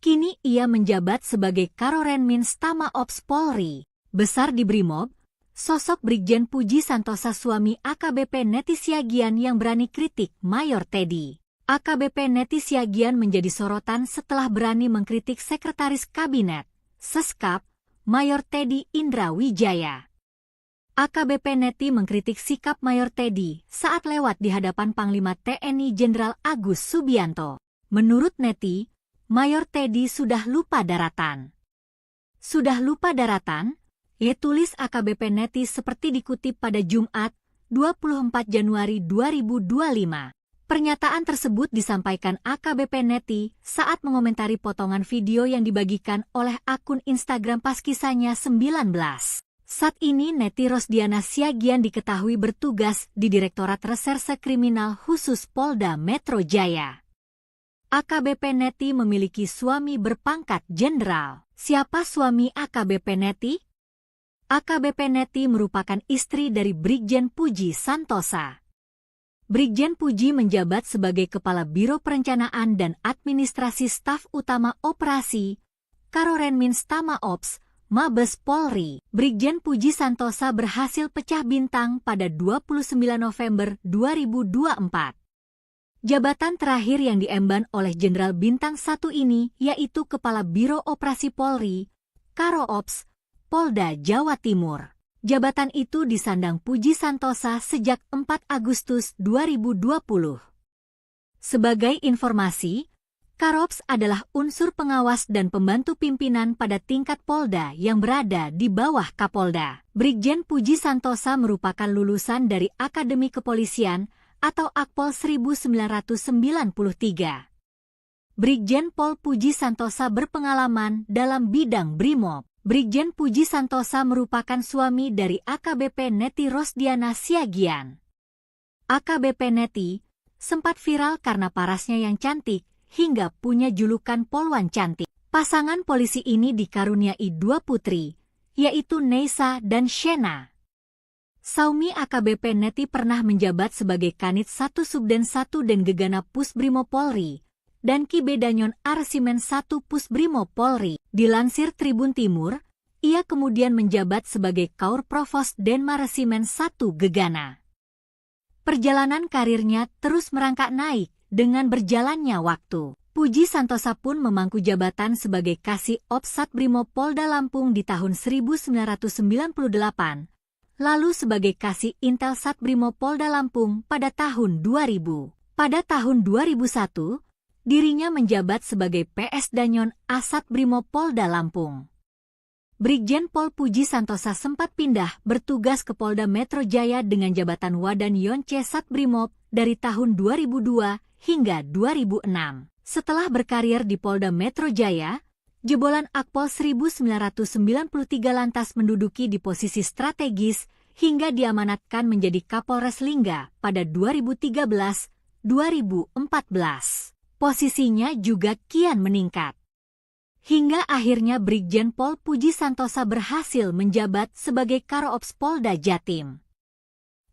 Kini ia menjabat sebagai Karorenmins Tama Ops Polri. Besar di Brimob, sosok Brigjen Puji Santosa suami AKBP Neti Siagian yang berani kritik Mayor Teddy. AKBP Neti Siagian menjadi sorotan setelah berani mengkritik Sekretaris Kabinet, Seskap, Mayor Teddy Indra Wijaya. AKBP Neti mengkritik sikap Mayor Teddy saat lewat di hadapan Panglima TNI Jenderal Agus Subianto. Menurut Neti, Mayor Teddy sudah lupa daratan. Sudah lupa daratan? Tulis AKBP Neti seperti dikutip pada Jumat, 24 Januari 2025. Pernyataan tersebut disampaikan AKBP Neti saat mengomentari potongan video yang dibagikan oleh akun Instagram Paskisanya 19. Saat ini Neti Rosdiana Siagian diketahui bertugas di Direktorat Reserse Kriminal Khusus Polda Metro Jaya. AKBP Neti memiliki suami berpangkat jenderal. Siapa suami AKBP Neti? AKBP Neti merupakan istri dari Brigjen Puji Santosa. Brigjen Puji menjabat sebagai Kepala Biro Perencanaan dan Administrasi Staf Utama Operasi Karorenmins Tama Ops Mabes Polri. Brigjen Puji Santosa berhasil pecah bintang pada 29 November 2024. Jabatan terakhir yang diemban oleh Jenderal Bintang 1 ini yaitu Kepala Biro Operasi Polri, Karo-Ops, Polda Jawa Timur. Jabatan itu disandang Puji Santosa sejak 4 Agustus 2020. Sebagai informasi, Karo-Ops adalah unsur pengawas dan pembantu pimpinan pada tingkat Polda yang berada di bawah Kapolda. Brigjen Puji Santosa merupakan lulusan dari Akademi Kepolisian atau Akpol 1993. Brigjen Pol Puji Santosa berpengalaman dalam bidang Brimob. Brigjen Puji Santosa merupakan suami dari AKBP Neti Rosdiana Siagian. AKBP Neti sempat viral karena parasnya yang cantik, hingga punya julukan Polwan Cantik. Pasangan polisi ini dikaruniai 2 putri, yaitu Neisa dan Shena. Saumi AKBP Neti pernah menjabat sebagai Kanit 1 Subden 1 dan Gegana Pusbrimob Polri, dan Kibedanyon Arsimen 1 Pusbrimob Polri. Dilansir Tribun Timur, ia kemudian menjabat sebagai Kaur Provos Denmaresimen 1 Gegana. Perjalanan karirnya terus merangkak naik dengan berjalannya waktu. Puji Santosa pun memangku jabatan sebagai Kasih Ops Satbrimob Polda Lampung di tahun 1998, lalu sebagai Kasih Intel Satbrimob Polda Lampung pada tahun 2000. Pada tahun 2001, dirinya menjabat sebagai PS Danyon Asat Brimob Polda Lampung. Brigjen Pol Puji Santosa sempat pindah bertugas ke Polda Metro Jaya dengan jabatan Wadan Yonce Satbrimob dari tahun 2002 hingga 2006. Setelah berkarir di Polda Metro Jaya, jebolan Akpol 1993 lantas menduduki di posisi strategis hingga diamanatkan menjadi Kapolres Lingga pada 2013-2014. Posisinya juga kian meningkat. Hingga akhirnya Brigjen Pol Puji Santosa berhasil menjabat sebagai Karo-Ops Polda Jatim.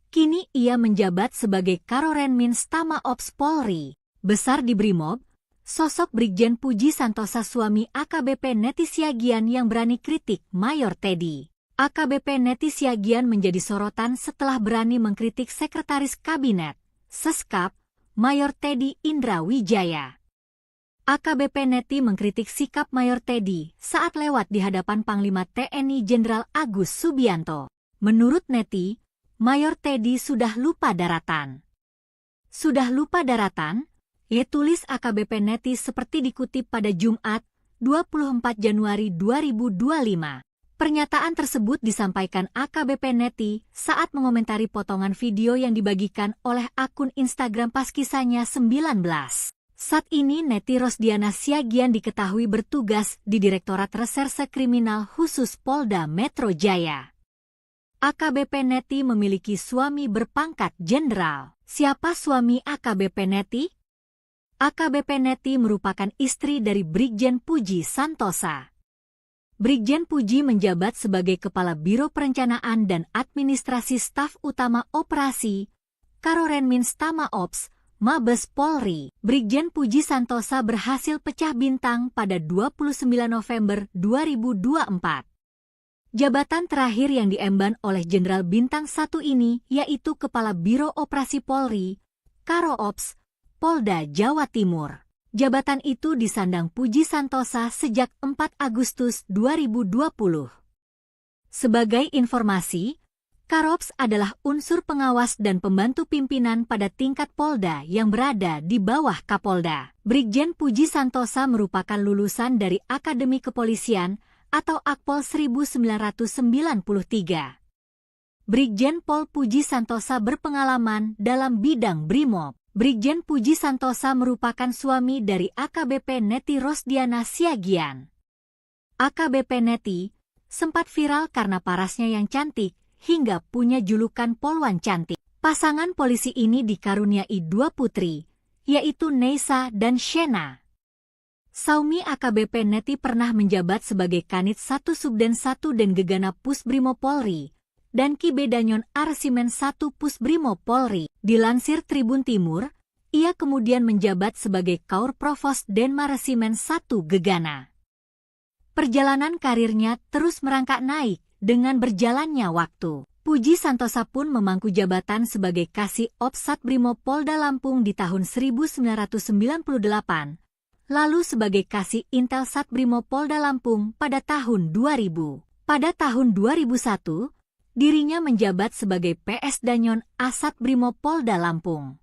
Kini ia menjabat sebagai Karorenmins Tama Ops Polri. Besar di Brimob, sosok Brigjen Puji Santosa suami AKBP Neti Siagian yang berani kritik Mayor Teddy. AKBP Neti Siagian menjadi sorotan setelah berani mengkritik Sekretaris Kabinet, Seskap, Mayor Teddy Indra Wijaya. AKBP Neti mengkritik sikap Mayor Teddy saat lewat di hadapan Panglima TNI Jenderal Agus Subianto. Menurut Neti, Mayor Teddy sudah lupa daratan. Sudah lupa daratan? Tulis AKBP Neti seperti dikutip pada Jumat, 24 Januari 2025. Pernyataan tersebut disampaikan AKBP Neti saat mengomentari potongan video yang dibagikan oleh akun Instagram Paskisanya 19. Saat ini Neti Rosdiana Siagian diketahui bertugas di Direktorat Reserse Kriminal Khusus Polda Metro Jaya. AKBP Neti memiliki suami berpangkat jenderal. Siapa suami AKBP Neti? AKBP Neti merupakan istri dari Brigjen Puji Santosa. Brigjen Puji menjabat sebagai Kepala Biro Perencanaan dan Administrasi Staf Utama Operasi, Karorenmin Stama Ops, Mabes Polri. Brigjen Puji Santosa berhasil pecah bintang pada 29 November 2024. Jabatan terakhir yang diemban oleh Jenderal Bintang 1 ini yaitu Kepala Biro Operasi Polri, Karo Ops, Polda Jawa Timur. Jabatan itu disandang Puji Santosa sejak 4 Agustus 2020. Sebagai informasi, Karops adalah unsur pengawas dan pembantu pimpinan pada tingkat Polda yang berada di bawah Kapolda. Brigjen Puji Santosa merupakan lulusan dari Akademi Kepolisian atau Akpol 1993. Brigjen Pol Puji Santosa berpengalaman dalam bidang BRIMOB. Brigjen Puji Santosa merupakan suami dari AKBP Neti Rosdiana Siagian. AKBP Neti sempat viral karena parasnya yang cantik hingga punya julukan Polwan Cantik. Pasangan polisi ini dikaruniai 2 putri, yaitu Neisa dan Shena. Saumi AKBP Neti pernah menjabat sebagai Kanit 1 Subden 1 dan Gegana Pusbrimob Polri dan Kibedanyon Arsimen 1 Pusbrimob Polri. Dilansir Tribun Timur, ia kemudian menjabat sebagai Kaur Provos Denmaresimen 1 Gegana. Perjalanan karirnya terus merangkak naik dengan berjalannya waktu. Puji Santosa pun memangku jabatan sebagai Kasih Ops Satbrimob Polda Lampung di tahun 1998, lalu sebagai Kasih Intel Satbrimob Polda Lampung pada tahun 2000. Pada tahun 2001, dirinya menjabat sebagai PS Danyon Asat Brimob Polda Lampung.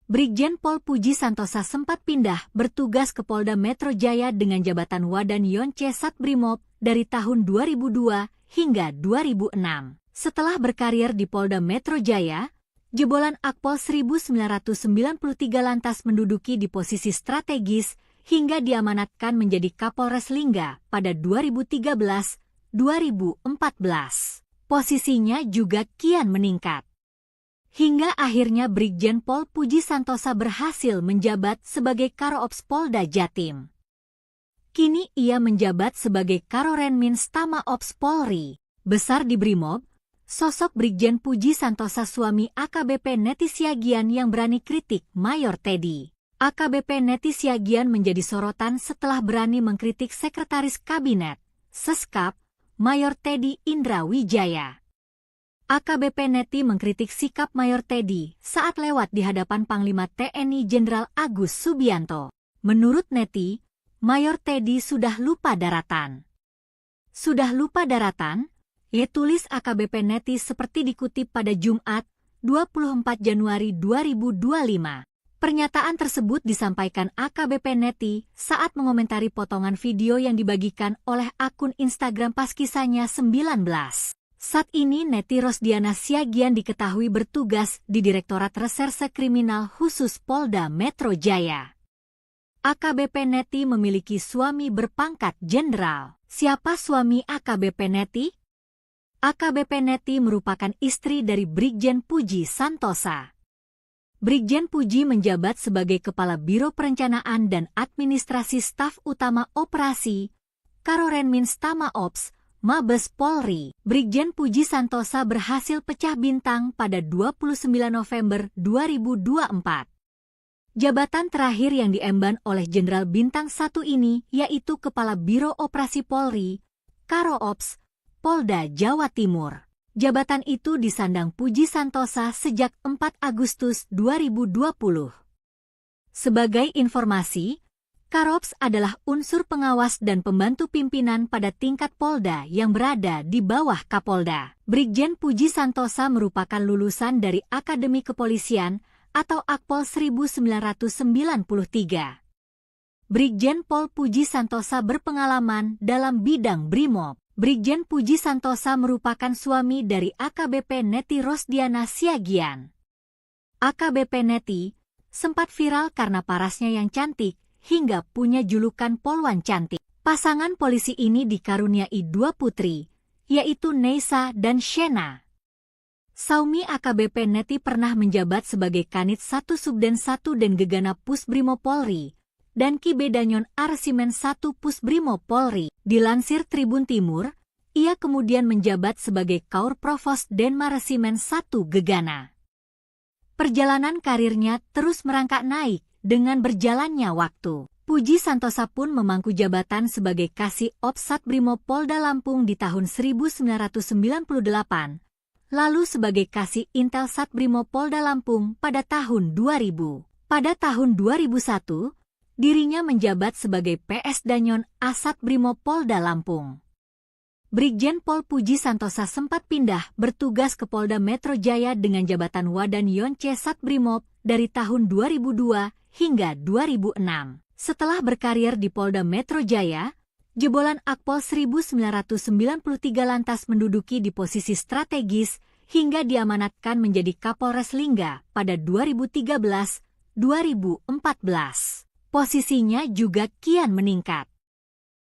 Brigjen Pol Puji Santosa sempat pindah bertugas ke Polda Metro Jaya dengan jabatan Wadan Yonce Satbrimob dari tahun 2002 hingga 2006. Setelah berkarir di Polda Metro Jaya, jebolan Akpol 1993 lantas menduduki di posisi strategis hingga diamanatkan menjadi Kapolres Lingga pada 2013-2014. Posisinya juga kian meningkat. Hingga akhirnya Brigjen Pol Puji Santosa berhasil menjabat sebagai Karo-Ops Polda Jatim. Kini ia menjabat sebagai Karorenmin Stama Ops Polri. Besar di Brimob, sosok Brigjen Puji Santosa suami AKBP Neti Siagian yang berani kritik Mayor Teddy. AKBP Neti Siagian menjadi sorotan setelah berani mengkritik Sekretaris Kabinet, Seskap, Mayor Teddy Indra Wijaya. AKBP Neti mengkritik sikap Mayor Teddy saat lewat di hadapan Panglima TNI Jenderal Agus Subianto. Menurut Neti, Mayor Teddy sudah lupa daratan. Sudah lupa daratan? Tulis AKBP Neti seperti dikutip pada Jumat, 24 Januari 2025. Pernyataan tersebut disampaikan AKBP Neti saat mengomentari potongan video yang dibagikan oleh akun Instagram pas kisahnya 19. Saat ini Neti Rosdiana Siagian diketahui bertugas di Direktorat Reserse Kriminal Khusus Polda Metro Jaya. AKBP Neti memiliki suami berpangkat jenderal. Siapa suami AKBP Neti? AKBP Neti merupakan istri dari Brigjen Puji Santosa. Brigjen Puji menjabat sebagai Kepala Biro Perencanaan dan Administrasi Staf Utama Operasi, Karorenmin Stama Ops, Mabes Polri. Brigjen Puji Santosa berhasil pecah bintang pada 29 November 2024. Jabatan terakhir yang diemban oleh Jenderal Bintang 1 ini yaitu Kepala Biro Operasi Polri, Karo Ops, Polda Jawa Timur. Jabatan itu disandang Puji Santosa sejak 4 Agustus 2020. Sebagai informasi, Karops adalah unsur pengawas dan pembantu pimpinan pada tingkat Polda yang berada di bawah Kapolda. Brigjen Puji Santosa merupakan lulusan dari Akademi Kepolisian atau Akpol 1993. Brigjen Pol Puji Santosa berpengalaman dalam bidang BRIMOB. Brigjen Puji Santosa merupakan suami dari AKBP Neti Rosdiana Siagian. AKBP Neti sempat viral karena parasnya yang cantik hingga punya julukan Polwan Cantik. Pasangan polisi ini dikaruniai 2 putri, yaitu Neisa dan Shena. Saumi AKBP Neti pernah menjabat sebagai Kanit 1 Subden 1 dan Gegana Pusbrimob Polri dan Ki Bedanyon Arsimen 1 Pusbrimo Polri. Dilansir Tribun Timur, ia kemudian menjabat sebagai Kaur Provos Denmaresimen 1 Gegana. Perjalanan karirnya terus merangkak naik dengan berjalannya waktu. Puji Santosa pun memangku jabatan sebagai Kasih Ops Satbrimo Polda Lampung di tahun 1998, lalu sebagai Kasih Intel Satbrimo Polda Lampung pada tahun 2000. Pada tahun 2001, dirinya menjabat sebagai PS Danyon Asat Brimo Polda Lampung. Brigjen Pol Puji Santosa sempat pindah bertugas ke Polda Metro Jaya dengan jabatan Wadan Yonce Satbrimob dari tahun 2002 hingga 2006. Setelah berkarir di Polda Metro Jaya, jebolan Akpol 1993 lantas menduduki di posisi strategis hingga diamanatkan menjadi Kapolres Lingga pada 2013-2014. Posisinya juga kian meningkat.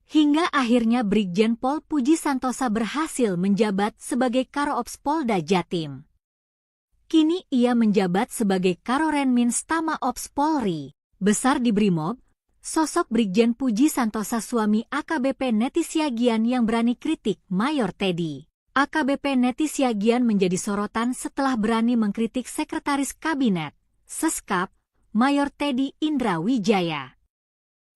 Hingga akhirnya Brigjen Pol Puji Santosa berhasil menjabat sebagai Karoops Polda Jatim. Kini ia menjabat sebagai Karorenmins Tama Ops Polri. Besar di Brimob, sosok Brigjen Puji Santosa suami AKBP Neti Siagian yang berani kritik Mayor Teddy. AKBP Neti Siagian menjadi sorotan setelah berani mengkritik Sekretaris Kabinet, Seskap, Mayor Teddy Indra Wijaya.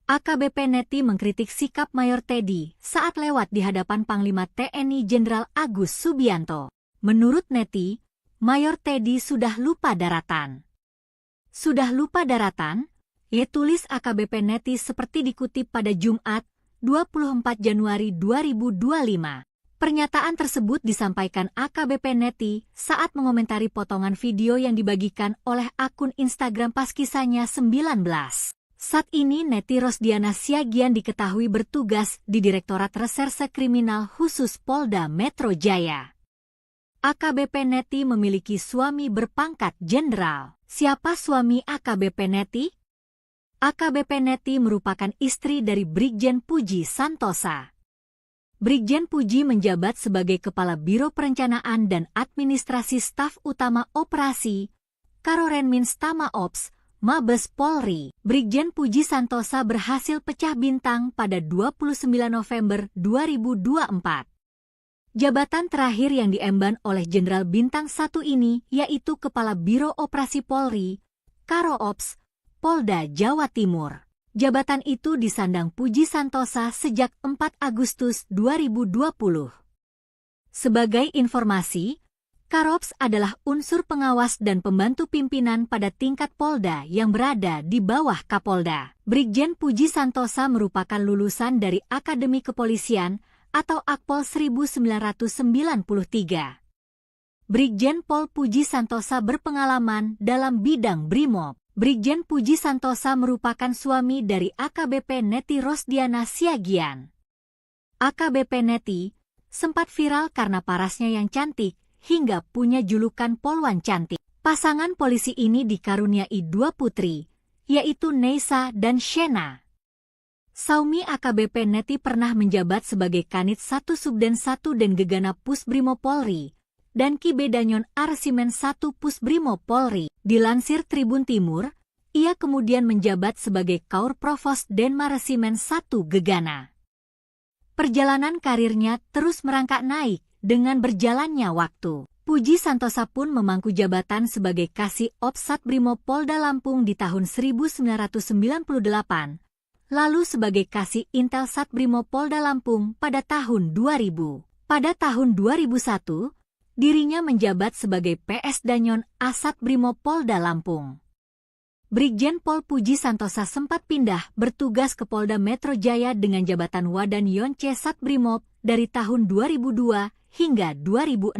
AKBP Neti mengkritik sikap Mayor Teddy saat lewat di hadapan Panglima TNI Jenderal Agus Subianto. Menurut Neti, Mayor Teddy sudah lupa daratan. Sudah lupa daratan? Ia tulis AKBP Neti seperti dikutip pada Jumat, 24 Januari 2025. Pernyataan tersebut disampaikan AKBP Neti saat mengomentari potongan video yang dibagikan oleh akun Instagram Paskisanya 19. Saat ini Neti Rosdiana Siagian diketahui bertugas di Direktorat Reserse Kriminal Khusus Polda Metro Jaya. AKBP Neti memiliki suami berpangkat jenderal. Siapa suami AKBP Neti? AKBP Neti merupakan istri dari Brigjen Puji Santosa. Brigjen Puji menjabat sebagai Kepala Biro Perencanaan dan Administrasi Staf Utama Operasi Karorenmins Tama Ops Mabes Polri. Brigjen Puji Santosa berhasil pecah bintang pada 29 November 2024. Jabatan terakhir yang diemban oleh Jenderal Bintang 1 ini yaitu Kepala Biro Operasi Polri, Karoops, Polda Jawa Timur. Jabatan itu disandang Puji Santosa sejak 4 Agustus 2020. Sebagai informasi, Karoops adalah unsur pengawas dan pembantu pimpinan pada tingkat Polda yang berada di bawah Kapolda. Brigjen Puji Santosa merupakan lulusan dari Akademi Kepolisian atau Akpol 1993. Brigjen Pol Puji Santosa berpengalaman dalam bidang Brimob. Brigjen Puji Santosa merupakan suami dari AKBP Neti Rosdiana Siagian. AKBP Neti sempat viral karena parasnya yang cantik, hingga punya julukan Polwan Cantik. Pasangan polisi ini dikaruniai 2 putri, yaitu Neisa dan Shena. Saumi AKBP Neti pernah menjabat sebagai Kanit 1 Subden 1 dan Gegana Pusbrimo Polri, dan Ki Bedanyon Arsimen 1 Pusbrimo Polri. Dilansir Tribun Timur, ia kemudian menjabat sebagai Kaur Provos Denmaresimen 1 Gegana. Perjalanan karirnya terus merangkak naik dengan berjalannya waktu. Puji Santosa pun memangku jabatan sebagai Kasih Ops Satbrimo Polda Lampung di tahun 1998, lalu sebagai Kasih Intel Satbrimo Polda Lampung pada tahun 2000. Pada tahun 2001, dirinya menjabat sebagai PS Danyon Asat Brimo Polda Lampung. Brigjen Pol Puji Santosa sempat pindah bertugas ke Polda Metro Jaya dengan jabatan Wadan Yonce Satbrimob dari tahun 2002 hingga 2006.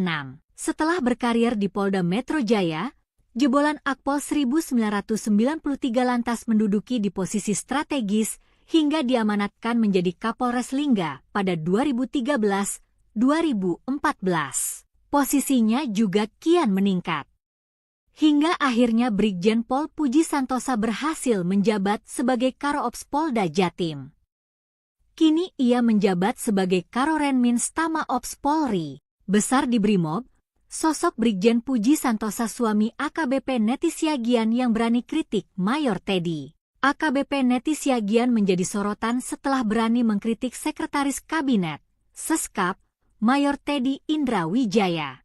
Setelah berkarir di Polda Metro Jaya, jebolan Akpol 1993 lantas menduduki di posisi strategis hingga diamanatkan menjadi Kapolres Lingga pada 2013-2014. Posisinya juga kian meningkat. Hingga akhirnya Brigjen Pol Puji Santosa berhasil menjabat sebagai Karoops Polda Jatim. Kini ia menjabat sebagai Karorenmins Tama Ops Polri. Besar di Brimob, sosok Brigjen Puji Santosa suami AKBP Neti Siagian yang berani kritik Mayor Teddy. AKBP Neti Siagian menjadi sorotan setelah berani mengkritik Sekretaris Kabinet, Seskap, Mayor Teddy Indra Wijaya.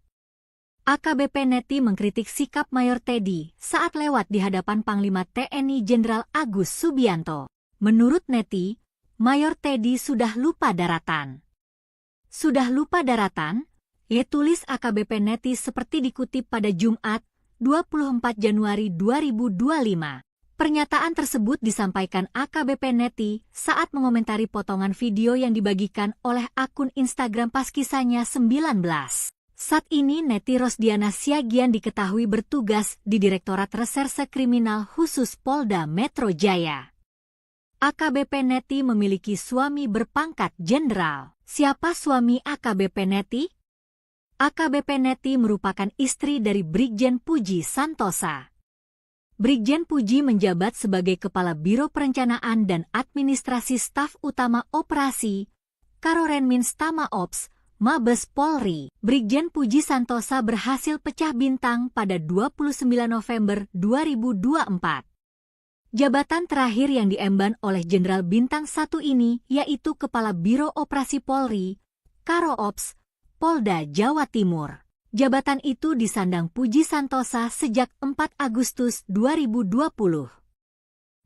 AKBP Neti mengkritik sikap Mayor Teddy saat lewat di hadapan Panglima TNI Jenderal Agus Subianto. Menurut Neti, Mayor Teddy sudah lupa daratan. Sudah lupa daratan? Tulis AKBP Neti seperti dikutip pada Jumat, 24 Januari 2025. Pernyataan tersebut disampaikan AKBP Neti saat mengomentari potongan video yang dibagikan oleh akun Instagram Paskisanya 19. Saat ini Neti Rosdiana Siagian diketahui bertugas di Direktorat Reserse Kriminal Khusus Polda Metro Jaya. AKBP Neti memiliki suami berpangkat jenderal. Siapa suami AKBP Neti? AKBP Neti merupakan istri dari Brigjen Puji Santosa. Brigjen Puji menjabat sebagai Kepala Biro Perencanaan dan Administrasi Staf Utama Operasi, Karorenmin Stama Ops, Mabes Polri. Brigjen Puji Santosa berhasil pecah bintang pada 29 November 2024. Jabatan terakhir yang diemban oleh Jenderal Bintang 1 ini yaitu Kepala Biro Operasi Polri, Karo Ops, Polda Jawa Timur. Jabatan itu disandang Puji Santosa sejak 4 Agustus 2020.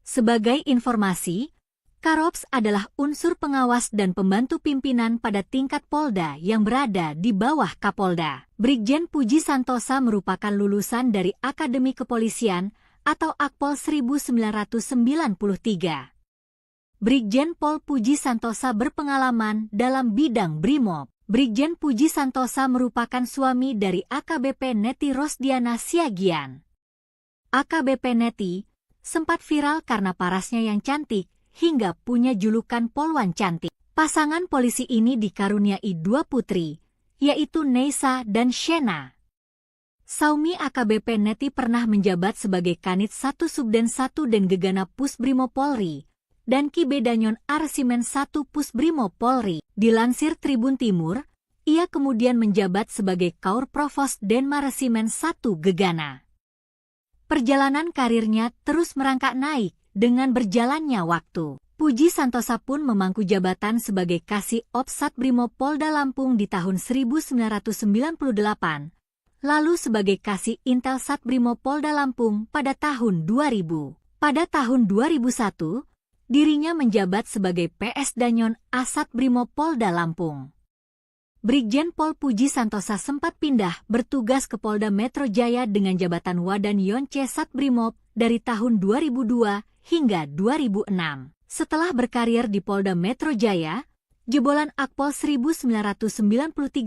Sebagai informasi, Karops adalah unsur pengawas dan pembantu pimpinan pada tingkat Polda yang berada di bawah Kapolda. Brigjen Puji Santosa merupakan lulusan dari Akademi Kepolisian atau Akpol 1993. Brigjen Pol Puji Santosa berpengalaman dalam bidang Brimob. Brigjen Puji Santosa merupakan suami dari AKBP Neti Rosdiana Siagian. AKBP Neti sempat viral karena parasnya yang cantik hingga punya julukan Polwan Cantik. Pasangan polisi ini dikaruniai 2 putri, yaitu Neisa dan Shena. Saumi AKBP Neti pernah menjabat sebagai Kanit 1 Subden 1 dan Gegana Pusbrimo Polri dan Kibedanyon Arsimen 1 Pusbrimo Polri. Dilansir Tribun Timur, ia kemudian menjabat sebagai Kaur Provos Denma Resimen 1 Gegana. Perjalanan karirnya terus merangkak naik dengan berjalannya waktu. Puji Santosa pun memangku jabatan sebagai Kasih Ops Satbrimo Polda Lampung di tahun 1998, lalu sebagai Kasih Intel Satbrimo Polda Lampung pada tahun 2000. Pada tahun 2001, dirinya menjabat sebagai PS Danyon Asat Brimo Polda Lampung. Brigjen Pol Puji Santosa sempat pindah bertugas ke Polda Metro Jaya dengan jabatan Wadan Yonce Satbrimob dari tahun 2002 hingga 2006. Setelah berkarir di Polda Metro Jaya, jebolan Akpol 1993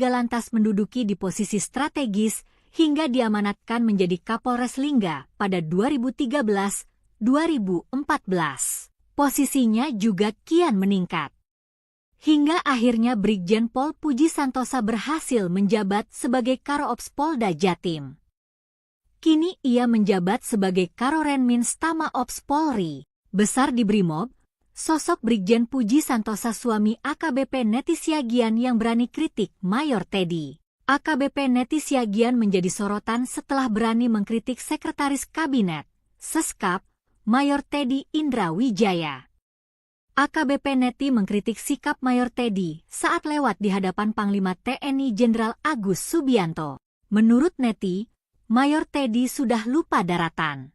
lantas menduduki di posisi strategis hingga diamanatkan menjadi Kapolres Lingga pada 2013-2014. Posisinya juga kian meningkat. Hingga akhirnya Brigjen Pol Puji Santosa berhasil menjabat sebagai Karo-Ops Polda Jatim. Kini ia menjabat sebagai Karorenmin Stama Ops Polri. Besar di Brimob, sosok Brigjen Puji Santosa suami AKBP Neti Siagian yang berani kritik Mayor Teddy. AKBP Neti Siagian menjadi sorotan setelah berani mengkritik Sekretaris Kabinet, Seskap, Mayor Teddy Indra Wijaya. AKBP Neti mengkritik sikap Mayor Teddy saat lewat di hadapan Panglima TNI Jenderal Agus Subianto. Menurut Neti, Mayor Teddy sudah lupa daratan.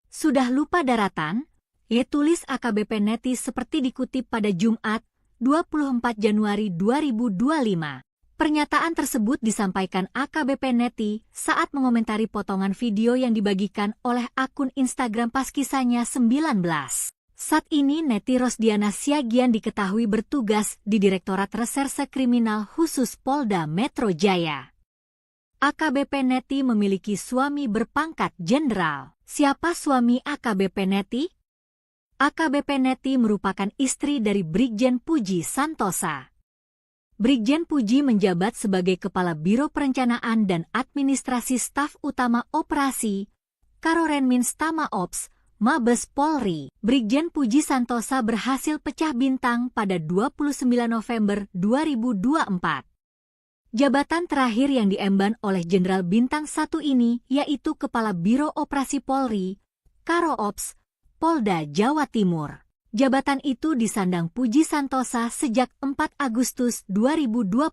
Sudah lupa daratan? Tulis AKBP Neti seperti dikutip pada Jumat, 24 Januari 2025. Pernyataan tersebut disampaikan AKBP Neti saat mengomentari potongan video yang dibagikan oleh akun Instagram Paskisanya 19. Saat ini Neti Rosdiana Siagian diketahui bertugas di Direktorat Reserse Kriminal Khusus Polda Metro Jaya. AKBP Neti memiliki suami berpangkat jenderal. Siapa suami AKBP Neti? AKBP Neti merupakan istri dari Brigjen Puji Santosa. Brigjen Puji menjabat sebagai Kepala Biro Perencanaan dan Administrasi Staf Utama Operasi, Karorenmin Stama Ops, Mabes Polri. Brigjen Puji Santosa berhasil pecah bintang pada 29 November 2024. Jabatan terakhir yang diemban oleh Jenderal Bintang 1 ini yaitu Kepala Biro Operasi Polri, Karo Ops, Polda Jawa Timur. Jabatan itu disandang Puji Santosa sejak 4 Agustus 2020.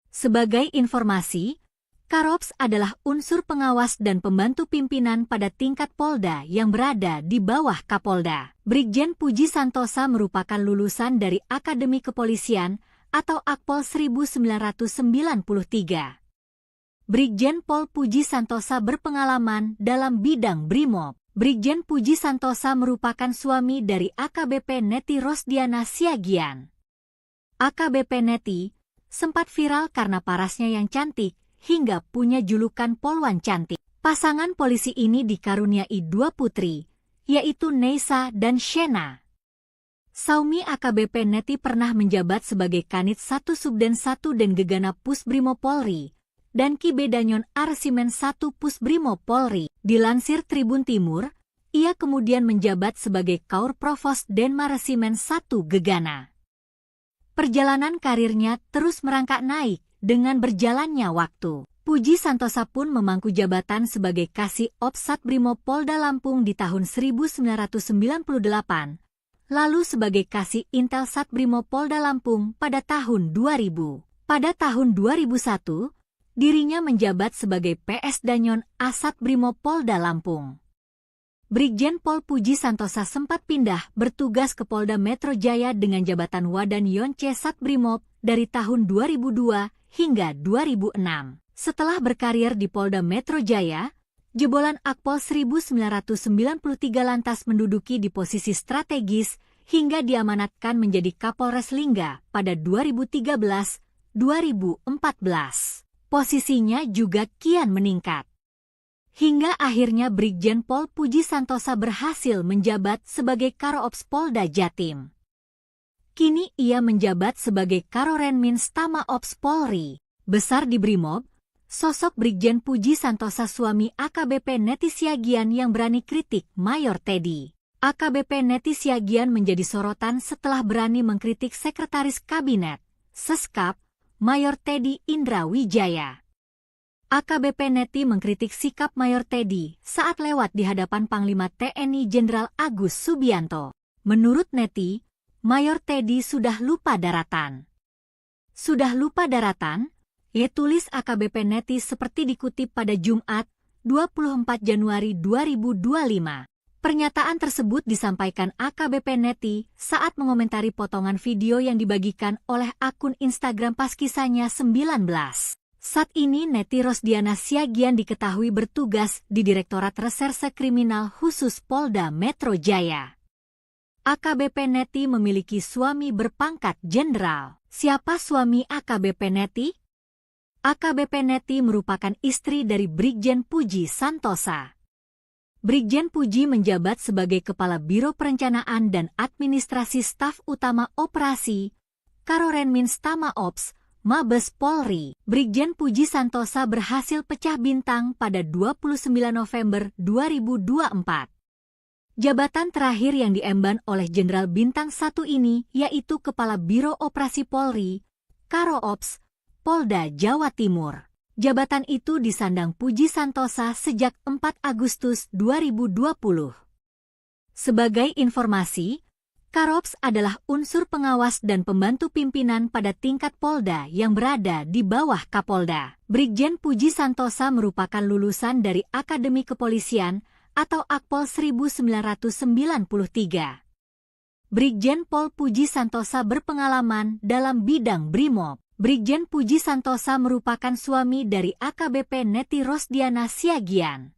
Sebagai informasi, Karops adalah unsur pengawas dan pembantu pimpinan pada tingkat Polda yang berada di bawah Kapolda. Brigjen Puji Santosa merupakan lulusan dari Akademi Kepolisian atau Akpol 1993. Brigjen Pol Puji Santosa berpengalaman dalam bidang Brimob. Brigjen Puji Santosa merupakan suami dari AKBP Neti Rosdiana Siagian. AKBP Neti sempat viral karena parasnya yang cantik, hingga punya julukan Polwan Cantik. Pasangan polisi ini dikaruniai 2 putri, yaitu Neisa dan Shena. Saumi AKBP Neti pernah menjabat sebagai Kanit 1 Subden 1 dan Gegana Pusbrimo Polri, dan Ki Bedanyon Arsimen 1 Pusbrimo Polri. Dilansir Tribun Timur, ia kemudian menjabat sebagai Kaur Provos Denma Resimen 1 Gegana. Perjalanan karirnya terus merangkak naik dengan berjalannya waktu. Puji Santosa pun memangku jabatan sebagai Kasih Ops Satbrimo Polda Lampung di tahun 1998, lalu sebagai Kasih Intel Satbrimo Polda Lampung pada tahun 2000. Pada tahun 2001, dirinya menjabat sebagai PS Danyon Asat Brimo Polda Lampung. Brigjen Pol Puji Santosa sempat pindah bertugas ke Polda Metro Jaya dengan jabatan Wadan Yonce Satbrimob dari tahun 2002 hingga 2006. Setelah berkarir di Polda Metro Jaya, jebolan Akpol 1993 lantas menduduki di posisi strategis hingga diamanatkan menjadi Kapolres Lingga pada 2013-2014. Posisinya juga kian meningkat. Hingga akhirnya Brigjen Pol Puji Santosa berhasil menjabat sebagai Karoops Polda Jatim. Kini ia menjabat sebagai Karorenmins Tama Ops Polri. Besar di Brimob, sosok Brigjen Puji Santosa suami AKBP Neti Siagian yang berani kritik Mayor Teddy. AKBP Neti Siagian menjadi sorotan setelah berani mengkritik Sekretaris Kabinet, Seskap, Mayor Teddy Indra Wijaya. AKBP Neti mengkritik sikap Mayor Teddy saat lewat di hadapan Panglima TNI Jenderal Agus Subianto. Menurut Neti, Mayor Teddy sudah lupa daratan. Sudah lupa daratan? Ya, tulis AKBP Neti seperti dikutip pada Jumat, 24 Januari 2025. Pernyataan tersebut disampaikan AKBP Neti saat mengomentari potongan video yang dibagikan oleh akun Instagram Paskisanya 19. Saat ini Neti Rosdiana Siagian diketahui bertugas di Direktorat Reserse Kriminal Khusus Polda Metro Jaya. AKBP Neti memiliki suami berpangkat jenderal. Siapa suami AKBP Neti? AKBP Neti merupakan istri dari Brigjen Puji Santosa. Brigjen Puji menjabat sebagai Kepala Biro Perencanaan dan Administrasi Staf Utama Operasi Karorenmins Tama Ops Mabes Polri. Brigjen Puji Santosa berhasil pecah bintang pada 29 November 2024. Jabatan terakhir yang diemban oleh Jenderal Bintang 1 ini yaitu Kepala Biro Operasi Polri, Karoops, Polda Jawa Timur. Jabatan itu disandang Puji Santosa sejak 4 Agustus 2020. Sebagai informasi, Karops adalah unsur pengawas dan pembantu pimpinan pada tingkat Polda yang berada di bawah Kapolda. Brigjen Puji Santosa merupakan lulusan dari Akademi Kepolisian atau Akpol 1993. Brigjen Pol Puji Santosa berpengalaman dalam bidang Brimob. Brigjen Puji Santosa merupakan suami dari AKBP Neti Rosdiana Siagian.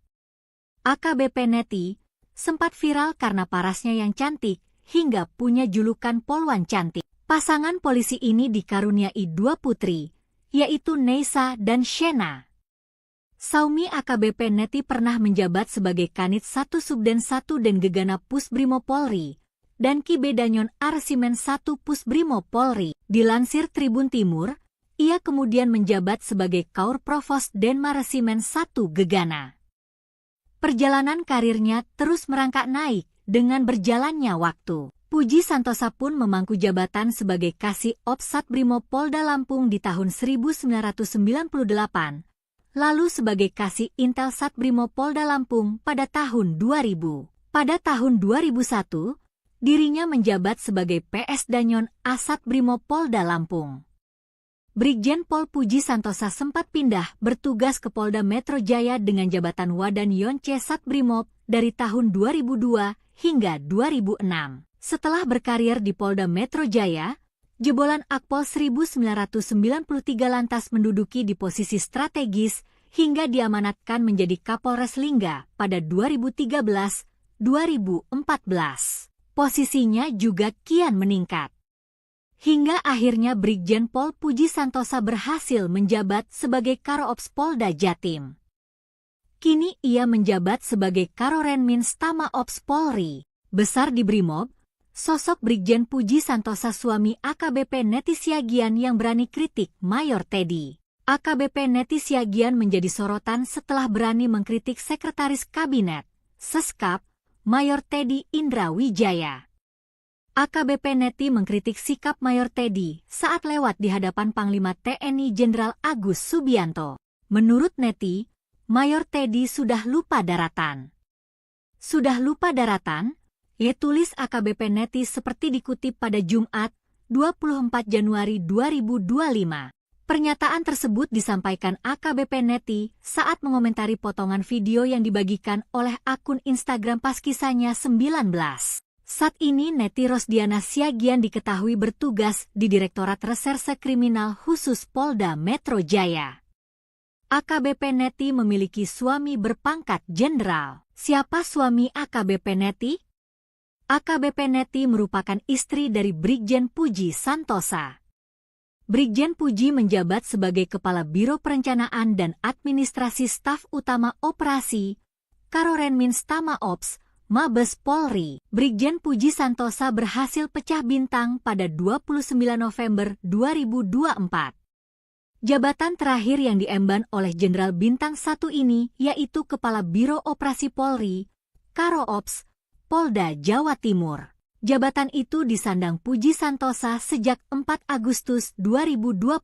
AKBP Neti sempat viral karena parasnya yang cantik, hingga punya julukan Polwan Cantik. Pasangan polisi ini dikaruniai 2 putri, yaitu Neisa dan Shena. Saumi AKBP Neti pernah menjabat sebagai Kanit 1 Subden 1 dan Gegana Pusbrimo Polri, dan Ki Bedanyon Arsimen 1 Pusbrimo Polri. Dilansir Tribun Timur, ia kemudian menjabat sebagai Kaur Provos Denma Resimen 1 Gegana. Perjalanan karirnya terus merangkak naik dengan berjalannya waktu. Puji Santosa pun memangku jabatan sebagai Kasih Ops Satbrimo Polda Lampung di tahun 1998, lalu sebagai Kasih Intel Satbrimo Polda Lampung pada tahun 2000. Pada tahun 2001, dirinya menjabat sebagai PS Danyon Asat Brimob Polda Lampung. Brigjen Pol Puji Santosa sempat pindah bertugas ke Polda Metro Jaya dengan jabatan Wadan Yonce Satbrimob dari tahun 2002 hingga 2006. Setelah berkarir di Polda Metro Jaya, jebolan Akpol 1993 lantas menduduki di posisi strategis hingga diamanatkan menjadi Kapolres Lingga pada 2013-2014. Posisinya juga kian meningkat. Hingga akhirnya Brigjen Pol Puji Santosa berhasil menjabat sebagai Karo-Ops Polda Jatim. Kini ia menjabat sebagai Karorenmin Stama Ops Polri. Besar di Brimob, sosok Brigjen Puji Santosa suami AKBP Neti Siagian yang berani kritik Mayor Teddy. AKBP Neti Siagian menjadi sorotan setelah berani mengkritik Sekretaris Kabinet, Seskap, Mayor Teddy Indra Wijaya. AKBP Neti mengkritik sikap Mayor Teddy saat lewat di hadapan Panglima TNI Jenderal Agus Subianto. Menurut Neti, Mayor Teddy sudah lupa daratan. Sudah lupa daratan? Tulis AKBP Neti seperti dikutip pada Jumat, 24 Januari 2025. Pernyataan tersebut disampaikan AKBP Neti saat mengomentari potongan video yang dibagikan oleh akun Instagram Paskisanya 19. Saat ini Neti Rosdiana Siagian diketahui bertugas di Direktorat Reserse Kriminal Khusus Polda Metro Jaya. AKBP Neti memiliki suami berpangkat jenderal. Siapa suami AKBP Neti? AKBP Neti merupakan istri dari Brigjen Puji Santosa. Brigjen Puji menjabat sebagai Kepala Biro Perencanaan dan Administrasi Staf Utama Operasi, Karorenmin Stama Ops, Mabes Polri. Brigjen Puji Santosa berhasil pecah bintang pada 29 November 2024. Jabatan terakhir yang diemban oleh Jenderal Bintang 1 ini yaitu Kepala Biro Operasi Polri, Karo-Ops, Polda Jawa Timur. Jabatan itu disandang Puji Santosa sejak 4 Agustus 2020.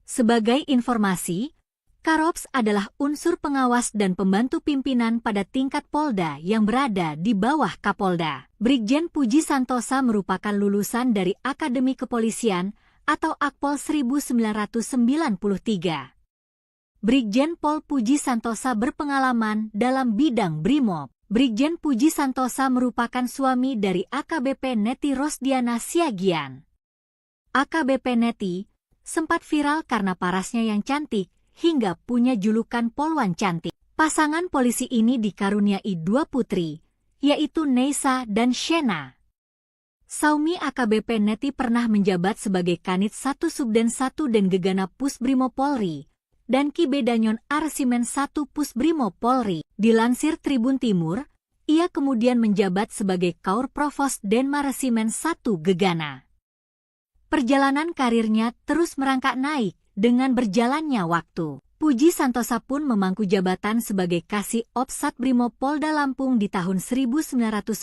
Sebagai informasi, Karo-Ops adalah unsur pengawas dan pembantu pimpinan pada tingkat Polda yang berada di bawah Kapolda. Brigjen Puji Santosa merupakan lulusan dari Akademi Kepolisian atau Akpol 1993. Brigjen Pol Puji Santosa berpengalaman dalam bidang Brimob. Brigjen Puji Santosa merupakan suami dari AKBP Neti Rosdiana Siagian. AKBP Neti sempat viral karena parasnya yang cantik hingga punya julukan Polwan Cantik. Pasangan polisi ini dikaruniai 2 putri, yaitu Neisa dan Shena. Saumi AKBP Neti pernah menjabat sebagai Kanit 1 Subden 1 dan Gegana Pusbrimob Polri dan Kibedanyon Arsimen 1 Pusbrimob Polri. Dilansir Tribun Timur, ia kemudian menjabat sebagai Kaur Provos Denma Resimen 1 Gegana. Perjalanan karirnya terus merangkak naik dengan berjalannya waktu. Puji Santosa pun memangku jabatan sebagai Kasih Ops Satbrimob Polda Lampung di tahun 1998,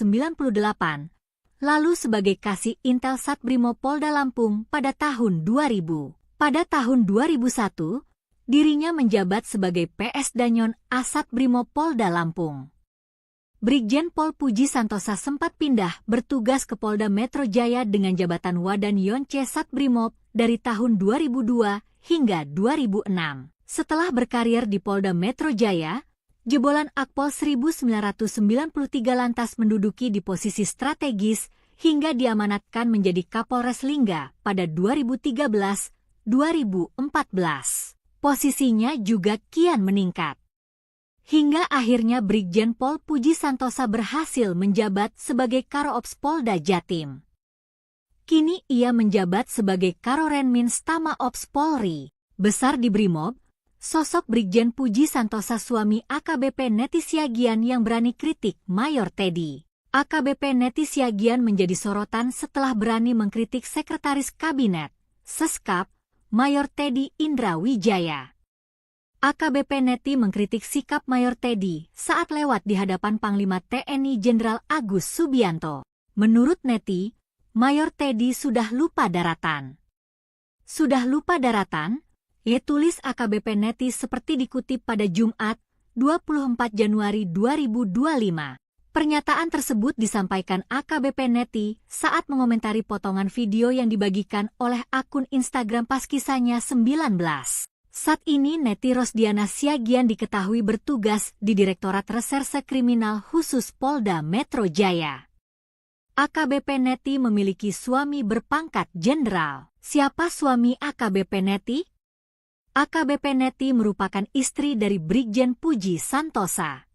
lalu sebagai Kasih Intel Satbrimob Polda Lampung pada tahun 2000. Pada tahun 2001, dirinya menjabat sebagai PS Danyon Asat Brimob Polda Lampung. Brigjen Pol Puji Santosa sempat pindah bertugas ke Polda Metro Jaya dengan jabatan Wadan Yonce Satbrimob dari tahun 2002 hingga 2006. Setelah berkarir di Polda Metro Jaya, jebolan Akpol 1993 lantas menduduki di posisi strategis hingga diamanatkan menjadi Kapolres Lingga pada 2013-2014. Posisinya juga kian meningkat. Hingga akhirnya Brigjen Pol Puji Santosa berhasil menjabat sebagai Karo-Ops Polda Jatim. Kini ia menjabat sebagai Karorenmin Stama Ops Polri. Besar di Brimob, sosok Brigjen Puji Santosa suami AKBP Neti Siagian yang berani kritik Mayor Teddy. AKBP Neti Siagian menjadi sorotan setelah berani mengkritik Sekretaris Kabinet, Seskap, Mayor Teddy Indra Wijaya. AKBP Neti mengkritik sikap Mayor Teddy saat lewat di hadapan Panglima TNI Jenderal Agus Subianto. Menurut Neti, Mayor Teddy sudah lupa daratan. Sudah lupa daratan? Tulis AKBP Neti seperti dikutip pada Jumat, 24 Januari 2025. Pernyataan tersebut disampaikan AKBP Neti saat mengomentari potongan video yang dibagikan oleh akun Instagram Paskisanya 19. Saat ini Neti Rosdiana Siagian diketahui bertugas di Direktorat Reserse Kriminal Khusus Polda Metro Jaya. AKBP Neti memiliki suami berpangkat jenderal. Siapa suami AKBP Neti? AKBP Neti merupakan istri dari Brigjen Puji Santosa.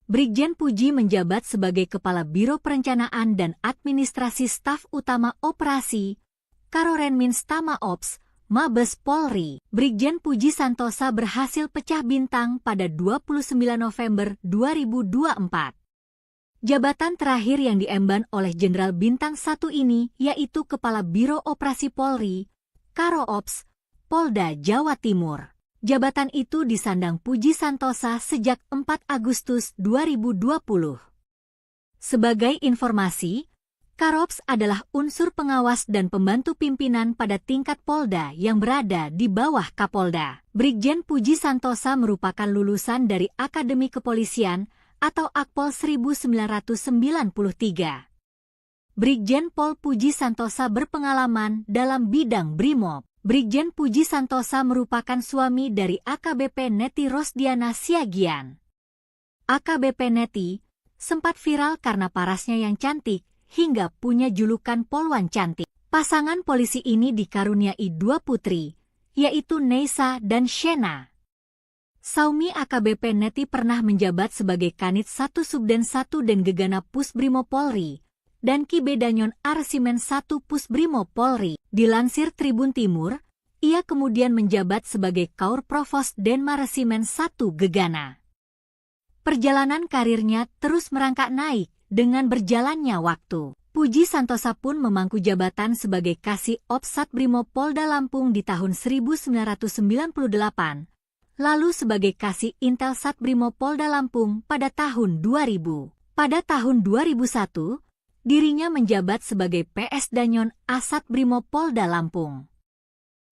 Brigjen Puji menjabat sebagai Kepala Biro Perencanaan dan Administrasi Staf Utama Operasi, Karorenmins Tama Ops, Mabes Polri. Brigjen Puji Santosa berhasil pecah bintang pada 29 November 2024. Jabatan terakhir yang diemban oleh Jenderal Bintang 1 ini yaitu Kepala Biro Operasi Polri, Karo Ops, Polda Jawa Timur. Jabatan itu disandang Puji Santosa sejak 4 Agustus 2020. Sebagai informasi, Karops adalah unsur pengawas dan pembantu pimpinan pada tingkat Polda yang berada di bawah Kapolda. Brigjen Puji Santosa merupakan lulusan dari Akademi Kepolisian atau Akpol 1993. Brigjen Pol Puji Santosa berpengalaman dalam bidang Brimob. Brigjen Puji Santosa merupakan suami dari AKBP Neti Rosdiana Siagian. AKBP Neti sempat viral karena parasnya yang cantik hingga punya julukan Polwan Cantik. Pasangan polisi ini dikaruniai 2 putri, yaitu Neisa dan Shena. Saumi AKBP Neti pernah menjabat sebagai Kanit 1 Subden 1 dan Gegana Pusbrimo Polri, dan Ki Bedanyon Arsimen 1 Pusbrimo Polri. Dilansir Tribun Timur, ia kemudian menjabat sebagai Kaur Provos Denma Resimen 1 Gegana. Perjalanan karirnya terus merangkak naik dengan berjalannya waktu. Puji Santosa pun memangku jabatan sebagai Kasih Ops Satbrimo Polda Lampung di tahun 1998, lalu sebagai Kasih Intel Satbrimo Polda Lampung pada tahun 2000. Pada tahun 2001, dirinya menjabat sebagai PS Danyon Asat Brimo Polda Lampung.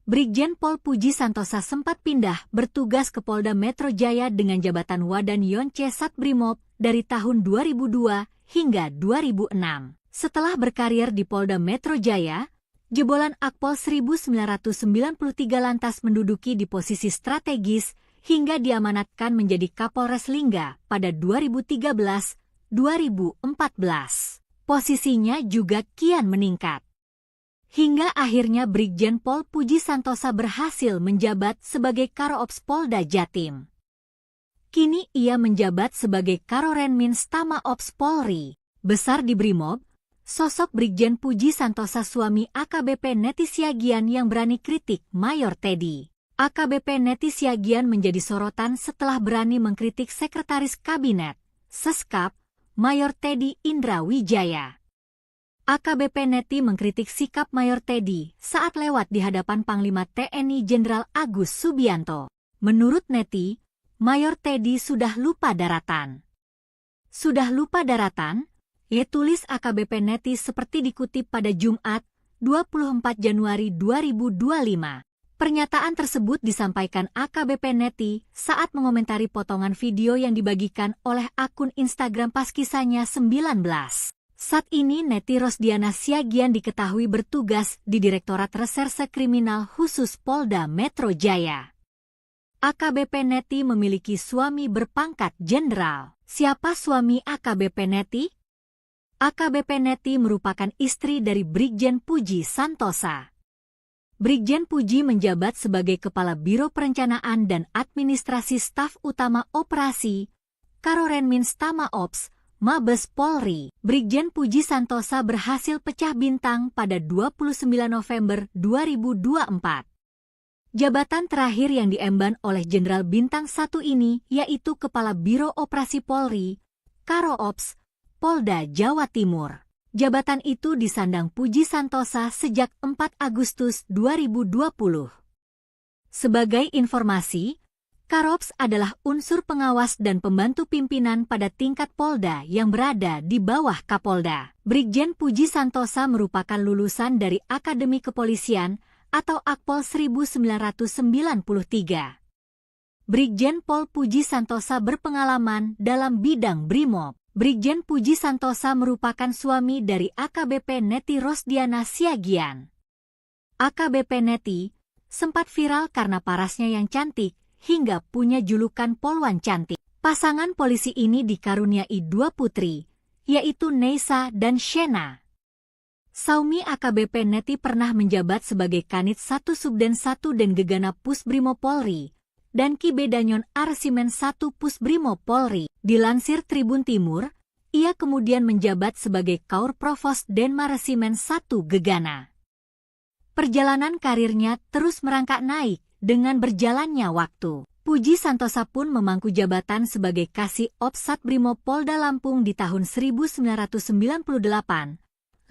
Brigjen Pol Puji Santosa sempat pindah bertugas ke Polda Metro Jaya dengan jabatan Wadan Yonce Satbrimob dari tahun 2002 hingga 2006. Setelah berkarir di Polda Metro Jaya, jebolan Akpol 1993 lantas menduduki di posisi strategis hingga diamanatkan menjadi Kapolres Lingga pada 2013-2014. Posisinya juga kian meningkat. Hingga akhirnya Brigjen Pol Puji Santosa berhasil menjabat sebagai Karoops Polda Jatim. Kini ia menjabat sebagai Karorenmins Tama Ops Polri. Besar di Brimob, sosok Brigjen Puji Santosa suami AKBP Neti Siagian yang berani kritik Mayor Teddy. AKBP Neti Siagian menjadi sorotan setelah berani mengkritik Sekretaris Kabinet, Seskap, Mayor Teddy Indra Wijaya. AKBP Neti mengkritik sikap Mayor Teddy saat lewat di hadapan Panglima TNI Jenderal Agus Subianto. Menurut Neti, Mayor Teddy sudah lupa daratan. Sudah lupa daratan? Ya, tulis AKBP Neti seperti dikutip pada Jumat, 24 Januari 2025. Pernyataan tersebut disampaikan AKBP Neti saat mengomentari potongan video yang dibagikan oleh akun Instagram Paskisanya 19. Saat ini Neti Rosdiana Siagian diketahui bertugas di Direktorat Reserse Kriminal Khusus Polda Metro Jaya. AKBP Neti memiliki suami berpangkat jenderal. Siapa suami AKBP Neti? AKBP Neti merupakan istri dari Brigjen Puji Santosa. Brigjen Puji menjabat sebagai Kepala Biro Perencanaan dan Administrasi Staf Utama Operasi, Karorenmins Tama Ops, Mabes Polri. Brigjen Puji Santosa berhasil pecah bintang pada 29 November 2024. Jabatan terakhir yang diemban oleh Jenderal Bintang 1 ini yaitu Kepala Biro Operasi Polri, Karo Ops, Polda Jawa Timur. Jabatan itu disandang Puji Santosa sejak 4 Agustus 2020. Sebagai informasi, Karops adalah unsur pengawas dan pembantu pimpinan pada tingkat Polda yang berada di bawah Kapolda. Brigjen Puji Santosa merupakan lulusan dari Akademi Kepolisian atau Akpol 1993. Brigjen Pol Puji Santosa berpengalaman dalam bidang Brimob. Brigjen Puji Santosa merupakan suami dari AKBP Neti Rosdiana Siagian. AKBP Neti sempat viral karena parasnya yang cantik hingga punya julukan Polwan Cantik. Pasangan polisi ini dikaruniai 2 putri, yaitu Neisa dan Shena. Saumi AKBP Neti pernah menjabat sebagai Kanit 1 Subden 1 dan Gegana Pusbrimo Polri dan Kibedanyon Arsimen 1 Pusbrimo Polri. Dilansir Tribun Timur, ia kemudian menjabat sebagai Kaur Provos Denmaresimen 1 Gegana. Perjalanan karirnya terus merangkak naik dengan berjalannya waktu. Puji Santosa pun memangku jabatan sebagai Kasih Ops Satbrimo Polda Lampung di tahun 1998,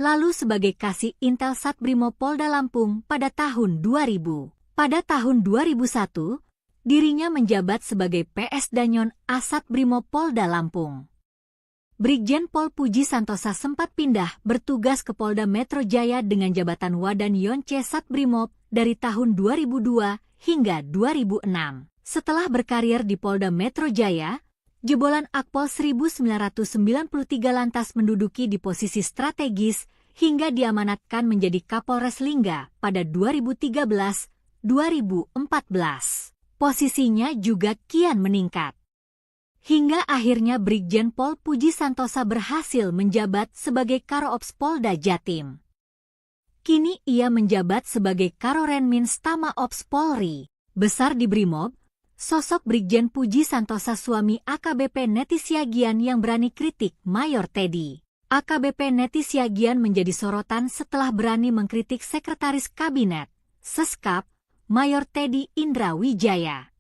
lalu sebagai Kasih Intel Satbrimo Polda Lampung pada tahun 2000. Pada tahun 2001, dirinya menjabat sebagai PS Danyon Asat Brimo Polda Lampung. Brigjen Pol Puji Santosa sempat pindah bertugas ke Polda Metro Jaya dengan jabatan Wadan Yonce Satbrimob dari tahun 2002 hingga 2006. Setelah berkarir di Polda Metro Jaya, jebolan Akpol 1993 lantas menduduki di posisi strategis hingga diamanatkan menjadi Kapolres Lingga pada 2013-2014. Posisinya juga kian meningkat. Hingga akhirnya Brigjen Pol Puji Santosa berhasil menjabat sebagai Karoops Polda Jatim. Kini ia menjabat sebagai Karorenmin Stama Ops Polri. Besar di Brimob, sosok Brigjen Puji Santosa suami AKBP Neti Siagian yang berani kritik Mayor Teddy. AKBP Neti Siagian menjadi sorotan setelah berani mengkritik Sekretaris Kabinet, Seskap, Mayor Teddy Indra Wijaya.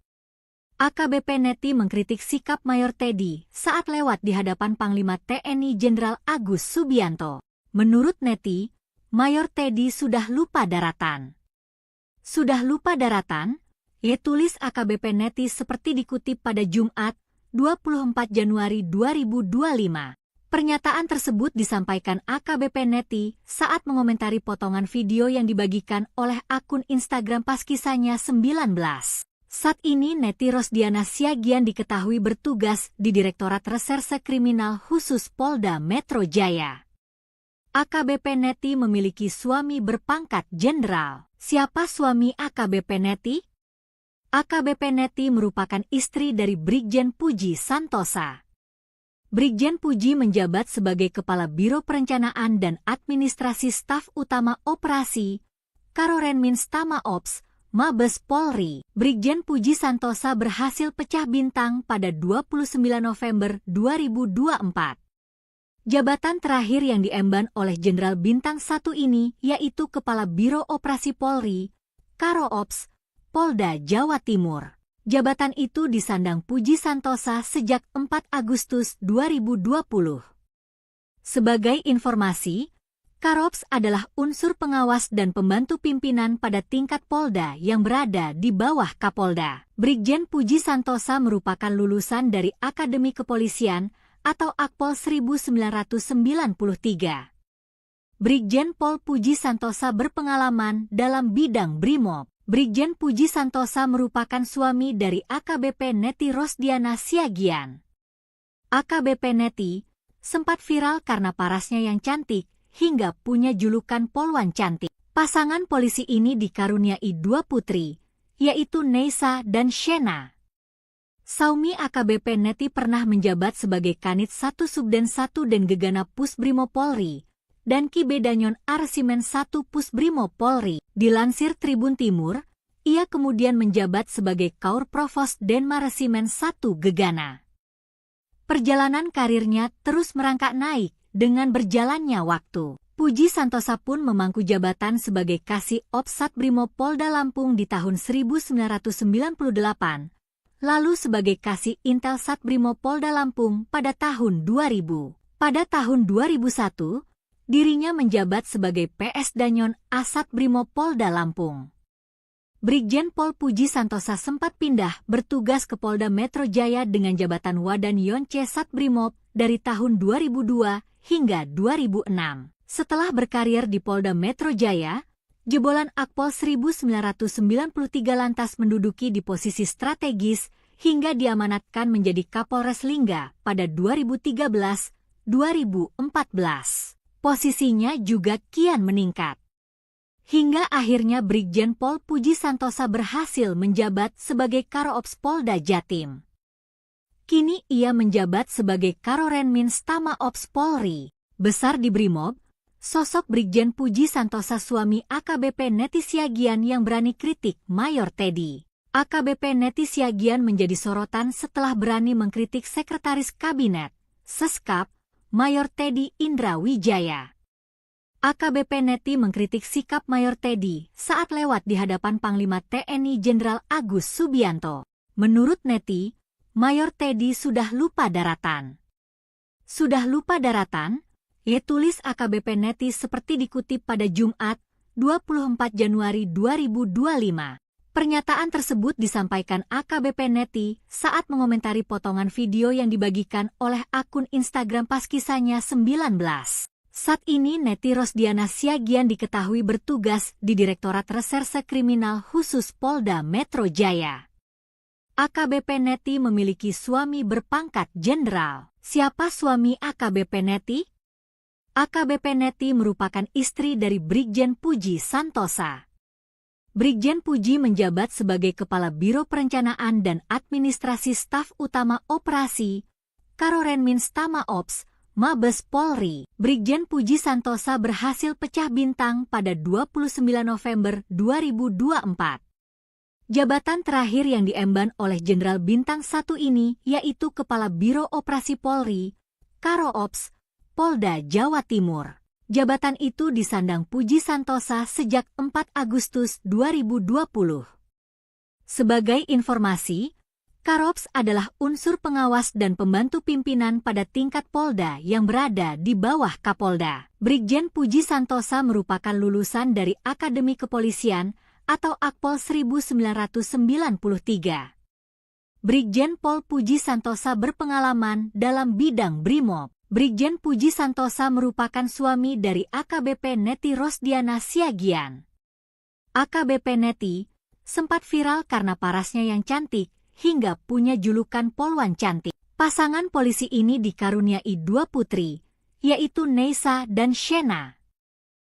AKBP Neti mengkritik sikap Mayor Teddy saat lewat di hadapan Panglima TNI Jenderal Agus Subianto. Menurut Neti, Mayor Teddy sudah lupa daratan. Sudah lupa daratan? Tulis AKBP Neti seperti dikutip pada Jumat, 24 Januari 2025. Pernyataan tersebut disampaikan AKBP Neti saat mengomentari potongan video yang dibagikan oleh akun Instagram Paskisanya 19. Saat ini Neti Rosdiana Siagian diketahui bertugas di Direktorat Reserse Kriminal Khusus Polda Metro Jaya. AKBP Neti memiliki suami berpangkat jenderal. Siapa suami AKBP Neti? AKBP Neti merupakan istri dari Brigjen Puji Santosa. Brigjen Puji menjabat sebagai Kepala Biro Perencanaan dan Administrasi Staf Utama Operasi, Karorenmin Stama Ops, Mabes Polri. Brigjen Puji Santosa berhasil pecah bintang pada 29 November 2024. Jabatan terakhir yang diemban oleh Jenderal Bintang 1 ini yaitu Kepala Biro Operasi Polri, Karoops, Polda Jawa Timur. Jabatan itu disandang Puji Santosa sejak 4 Agustus 2020. Sebagai informasi, Karoops adalah unsur pengawas dan pembantu pimpinan pada tingkat Polda yang berada di bawah Kapolda. Brigjen Puji Santosa merupakan lulusan dari Akademi Kepolisian atau Akpol 1993. Brigjen Pol Puji Santosa berpengalaman dalam bidang Brimob. Brigjen Puji Santosa merupakan suami dari AKBP Neti Rosdiana Siagian. AKBP Neti sempat viral karena parasnya yang cantik hingga punya julukan Polwan Cantik. Pasangan polisi ini dikaruniai 2 putri, yaitu Neisa dan Shena. Saumi AKBP Neti pernah menjabat sebagai Kanit 1 Subden 1 dan Gegana Pusbrimo Polri dan Kibedanyon Arsimen 1 Pusbrimo Polri. Dilansir Tribun Timur, ia kemudian menjabat sebagai Kaur Provos Denmaresimen 1 Gegana. Perjalanan karirnya terus merangkak naik dengan berjalannya waktu. Puji Santosa pun memangku jabatan sebagai Kasih Ops Satbrimo Polda Lampung di tahun 1998, lalu sebagai Kasih Intel Satbrimo Polda Lampung pada tahun 2000. Pada tahun 2001, dirinya menjabat sebagai PS Danyon Asat Brimo Polda Lampung. Brigjen Pol Puji Santosa sempat pindah bertugas ke Polda Metro Jaya dengan jabatan Wadan Yonce Satbrimob dari tahun 2002 hingga 2006. Setelah berkarir di Polda Metro Jaya, jebolan Akpol 1993 lantas menduduki di posisi strategis hingga diamanatkan menjadi Kapolres Lingga pada 2013-2014. Posisinya juga kian meningkat. Hingga akhirnya Brigjen Pol Puji Santosa berhasil menjabat sebagai Karo-Ops Polda Jatim. Kini ia menjabat sebagai Karorenmins Tama Ops Polri. Besar di Brimob, sosok Brigjen Puji Santosa suami AKBP Neti Siagian yang berani kritik Mayor Teddy. AKBP Neti Siagian menjadi sorotan setelah berani mengkritik Sekretaris Kabinet, Seskap, Mayor Teddy Indra Wijaya. AKBP Neti mengkritik sikap Mayor Teddy saat lewat di hadapan Panglima TNI Jenderal Agus Subianto. Menurut Neti, Mayor Teddy sudah lupa daratan. Sudah lupa daratan? Tulis AKBP Neti seperti dikutip pada Jumat, 24 Januari 2025. Pernyataan tersebut disampaikan AKBP Neti saat mengomentari potongan video yang dibagikan oleh akun Instagram pas kisahnya 19. Saat ini Neti Rosdiana Siagian diketahui bertugas di Direktorat Reserse Kriminal Khusus Polda Metro Jaya. AKBP Neti memiliki suami berpangkat jenderal. Siapa suami AKBP Neti? AKBP Neti merupakan istri dari Brigjen Puji Santosa. Brigjen Puji menjabat sebagai Kepala Biro Perencanaan dan Administrasi Staf Utama Operasi, Karorenmins Tama Ops, Mabes Polri. Brigjen Puji Santosa berhasil pecah bintang pada 29 November 2024. Jabatan terakhir yang diemban oleh Jenderal Bintang 1 ini yaitu Kepala Biro Operasi Polri, Karo-Ops, Polda Jawa Timur. Jabatan itu disandang Puji Santosa sejak 4 Agustus 2020. Sebagai informasi, Karo-Ops adalah unsur pengawas dan pembantu pimpinan pada tingkat Polda yang berada di bawah Kapolda. Brigjen Puji Santosa merupakan lulusan dari Akademi Kepolisian atau Akpol 1993. Brigjen Pol Puji Santosa berpengalaman dalam bidang Brimob. Brigjen Puji Santosa merupakan suami dari AKBP Neti Rosdiana Siagian. AKBP Neti sempat viral karena parasnya yang cantik, hingga punya julukan Polwan Cantik. Pasangan polisi ini dikaruniai 2 putri, yaitu Neisa dan Shena.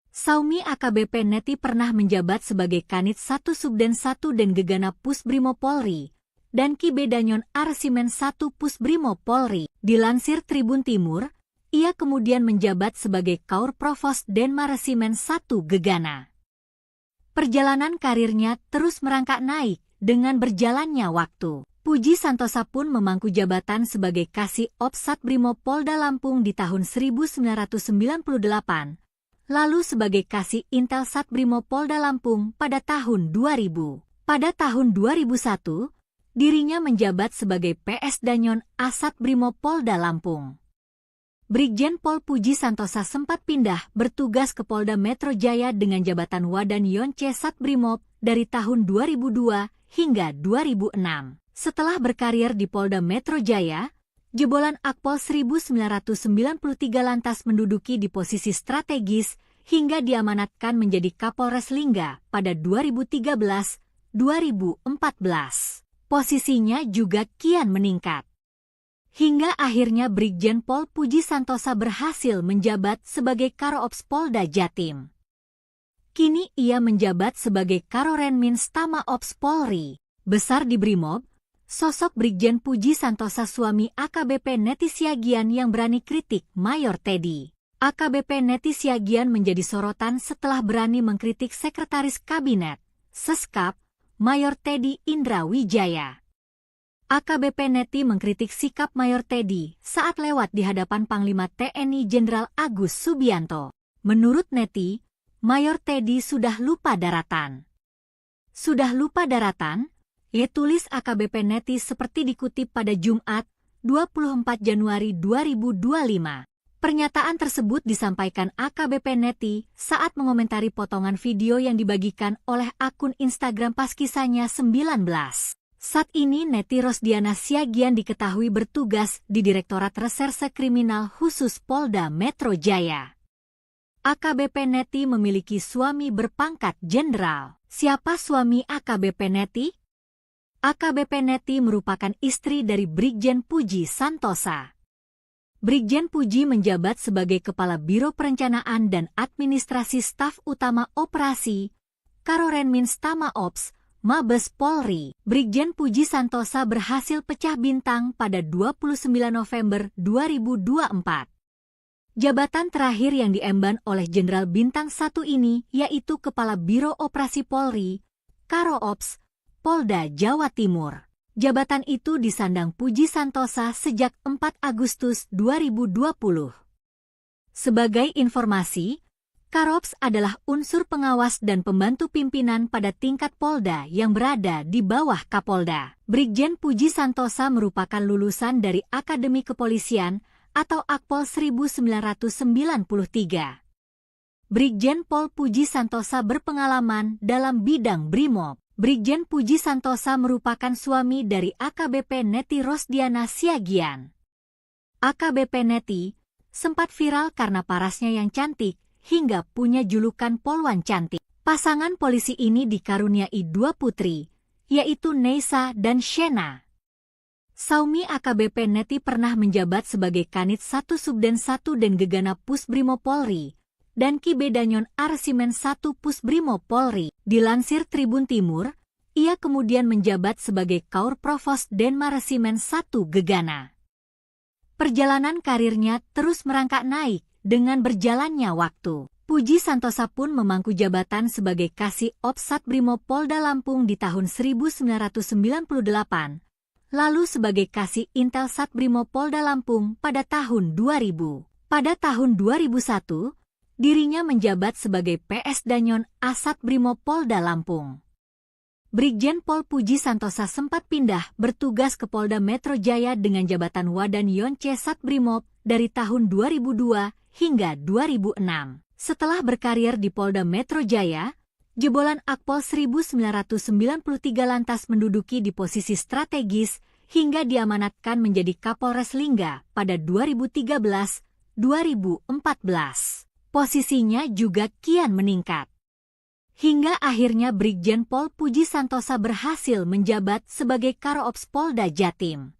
Saumi AKBP Neti pernah menjabat sebagai Kanit 1 Subden 1 dan Gegana Pusbrimo Polri, dan Kibedanyon Arsimen 1 Pusbrimo Polri. Dilansir Tribun Timur, ia kemudian menjabat sebagai Kaur Provos Denma Resimen 1 Gegana. Perjalanan karirnya terus merangkak naik dengan berjalannya waktu. Puji Santosa pun memangku jabatan sebagai Kasih Ops Satbrimob Polda Lampung di tahun 1998, lalu sebagai Kasih Intel Satbrimob Polda Lampung pada tahun 2000. Pada tahun 2001, dirinya menjabat sebagai PS Danyon Asat Brimob Polda Lampung. Brigjen Pol Puji Santosa sempat pindah bertugas ke Polda Metro Jaya dengan jabatan Wadan Yonce Satbrimob dari tahun 2002 hingga 2006. Setelah berkarir di Polda Metro Jaya, jebolan Akpol 1993 lantas menduduki di posisi strategis hingga diamanatkan menjadi Kapolres Lingga pada 2013-2014. Posisinya juga kian meningkat. Hingga akhirnya Brigjen Pol Puji Santosa berhasil menjabat sebagai Karo-Ops Polda Jatim. Kini ia menjabat sebagai Karorenmins Tama Ops Polri. Besar di Brimob, sosok Brigjen Puji Santosa suami AKBP Neti Siagian yang berani kritik Mayor Teddy. AKBP Neti Siagian menjadi sorotan setelah berani mengkritik Sekretaris Kabinet, Seskap, Mayor Teddy Indra Wijaya. AKBP Neti mengkritik sikap Mayor Teddy saat lewat di hadapan Panglima TNI Jenderal Agus Subianto. Menurut Neti, Mayor Teddy sudah lupa daratan. Sudah lupa daratan? Tulis AKBP Neti seperti dikutip pada Jumat, 24 Januari 2025. Pernyataan tersebut disampaikan AKBP Neti saat mengomentari potongan video yang dibagikan oleh akun Instagram pas kisahnya 19. Saat ini Neti Rosdiana Siagian diketahui bertugas di Direktorat Reserse Kriminal Khusus Polda Metro Jaya. AKBP Neti memiliki suami berpangkat jenderal. Siapa suami AKBP Neti? AKBP Neti merupakan istri dari Brigjen Puji Santosa. Brigjen Puji menjabat sebagai Kepala Biro Perencanaan dan Administrasi Staf Utama Operasi, Karorenmins Tama Ops, Mabes Polri. Brigjen Puji Santosa berhasil pecah bintang pada 29 November 2024. Jabatan terakhir yang diemban oleh Jenderal Bintang 1 ini yaitu Kepala Biro Operasi Polri, Karo Ops, Polda Jawa Timur. Jabatan itu disandang Puji Santosa sejak 4 Agustus 2020. Sebagai informasi, Karops adalah unsur pengawas dan pembantu pimpinan pada tingkat Polda yang berada di bawah Kapolda. Brigjen Puji Santosa merupakan lulusan dari Akademi Kepolisian atau Akpol 1993. Brigjen Pol Puji Santosa berpengalaman dalam bidang Brimob. Brigjen Puji Santosa merupakan suami dari AKBP Neti Rosdiana Siagian. AKBP Neti sempat viral karena parasnya yang cantik hingga punya julukan Polwan Cantik. Pasangan polisi ini dikaruniai 2 putri, yaitu Neisa dan Shena. Saumi AKBP Neti pernah menjabat sebagai Kanit 1 Subden 1 dan Gegana Pusbrimo Polri dan Kibedanyon Arsimen 1 Pusbrimo Polri. Dilansir Tribun Timur, ia kemudian menjabat sebagai Kaur Provos Denmaresimen 1 Gegana. Perjalanan karirnya terus merangkak naik dengan berjalannya waktu. Puji Santosa pun memangku jabatan sebagai Kasih Ops Satbrimo Polda Lampung di tahun 1998. Lalu sebagai Kasih Intel Satbrimo Polda Lampung pada tahun 2000. Pada tahun 2001, dirinya menjabat sebagai PS Danyon Asat Brimo Polda Lampung. Brigjen Pol Puji Santosa sempat pindah bertugas ke Polda Metro Jaya dengan jabatan Wadan Yonce Satbrimob dari tahun 2002 hingga 2006. Setelah berkarir di Polda Metro Jaya, jebolan Akpol 1993 lantas menduduki di posisi strategis hingga diamanatkan menjadi Kapolres Lingga pada 2013-2014. Posisinya juga kian meningkat. Hingga akhirnya Brigjen Pol Puji Santosa berhasil menjabat sebagai Karoops Polda Jatim.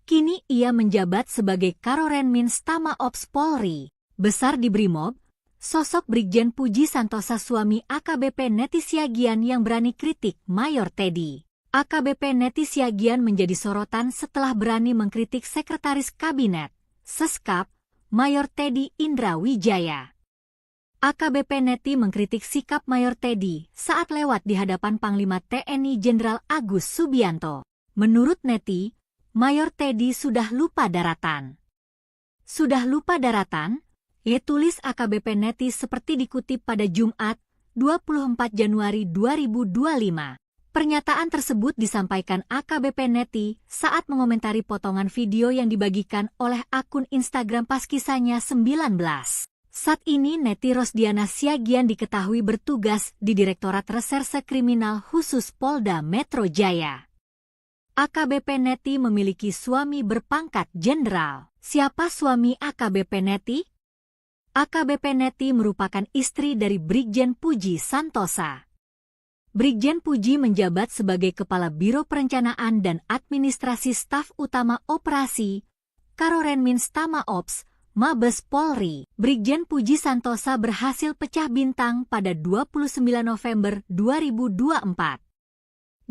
Kini ia menjabat sebagai Karorenmins Tama Ops Polri. Besar di Brimob, sosok Brigjen Puji Santosa suami AKBP Neti Siagian yang berani kritik Mayor Teddy. AKBP Neti Siagian menjadi sorotan setelah berani mengkritik Sekretaris Kabinet, Seskap, Mayor Teddy Indra Wijaya. AKBP Neti mengkritik sikap Mayor Teddy saat lewat di hadapan Panglima TNI Jenderal Agus Subianto. Menurut Neti, Mayor Teddy sudah lupa daratan. Sudah lupa daratan? Tulis AKBP Neti seperti dikutip pada Jumat, 24 Januari 2025. Pernyataan tersebut disampaikan AKBP Neti saat mengomentari potongan video yang dibagikan oleh akun Instagram Paskisanya 19. Saat ini Neti Rosdiana Siagian diketahui bertugas di Direktorat Reserse Kriminal Khusus Polda Metro Jaya. AKBP Neti memiliki suami berpangkat jenderal. Siapa suami AKBP Neti? AKBP Neti merupakan istri dari Brigjen Puji Santosa. Brigjen Puji menjabat sebagai Kepala Biro Perencanaan dan Administrasi Staf Utama Operasi, Karorenmins Tama Ops, Mabes Polri. Brigjen Puji Santosa berhasil pecah bintang pada 29 November 2024.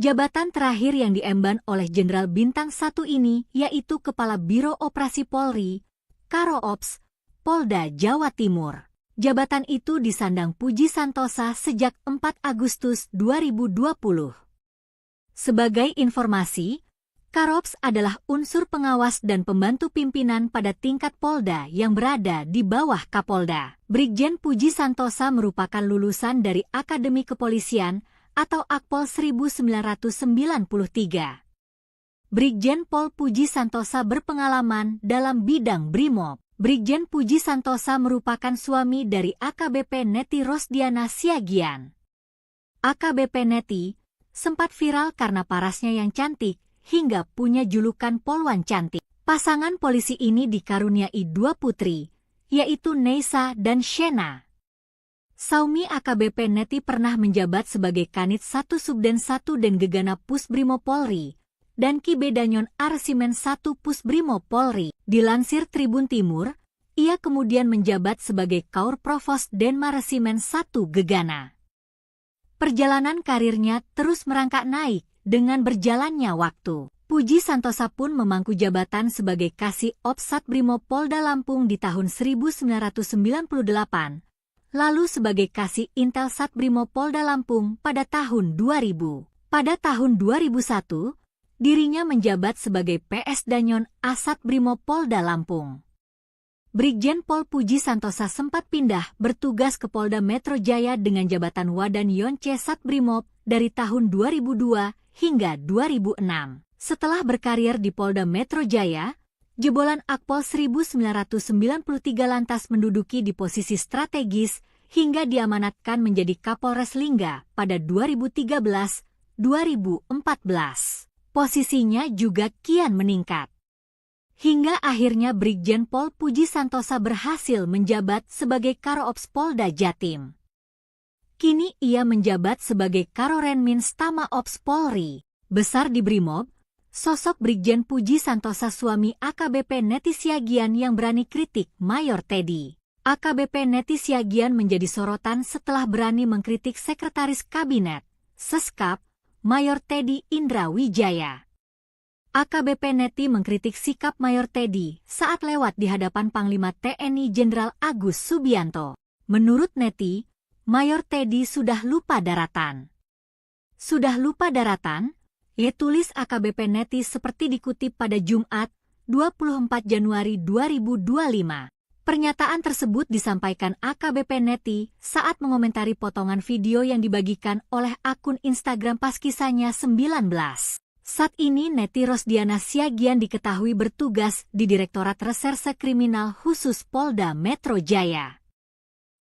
Jabatan terakhir yang diemban oleh Jenderal Bintang 1 ini yaitu Kepala Biro Operasi Polri, Karo Ops, Polda Jawa Timur. Jabatan itu disandang Puji Santosa sejak 4 Agustus 2020. Sebagai informasi, Karops adalah unsur pengawas dan pembantu pimpinan pada tingkat Polda yang berada di bawah Kapolda. Brigjen Puji Santosa merupakan lulusan dari Akademi Kepolisian atau Akpol 1993. Brigjen Pol Puji Santosa berpengalaman dalam bidang Brimob. Brigjen Puji Santosa merupakan suami dari AKBP Neti Rosdiana Siagian. AKBP Neti sempat viral karena parasnya yang cantik hingga punya julukan Polwan Cantik. Pasangan polisi ini dikaruniai 2 putri, yaitu Neisa dan Shena. Saumi AKBP Neti pernah menjabat sebagai Kanit 1 Subden 1 dan Gegana Pusbrimo Polri, dan Ki Bedanyon Arsimen 1 Pusbrimo Polri. Dilansir Tribun Timur, ia kemudian menjabat sebagai Kaur Provos Denma Resimen 1 Gegana. Perjalanan karirnya terus merangkak naik dengan berjalannya waktu. Puji Santosa pun memangku jabatan sebagai Kasih Ops Satbrimo Polda Lampung di tahun 1998, lalu sebagai Kasih Intel Satbrimo Polda Lampung pada tahun 2000. Pada tahun 2001, dirinya menjabat sebagai PS Danyon Asat Brimo Polda Lampung. Brigjen Pol Puji Santosa sempat pindah bertugas ke Polda Metro Jaya dengan jabatan Wadan Yonce Satbrimob dari tahun 2002 hingga 2006. Setelah berkarir di Polda Metro Jaya, jebolan Akpol 1993 lantas menduduki di posisi strategis hingga diamanatkan menjadi Kapolres Lingga pada 2013-2014. Posisinya juga kian meningkat. Hingga akhirnya Brigjen Pol Puji Santosa berhasil menjabat sebagai Karo-Ops Polda Jatim. Kini ia menjabat sebagai Karorenmins Tama Ops Polri. Besar di Brimob, sosok Brigjen Puji Santosa suami AKBP Neti Siagian yang berani kritik Mayor Teddy. AKBP Neti Siagian menjadi sorotan setelah berani mengkritik Sekretaris Kabinet, Seskap, Mayor Teddy Indra Wijaya. AKBP Neti mengkritik sikap Mayor Teddy saat lewat di hadapan Panglima TNI Jenderal Agus Subianto. Menurut Neti, Mayor Teddy sudah lupa daratan. Sudah lupa daratan? Tulis AKBP Neti seperti dikutip pada Jumat, 24 Januari 2025. Pernyataan tersebut disampaikan AKBP Neti saat mengomentari potongan video yang dibagikan oleh akun Instagram pas kisahnya 19. Saat ini Neti Rosdiana Siagian diketahui bertugas di Direktorat Reserse Kriminal Khusus Polda Metro Jaya.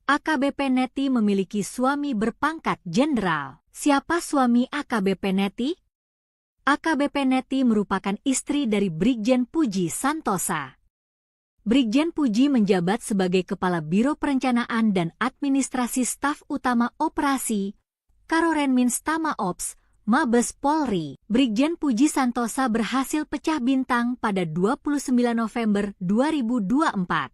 AKBP Neti memiliki suami berpangkat jenderal. Siapa suami AKBP Neti? AKBP Neti merupakan istri dari Brigjen Puji Santosa. Brigjen Puji menjabat sebagai Kepala Biro Perencanaan dan Administrasi Staf Utama Operasi, Karorenmins Tama Ops, Mabes Polri. Brigjen Puji Santosa berhasil pecah bintang pada 29 November 2024.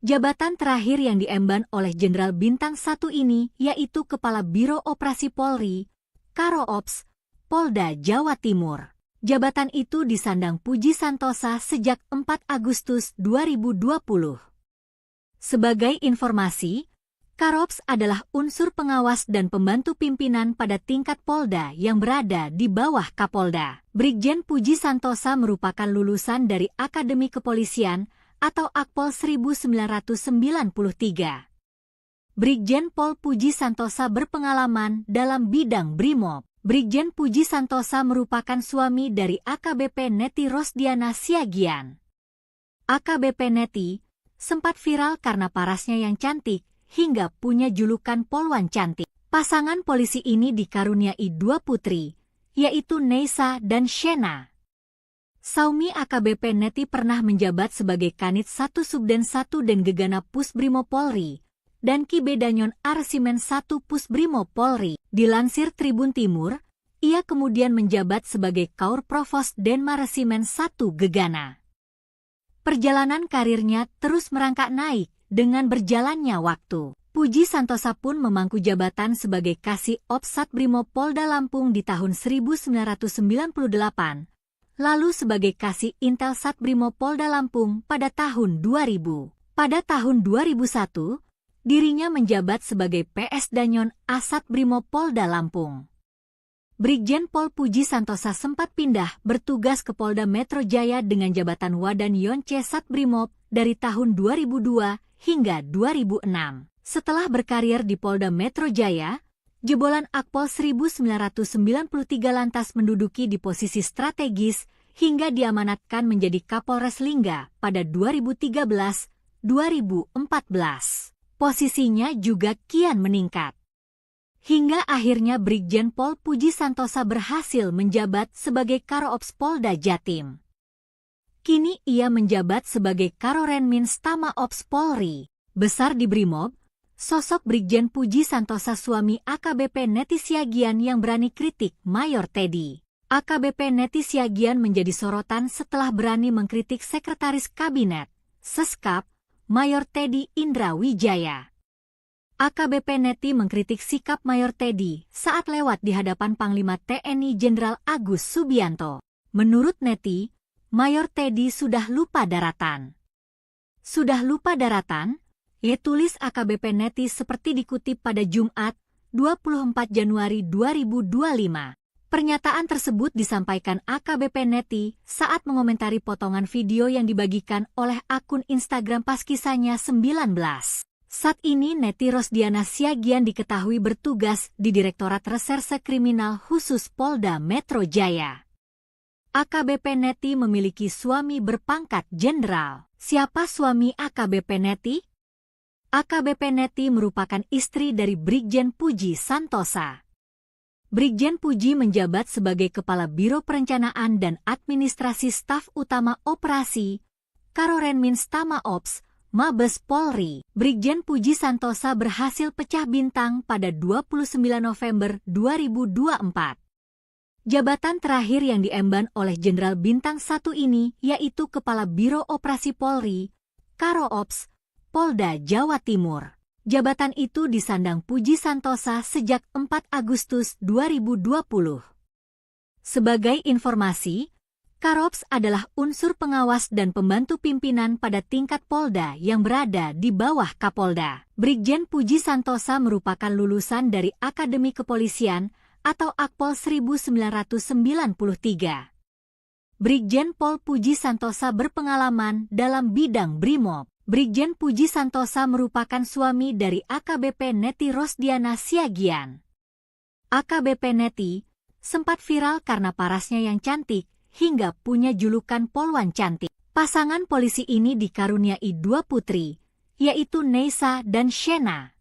Jabatan terakhir yang diemban oleh Jenderal Bintang 1 ini yaitu Kepala Biro Operasi Polri, Karo-Ops, Polda Jawa Timur. Jabatan itu disandang Puji Santosa sejak 4 Agustus 2020. Sebagai informasi, Karo-Ops adalah unsur pengawas dan pembantu pimpinan pada tingkat Polda yang berada di bawah Kapolda. Brigjen Puji Santosa merupakan lulusan dari Akademi Kepolisian atau Akpol 1993. Brigjen Pol Puji Santosa berpengalaman dalam bidang Brimob. Brigjen Puji Santosa merupakan suami dari AKBP Neti Rosdiana Siagian. AKBP Neti sempat viral karena parasnya yang cantik hingga punya julukan Polwan Cantik. Pasangan polisi ini dikaruniai 2 putri, yaitu Neisa dan Shena. Saumi AKBP Neti pernah menjabat sebagai Kanit 1 Subden 1 dan Gegana Pusbrimo Polri, dan Ki Bedanyon Arsimen 1 Pusbrimo Polri. Dilansir Tribun Timur, ia kemudian menjabat sebagai Kaur Provos Denma Resimen 1 Gegana. Perjalanan karirnya terus merangkak naik dengan berjalannya waktu. Puji Santosa pun memangku jabatan sebagai Kasih Ops Satbrimo Polda Lampung di tahun 1998, lalu sebagai Kasih Intel Satbrimo Polda Lampung pada tahun 2000. Pada tahun 2001, dirinya menjabat sebagai PS Danyon Asat Brimo Polda Lampung. Brigjen Pol Puji Santosa sempat pindah bertugas ke Polda Metro Jaya dengan jabatan Wadan Yonce Satbrimob dari tahun 2002 hingga 2006. Setelah berkarir di Polda Metro Jaya, jebolan Akpol 1993 lantas menduduki di posisi strategis hingga diamanatkan menjadi Kapolres Lingga pada 2013-2014. Posisinya juga kian meningkat. Hingga akhirnya Brigjen Pol Puji Santosa berhasil menjabat sebagai Karo-Ops Polda Jatim. Kini ia menjabat sebagai Karorenmins Tama Ops Polri. Besar di Brimob, Sosok Brigjen Puji Santosa suami AKBP Neti Siagian yang berani kritik Mayor Teddy. AKBP Neti Siagian menjadi sorotan setelah berani mengkritik Sekretaris Kabinet, Seskap, Mayor Teddy Indra Wijaya. AKBP Neti mengkritik sikap Mayor Teddy saat lewat di hadapan Panglima TNI Jenderal Agus Subianto. Menurut Neti, Mayor Teddy sudah lupa daratan. Sudah lupa daratan? Tulis AKBP Neti seperti dikutip pada Jumat, 24 Januari 2025. Pernyataan tersebut disampaikan AKBP Neti saat mengomentari potongan video yang dibagikan oleh akun Instagram Paskisanya 19. Saat ini Neti Rosdiana Siagian diketahui bertugas di Direktorat Reserse Kriminal Khusus Polda Metro Jaya. AKBP Neti memiliki suami berpangkat jenderal. Siapa suami AKBP Neti? AKBP Neti merupakan istri dari Brigjen Puji Santosa. Brigjen Puji menjabat sebagai Kepala Biro Perencanaan dan Administrasi Staf Utama Operasi, Karorenmins Tama Ops, Mabes Polri. Brigjen Puji Santosa berhasil pecah bintang pada 29 November 2024. Jabatan terakhir yang diemban oleh Jenderal Bintang 1 ini yaitu Kepala Biro Operasi Polri, Karo Ops, Polda Jawa Timur. Jabatan itu disandang Puji Santosa sejak 4 Agustus 2020. Sebagai informasi, Karops adalah unsur pengawas dan pembantu pimpinan pada tingkat Polda yang berada di bawah Kapolda. Brigjen Puji Santosa merupakan lulusan dari Akademi Kepolisian atau Akpol 1993. Brigjen Pol Puji Santosa berpengalaman dalam bidang Brimob. Brigjen Puji Santosa merupakan suami dari AKBP Neti Rosdiana Siagian. AKBP Neti sempat viral karena parasnya yang cantik hingga punya julukan Polwan Cantik. Pasangan polisi ini dikaruniai 2 putri, yaitu Neisa dan Shena.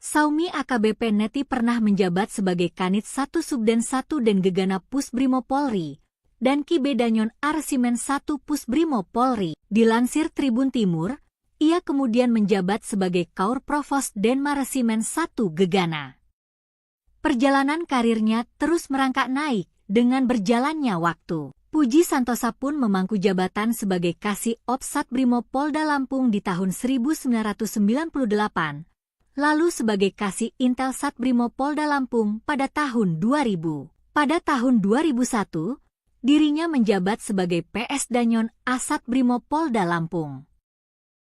Saumi AKBP Neti pernah menjabat sebagai Kanit 1 Subden 1 dan Gegana Pusbrimo Polri dan Ki Bedanyon Arsimen 1 Pusbrimo Polri. Dilansir Tribun Timur, ia kemudian menjabat sebagai Kaur Provos Denmaresimen 1 Gegana. Perjalanan karirnya terus merangkak naik dengan berjalannya waktu. Puji Santosa pun memangku jabatan sebagai Kasih Ops Satbrimo Polda Lampung di tahun 1998, lalu sebagai Kasih Intel Satbrimo Polda Lampung pada tahun 2000. Pada tahun 2001, dirinya menjabat sebagai PS Danyon Asat Brimo Polda Lampung.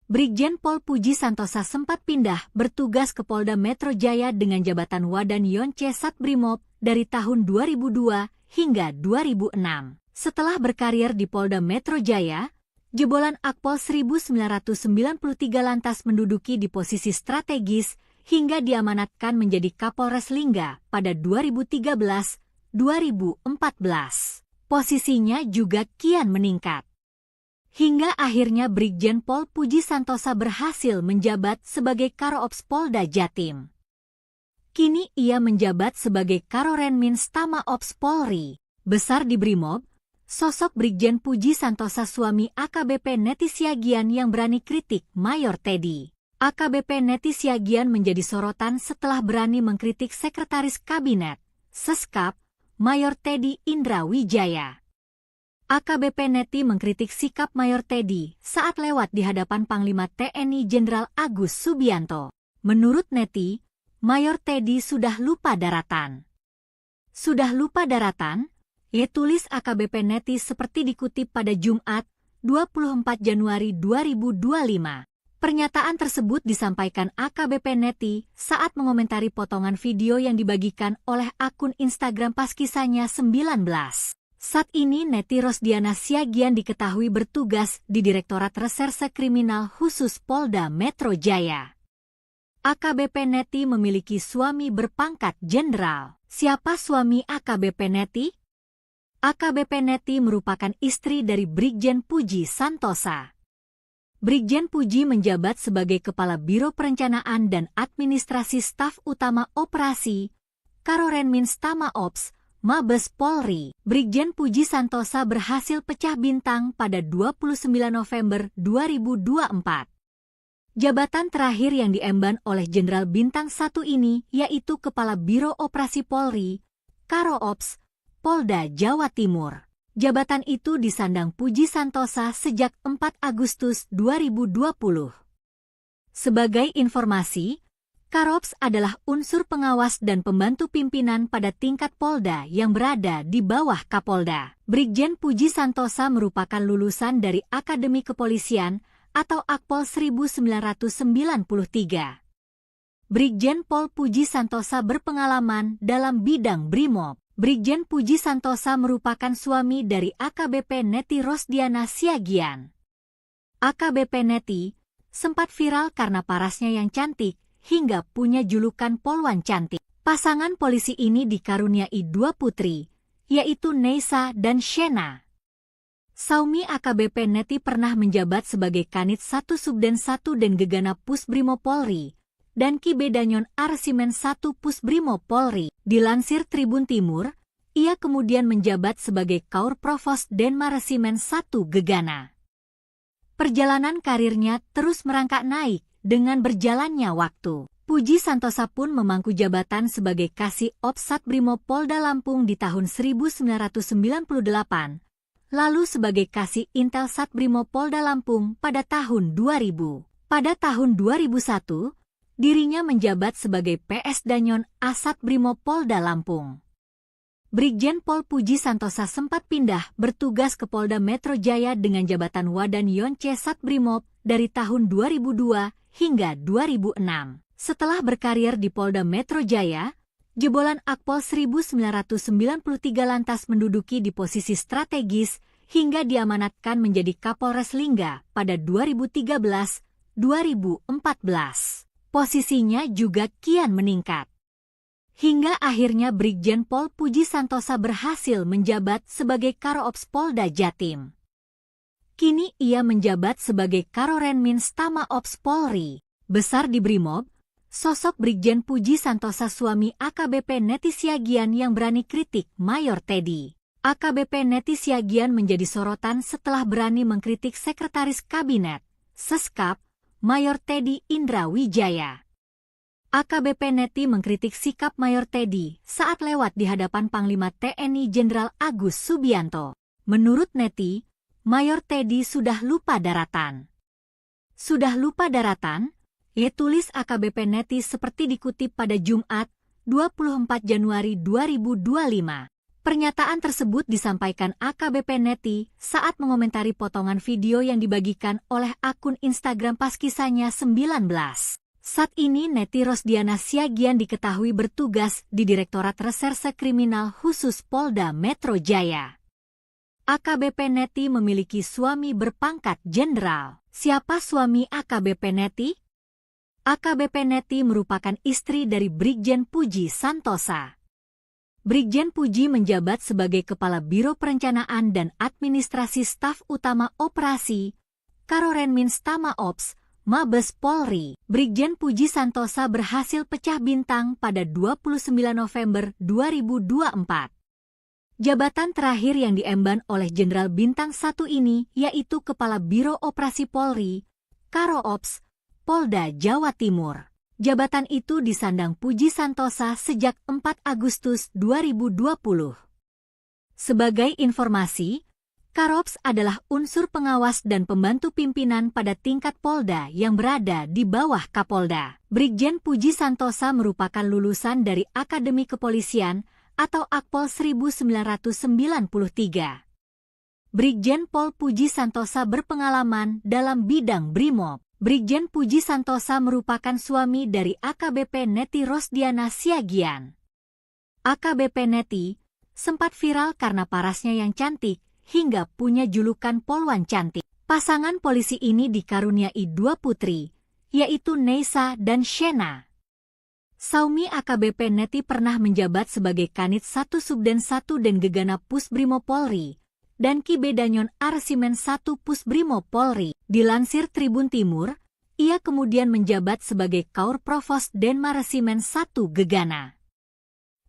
Brigjen Pol Puji Santosa sempat pindah bertugas ke Polda Metro Jaya dengan jabatan Wadan Yonce Satbrimob dari tahun 2002 hingga 2006. Setelah berkarir di Polda Metro Jaya, jebolan Akpol 1993 lantas menduduki di posisi strategis hingga diamanatkan menjadi Kapolres Lingga pada 2013-2014. Posisinya juga kian meningkat. Hingga akhirnya Brigjen Pol Puji Santosa berhasil menjabat sebagai Karoops Polda Jatim. Kini ia menjabat sebagai Karorenmins Tama Ops Polri. Besar di Brimob, sosok Brigjen Puji Santosa suami AKBP Neti Siagian yang berani kritik Mayor Teddy. AKBP Neti Siagian menjadi sorotan setelah berani mengkritik Sekretaris Kabinet, Seskap, Mayor Teddy Indra Wijaya. AKBP Neti mengkritik sikap Mayor Teddy saat lewat di hadapan Panglima TNI Jenderal Agus Subianto. Menurut Neti, Mayor Teddy sudah lupa daratan. Sudah lupa daratan? Tulis AKBP Neti seperti dikutip pada Jumat, 24 Januari 2025. Pernyataan tersebut disampaikan AKBP Neti saat mengomentari potongan video yang dibagikan oleh akun Instagram Paskisanya 19. Saat ini Neti Rosdiana Siagian diketahui bertugas di Direktorat Reserse Kriminal Khusus Polda Metro Jaya. AKBP Neti memiliki suami berpangkat jenderal. Siapa suami AKBP Neti? AKBP Neti merupakan istri dari Brigjen Puji Santosa. Brigjen Puji menjabat sebagai Kepala Biro Perencanaan dan Administrasi Staf Utama Operasi, Karorenmins Tama Ops, Mabes Polri. Brigjen Puji Santosa berhasil pecah bintang pada 29 November 2024. Jabatan terakhir yang diemban oleh Jenderal Bintang 1 ini yaitu Kepala Biro Operasi Polri, Karo-Ops, Polda Jawa Timur. Jabatan itu disandang Puji Santosa sejak 4 Agustus 2020. Sebagai informasi, Karo-Ops adalah unsur pengawas dan pembantu pimpinan pada tingkat Polda yang berada di bawah Kapolda. Brigjen Puji Santosa merupakan lulusan dari Akademi Kepolisian atau Akpol 1993. Brigjen Pol Puji Santosa berpengalaman dalam bidang Brimob. Brigjen Puji Santosa merupakan suami dari AKBP Neti Rosdiana Siagian. AKBP Neti sempat viral karena parasnya yang cantik hingga punya julukan Polwan Cantik. Pasangan polisi ini dikaruniai 2 putri, yaitu Neisa dan Shena. Saumi AKBP Neti pernah menjabat sebagai Kanit 1 Subden 1 dan Gegana Pusbrimo Polri dan Kibedanyon Arsimen 1 Pusbrimo Polri. Dilansir Tribun Timur, ia kemudian menjabat sebagai Kaur Provos Denmaresimen 1 Gegana. Perjalanan karirnya terus merangkak naik dengan berjalannya waktu. Puji Santosa pun memangku jabatan sebagai Kasih Ops Satbrimo Polda Lampung di tahun 1998. Lalu sebagai Kasih Intel Satbrimo Polda Lampung pada tahun 2000. Pada tahun 2001, dirinya menjabat sebagai PS Danyon Asat Brimo Polda Lampung. Brigjen Pol Puji Santosa sempat pindah bertugas ke Polda Metro Jaya dengan jabatan Wadan Yonce Satbrimob dari tahun 2002 hingga 2006. Setelah berkarir di Polda Metro Jaya, jebolan Akpol 1993 lantas menduduki di posisi strategis hingga diamanatkan menjadi Kapolres Lingga pada 2013-2014. Posisinya juga kian meningkat. Hingga akhirnya Brigjen Pol Puji Santosa berhasil menjabat sebagai Karo-Ops Polda Jatim. Kini ia menjabat sebagai Karorenmin Stama Ops Polri. Besar di Brimob, sosok Brigjen Puji Santosa suami AKBP Neti Siagian yang berani kritik Mayor Teddy. AKBP Neti Siagian menjadi sorotan setelah berani mengkritik Sekretaris Kabinet, Seskap, Mayor Teddy Indra Wijaya. AKBP Neti mengkritik sikap Mayor Teddy saat lewat di hadapan Panglima TNI Jenderal Agus Subianto. Menurut Neti, Mayor Teddy sudah lupa daratan. Sudah lupa daratan? Tulis AKBP Neti seperti dikutip pada Jumat, 24 Januari 2025. Pernyataan tersebut disampaikan AKBP Neti saat mengomentari potongan video yang dibagikan oleh akun Instagram pas kisahnya 19. Saat ini Neti Rosdiana Siagian diketahui bertugas di Direktorat Reserse Kriminal Khusus Polda Metro Jaya. AKBP Neti memiliki suami berpangkat jenderal. Siapa suami AKBP Neti? AKBP Neti merupakan istri dari Brigjen Puji Santosa. Brigjen Puji menjabat sebagai Kepala Biro Perencanaan dan Administrasi Staf Utama Operasi, Karorenmin Stama Ops, Mabes Polri. Brigjen Puji Santosa berhasil pecah bintang pada 29 November 2024. Jabatan terakhir yang diemban oleh Jenderal Bintang 1 ini yaitu Kepala Biro Operasi Polri, Karo-Ops, Polda Jawa Timur. Jabatan itu disandang Puji Santosa sejak 4 Agustus 2020. Sebagai informasi, Karo-Ops adalah unsur pengawas dan pembantu pimpinan pada tingkat Polda yang berada di bawah Kapolda. Brigjen Puji Santosa merupakan lulusan dari Akademi Kepolisian atau Akpol 1993. Brigjen Pol Puji Santosa berpengalaman dalam bidang Brimob. Brigjen Puji Santosa merupakan suami dari AKBP Neti Rosdiana Siagian. AKBP Neti sempat viral karena parasnya yang cantik hingga punya julukan Polwan Cantik. Pasangan polisi ini dikaruniai 2 putri, yaitu Neisa dan Shena. Saumi AKBP Neti pernah menjabat sebagai Kanit 1 Subden 1 dan Gegana Pusbrimo Polri dan Kibedanyon Arsimen 1 Pusbrimo Polri. Dilansir Tribun Timur, ia kemudian menjabat sebagai Kaur Provos Denmaresimen 1 Gegana.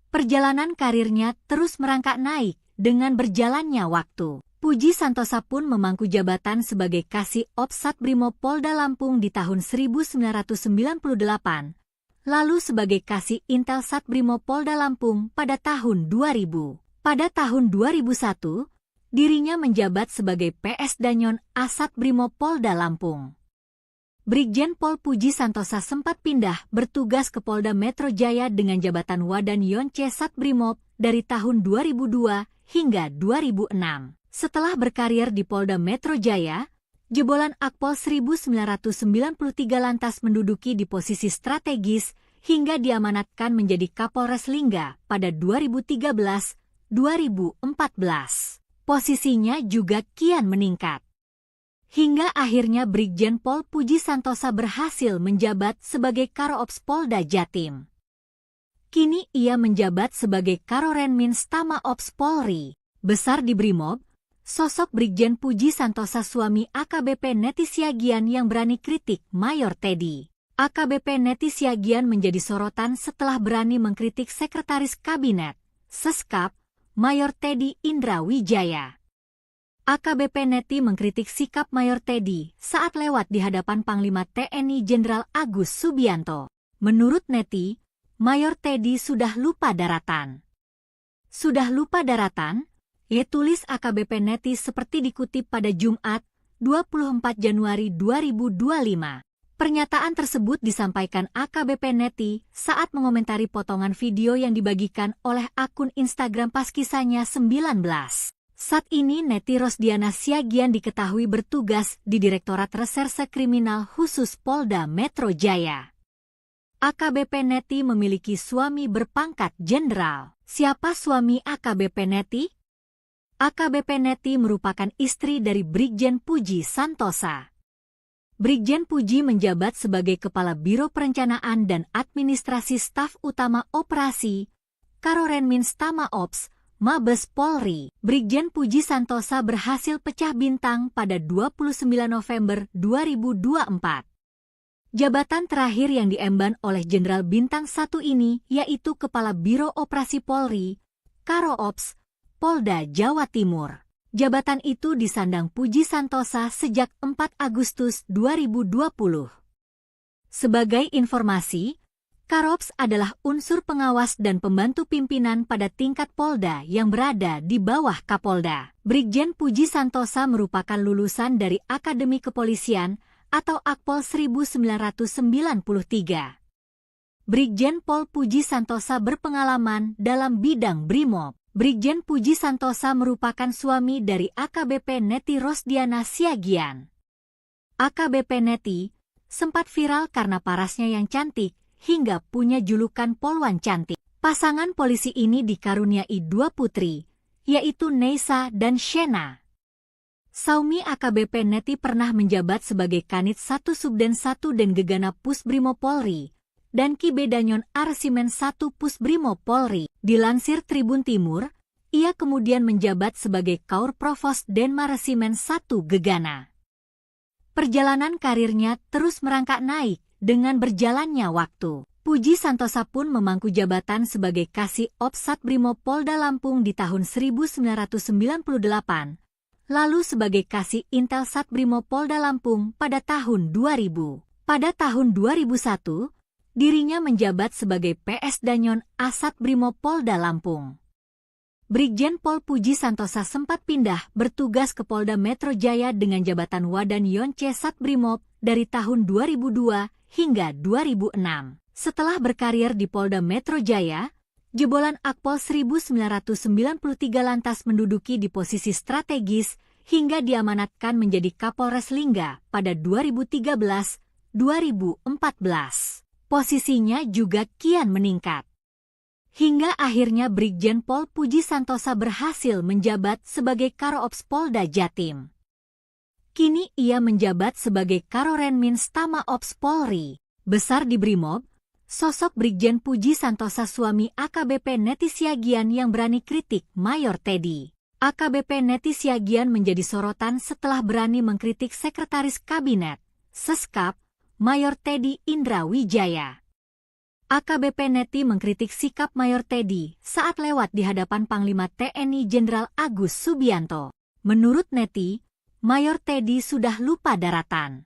Perjalanan karirnya terus merangkak naik dengan berjalannya waktu. Puji Santosa pun memangku jabatan sebagai Kasih Ops Satbrimob Polda Lampung di tahun 1998, lalu sebagai Kasih Intel Satbrimob Polda Lampung pada tahun 2000. Pada tahun 2001, dirinya menjabat sebagai PS Danyon Asat Brimob Polda Lampung. Brigjen Pol Puji Santosa sempat pindah bertugas ke Polda Metro Jaya dengan jabatan Wadan Yonce Satbrimob dari tahun 2002 hingga 2006. Setelah berkarir di Polda Metro Jaya, jebolan Akpol 1993 lantas menduduki di posisi strategis hingga diamanatkan menjadi Kapolres Lingga pada 2013-2014. Posisinya juga kian meningkat. Hingga akhirnya Brigjen Pol Puji Santosa berhasil menjabat sebagai Karo-Ops Polda Jatim. Kini ia menjabat sebagai Karorenmins Tama Ops Polri. Besar di Brimob, sosok Brigjen Puji Santosa suami AKBP Neti Siagian yang berani kritik Mayor Teddy. AKBP Neti Siagian menjadi sorotan setelah berani mengkritik Sekretaris Kabinet, Seskap, Mayor Teddy Indra Wijaya. AKBP Neti mengkritik sikap Mayor Teddy saat lewat di hadapan Panglima TNI Jenderal Agus Subianto. Menurut Neti, Mayor Teddy sudah lupa daratan. Sudah lupa daratan? Tulis AKBP Neti seperti dikutip pada Jumat, 24 Januari 2025. Pernyataan tersebut disampaikan AKBP Neti saat mengomentari potongan video yang dibagikan oleh akun Instagram pas kisahnya 19. Saat ini Neti Rosdiana Siagian diketahui bertugas di Direktorat Reserse Kriminal Khusus Polda Metro Jaya. AKBP Neti memiliki suami berpangkat jenderal. Siapa suami AKBP Neti? AKBP Neti merupakan istri dari Brigjen Puji Santosa. Brigjen Puji menjabat sebagai Kepala Biro Perencanaan dan Administrasi Staf Utama Operasi, Karorenmins Tama Ops, Mabes Polri. Brigjen Puji Santosa berhasil pecah bintang pada 29 November 2024. Jabatan terakhir yang diemban oleh Jenderal Bintang 1 ini yaitu Kepala Biro Operasi Polri, Karo-Ops, Polda Jawa Timur. Jabatan itu disandang Puji Santosa sejak 4 Agustus 2020. Sebagai informasi, Karops adalah unsur pengawas dan pembantu pimpinan pada tingkat Polda yang berada di bawah Kapolda. Brigjen Puji Santosa merupakan lulusan dari Akademi Kepolisian atau Akpol 1993. Brigjen Pol Puji Santosa berpengalaman dalam bidang Brimob. Brigjen Puji Santosa merupakan suami dari AKBP Neti Rosdiana Siagian. AKBP Neti sempat viral karena parasnya yang cantik hingga punya julukan Polwan Cantik. Pasangan polisi ini dikaruniai 2 putri, yaitu Neisa dan Shena. Saumi AKBP Neti pernah menjabat sebagai Kanit 1 Subden 1 dan Gegana Pus Brimob Polri dan Kibe Danyon Arsimen 1 Pus Brimob Polri. Dilansir Tribun Timur, ia kemudian menjabat sebagai Kaur Provos Denma Resimen 1 Gegana. Perjalanan karirnya terus merangkak naik dengan berjalannya waktu. Puji Santosa pun memangku jabatan sebagai Kasih Ops Satbrimob Polda Lampung di tahun 1998, lalu sebagai Kasih Intel Satbrimob Polda Lampung pada tahun 2000. Pada tahun 2001, dirinya menjabat sebagai PS Danyon Asat Brimob Polda Lampung. Brigjen Pol Puji Santosa sempat pindah bertugas ke Polda Metro Jaya dengan jabatan Wadan Yonce Satbrimob dari tahun 2002 hingga 2006. Setelah berkarir di Polda Metro Jaya, jebolan Akpol 1993 lantas menduduki di posisi strategis hingga diamanatkan menjadi Kapolres Lingga pada 2013-2014. Posisinya juga kian meningkat. Hingga akhirnya Brigjen Pol Puji Santosa berhasil menjabat sebagai Karo-Ops Polda Jatim. Kini ia menjabat sebagai Karorenmins Tama Ops Polri. Besar di Brimob, sosok Brigjen Puji Santosa suami AKBP Neti Siagian yang berani kritik Mayor Teddy. AKBP Neti Siagian menjadi sorotan setelah berani mengkritik Sekretaris Kabinet, Seskap, Mayor Teddy Indra Wijaya. AKBP Neti mengkritik sikap Mayor Teddy saat lewat di hadapan Panglima TNI Jenderal Agus Subianto. Menurut Neti, Mayor Teddy sudah lupa daratan.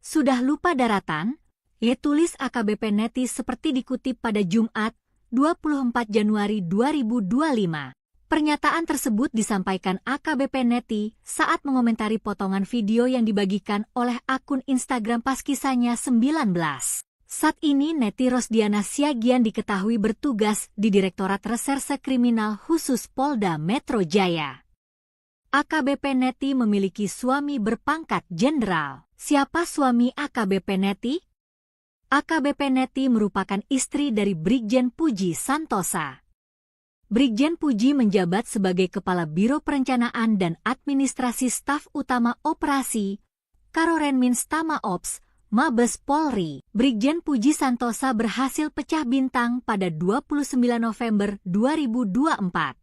Sudah lupa daratan? Tulis AKBP Neti seperti dikutip pada Jumat, 24 Januari 2025. Pernyataan tersebut disampaikan AKBP Neti saat mengomentari potongan video yang dibagikan oleh akun Instagram Paskisahnya 19. Saat ini Neti Rosdiana Siagian diketahui bertugas di Direktorat Reserse Kriminal Khusus Polda Metro Jaya. AKBP Neti memiliki suami berpangkat jenderal. Siapa suami AKBP Neti? AKBP Neti merupakan istri dari Brigjen Puji Santosa. Brigjen Puji menjabat sebagai Kepala Biro Perencanaan dan Administrasi Staf Utama Operasi, Karorenmins Tama Ops, Mabes Polri. Brigjen Puji Santosa berhasil pecah bintang pada 29 November 2024.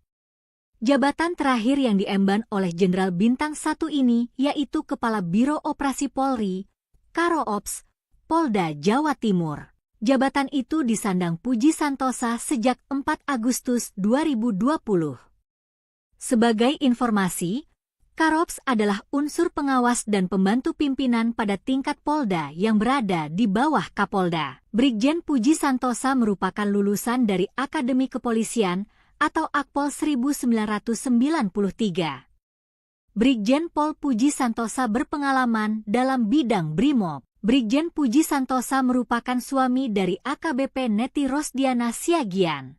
Jabatan terakhir yang diemban oleh Jenderal Bintang 1 ini yaitu Kepala Biro Operasi Polri, Karo Ops, Polda Jawa Timur. Jabatan itu disandang Puji Santosa sejak 4 Agustus 2020. Sebagai informasi, Karops adalah unsur pengawas dan pembantu pimpinan pada tingkat Polda yang berada di bawah Kapolda. Brigjen Puji Santosa merupakan lulusan dari Akademi Kepolisian atau Akpol 1993. Brigjen Pol Puji Santosa berpengalaman dalam bidang Brimob. Brigjen Puji Santosa merupakan suami dari AKBP Neti Rosdiana Siagian.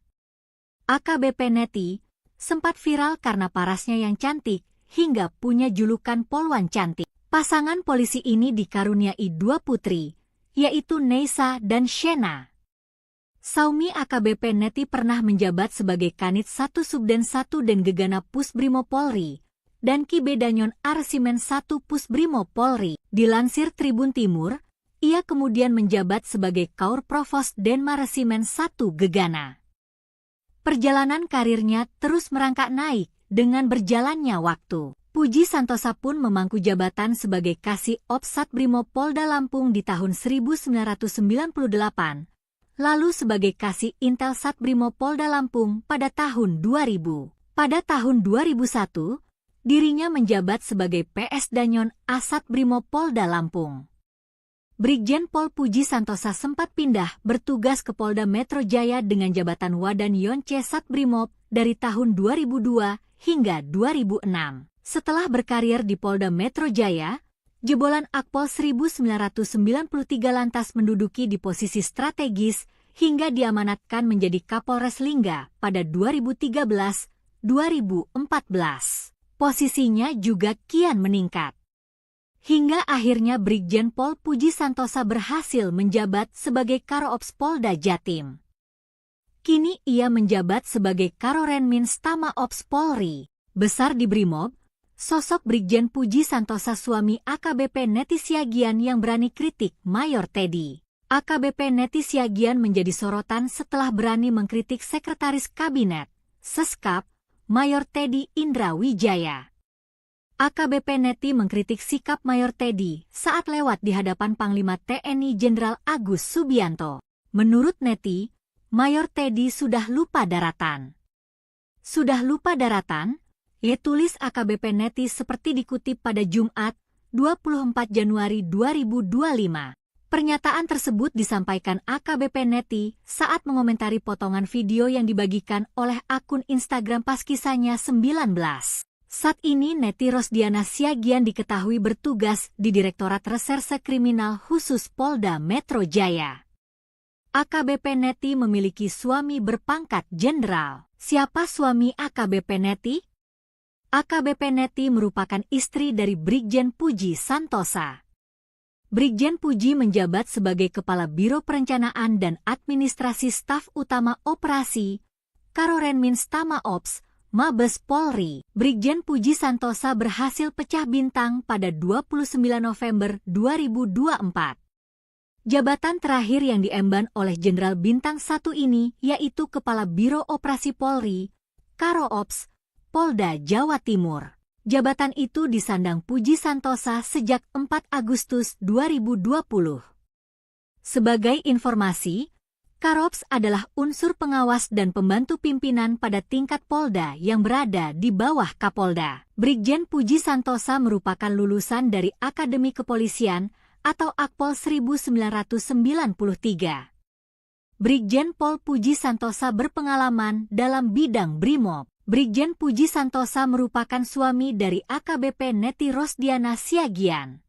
AKBP Neti sempat viral karena parasnya yang cantik hingga punya julukan Polwan Cantik. Pasangan polisi ini dikaruniai 2 putri, yaitu Neisa dan Shena. Saumi AKBP Neti pernah menjabat sebagai Kanit 1 Subden 1 dan Gegana Pusbrimob Polri dan Kibedanyon Arsimen 1 Pusbrimob Polri. Dilansir Tribun Timur, ia kemudian menjabat sebagai Kaur Provos Denmaresimen 1 Gegana. Perjalanan karirnya terus merangkak naik dengan berjalannya waktu. Puji Santosa pun memangku jabatan sebagai Kasih Ops Satbrimob Polda Lampung di tahun 1998, lalu sebagai Kasih Intel Satbrimob Polda Lampung pada tahun 2000. Pada tahun 2001, dirinya menjabat sebagai PS Danyon Asat Brimob Polda Lampung. Brigjen Pol Puji Santosa sempat pindah bertugas ke Polda Metro Jaya dengan jabatan Wadan Yonce Satbrimob dari tahun 2002 hingga 2006. Setelah berkarir di Polda Metro Jaya, jebolan Akpol 1993 lantas menduduki di posisi strategis hingga diamanatkan menjadi Kapolres Lingga pada 2013-2014. Posisinya juga kian meningkat. Hingga akhirnya Brigjen Pol Puji Santosa berhasil menjabat sebagai Karo-Ops Polda Jatim. Kini ia menjabat sebagai Karorenmins Tama Ops Polri. Besar di Brimob, sosok Brigjen Puji Santosa suami AKBP Neti Siagian yang berani kritik Mayor Teddy. AKBP Neti Siagian menjadi sorotan setelah berani mengkritik Sekretaris Kabinet, Seskap, Mayor Teddy Indra Wijaya. AKBP Neti mengkritik sikap Mayor Teddy saat lewat di hadapan Panglima TNI Jenderal Agus Subianto. Menurut Neti, Mayor Teddy sudah lupa daratan. Sudah lupa daratan? Tulis AKBP Neti seperti dikutip pada Jumat, 24 Januari 2025. Pernyataan tersebut disampaikan AKBP Neti saat mengomentari potongan video yang dibagikan oleh akun Instagram Paskisahnya 19. Saat ini Neti Rosdiana Siagian diketahui bertugas di Direktorat Reserse Kriminal Khusus Polda Metro Jaya. AKBP Neti memiliki suami berpangkat jenderal. Siapa suami AKBP Neti? AKBP Neti merupakan istri dari Brigjen Puji Santosa. Brigjen Puji menjabat sebagai Kepala Biro Perencanaan dan Administrasi Staf Utama Operasi, Karorenmins Tama Ops, Mabes Polri. Brigjen Puji Santosa berhasil pecah bintang pada 29 November 2024. Jabatan terakhir yang diemban oleh Jenderal Bintang 1 ini yaitu Kepala Biro Operasi Polri, Karo Ops, Polda Jawa Timur. Jabatan itu disandang Puji Santosa sejak 4 Agustus 2020. Sebagai informasi, Karops adalah unsur pengawas dan pembantu pimpinan pada tingkat Polda yang berada di bawah Kapolda. Brigjen Puji Santosa merupakan lulusan dari Akademi Kepolisian atau Akpol 1993. Brigjen Pol Puji Santosa berpengalaman dalam bidang Brimob. Brigjen Puji Santosa merupakan suami dari AKBP Neti Rosdiana Siagian.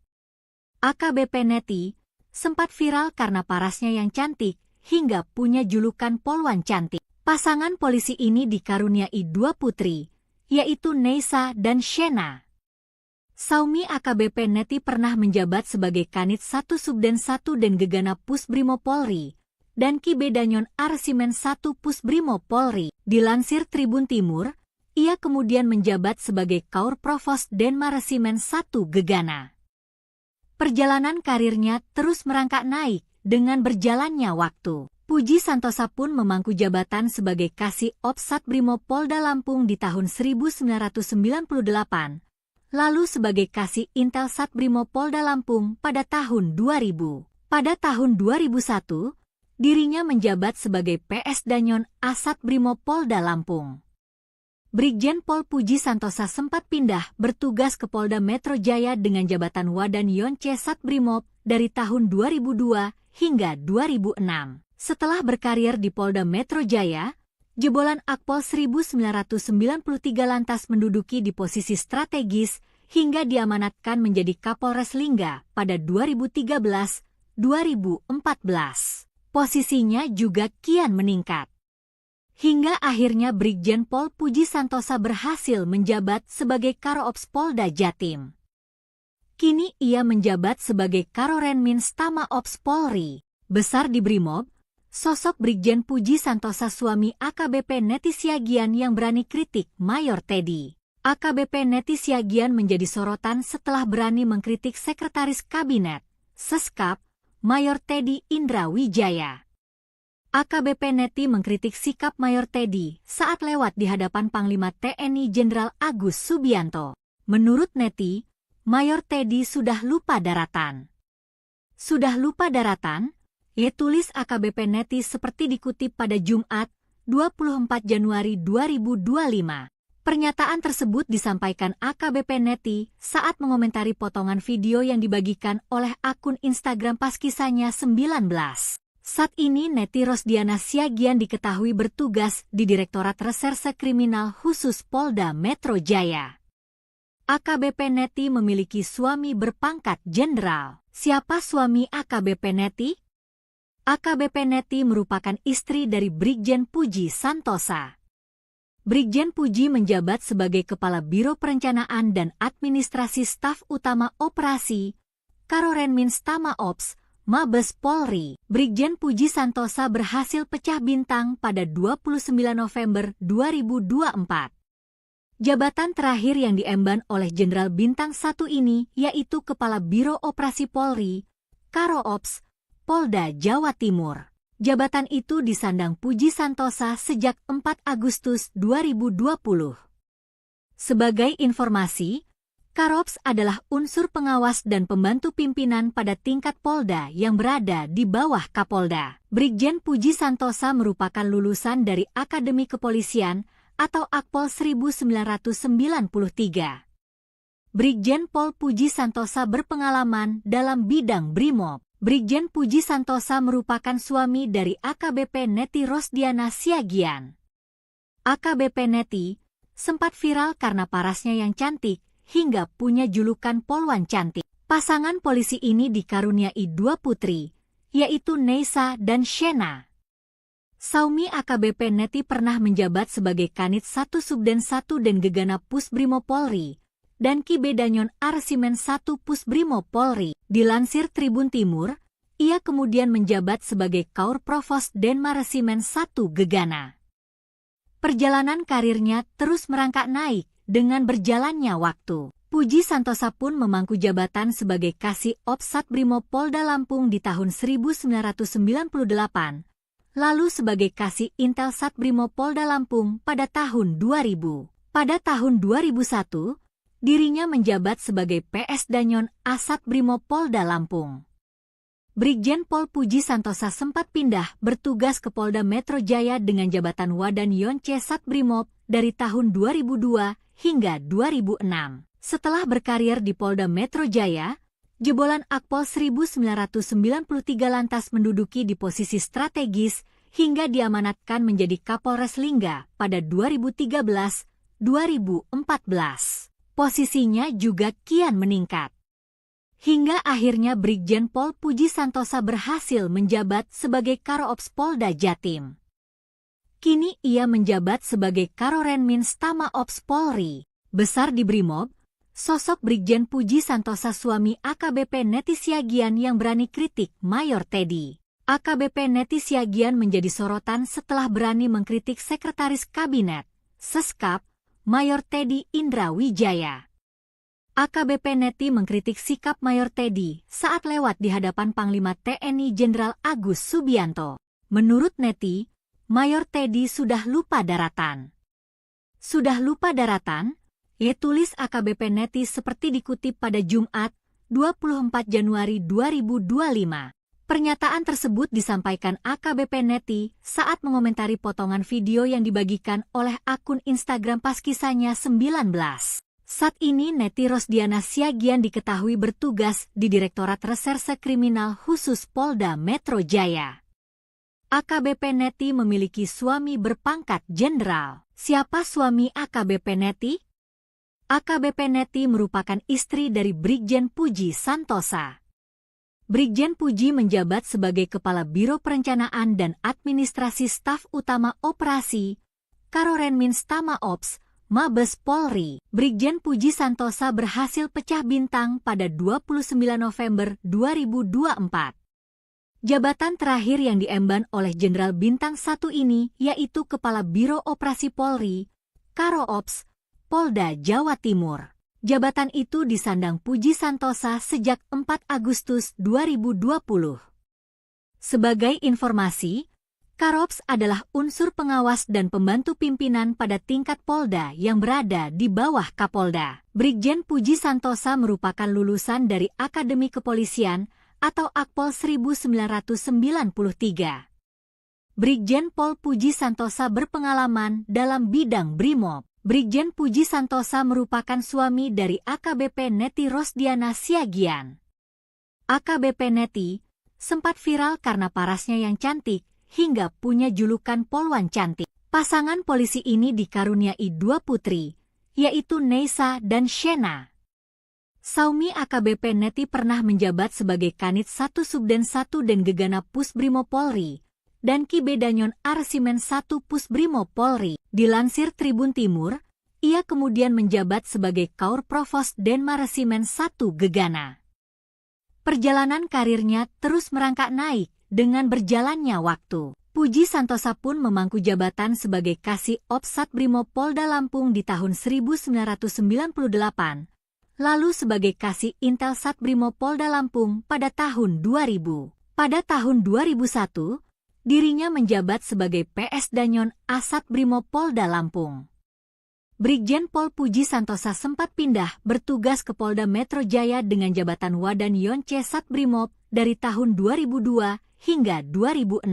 AKBP Neti sempat viral karena parasnya yang cantik, hingga punya julukan Polwan Cantik. Pasangan polisi ini dikaruniai 2 putri, yaitu Neisa dan Shena. Saumi AKBP Neti pernah menjabat sebagai Kanit 1 Subden 1 dan Gegana Pusbrimo Polri, dan Ki Bedanyon Arsimen 1 Pusbrimo Polri. Dilansir Tribun Timur, ia kemudian menjabat sebagai Kaur Provos Denma Resimen 1 Gegana. Perjalanan karirnya terus merangkak naik dengan berjalannya waktu. Puji Santosa pun memangku jabatan sebagai Kasih Ops Satbrimo Polda Lampung di tahun 1998, lalu sebagai Kasih Intel Satbrimo Polda Lampung pada tahun 2000. Pada tahun 2001, dirinya menjabat sebagai PS Danyon Asat Brimo Polda Lampung. Brigjen Pol Puji Santosa sempat pindah bertugas ke Polda Metro Jaya dengan jabatan Wadan Yonce Satbrimob dari tahun 2002 hingga 2006. Setelah berkarir di Polda Metro Jaya, jebolan Akpol 1993 lantas menduduki di posisi strategis hingga diamanatkan menjadi Kapolres Lingga pada 2013-2014. Posisinya juga kian meningkat. Hingga akhirnya Brigjen Pol Puji Santosa berhasil menjabat sebagai Karo-Ops Polda Jatim. Kini ia menjabat sebagai Karorenmins Tama Ops Polri. Besar di Brimob, sosok Brigjen Puji Santosa suami AKBP Neti Siagian yang berani kritik Mayor Teddy. AKBP Neti Siagian menjadi sorotan setelah berani mengkritik Sekretaris Kabinet, Seskap, Mayor Teddy Indra Wijaya. AKBP Neti mengkritik sikap Mayor Teddy saat lewat di hadapan Panglima TNI Jenderal Agus Subianto. Menurut Neti, Mayor Teddy sudah lupa daratan. Sudah lupa daratan? Tulis AKBP Neti seperti dikutip pada Jumat, 24 Januari 2025. Pernyataan tersebut disampaikan AKBP Neti saat mengomentari potongan video yang dibagikan oleh akun Instagram pas kisahnya 19. Saat ini Neti Rosdiana Siagian diketahui bertugas di Direktorat Reserse Kriminal Khusus Polda Metro Jaya. AKBP Neti memiliki suami berpangkat jenderal. Siapa suami AKBP Neti? AKBP Neti merupakan istri dari Brigjen Puji Santosa. Brigjen Puji menjabat sebagai Kepala Biro Perencanaan dan Administrasi Staf Utama Operasi, Karorenmins Tama Ops, Mabes Polri. Brigjen Puji Santosa berhasil pecah bintang pada 29 November 2024. Jabatan terakhir yang diemban oleh Jenderal Bintang 1 ini yaitu Kepala Biro Operasi Polri, Karo-Ops, Polda Jawa Timur. Jabatan itu disandang Puji Santosa sejak 4 Agustus 2020. Sebagai informasi, Karops adalah unsur pengawas dan pembantu pimpinan pada tingkat Polda yang berada di bawah Kapolda. Brigjen Puji Santosa merupakan lulusan dari Akademi Kepolisian atau Akpol 1993. Brigjen Pol Puji Santosa berpengalaman dalam bidang Brimob. Brigjen Puji Santosa merupakan suami dari AKBP Neti Rosdiana Siagian. AKBP Neti sempat viral karena parasnya yang cantik, hingga punya julukan Polwan Cantik. Pasangan polisi ini dikaruniai 2 putri, yaitu Neisa dan Shena. Saumi AKBP Neti pernah menjabat sebagai Kanit 1 Subden 1 dan Gegana Pusbrimo Polri, dan Ki Bedanyon Arsimen 1 Pusbrimo Polri. Dilansir Tribun Timur, ia kemudian menjabat sebagai Kaur Provos Denma Resimen 1 Gegana. Perjalanan karirnya terus merangkak naik dengan berjalannya waktu. Puji Santosa pun memangku jabatan sebagai Kasih Ops Satbrimo Polda Lampung di tahun 1998, lalu sebagai Kasih Intel Satbrimo Polda Lampung pada tahun 2000. Pada tahun 2001, dirinya menjabat sebagai PS Danyon Asat Brimo Polda Lampung. Brigjen Pol Puji Santosa sempat pindah bertugas ke Polda Metro Jaya dengan jabatan Wadan Yonce Satbrimob dari tahun 2002 hingga 2006. Setelah berkarir di Polda Metro Jaya, jebolan Akpol 1993 lantas menduduki di posisi strategis hingga diamanatkan menjadi Kapolres Lingga pada 2013-2014. Posisinya juga kian meningkat. Hingga akhirnya Brigjen Pol Puji Santosa berhasil menjabat sebagai Karo-Ops Polda Jatim. Kini ia menjabat sebagai Karorenminz Tama Ops Polri. Besar di Brimob, sosok Brigjen Puji Santosa suami AKBP Neti Siagian yang berani kritik Mayor Teddy. AKBP Neti Siagian menjadi sorotan setelah berani mengkritik Sekretaris Kabinet, Seskap, Mayor Teddy Indra Wijaya. AKBP Neti mengkritik sikap Mayor Teddy saat lewat di hadapan Panglima TNI Jenderal Agus Subianto. Menurut Neti, Mayor Teddy sudah lupa daratan. Sudah lupa daratan? Tulis AKBP Neti seperti dikutip pada Jumat, 24 Januari 2025. Pernyataan tersebut disampaikan AKBP Neti saat mengomentari potongan video yang dibagikan oleh akun Instagram Paskisanya 19. Saat ini Neti Rosdiana Siagian diketahui bertugas di Direktorat Reserse Kriminal Khusus Polda Metro Jaya. AKBP Neti memiliki suami berpangkat jenderal. Siapa suami AKBP Neti? AKBP Neti merupakan istri dari Brigjen Puji Santosa. Brigjen Puji menjabat sebagai Kepala Biro Perencanaan dan Administrasi Staf Utama Operasi Karorenminz Tama Ops Mabes Polri. Brigjen Puji Santosa berhasil pecah bintang pada 29 November 2024. Jabatan terakhir yang diemban oleh Jenderal Bintang 1 ini yaitu Kepala Biro Operasi Polri, Karo-Ops, Polda Jawa Timur. Jabatan itu disandang Puji Santosa sejak 4 Agustus 2020. Sebagai informasi, Karo-Ops adalah unsur pengawas dan pembantu pimpinan pada tingkat Polda yang berada di bawah Kapolda. Brigjen Puji Santosa merupakan lulusan dari Akademi Kepolisian atau Akpol 1993. Brigjen Pol Puji Santosa berpengalaman dalam bidang Brimob. Brigjen Puji Santosa merupakan suami dari AKBP Neti Rosdiana Siagian. AKBP Neti sempat viral karena parasnya yang cantik, hingga punya julukan Polwan Cantik. Pasangan polisi ini dikaruniai 2 putri, yaitu Neisa dan Shena. Saumi AKBP Neti pernah menjabat sebagai Kanit 1 Subden 1 dan Gegana Pusbrimob Polri, dan Kibedanyon Arsimen 1 Pusbrimob Polri. Dilansir Tribun Timur, ia kemudian menjabat sebagai Kaur Provos Denmaresimen 1 Gegana. Perjalanan karirnya terus merangkak naik dengan berjalannya waktu. Puji Santosa pun memangku jabatan sebagai Kasih Ops Satbrimob Polda Lampung di tahun 1998, lalu sebagai Kasih Intel Satbrimob Polda Lampung pada tahun 2000. Pada tahun 2001, dirinya menjabat sebagai PS Danyon Asat Brimob Polda Lampung. Brigjen Pol Puji Santosa sempat pindah bertugas ke Polda Metro Jaya dengan jabatan Wadan Yonce Satbrimob dari tahun 2002 hingga 2006.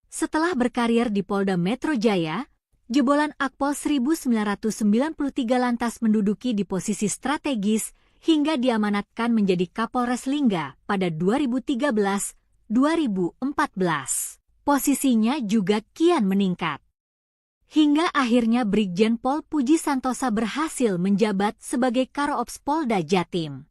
Setelah berkarir di Polda Metro Jaya, jebolan Akpol 1993 lantas menduduki di posisi strategis hingga diamanatkan menjadi Kapolres Lingga pada 2013-2014. Posisinya juga kian meningkat. Hingga akhirnya Brigjen Pol Puji Santosa berhasil menjabat sebagai Karo-Ops Polda Jatim.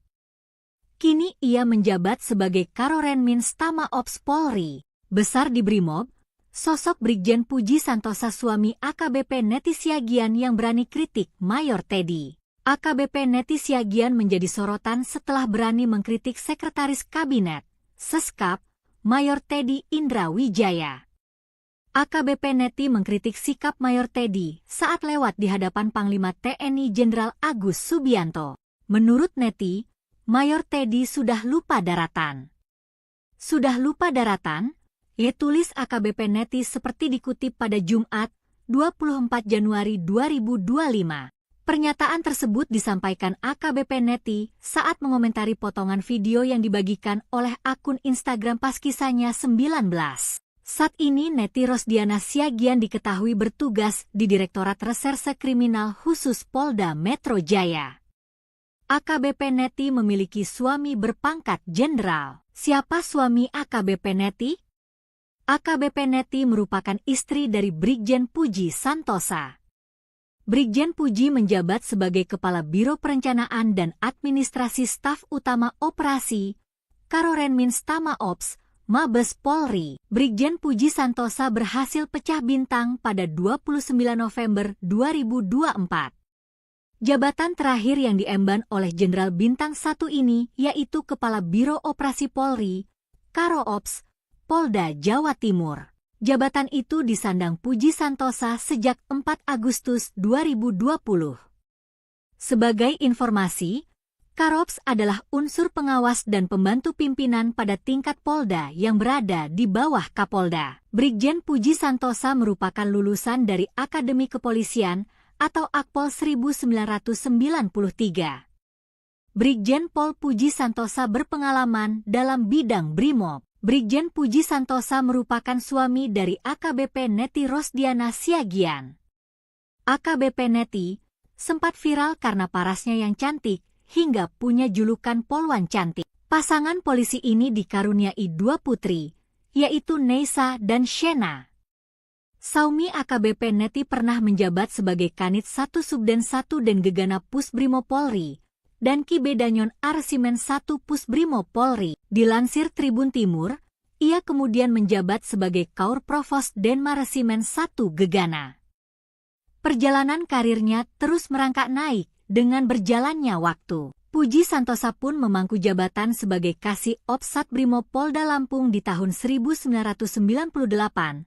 Kini ia menjabat sebagai Karorenminz Tama Ops Polri. Besar di Brimob, sosok Brigjen Puji Santosa suami AKBP Neti Siagian yang berani kritik Mayor Teddy. AKBP Neti Siagian menjadi sorotan setelah berani mengkritik Sekretaris Kabinet, Seskap, Mayor Teddy Indra Wijaya. AKBP Neti mengkritik sikap Mayor Teddy saat lewat di hadapan Panglima TNI Jenderal Agus Subianto. Menurut Neti, Mayor Teddy sudah lupa daratan. Sudah lupa daratan? Tulis AKBP Neti seperti dikutip pada Jumat, 24 Januari 2025. Pernyataan tersebut disampaikan AKBP Neti saat mengomentari potongan video yang dibagikan oleh akun Instagram pas kisahnya 19. Saat ini Neti Rosdiana Siagian diketahui bertugas di Direktorat Reserse Kriminal Khusus Polda Metro Jaya. AKBP Neti memiliki suami berpangkat jenderal. Siapa suami AKBP Neti? AKBP Neti merupakan istri dari Brigjen Puji Santosa. Brigjen Puji menjabat sebagai Kepala Biro Perencanaan dan Administrasi Staf Utama Operasi, Karorenmin Stama Ops, Mabes Polri. Brigjen Puji Santosa berhasil pecah bintang pada 29 November 2024. Jabatan terakhir yang diemban oleh Jenderal Bintang 1 ini yaitu Kepala Biro Operasi Polri, Karo Ops, Polda Jawa Timur. Jabatan itu disandang Puji Santosa sejak 4 Agustus 2020. Sebagai informasi, Karops adalah unsur pengawas dan pembantu pimpinan pada tingkat Polda yang berada di bawah Kapolda. Brigjen Puji Santosa merupakan lulusan dari Akademi Kepolisian atau Akpol 1993. Brigjen Pol Puji Santosa berpengalaman dalam bidang Brimob. Brigjen Puji Santosa merupakan suami dari AKBP Neti Rosdiana Siagian. AKBP Neti sempat viral karena parasnya yang cantik hingga punya julukan Polwan Cantik. Pasangan polisi ini dikaruniai 2 putri, yaitu Neisa dan Shena. Saumi AKBP Neti pernah menjabat sebagai Kanit 1 Subden 1 dan Gegana Pusbrimo Polri dan Kibedanyon Arsimen 1 Pusbrimo Polri. Dilansir Tribun Timur, ia kemudian menjabat sebagai Kaur Provos Denma Resimen 1 Gegana. Perjalanan karirnya terus merangkak naik dengan berjalannya waktu. Puji Santosa pun memangku jabatan sebagai Kasih Ops Satbrimo Polda Lampung di tahun 1998,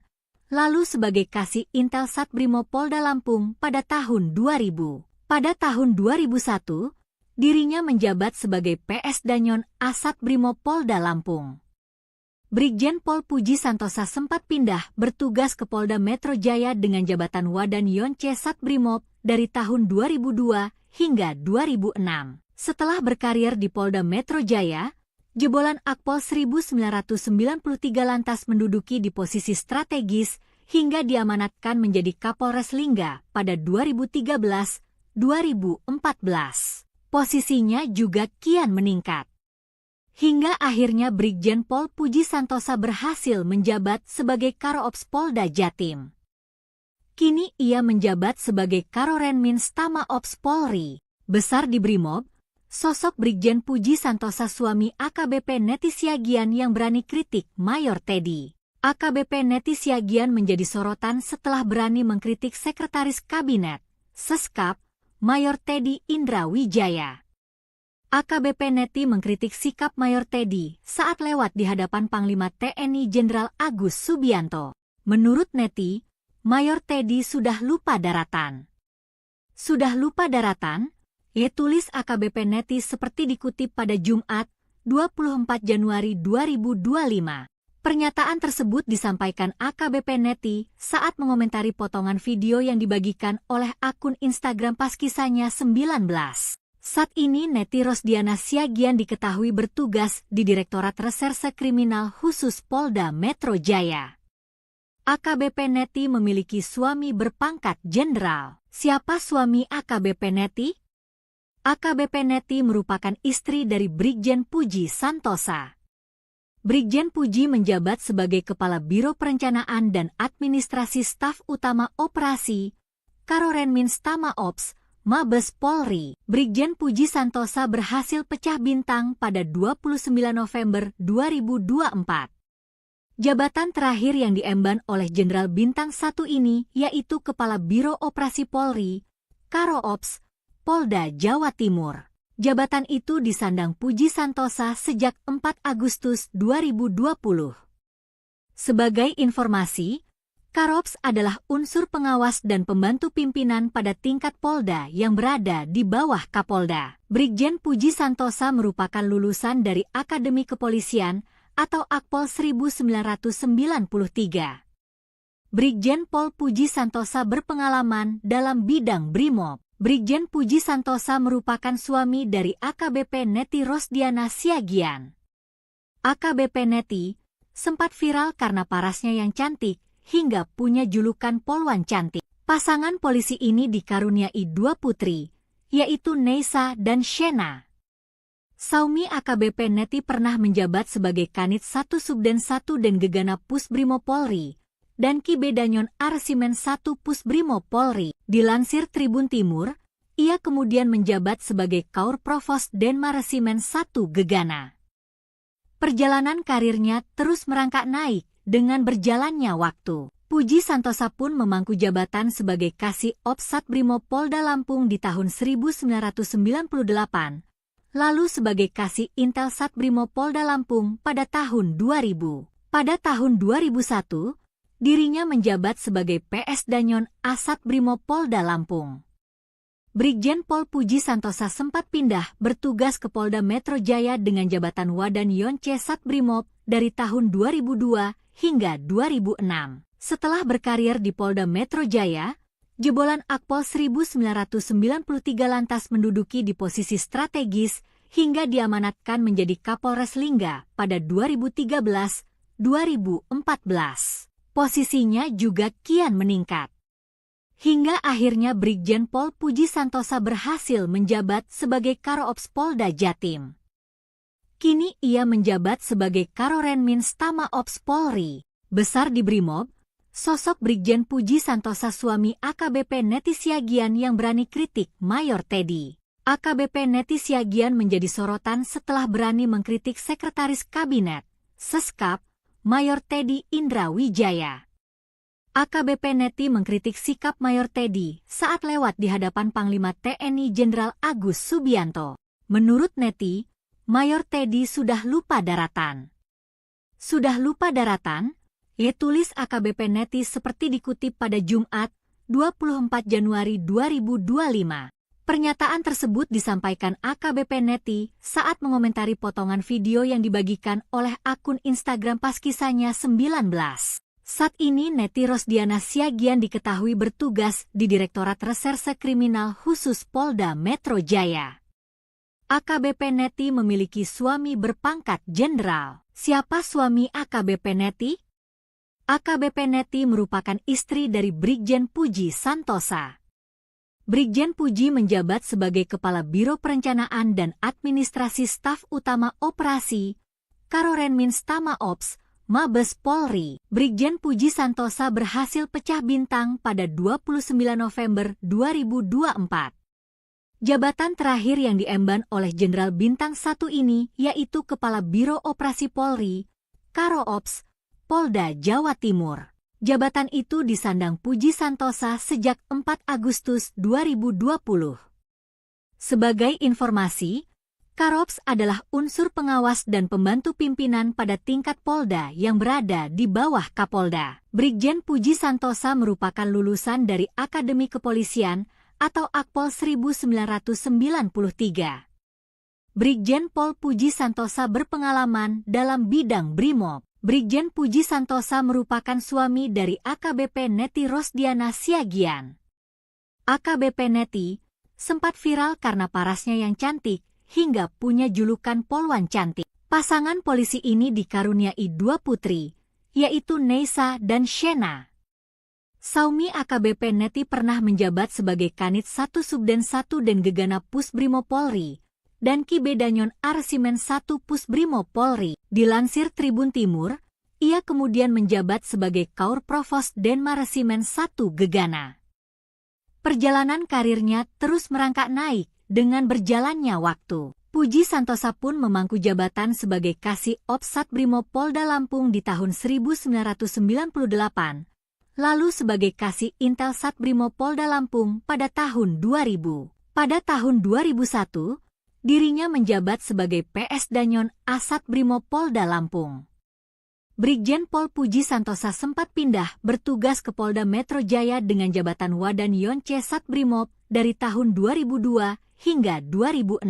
lalu sebagai Kasih Intel Satbrimo Polda Lampung pada tahun 2000. Pada tahun 2001, dirinya menjabat sebagai PS Danyon Asat Brimo Polda Lampung. Brigjen Pol Puji Santosa sempat pindah bertugas ke Polda Metro Jaya dengan jabatan Wadan Yonce Satbrimob dari tahun 2002 hingga 2006. Setelah berkarir di Polda Metro Jaya, jebolan Akpol 1993 lantas menduduki di posisi strategis hingga diamanatkan menjadi Kapolres Lingga pada 2013-2014. Posisinya juga kian meningkat. Hingga akhirnya Brigjen Pol Puji Santosa berhasil menjabat sebagai Karo-Ops Polda Jatim. Kini ia menjabat sebagai Karorenmin Stama Ops Polri. Besar di Brimob, sosok Brigjen Puji Santosa suami AKBP Neti Siagian yang berani kritik Mayor Teddy. AKBP Neti Siagian menjadi sorotan setelah berani mengkritik Sekretaris Kabinet, Seskap, Mayor Teddy Indra Wijaya. AKBP Neti mengkritik sikap Mayor Teddy saat lewat di hadapan Panglima TNI Jenderal Agus Subianto. Menurut Neti, Mayor Teddy sudah lupa daratan. Sudah lupa daratan? Tulis AKBP Neti seperti dikutip pada Jumat, 24 Januari 2025. Pernyataan tersebut disampaikan AKBP Neti saat mengomentari potongan video yang dibagikan oleh akun Instagram pas kisahnya 19. Saat ini Neti Rosdiana Siagian diketahui bertugas di Direktorat Reserse Kriminal Khusus Polda Metro Jaya. AKBP Neti memiliki suami berpangkat jenderal. Siapa suami AKBP Neti? AKBP Neti merupakan istri dari Brigjen Puji Santosa. Brigjen Puji menjabat sebagai Kepala Biro Perencanaan dan Administrasi Staf Utama Operasi, Karorenmin Stama Ops, Mabes Polri. Brigjen Puji Santosa berhasil pecah bintang pada 29 November 2024. Jabatan terakhir yang diemban oleh Jenderal Bintang 1 ini yaitu Kepala Biro Operasi Polri, Karo Ops, Polda Jawa Timur. Jabatan itu disandang Puji Santosa sejak 4 Agustus 2020. Sebagai informasi, Karops adalah unsur pengawas dan pembantu pimpinan pada tingkat Polda yang berada di bawah Kapolda. Brigjen Puji Santosa merupakan lulusan dari Akademi Kepolisian atau Akpol 1993. Brigjen Pol Puji Santosa berpengalaman dalam bidang Brimob. Brigjen Puji Santosa merupakan suami dari AKBP Neti Rosdiana Siagian. AKBP Neti sempat viral karena parasnya yang cantik hingga punya julukan Polwan Cantik. Pasangan polisi ini dikaruniai 2 putri, yaitu Neisa dan Shena. Saumi AKBP Neti pernah menjabat sebagai Kanit 1 Subden 1 dan Gegana Pusbrimo Polri, dan Ki Bedanyon Arsimen 1 Pusbrimo Polri. Dilansir Tribun Timur, ia kemudian menjabat sebagai Kaur Provos Denmaresimen 1 Gegana. Perjalanan karirnya terus merangkak naik dengan berjalannya waktu. Puji Santosa pun memangku jabatan sebagai Kasih Ops Satbrimo Polda Lampung di tahun 1998, lalu sebagai Kasih Intel Satbrimo Polda Lampung pada tahun 2000. Pada tahun 2001, dirinya menjabat sebagai PS Danyon Asat Brimo Polda Lampung. Brigjen Pol Puji Santosa sempat pindah bertugas ke Polda Metro Jaya dengan jabatan Wadan Yonce Satbrimob dari tahun 2002 hingga 2006. Setelah berkarir di Polda Metro Jaya, jebolan Akpol 1993 lantas menduduki di posisi strategis hingga diamanatkan menjadi Kapolres Lingga pada 2013-2014. Posisinya juga kian meningkat. Hingga akhirnya Brigjen Pol Puji Santosa berhasil menjabat sebagai Karoops Polda Jatim. Kini ia menjabat sebagai Karorenmins Tama Ops Polri. Besar di Brimob, sosok Brigjen Puji Santosa suami AKBP Neti Siagian yang berani kritik Mayor Teddy. AKBP Neti Siagian menjadi sorotan setelah berani mengkritik Sekretaris Kabinet, Seskap, Mayor Teddy Indra Wijaya. AKBP Neti mengkritik sikap Mayor Teddy saat lewat di hadapan Panglima TNI Jenderal Agus Subianto. Menurut Neti, Mayor Teddy sudah lupa daratan. Sudah lupa daratan? Tulis AKBP Neti seperti dikutip pada Jumat, 24 Januari 2025. Pernyataan tersebut disampaikan AKBP Neti saat mengomentari potongan video yang dibagikan oleh akun Instagram Paskisanya 19. Saat ini Neti Rosdiana Siagian diketahui bertugas di Direktorat Reserse Kriminal Khusus Polda Metro Jaya. AKBP Neti memiliki suami berpangkat jenderal. Siapa suami AKBP Neti? AKBP Neti merupakan istri dari Brigjen Puji Santosa. Brigjen Puji menjabat sebagai Kepala Biro Perencanaan dan Administrasi Staf Utama Operasi, Karorenmins Tama Ops, Mabes Polri. Brigjen Puji Santosa berhasil pecah bintang pada 29 November 2024. Jabatan terakhir yang diemban oleh Jenderal Bintang 1 ini yaitu Kepala Biro Operasi Polri, Karoops, Polda Jawa Timur. Jabatan itu disandang Puji Santosa sejak 4 Agustus 2020. Sebagai informasi, Karoops adalah unsur pengawas dan pembantu pimpinan pada tingkat Polda yang berada di bawah Kapolda. Brigjen Puji Santosa merupakan lulusan dari Akademi Kepolisian atau Akpol 1993. Brigjen Pol Puji Santosa berpengalaman dalam bidang Brimob. Brigjen Puji Santosa merupakan suami dari AKBP Neti Rosdiana Siagian. AKBP Neti sempat viral karena parasnya yang cantik hingga punya julukan Polwan Cantik. Pasangan polisi ini dikaruniai 2 putri, yaitu Neisa dan Shena. Saumi AKBP Neti pernah menjabat sebagai Kanit 1 Subden 1 dan Gegana Pusbrimo Polri, dan Ki Bedanyon Arsimen 1 Pusbrimo Polri. Dilansir Tribun Timur, ia kemudian menjabat sebagai Kaur Provos Denmaresimen 1 Gegana. Perjalanan karirnya terus merangkak naik dengan berjalannya waktu. Puji Santosa pun memangku jabatan sebagai Kasih Ops Satbrimo Polda Lampung di tahun 1998, lalu sebagai Kasih Intel Satbrimo Polda Lampung pada tahun 2000. Pada tahun 2001, dirinya menjabat sebagai PS Danyon Asat Brimo Polda Lampung. Brigjen Pol Puji Santosa sempat pindah bertugas ke Polda Metro Jaya dengan jabatan Wadan Yonce Satbrimob dari tahun 2002 hingga 2006.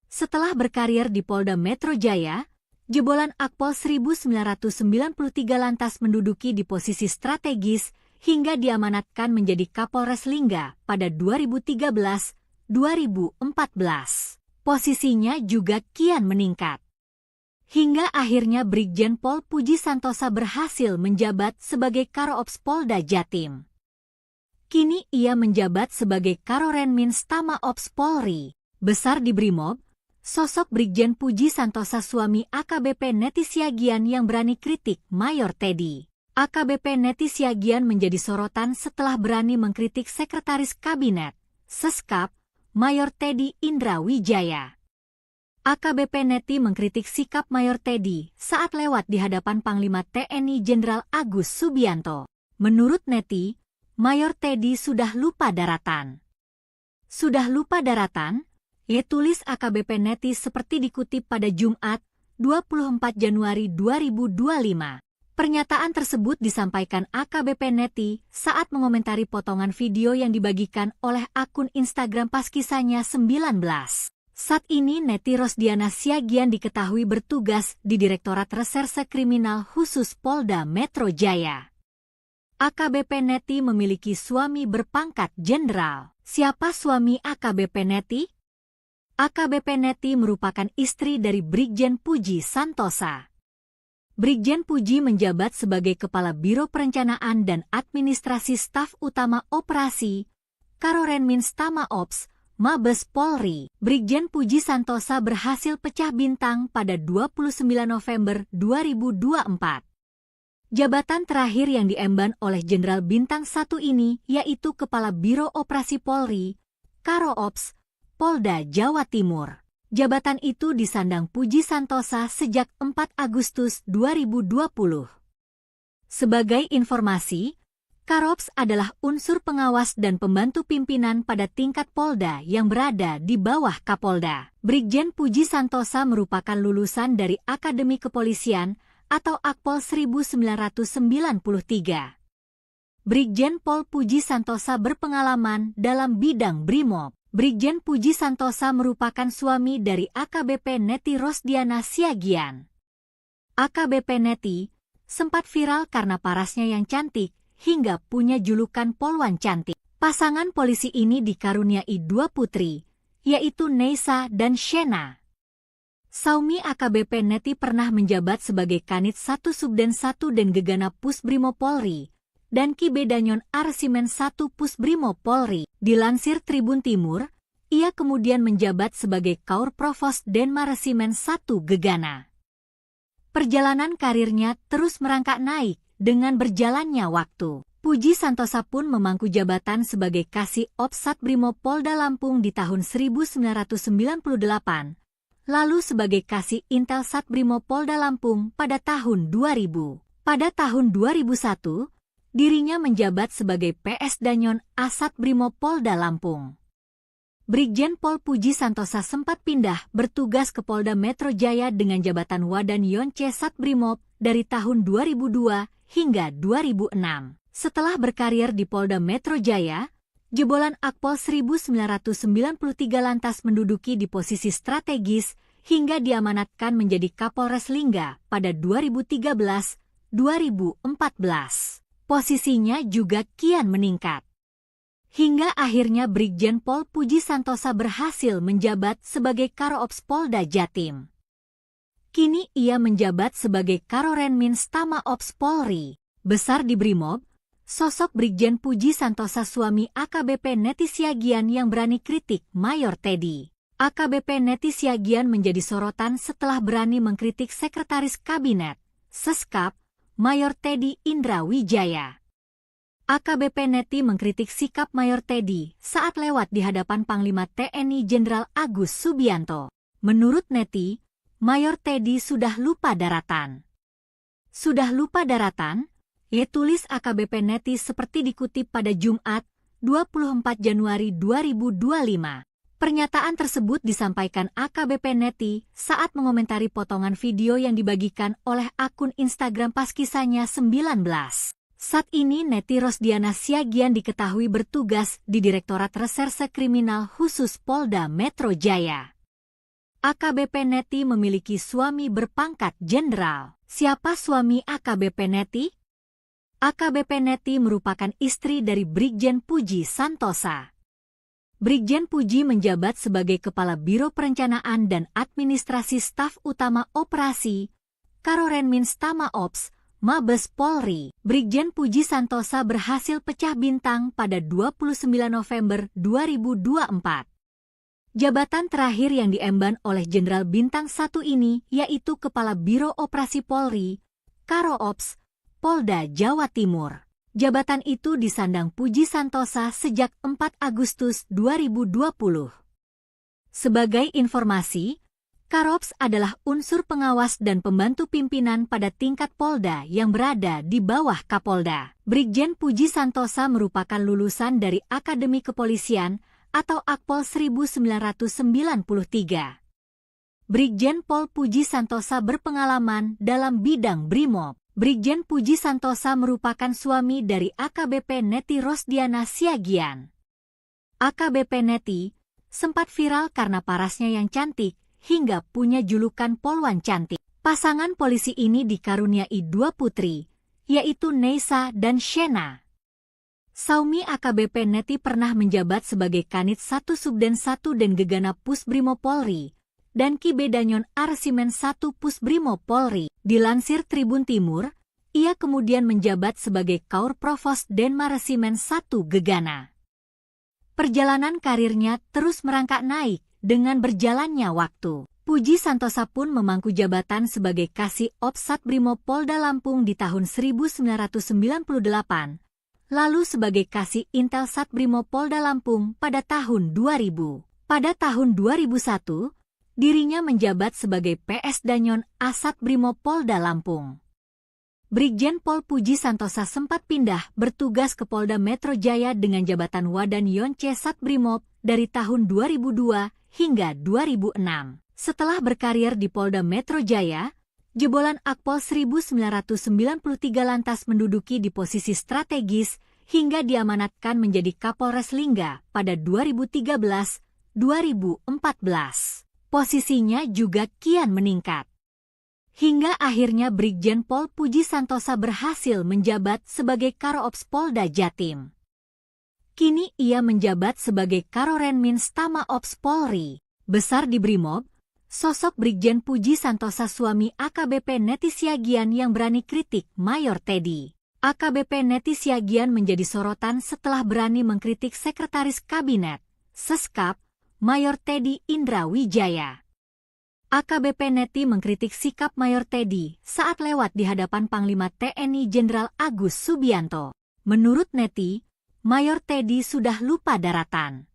Setelah berkarir di Polda Metro Jaya, jebolan Akpol 1993 lantas menduduki di posisi strategis hingga diamanatkan menjadi Kapolres Lingga pada 2013-2014. Posisinya juga kian meningkat. Hingga akhirnya Brigjen Pol Puji Santosa berhasil menjabat sebagai Karo-Ops Polda Jatim. Kini ia menjabat sebagai Karorenmin Stama Ops Polri. Besar di Brimob, sosok Brigjen Puji Santosa suami AKBP Neti Siagian yang berani kritik Mayor Teddy. AKBP Neti Siagian menjadi sorotan setelah berani mengkritik Sekretaris Kabinet, Seskap, Mayor Teddy Indra Wijaya. AKBP Neti mengkritik sikap Mayor Teddy saat lewat di hadapan Panglima TNI Jenderal Agus Subianto. Menurut Neti, Mayor Teddy sudah lupa daratan. Sudah lupa daratan? Tulis AKBP Neti seperti dikutip pada Jumat, 24 Januari 2025. Pernyataan tersebut disampaikan AKBP Neti saat mengomentari potongan video yang dibagikan oleh akun Instagram Paskisanya 19. Saat ini Neti Rosdiana Siagian diketahui bertugas di Direktorat Reserse Kriminal Khusus Polda Metro Jaya. AKBP Neti memiliki suami berpangkat jenderal. Siapa suami AKBP Neti? AKBP Neti merupakan istri dari Brigjen Puji Santosa. Brigjen Puji menjabat sebagai Kepala Biro Perencanaan dan Administrasi Staf Utama Operasi, Karorenmin Stama Ops, Mabes Polri. Brigjen Puji Santosa berhasil pecah bintang pada 29 November 2024. Jabatan terakhir yang diemban oleh Jenderal Bintang 1 ini yaitu Kepala Biro Operasi Polri, Karo-Ops, Polda Jawa Timur. Jabatan itu disandang Puji Santosa sejak 4 Agustus 2020. Sebagai informasi, Karo-Ops adalah unsur pengawas dan pembantu pimpinan pada tingkat Polda yang berada di bawah Kapolda. Brigjen Puji Santosa merupakan lulusan dari Akademi Kepolisian atau Akpol 1993. Brigjen Pol Puji Santosa berpengalaman dalam bidang Brimob. Brigjen Puji Santosa merupakan suami dari AKBP Neti Rosdiana Siagian. AKBP Neti sempat viral karena parasnya yang cantik, hingga punya julukan Polwan Cantik. Pasangan polisi ini dikaruniai 2 putri, yaitu Neisa dan Shena. Saumi AKBP Neti pernah menjabat sebagai Kanit 1 Subden 1 dan Gegana Pusbrimo Polri, dan Kibedanyon Arsimen 1 Pusbrimo Polri. Dilansir Tribun Timur, ia kemudian menjabat sebagai Kaur Provos Denma Resimen 1 Gegana. Perjalanan karirnya terus merangkak naik dengan berjalannya waktu. Puji Santosa pun memangku jabatan sebagai Kasih Ops Satbrimo Polda Lampung di tahun 1998, lalu sebagai Kasih Intel Satbrimo Polda Lampung pada tahun 2000. Pada tahun 2001, dirinya menjabat sebagai PS Danyon Asat Brimo Polda Lampung. Brigjen Pol Puji Santosa sempat pindah bertugas ke Polda Metro Jaya dengan jabatan Wadan Yonce Satbrimob dari tahun 2002 hingga 2006. Setelah berkarir di Polda Metro Jaya, jebolan Akpol 1993 lantas menduduki di posisi strategis hingga diamanatkan menjadi Kapolres Lingga pada 2013-2014. Posisinya juga kian meningkat. Hingga akhirnya Brigjen Pol Puji Santosa berhasil menjabat sebagai Karo-Ops Polda Jatim. Kini ia menjabat sebagai Karorenmin Stama Ops Polri. Besar di Brimob, sosok Brigjen Puji Santosa suami AKBP Neti Siagian yang berani kritik Mayor Teddy. AKBP Neti Siagian menjadi sorotan setelah berani mengkritik Sekretaris Kabinet, Seskap, Mayor Teddy Indra Wijaya. AKBP Neti mengkritik sikap Mayor Teddy saat lewat di hadapan Panglima TNI Jenderal Agus Subianto. Menurut Neti, Mayor Teddy sudah lupa daratan. Sudah lupa daratan? Tulis AKBP Neti seperti dikutip pada Jumat, 24 Januari 2025. Pernyataan tersebut disampaikan AKBP Neti saat mengomentari potongan video yang dibagikan oleh akun Instagram Paskisanya 19. Saat ini Neti Rosdiana Siagian diketahui bertugas di Direktorat Reserse Kriminal Khusus Polda Metro Jaya. AKBP Neti memiliki suami berpangkat jenderal. Siapa suami AKBP Neti? AKBP Neti merupakan istri dari Brigjen Puji Santosa. Brigjen Puji menjabat sebagai Kepala Biro Perencanaan dan Administrasi Staf Utama Operasi, Karorenmins Tama Ops, Mabes Polri. Brigjen Puji Santosa berhasil pecah bintang pada 29 November 2024. Jabatan terakhir yang diemban oleh Jenderal Bintang 1 ini yaitu Kepala Biro Operasi Polri, Karo Ops, Polda Jawa Timur. Jabatan itu disandang Puji Santosa sejak 4 Agustus 2020. Sebagai informasi, Karops adalah unsur pengawas dan pembantu pimpinan pada tingkat Polda yang berada di bawah Kapolda. Brigjen Puji Santosa merupakan lulusan dari Akademi Kepolisian atau Akpol 1993. Brigjen Pol Puji Santosa berpengalaman dalam bidang Brimob. Brigjen Puji Santosa merupakan suami dari AKBP Neti Rosdiana Siagian. AKBP Neti sempat viral karena parasnya yang cantik hingga punya julukan Polwan Cantik. Pasangan polisi ini dikaruniai 2 putri, yaitu Neisa dan Shena. Saumi AKBP Neti pernah menjabat sebagai Kanit 1 Subden 1 dan Gegana Pusbrimo Polri, dan Kibedanyon Arsimen 1 Pusbrimo Polri. Dilansir Tribun Timur, ia kemudian menjabat sebagai Kaur Provos Denma Resimen 1 Gegana. Perjalanan karirnya terus merangkak naik dengan berjalannya waktu. Puji Santosa pun memangku jabatan sebagai Kasih Ops Satbrimo Polda Lampung di tahun 1998, lalu sebagai Kasih Intel Satbrimo Polda Lampung pada tahun 2000. Pada tahun 2001, dirinya menjabat sebagai PS Danyon Asat Brimo Polda Lampung. Brigjen Pol Puji Santosa sempat pindah bertugas ke Polda Metro Jaya dengan jabatan Wadan Yonce Satbrimob dari tahun 2002 hingga 2006. Setelah berkarir di Polda Metro Jaya, jebolan Akpol 1993 lantas menduduki di posisi strategis hingga diamanatkan menjadi Kapolres Lingga pada 2013-2014. Posisinya juga kian meningkat. Hingga akhirnya Brigjen Pol Puji Santosa berhasil menjabat sebagai Karoops Polda Jatim. Kini ia menjabat sebagai Karorenmins Tama Ops Polri. Besar di Brimob, sosok Brigjen Puji Santosa suami AKBP Neti Siagian yang berani kritik Mayor Teddy. AKBP Neti Siagian menjadi sorotan setelah berani mengkritik Sekretaris Kabinet, Seskap, Mayor Teddy Indra Wijaya. AKBP Neti mengkritik sikap Mayor Teddy saat lewat di hadapan Panglima TNI Jenderal Agus Subianto. Menurut Neti, Mayor Teddy sudah lupa daratan.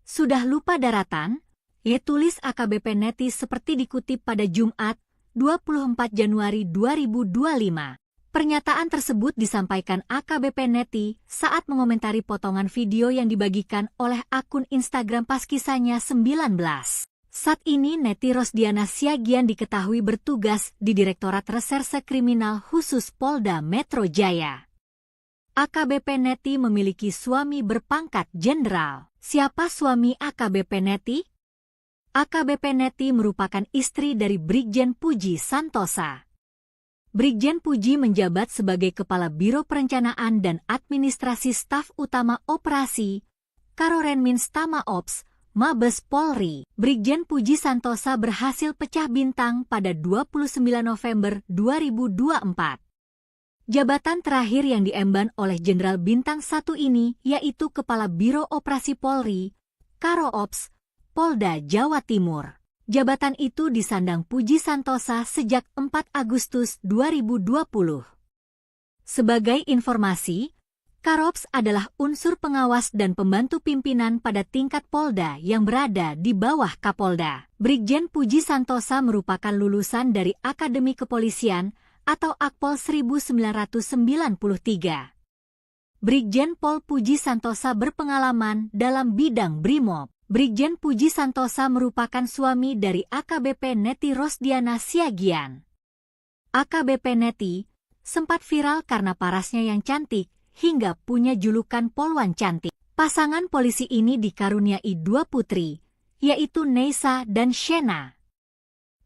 Sudah lupa daratan? Tulis AKBP Neti seperti dikutip pada Jumat, 24 Januari 2025. Pernyataan tersebut disampaikan AKBP Neti saat mengomentari potongan video yang dibagikan oleh akun Instagram Paskisanya 19. Saat ini Neti Rosdiana Siagian diketahui bertugas di Direktorat Reserse Kriminal Khusus Polda Metro Jaya. AKBP Neti memiliki suami berpangkat jenderal. Siapa suami AKBP Neti? AKBP Neti merupakan istri dari Brigjen Puji Santosa. Brigjen Puji menjabat sebagai Kepala Biro Perencanaan dan Administrasi Staf Utama Operasi, Karorenmins Tama Ops, Mabes Polri. Brigjen Puji Santosa berhasil pecah bintang pada 29 November 2024. Jabatan terakhir yang diemban oleh Jenderal Bintang 1 ini yaitu Kepala Biro Operasi Polri, Karo Ops, Polda Jawa Timur. Jabatan itu disandang Puji Santosa sejak 4 Agustus 2020. Sebagai informasi, Karops adalah unsur pengawas dan pembantu pimpinan pada tingkat Polda yang berada di bawah Kapolda. Brigjen Puji Santosa merupakan lulusan dari Akademi Kepolisian atau Akpol 1993. Brigjen Pol Puji Santosa berpengalaman dalam bidang Brimob. Brigjen Puji Santosa merupakan suami dari AKBP Neti Rosdiana Siagian. AKBP Neti sempat viral karena parasnya yang cantik hingga punya julukan Polwan Cantik. Pasangan polisi ini dikaruniai 2 putri, yaitu Neisa dan Shena.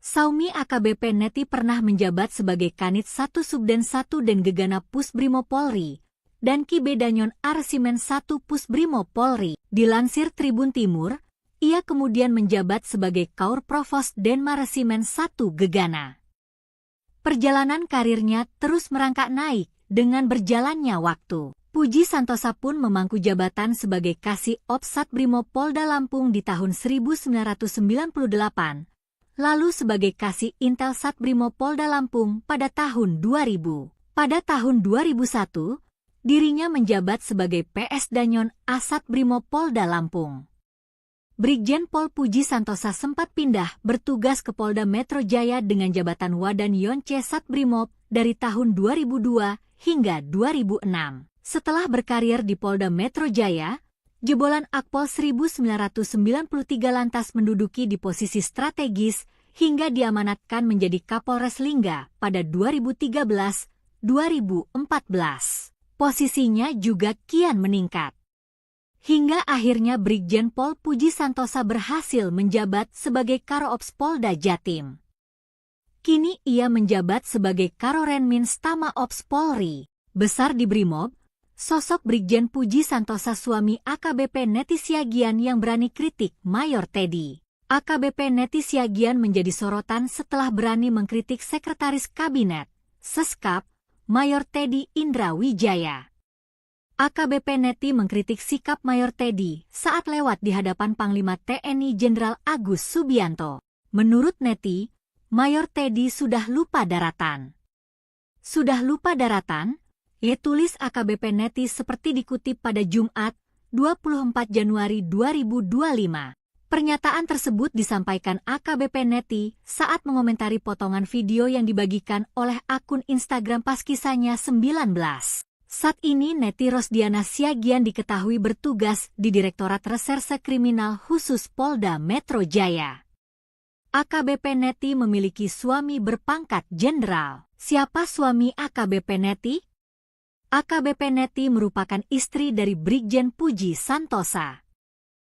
Saumi AKBP Neti pernah menjabat sebagai Kanit 1 Subden 1 dan Gegana Pusbrimo Polri, dan Ki Bedanyon Arsimen 1 Pusbrimo Polri. Dilansir Tribun Timur, ia kemudian menjabat sebagai Kaur Provos Denmaresimen 1 Gegana. Perjalanan karirnya terus merangkak naik dengan berjalannya waktu. Puji Santosa pun memangku jabatan sebagai Kasih Ops Satbrimo Polda Lampung di tahun 1998, lalu sebagai Kasih Intel Satbrimo Polda Lampung pada tahun 2000. Pada tahun 2001, dirinya menjabat sebagai PS Danyon Asat Brimo Polda Lampung. Brigjen Pol Puji Santosa sempat pindah bertugas ke Polda Metro Jaya dengan jabatan Wadan Yonce Satbrimob dari tahun 2002 hingga 2006. Setelah berkarir di Polda Metro Jaya, jebolan Akpol 1993 lantas menduduki di posisi strategis hingga diamanatkan menjadi Kapolres Lingga pada 2013-2014. Posisinya juga kian meningkat. Hingga akhirnya Brigjen Pol Puji Santosa berhasil menjabat sebagai Karo Ops Polda Jatim. Kini ia menjabat sebagai Karorenmin Stama Ops Polri. Besar di Brimob, sosok Brigjen Puji Santosa suami AKBP Neti Siagian yang berani kritik Mayor Teddy. AKBP Neti Siagian menjadi sorotan setelah berani mengkritik Sekretaris Kabinet, Seskap, Mayor Teddy Indra Wijaya. AKBP Neti mengkritik sikap Mayor Teddy saat lewat di hadapan Panglima TNI Jenderal Agus Subianto. Menurut Neti, Mayor Teddy sudah lupa daratan. Sudah lupa daratan? Tulis AKBP Neti seperti dikutip pada Jumat, 24 Januari 2025. Pernyataan tersebut disampaikan AKBP Neti saat mengomentari potongan video yang dibagikan oleh akun Instagram Paskisanya 19. Saat ini Neti Rosdiana Siagian diketahui bertugas di Direktorat Reserse Kriminal Khusus Polda Metro Jaya. AKBP Neti memiliki suami berpangkat jenderal. Siapa suami AKBP Neti? AKBP Neti merupakan istri dari Brigjen Puji Santosa.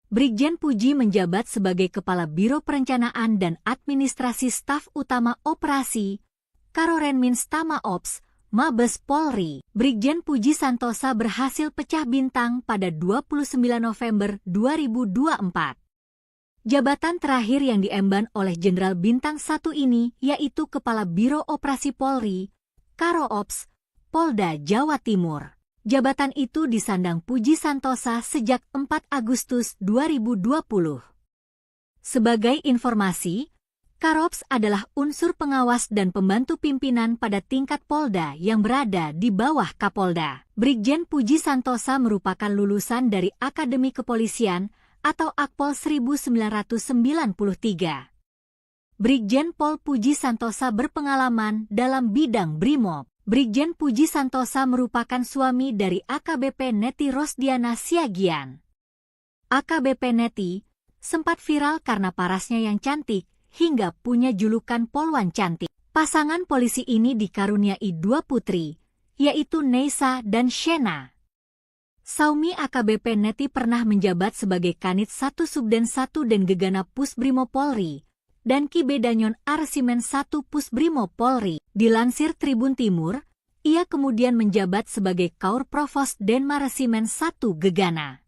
Brigjen Puji menjabat sebagai Kepala Biro Perencanaan dan Administrasi Staf Utama Operasi, Karorenmin Stama Ops, Mabes Polri. Brigjen Puji Santosa berhasil pecah bintang pada 29 November 2024. Jabatan terakhir yang diemban oleh Jenderal Bintang 1 ini yaitu Kepala Biro Operasi Polri, Karo Ops, Polda Jawa Timur. Jabatan itu disandang Puji Santosa sejak 4 Agustus 2020. Sebagai informasi, Karops adalah unsur pengawas dan pembantu pimpinan pada tingkat Polda yang berada di bawah Kapolda. Brigjen Puji Santosa merupakan lulusan dari Akademi Kepolisian atau Akpol 1993. Brigjen Pol Puji Santosa berpengalaman dalam bidang Brimob. Brigjen Puji Santosa merupakan suami dari AKBP Neti Rosdiana Siagian. AKBP Neti sempat viral karena parasnya yang cantik, hingga punya julukan Polwan Cantik. Pasangan polisi ini dikaruniai 2 putri, yaitu Neisa dan Shena. Saumi AKBP Neti pernah menjabat sebagai Kanit 1 Subden 1 dan Gegana Pusbrimo Polri, dan Ki Bedanyon Arsimen 1 Pusbrimo Polri. Dilansir Tribun Timur, ia kemudian menjabat sebagai Kaur Provos Denmaresimen 1 Gegana.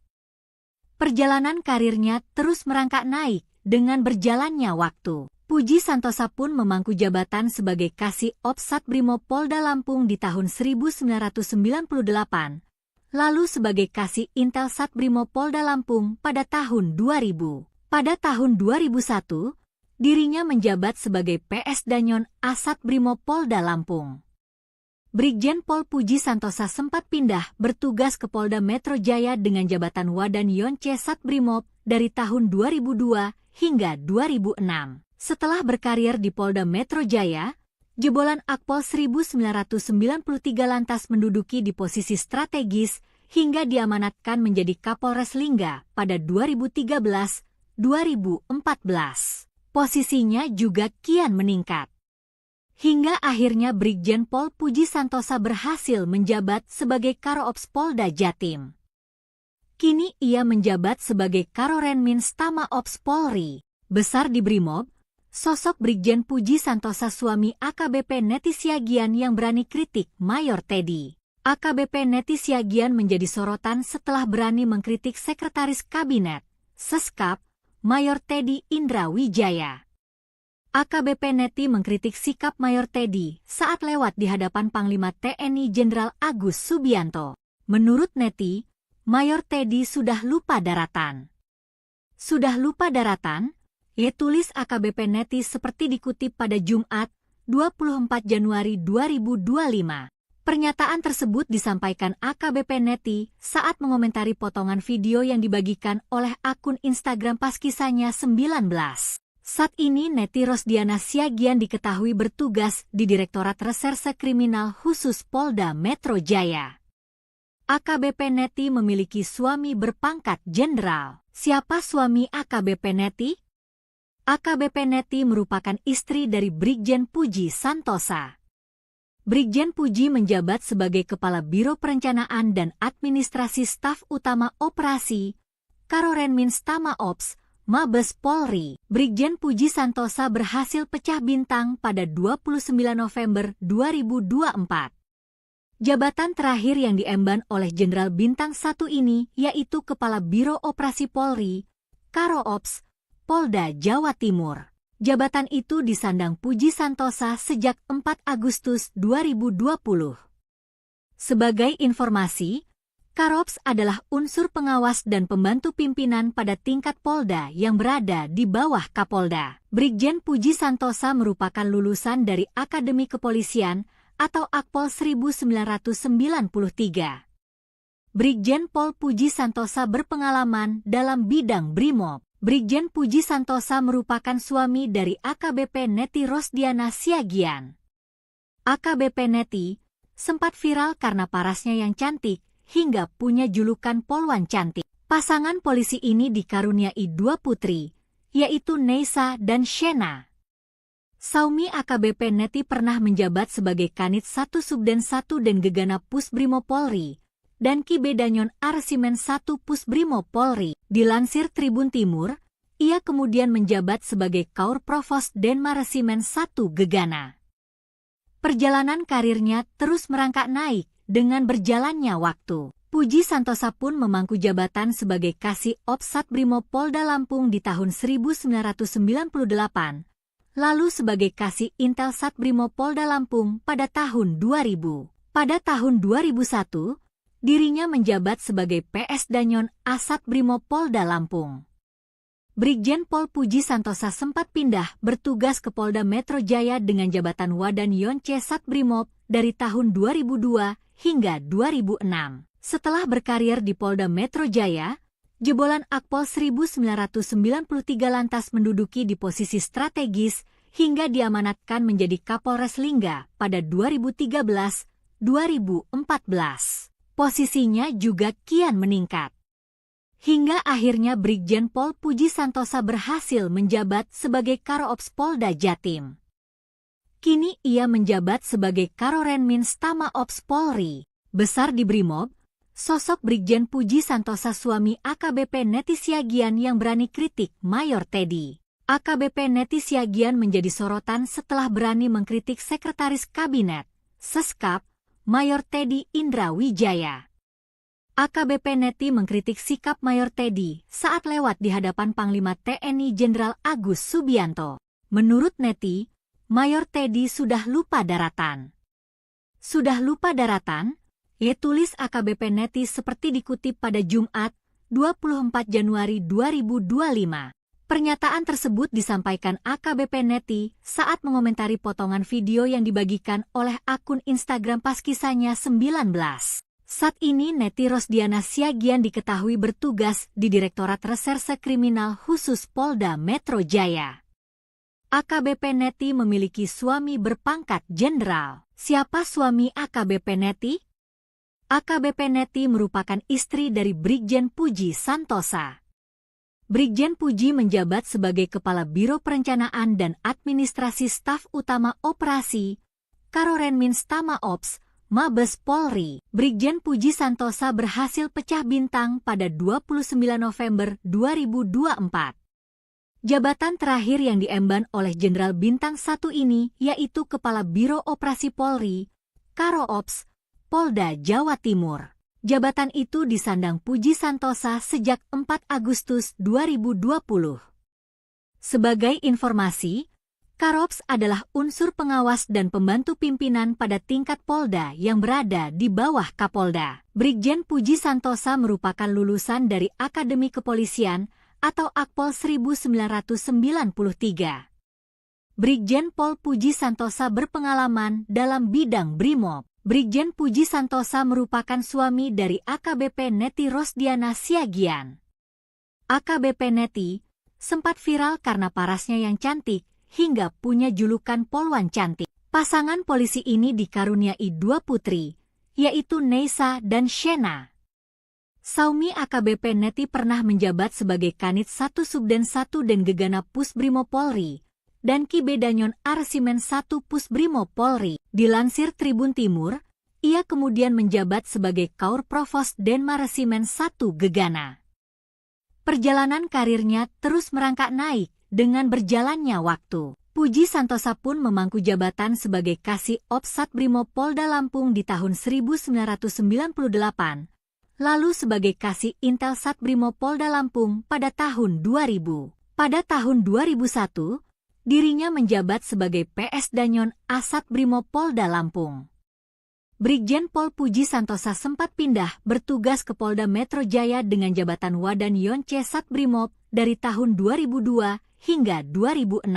Perjalanan karirnya terus merangkak naik dengan berjalannya waktu. Puji Santosa pun memangku jabatan sebagai Kasih Ops Satbrimo Polda Lampung di tahun 1998, lalu sebagai Kasih Intel Satbrimo Polda Lampung pada tahun 2000. Pada tahun 2001, dirinya menjabat sebagai PS Danyon Asat Brimo Polda Lampung. Brigjen Pol Puji Santosa sempat pindah bertugas ke Polda Metro Jaya dengan jabatan Wadan Yonce Satbrimob dari tahun 2002 hingga 2006. Setelah berkarir di Polda Metro Jaya, jebolan Akpol 1993 lantas menduduki di posisi strategis hingga diamanatkan menjadi Kapolres Lingga pada 2013-2014. Posisinya juga kian meningkat. Hingga akhirnya Brigjen Pol Puji Santosa berhasil menjabat sebagai Karo Ops Polda Jatim. Kini ia menjabat sebagai Karorenmin Stama Ops Polri. Besar di Brimob, Sosok Brigjen Puji Santosa suami AKBP Neti Siagian yang berani kritik Mayor Teddy. AKBP Neti Siagian menjadi sorotan setelah berani mengkritik Sekretaris Kabinet, Seskap, Mayor Teddy Indra Wijaya. AKBP Neti mengkritik sikap Mayor Teddy saat lewat di hadapan Panglima TNI Jenderal Agus Subianto. Menurut Neti, Mayor Teddy sudah lupa daratan. Sudah lupa daratan? Tulis AKBP Neti seperti dikutip pada Jumat, 24 Januari 2025. Pernyataan tersebut disampaikan AKBP Neti saat mengomentari potongan video yang dibagikan oleh akun Instagram pas kisahnya 19. Saat ini Neti Rosdiana Siagian diketahui bertugas di Direktorat Reserse Kriminal Khusus Polda Metro Jaya. AKBP Neti memiliki suami berpangkat jenderal. Siapa suami AKBP Neti? AKBP Neti merupakan istri dari Brigjen Puji Santosa. Brigjen Puji menjabat sebagai Kepala Biro Perencanaan dan Administrasi Staf Utama Operasi, Karorenmins Tama Ops, Mabes Polri. Brigjen Puji Santosa berhasil pecah bintang pada 29 November 2024. Jabatan terakhir yang diemban oleh Jenderal Bintang 1 ini yaitu Kepala Biro Operasi Polri, Karo Ops, Polda Jawa Timur. Jabatan itu disandang Puji Santosa sejak 4 Agustus 2020. Sebagai informasi, Karops adalah unsur pengawas dan pembantu pimpinan pada tingkat Polda yang berada di bawah Kapolda. Brigjen Puji Santosa merupakan lulusan dari Akademi Kepolisian atau Akpol 1993. Brigjen Pol Puji Santosa berpengalaman dalam bidang Brimob. Brigjen Puji Santosa merupakan suami dari AKBP Neti Rosdiana Siagian. AKBP Neti sempat viral karena parasnya yang cantik hingga punya julukan Polwan Cantik. Pasangan polisi ini dikaruniai 2 putri, yaitu Neisa dan Shena. Saumi AKBP Neti pernah menjabat sebagai Kanit 1 Subden 1 dan Gegana Pusbrimo Polri, dan Kibedanyon Arsimen 1 Pusbrimo Polri. Dilansir Tribun Timur, ia kemudian menjabat sebagai Kaur Provos Denma Resimen 1 Gegana. Perjalanan karirnya terus merangkak naik dengan berjalannya waktu. Puji Santosa pun memangku jabatan sebagai Kasih Ops Satbrimo Polda Lampung di tahun 1998, lalu sebagai Kasih Intel Satbrimo Polda Lampung pada tahun 2000. Pada tahun 2001, dirinya menjabat sebagai PS Danyon Asat Brimo Polda Lampung. Brigjen Pol Puji Santosa sempat pindah bertugas ke Polda Metro Jaya dengan jabatan Wadan Yonce Satbrimob dari tahun 2002 hingga 2006. Setelah berkarir di Polda Metro Jaya, jebolan Akpol 1993 lantas menduduki di posisi strategis hingga diamanatkan menjadi Kapolres Lingga pada 2013-2014. Posisinya juga kian meningkat. Hingga akhirnya Brigjen Pol Puji Santosa berhasil menjabat sebagai Karo Ops Polda Jatim. Kini ia menjabat sebagai Karorenmins Tama Ops Polri. Besar di Brimob, sosok Brigjen Puji Santosa suami AKBP Neti Siagian yang berani kritik Mayor Teddy. AKBP Neti Siagian menjadi sorotan setelah berani mengkritik Sekretaris Kabinet, Seskap, Mayor Teddy Indra Wijaya. AKBP Neti mengkritik sikap Mayor Teddy saat lewat di hadapan Panglima TNI Jenderal Agus Subianto. Menurut Neti, Mayor Teddy sudah lupa daratan. Sudah lupa daratan? Tulis AKBP Neti seperti dikutip pada Jumat, 24 Januari 2025. Pernyataan tersebut disampaikan AKBP Neti saat mengomentari potongan video yang dibagikan oleh akun Instagram pas kisahnya 19. Saat ini Neti Rosdiana Siagian diketahui bertugas di Direktorat Reserse Kriminal Khusus Polda Metro Jaya. AKBP Neti memiliki suami berpangkat jenderal. Siapa suami AKBP Neti? AKBP Neti merupakan istri dari Brigjen Puji Santosa. Brigjen Puji menjabat sebagai Kepala Biro Perencanaan dan Administrasi Staf Utama Operasi, Karorenmins Tama Ops, Mabes Polri. Brigjen Puji Santosa berhasil pecah bintang pada 29 November 2024. Jabatan terakhir yang diemban oleh Jenderal Bintang 1 ini yaitu Kepala Biro Operasi Polri, Karo Ops, Polda Jawa Timur. Jabatan itu disandang Puji Santosa sejak 4 Agustus 2020. Sebagai informasi, Karops adalah unsur pengawas dan pembantu pimpinan pada tingkat Polda yang berada di bawah Kapolda. Brigjen Puji Santosa merupakan lulusan dari Akademi Kepolisian atau Akpol 1993. Brigjen Pol Puji Santosa berpengalaman dalam bidang Brimob. Brigjen Puji Santosa merupakan suami dari AKBP Neti Rosdiana Siagian. AKBP Neti sempat viral karena parasnya yang cantik hingga punya julukan Polwan Cantik. Pasangan polisi ini dikaruniai 2 putri, yaitu Neisa dan Shena. Saumi AKBP Neti pernah menjabat sebagai Kanit 1 Subden 1 dan Gegana Pusbrimo Polri dan Kibedanyon Arsimen 1 Pusbrimo Polri. Dilansir Tribun Timur, ia kemudian menjabat sebagai Kaur Provos Denmaresimen 1 Gegana. Perjalanan karirnya terus merangkak naik dengan berjalannya waktu. Puji Santosa pun memangku jabatan sebagai Kasih Ops Satbrimo Polda Lampung di tahun 1998, lalu sebagai Kasih Intel Satbrimo Polda Lampung pada tahun 2000. Pada tahun 2001, dirinya menjabat sebagai PS Danyon Asat Brimo Polda Lampung. Brigjen Pol Puji Santosa sempat pindah bertugas ke Polda Metro Jaya dengan jabatan Wadan Yonce Satbrimob dari tahun 2002 hingga 2006.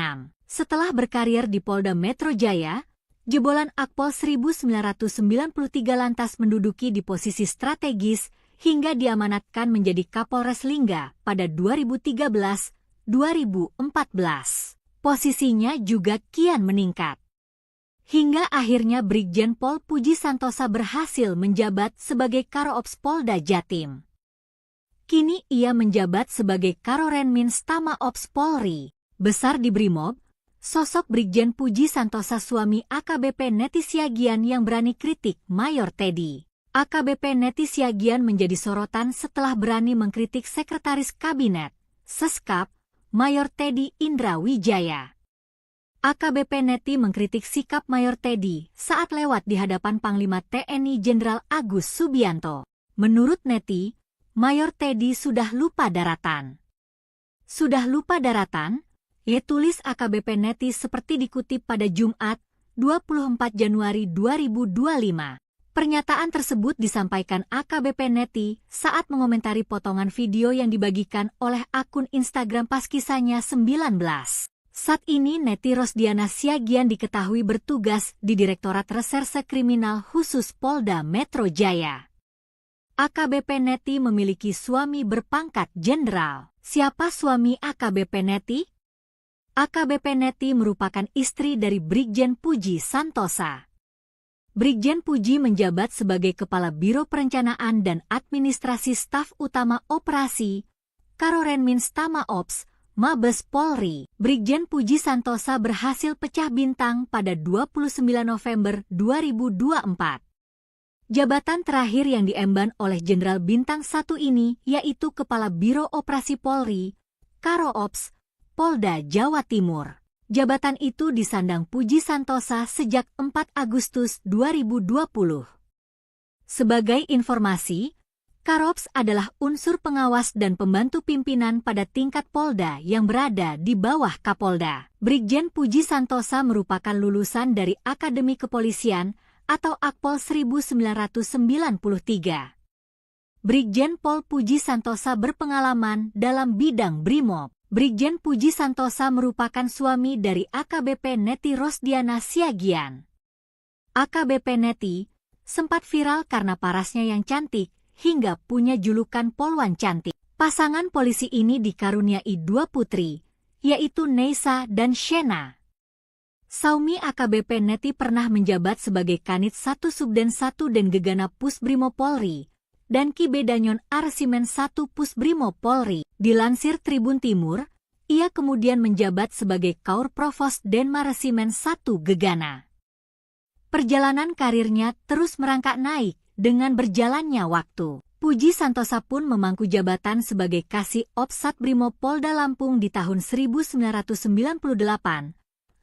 Setelah berkarir di Polda Metro Jaya, jebolan Akpol 1993 lantas menduduki di posisi strategis hingga diamanatkan menjadi Kapolres Lingga pada 2013-2014. Posisinya juga kian meningkat. Hingga akhirnya Brigjen Pol Puji Santosa berhasil menjabat sebagai Karo-Ops Polda Jatim. Kini ia menjabat sebagai Karorenmin Stama Ops Polri. Besar di Brimob, sosok Brigjen Puji Santosa suami AKBP Neti Siagian yang berani kritik Mayor Teddy. AKBP Neti Siagian menjadi sorotan setelah berani mengkritik Sekretaris Kabinet, Seskap, Mayor Teddy Indra Wijaya. AKBP Neti mengkritik sikap Mayor Teddy saat lewat di hadapan Panglima TNI Jenderal Agus Subianto. Menurut Neti, Mayor Teddy sudah lupa daratan. Sudah lupa daratan? Ya, tulis AKBP Neti seperti dikutip pada Jumat, 24 Januari 2025. Pernyataan tersebut disampaikan AKBP Neti saat mengomentari potongan video yang dibagikan oleh akun Instagram Paskisanya 19. Saat ini Neti Rosdiana Siagian diketahui bertugas di Direktorat Reserse Kriminal Khusus Polda Metro Jaya. AKBP Neti memiliki suami berpangkat jenderal. Siapa suami AKBP Neti? AKBP Neti merupakan istri dari Brigjen Puji Santosa. Brigjen Puji menjabat sebagai Kepala Biro Perencanaan dan Administrasi Staf Utama Operasi, Karorenmin Stama Ops, Mabes Polri. Brigjen Puji Santosa berhasil pecah bintang pada 29 November 2024. Jabatan terakhir yang diemban oleh Jenderal Bintang 1 ini yaitu Kepala Biro Operasi Polri, Karo Ops, Polda Jawa Timur. Jabatan itu disandang Puji Santosa sejak 4 Agustus 2020. Sebagai informasi, Karops adalah unsur pengawas dan pembantu pimpinan pada tingkat Polda yang berada di bawah Kapolda. Brigjen Puji Santosa merupakan lulusan dari Akademi Kepolisian atau Akpol 1993. Brigjen Pol Puji Santosa berpengalaman dalam bidang Brimob. Brigjen Puji Santosa merupakan suami dari AKBP Neti Rosdiana Siagian. AKBP Neti sempat viral karena parasnya yang cantik hingga punya julukan Polwan Cantik. Pasangan polisi ini dikaruniai 2 putri, yaitu Neisa dan Shena. Saumi AKBP Neti pernah menjabat sebagai Kanit 1 Subden 1 dan Gegana Pusbrimo Polri dan Kibedanyon Arsimen 1 Pusbrimo Polri. Dilansir Tribun Timur, ia kemudian menjabat sebagai Kaur Provos Denmaresimen 1 Gegana. Perjalanan karirnya terus merangkak naik dengan berjalannya waktu. Puji Santosa pun memangku jabatan sebagai Kasih Ops Satbrimob Polda Lampung di tahun 1998,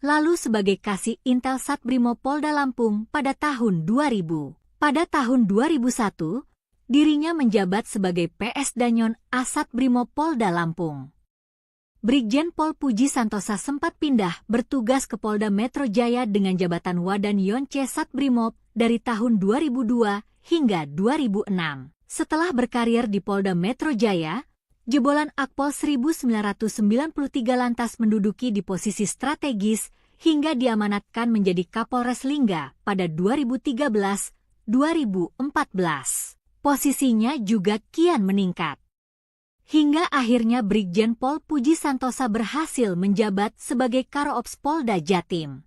lalu sebagai Kasih Intel Satbrimob Polda Lampung pada tahun 2000. Pada tahun 2001, dirinya menjabat sebagai PS Danyon Asat Brimob Polda Lampung. Brigjen Pol Puji Santosa sempat pindah bertugas ke Polda Metro Jaya dengan jabatan Wadan Yonce Satbrimob dari tahun 2002 hingga 2006. Setelah berkarir di Polda Metro Jaya, jebolan Akpol 1993 lantas menduduki di posisi strategis hingga diamanatkan menjadi Kapolres Lingga pada 2013-2014. Posisinya juga kian meningkat. Hingga akhirnya Brigjen Pol Puji Santosa berhasil menjabat sebagai Karo-Ops Polda Jatim.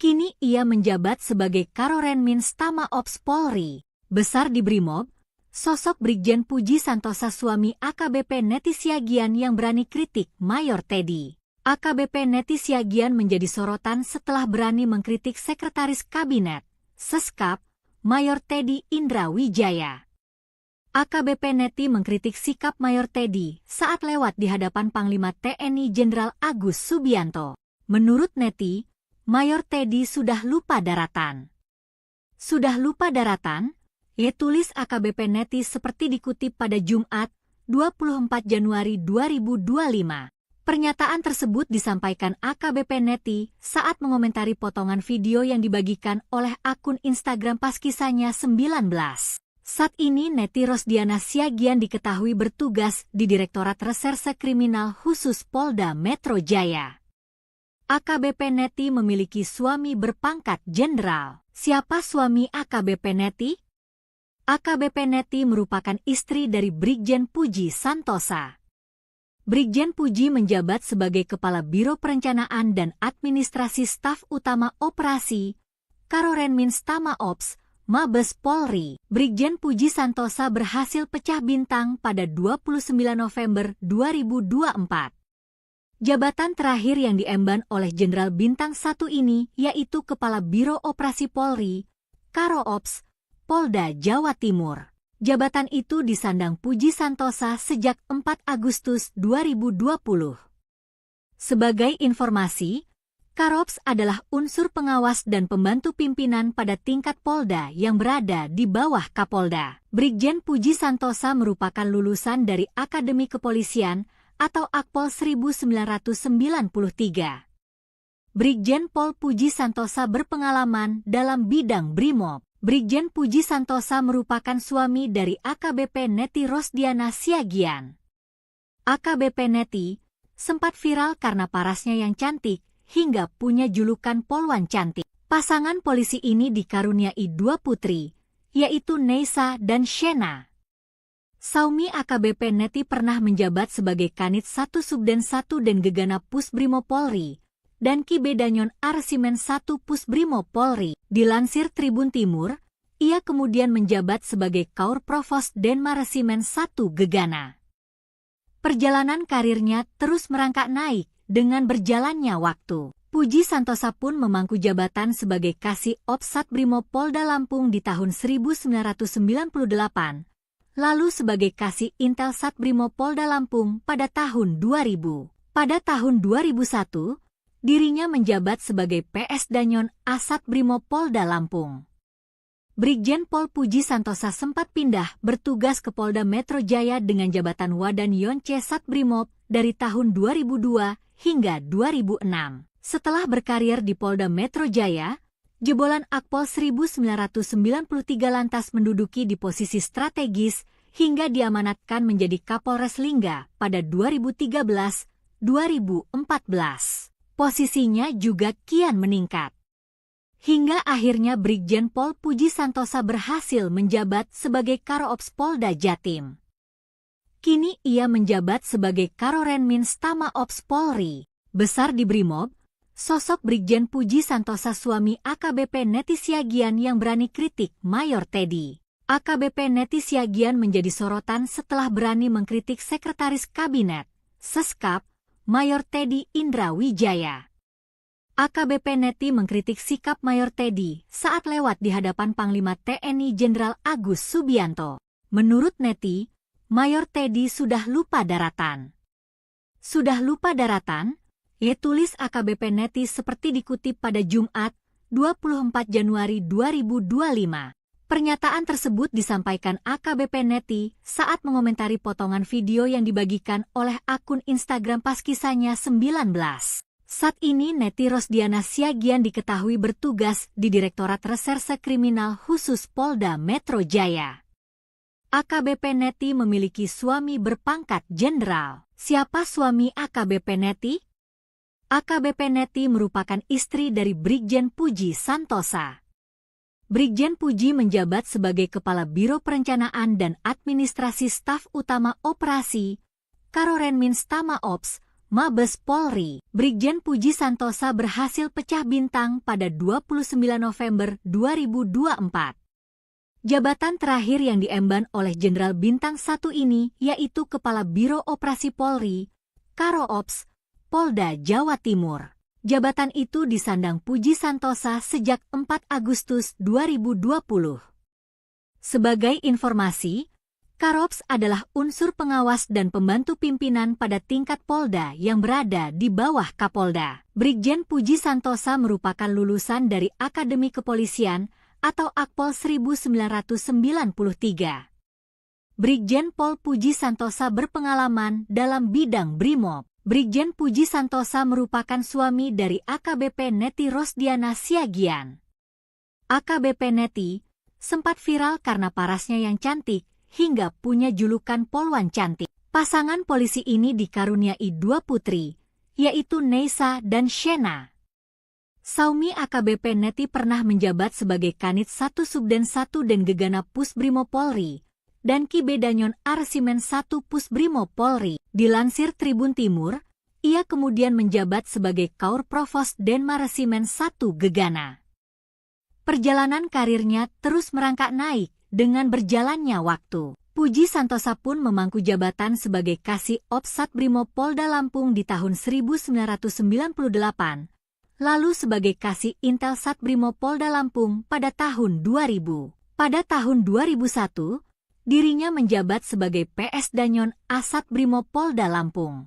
Kini ia menjabat sebagai Karorenminz Tama Ops Polri. Besar di Brimob, sosok Brigjen Puji Santosa suami AKBP Neti Siagian yang berani kritik Mayor Teddy. AKBP Neti Siagian menjadi sorotan setelah berani mengkritik Sekretaris Kabinet, Seskap, Mayor Teddy Indra Wijaya. AKBP Neti mengkritik sikap Mayor Teddy saat lewat di hadapan Panglima TNI Jenderal Agus Subianto. Menurut Neti, Mayor Teddy sudah lupa daratan. Sudah lupa daratan? Tulis AKBP Neti seperti dikutip pada Jumat, 24 Januari 2025. Pernyataan tersebut disampaikan AKBP Neti saat mengomentari potongan video yang dibagikan oleh akun Instagram Paskisahnya 19. Saat ini Neti Rosdiana Siagian diketahui bertugas di Direktorat Reserse Kriminal Khusus Polda Metro Jaya. AKBP Neti memiliki suami berpangkat jenderal. Siapa suami AKBP Neti? AKBP Neti merupakan istri dari Brigjen Puji Santosa. Brigjen Puji menjabat sebagai Kepala Biro Perencanaan dan Administrasi Staf Utama Operasi, Karorenminz Tama Ops, Mabes Polri. Brigjen Puji Santosa berhasil pecah bintang pada 29 November 2024. Jabatan terakhir yang diemban oleh Jenderal Bintang 1 ini yaitu Kepala Biro Operasi Polri, Karo-Ops, Polda Jawa Timur. Jabatan itu disandang Puji Santosa sejak 4 Agustus 2020. Sebagai informasi, Karo-Ops adalah unsur pengawas dan pembantu pimpinan pada tingkat Polda yang berada di bawah Kapolda. Brigjen Puji Santosa merupakan lulusan dari Akademi Kepolisian atau Akpol 1993. Brigjen Pol Puji Santosa berpengalaman dalam bidang Brimob. Brigjen Puji Santosa merupakan suami dari AKBP Neti Rosdiana Siagian. AKBP Neti sempat viral karena parasnya yang cantik, hingga punya julukan Polwan Cantik. Pasangan polisi ini dikaruniai 2 putri, yaitu Neisa dan Shena. Saumi AKBP Neti pernah menjabat sebagai Kanit 1 Subden 1 dan Gegana Pusbrimob Polri, dan Ki Danyon Arsimen 1 Pusbrimob Polri. Dilansir Tribun Timur, ia kemudian menjabat sebagai Kaur Provos Denma Resimen 1 Gegana. Perjalanan karirnya terus merangkak naik dengan berjalannya waktu. Puji Santosa pun memangku jabatan sebagai Kasih Ops Satbrimob Polda Lampung di tahun 1998, lalu sebagai Kasih Intel Satbrimob Polda Lampung pada tahun 2000. Pada tahun 2001, dirinya menjabat sebagai PS Danyon Asat Brimob Polda Lampung. Brigjen Pol Puji Santosa sempat pindah bertugas ke Polda Metro Jaya dengan jabatan Wadan Yonce Satbrimob dari tahun 2002 hingga 2006. Setelah berkarir di Polda Metro Jaya, jebolan Akpol 1993 lantas menduduki di posisi strategis hingga diamanatkan menjadi Kapolres Lingga pada 2013-2014. Posisinya juga kian meningkat. Hingga akhirnya Brigjen Pol Puji Santosa berhasil menjabat sebagai Karo-Ops Polda Jatim. Kini ia menjabat sebagai Karorenminz Tama Ops Polri. Besar di Brimob, sosok Brigjen Puji Santosa suami AKBP Neti Siagian yang berani kritik Mayor Teddy. AKBP Neti Siagian menjadi sorotan setelah berani mengkritik Sekretaris Kabinet, Seskap, Mayor Teddy Indra Wijaya. AKBP Neti mengkritik sikap Mayor Teddy saat lewat di hadapan Panglima TNI Jenderal Agus Subianto. Menurut Neti, Mayor Teddy sudah lupa daratan. Sudah lupa daratan? Tulis AKBP Neti seperti dikutip pada Jumat, 24 Januari 2025. Pernyataan tersebut disampaikan AKBP Neti saat mengomentari potongan video yang dibagikan oleh akun Instagram Paskisahnya 19. Saat ini Neti Rosdiana Siagian diketahui bertugas di Direktorat Reserse Kriminal Khusus Polda Metro Jaya. AKBP Neti memiliki suami berpangkat jenderal. Siapa suami AKBP Neti? AKBP Neti merupakan istri dari Brigjen Puji Santosa. Brigjen Puji menjabat sebagai Kepala Biro Perencanaan dan Administrasi Staf Utama Operasi, Karorenmins Tama Ops, Mabes Polri. Brigjen Puji Santosa berhasil pecah bintang pada 29 November 2024. Jabatan terakhir yang diemban oleh Jenderal Bintang 1 ini yaitu Kepala Biro Operasi Polri, Karo Ops, Polda Jawa Timur. Jabatan itu disandang Puji Santosa sejak 4 Agustus 2020. Sebagai informasi, Karops adalah unsur pengawas dan pembantu pimpinan pada tingkat Polda yang berada di bawah Kapolda. Brigjen Puji Santosa merupakan lulusan dari Akademi Kepolisian atau Akpol 1993. Brigjen Pol Puji Santosa berpengalaman dalam bidang Brimob. Brigjen Puji Santosa merupakan suami dari AKBP Neti Rosdiana Siagian. AKBP Neti sempat viral karena parasnya yang cantik hingga punya julukan Polwan Cantik. Pasangan polisi ini dikaruniai 2 putri, yaitu Neisa dan Shena. Saumi AKBP Neti pernah menjabat sebagai Kanit 1 Subden 1 dan Gegana Pusbrimo Polri dan Kibedanyon Arsimen 1 Pusbrimo Polri. Dilansir Tribun Timur, ia kemudian menjabat sebagai Kaur Provos Denmaresimen 1 Gegana. Perjalanan karirnya terus merangkak naik dengan berjalannya waktu. Puji Santosa pun memangku jabatan sebagai Kasih Ops Satbrimo Polda Lampung di tahun 1998. Lalu sebagai Kasih Intel Satbrimo Polda Lampung pada tahun 2000. Pada tahun 2001, dirinya menjabat sebagai PS Danyon Asat Brimo Polda Lampung.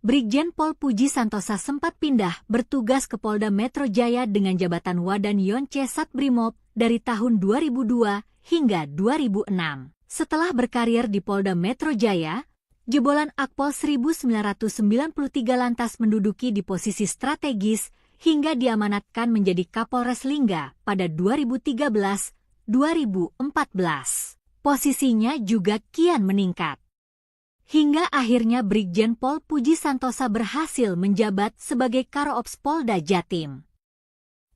Brigjen Pol Puji Santosa sempat pindah bertugas ke Polda Metro Jaya dengan jabatan Wadan Yonce Satbrimob dari tahun 2002 hingga 2006. Setelah berkarir di Polda Metro Jaya, jebolan Akpol 1993 lantas menduduki di posisi strategis hingga diamanatkan menjadi Kapolres Lingga pada 2013-2014. Posisinya juga kian meningkat. Hingga akhirnya Brigjen Pol Puji Santosa berhasil menjabat sebagai Karoops Polda Jatim.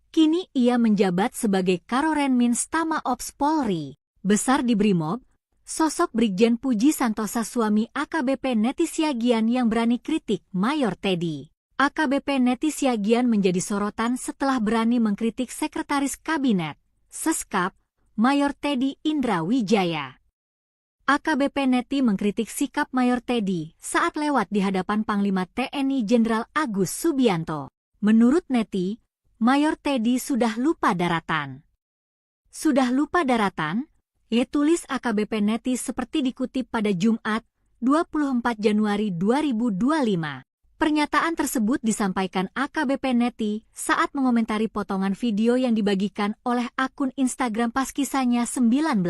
Kini ia menjabat sebagai Karorenmins Tama Ops Polri. Besar di Brimob, sosok Brigjen Puji Santosa suami AKBP Neti Siagian yang berani kritik Mayor Teddy. AKBP Neti Siagian menjadi sorotan setelah berani mengkritik Sekretaris Kabinet, Seskap, Mayor Teddy Indra Wijaya. AKBP Neti mengkritik sikap Mayor Teddy saat lewat di hadapan Panglima TNI Jenderal Agus Subianto. Menurut Neti, Mayor Teddy sudah lupa daratan. Sudah lupa daratan? Tulis AKBP Neti seperti dikutip pada Jumat, 24 Januari 2025. Pernyataan tersebut disampaikan AKBP Neti saat mengomentari potongan video yang dibagikan oleh akun Instagram Paskisahnya 19.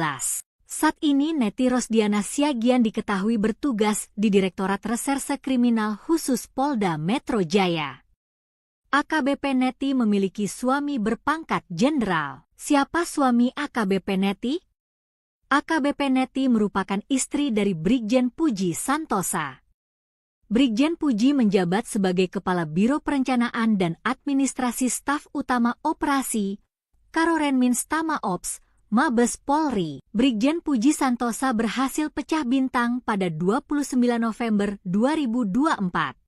Saat ini Neti Rosdiana Siagian diketahui bertugas di Direktorat Reserse Kriminal Khusus Polda Metro Jaya. AKBP Neti memiliki suami berpangkat jenderal. Siapa suami AKBP Neti? AKBP Neti merupakan istri dari Brigjen Puji Santosa. Brigjen Puji menjabat sebagai Kepala Biro Perencanaan dan Administrasi Staf Utama Operasi, Karorenmins Tama Ops, Mabes Polri. Brigjen Puji Santosa berhasil pecah bintang pada 29 November 2024.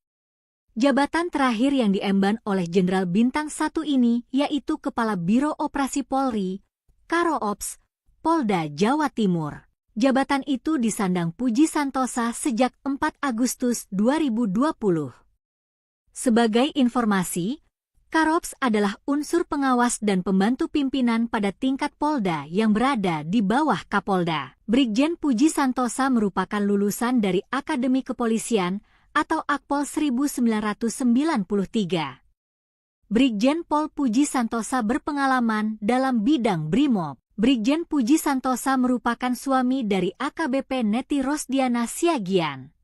Jabatan terakhir yang diemban oleh Jenderal Bintang 1 ini yaitu Kepala Biro Operasi Polri, Karo Ops, Polda Jawa Timur. Jabatan itu disandang Puji Santosa sejak 4 Agustus 2020. Sebagai informasi, Karops adalah unsur pengawas dan pembantu pimpinan pada tingkat Polda yang berada di bawah Kapolda. Brigjen Puji Santosa merupakan lulusan dari Akademi Kepolisian atau Akpol 1993. Brigjen Pol Puji Santosa berpengalaman dalam bidang Brimob. Brigjen Puji Santosa merupakan suami dari AKBP Neti Rosdiana Siagian.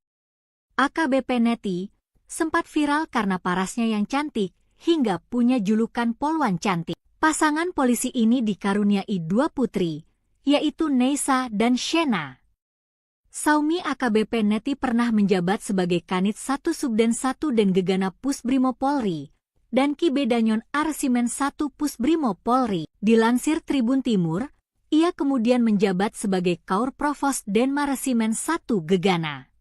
AKBP Neti sempat viral karena parasnya yang cantik, hingga punya julukan Polwan Cantik. Pasangan polisi ini dikaruniai 2 putri, yaitu Neisa dan Shena. Saumi AKBP Neti pernah menjabat sebagai Kanit 1 Subden 1 dan Gegana Pusbrimob Polri, dan Ki Bedanyon Arsimen 1 Pusbrimob Polri. Dilansir Tribun Timur, ia kemudian menjabat sebagai Kaur Provos Denmaresimen 1 Gegana.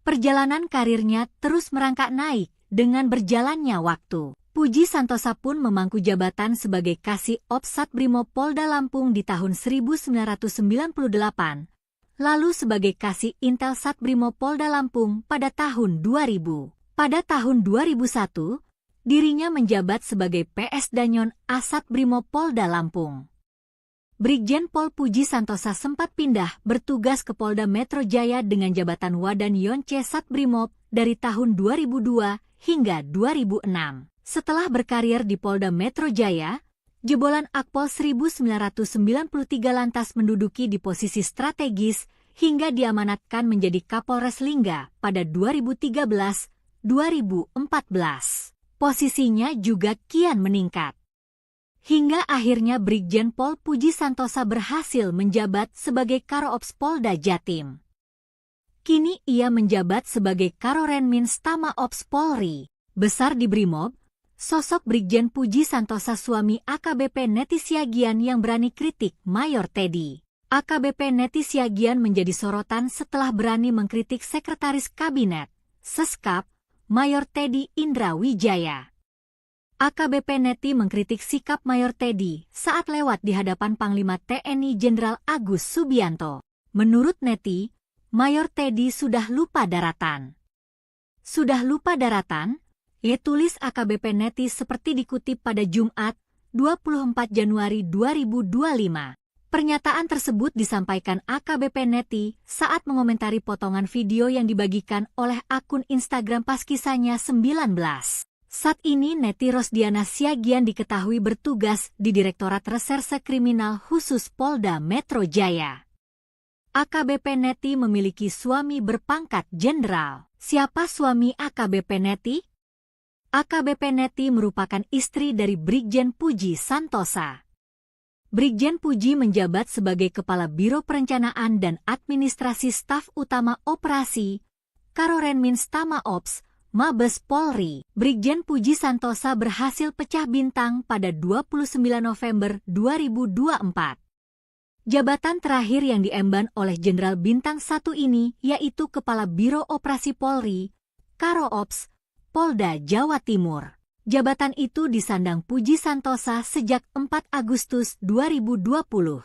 Perjalanan karirnya terus merangkak naik dengan berjalannya waktu. Puji Santosa pun memangku jabatan sebagai Kasih Ops Satbrimob Polda Lampung di tahun 1998, lalu sebagai Kasih Intel Satbrimob Polda Lampung pada tahun 2000. Pada tahun 2001, dirinya menjabat sebagai PS Danyon Asat Brimob Polda Lampung. Brigjen Pol Puji Santosa sempat pindah bertugas ke Polda Metro Jaya dengan jabatan Wadan Yonce Satbrimob dari tahun 2002 hingga 2006. Setelah berkarir di Polda Metro Jaya, jebolan Akpol 1993 lantas menduduki di posisi strategis hingga diamanatkan menjadi Kapolres Lingga pada 2013-2014. Posisinya juga kian meningkat. Hingga akhirnya Brigjen Pol Puji Santosa berhasil menjabat sebagai Karo-Ops Polda Jatim. Kini ia menjabat sebagai Karorenmins Tama Ops Polri. Besar di Brimob, sosok Brigjen Puji Santosa suami AKBP Neti Siagian yang berani kritik Mayor Teddy. AKBP Neti Siagian menjadi sorotan setelah berani mengkritik Sekretaris Kabinet, Seskap, Mayor Teddy Indra Wijaya. AKBP Neti mengkritik sikap Mayor Teddy saat lewat di hadapan Panglima TNI Jenderal Agus Subianto. Menurut Neti, Mayor Teddy sudah lupa daratan. Sudah lupa daratan? Tulis AKBP Neti seperti dikutip pada Jumat, 24 Januari 2025. Pernyataan tersebut disampaikan AKBP Neti saat mengomentari potongan video yang dibagikan oleh akun Instagram pas kisahnya 19. Saat ini Neti Rosdiana Siagian diketahui bertugas di Direktorat Reserse Kriminal Khusus Polda Metro Jaya. AKBP Neti memiliki suami berpangkat jenderal. Siapa suami AKBP Neti? AKBP Neti merupakan istri dari Brigjen Puji Santosa. Brigjen Puji menjabat sebagai Kepala Biro Perencanaan dan Administrasi Staf Utama Operasi, Karorenmins Tama Ops, Mabes Polri. Brigjen Puji Santosa berhasil pecah bintang pada 29 November 2024. Jabatan terakhir yang diemban oleh Jenderal Bintang 1 ini yaitu Kepala Biro Operasi Polri, Karo-Ops, Polda Jawa Timur. Jabatan itu disandang Puji Santosa sejak 4 Agustus 2020.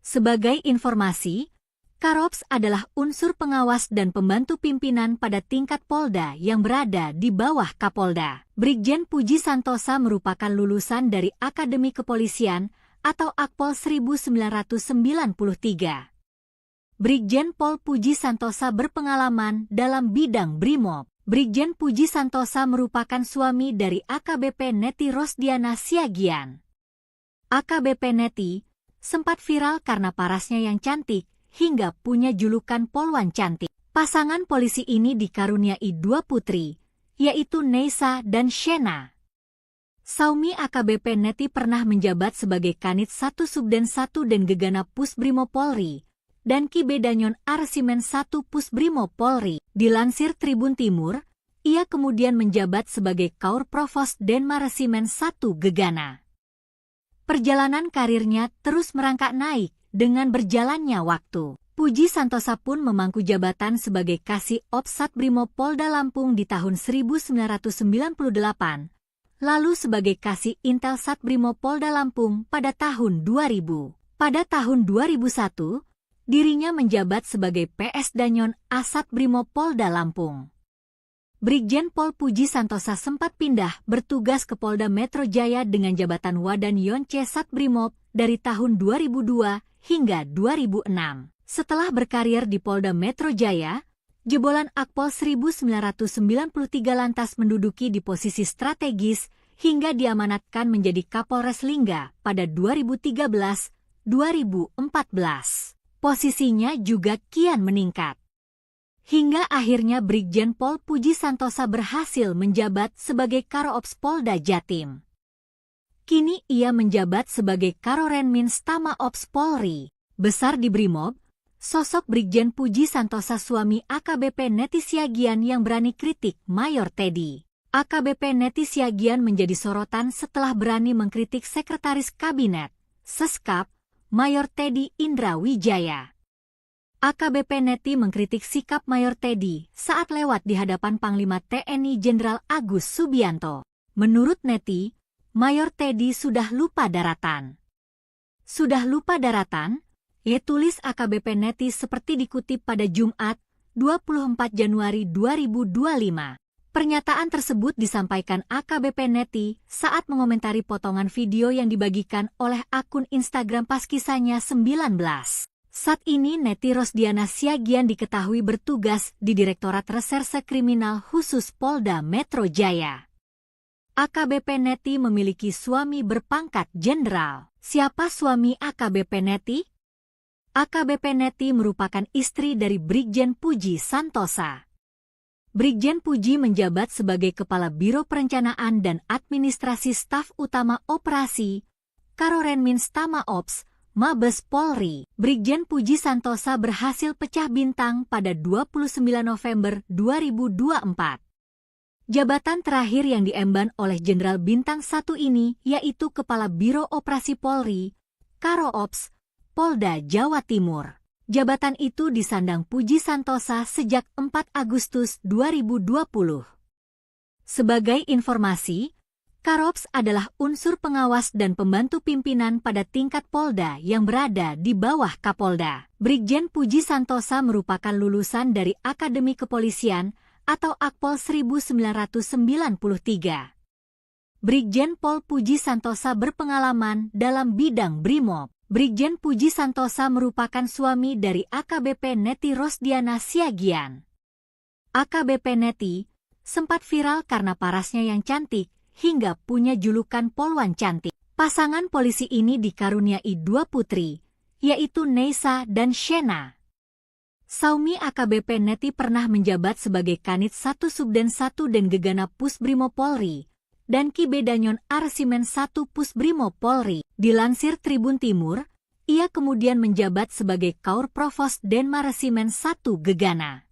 Sebagai informasi, Karops adalah unsur pengawas dan pembantu pimpinan pada tingkat Polda yang berada di bawah Kapolda. Brigjen Puji Santosa merupakan lulusan dari Akademi Kepolisian atau Akpol 1993. Brigjen Pol Puji Santosa berpengalaman dalam bidang Brimob. Brigjen Puji Santosa merupakan suami dari AKBP Neti Rosdiana Siagian. AKBP Neti sempat viral karena parasnya yang cantik, hingga punya julukan Polwan Cantik. Pasangan polisi ini dikaruniai 2 putri, yaitu Neisa dan Shena. Saumi AKBP Neti pernah menjabat sebagai Kanit 1 Subden 1 dan Gegana Pusbrimob Polri, dan Ki Bedanyon Arsimen 1 Pusbrimob Polri. Dilansir Tribun Timur, ia kemudian menjabat sebagai Kaur Provos Denmaresimen 1 Gegana. Perjalanan karirnya terus merangkak naik dengan berjalannya waktu. Puji Santosa pun memangku jabatan sebagai Kasih Ops Satbrimob Polda Lampung di tahun 1998, lalu sebagai Kasih Intel Satbrimob Polda Lampung pada tahun 2000. Pada tahun 2001, dirinya menjabat sebagai PS Danyon Asat Brimob Polda Lampung. Brigjen Pol Puji Santosa sempat pindah bertugas ke Polda Metro Jaya dengan jabatan Wadan Yonce Satbrimob dari tahun 2002 hingga 2006. Setelah berkarir di Polda Metro Jaya, jebolan Akpol 1993 lantas menduduki di posisi strategis hingga diamanatkan menjadi Kapolres Lingga pada 2013-2014. Posisinya juga kian meningkat. Hingga akhirnya Brigjen Pol Puji Santosa berhasil menjabat sebagai Karo-Ops Polda Jatim. Kini ia menjabat sebagai Karorenmins Tama Ops Polri. Besar di Brimob, sosok Brigjen Puji Santosa suami AKBP Neti Siagian yang berani kritik Mayor Teddy. AKBP Neti Siagian menjadi sorotan setelah berani mengkritik Sekretaris Kabinet, Seskap, Mayor Teddy Indra Wijaya. AKBP Neti mengkritik sikap Mayor Teddy saat lewat di hadapan Panglima TNI Jenderal Agus Subianto. Menurut Neti, Mayor Teddy sudah lupa daratan. Sudah lupa daratan? Ia tulis AKBP Neti seperti dikutip pada Jumat, 24 Januari 2025. Pernyataan tersebut disampaikan AKBP Neti saat mengomentari potongan video yang dibagikan oleh akun Instagram pas kisahnya 19. Saat ini Neti Rosdiana Siagian diketahui bertugas di Direktorat Reserse Kriminal Khusus Polda Metro Jaya. AKBP Neti memiliki suami berpangkat jenderal. Siapa suami AKBP Neti? AKBP Neti merupakan istri dari Brigjen Puji Santosa. Brigjen Puji menjabat sebagai Kepala Biro Perencanaan dan Administrasi Staf Utama Operasi, Karorenmins Tama Ops, Mabes Polri. Brigjen Puji Santosa berhasil pecah bintang pada 29 November 2024. Jabatan terakhir yang diemban oleh Jenderal Bintang 1 ini yaitu Kepala Biro Operasi Polri, Karo-Ops, Polda Jawa Timur. Jabatan itu disandang Puji Santosa sejak 4 Agustus 2020. Sebagai informasi, Karo-Ops adalah unsur pengawas dan pembantu pimpinan pada tingkat Polda yang berada di bawah Kapolda. Brigjen Puji Santosa merupakan lulusan dari Akademi Kepolisian atau Akpol 1993. Brigjen Pol Puji Santosa berpengalaman dalam bidang Brimob. Brigjen Puji Santosa merupakan suami dari AKBP Neti Rosdiana Siagian. AKBP Neti sempat viral karena parasnya yang cantik, hingga punya julukan Polwan Cantik. Pasangan polisi ini dikaruniai 2 putri, yaitu Neisa dan Shena. Saumi AKBP Neti pernah menjabat sebagai Kanit 1 Subden 1 dan Gegana Pusbrimo Polri, dan Ki Bedanyon Arsimen 1 Pusbrimo Polri. Dilansir Tribun Timur, ia kemudian menjabat sebagai Kaur Provos Denmaresimen 1 Gegana.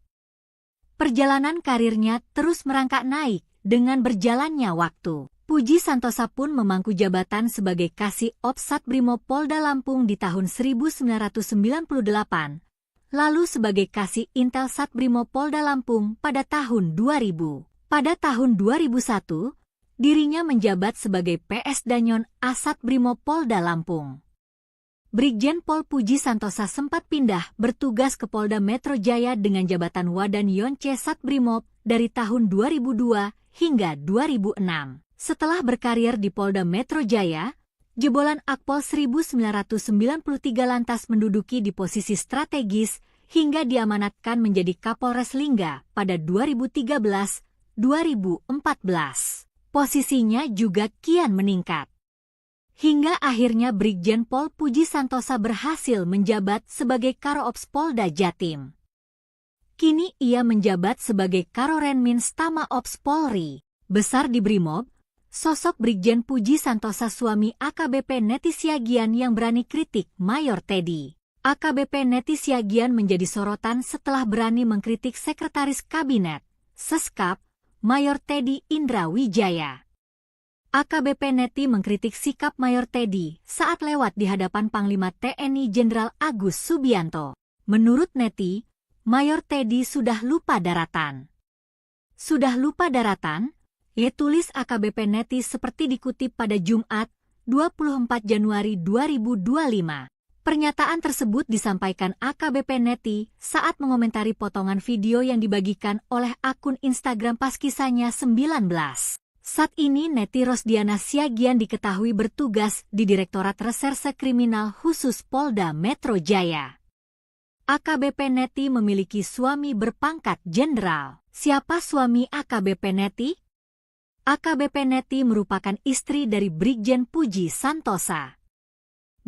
Perjalanan karirnya terus merangkak naik dengan berjalannya waktu. Puji Santosa pun memangku jabatan sebagai Kasih Ops Satbrimob Polda Lampung di tahun 1998, lalu sebagai Kasih Intel Satbrimob Polda Lampung pada tahun 2000. Pada tahun 2001, dirinya menjabat sebagai PS Danyon Asat Brimob Polda Lampung. Brigjen Pol Puji Santosa sempat pindah bertugas ke Polda Metro Jaya dengan jabatan Wadan Yonce Satbrimob dari tahun 2002 hingga 2006. Setelah berkarir di Polda Metro Jaya, jebolan Akpol 1993 lantas menduduki di posisi strategis hingga diamanatkan menjadi Kapolres Lingga pada 2013-2014. Posisinya juga kian meningkat. Hingga akhirnya Brigjen Pol Puji Santosa berhasil menjabat sebagai Karo-Ops Polda Jatim. Kini ia menjabat sebagai Karorenmins Tama Ops Polri. Besar di Brimob, sosok Brigjen Puji Santosa suami AKBP Neti Siagian yang berani kritik Mayor Teddy. AKBP Neti Siagian menjadi sorotan setelah berani mengkritik Sekretaris Kabinet, Seskap, Mayor Teddy Indra Wijaya. AKBP Neti mengkritik sikap Mayor Teddy saat lewat di hadapan Panglima TNI Jenderal Agus Subianto. Menurut Neti, Mayor Teddy sudah lupa daratan. Sudah lupa daratan? Ia tulis AKBP Neti seperti dikutip pada Jumat, 24 Januari 2025. Pernyataan tersebut disampaikan AKBP Neti saat mengomentari potongan video yang dibagikan oleh akun Instagram pas kisahnya 19. Saat ini Neti Rosdiana Siagian diketahui bertugas di Direktorat Reserse Kriminal Khusus Polda Metro Jaya. AKBP Neti memiliki suami berpangkat jenderal. Siapa suami AKBP Neti? AKBP Neti merupakan istri dari Brigjen Puji Santosa.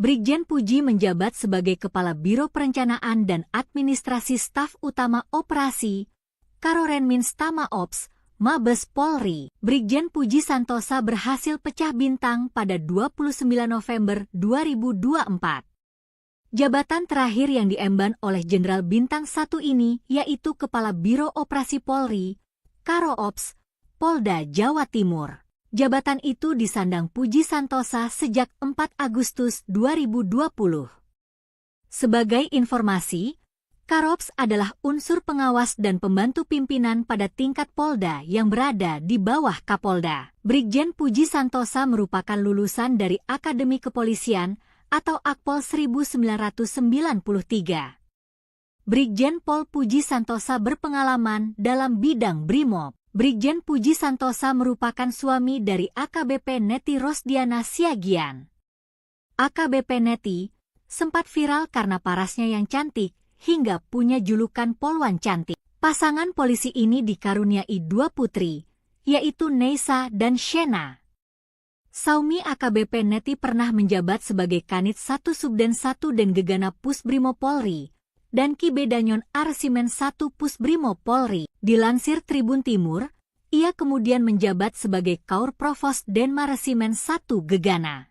Brigjen Puji menjabat sebagai Kepala Biro Perencanaan dan Administrasi Staf Utama Operasi, Karorenmins Tama Ops, Mabes Polri. Brigjen Puji Santosa berhasil pecah bintang pada 29 November 2024. Jabatan terakhir yang diemban oleh Jenderal Bintang 1 ini yaitu Kepala Biro Operasi Polri, Karo Ops, Polda Jawa Timur. Jabatan itu disandang Puji Santosa sejak 4 Agustus 2020. Sebagai informasi, Karops adalah unsur pengawas dan pembantu pimpinan pada tingkat Polda yang berada di bawah Kapolda. Brigjen Puji Santosa merupakan lulusan dari Akademi Kepolisian atau Akpol 1993. Brigjen Pol Puji Santosa berpengalaman dalam bidang Brimob. Brigjen Puji Santosa merupakan suami dari AKBP Neti Rosdiana Siagian. AKBP Neti sempat viral karena parasnya yang cantik hingga punya julukan Polwan Cantik. Pasangan polisi ini dikaruniai 2 putri, yaitu Neisa dan Shena. Saumi AKBP Neti pernah menjabat sebagai Kanit 1 Subden 1 dan Gegana Pusbrimob Polri dan Kibedanyon Arsimen 1 Pusbrimob Polri. Dilansir Tribun Timur, ia kemudian menjabat sebagai Kaur Provos Denmaresimen 1 Gegana.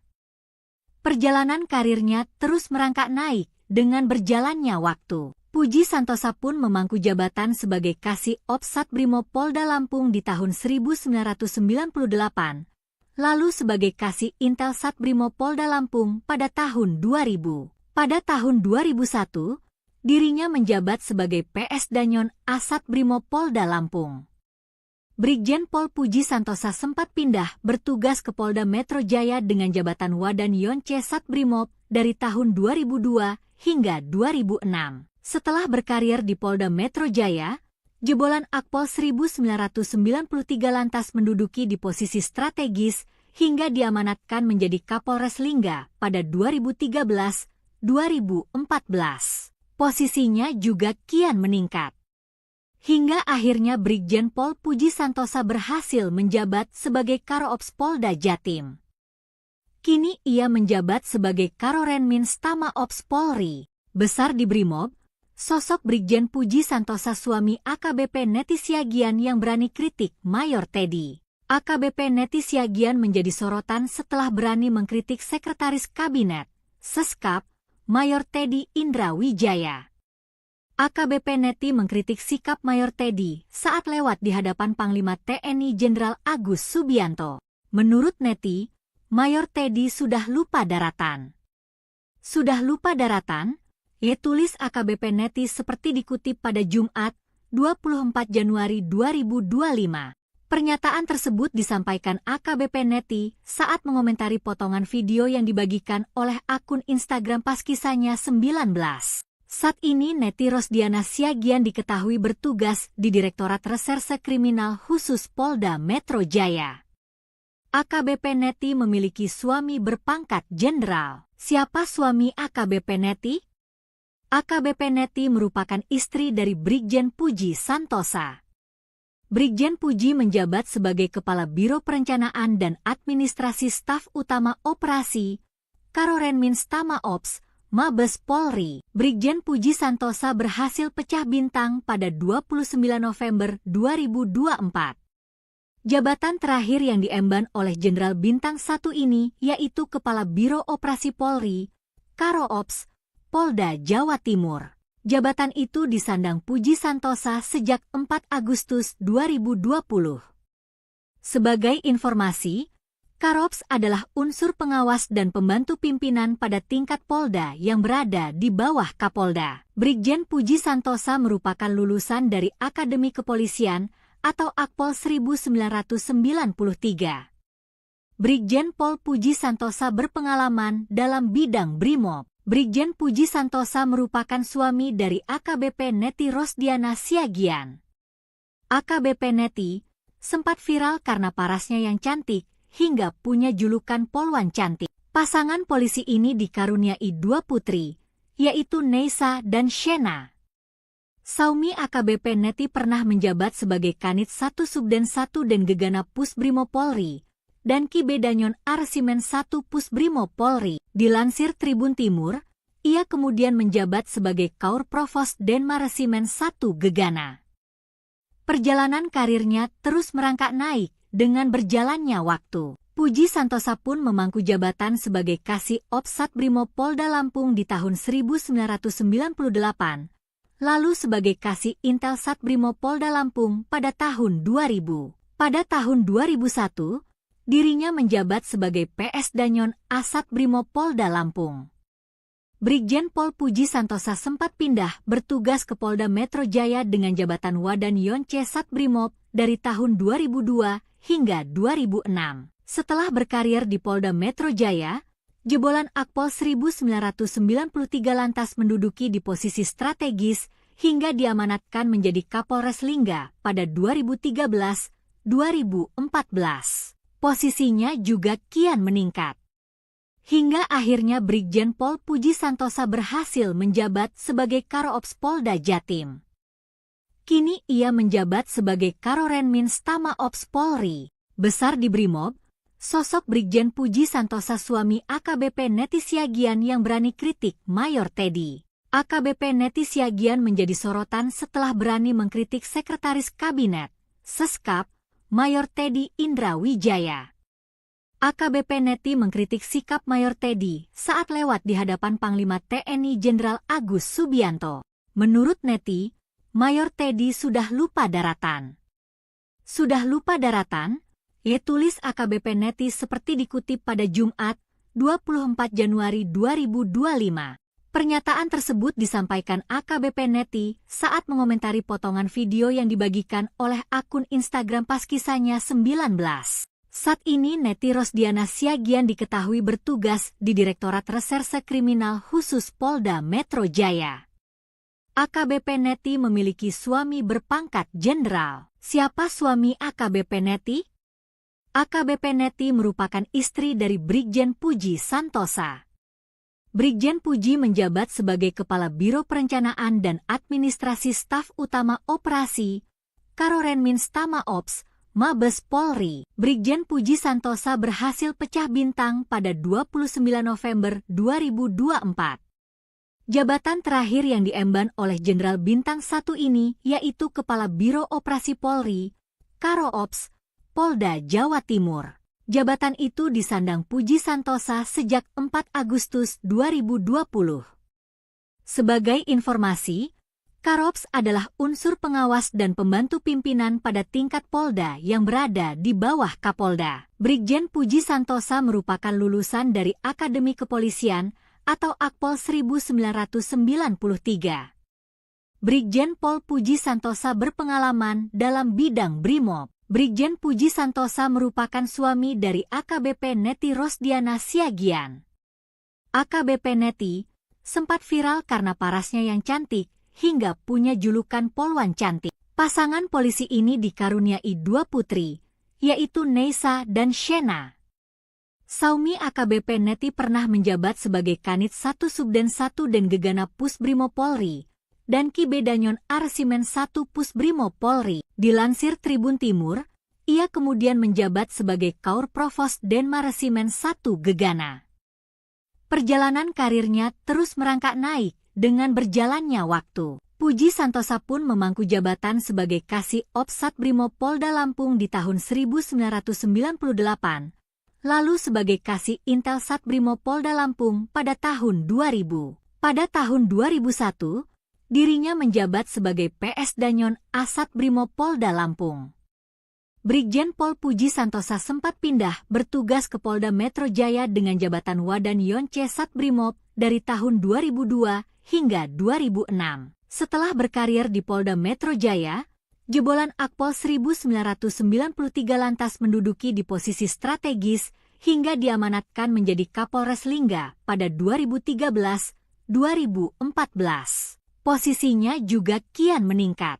Perjalanan karirnya terus merangkak naik dengan berjalannya waktu. Puji Santosa pun memangku jabatan sebagai Kasih Ops Satbrimob Polda Lampung di tahun 1998, lalu sebagai Kasih Intel Satbrimob Polda Lampung pada tahun 2000. Pada tahun 2001, dirinya menjabat sebagai PS Danyon Asat Brimob Polda Lampung. Brigjen Pol Puji Santosa sempat pindah bertugas ke Polda Metro Jaya dengan jabatan Wadan Yonce Satbrimob dari tahun 2002 hingga 2006. Setelah berkarir di Polda Metro Jaya, jebolan Akpol 1993 lantas menduduki di posisi strategis hingga diamanatkan menjadi Kapolres Lingga pada 2013-2014. Posisinya juga kian meningkat. Hingga akhirnya Brigjen Pol Puji Santosa berhasil menjabat sebagai Karo-Ops Polda Jatim. Kini ia menjabat sebagai Karorenmins Tama Ops Polri. Besar di Brimob, sosok Brigjen Puji Santosa suami AKBP Neti Siagian yang berani kritik Mayor Teddy. AKBP Neti Siagian menjadi sorotan setelah berani mengkritik Sekretaris Kabinet, Seskap, Mayor Teddy Indra Wijaya. AKBP Neti mengkritik sikap Mayor Teddy saat lewat di hadapan Panglima TNI Jenderal Agus Subianto. Menurut Neti, Mayor Teddy sudah lupa daratan. Sudah lupa daratan? Tulis AKBP Neti seperti dikutip pada Jumat, 24 Januari 2025. Pernyataan tersebut disampaikan AKBP Neti saat mengomentari potongan video yang dibagikan oleh akun Instagram pas kisahnya 19. Saat ini Neti Rosdiana Siagian diketahui bertugas di Direktorat Reserse Kriminal Khusus Polda Metro Jaya. AKBP Neti memiliki suami berpangkat jenderal. Siapa suami AKBP Neti? AKBP Neti merupakan istri dari Brigjen Puji Santosa. Brigjen Puji menjabat sebagai Kepala Biro Perencanaan dan Administrasi Staf Utama Operasi, Karorenmins Tama Ops, Mabes Polri. Brigjen Puji Santosa berhasil pecah bintang pada 29 November 2024. Jabatan terakhir yang diemban oleh Jenderal Bintang 1 ini yaitu Kepala Biro Operasi Polri, Karo Ops, Polda Jawa Timur. Jabatan itu disandang Puji Santosa sejak 4 Agustus 2020. Sebagai informasi, Karops adalah unsur pengawas dan pembantu pimpinan pada tingkat Polda yang berada di bawah Kapolda. Brigjen Puji Santosa merupakan lulusan dari Akademi Kepolisian atau Akpol 1993. Brigjen Pol Puji Santosa berpengalaman dalam bidang Brimob. Brigjen Puji Santosa merupakan suami dari AKBP Neti Rosdiana Siagian. AKBP Neti sempat viral karena parasnya yang cantik hingga punya julukan Polwan Cantik. Pasangan polisi ini dikaruniai 2 putri, yaitu Neisa dan Shena. Saumi AKBP Neti pernah menjabat sebagai Kanit 1 Subden 1 dan Gegana Pusbrimo Polri dan Ki Bedanyon Arsimen 1 Pusbrimo Polri. Dilansir Tribun Timur, ia kemudian menjabat sebagai Kaur Provos Denma Resimen 1 Gegana. Perjalanan karirnya terus merangkak naik dengan berjalannya waktu. Puji Santosa pun memangku jabatan sebagai Kasih Ops Satbrimo Polda Lampung di tahun 1998, lalu sebagai Kasih Intel Satbrimo Polda Lampung pada tahun 2000. Pada tahun 2001, dirinya menjabat sebagai PS Danyon Asat Brimo Polda Lampung. Brigjen Pol Puji Santosa sempat pindah bertugas ke Polda Metro Jaya dengan jabatan Wadan Yonce Satbrimob dari tahun 2002 hingga 2006. Setelah berkarir di Polda Metro Jaya, jebolan Akpol 1993 lantas menduduki di posisi strategis hingga diamanatkan menjadi Kapolres Lingga pada 2013-2014. Posisinya juga kian meningkat. Hingga akhirnya Brigjen Pol Puji Santosa berhasil menjabat sebagai Karo-Ops Polda Jatim. Kini ia menjabat sebagai Karorenmins Tama Ops Polri. Besar di Brimob, sosok Brigjen Puji Santosa suami AKBP Neti Siagian yang berani kritik Mayor Teddy. AKBP Neti Siagian menjadi sorotan setelah berani mengkritik Sekretaris Kabinet, Seskap, Mayor Teddy Indra Wijaya. AKBP Neti mengkritik sikap Mayor Teddy saat lewat di hadapan Panglima TNI Jenderal Agus Subianto. Menurut Neti, Mayor Teddy sudah lupa daratan. Sudah lupa daratan? Tulis AKBP Neti seperti dikutip pada Jumat, 24 Januari 2025. Pernyataan tersebut disampaikan AKBP Neti saat mengomentari potongan video yang dibagikan oleh akun Instagram pas kisahnya 19. Saat ini Neti Rosdiana Siagian diketahui bertugas di Direktorat Reserse Kriminal Khusus Polda Metro Jaya. AKBP Neti memiliki suami berpangkat jenderal. Siapa suami AKBP Neti? AKBP Neti merupakan istri dari Brigjen Puji Santosa. Brigjen Puji menjabat sebagai Kepala Biro Perencanaan dan Administrasi Staf Utama Operasi, Karorenmins Tama Ops, Mabes Polri. Brigjen Puji Santosa berhasil pecah bintang pada 29 November 2024. Jabatan terakhir yang diemban oleh Jenderal Bintang 1 ini yaitu Kepala Biro Operasi Polri, Karo-Ops, Polda Jawa Timur. Jabatan itu disandang Puji Santosa sejak 4 Agustus 2020. Sebagai informasi, Karops adalah unsur pengawas dan pembantu pimpinan pada tingkat Polda yang berada di bawah Kapolda. Brigjen Puji Santosa merupakan lulusan dari Akademi Kepolisian atau Akpol 1993. Brigjen Pol Puji Santosa berpengalaman dalam bidang Brimob. Brigjen Puji Santosa merupakan suami dari AKBP Neti Rosdiana Siagian. AKBP Neti sempat viral karena parasnya yang cantik hingga punya julukan Polwan Cantik. Pasangan polisi ini dikaruniai 2 putri, yaitu Neisa dan Shena. Saumi AKBP Neti pernah menjabat sebagai Kanit 1 Subden 1 dan Gegana Pusbrimo Polri dan Ki Bedanyon Arsimen 1 Pusbrimo Polri. Dilansir Tribun Timur, ia kemudian menjabat sebagai Kaur Provos Denma Resimen 1 Gegana. Perjalanan karirnya terus merangkak naik dengan berjalannya waktu. Puji Santosa pun memangku jabatan sebagai Kasih Ops Satbrimo Polda Lampung di tahun 1998, lalu sebagai Kasih Intel Satbrimo Polda Lampung pada tahun 2000. Pada tahun 2001, dirinya menjabat sebagai PS Danyon Asat Brimo Polda Lampung. Brigjen Pol Puji Santosa sempat pindah bertugas ke Polda Metro Jaya dengan jabatan Wadan Yonce Satbrimob dari tahun 2002 hingga 2006. Setelah berkarir di Polda Metro Jaya, jebolan Akpol 1993 lantas menduduki di posisi strategis hingga diamanatkan menjadi Kapolres Lingga pada 2013-2014. 2014. Posisinya juga kian meningkat.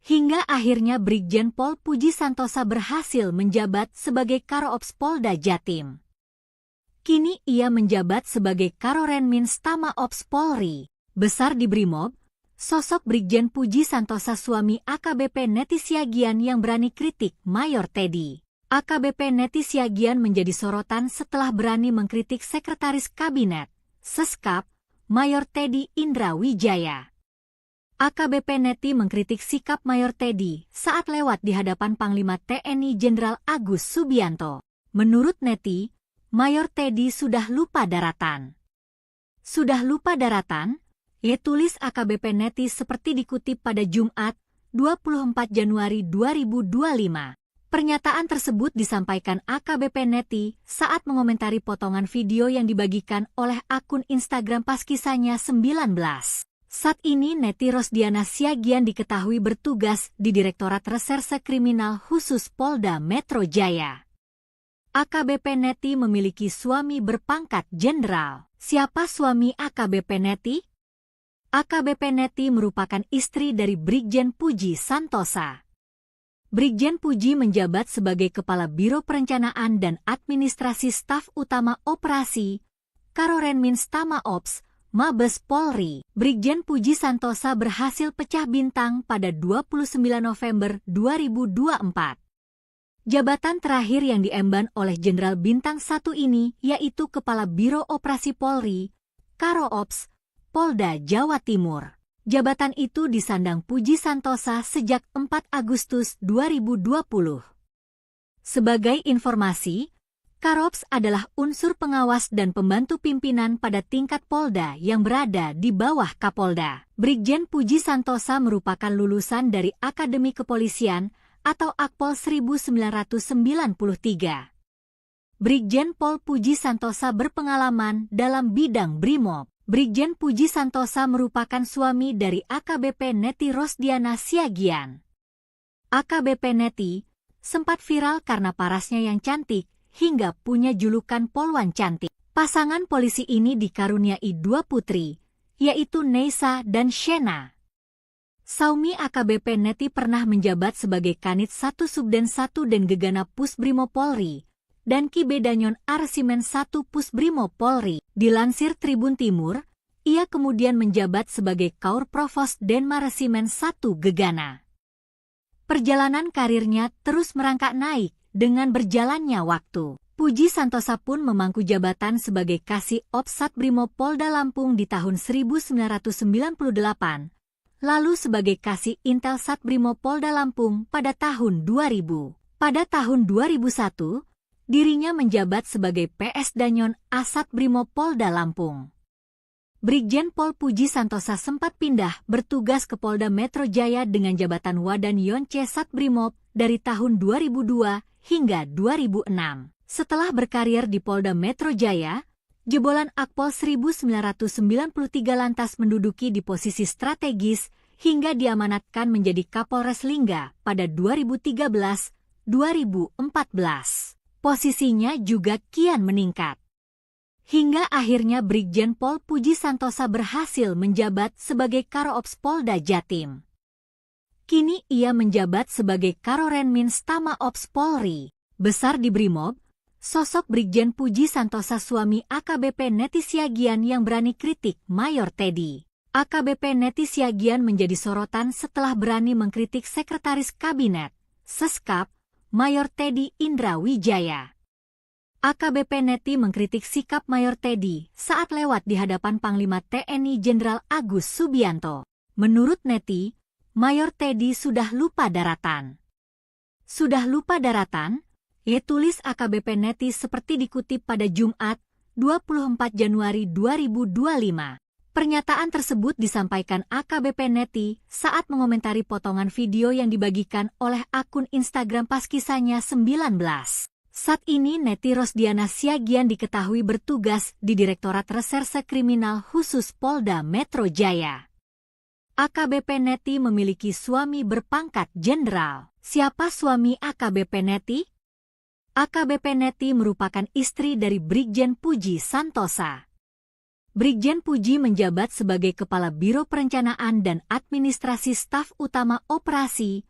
Hingga akhirnya Brigjen Pol Puji Santosa berhasil menjabat sebagai Karo-Ops Polda Jatim. Kini ia menjabat sebagai Karorenmins Tama Ops Polri. Besar di Brimob, sosok Brigjen Puji Santosa suami AKBP Neti Siagian yang berani kritik Mayor Teddy. AKBP Neti Siagian menjadi sorotan setelah berani mengkritik Sekretaris Kabinet, Seskap, Mayor Teddy Indra Wijaya. AKBP Neti mengkritik sikap Mayor Teddy saat lewat di hadapan Panglima TNI Jenderal Agus Subianto. Menurut Neti, Mayor Teddy sudah lupa daratan. Sudah lupa daratan? Tulis AKBP Neti seperti dikutip pada Jumat, 24 Januari 2025. Pernyataan tersebut disampaikan AKBP Neti saat mengomentari potongan video yang dibagikan oleh akun Instagram Paskisanya 19. Saat ini Neti Rosdiana Siagian diketahui bertugas di Direktorat Reserse Kriminal Khusus Polda Metro Jaya. AKBP Neti memiliki suami berpangkat jenderal. Siapa suami AKBP Neti? AKBP Neti merupakan istri dari Brigjen Puji Santosa. Brigjen Puji menjabat sebagai Kepala Biro Perencanaan dan Administrasi Staf Utama Operasi, Karorenmins Tama Ops, Mabes Polri. Brigjen Puji Santosa berhasil pecah bintang pada 29 November 2024. Jabatan terakhir yang diemban oleh Jenderal Bintang 1 ini yaitu Kepala Biro Operasi Polri, Karo-Ops, Polda Jawa Timur. Jabatan itu disandang Puji Santosa sejak 4 Agustus 2020. Sebagai informasi, Karo-Ops adalah unsur pengawas dan pembantu pimpinan pada tingkat Polda yang berada di bawah Kapolda. Brigjen Puji Santosa merupakan lulusan dari Akademi Kepolisian atau Akpol 1993. Brigjen Pol Puji Santosa berpengalaman dalam bidang Brimob. Brigjen Puji Santosa merupakan suami dari AKBP Neti Rosdiana Siagian. AKBP Neti sempat viral karena parasnya yang cantik hingga punya julukan Polwan Cantik. Pasangan polisi ini dikaruniai 2 putri, yaitu Neisa dan Shena. Saumi AKBP Neti pernah menjabat sebagai Kanit 1 Subden 1 Den Gegana Pusbrimo Polri dan Kibedanyon Arsimen 1 Pusbrimo Polri. Dilansir Tribun Timur, ia kemudian menjabat sebagai Kaur Provos Denmaresimen 1 Gegana. Perjalanan karirnya terus merangkak naik dengan berjalannya waktu. Puji Santosa pun memangku jabatan sebagai Kasih Ops Satbrimo Polda Lampung di tahun 1998. Lalu sebagai Kasih Intel Satbrimo Polda Lampung pada tahun 2000. Pada tahun 2001, dirinya menjabat sebagai PS Danyon Asat Brimo Polda Lampung. Brigjen Pol Puji Santosa sempat pindah bertugas ke Polda Metro Jaya dengan jabatan Wadan Yonce Satbrimob dari tahun 2002 hingga 2006. Setelah berkarir di Polda Metro Jaya, jebolan Akpol 1993 lantas menduduki di posisi strategis hingga diamanatkan menjadi Kapolres Lingga pada 2013-2014. Posisinya juga kian meningkat. Hingga akhirnya Brigjen Pol Puji Santosa berhasil menjabat sebagai Karo-Ops Polda Jatim. Kini ia menjabat sebagai Karorenmins Tama Ops Polri. Besar di Brimob, sosok Brigjen Puji Santosa suami AKBP Neti Siagian yang berani kritik Mayor Teddy. AKBP Neti Siagian menjadi sorotan setelah berani mengkritik Sekretaris Kabinet, Seskap, Mayor Teddy Indra Wijaya. AKBP Neti mengkritik sikap Mayor Teddy saat lewat di hadapan Panglima TNI Jenderal Agus Subianto. Menurut Neti, Mayor Teddy sudah lupa daratan. Sudah lupa daratan? Tulis AKBP Neti seperti dikutip pada Jumat, 24 Januari 2025. Pernyataan tersebut disampaikan AKBP Neti saat mengomentari potongan video yang dibagikan oleh akun Instagram Paskisanya 19. Saat ini Neti Rosdiana Siagian diketahui bertugas di Direktorat Reserse Kriminal Khusus Polda Metro Jaya. AKBP Neti memiliki suami berpangkat jenderal. Siapa suami AKBP Neti? AKBP Neti merupakan istri dari Brigjen Puji Santosa. Brigjen Puji menjabat sebagai Kepala Biro Perencanaan dan Administrasi Staf Utama Operasi,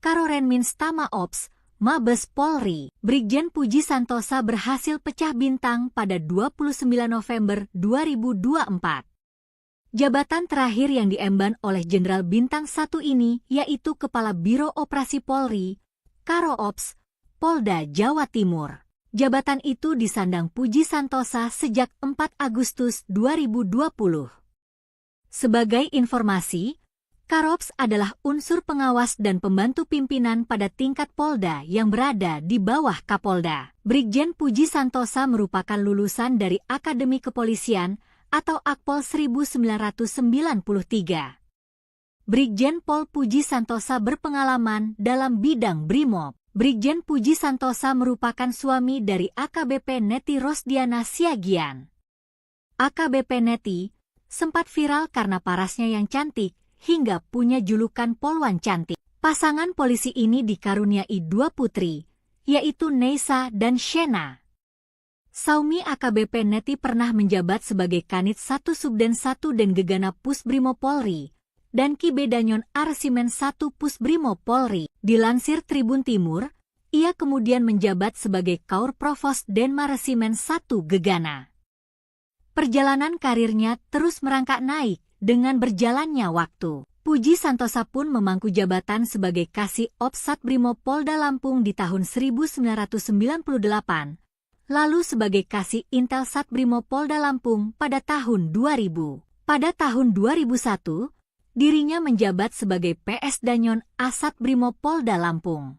Karorenmin Stama Ops, Mabes Polri. Brigjen Puji Santosa berhasil pecah bintang pada 29 November 2024. Jabatan terakhir yang diemban oleh Jenderal Bintang 1 ini yaitu Kepala Biro Operasi Polri, Karo Ops, Polda Jawa Timur. Jabatan itu disandang Puji Santosa sejak 4 Agustus 2020. Sebagai informasi, Karops adalah unsur pengawas dan pembantu pimpinan pada tingkat Polda yang berada di bawah Kapolda. Brigjen Puji Santosa merupakan lulusan dari Akademi Kepolisian atau Akpol 1993. Brigjen Pol Puji Santosa berpengalaman dalam bidang Brimob. Brigjen Puji Santosa merupakan suami dari AKBP Neti Rosdiana Siagian. AKBP Neti sempat viral karena parasnya yang cantik hingga punya julukan Polwan Cantik. Pasangan polisi ini dikaruniai 2 putri, yaitu Neisa dan Shena. Saumi AKBP Neti pernah menjabat sebagai Kanit 1 Subden 1 dan Gegana Pusbrimo Polri, dan Kibedanyon Arsimen 1 Pusbrimo Polri. Dilansir Tribun Timur, ia kemudian menjabat sebagai Kaur Provos Denma Resimen 1 Gegana. Perjalanan karirnya terus merangkak naik dengan berjalannya waktu. Puji Santosa pun memangku jabatan sebagai Kasih Ops Satbrimo Polda Lampung di tahun 1998, lalu sebagai Kasih Intel Satbrimo Polda Lampung pada tahun 2000. Pada tahun 2001, dirinya menjabat sebagai PS Danyon Asat Brimo Polda Lampung.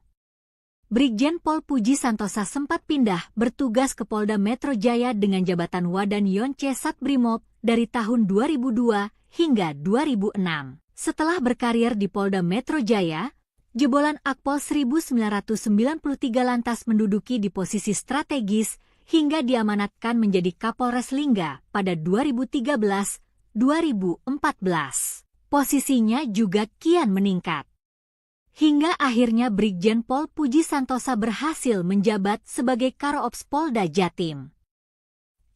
Brigjen Pol Puji Santosa sempat pindah bertugas ke Polda Metro Jaya dengan jabatan Wadan Yonce Satbrimob dari tahun 2002 hingga 2006. Setelah berkarir di Polda Metro Jaya, jebolan Akpol 1993 lantas menduduki di posisi strategis hingga diamanatkan menjadi Kapolres Lingga pada 2013-2014. Posisinya juga kian meningkat. Hingga akhirnya Brigjen Pol Puji Santosa berhasil menjabat sebagai Karo-Ops Polda Jatim.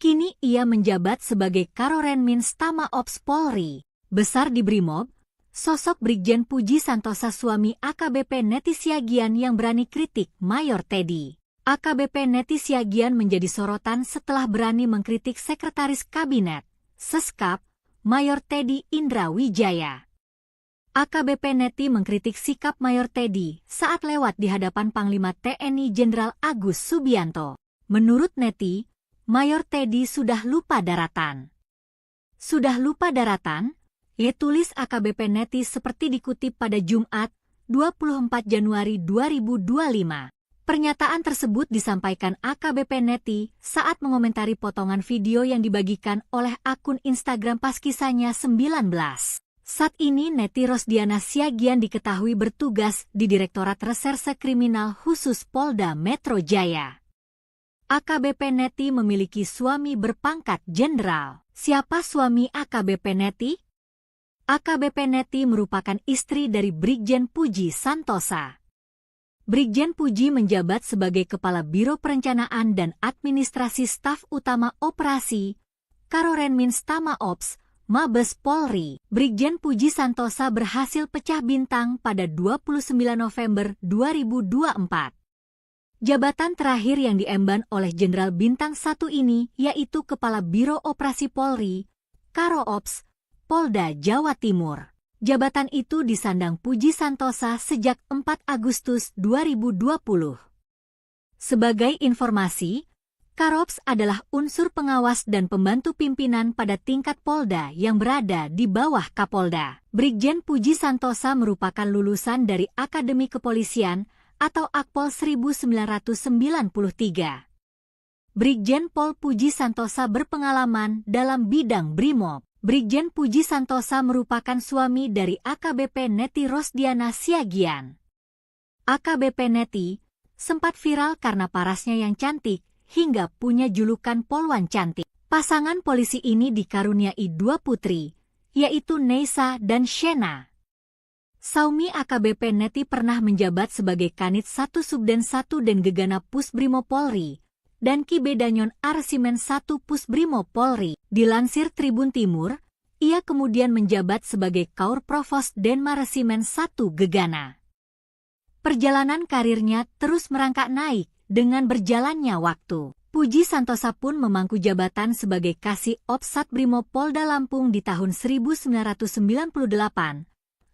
Kini ia menjabat sebagai Karorenmin Stama Ops Polri. Besar di Brimob, sosok Brigjen Puji Santosa suami AKBP Neti Siagian yang berani kritik Mayor Teddy. AKBP Neti Siagian menjadi sorotan setelah berani mengkritik Sekretaris Kabinet, Seskap, Mayor Teddy Indra Wijaya. AKBP Neti mengkritik sikap Mayor Teddy saat lewat di hadapan Panglima TNI Jenderal Agus Subianto. Menurut Neti, Mayor Teddy sudah lupa daratan. Sudah lupa daratan? Tulis AKBP Neti seperti dikutip pada Jumat, 24 Januari 2025. Pernyataan tersebut disampaikan AKBP Neti saat mengomentari potongan video yang dibagikan oleh akun Instagram pas kisahnya 19. Saat ini Neti Rosdiana Siagian diketahui bertugas di Direktorat Reserse Kriminal Khusus Polda Metro Jaya. AKBP Neti memiliki suami berpangkat jenderal. Siapa suami AKBP Neti? AKBP Neti merupakan istri dari Brigjen Puji Santosa. Brigjen Puji menjabat sebagai Kepala Biro Perencanaan dan Administrasi Staf Utama Operasi, Karorenmin Stama Ops, Mabes Polri. Brigjen Puji Santosa berhasil pecah bintang pada 29 November 2024. Jabatan terakhir yang diemban oleh Jenderal Bintang 1 ini yaitu Kepala Biro Operasi Polri, Karo Ops, Polda Jawa Timur. Jabatan itu disandang Puji Santosa sejak 4 Agustus 2020. Sebagai informasi, Karops adalah unsur pengawas dan pembantu pimpinan pada tingkat Polda yang berada di bawah Kapolda. Brigjen Puji Santosa merupakan lulusan dari Akademi Kepolisian atau Akpol 1993. Brigjen Pol Puji Santosa berpengalaman dalam bidang Brimob. Brigjen Puji Santosa merupakan suami dari AKBP Neti Rosdiana Siagian. AKBP Neti sempat viral karena parasnya yang cantik hingga punya julukan Polwan Cantik. Pasangan polisi ini dikaruniai 2 putri, yaitu Neisa dan Shena. Saumi AKBP Neti pernah menjabat sebagai Kanit 1 Subden 1 dan Gegana Pusbrimo Polri, dan Ki Bedanyon Arsimen 1 Pusbrimo Polri. Dilansir Tribun Timur, ia kemudian menjabat sebagai Kaur Provos Denmaresimen 1 Gegana. Perjalanan karirnya terus merangkak naik dengan berjalannya waktu. Puji Santosa pun memangku jabatan sebagai Kasih Ops Satbrimo Polda Lampung di tahun 1998,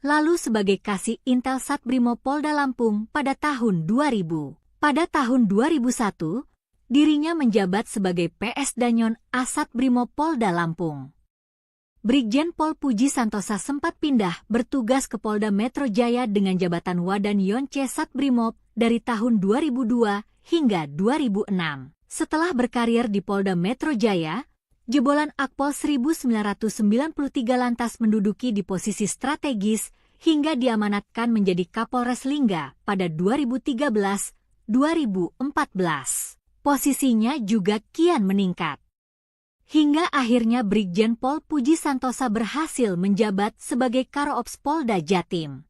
lalu sebagai Kasih Intel Satbrimo Polda Lampung pada tahun 2000. Pada tahun 2001, dirinya menjabat sebagai PS Danyon Asat Brimo Polda Lampung. Brigjen Pol Puji Santosa sempat pindah bertugas ke Polda Metro Jaya dengan jabatan Wadan Yonce Satbrimob dari tahun 2002 hingga 2006. Setelah berkarir di Polda Metro Jaya, jebolan Akpol 1993 lantas menduduki di posisi strategis hingga diamanatkan menjadi Kapolres Lingga pada 2013-2014. Posisinya juga kian meningkat. Hingga akhirnya Brigjen Pol Puji Santosa berhasil menjabat sebagai Karo-Ops Polda Jatim.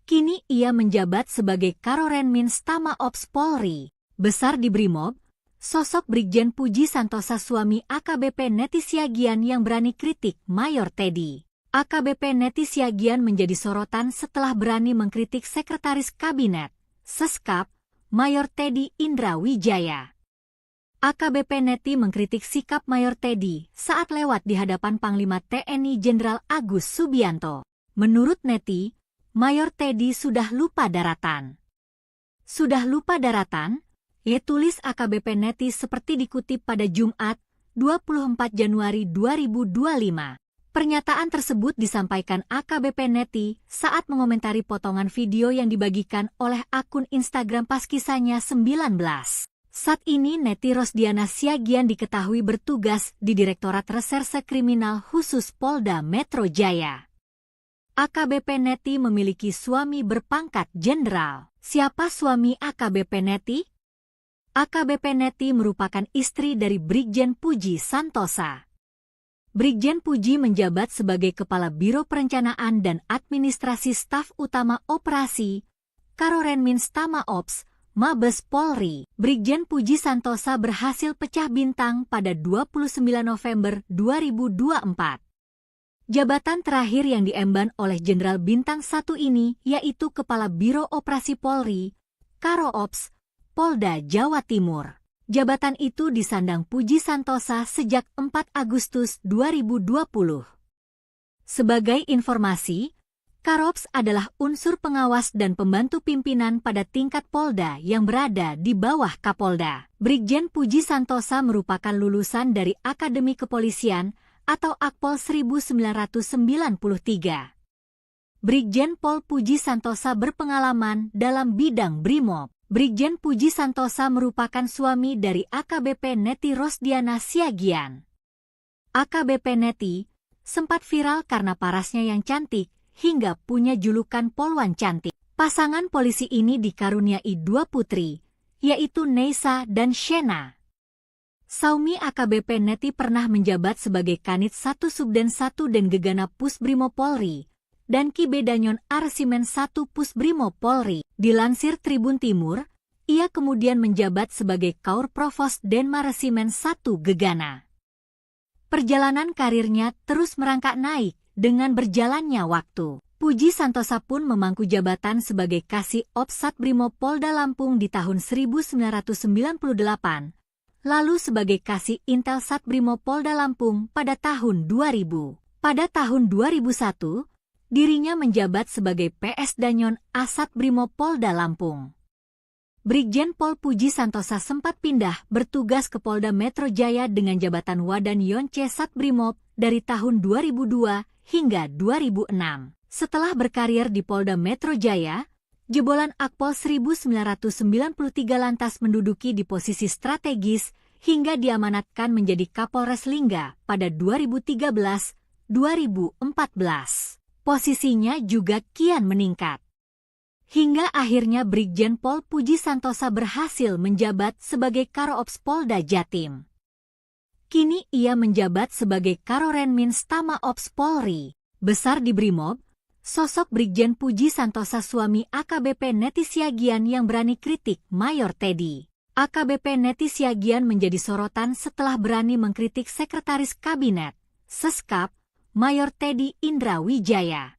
Kini ia menjabat sebagai Karorenmins Tama Ops Polri. Besar di Brimob, sosok Brigjen Puji Santosa suami AKBP Neti Siagian yang berani kritik Mayor Teddy. AKBP Neti Siagian menjadi sorotan setelah berani mengkritik Sekretaris Kabinet, Seskap, Mayor Teddy Indra Wijaya. AKBP Neti mengkritik sikap Mayor Teddy saat lewat di hadapan Panglima TNI Jenderal Agus Subianto. Menurut Neti, Mayor Teddy sudah lupa daratan. Sudah lupa daratan? Ya, tulis AKBP Neti seperti dikutip pada Jumat, 24 Januari 2025. Pernyataan tersebut disampaikan AKBP Neti saat mengomentari potongan video yang dibagikan oleh akun Instagram Paskisanya 19. Saat ini Neti Rosdiana Siagian diketahui bertugas di Direktorat Reserse Kriminal Khusus Polda Metro Jaya. AKBP Neti memiliki suami berpangkat jenderal. Siapa suami AKBP Neti? AKBP Neti merupakan istri dari Brigjen Puji Santosa. Brigjen Puji menjabat sebagai Kepala Biro Perencanaan dan Administrasi Staf Utama Operasi Karorenmins Tama Ops Mabes Polri. Brigjen Puji Santosa berhasil pecah bintang pada 29 November 2024. Jabatan terakhir yang diemban oleh Jenderal Bintang 1 ini yaitu Kepala Biro Operasi Polri, Karo-Ops, Polda Jawa Timur. Jabatan itu disandang Puji Santosa sejak 4 Agustus 2020. Sebagai informasi, Karo-Ops adalah unsur pengawas dan pembantu pimpinan pada tingkat Polda yang berada di bawah Kapolda. Brigjen Puji Santosa merupakan lulusan dari Akademi Kepolisian atau Akpol 1993. Brigjen Pol Puji Santosa berpengalaman dalam bidang Brimob. Brigjen Puji Santosa merupakan suami dari AKBP Neti Rosdiana Siagian. AKBP Neti sempat viral karena parasnya yang cantik, hingga punya julukan Polwan Cantik. Pasangan polisi ini dikaruniai 2 putri, yaitu Neisa dan Shena. Saumi AKBP Neti pernah menjabat sebagai Kanit 1 Subden 1 dan Gegana Pusbrimo Polri, dan Ki Bedanyon Arsimen 1 Pusbrimo Polri. Dilansir Tribun Timur, ia kemudian menjabat sebagai Kaur Provos Denmaresimen 1 Gegana. Perjalanan karirnya terus merangkak naik dengan berjalannya waktu. Puji Santosa pun memangku jabatan sebagai Kasih Ops Satbrimo Polda Lampung di tahun 1998, lalu sebagai Kasih Intel Satbrimo Polda Lampung pada tahun 2000. Pada tahun 2001, dirinya menjabat sebagai PS Danyon Asat Brimo Polda Lampung. Brigjen Pol Puji Santosa sempat pindah bertugas ke Polda Metro Jaya dengan jabatan Wadan Yonce Satbrimob dari tahun 2002 hingga 2006. Setelah berkarir di Polda Metro Jaya, jebolan Akpol 1993 lantas menduduki di posisi strategis hingga diamanatkan menjadi Kapolres Lingga pada 2013-2014. Posisinya juga kian meningkat. Hingga akhirnya Brigjen Pol Puji Santosa berhasil menjabat sebagai Karo-Ops Polda Jatim. Kini ia menjabat sebagai Karorenmins Tama Ops Polri. Besar di Brimob, sosok Brigjen Puji Santosa suami AKBP Neti Siagian yang berani kritik Mayor Teddy. AKBP Neti Siagian menjadi sorotan setelah berani mengkritik Sekretaris Kabinet, Seskap, Mayor Teddy Indra Wijaya.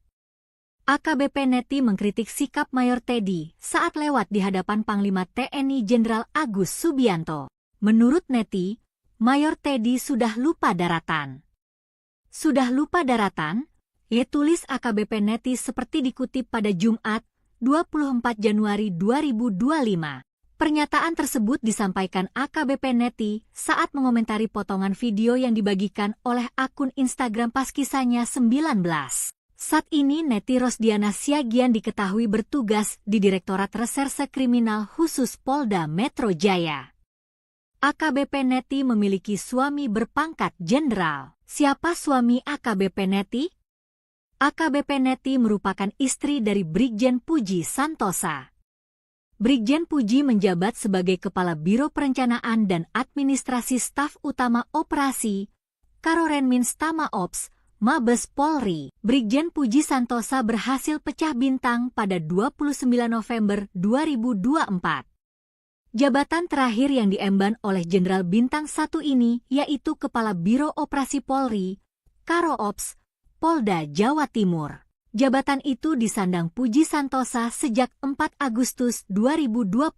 AKBP Neti mengkritik sikap Mayor Teddy saat lewat di hadapan Panglima TNI Jenderal Agus Subianto. Menurut Neti, Mayor Teddy sudah lupa daratan. Sudah lupa daratan? Tulis AKBP Neti seperti dikutip pada Jumat, 24 Januari 2025. Pernyataan tersebut disampaikan AKBP Neti saat mengomentari potongan video yang dibagikan oleh akun Instagram Paskisanya 19. Saat ini Neti Rosdiana Siagian diketahui bertugas di Direktorat Reserse Kriminal Khusus Polda Metro Jaya. AKBP Neti memiliki suami berpangkat jenderal. Siapa suami AKBP Neti? AKBP Neti merupakan istri dari Brigjen Puji Santosa. Brigjen Puji menjabat sebagai Kepala Biro Perencanaan dan Administrasi Staf Utama Operasi, Karorenmin Stama Ops, Mabes Polri. Brigjen Puji Santosa berhasil pecah bintang pada 29 November 2024. Jabatan terakhir yang diemban oleh Jenderal Bintang 1 ini yaitu Kepala Biro Operasi Polri, Karo Ops, Polda Jawa Timur. Jabatan itu disandang Puji Santosa sejak 4 Agustus 2020.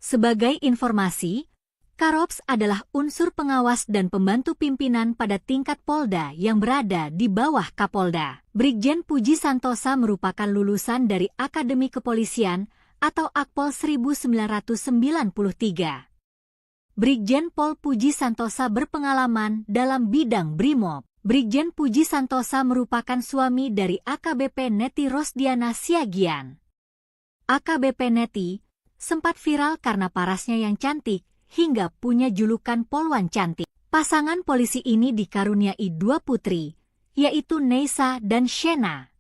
Sebagai informasi, Karops adalah unsur pengawas dan pembantu pimpinan pada tingkat Polda yang berada di bawah Kapolda. Brigjen Puji Santosa merupakan lulusan dari Akademi Kepolisian atau Akpol 1993. Brigjen Pol Puji Santosa berpengalaman dalam bidang Brimob. Brigjen Puji Santosa merupakan suami dari AKBP Neti Rosdiana Siagian. AKBP Neti sempat viral karena parasnya yang cantik hingga punya julukan Polwan Cantik. Pasangan polisi ini dikaruniai 2 putri, yaitu Neisa dan Shena.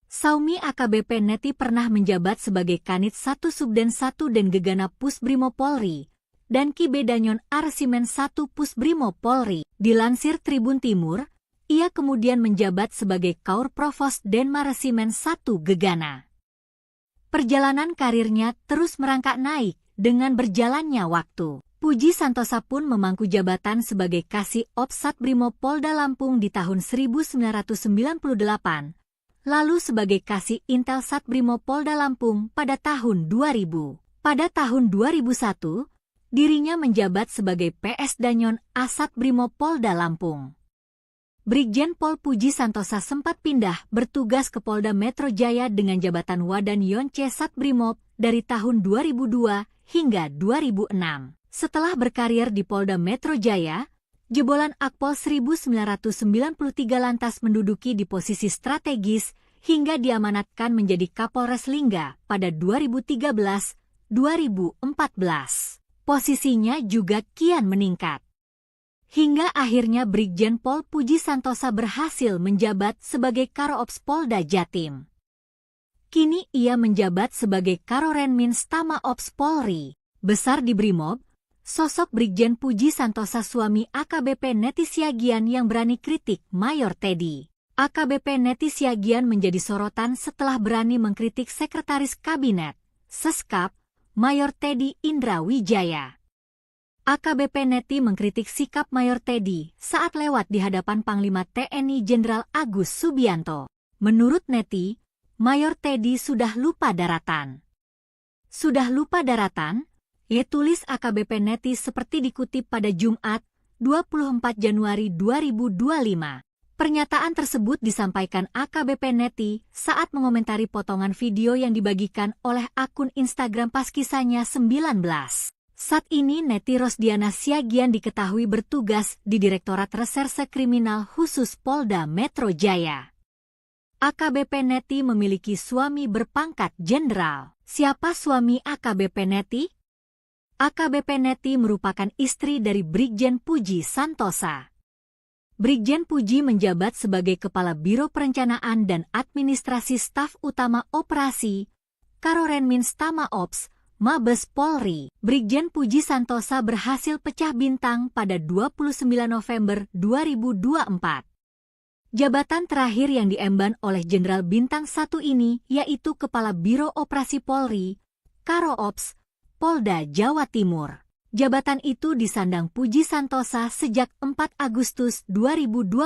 Saumi AKBP Neti pernah menjabat sebagai Kanit 1 Subden 1 dan Gegana Pusbrimo Polri dan Kibedanyon Arsimen 1 Pusbrimo Polri. Dilansir Tribun Timur, ia kemudian menjabat sebagai Kaur Provos Denma Resimen 1 Gegana. Perjalanan karirnya terus merangkak naik dengan berjalannya waktu. Puji Santosa pun memangku jabatan sebagai Kasih Ops Satbrimo Polda Lampung di tahun 1998, lalu sebagai Kasih Intel Satbrimo Polda Lampung pada tahun 2000. Pada tahun 2001, dirinya menjabat sebagai PS Danyon Asat Brimo Polda Lampung. Brigjen Pol Puji Santosa sempat pindah bertugas ke Polda Metro Jaya dengan jabatan Wadan Yonce Satbrimob dari tahun 2002 hingga 2006. Setelah berkarir di Polda Metro Jaya, jebolan Akpol 1993 lantas menduduki di posisi strategis hingga diamanatkan menjadi Kapolres Lingga pada 2013-2014. Posisinya juga kian meningkat. Hingga akhirnya Brigjen Pol Puji Santosa berhasil menjabat sebagai Karo-Ops Polda Jatim. Kini ia menjabat sebagai Karorenmin Stama Ops Polri. Besar di Brimob, sosok Brigjen Puji Santosa suami AKBP Neti Siagian yang berani kritik Mayor Teddy. AKBP Neti Siagian menjadi sorotan setelah berani mengkritik Sekretaris Kabinet, Seskap, Mayor Teddy Indra Wijaya. AKBP Neti mengkritik sikap Mayor Teddy saat lewat di hadapan Panglima TNI Jenderal Agus Subianto. Menurut Neti, Mayor Teddy sudah lupa daratan. Sudah lupa daratan? Tulis AKBP Neti seperti dikutip pada Jumat, 24 Januari 2025. Pernyataan tersebut disampaikan AKBP Neti saat mengomentari potongan video yang dibagikan oleh akun Instagram Paskisanya 19. Saat ini Neti Rosdiana Siagian diketahui bertugas di Direktorat Reserse Kriminal Khusus Polda Metro Jaya. AKBP Neti memiliki suami berpangkat jenderal. Siapa suami AKBP Neti? AKBP Neti merupakan istri dari Brigjen Puji Santosa. Brigjen Puji menjabat sebagai Kepala Biro Perencanaan dan Administrasi Staf Utama Operasi, Karorenmin Stama Ops, Mabes Polri. Brigjen Puji Santosa berhasil pecah bintang pada 29 November 2024. Jabatan terakhir yang diemban oleh Jenderal Bintang 1 ini yaitu Kepala Biro Operasi Polri, Karo Ops, Polda Jawa Timur. Jabatan itu disandang Puji Santosa sejak 4 Agustus 2020.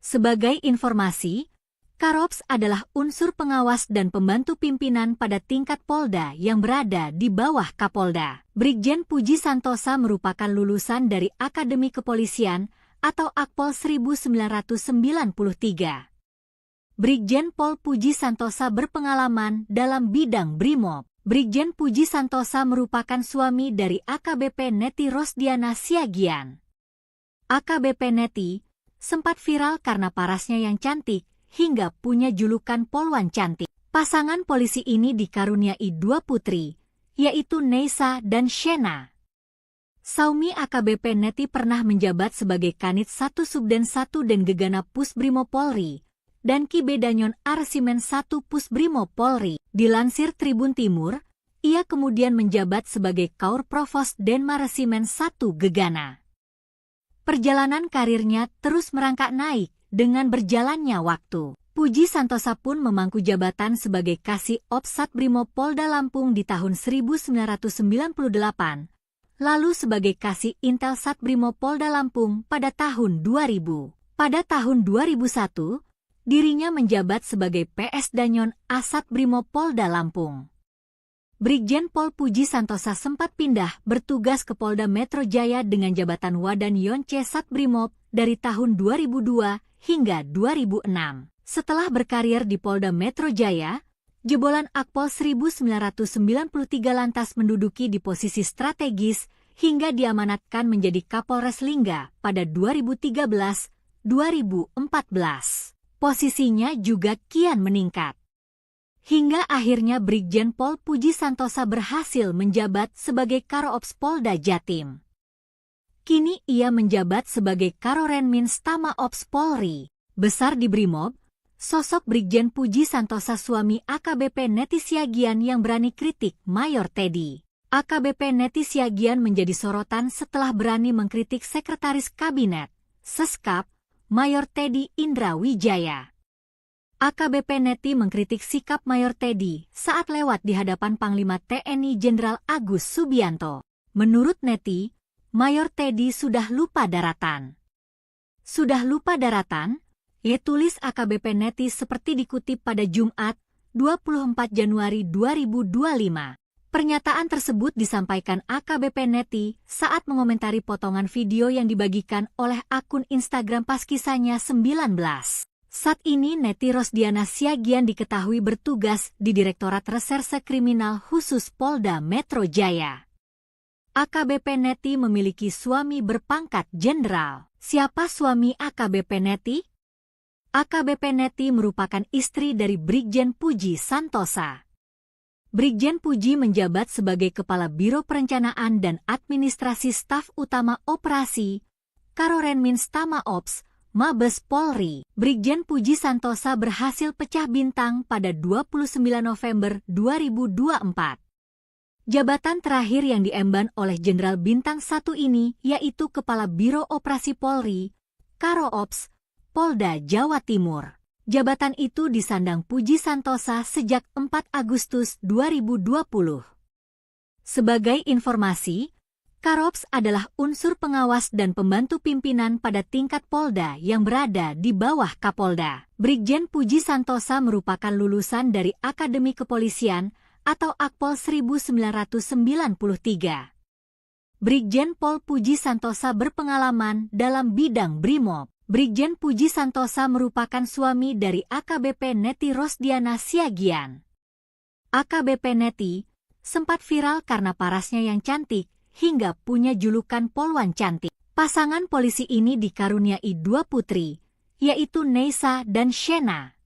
Sebagai informasi, Karops adalah unsur pengawas dan pembantu pimpinan pada tingkat Polda yang berada di bawah Kapolda. Brigjen Puji Santosa merupakan lulusan dari Akademi Kepolisian atau Akpol 1993. Brigjen Pol Puji Santosa berpengalaman dalam bidang Brimob. Brigjen Puji Santosa merupakan suami dari AKBP Neti Rosdiana Siagian. AKBP Neti sempat viral karena parasnya yang cantik hingga punya julukan Polwan Cantik. Pasangan polisi ini dikaruniai 2 putri, yaitu Neisa dan Shena. Saumi AKBP Neti pernah menjabat sebagai Kanit 1 Subden 1 dan Gegana Pusbrimo Polri dan Kibedanyon Arsimen 1 Pusbrimo Polri. Dilansir Tribun Timur, ia kemudian menjabat sebagai Kaur Provos Denmaresimen 1 Gegana. Perjalanan karirnya terus merangkak naik dengan berjalannya waktu. Puji Santosa pun memangku jabatan sebagai Kasih Ops Satbrimob Polda Lampung di tahun 1998, lalu sebagai Kasih Intel Satbrimob Polda Lampung pada tahun 2000. Pada tahun 2001, dirinya menjabat sebagai PS Danyon Asat Brimob Polda Lampung. Brigjen Pol Puji Santosa sempat pindah bertugas ke Polda Metro Jaya dengan jabatan Wadan Yonce Satbrimob dari tahun 2002 hingga 2006. Setelah berkarir di Polda Metro Jaya, jebolan Akpol 1993 lantas menduduki di posisi strategis hingga diamanatkan menjadi Kapolres Lingga pada 2013-2014. Posisinya juga kian meningkat. Hingga akhirnya Brigjen Pol Puji Santosa berhasil menjabat sebagai Karops Polda Jatim. Kini ia menjabat sebagai Karorenmins Tama Ops Polri. Besar di Brimob, sosok Brigjen Puji Santosa suami AKBP Neti Siagian yang berani kritik Mayor Teddy. AKBP Neti Siagian menjadi sorotan setelah berani mengkritik Sekretaris Kabinet, Seskap, Mayor Teddy Indra Wijaya. AKBP Neti mengkritik sikap Mayor Teddy saat lewat di hadapan Panglima TNI Jenderal Agus Subianto. Menurut Neti, Mayor Teddy sudah lupa daratan. Sudah lupa daratan? Ia tulis AKBP Neti seperti dikutip pada Jumat, 24 Januari 2025. Pernyataan tersebut disampaikan AKBP Neti saat mengomentari potongan video yang dibagikan oleh akun Instagram Paskisanya 19. Saat ini Neti Rosdiana Siagian diketahui bertugas di Direktorat Reserse Kriminal Khusus Polda Metro Jaya. AKBP Neti memiliki suami berpangkat jenderal. Siapa suami AKBP Neti? AKBP Neti merupakan istri dari Brigjen Puji Santosa. Brigjen Puji menjabat sebagai Kepala Biro Perencanaan dan Administrasi Staf Utama Operasi, Karorenmins Tama Ops, Mabes Polri. Brigjen Puji Santosa berhasil pecah bintang pada 29 November 2024. Jabatan terakhir yang diemban oleh Jenderal Bintang 1 ini yaitu Kepala Biro Operasi Polri, Karo Ops, Polda Jawa Timur. Jabatan itu disandang Puji Santosa sejak 4 Agustus 2020. Sebagai informasi, Karops adalah unsur pengawas dan pembantu pimpinan pada tingkat Polda yang berada di bawah Kapolda. Brigjen Puji Santosa merupakan lulusan dari Akademi Kepolisian atau Akpol 1993. Brigjen Pol Puji Santosa berpengalaman dalam bidang Brimob. Brigjen Puji Santosa merupakan suami dari AKBP Neti Rosdiana Siagian. AKBP Neti sempat viral karena parasnya yang cantik hingga punya julukan Polwan Cantik. Pasangan polisi ini dikaruniai 2 putri, yaitu Neisa dan Shena.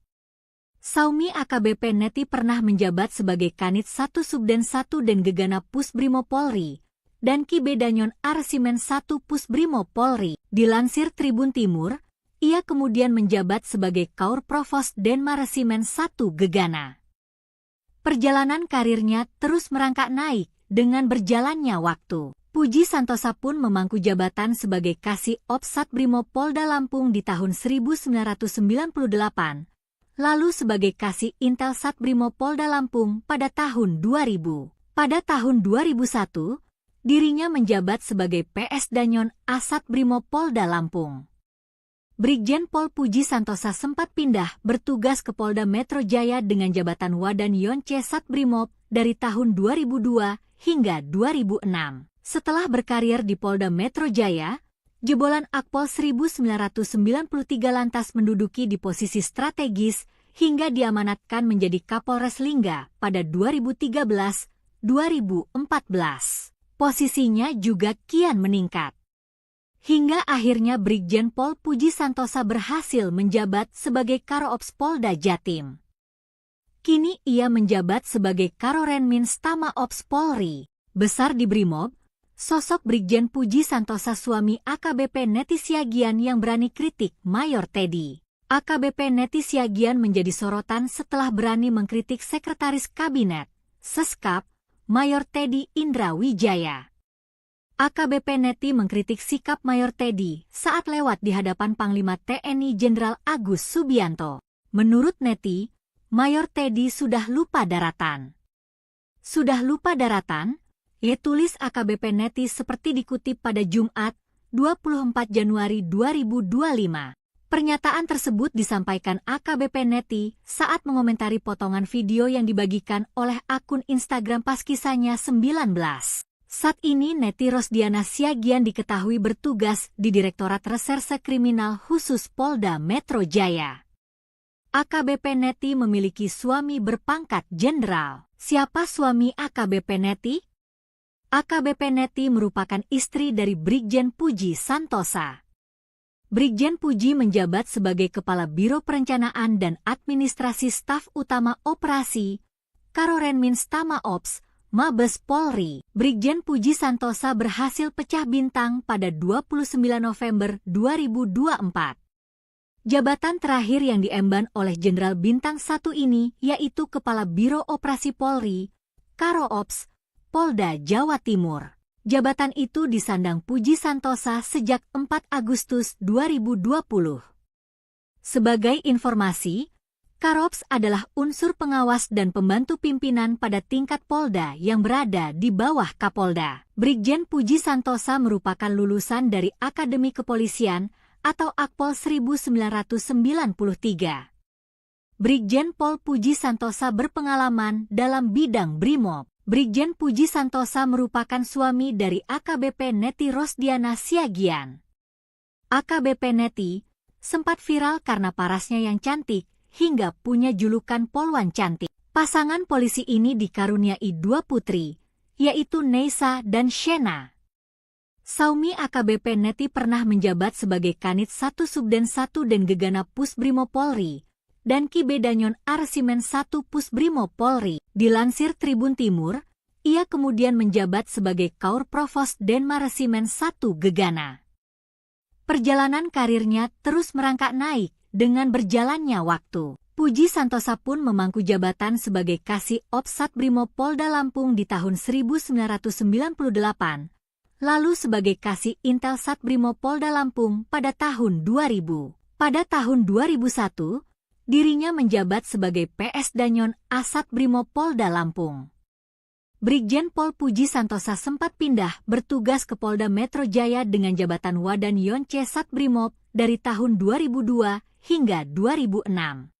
Saumi AKBP Neti pernah menjabat sebagai Kanit 1 Subden 1 dan Gegana Pusbrimo Polri dan Kibedanyon Arsimen 1 Pusbrimo Polri. Dilansir Tribun Timur, ia kemudian menjabat sebagai Kaur Provos Denmaresimen 1 Gegana. Perjalanan karirnya terus merangkak naik dengan berjalannya waktu. Puji Santosa pun memangku jabatan sebagai Kasih Ops Satbrimob Polda Lampung di tahun 1998, lalu sebagai Kasih Intel Satbrimob Polda Lampung pada tahun 2000. Pada tahun 2001, dirinya menjabat sebagai PS Danyon Asat Brimob Polda Lampung. Brigjen Pol Puji Santosa sempat pindah bertugas ke Polda Metro Jaya dengan jabatan Wadan Yonce Satbrimob dari tahun 2002 hingga 2006. Setelah berkarir di Polda Metro Jaya, jebolan Akpol 1993 lantas menduduki di posisi strategis hingga diamanatkan menjadi Kapolres Lingga pada 2013-2014. Posisinya juga kian meningkat. Hingga akhirnya Brigjen Pol Puji Santosa berhasil menjabat sebagai Karo-Ops Polda Jatim. Kini ia menjabat sebagai Karorenmin Stama Ops Polri. Besar di Brimob, sosok Brigjen Puji Santosa suami AKBP Neti Siagian yang berani kritik Mayor Teddy. AKBP Neti Siagian menjadi sorotan setelah berani mengkritik Sekretaris Kabinet, Seskap, Mayor Teddy Indra Wijaya. AKBP Neti mengkritik sikap Mayor Teddy saat lewat di hadapan Panglima TNI Jenderal Agus Subianto. Menurut Neti, Mayor Teddy sudah lupa daratan. Sudah lupa daratan? Tulis AKBP Neti seperti dikutip pada Jumat, 24 Januari 2025. Pernyataan tersebut disampaikan AKBP Neti saat mengomentari potongan video yang dibagikan oleh akun Instagram Paskisanya 19. Saat ini Neti Rosdiana Siagian diketahui bertugas di Direktorat Reserse Kriminal Khusus Polda Metro Jaya. AKBP Neti memiliki suami berpangkat jenderal. Siapa suami AKBP Neti? AKBP Neti merupakan istri dari Brigjen Puji Santosa. Brigjen Puji menjabat sebagai Kepala Biro Perencanaan dan Administrasi Staf Utama Operasi, Karorenmin Stama Ops, Mabes Polri. Brigjen Puji Santosa berhasil pecah bintang pada 29 November 2024. Jabatan terakhir yang diemban oleh Jenderal Bintang 1 ini yaitu Kepala Biro Operasi Polri, Karo-Ops, Polda Jawa Timur. Jabatan itu disandang Puji Santosa sejak 4 Agustus 2020. Sebagai informasi, Karo-Ops adalah unsur pengawas dan pembantu pimpinan pada tingkat Polda yang berada di bawah Kapolda. Brigjen Puji Santosa merupakan lulusan dari Akademi Kepolisian atau Akpol 1993. Brigjen Pol Puji Santosa berpengalaman dalam bidang Brimob. Brigjen Puji Santosa merupakan suami dari AKBP Neti Rosdiana Siagian. AKBP Neti sempat viral karena parasnya yang cantik, hingga punya julukan Polwan Cantik. Pasangan polisi ini dikaruniai 2 putri, yaitu Neisa dan Shena. Saumi AKBP Neti pernah menjabat sebagai Kanit 1 Subden 1 dan Gegana Pusbrimob Polri, dan Kibe Danyon Arsimen 1 Pusbrimob Polri. Dilansir Tribun Timur, ia kemudian menjabat sebagai Kaur Provos Denma Resimen 1 Gegana. Perjalanan karirnya terus merangkak naik dengan berjalannya waktu. Puji Santosa pun memangku jabatan sebagai Kasih Ops Satbrimob Polda Lampung di tahun 1998, lalu sebagai Kasih Intel Satbrimob Polda Lampung pada tahun 2000. Pada tahun 2001, dirinya menjabat sebagai PS Danyon Asat Brimob Polda Lampung. Brigjen Pol Puji Santosa sempat pindah bertugas ke Polda Metro Jaya dengan jabatan Wadan Yonce Satbrimob dari tahun 2002 hingga 2006.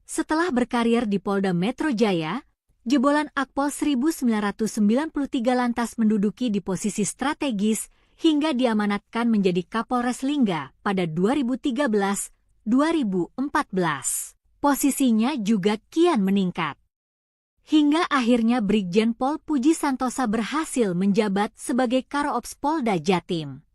Setelah berkarir di Polda Metro Jaya, jebolan Akpol 1993 lantas menduduki di posisi strategis hingga diamanatkan menjadi Kapolres Lingga pada 2013-2014. Posisinya juga kian meningkat. Hingga akhirnya Brigjen Pol Puji Santosa berhasil menjabat sebagai Karo-Ops Polda Jatim.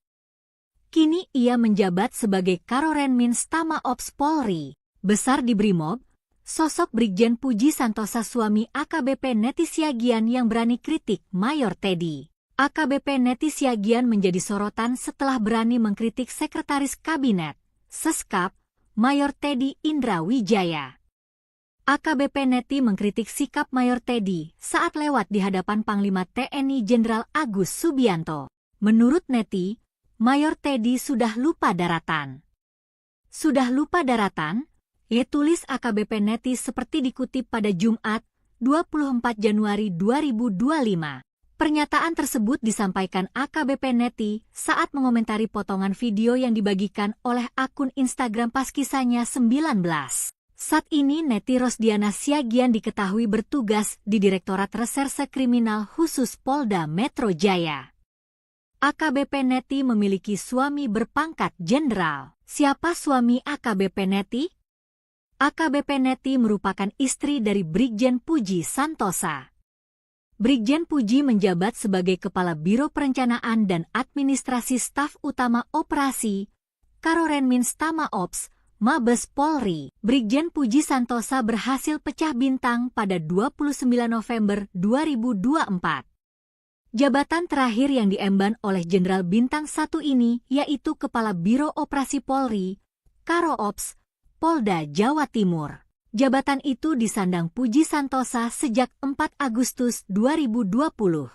Kini ia menjabat sebagai Karorenmin Stama Ops Polri. Besar di Brimob, sosok Brigjen Puji Santosa suami AKBP Neti Siagian yang berani kritik Mayor Teddy. AKBP Neti Siagian menjadi sorotan setelah berani mengkritik Sekretaris Kabinet, Seskap, Mayor Teddy Indra Wijaya. AKBP Neti mengkritik sikap Mayor Teddy saat lewat di hadapan Panglima TNI Jenderal Agus Subianto. Menurut Neti, Mayor Teddy sudah lupa daratan. Sudah lupa daratan? Tulis AKBP Neti seperti dikutip pada Jumat, 24 Januari 2025. Pernyataan tersebut disampaikan AKBP Neti saat mengomentari potongan video yang dibagikan oleh akun Instagram Paskisahnya 19. Saat ini Neti Rosdiana Siagian diketahui bertugas di Direktorat Reserse Kriminal Khusus Polda Metro Jaya. AKBP Neti memiliki suami berpangkat jenderal. Siapa suami AKBP Neti? AKBP Neti merupakan istri dari Brigjen Puji Santosa. Brigjen Puji menjabat sebagai Kepala Biro Perencanaan dan Administrasi Staf Utama Operasi, Karorenmins Tama Ops, Mabes Polri. Brigjen Puji Santosa berhasil pecah bintang pada 29 November 2024. Jabatan terakhir yang diemban oleh Jenderal Bintang 1 ini yaitu Kepala Biro Operasi Polri, Karo Ops, Polda Jawa Timur. Jabatan itu disandang Puji Santosa sejak 4 Agustus 2020.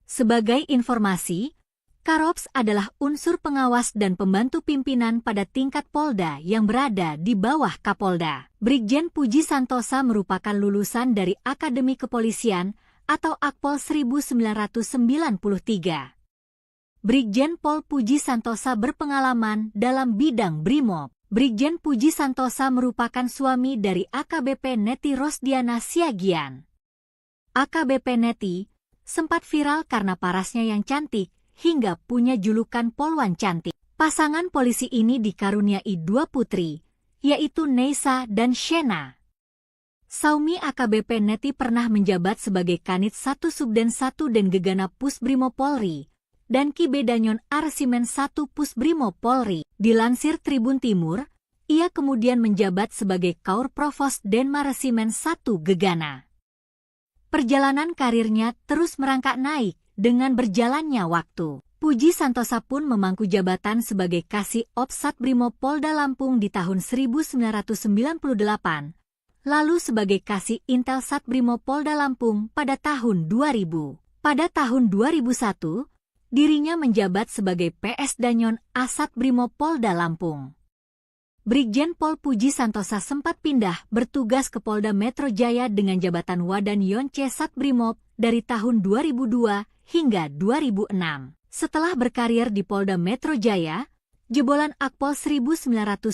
Sebagai informasi, Karops adalah unsur pengawas dan pembantu pimpinan pada tingkat Polda yang berada di bawah Kapolda. Brigjen Puji Santosa merupakan lulusan dari Akademi Kepolisian atau Akpol 1993. Brigjen Pol Puji Santosa berpengalaman dalam bidang Brimob. Brigjen Puji Santosa merupakan suami dari AKBP Neti Rosdiana Siagian. AKBP Neti sempat viral karena parasnya yang cantik hingga punya julukan Polwan Cantik. Pasangan polisi ini dikaruniai 2 putri, yaitu Neisa dan Shena. Saumi AKBP Neti pernah menjabat sebagai Kanit 1 Subden 1 dan Gegana Pusbrimob Polri dan Kibedanyon Arsimen 1 Pusbrimob Polri. Dilansir Tribun Timur, ia kemudian menjabat sebagai Kaur Provos Denmaresimen 1 Gegana. Perjalanan karirnya terus merangkak naik dengan berjalannya waktu. Puji Santosa pun memangku jabatan sebagai Kasih Ops Satbrimob Polda Lampung di tahun 1998, lalu sebagai Kasih Intel Satbrimob Polda Lampung pada tahun 2000. Pada tahun 2001, dirinya menjabat sebagai PS Danyon Asat Brimob Polda Lampung. Brigjen Pol Puji Santosa sempat pindah bertugas ke Polda Metro Jaya dengan jabatan Wadan Yonce Satbrimob dari tahun 2002 hingga 2006. Setelah berkarir di Polda Metro Jaya, jebolan Akpol 1993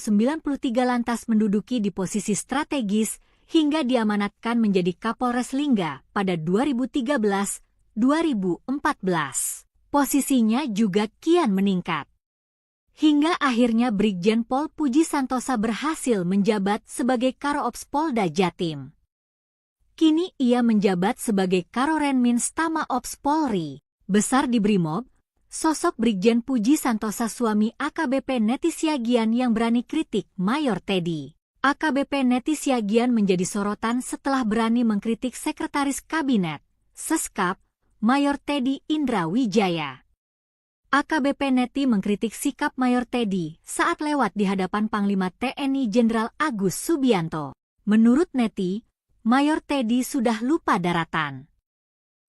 lantas menduduki di posisi strategis hingga diamanatkan menjadi Kapolres Lingga pada 2013-2014. Posisinya juga kian meningkat. Hingga akhirnya Brigjen Pol Puji Santosa berhasil menjabat sebagai Karo Ops Polda Jatim. Kini ia menjabat sebagai Karorenmins Tama Ops Polri. Besar di Brimob, sosok Brigjen Puji Santosa suami AKBP Neti Siagian yang berani kritik Mayor Teddy. AKBP Neti Siagian menjadi sorotan setelah berani mengkritik Sekretaris Kabinet, Seskap, Mayor Teddy Indra Wijaya. AKBP Neti mengkritik sikap Mayor Teddy saat lewat di hadapan Panglima TNI Jenderal Agus Subianto. Menurut Neti, Mayor Teddy sudah lupa daratan.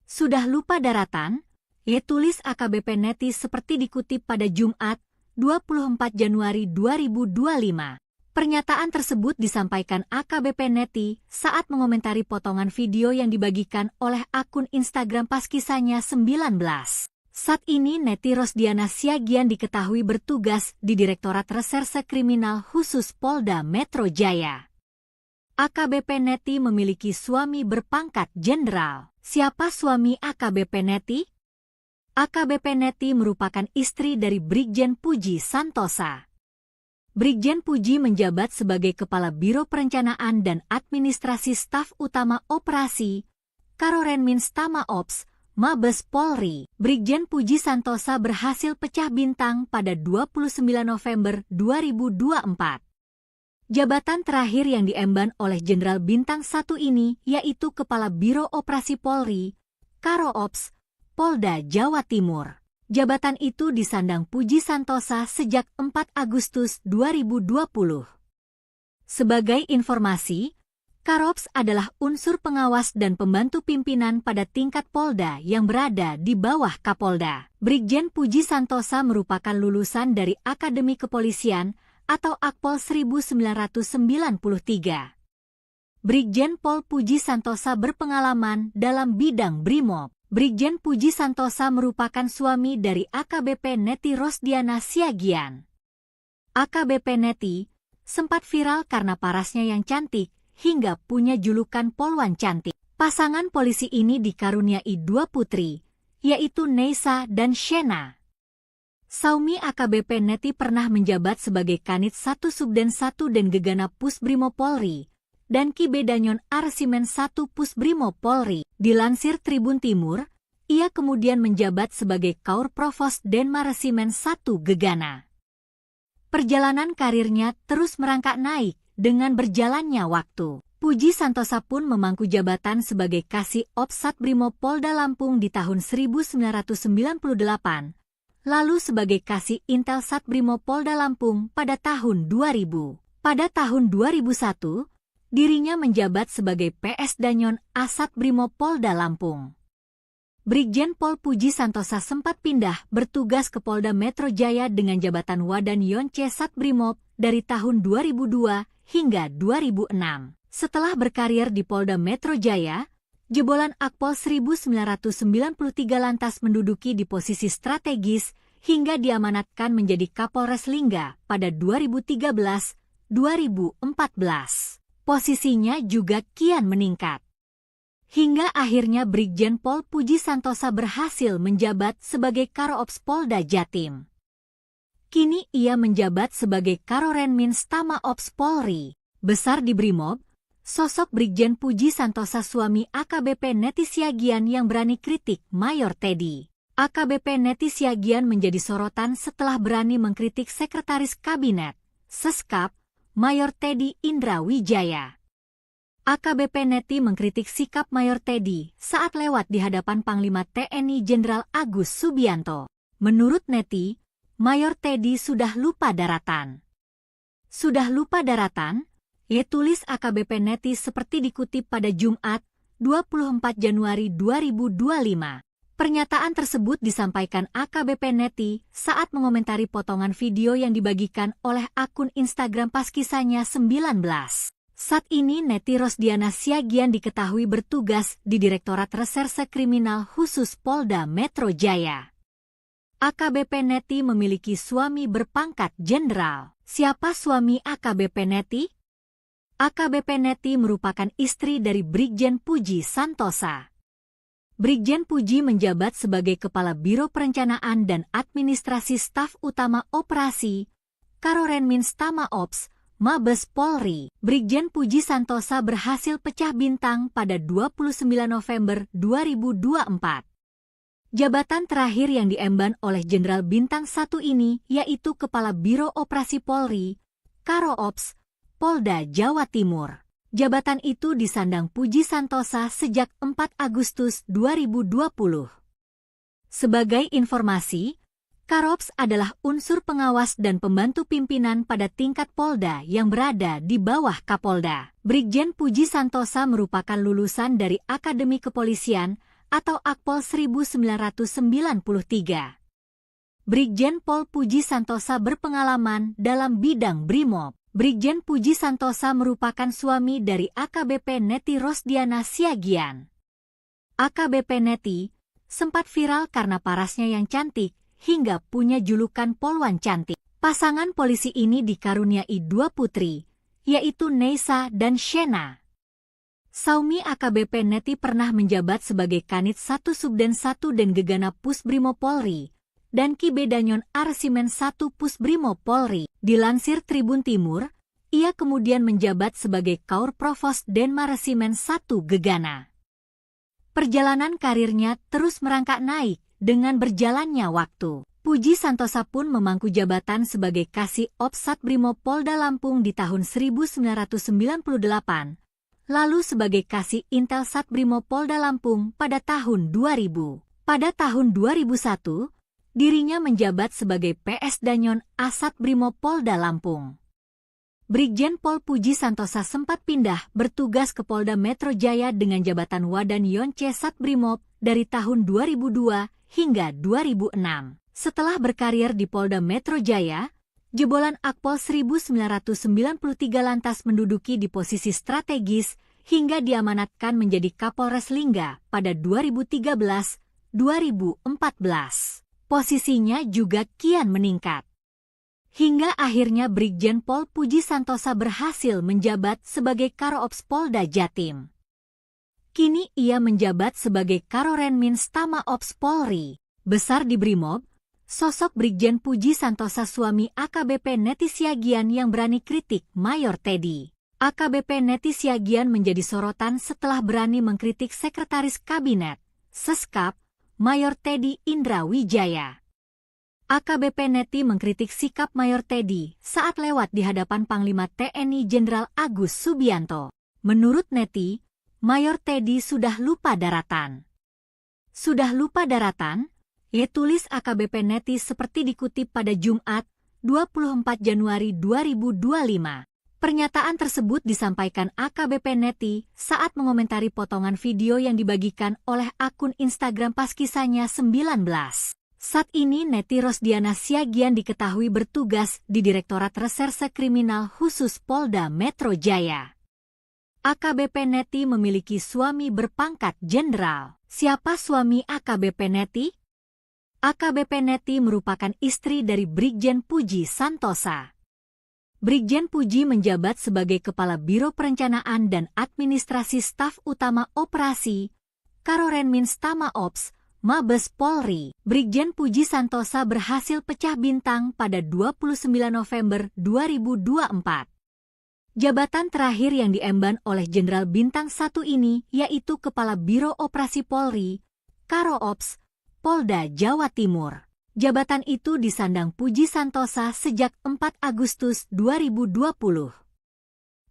Sudah lupa daratan? Tulis AKBP Neti seperti dikutip pada Jumat, 24 Januari 2025. Pernyataan tersebut disampaikan AKBP Neti saat mengomentari potongan video yang dibagikan oleh akun Instagram Paskisahnya 19. Saat ini Neti Rosdiana Siagian diketahui bertugas di Direktorat Reserse Kriminal Khusus Polda Metro Jaya. AKBP Neti memiliki suami berpangkat jenderal. Siapa suami AKBP Neti? AKBP Neti merupakan istri dari Brigjen Puji Santosa. Brigjen Puji menjabat sebagai Kepala Biro Perencanaan dan Administrasi Staf Utama Operasi, Karorenmins Tama Ops, Mabes Polri. Brigjen Puji Santosa berhasil pecah bintang pada 29 November 2024. Jabatan terakhir yang diemban oleh Jenderal Bintang 1 ini yaitu Kepala Biro Operasi Polri, Karo Ops, Polda Jawa Timur. Jabatan itu disandang Puji Santosa sejak 4 Agustus 2020. Sebagai informasi, Karops adalah unsur pengawas dan pembantu pimpinan pada tingkat Polda yang berada di bawah Kapolda. Brigjen Puji Santosa merupakan lulusan dari Akademi Kepolisian atau Akpol 1993. Brigjen Pol Puji Santosa berpengalaman dalam bidang Brimob. Brigjen Puji Santosa merupakan suami dari AKBP Neti Rosdiana Siagian. AKBP Neti sempat viral karena parasnya yang cantik hingga punya julukan Polwan Cantik. Pasangan polisi ini dikaruniai 2 putri, yaitu Neisa dan Shena. Saumi AKBP Neti pernah menjabat sebagai Kanit 1 Subden 1 dan Gegana Pusbrimo Polri dan Kibedanyon Arsimen 1 Pusbrimo Polri. Dilansir Tribun Timur, ia kemudian menjabat sebagai Kaur Provos Denmaresimen 1 Gegana. Perjalanan karirnya terus merangkak naik dengan berjalannya waktu. Puji Santosa pun memangku jabatan sebagai Kasih Ops Satbrimo Polda Lampung di tahun 1998, lalu sebagai Kasih Intel Satbrimo Polda Lampung pada tahun 2000. Pada tahun 2001, dirinya menjabat sebagai PS Danyon Asat Brimo Polda Lampung. Brigjen Pol Puji Santosa sempat pindah bertugas ke Polda Metro Jaya dengan jabatan Wadan Yonce Satbrimob dari tahun 2002 hingga 2006. Setelah berkarir di Polda Metro Jaya, jebolan Akpol 1993 lantas menduduki di posisi strategis hingga diamanatkan menjadi Kapolres Lingga pada 2013-2014. Posisinya juga kian meningkat. Hingga akhirnya Brigjen Pol Puji Santosa berhasil menjabat sebagai Karo Ops Polda Jatim. Kini ia menjabat sebagai Karorenmins Tama Ops Polri. Besar di Brimob, sosok Brigjen Puji Santosa suami AKBP Neti Siagian yang berani kritik Mayor Teddy. AKBP Neti Siagian menjadi sorotan setelah berani mengkritik Sekretaris Kabinet, Seskap, Mayor Teddy Indra Wijaya. AKBP Neti mengkritik sikap Mayor Teddy saat lewat di hadapan Panglima TNI Jenderal Agus Subianto. Menurut Neti, Mayor Teddy sudah lupa daratan. Sudah lupa daratan? Tulis AKBP Neti seperti dikutip pada Jumat, 24 Januari 2025. Pernyataan tersebut disampaikan AKBP Neti saat mengomentari potongan video yang dibagikan oleh akun Instagram Paskisanya 19. Saat ini Neti Rosdiana Siagian diketahui bertugas di Direktorat Reserse Kriminal Khusus Polda Metro Jaya. AKBP Neti memiliki suami berpangkat jenderal. Siapa suami AKBP Neti? AKBP Neti merupakan istri dari Brigjen Puji Santosa. Brigjen Puji menjabat sebagai Kepala Biro Perencanaan dan Administrasi Staf Utama Operasi Karorenmins Tama Ops, Mabes Polri. Brigjen Puji Santosa berhasil pecah bintang pada 29 November 2024. Jabatan terakhir yang diemban oleh Jenderal Bintang 1 ini yaitu Kepala Biro Operasi Polri, Karo Ops, Polda Jawa Timur. Jabatan itu disandang Puji Santosa sejak 4 Agustus 2020. Sebagai informasi, Karops adalah unsur pengawas dan pembantu pimpinan pada tingkat Polda yang berada di bawah Kapolda. Brigjen Puji Santosa merupakan lulusan dari Akademi Kepolisian atau Akpol 1993. Brigjen Pol Puji Santosa berpengalaman dalam bidang Brimob. Brigjen Puji Santosa merupakan suami dari AKBP Neti Rosdiana Siagian. AKBP Neti sempat viral karena parasnya yang cantik hingga punya julukan Polwan Cantik. Pasangan polisi ini dikaruniai 2 putri, yaitu Neisa dan Shena. Saumi AKBP Neti pernah menjabat sebagai Kanit 1 Subden 1 dan Gegana Pusbrimo Polri dan Kibedanyon Arsimen 1 Pusbrimo Polri. Dilansir Tribun Timur, ia kemudian menjabat sebagai Kaur Provos Denmaresimen 1 Gegana. Perjalanan karirnya terus merangkak naik dengan berjalannya waktu. Puji Santosa pun memangku jabatan sebagai Kasih Ops Satbrimo Polda Lampung di tahun 1998, lalu sebagai Kasih Intel Satbrimo Polda Lampung pada tahun 2000. Pada tahun 2001, dirinya menjabat sebagai PS Danyon Asat Brimo Polda Lampung. Brigjen Pol Puji Santosa sempat pindah bertugas ke Polda Metro Jaya dengan jabatan Wadan Yonce Satbrimob dari tahun 2002 hingga 2006. Setelah berkarir di Polda Metro Jaya, jebolan Akpol 1993 lantas menduduki di posisi strategis hingga diamanatkan menjadi Kapolres Lingga pada 2013-2014. Posisinya juga kian meningkat. Hingga akhirnya Brigjen Pol Puji Santosa berhasil menjabat sebagai Karo-Ops Polda Jatim. Kini ia menjabat sebagai Karorenmin Stama Ops Polri. Besar di Brimob, sosok Brigjen Puji Santosa suami AKBP Neti Siagian yang berani kritik Mayor Teddy. AKBP Neti Siagian menjadi sorotan setelah berani mengkritik Sekretaris Kabinet, Seskap, Mayor Teddy Indra Wijaya. AKBP Neti mengkritik sikap Mayor Teddy saat lewat di hadapan Panglima TNI Jenderal Agus Subianto. Menurut Neti, Mayor Teddy sudah lupa daratan. Sudah lupa daratan? Tulis AKBP Neti seperti dikutip pada Jumat, 24 Januari 2025. Pernyataan tersebut disampaikan AKBP Neti saat mengomentari potongan video yang dibagikan oleh akun Instagram Paskisahnya 19. Saat ini Neti Rosdiana Siagian diketahui bertugas di Direktorat Reserse Kriminal Khusus Polda Metro Jaya. AKBP Neti memiliki suami berpangkat jenderal. Siapa suami AKBP Neti? AKBP Neti merupakan istri dari Brigjen Puji Santosa. Brigjen Puji menjabat sebagai Kepala Biro Perencanaan dan Administrasi Staf Utama Operasi, Karorenmin Stama Ops, Mabes Polri. Brigjen Puji Santosa berhasil pecah bintang pada 29 November 2024. Jabatan terakhir yang diemban oleh Jenderal Bintang 1 ini yaitu Kepala Biro Operasi Polri, Karo-Ops, Polda Jawa Timur. Jabatan itu disandang Puji Santosa sejak 4 Agustus 2020.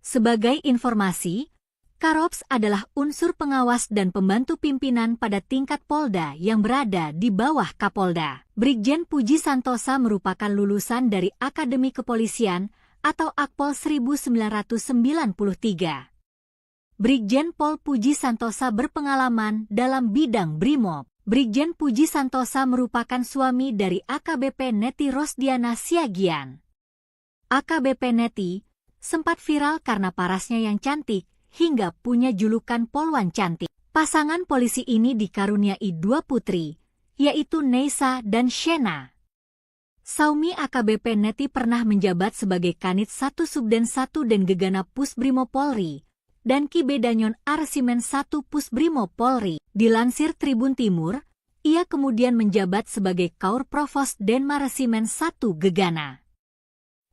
Sebagai informasi, Karo-Ops adalah unsur pengawas dan pembantu pimpinan pada tingkat Polda yang berada di bawah Kapolda. Brigjen Puji Santosa merupakan lulusan dari Akademi Kepolisian atau Akpol 1993. Brigjen Pol Puji Santosa berpengalaman dalam bidang Brimob. Brigjen Puji Santosa merupakan suami dari AKBP Neti Rosdiana Siagian. AKBP Neti sempat viral karena parasnya yang cantik, hingga punya julukan Polwan Cantik. Pasangan polisi ini dikaruniai 2 putri, yaitu Neisa dan Shena. Saumi AKBP Neti pernah menjabat sebagai Kanit 1 Subden 1 dan Gegana Pusbrimo Polri, dan Kibedanyon Arsimen 1 Pusbrimo Polri. Dilansir Tribun Timur, ia kemudian menjabat sebagai Kaur Provos Denma Resimen 1 Gegana.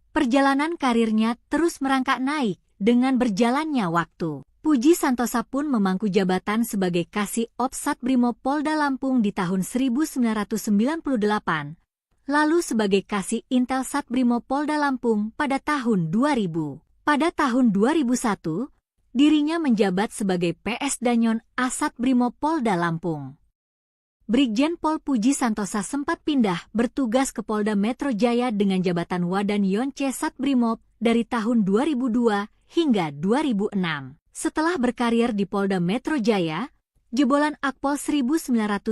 Perjalanan karirnya terus merangkak naik dengan berjalannya waktu. Puji Santosa pun memangku jabatan sebagai Kasih Ops Satbrimob Polda Lampung di tahun 1998, lalu sebagai Kasih Intel Satbrimob Polda Lampung pada tahun 2000. Pada tahun 2001, dirinya menjabat sebagai PS Danyon Asat Brimob Polda Lampung. Brigjen Pol Puji Santosa sempat pindah bertugas ke Polda Metro Jaya dengan jabatan Wadan Yonce Satbrimob dari tahun 2002 hingga 2006. Setelah berkarir di Polda Metro Jaya, jebolan Akpol 1993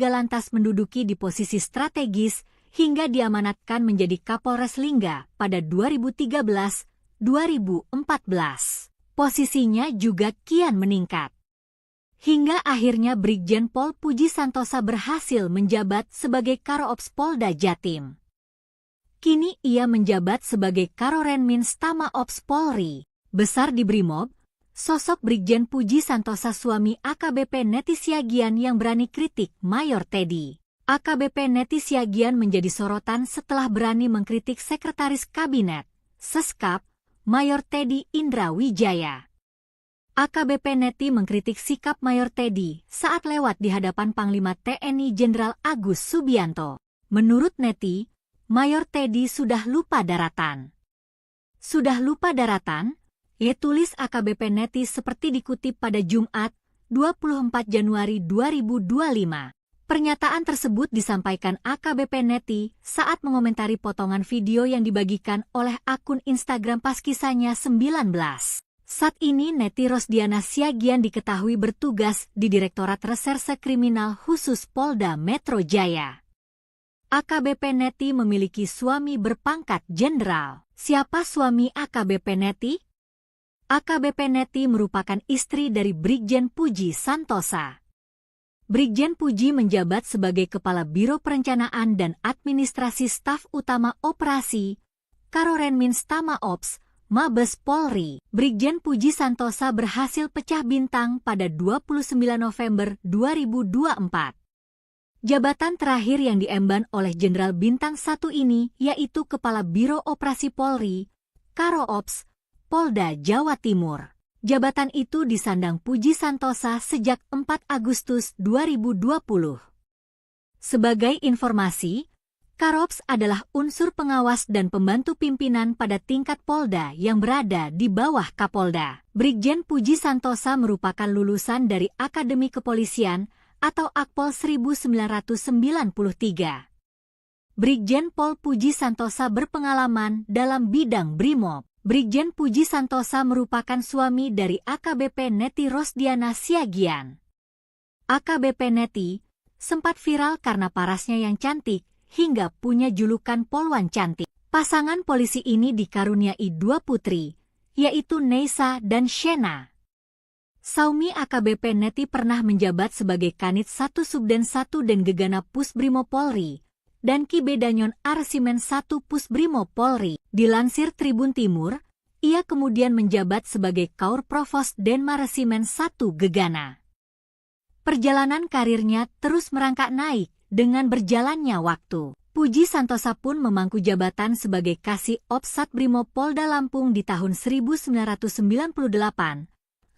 lantas menduduki di posisi strategis hingga diamanatkan menjadi Kapolres Lingga pada 2013-2014. Posisinya juga kian meningkat. Hingga akhirnya Brigjen Pol Puji Santosa berhasil menjabat sebagai Karo-Ops Polda Jatim. Kini ia menjabat sebagai Karorenmin Stama Ops Polri. Besar di Brimob, sosok Brigjen Puji Santosa suami AKBP Neti Siagian yang berani kritik Mayor Teddy. AKBP Neti Siagian menjadi sorotan setelah berani mengkritik Sekretaris Kabinet, Seskap, Mayor Teddy Indra Wijaya. AKBP Neti mengkritik sikap Mayor Teddy saat lewat di hadapan Panglima TNI Jenderal Agus Subianto. Menurut Neti, Mayor Teddy sudah lupa daratan. Sudah lupa daratan? Tulis AKBP Neti seperti dikutip pada Jumat, 24 Januari 2025. Pernyataan tersebut disampaikan AKBP Neti saat mengomentari potongan video yang dibagikan oleh akun Instagram Paskisahnya 19. Saat ini Neti Rosdiana Siagian diketahui bertugas di Direktorat Reserse Kriminal Khusus Polda Metro Jaya. AKBP Neti memiliki suami berpangkat jenderal. Siapa suami AKBP Neti? AKBP Neti merupakan istri dari Brigjen Puji Santosa. Brigjen Puji menjabat sebagai Kepala Biro Perencanaan dan Administrasi Staf Utama Operasi, Karorenmins Tama Ops, Mabes Polri. Brigjen Puji Santosa berhasil pecah bintang pada 29 November 2024. Jabatan terakhir yang diemban oleh Jenderal Bintang 1 ini yaitu Kepala Biro Operasi Polri, Karo Ops, Polda Jawa Timur. Jabatan itu disandang Puji Santosa sejak 4 Agustus 2020. Sebagai informasi, Karops adalah unsur pengawas dan pembantu pimpinan pada tingkat Polda yang berada di bawah Kapolda. Brigjen Puji Santosa merupakan lulusan dari Akademi Kepolisian atau Akpol 1993. Brigjen Pol Puji Santosa berpengalaman dalam bidang Brimob. Brigjen Puji Santosa merupakan suami dari AKBP Neti Rosdiana Siagian. AKBP Neti sempat viral karena parasnya yang cantik hingga punya julukan Polwan Cantik. Pasangan polisi ini dikaruniai 2 putri, yaitu Neisa dan Shena. Saumi AKBP Neti pernah menjabat sebagai Kanit 1 Subden 1 dan Gegana Pusbrimo Polri dan Ki Bedanyon Arsimen 1 Pusbrimo Polri. Dilansir Tribun Timur, ia kemudian menjabat sebagai Kaur Provos Denmaresimen 1 Gegana. Perjalanan karirnya terus merangkak naik dengan berjalannya waktu. Puji Santosa pun memangku jabatan sebagai Kasih Ops Satbrimo Polda Lampung di tahun 1998.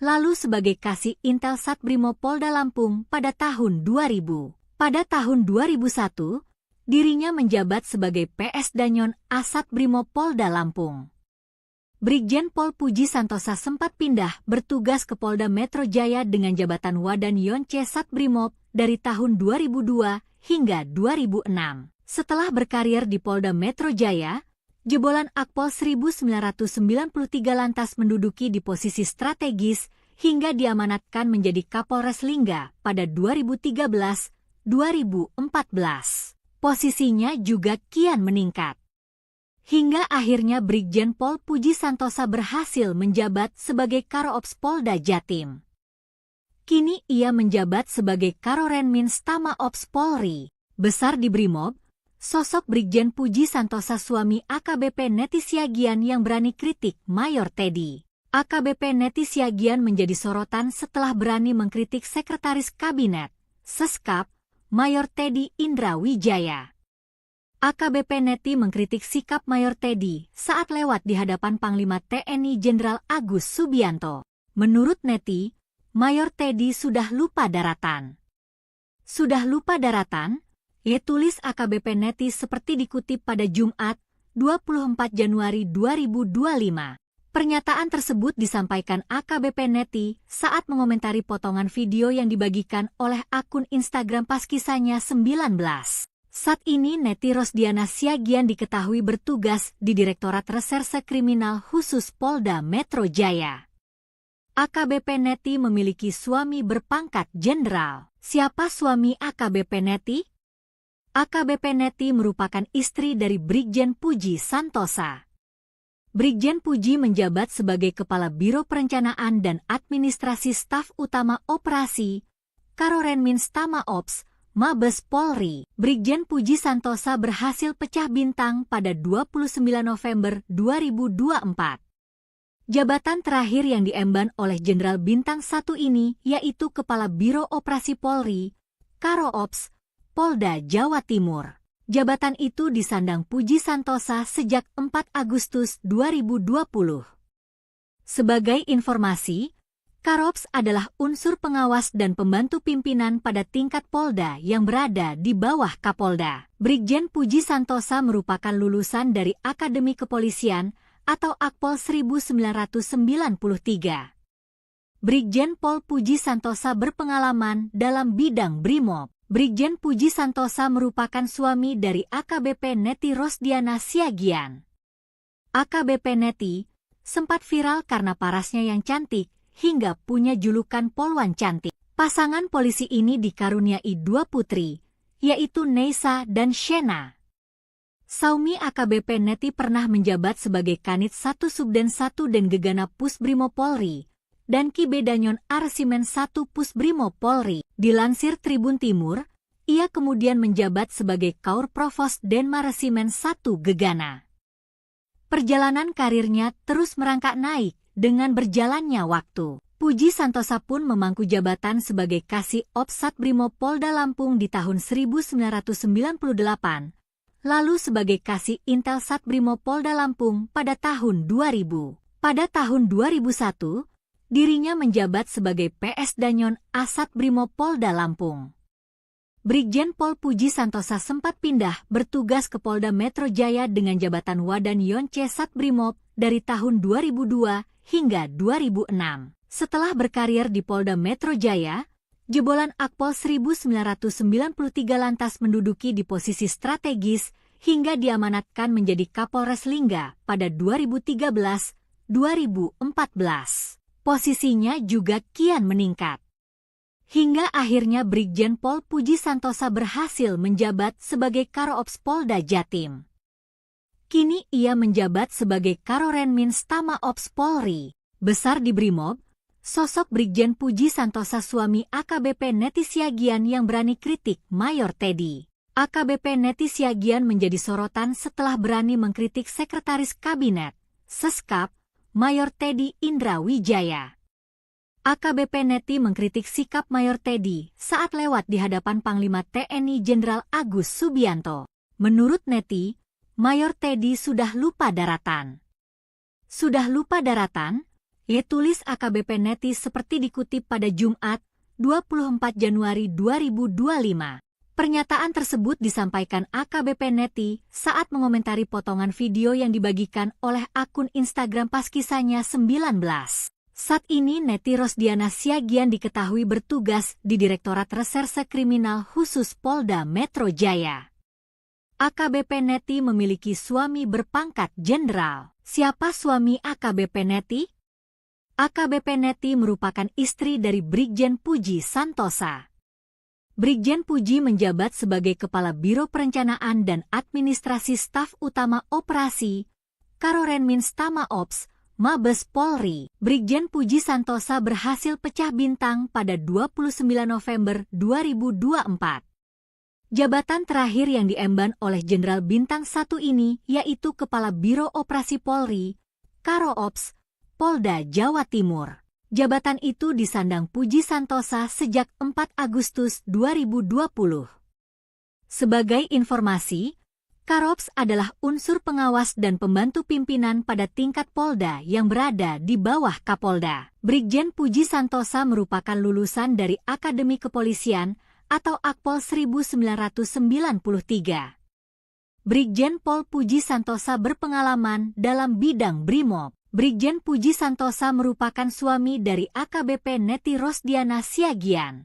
Lalu sebagai Kasih Intel Satbrimo Polda Lampung pada tahun 2000. Pada tahun 2001, dirinya menjabat sebagai PS Danyon Asat Brimo Polda Lampung. Brigjen Pol Puji Santosa sempat pindah bertugas ke Polda Metro Jaya dengan jabatan Wadan Yonce Satbrimob dari tahun 2002 hingga 2006. Setelah berkarir di Polda Metro Jaya, jebolan Akpol 1993 lantas menduduki di posisi strategis hingga diamanatkan menjadi Kapolres Lingga pada 2013-2014. Posisinya juga kian meningkat. Hingga akhirnya Brigjen Pol Puji Santosa berhasil menjabat sebagai Karoops Polda Jatim. Kini ia menjabat sebagai Karorenmins Tama Ops Polri. Besar di Brimob, sosok Brigjen Puji Santosa suami AKBP Neti Siagian yang berani kritik Mayor Teddy. AKBP Neti Siagian menjadi sorotan setelah berani mengkritik Sekretaris Kabinet, Seskap, Mayor Teddy Indra Wijaya. AKBP Neti mengkritik sikap Mayor Teddy saat lewat di hadapan Panglima TNI Jenderal Agus Subianto. Menurut Neti, Mayor Teddy sudah lupa daratan. Sudah lupa daratan? Tulis AKBP Neti seperti dikutip pada Jumat, 24 Januari 2025. Pernyataan tersebut disampaikan AKBP Neti saat mengomentari potongan video yang dibagikan oleh akun Instagram Paskisanya 19. Saat ini Neti Rosdiana Siagian diketahui bertugas di Direktorat Reserse Kriminal Khusus Polda Metro Jaya. AKBP Neti memiliki suami berpangkat jenderal. Siapa suami AKBP Neti? AKBP Neti merupakan istri dari Brigjen Puji Santosa. Brigjen Puji menjabat sebagai Kepala Biro Perencanaan dan Administrasi Staf Utama Operasi, Karorenmins Tama Ops, Mabes Polri. Brigjen Puji Santosa berhasil pecah bintang pada 29 November 2024. Jabatan terakhir yang diemban oleh Jenderal Bintang 1 ini yaitu Kepala Biro Operasi Polri, Karo Ops, Polda Jawa Timur. Jabatan itu disandang Puji Santosa sejak 4 Agustus 2020. Sebagai informasi, Karops adalah unsur pengawas dan pembantu pimpinan pada tingkat Polda yang berada di bawah Kapolda. Brigjen Puji Santosa merupakan lulusan dari Akademi Kepolisian atau Akpol 1993. Brigjen Pol Puji Santosa berpengalaman dalam bidang Brimob. Brigjen Puji Santosa merupakan suami dari AKBP Neti Rosdiana Siagian. AKBP Neti sempat viral karena parasnya yang cantik hingga punya julukan Polwan Cantik. Pasangan polisi ini dikaruniai 2 putri, yaitu Neisa dan Shena. Saumi AKBP Neti pernah menjabat sebagai Kanit 1 Subden 1 dan Gegana Pusbrimo Polri, dan Ki Bedanyon Arsimen 1 Pusbrimo Polri. Dilansir Tribun Timur, ia kemudian menjabat sebagai Kaur Provos Denma Resimen 1 Gegana. Perjalanan karirnya terus merangkak naik dengan berjalannya waktu. Puji Santosa pun memangku jabatan sebagai Kasih Ops Satbrimo Polda Lampung di tahun 1998, lalu sebagai Kasih Intel Satbrimo Polda Lampung pada tahun 2000. Pada tahun 2001, dirinya menjabat sebagai PS Danyon Asat Brimo Polda Lampung. Brigjen Pol Puji Santosa sempat pindah bertugas ke Polda Metro Jaya dengan jabatan Wadan Yonce Satbrimob dari tahun 2002 hingga 2006. Setelah berkarir di Polda Metro Jaya, jebolan Akpol 1993 lantas menduduki di posisi strategis hingga diamanatkan menjadi Kapolres Lingga pada 2013-2014. Posisinya juga kian meningkat. Hingga akhirnya Brigjen Pol Puji Santosa berhasil menjabat sebagai Karo-Ops Polda Jatim. Kini ia menjabat sebagai Karorenmins Tama Ops Polri. Besar di Brimob, sosok Brigjen Puji Santosa suami AKBP Neti Siagian yang berani kritik Mayor Teddy. AKBP Neti Siagian menjadi sorotan setelah berani mengkritik Sekretaris Kabinet, Seskap, Mayor Teddy Indra Wijaya. AKBP Neti mengkritik sikap Mayor Teddy saat lewat di hadapan Panglima TNI Jenderal Agus Subianto. Menurut Neti, Mayor Teddy sudah lupa daratan. Sudah lupa daratan? Tulis AKBP Neti seperti dikutip pada Jumat, 24 Januari 2025. Pernyataan tersebut disampaikan AKBP Neti saat mengomentari potongan video yang dibagikan oleh akun Instagram pas kisahnya 19. Saat ini Neti Rosdiana Siagian diketahui bertugas di Direktorat Reserse Kriminal Khusus Polda Metro Jaya. AKBP Neti memiliki suami berpangkat jenderal. Siapa suami AKBP Neti? AKBP Neti merupakan istri dari Brigjen Puji Santosa. Brigjen Puji menjabat sebagai Kepala Biro Perencanaan dan Administrasi Staf Utama Operasi, Karorenmins Tama Ops, Mabes Polri. Brigjen Puji Santosa berhasil pecah bintang pada 29 November 2024. Jabatan terakhir yang diemban oleh Jenderal Bintang 1 ini yaitu Kepala Biro Operasi Polri, Karo-Ops, Polda Jawa Timur. Jabatan itu disandang Puji Santosa sejak 4 Agustus 2020. Sebagai informasi, Karops adalah unsur pengawas dan pembantu pimpinan pada tingkat Polda yang berada di bawah Kapolda. Brigjen Puji Santosa merupakan lulusan dari Akademi Kepolisian atau Akpol 1993. Brigjen Pol Puji Santosa berpengalaman dalam bidang Brimob. Brigjen Puji Santosa merupakan suami dari AKBP Neti Rosdiana Siagian.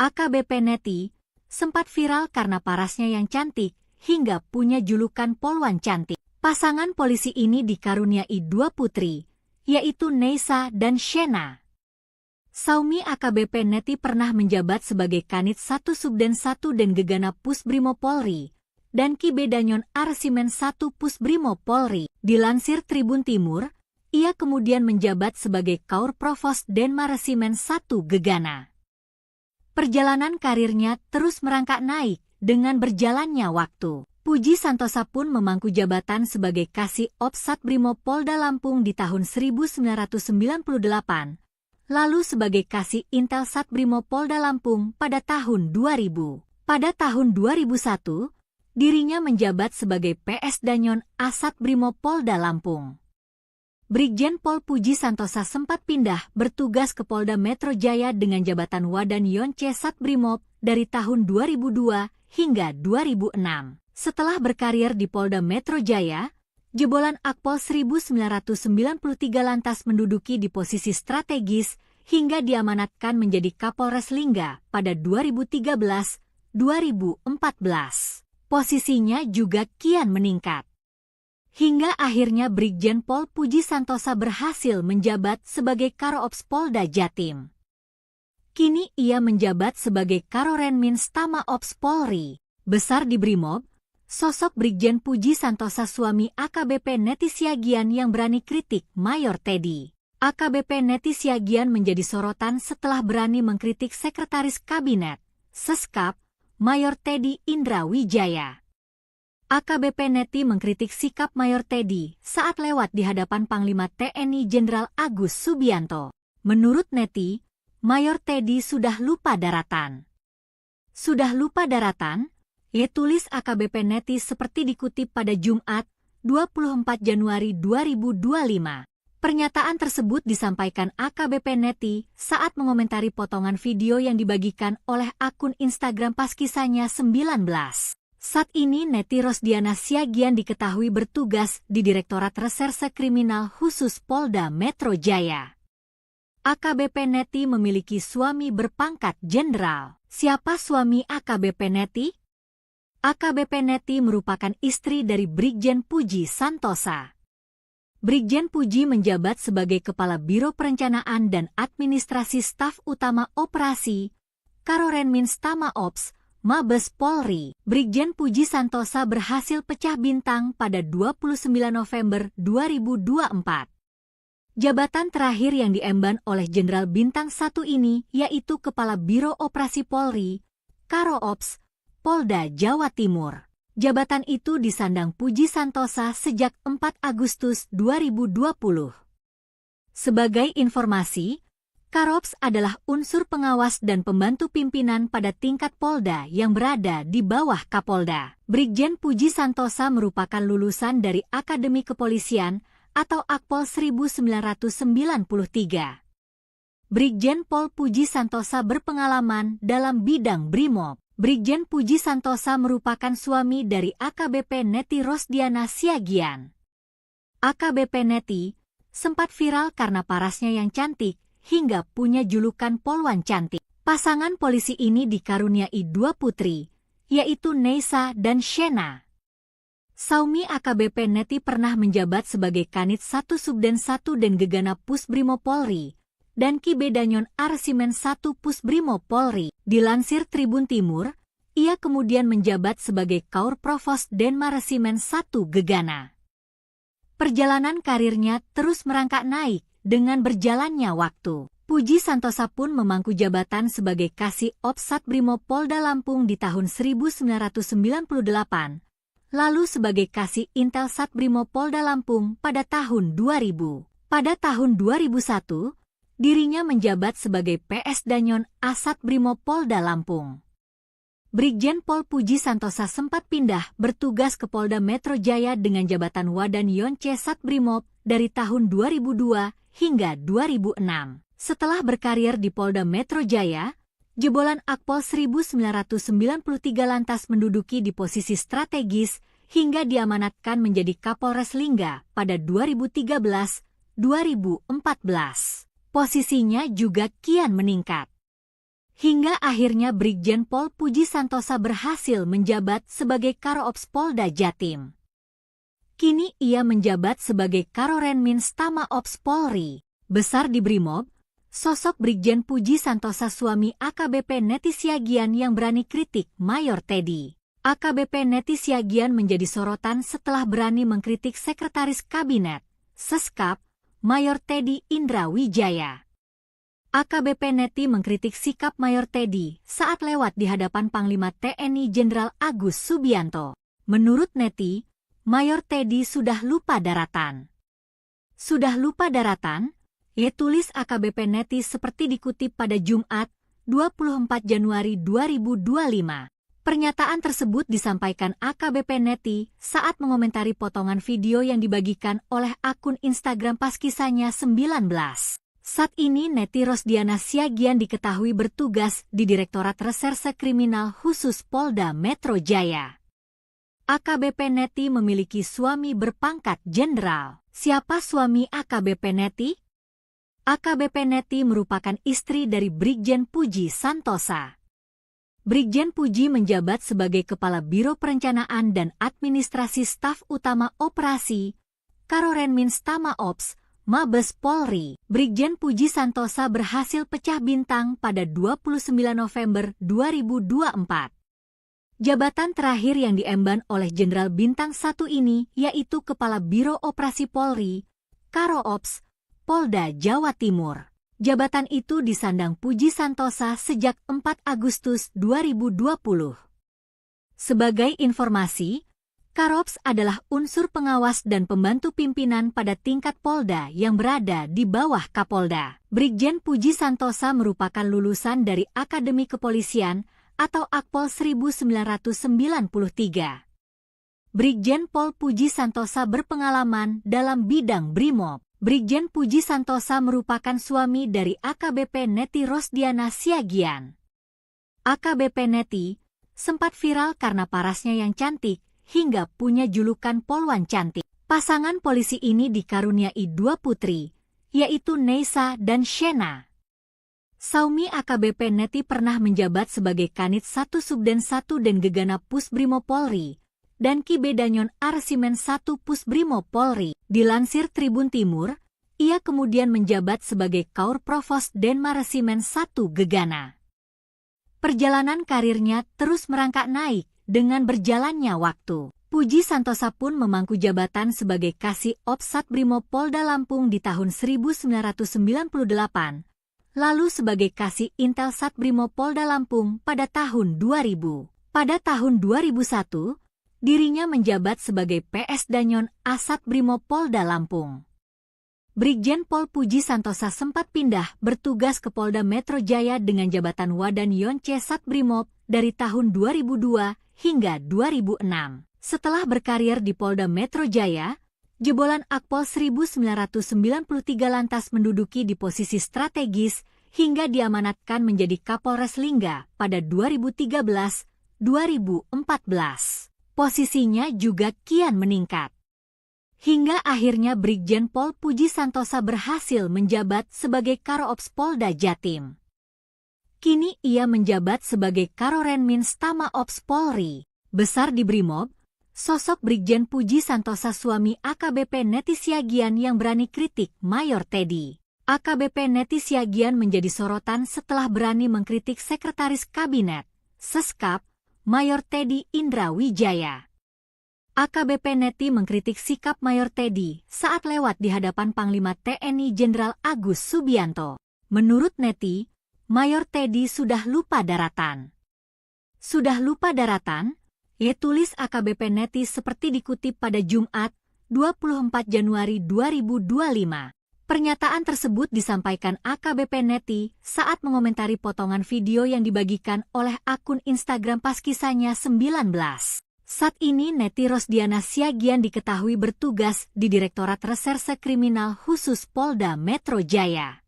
AKBP Neti sempat viral karena parasnya yang cantik, hingga punya julukan Polwan Cantik. Pasangan polisi ini dikaruniai 2 putri, yaitu Neisa dan Shena. Saumi AKBP Neti pernah menjabat sebagai Kanit 1 Subden 1 dan Gegana Pusbrimo Polri, dan Ki Bedanyon Arsimen 1 Pusbrimo Polri. Dilansir Tribun Timur, ia kemudian menjabat sebagai Kaur Provos Denma Resimen 1 Gegana. Perjalanan karirnya terus merangkak naik dengan berjalannya waktu. Puji Santosa pun memangku jabatan sebagai Kasih Ops Satbrimo Polda Lampung di tahun 1998, lalu sebagai Kasih Intel Satbrimo Polda Lampung pada tahun 2000. Pada tahun 2001, dirinya menjabat sebagai PS Danyon Asat Brimo Polda Lampung. Brigjen Pol Puji Santosa sempat pindah bertugas ke Polda Metro Jaya dengan jabatan Wadan Yonce Satbrimob dari tahun 2002 hingga 2006. Setelah berkarir di Polda Metro Jaya, jebolan Akpol 1993 lantas menduduki di posisi strategis hingga diamanatkan menjadi Kapolres Lingga pada 2013-2014. Posisinya juga kian meningkat. Hingga akhirnya Brigjen Pol Puji Santosa berhasil menjabat sebagai Karo-Ops Polda Jatim. Kini ia menjabat sebagai Karorenmins Tama Ops Polri. Besar di Brimob, Sosok Brigjen Puji Santosa suami AKBP Neti Siagian yang berani kritik Mayor Teddy. AKBP Neti Siagian menjadi sorotan setelah berani mengkritik Sekretaris Kabinet, Seskap, Mayor Teddy Indra Wijaya. AKBP Neti mengkritik sikap Mayor Teddy saat lewat di hadapan Panglima TNI Jenderal Agus Subianto. Menurut Neti, Mayor Teddy sudah lupa daratan. Sudah lupa daratan? Tulis AKBP Neti seperti dikutip pada Jumat, 24 Januari 2025. Pernyataan tersebut disampaikan AKBP Neti saat mengomentari potongan video yang dibagikan oleh akun Instagram pas kisahnya 19. Saat ini Neti Rosdiana Siagian diketahui bertugas di Direktorat Reserse Kriminal Khusus Polda Metro Jaya. AKBP Neti memiliki suami berpangkat jenderal. Siapa suami AKBP Neti? AKBP Neti merupakan istri dari Brigjen Puji Santosa. Brigjen Puji menjabat sebagai Kepala Biro Perencanaan dan Administrasi Staf Utama Operasi, Karorenmins Tama Ops, Mabes Polri. Brigjen Puji Santosa berhasil pecah bintang pada 29 November 2024. Jabatan terakhir yang diemban oleh Jenderal Bintang 1 ini yaitu Kepala Biro Operasi Polri, Karo Ops, Polda Jawa Timur. Jabatan itu disandang Puji Santosa sejak 4 Agustus 2020. Sebagai informasi, Karops adalah unsur pengawas dan pembantu pimpinan pada tingkat Polda yang berada di bawah Kapolda. Brigjen Puji Santosa merupakan lulusan dari Akademi Kepolisian atau Akpol 1993. Brigjen Pol Puji Santosa berpengalaman dalam bidang Brimob. Brigjen Puji Santosa merupakan suami dari AKBP Neti Rosdiana Siagian. AKBP Neti sempat viral karena parasnya yang cantik hingga punya julukan Polwan Cantik. Pasangan polisi ini dikaruniai 2 putri, yaitu Neisa dan Shena. Saumi AKBP Neti pernah menjabat sebagai Kanit 1 Subden 1 dan Gegana Pusbrimo Polri dan Ki Bedanyon Arsimen 1 Pusbrimo Polri. Dilansir Tribun Timur, ia kemudian menjabat sebagai Kaur Provos Denmaresimen 1 Gegana. Perjalanan karirnya terus merangkak naik dengan berjalannya waktu. Puji Santosa pun memangku jabatan sebagai Kasih Ops Satbrimo Polda Lampung di tahun 1998, lalu sebagai Kasih Intel Satbrimo Polda Lampung pada tahun 2000. Pada tahun 2001, dirinya menjabat sebagai PS Danyon Asat Brimo Polda Lampung. Brigjen Pol Puji Santosa sempat pindah bertugas ke Polda Metro Jaya dengan jabatan Wadan Yonce Satbrimob dari tahun 2002 hingga 2006. Setelah berkarir di Polda Metro Jaya, jebolan Akpol 1993 lantas menduduki di posisi strategis hingga diamanatkan menjadi Kapolres Lingga pada 2013-2014. Posisinya juga kian meningkat. Hingga akhirnya Brigjen Pol Puji Santosa berhasil menjabat sebagai Karoops Polda Jatim. Kini ia menjabat sebagai Karorenmins Tama Ops Polri. Besar di Brimob, sosok Brigjen Puji Santosa suami AKBP Neti Siagian yang berani kritik Mayor Teddy. AKBP Neti Siagian menjadi sorotan setelah berani mengkritik Sekretaris Kabinet, Seskap, Mayor Teddy Indra Wijaya. AKBP Neti mengkritik sikap Mayor Teddy saat lewat di hadapan Panglima TNI Jenderal Agus Subianto. Menurut Neti, Mayor Teddy sudah lupa daratan. Sudah lupa daratan? Tulis AKBP Neti seperti dikutip pada Jumat, 24 Januari 2025. Pernyataan tersebut disampaikan AKBP Neti saat mengomentari potongan video yang dibagikan oleh akun Instagram pas kisahnya 19. Saat ini Neti Rosdiana Siagian diketahui bertugas di Direktorat Reserse Kriminal Khusus Polda Metro Jaya. AKBP Neti memiliki suami berpangkat jenderal. Siapa suami AKBP Neti? AKBP Neti merupakan istri dari Brigjen Puji Santosa. Brigjen Puji menjabat sebagai Kepala Biro Perencanaan dan Administrasi Staf Utama Operasi, Karorenmins Tama Ops, Mabes Polri. Brigjen Puji Santosa berhasil pecah bintang pada 29 November 2024. Jabatan terakhir yang diemban oleh Jenderal Bintang 1 ini yaitu Kepala Biro Operasi Polri, Karo-Ops, Polda Jawa Timur. Jabatan itu disandang Puji Santosa sejak 4 Agustus 2020. Sebagai informasi, Karo-Ops adalah unsur pengawas dan pembantu pimpinan pada tingkat Polda yang berada di bawah Kapolda. Brigjen Puji Santosa merupakan lulusan dari Akademi Kepolisian atau Akpol 1993. Brigjen Pol Puji Santosa berpengalaman dalam bidang Brimob. Brigjen Puji Santosa merupakan suami dari AKBP Neti Rosdiana Siagian. AKBP Neti sempat viral karena parasnya yang cantik hingga punya julukan Polwan Cantik. Pasangan polisi ini dikaruniai 2 putri, yaitu Neisa dan Shena. Saumi AKBP Neti pernah menjabat sebagai Kanit 1 Subden 1 dan Gegana Pusbrimo Polri dan Kibedanyon Arsimen 1 Pusbrimo Polri. Dilansir Tribun Timur, ia kemudian menjabat sebagai Kaur Provos Denmaresimen 1 Gegana. Perjalanan karirnya terus merangkak naik dengan berjalannya waktu. Puji Santosa pun memangku jabatan sebagai Kasih Ops Satbrimo Polda Lampung di tahun 1998. Lalu sebagai Kasih Intel Satbrimo Polda Lampung pada tahun 2000. Pada tahun 2001, dirinya menjabat sebagai PS Danyon Asat Brimo Polda Lampung. Brigjen Pol Puji Santosa sempat pindah bertugas ke Polda Metro Jaya dengan jabatan Wadan Yonce Satbrimob dari tahun 2002 hingga 2006. Setelah berkarir di Polda Metro Jaya, jebolan Akpol 1993 lantas menduduki di posisi strategis hingga diamanatkan menjadi Kapolres Lingga pada 2013-2014. Posisinya juga kian meningkat. Hingga akhirnya Brigjen Pol Puji Santosa berhasil menjabat sebagai Karo-Ops Polda Jatim. Kini ia menjabat sebagai Karorenmins Tama Ops Polri. Besar di Brimob, sosok Brigjen Puji Santosa suami AKBP Neti Siagian yang berani kritik Mayor Teddy. AKBP Neti Siagian menjadi sorotan setelah berani mengkritik Sekretaris Kabinet, Seskap, Mayor Teddy Indra Wijaya. AKBP Neti mengkritik sikap Mayor Teddy saat lewat di hadapan Panglima TNI Jenderal Agus Subianto. Menurut Neti, Mayor Teddy sudah lupa daratan. Sudah lupa daratan? Tulis AKBP Neti seperti dikutip pada Jumat, 24 Januari 2025. Pernyataan tersebut disampaikan AKBP Neti saat mengomentari potongan video yang dibagikan oleh akun Instagram pas kisahnya 19. Saat ini Neti Rosdiana Siagian diketahui bertugas di Direktorat Reserse Kriminal Khusus Polda Metro Jaya.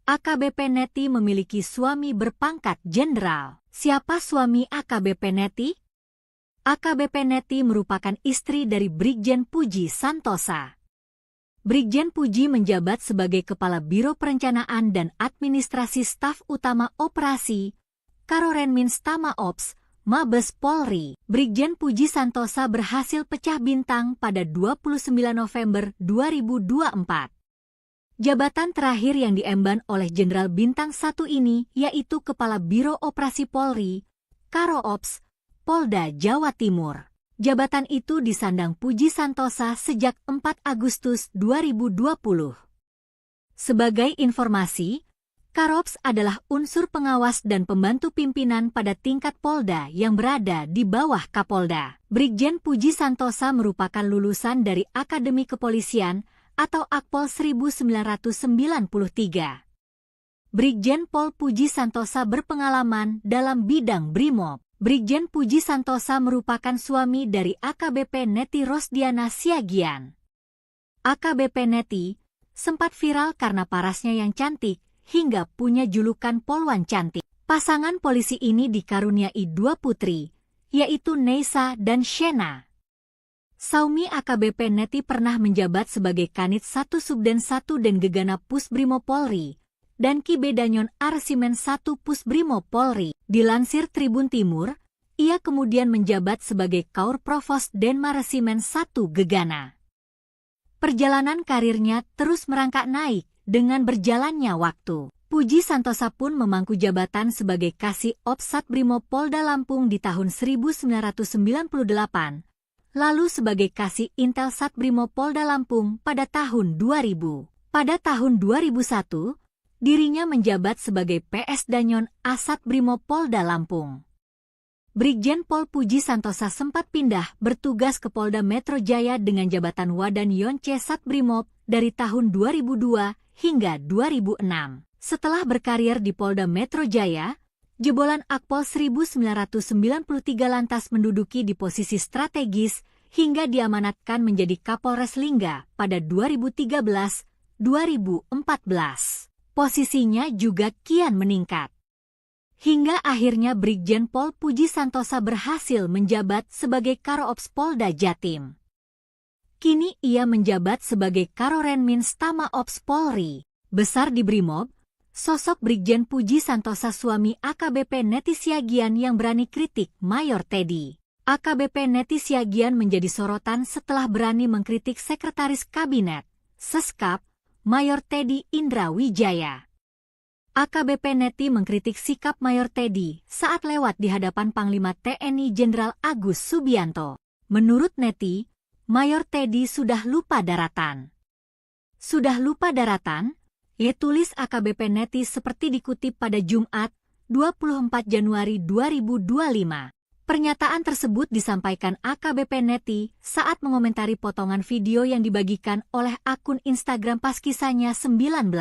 AKBP Neti memiliki suami berpangkat jenderal. Siapa suami AKBP Neti? AKBP Neti merupakan istri dari Brigjen Puji Santosa. Brigjen Puji menjabat sebagai Kepala Biro Perencanaan dan Administrasi Staf Utama Operasi, Karorenmins Tama Ops, Mabes Polri. Brigjen Puji Santosa berhasil pecah bintang pada 29 November 2024. Jabatan terakhir yang diemban oleh Jenderal Bintang 1 ini yaitu Kepala Biro Operasi Polri, Karo-Ops, Polda Jawa Timur. Jabatan itu disandang Puji Santosa sejak 4 Agustus 2020. Sebagai informasi, Karo-Ops adalah unsur pengawas dan pembantu pimpinan pada tingkat Polda yang berada di bawah Kapolda. Brigjen Puji Santosa merupakan lulusan dari Akademi Kepolisian atau Akpol 1993. Brigjen Pol Puji Santosa berpengalaman dalam bidang Brimob. Brigjen Puji Santosa merupakan suami dari AKBP Neti Rosdiana Siagian. AKBP Neti sempat viral karena parasnya yang cantik hingga punya julukan Polwan Cantik. Pasangan polisi ini dikaruniai 2 putri, yaitu Neisa dan Shena. Saumi AKBP Neti pernah menjabat sebagai Kanit 1 Subden 1 dan Gegana Pusbrimo Polri dan Kibedanyon Arsimen 1 Pusbrimo Polri. Dilansir Tribun Timur, ia kemudian menjabat sebagai Kaur Provos Denmaresimen 1 Gegana. Perjalanan karirnya terus merangkak naik dengan berjalannya waktu. Puji Santosa pun memangku jabatan sebagai Kasih Ops Satbrimo Polda Lampung di tahun 1998, lalu sebagai Kasih Intel Satbrimo Polda Lampung pada tahun 2000. Pada tahun 2001, dirinya menjabat sebagai PS Danyon Asat Brimo Polda Lampung. Brigjen Pol Puji Santosa sempat pindah bertugas ke Polda Metro Jaya dengan jabatan Wadan Yonce Satbrimob dari tahun 2002 hingga 2006. Setelah berkarir di Polda Metro Jaya, jebolan Akpol 1993 lantas menduduki di posisi strategis hingga diamanatkan menjadi Kapolres Lingga pada 2013-2014. Posisinya juga kian meningkat. Hingga akhirnya Brigjen Pol Puji Santosa berhasil menjabat sebagai Karo-Ops Polda Jatim. Kini ia menjabat sebagai Karorenmins Tama Ops Polri. Besar di Brimob, sosok Brigjen Puji Santosa suami AKBP Neti Siagian yang berani kritik Mayor Teddy. AKBP Neti Siagian menjadi sorotan setelah berani mengkritik Sekretaris Kabinet, Seskap, Mayor Teddy Indra Wijaya. AKBP Neti mengkritik sikap Mayor Teddy saat lewat di hadapan Panglima TNI Jenderal Agus Subianto. Menurut Neti, Mayor Teddy sudah lupa daratan. Sudah lupa daratan? Tulis AKBP Neti seperti dikutip pada Jumat, 24 Januari 2025. Pernyataan tersebut disampaikan AKBP Neti saat mengomentari potongan video yang dibagikan oleh akun Instagram pas kisahnya 19.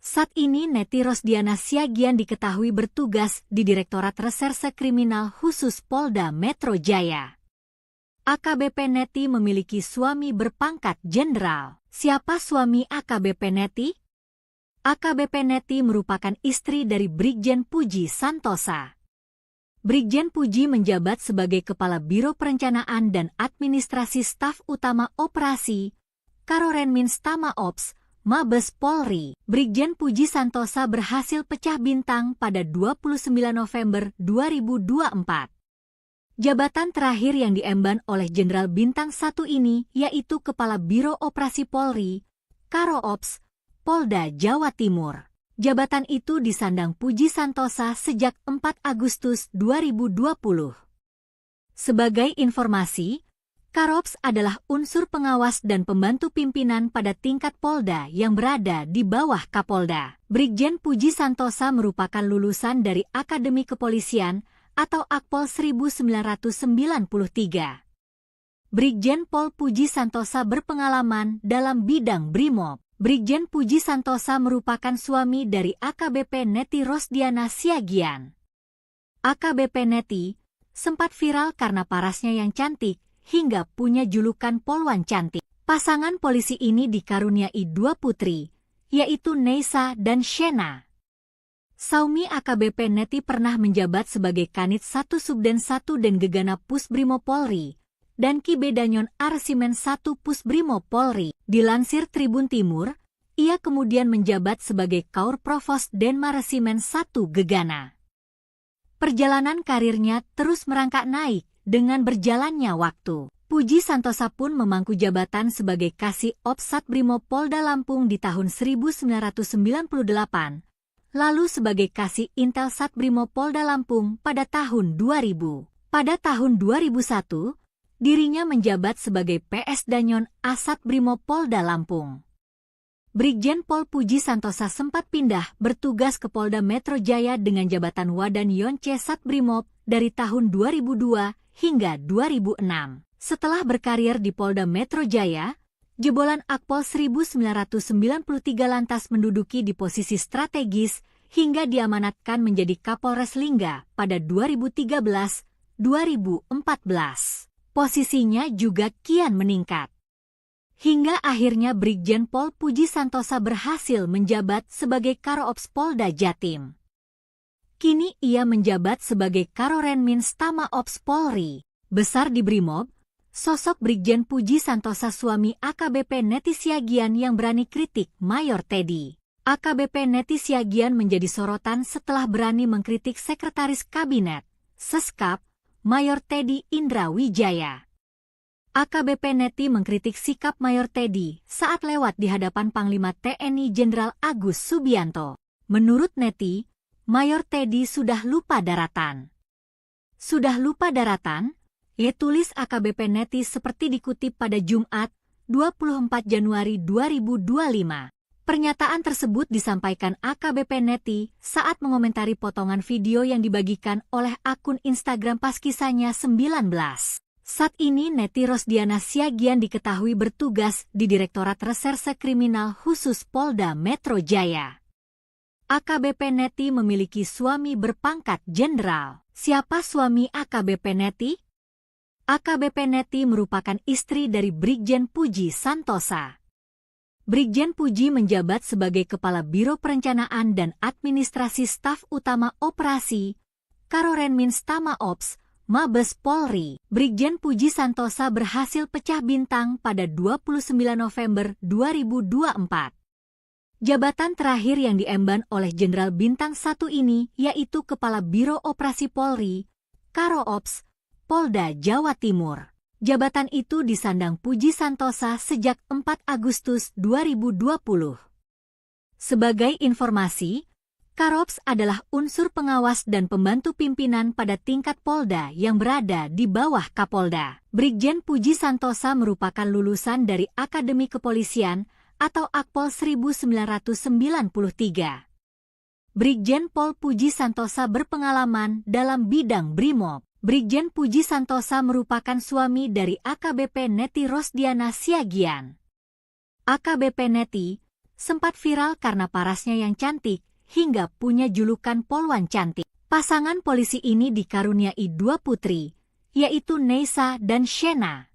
Saat ini Neti Rosdiana Siagian diketahui bertugas di Direktorat Reserse Kriminal Khusus Polda Metro Jaya. AKBP Neti memiliki suami berpangkat jenderal. Siapa suami AKBP Neti? AKBP Neti merupakan istri dari Brigjen Puji Santosa. Brigjen Puji menjabat sebagai Kepala Biro Perencanaan dan Administrasi Staf Utama Operasi, Karorenmins Tama Ops, Mabes Polri. Brigjen Puji Santosa berhasil pecah bintang pada 29 November 2024. Jabatan terakhir yang diemban oleh Jenderal Bintang 1 ini yaitu Kepala Biro Operasi Polri, Karo-Ops, Polda Jawa Timur. Jabatan itu disandang Puji Santosa sejak 4 Agustus 2020. Sebagai informasi, Karops adalah unsur pengawas dan pembantu pimpinan pada tingkat Polda yang berada di bawah Kapolda. Brigjen Puji Santosa merupakan lulusan dari Akademi Kepolisian atau Akpol 1993. Brigjen Pol Puji Santosa berpengalaman dalam bidang Brimob. Brigjen Puji Santosa merupakan suami dari AKBP Neti Rosdiana Siagian. AKBP Neti sempat viral karena parasnya yang cantik hingga punya julukan Polwan Cantik. Pasangan polisi ini dikaruniai 2 putri, yaitu Neisa dan Shena. Saumi AKBP Neti pernah menjabat sebagai Kanit 1 Subden 1 dan Gegana Pusbrimo Polri dan Kibedanyon Arsimen 1 Pusbrimo Polri. Dilansir Tribun Timur, ia kemudian menjabat sebagai Kaur Provos Denmaresimen 1 Gegana. Perjalanan karirnya terus merangkak naik dengan berjalannya waktu. Puji Santosa pun memangku jabatan sebagai Kasih Ops Satbrimo Polda Lampung di tahun 1998, lalu sebagai Kasih Intel Satbrimo Polda Lampung pada tahun 2000. Pada tahun 2001, dirinya menjabat sebagai PS Danyon Asat Brimo Polda Lampung. Brigjen Pol Puji Santosa sempat pindah bertugas ke Polda Metro Jaya dengan jabatan Wadan Yonce Satbrimob dari tahun 2002 hingga 2006. Setelah berkarir di Polda Metro Jaya, jebolan Akpol 1993 lantas menduduki di posisi strategis hingga diamanatkan menjadi Kapolres Lingga pada 2013-2014. Posisinya juga kian meningkat. Hingga akhirnya Brigjen Pol Puji Santosa berhasil menjabat sebagai Karo-Ops Polda Jatim. Kini ia menjabat sebagai Karorenmins Tama Ops Polri. Besar di Brimob, sosok Brigjen Puji Santosa suami AKBP Neti Siagian yang berani kritik Mayor Teddy. AKBP Neti Siagian menjadi sorotan setelah berani mengkritik Sekretaris Kabinet, Seskap, Mayor Teddy Indra Wijaya. AKBP Neti mengkritik sikap Mayor Teddy saat lewat di hadapan Panglima TNI Jenderal Agus Subianto. Menurut Neti, Mayor Teddy sudah lupa daratan. Sudah lupa daratan? Tulis AKBP Neti seperti dikutip pada Jumat, 24 Januari 2025. Pernyataan tersebut disampaikan AKBP Neti saat mengomentari potongan video yang dibagikan oleh akun Instagram pas kisahnya 19. Saat ini Neti Rosdiana Siagian diketahui bertugas di Direktorat Reserse Kriminal Khusus Polda Metro Jaya. AKBP Neti memiliki suami berpangkat jenderal. Siapa suami AKBP Neti? AKBP Neti merupakan istri dari Brigjen Puji Santosa. Brigjen Puji menjabat sebagai Kepala Biro Perencanaan dan Administrasi Staf Utama Operasi, Karorenmins Tama Ops, Mabes Polri. Brigjen Puji Santosa berhasil pecah bintang pada 29 November 2024. Jabatan terakhir yang diemban oleh Jenderal Bintang 1 ini yaitu Kepala Biro Operasi Polri, Karo Ops, Polda Jawa Timur. Jabatan itu disandang Puji Santosa sejak 4 Agustus 2020. Sebagai informasi, Karops adalah unsur pengawas dan pembantu pimpinan pada tingkat Polda yang berada di bawah Kapolda. Brigjen Puji Santosa merupakan lulusan dari Akademi Kepolisian atau Akpol 1993. Brigjen Pol Puji Santosa berpengalaman dalam bidang Brimob. Brigjen Puji Santosa merupakan suami dari AKBP Neti Rosdiana Siagian. AKBP Neti sempat viral karena parasnya yang cantik hingga punya julukan Polwan Cantik. Pasangan polisi ini dikaruniai 2 putri, yaitu Neisa dan Shena.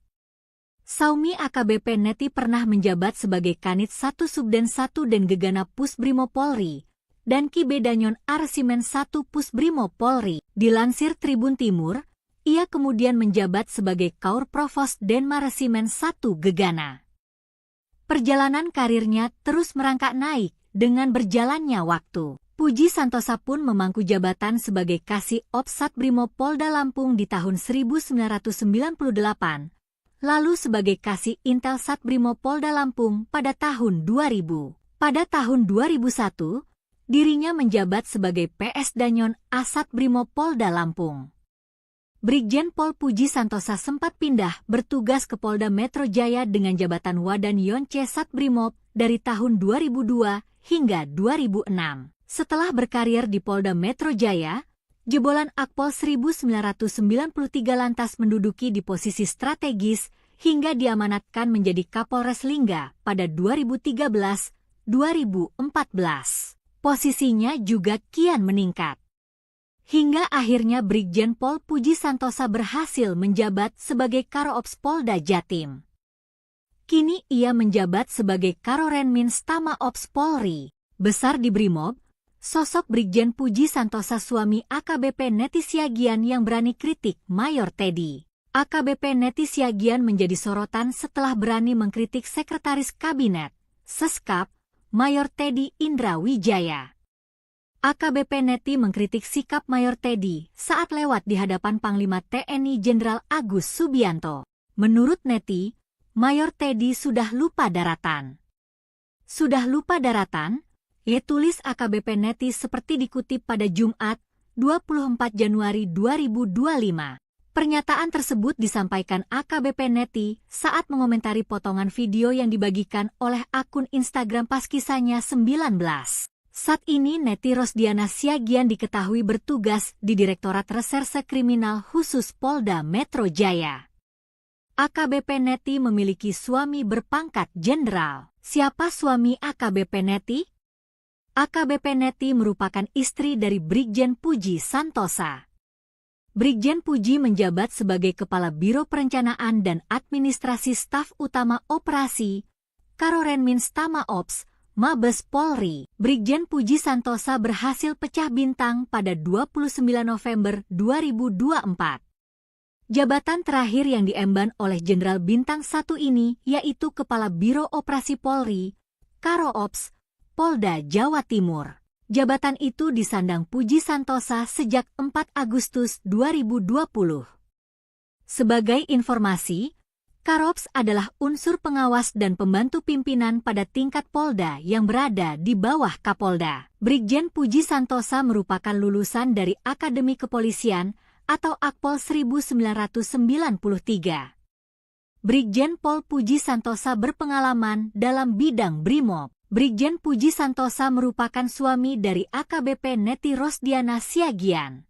Saumi AKBP Neti pernah menjabat sebagai Kanit 1 Subden 1 dan Gegana Pusbrimob Polri dan Kibedanyon Arsimen 1 Pusbrimob Polri. Dilansir Tribun Timur, ia kemudian menjabat sebagai Kaur Provos Denmaresimen 1 Gegana. Perjalanan karirnya terus merangkak naik dengan berjalannya waktu. Puji Santosa pun memangku jabatan sebagai Kasih Ops Satbrimob Polda Lampung di tahun 1998, lalu sebagai Kasih Intel Satbrimob Polda Lampung pada tahun 2000. Pada tahun 2001, dirinya menjabat sebagai PS Danyon Asat Brimob Polda Lampung. Brigjen Pol Puji Santosa sempat pindah bertugas ke Polda Metro Jaya dengan jabatan Wadan Yonce Satbrimob dari tahun 2002 hingga 2006. Setelah berkarir di Polda Metro Jaya, jebolan Akpol 1993 lantas menduduki di posisi strategis hingga diamanatkan menjadi Kapolres Lingga pada 2013-2014. Posisinya juga kian meningkat. Hingga akhirnya Brigjen Pol Puji Santosa berhasil menjabat sebagai Karo-Ops Polda Jatim. Kini ia menjabat sebagai Karorenmins Tama Ops Polri. Besar di Brimob, sosok Brigjen Puji Santosa suami AKBP Neti Siagian yang berani kritik Mayor Teddy. AKBP Neti Siagian menjadi sorotan setelah berani mengkritik Sekretaris Kabinet, Seskap, Mayor Teddy Indra Wijaya. AKBP Neti mengkritik sikap Mayor Teddy saat lewat di hadapan Panglima TNI Jenderal Agus Subianto. Menurut Neti, Mayor Teddy sudah lupa daratan. Sudah lupa daratan? Tulis AKBP Neti seperti dikutip pada Jumat, 24 Januari 2025. Pernyataan tersebut disampaikan AKBP Neti saat mengomentari potongan video yang dibagikan oleh akun Instagram pas kisahnya 19. Saat ini Neti Rosdiana Siagian diketahui bertugas di Direktorat Reserse Kriminal Khusus Polda Metro Jaya. AKBP Neti memiliki suami berpangkat jenderal. Siapa suami AKBP Neti? AKBP Neti merupakan istri dari Brigjen Puji Santosa. Brigjen Puji menjabat sebagai Kepala Biro Perencanaan dan Administrasi Staf Utama Operasi, Karorenmins Tama Ops, Mabes Polri. Brigjen Puji Santosa berhasil pecah bintang pada 29 November 2024. Jabatan terakhir yang diemban oleh Jenderal Bintang 1 ini yaitu Kepala Biro Operasi Polri, Karo Ops, Polda Jawa Timur. Jabatan itu disandang Puji Santosa sejak 4 Agustus 2020. Sebagai informasi, Karops adalah unsur pengawas dan pembantu pimpinan pada tingkat Polda yang berada di bawah Kapolda. Brigjen Puji Santosa merupakan lulusan dari Akademi Kepolisian atau Akpol 1993. Brigjen Pol Puji Santosa berpengalaman dalam bidang Brimob. Brigjen Puji Santosa merupakan suami dari AKBP Neti Rosdiana Siagian.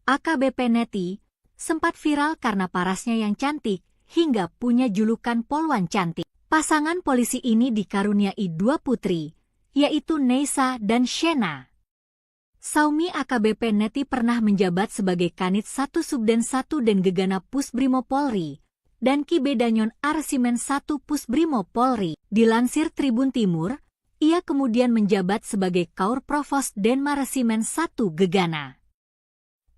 AKBP Neti sempat viral karena parasnya yang cantik, hingga punya julukan Polwan Cantik. Pasangan polisi ini dikaruniai 2 putri, yaitu Neisa dan Shena. Saumi AKBP Neti pernah menjabat sebagai Kanit 1 Subden 1 dan Gegana Pusbrimo Polri, dan Ki Bedanyon Arsimen 1 Pusbrimo Polri. Dilansir Tribun Timur, ia kemudian menjabat sebagai Kaur Provos Denma Resimen 1 Gegana.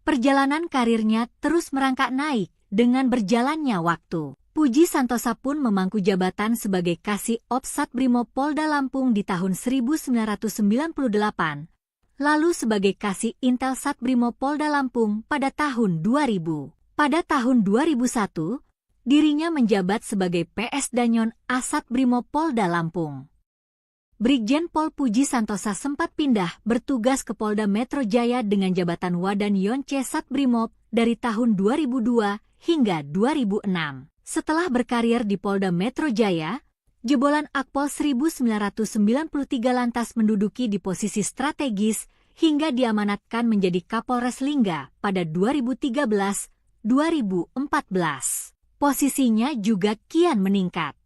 Perjalanan karirnya terus merangkak naik dengan berjalannya waktu. Puji Santosa pun memangku jabatan sebagai Kasih Ops Satbrimo Polda Lampung di tahun 1998, lalu sebagai Kasih Intel Satbrimo Polda Lampung pada tahun 2000. Pada tahun 2001, dirinya menjabat sebagai PS Danyon Asat Brimo Polda Lampung. Brigjen Pol Puji Santosa sempat pindah bertugas ke Polda Metro Jaya dengan jabatan Wadan Yonce Satbrimob dari tahun 2002 hingga 2006. Setelah berkarir di Polda Metro Jaya, jebolan Akpol 1993 lantas menduduki di posisi strategis hingga diamanatkan menjadi Kapolres Lingga pada 2013-2014. Posisinya juga kian meningkat.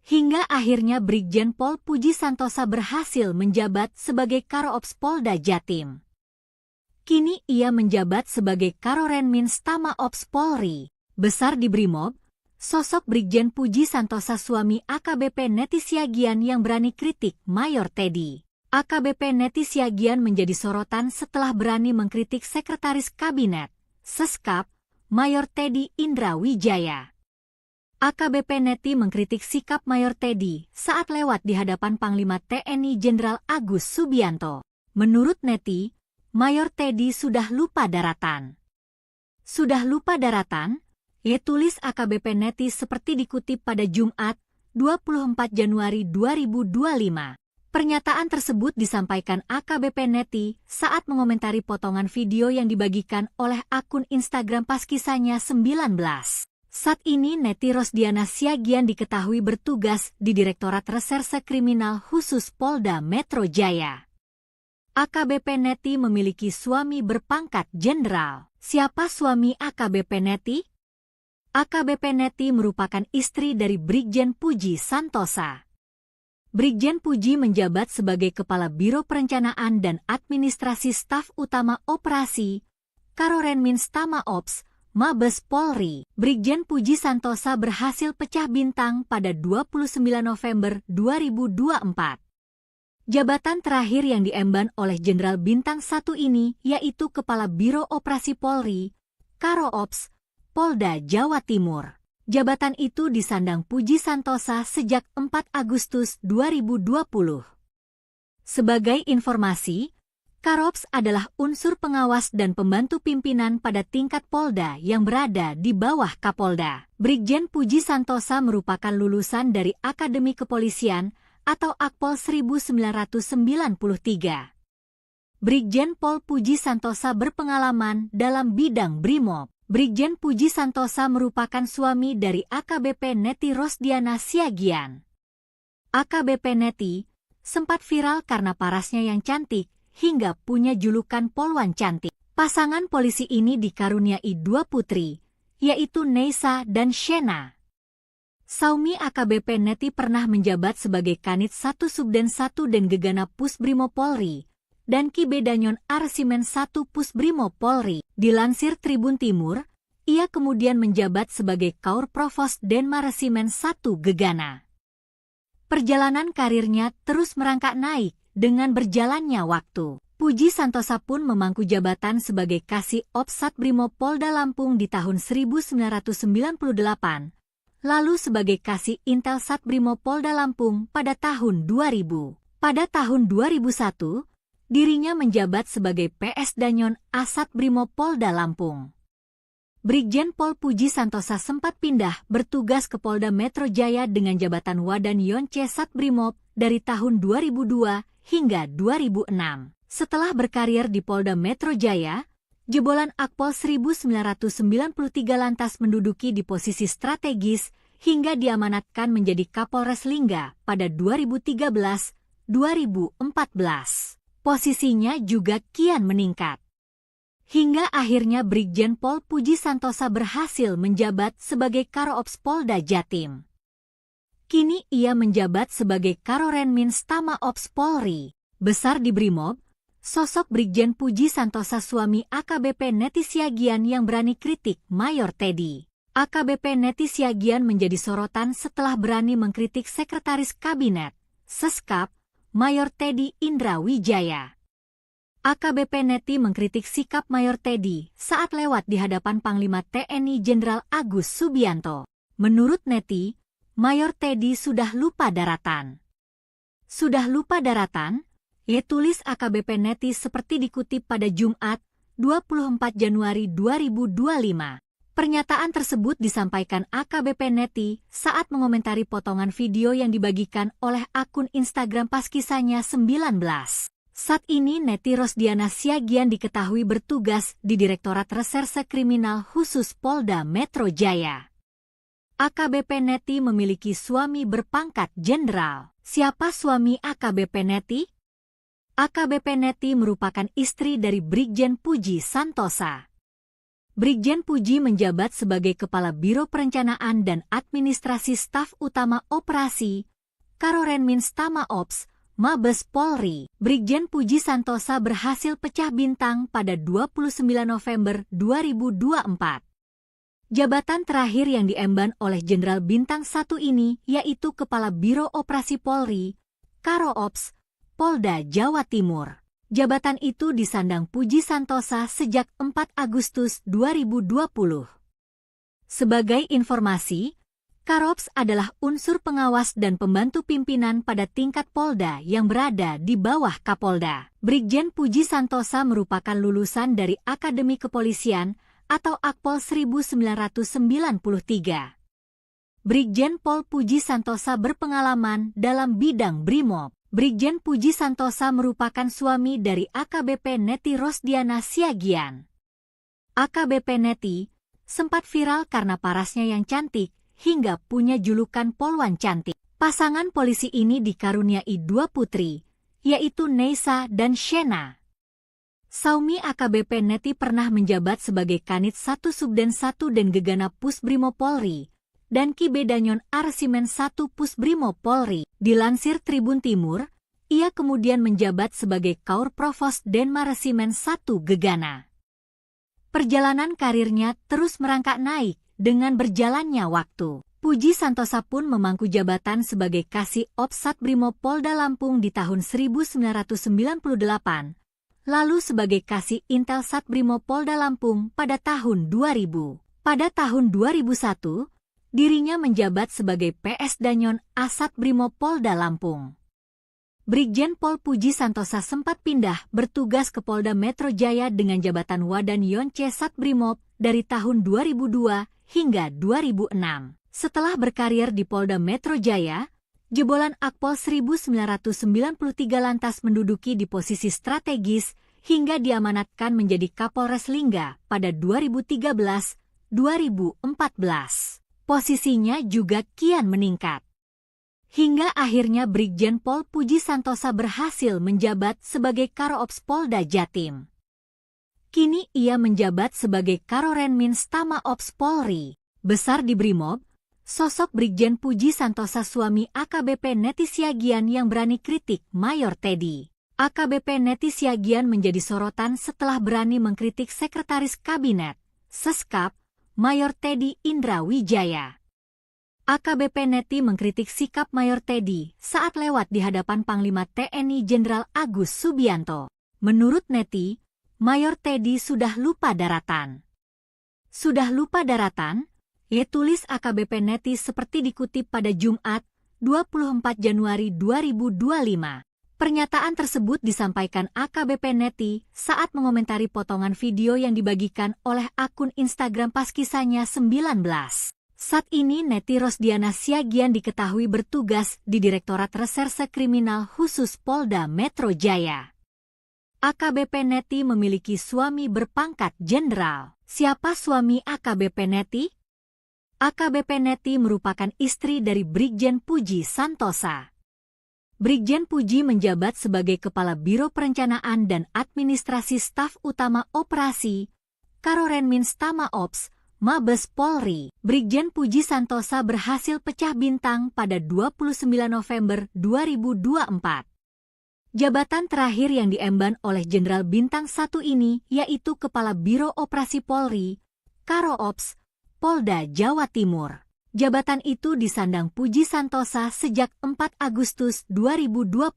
Hingga akhirnya Brigjen Pol Puji Santosa berhasil menjabat sebagai Karo-Ops Polda Jatim. Kini ia menjabat sebagai Karorenmins Tama Ops Polri. Besar di Brimob, sosok Brigjen Puji Santosa suami AKBP Neti Siagian yang berani kritik Mayor Teddy. AKBP Neti Siagian menjadi sorotan setelah berani mengkritik Sekretaris Kabinet, Seskap, Mayor Teddy Indra Wijaya. AKBP Neti mengkritik sikap Mayor Teddy saat lewat di hadapan Panglima TNI Jenderal Agus Subianto. Menurut Neti, Mayor Teddy sudah lupa daratan. Sudah lupa daratan? Tulis AKBP Neti seperti dikutip pada Jumat, 24 Januari 2025. Pernyataan tersebut disampaikan AKBP Neti saat mengomentari potongan video yang dibagikan oleh akun Instagram pas kisahnya 19. Saat ini Neti Rosdiana Siagian diketahui bertugas di Direktorat Reserse Kriminal Khusus Polda Metro Jaya. AKBP Neti memiliki suami berpangkat jenderal. Siapa suami AKBP Neti? AKBP Neti merupakan istri dari Brigjen Puji Santosa. Brigjen Puji menjabat sebagai Kepala Biro Perencanaan dan Administrasi Staf Utama Operasi Karorenmins Tama Ops Mabes Polri. Brigjen Puji Santosa berhasil pecah bintang pada 29 November 2024. Jabatan terakhir yang diemban oleh Jenderal Bintang 1 ini yaitu Kepala Biro Operasi Polri, Karo-Ops, Polda Jawa Timur. Jabatan itu disandang Puji Santosa sejak 4 Agustus 2020. Sebagai informasi, Karops adalah unsur pengawas dan pembantu pimpinan pada tingkat Polda yang berada di bawah Kapolda. Brigjen Puji Santosa merupakan lulusan dari Akademi Kepolisian atau Akpol 1993. Brigjen Pol Puji Santosa berpengalaman dalam bidang Brimob. Brigjen Puji Santosa merupakan suami dari AKBP Neti Rosdiana Siagian. AKBP Neti sempat viral karena parasnya yang cantik, hingga punya julukan Polwan Cantik. Pasangan polisi ini dikaruniai 2 putri, yaitu Neisa dan Shena. Saumi AKBP Neti pernah menjabat sebagai Kanit 1 Subden 1 dan Gegana Pusbrimo Polri, dan Ki Bedanyon Arsimen 1 Pusbrimo Polri. Dilansir Tribun Timur, ia kemudian menjabat sebagai Kaur Provos Denma Resimen 1 Gegana. Perjalanan karirnya terus merangkak naik dengan berjalannya waktu. Puji Santosa pun memangku jabatan sebagai Kasih Ops Satbrimo Polda Lampung di tahun 1998, lalu sebagai Kasih Intel Satbrimo Polda Lampung pada tahun 2000. Pada tahun 2001, dirinya menjabat sebagai PS Danyon Asat Brimo Polda Lampung. Brigjen Pol Puji Santosa sempat pindah bertugas ke Polda Metro Jaya dengan jabatan Wadan Yonce Satbrimob dari tahun 2002 hingga 2006. Setelah berkarir di Polda Metro Jaya, jebolan Akpol 1993 lantas menduduki di posisi strategis hingga diamanatkan menjadi Kapolres Lingga pada 2013-2014. Posisinya juga kian meningkat. Hingga akhirnya Brigjen Pol Puji Santosa berhasil menjabat sebagai Karoops Polda Jatim. Kini ia menjabat sebagai Karorenmins Tama Ops Polri. Besar di Brimob, sosok Brigjen Puji Santosa suami AKBP Neti Siagian yang berani kritik Mayor Teddy. AKBP Neti Siagian menjadi sorotan setelah berani mengkritik Sekretaris Kabinet, Seskap, Mayor Teddy Indra Wijaya. AKBP Neti mengkritik sikap Mayor Teddy saat lewat di hadapan Panglima TNI Jenderal Agus Subianto. Menurut Neti, Mayor Teddy sudah lupa daratan. Sudah lupa daratan? Ia tulis AKBP Neti seperti dikutip pada Jumat, 24 Januari 2025. Pernyataan tersebut disampaikan AKBP Neti saat mengomentari potongan video yang dibagikan oleh akun Instagram Paskisahnya 19. Saat ini Neti Rosdiana Siagian diketahui bertugas di Direktorat Reserse Kriminal Khusus Polda Metro Jaya. AKBP Neti memiliki suami berpangkat jenderal. Siapa suami AKBP Neti? AKBP Neti merupakan istri dari Brigjen Puji Santosa. Brigjen Puji menjabat sebagai Kepala Biro Perencanaan dan Administrasi Staf Utama Operasi, Karorenmins Tama Ops, Mabes Polri. Brigjen Puji Santosa berhasil pecah bintang pada 29 November 2024. Jabatan terakhir yang diemban oleh Jenderal Bintang 1 ini yaitu Kepala Biro Operasi Polri, Karoops, Polda Jawa Timur. Jabatan itu disandang Puji Santosa sejak 4 Agustus 2020. Sebagai informasi, Karoops adalah unsur pengawas dan pembantu pimpinan pada tingkat Polda yang berada di bawah Kapolda. Brigjen Puji Santosa merupakan lulusan dari Akademi Kepolisian atau Akpol 1993. Brigjen Pol Puji Santosa berpengalaman dalam bidang Brimob. Brigjen Puji Santosa merupakan suami dari AKBP Neti Rosdiana Siagian. AKBP Neti sempat viral karena parasnya yang cantik hingga punya julukan Polwan Cantik. Pasangan polisi ini dikaruniai 2 putri, yaitu Neisa dan Shena. Saumi AKBP Neti pernah menjabat sebagai Kanit 1 Subden 1 dan Gegana Pusbrimo Polri dan Kibedanyon Arsimen 1 Pusbrimo Polri. Dilansir Tribun Timur, ia kemudian menjabat sebagai Kaur Provos Denmaresimen 1 Gegana. Perjalanan karirnya terus merangkak naik dengan berjalannya waktu. Puji Santosa pun memangku jabatan sebagai Kasih Ops Satbrimob Polda Lampung di tahun 1998, lalu sebagai Kasih Intel Satbrimob Polda Lampung pada tahun 2000. Pada tahun 2001, dirinya menjabat sebagai PS Danyon Asat Brimob Polda Lampung. Brigjen Pol Puji Santosa sempat pindah bertugas ke Polda Metro Jaya dengan jabatan Wadan Yonce Satbrimob dari tahun 2002 hingga 2006. Setelah berkarir di Polda Metro Jaya, jebolan Akpol 1993 lantas menduduki di posisi strategis hingga diamanatkan menjadi Kapolres Lingga pada 2013-2014. Posisinya juga kian meningkat. Hingga akhirnya Brigjen Pol Puji Santosa berhasil menjabat sebagai Karoops Polda Jatim. Kini ia menjabat sebagai Karorenmins Tama Ops Polri. Besar di Brimob, sosok Brigjen Puji Santosa suami AKBP Neti Siagian yang berani kritik Mayor Teddy. AKBP Neti Siagian menjadi sorotan setelah berani mengkritik Sekretaris Kabinet, Seskap, Mayor Teddy Indra Wijaya. AKBP Neti mengkritik sikap Mayor Teddy saat lewat di hadapan Panglima TNI Jenderal Agus Subianto. Menurut Neti, Mayor Teddy sudah lupa daratan. Sudah lupa daratan? Ia tulis AKBP Neti seperti dikutip pada Jumat, 24 Januari 2025. Pernyataan tersebut disampaikan AKBP Neti saat mengomentari potongan video yang dibagikan oleh akun Instagram pas kisahnya 19. Saat ini Neti Rosdiana Siagian diketahui bertugas di Direktorat Reserse Kriminal Khusus Polda Metro Jaya. AKBP Neti memiliki suami berpangkat jenderal. Siapa suami AKBP Neti? AKBP Neti merupakan istri dari Brigjen Puji Santosa. Brigjen Puji menjabat sebagai Kepala Biro Perencanaan dan Administrasi Staf Utama Operasi, Karorenmins Tama Ops, Mabes Polri. Brigjen Puji Santosa berhasil pecah bintang pada 29 November 2024. Jabatan terakhir yang diemban oleh Jenderal Bintang 1 ini yaitu Kepala Biro Operasi Polri, Karo Ops, Polda Jawa Timur. Jabatan itu disandang Puji Santosa sejak 4 Agustus 2020.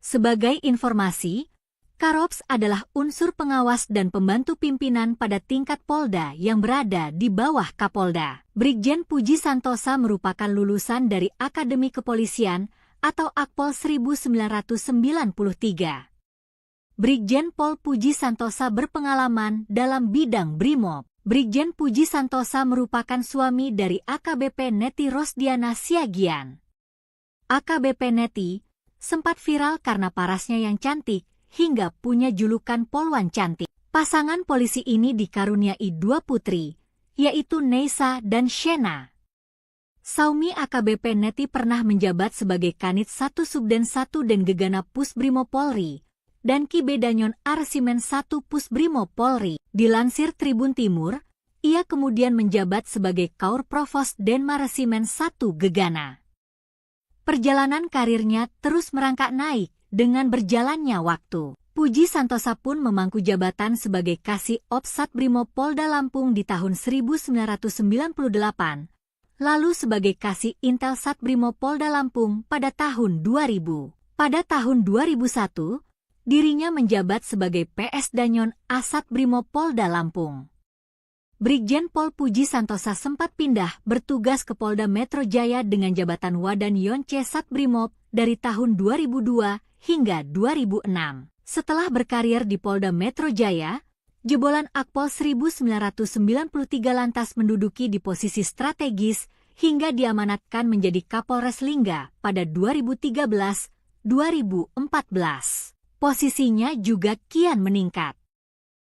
Sebagai informasi, Karops adalah unsur pengawas dan pembantu pimpinan pada tingkat Polda yang berada di bawah Kapolda. Brigjen Puji Santosa merupakan lulusan dari Akademi Kepolisian atau Akpol 1993. Brigjen Pol Puji Santosa berpengalaman dalam bidang Brimob. Brigjen Puji Santosa merupakan suami dari AKBP Neti Rosdiana Siagian. AKBP Neti sempat viral karena parasnya yang cantik hingga punya julukan Polwan Cantik. Pasangan polisi ini dikaruniai 2 putri, yaitu Neisa dan Shena. Saumi AKBP Neti pernah menjabat sebagai Kanit 1 Subden 1 dan Gegana Pusbrimo Polri dan Kibedanyon Arsimen 1 Pusbrimo Polri. Dilansir Tribun Timur, ia kemudian menjabat sebagai Kaur Provos Denmaresimen 1 Gegana. Perjalanan karirnya terus merangkak naik dengan berjalannya waktu. Puji Santosa pun memangku jabatan sebagai Kasih Ops Satbrimo Polda Lampung di tahun 1998, lalu sebagai Kasih Intel Satbrimo Polda Lampung pada tahun 2000. Pada tahun 2001, dirinya menjabat sebagai PS Danyon Asat Brimo Polda Lampung. Brigjen Pol Puji Santosa sempat pindah bertugas ke Polda Metro Jaya dengan jabatan Wadan Yonce Satbrimob dari tahun 2002 hingga 2006. Setelah berkarir di Polda Metro Jaya, jebolan Akpol 1993 lantas menduduki di posisi strategis hingga diamanatkan menjadi Kapolres Lingga pada 2013-2014. Posisinya juga kian meningkat.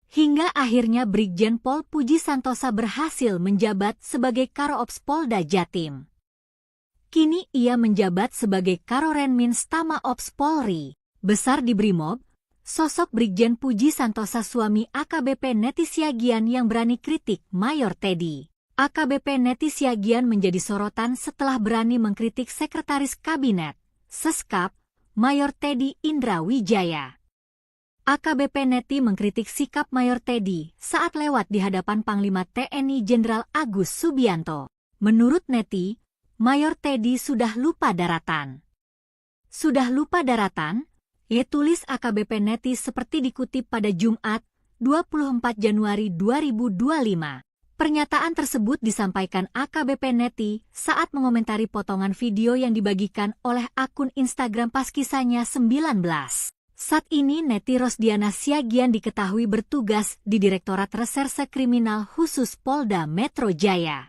Hingga akhirnya Brigjen Pol Puji Santosa berhasil menjabat sebagai Karo-Ops Polda Jatim. Kini ia menjabat sebagai Karorenmins Tama Ops Polri. Besar di Brimob, sosok Brigjen Puji Santosa suami AKBP Neti Siagian yang berani kritik Mayor Teddy. AKBP Neti Siagian menjadi sorotan setelah berani mengkritik Sekretaris Kabinet, Seskap, Mayor Teddy Indra Wijaya. AKBP Neti mengkritik sikap Mayor Teddy saat lewat di hadapan Panglima TNI Jenderal Agus Subianto. Menurut Neti, Mayor Teddy sudah lupa daratan. Sudah lupa daratan? Tulis AKBP Neti seperti dikutip pada Jumat, 24 Januari 2025. Pernyataan tersebut disampaikan AKBP Neti saat mengomentari potongan video yang dibagikan oleh akun Instagram pas kisahnya 19. Saat ini Neti Rosdiana Siagian diketahui bertugas di Direktorat Reserse Kriminal Khusus Polda Metro Jaya.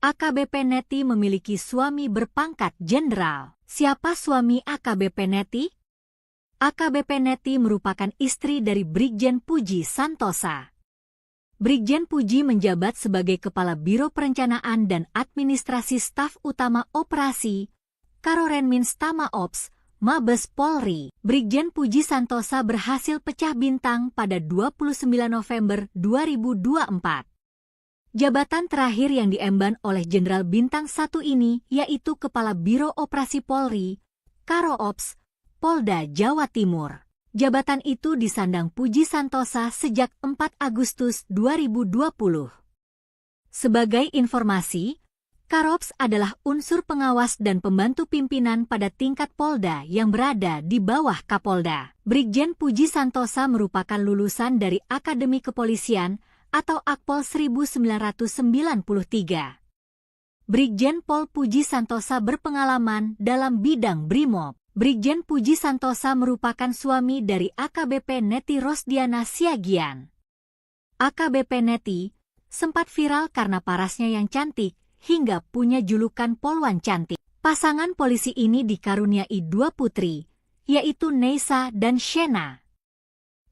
AKBP Neti memiliki suami berpangkat jenderal. Siapa suami AKBP Neti? AKBP Neti merupakan istri dari Brigjen Puji Santosa. Brigjen Puji menjabat sebagai Kepala Biro Perencanaan dan Administrasi Staf Utama Operasi, Karorenmins Tama Ops, Mabes Polri. Brigjen Puji Santosa berhasil pecah bintang pada 29 November 2024. Jabatan terakhir yang diemban oleh Jenderal Bintang 1 ini yaitu Kepala Biro Operasi Polri, Karo Ops, Polda Jawa Timur. Jabatan itu disandang Puji Santosa sejak 4 Agustus 2020. Sebagai informasi, Karops adalah unsur pengawas dan pembantu pimpinan pada tingkat Polda yang berada di bawah Kapolda. Brigjen Puji Santosa merupakan lulusan dari Akademi Kepolisian atau Akpol 1993. Brigjen Pol Puji Santosa berpengalaman dalam bidang Brimob. Brigjen Puji Santosa merupakan suami dari AKBP Neti Rosdiana Siagian. AKBP Neti sempat viral karena parasnya yang cantik hingga punya julukan Polwan Cantik. Pasangan polisi ini dikaruniai 2 putri, yaitu Neisa dan Shena.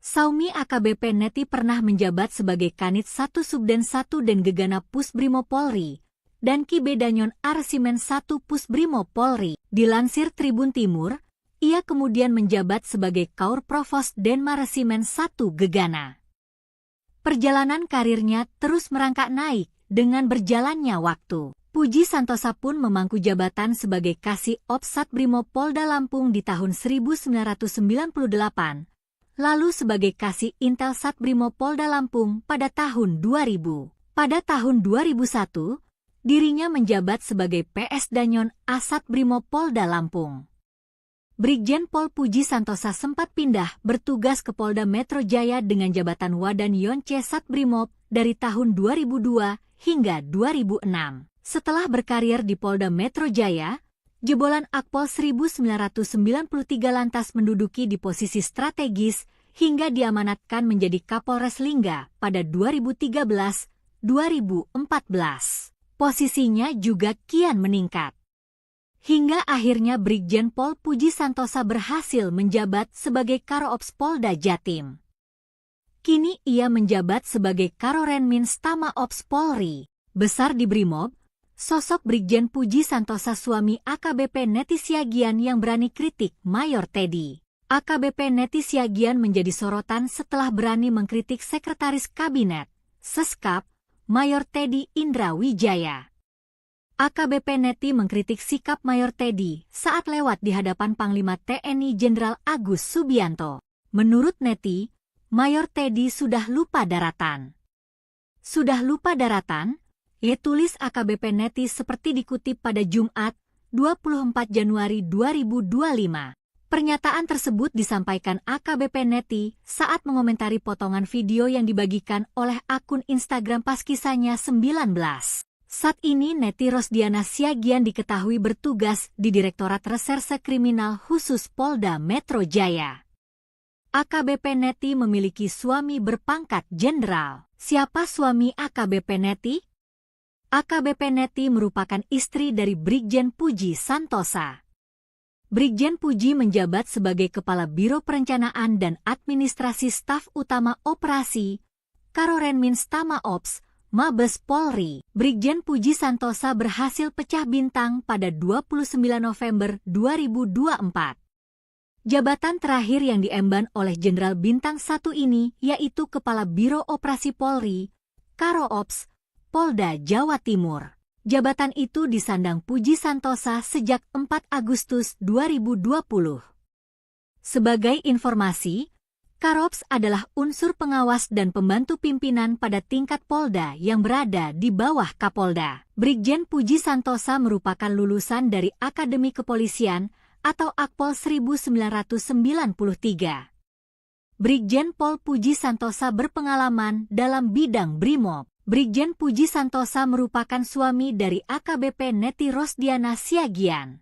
Saumi AKBP Neti pernah menjabat sebagai Kanit 1 Subden 1 dan Gegana Pusbrimo Polri, dan Ki Bedanyon Arsimen 1 Pusbrimo Polri. Dilansir Tribun Timur, ia kemudian menjabat sebagai Kaur Provos Denma Resimen 1 Gegana. Perjalanan karirnya terus merangkak naik dengan berjalannya waktu. Puji Santosa pun memangku jabatan sebagai Kasih Ops Satbrimo Polda Lampung di tahun 1998, lalu sebagai Kasih Intel Satbrimo Polda Lampung pada tahun 2000. Pada tahun 2001, dirinya menjabat sebagai PS Danyon Asat Brimo Polda Lampung. Brigjen Pol Puji Santosa sempat pindah bertugas ke Polda Metro Jaya dengan jabatan Wadan Yonce Satbrimob dari tahun 2002 hingga 2006. Setelah berkarir di Polda Metro Jaya, jebolan Akpol 1993 lantas menduduki di posisi strategis hingga diamanatkan menjadi Kapolres Lingga pada 2013-2014. Posisinya juga kian meningkat. Hingga akhirnya Brigjen Pol Puji Santosa berhasil menjabat sebagai Karoops Polda Jatim. Kini ia menjabat sebagai Karorenmins Tama Ops Polri. Besar di Brimob, sosok Brigjen Puji Santosa suami AKBP Neti Siagian yang berani kritik Mayor Teddy. AKBP Neti Siagian menjadi sorotan setelah berani mengkritik Sekretaris Kabinet, Seskap, Mayor Teddy Indra Wijaya. AKBP Neti mengkritik sikap Mayor Teddy saat lewat di hadapan Panglima TNI Jenderal Agus Subianto. Menurut Neti, Mayor Teddy sudah lupa daratan. Sudah lupa daratan? Tulis AKBP Neti seperti dikutip pada Jumat, 24 Januari 2025. Pernyataan tersebut disampaikan AKBP Neti saat mengomentari potongan video yang dibagikan oleh akun Instagram Paskisanya 19. Saat ini Neti Rosdiana Siagian diketahui bertugas di Direktorat Reserse Kriminal Khusus Polda Metro Jaya. AKBP Neti memiliki suami berpangkat jenderal. Siapa suami AKBP Neti? AKBP Neti merupakan istri dari Brigjen Puji Santosa. Brigjen Puji menjabat sebagai Kepala Biro Perencanaan dan Administrasi Staf Utama Operasi, Karorenmins Tama Ops, Mabes Polri. Brigjen Puji Santosa berhasil pecah bintang pada 29 November 2024. Jabatan terakhir yang diemban oleh Jenderal Bintang 1 ini yaitu Kepala Biro Operasi Polri, Karoops, Polda Jawa Timur. Jabatan itu disandang Puji Santosa sejak 4 Agustus 2020. Sebagai informasi, Karoops adalah unsur pengawas dan pembantu pimpinan pada tingkat Polda yang berada di bawah Kapolda. Brigjen Puji Santosa merupakan lulusan dari Akademi Kepolisian atau Akpol 1993. Brigjen Pol Puji Santosa berpengalaman dalam bidang Brimob. Brigjen Puji Santosa merupakan suami dari AKBP Neti Rosdiana Siagian.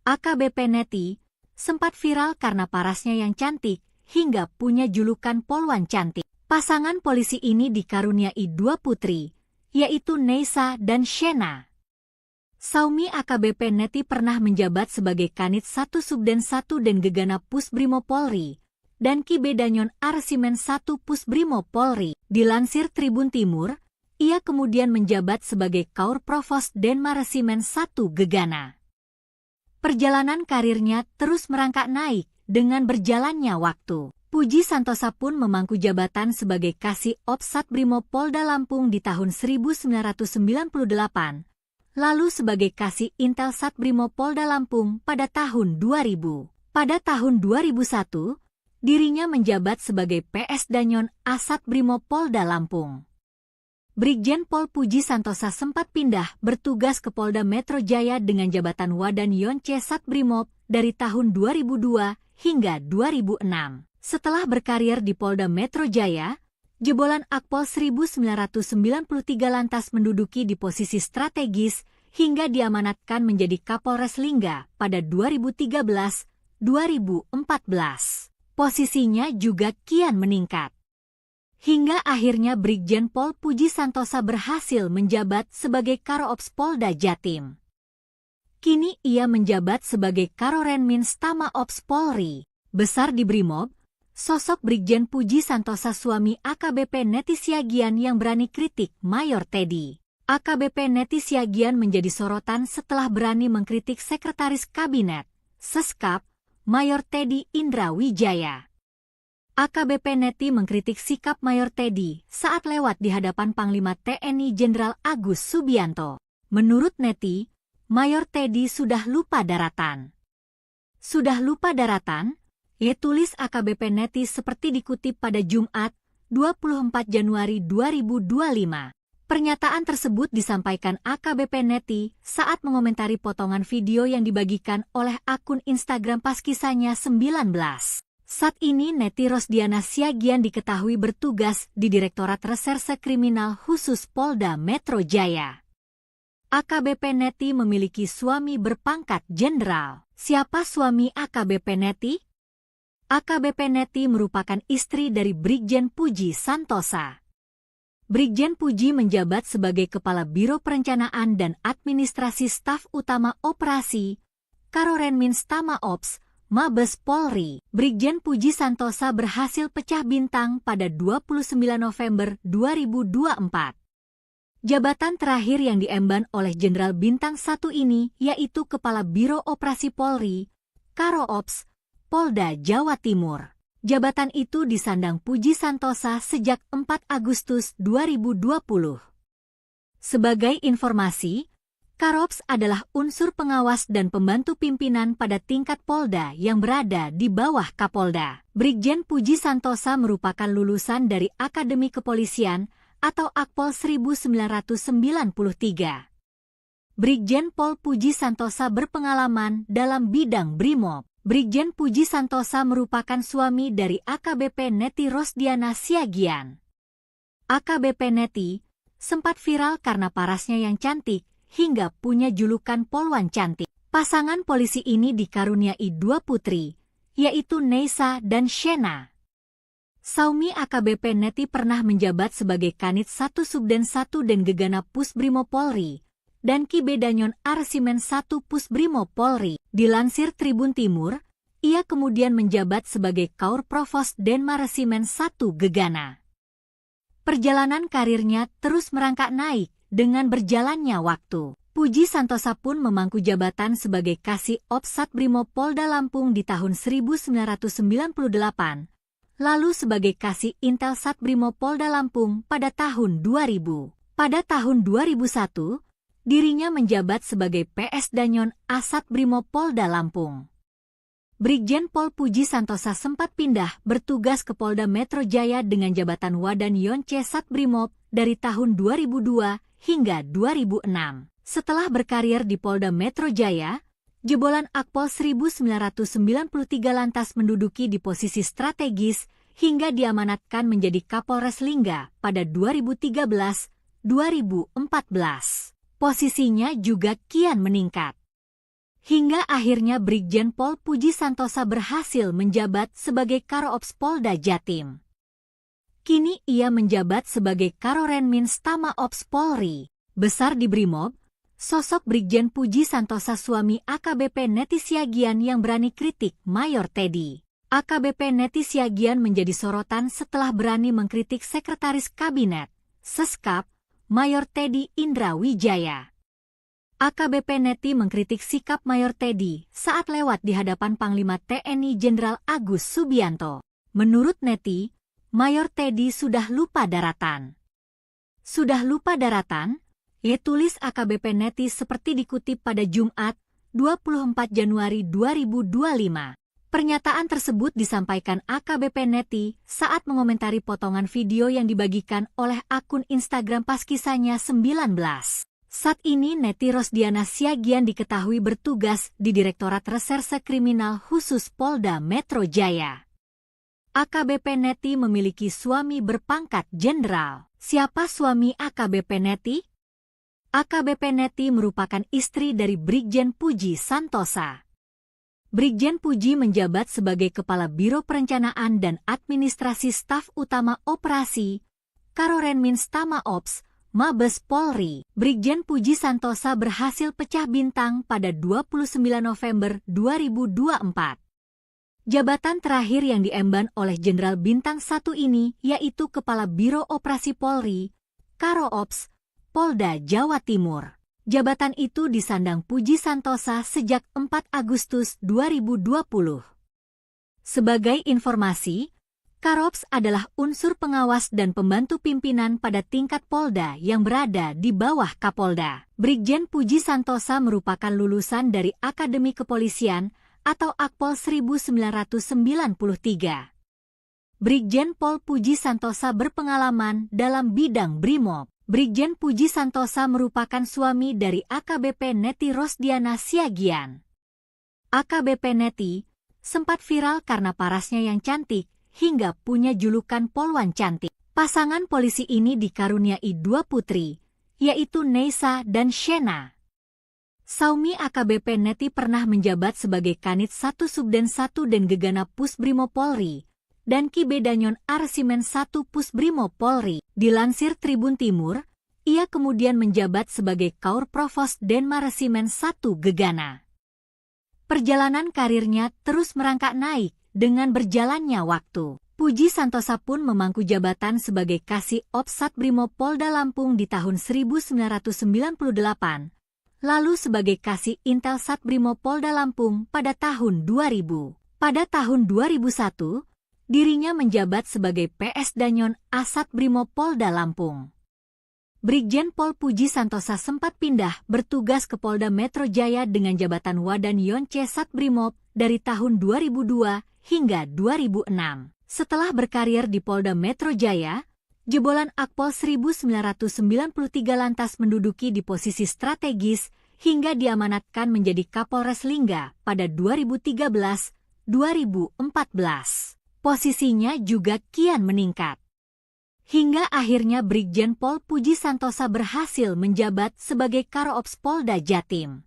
AKBP Neti sempat viral karena parasnya yang cantik hingga punya julukan Polwan Cantik. Pasangan polisi ini dikaruniai 2 putri, yaitu Neisa dan Shena. Saumi AKBP Neti pernah menjabat sebagai Kanit 1 Subden 1 dan Gegana Pusbrimo Polri, dan Ki Bedanyon Arsimen 1 Pusbrimo Polri. Dilansir Tribun Timur, ia kemudian menjabat sebagai Kaur Provos Denma Resimen 1 Gegana. Perjalanan karirnya terus merangkak naik dengan berjalannya waktu. Puji Santosa pun memangku jabatan sebagai Kasih Ops Satbrimo Polda Lampung di tahun 1998, lalu sebagai Kasih Intel Satbrimo Polda Lampung pada tahun 2000. Pada tahun 2001, dirinya menjabat sebagai PS Danyon Asat Brimo Polda Lampung. Brigjen Pol Puji Santosa sempat pindah bertugas ke Polda Metro Jaya dengan jabatan Wadan Yonce Satbrimob dari tahun 2002 hingga 2006. Setelah berkarir di Polda Metro Jaya, jebolan Akpol 1993 lantas menduduki di posisi strategis hingga diamanatkan menjadi Kapolres Lingga pada 2013 2014. Posisinya juga kian meningkat. Hingga akhirnya Brigjen Pol Puji Santosa berhasil menjabat sebagai Karo-Ops Polda Jatim. Kini ia menjabat sebagai Karorenmin Stama Ops Polri. Besar di Brimob, sosok Brigjen Puji Santosa suami AKBP Neti Siagian yang berani kritik Mayor Teddy. AKBP Neti Siagian menjadi sorotan setelah berani mengkritik Sekretaris Kabinet, Seskap, Mayor Teddy Indra Wijaya. AKBP Neti mengkritik sikap Mayor Teddy saat lewat di hadapan Panglima TNI Jenderal Agus Subianto. Menurut Neti, Mayor Teddy sudah lupa daratan. Sudah lupa daratan? Tulis AKBP Neti seperti dikutip pada Jumat, 24 Januari 2025. Pernyataan tersebut disampaikan AKBP Neti saat mengomentari potongan video yang dibagikan oleh akun Instagram Paskisanya 19. Saat ini Neti Rosdiana Siagian diketahui bertugas di Direktorat Reserse Kriminal Khusus Polda Metro Jaya. AKBP Neti memiliki suami berpangkat jenderal. Siapa suami AKBP Neti? AKBP Neti merupakan istri dari Brigjen Puji Santosa. Brigjen Puji menjabat sebagai Kepala Biro Perencanaan dan Administrasi Staf Utama Operasi, Karorenmin Stama Ops, Mabes Polri. Brigjen Puji Santosa berhasil pecah bintang pada 29 November 2024. Jabatan terakhir yang diemban oleh Jenderal Bintang 1 ini yaitu Kepala Biro Operasi Polri, Karo-Ops, Polda Jawa Timur. Jabatan itu disandang Puji Santosa sejak 4 Agustus 2020. Sebagai informasi, Karo-Ops adalah unsur pengawas dan pembantu pimpinan pada tingkat Polda yang berada di bawah Kapolda. Brigjen Puji Santosa merupakan lulusan dari Akademi Kepolisian atau Akpol 1993. Brigjen Pol Puji Santosa berpengalaman dalam bidang Brimob. Brigjen Puji Santosa merupakan suami dari AKBP Neti Rosdiana Siagian. AKBP Neti sempat viral karena parasnya yang cantik, hingga punya julukan Polwan Cantik. Pasangan polisi ini dikaruniai 2 putri, yaitu Neisa dan Shena. Saumi AKBP Neti pernah menjabat sebagai Kanit 1 Subden 1 dan Gegana Pusbrimo Polri, dan Kibedanyon Arsimen 1 Pusbrimo Polri. Dilansir Tribun Timur, ia kemudian menjabat sebagai Kaur Provos Denma Resimen 1 Gegana. Perjalanan karirnya terus merangkak naik dengan berjalannya waktu. Puji Santosa pun memangku jabatan sebagai Kasih Ops Satbrimo Polda Lampung di tahun 1998, lalu sebagai Kasih Intel Satbrimo Polda Lampung pada tahun 2000. Pada tahun 2001, dirinya menjabat sebagai PS Danyon Asat Brimo Polda Lampung. Brigjen Pol Puji Santosa sempat pindah bertugas ke Polda Metro Jaya dengan jabatan Wadan Yonce Satbrimob dari tahun 2002 hingga 2006. Setelah berkarir di Polda Metro Jaya, jebolan Akpol 1993 lantas menduduki di posisi strategis hingga diamanatkan menjadi Kapolres Lingga pada 2013-2014. Posisinya juga kian meningkat. Hingga akhirnya Brigjen Pol Puji Santosa berhasil menjabat sebagai Karo-Ops Polda Jatim. Kini ia menjabat sebagai Karorenmin Stama Ops Polri. Besar di Brimob, sosok Brigjen Puji Santosa suami AKBP Neti Siagian yang berani kritik Mayor Teddy. AKBP Neti Siagian menjadi sorotan setelah berani mengkritik Sekretaris Kabinet, Seskap, Mayor Teddy Indra Wijaya. AKBP Neti mengkritik sikap Mayor Teddy saat lewat di hadapan Panglima TNI Jenderal Agus Subianto. Menurut Neti, Mayor Teddy sudah lupa daratan. Sudah lupa daratan? Tulis AKBP Neti seperti dikutip pada Jumat, 24 Januari 2025. Pernyataan tersebut disampaikan AKBP Neti saat mengomentari potongan video yang dibagikan oleh akun Instagram Paskisanya 19. Saat ini Neti Rosdiana Siagian diketahui bertugas di Direktorat Reserse Kriminal Khusus Polda Metro Jaya. AKBP Neti memiliki suami berpangkat jenderal. Siapa suami AKBP Neti? AKBP Neti merupakan istri dari Brigjen Puji Santosa. Brigjen Puji menjabat sebagai Kepala Biro Perencanaan dan Administrasi Staf Utama Operasi, Karorenmins Tama Ops, Mabes Polri. Brigjen Puji Santosa berhasil pecah bintang pada 29 November 2024. Jabatan terakhir yang diemban oleh Jenderal Bintang 1 ini yaitu Kepala Biro Operasi Polri, Karo Ops, Polda Jawa Timur. Jabatan itu disandang Puji Santosa sejak 4 Agustus 2020. Sebagai informasi, Karops adalah unsur pengawas dan pembantu pimpinan pada tingkat Polda yang berada di bawah Kapolda. Brigjen Puji Santosa merupakan lulusan dari Akademi Kepolisian atau Akpol 1993. Brigjen Pol Puji Santosa berpengalaman dalam bidang Brimob. Brigjen Puji Santosa merupakan suami dari AKBP Neti Rosdiana Siagian. AKBP Neti sempat viral karena parasnya yang cantik hingga punya julukan Polwan Cantik. Pasangan polisi ini dikaruniai 2 putri, yaitu Neisa dan Shena. Saumi AKBP Neti pernah menjabat sebagai Kanit 1 Subden 1 dan Gegana Pusbrimo Polri, dan Kibedanyon Arsimen 1 Pusbrimo Polri. Dilansir Tribun Timur, ia kemudian menjabat sebagai Kaur Provos Denma Resimen 1 Gegana. Perjalanan karirnya terus merangkak naik dengan berjalannya waktu. Puji Santosa pun memangku jabatan sebagai Kasih Ops Satbrimob Polda Lampung di tahun 1998, lalu sebagai Kasih Intel Satbrimob Polda Lampung pada tahun 2000. Pada tahun 2001, dirinya menjabat sebagai PS Danyon Asat Brimob Polda Lampung. Brigjen Pol Puji Santosa sempat pindah bertugas ke Polda Metro Jaya dengan jabatan Wadan Yonce Satbrimob dari tahun 2002 hingga 2006. Setelah berkarir di Polda Metro Jaya, jebolan Akpol 1993 lantas menduduki di posisi strategis hingga diamanatkan menjadi Kapolres Lingga pada 2013-2014. Posisinya juga kian meningkat. Hingga akhirnya Brigjen Pol Puji Santosa berhasil menjabat sebagai Karo Ops Polda Jatim.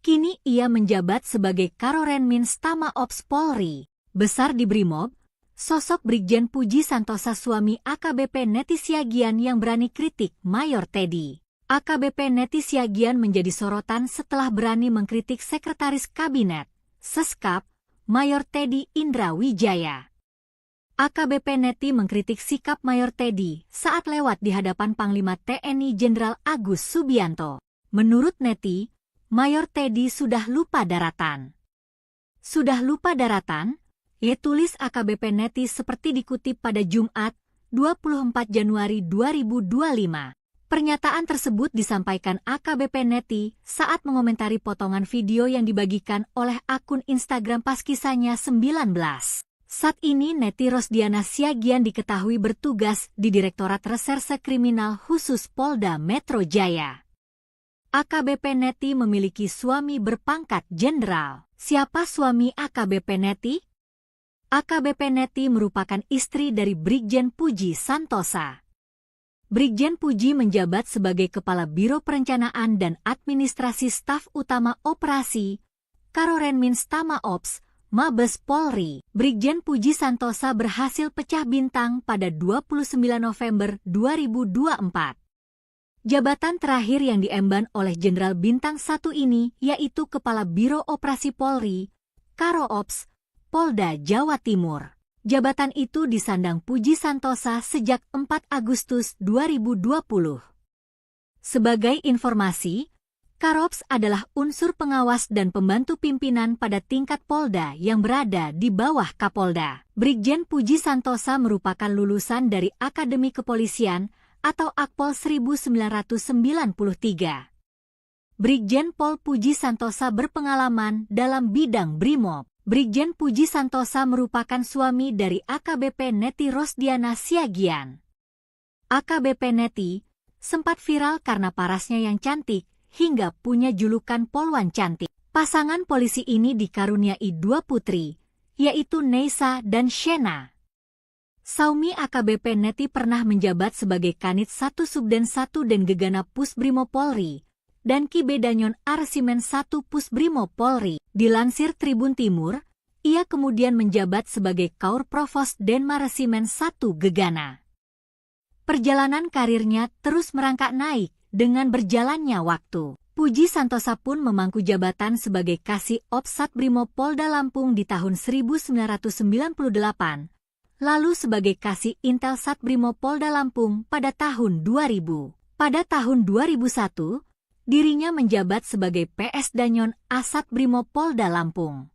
Kini ia menjabat sebagai Karorenmins Tama Ops Polri. Besar di Brimob, sosok Brigjen Puji Santosa suami AKBP Neti Siagian yang berani kritik Mayor Teddy. AKBP Neti Siagian menjadi sorotan setelah berani mengkritik Sekretaris Kabinet, Seskap, Mayor Teddy Indra Wijaya. AKBP Neti mengkritik sikap Mayor Teddy saat lewat di hadapan Panglima TNI Jenderal Agus Subianto. Menurut Neti, Mayor Teddy sudah lupa daratan. Sudah lupa daratan? Tulis AKBP Neti seperti dikutip pada Jumat, 24 Januari 2025. Pernyataan tersebut disampaikan AKBP Neti saat mengomentari potongan video yang dibagikan oleh akun Instagram Paskisanya 19. Saat ini Neti Rosdiana Siagian diketahui bertugas di Direktorat Reserse Kriminal Khusus Polda Metro Jaya. AKBP Neti memiliki suami berpangkat jenderal. Siapa suami AKBP Neti? AKBP Neti merupakan istri dari Brigjen Puji Santosa. Brigjen Puji menjabat sebagai Kepala Biro Perencanaan dan Administrasi Staf Utama Operasi, Karorenmins Tama Ops, Mabes Polri. Brigjen Puji Santosa berhasil pecah bintang pada 29 November 2024. Jabatan terakhir yang diemban oleh Jenderal Bintang 1 ini yaitu Kepala Biro Operasi Polri, Karo Ops, Polda Jawa Timur. Jabatan itu disandang Puji Santosa sejak 4 Agustus 2020. Sebagai informasi, Karops adalah unsur pengawas dan pembantu pimpinan pada tingkat Polda yang berada di bawah Kapolda. Brigjen Puji Santosa merupakan lulusan dari Akademi Kepolisian atau Akpol 1993. Brigjen Pol Puji Santosa berpengalaman dalam bidang Brimob. Brigjen Puji Santosa merupakan suami dari AKBP Neti Rosdiana Siagian. AKBP Neti sempat viral karena parasnya yang cantik hingga punya julukan Polwan Cantik. Pasangan polisi ini dikaruniai 2 putri, yaitu Neisa dan Shena. Saumi AKBP Neti pernah menjabat sebagai Kanit 1 Subden 1 dan Gegana Pusbrimo Polri, dan Ki Bedanyon Arsimen 1 Pusbrimo Polri. Dilansir Tribun Timur, ia kemudian menjabat sebagai Kaur Provos Denmaresimen 1 Gegana. Perjalanan karirnya terus merangkak naik dengan berjalannya waktu. Puji Santosa pun memangku jabatan sebagai Kasih Ops Satbrimo Polda Lampung di tahun 1998, lalu sebagai Kasih Intel Satbrimo Polda Lampung pada tahun 2000. Pada tahun 2001, dirinya menjabat sebagai PS Danyon Asat Brimo Polda Lampung.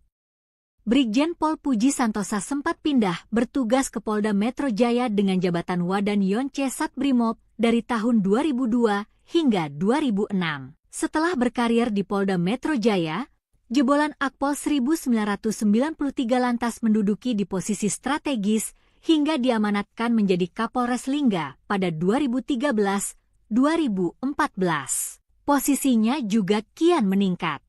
Brigjen Pol Puji Santosa sempat pindah bertugas ke Polda Metro Jaya dengan jabatan Wadan Yonce Satbrimob dari tahun 2002 hingga 2006. Setelah berkarir di Polda Metro Jaya, jebolan Akpol 1993 lantas menduduki di posisi strategis hingga diamanatkan menjadi Kapolres Lingga pada 2013-2014. Posisinya juga kian meningkat.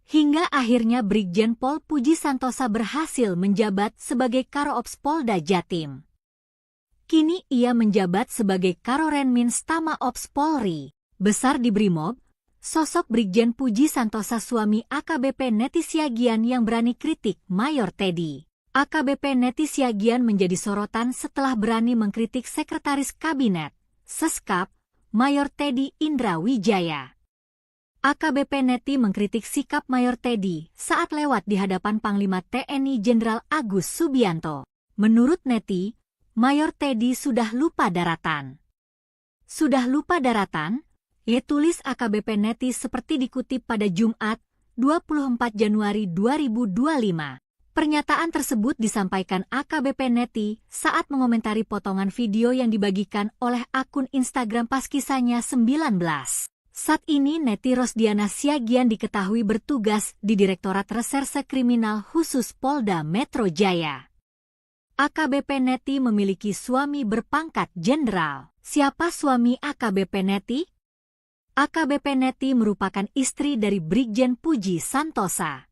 Hingga akhirnya Brigjen Pol Puji Santosa berhasil menjabat sebagai Karo Ops Polda Jatim. Kini ia menjabat sebagai Karorenmins Tama Ops Polri. Besar di Brimob, sosok Brigjen Puji Santosa suami AKBP Neti Siagian yang berani kritik Mayor Teddy. AKBP Neti Siagian menjadi sorotan setelah berani mengkritik Sekretaris Kabinet, Seskap, Mayor Teddy Indra Wijaya. AKBP Neti mengkritik sikap Mayor Teddy saat lewat di hadapan Panglima TNI Jenderal Agus Subianto. Menurut Neti, Mayor Teddy sudah lupa daratan. Sudah lupa daratan? Tulis AKBP Neti seperti dikutip pada Jumat, 24 Januari 2025. Pernyataan tersebut disampaikan AKBP Neti saat mengomentari potongan video yang dibagikan oleh akun Instagram Paskisanya 19. Saat ini Neti Rosdiana Siagian diketahui bertugas di Direktorat Reserse Kriminal Khusus Polda Metro Jaya. AKBP Neti memiliki suami berpangkat jenderal. Siapa suami AKBP Neti? AKBP Neti merupakan istri dari Brigjen Puji Santosa.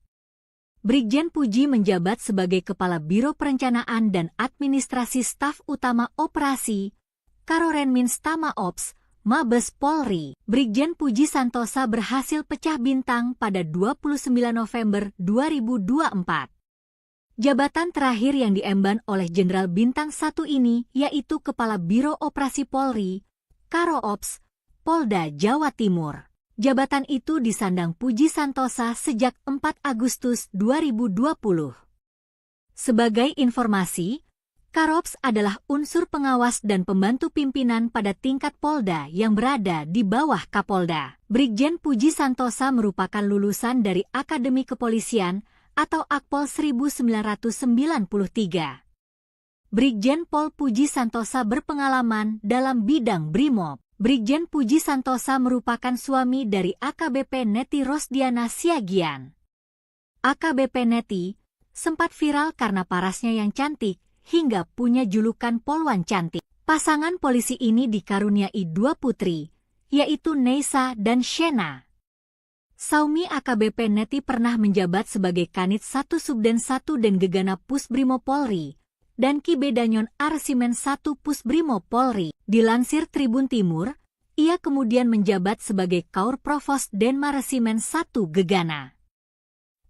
Brigjen Puji menjabat sebagai Kepala Biro Perencanaan dan Administrasi Staf Utama Operasi, Karorenmins Tama Ops, Mabes Polri. Brigjen Puji Santosa berhasil pecah bintang pada 29 November 2024. Jabatan terakhir yang diemban oleh Jenderal Bintang 1 ini yaitu Kepala Biro Operasi Polri, Karo Ops, Polda Jawa Timur. Jabatan itu disandang Puji Santosa sejak 4 Agustus 2020. Sebagai informasi, Karops adalah unsur pengawas dan pembantu pimpinan pada tingkat Polda yang berada di bawah Kapolda. Brigjen Puji Santosa merupakan lulusan dari Akademi Kepolisian atau Akpol 1993. Brigjen Pol Puji Santosa berpengalaman dalam bidang Brimob. Brigjen Puji Santosa merupakan suami dari AKBP Neti Rosdiana Siagian. AKBP Neti sempat viral karena parasnya yang cantik hingga punya julukan Polwan Cantik. Pasangan polisi ini dikaruniai 2 putri, yaitu Neisa dan Shena. Saumi AKBP Neti pernah menjabat sebagai Kanit 1 Subden 1 dan Gegana Pusbrimo Polri, dan Ki Bedanyon Arsimen 1 Pusbrimo Polri. Dilansir Tribun Timur, ia kemudian menjabat sebagai Kaur Provos Denmaresimen 1 Gegana.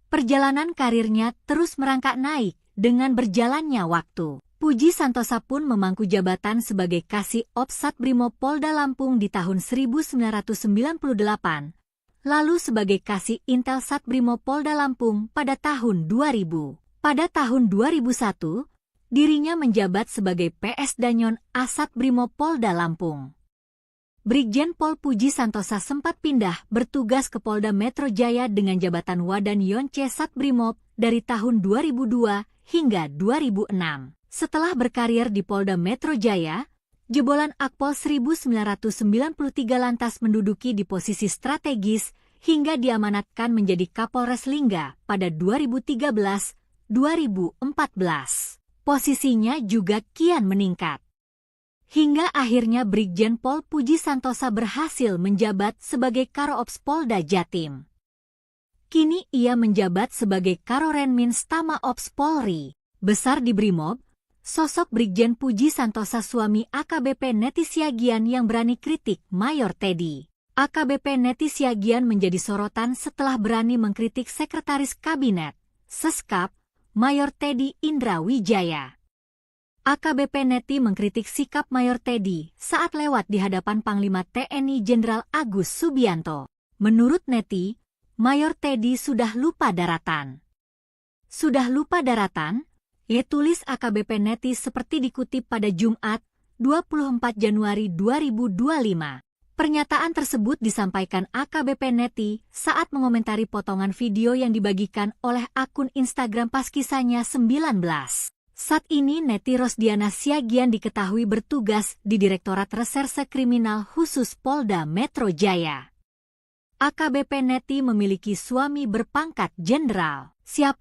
Perjalanan karirnya terus merangkak naik dengan berjalannya waktu. Puji Santosa pun memangku jabatan sebagai Kasih Ops Satbrimo Polda Lampung di tahun 1998, lalu sebagai Kasih Intel Satbrimo Polda Lampung pada tahun 2000. Pada tahun 2001, dirinya menjabat sebagai PS Danyon Asat Brimo Polda Lampung. Brigjen Pol Puji Santosa sempat pindah bertugas ke Polda Metro Jaya dengan jabatan Wadan Yonce Satbrimob dari tahun 2002 hingga 2006. Setelah berkarir di Polda Metro Jaya, jebolan Akpol 1993 lantas menduduki di posisi strategis hingga diamanatkan menjadi Kapolres Lingga pada 2013-2014. Posisinya juga kian meningkat. Hingga akhirnya Brigjen Pol Puji Santosa berhasil menjabat sebagai Karo Ops Polda Jatim. Kini ia menjabat sebagai Karorenmins Tama Ops Polri. Besar di Brimob, sosok Brigjen Puji Santosa suami AKBP Neti Siagian yang berani kritik Mayor Teddy. AKBP Neti Siagian menjadi sorotan setelah berani mengkritik Sekretaris Kabinet, Seskap, Mayor Teddy Indra Wijaya. AKBP Neti mengkritik sikap Mayor Teddy saat lewat di hadapan Panglima TNI Jenderal Agus Subianto. Menurut Neti, Mayor Teddy sudah lupa daratan. Sudah lupa daratan? Tulis AKBP Neti seperti dikutip pada Jumat, 24 Januari 2025. Pernyataan tersebut disampaikan AKBP Neti saat mengomentari potongan video yang dibagikan oleh akun Instagram Paskisahnya 19. Saat ini Neti Rosdiana Siagian diketahui bertugas di Direktorat Reserse Kriminal Khusus Polda Metro Jaya. AKBP Neti memiliki suami berpangkat jenderal. Siapa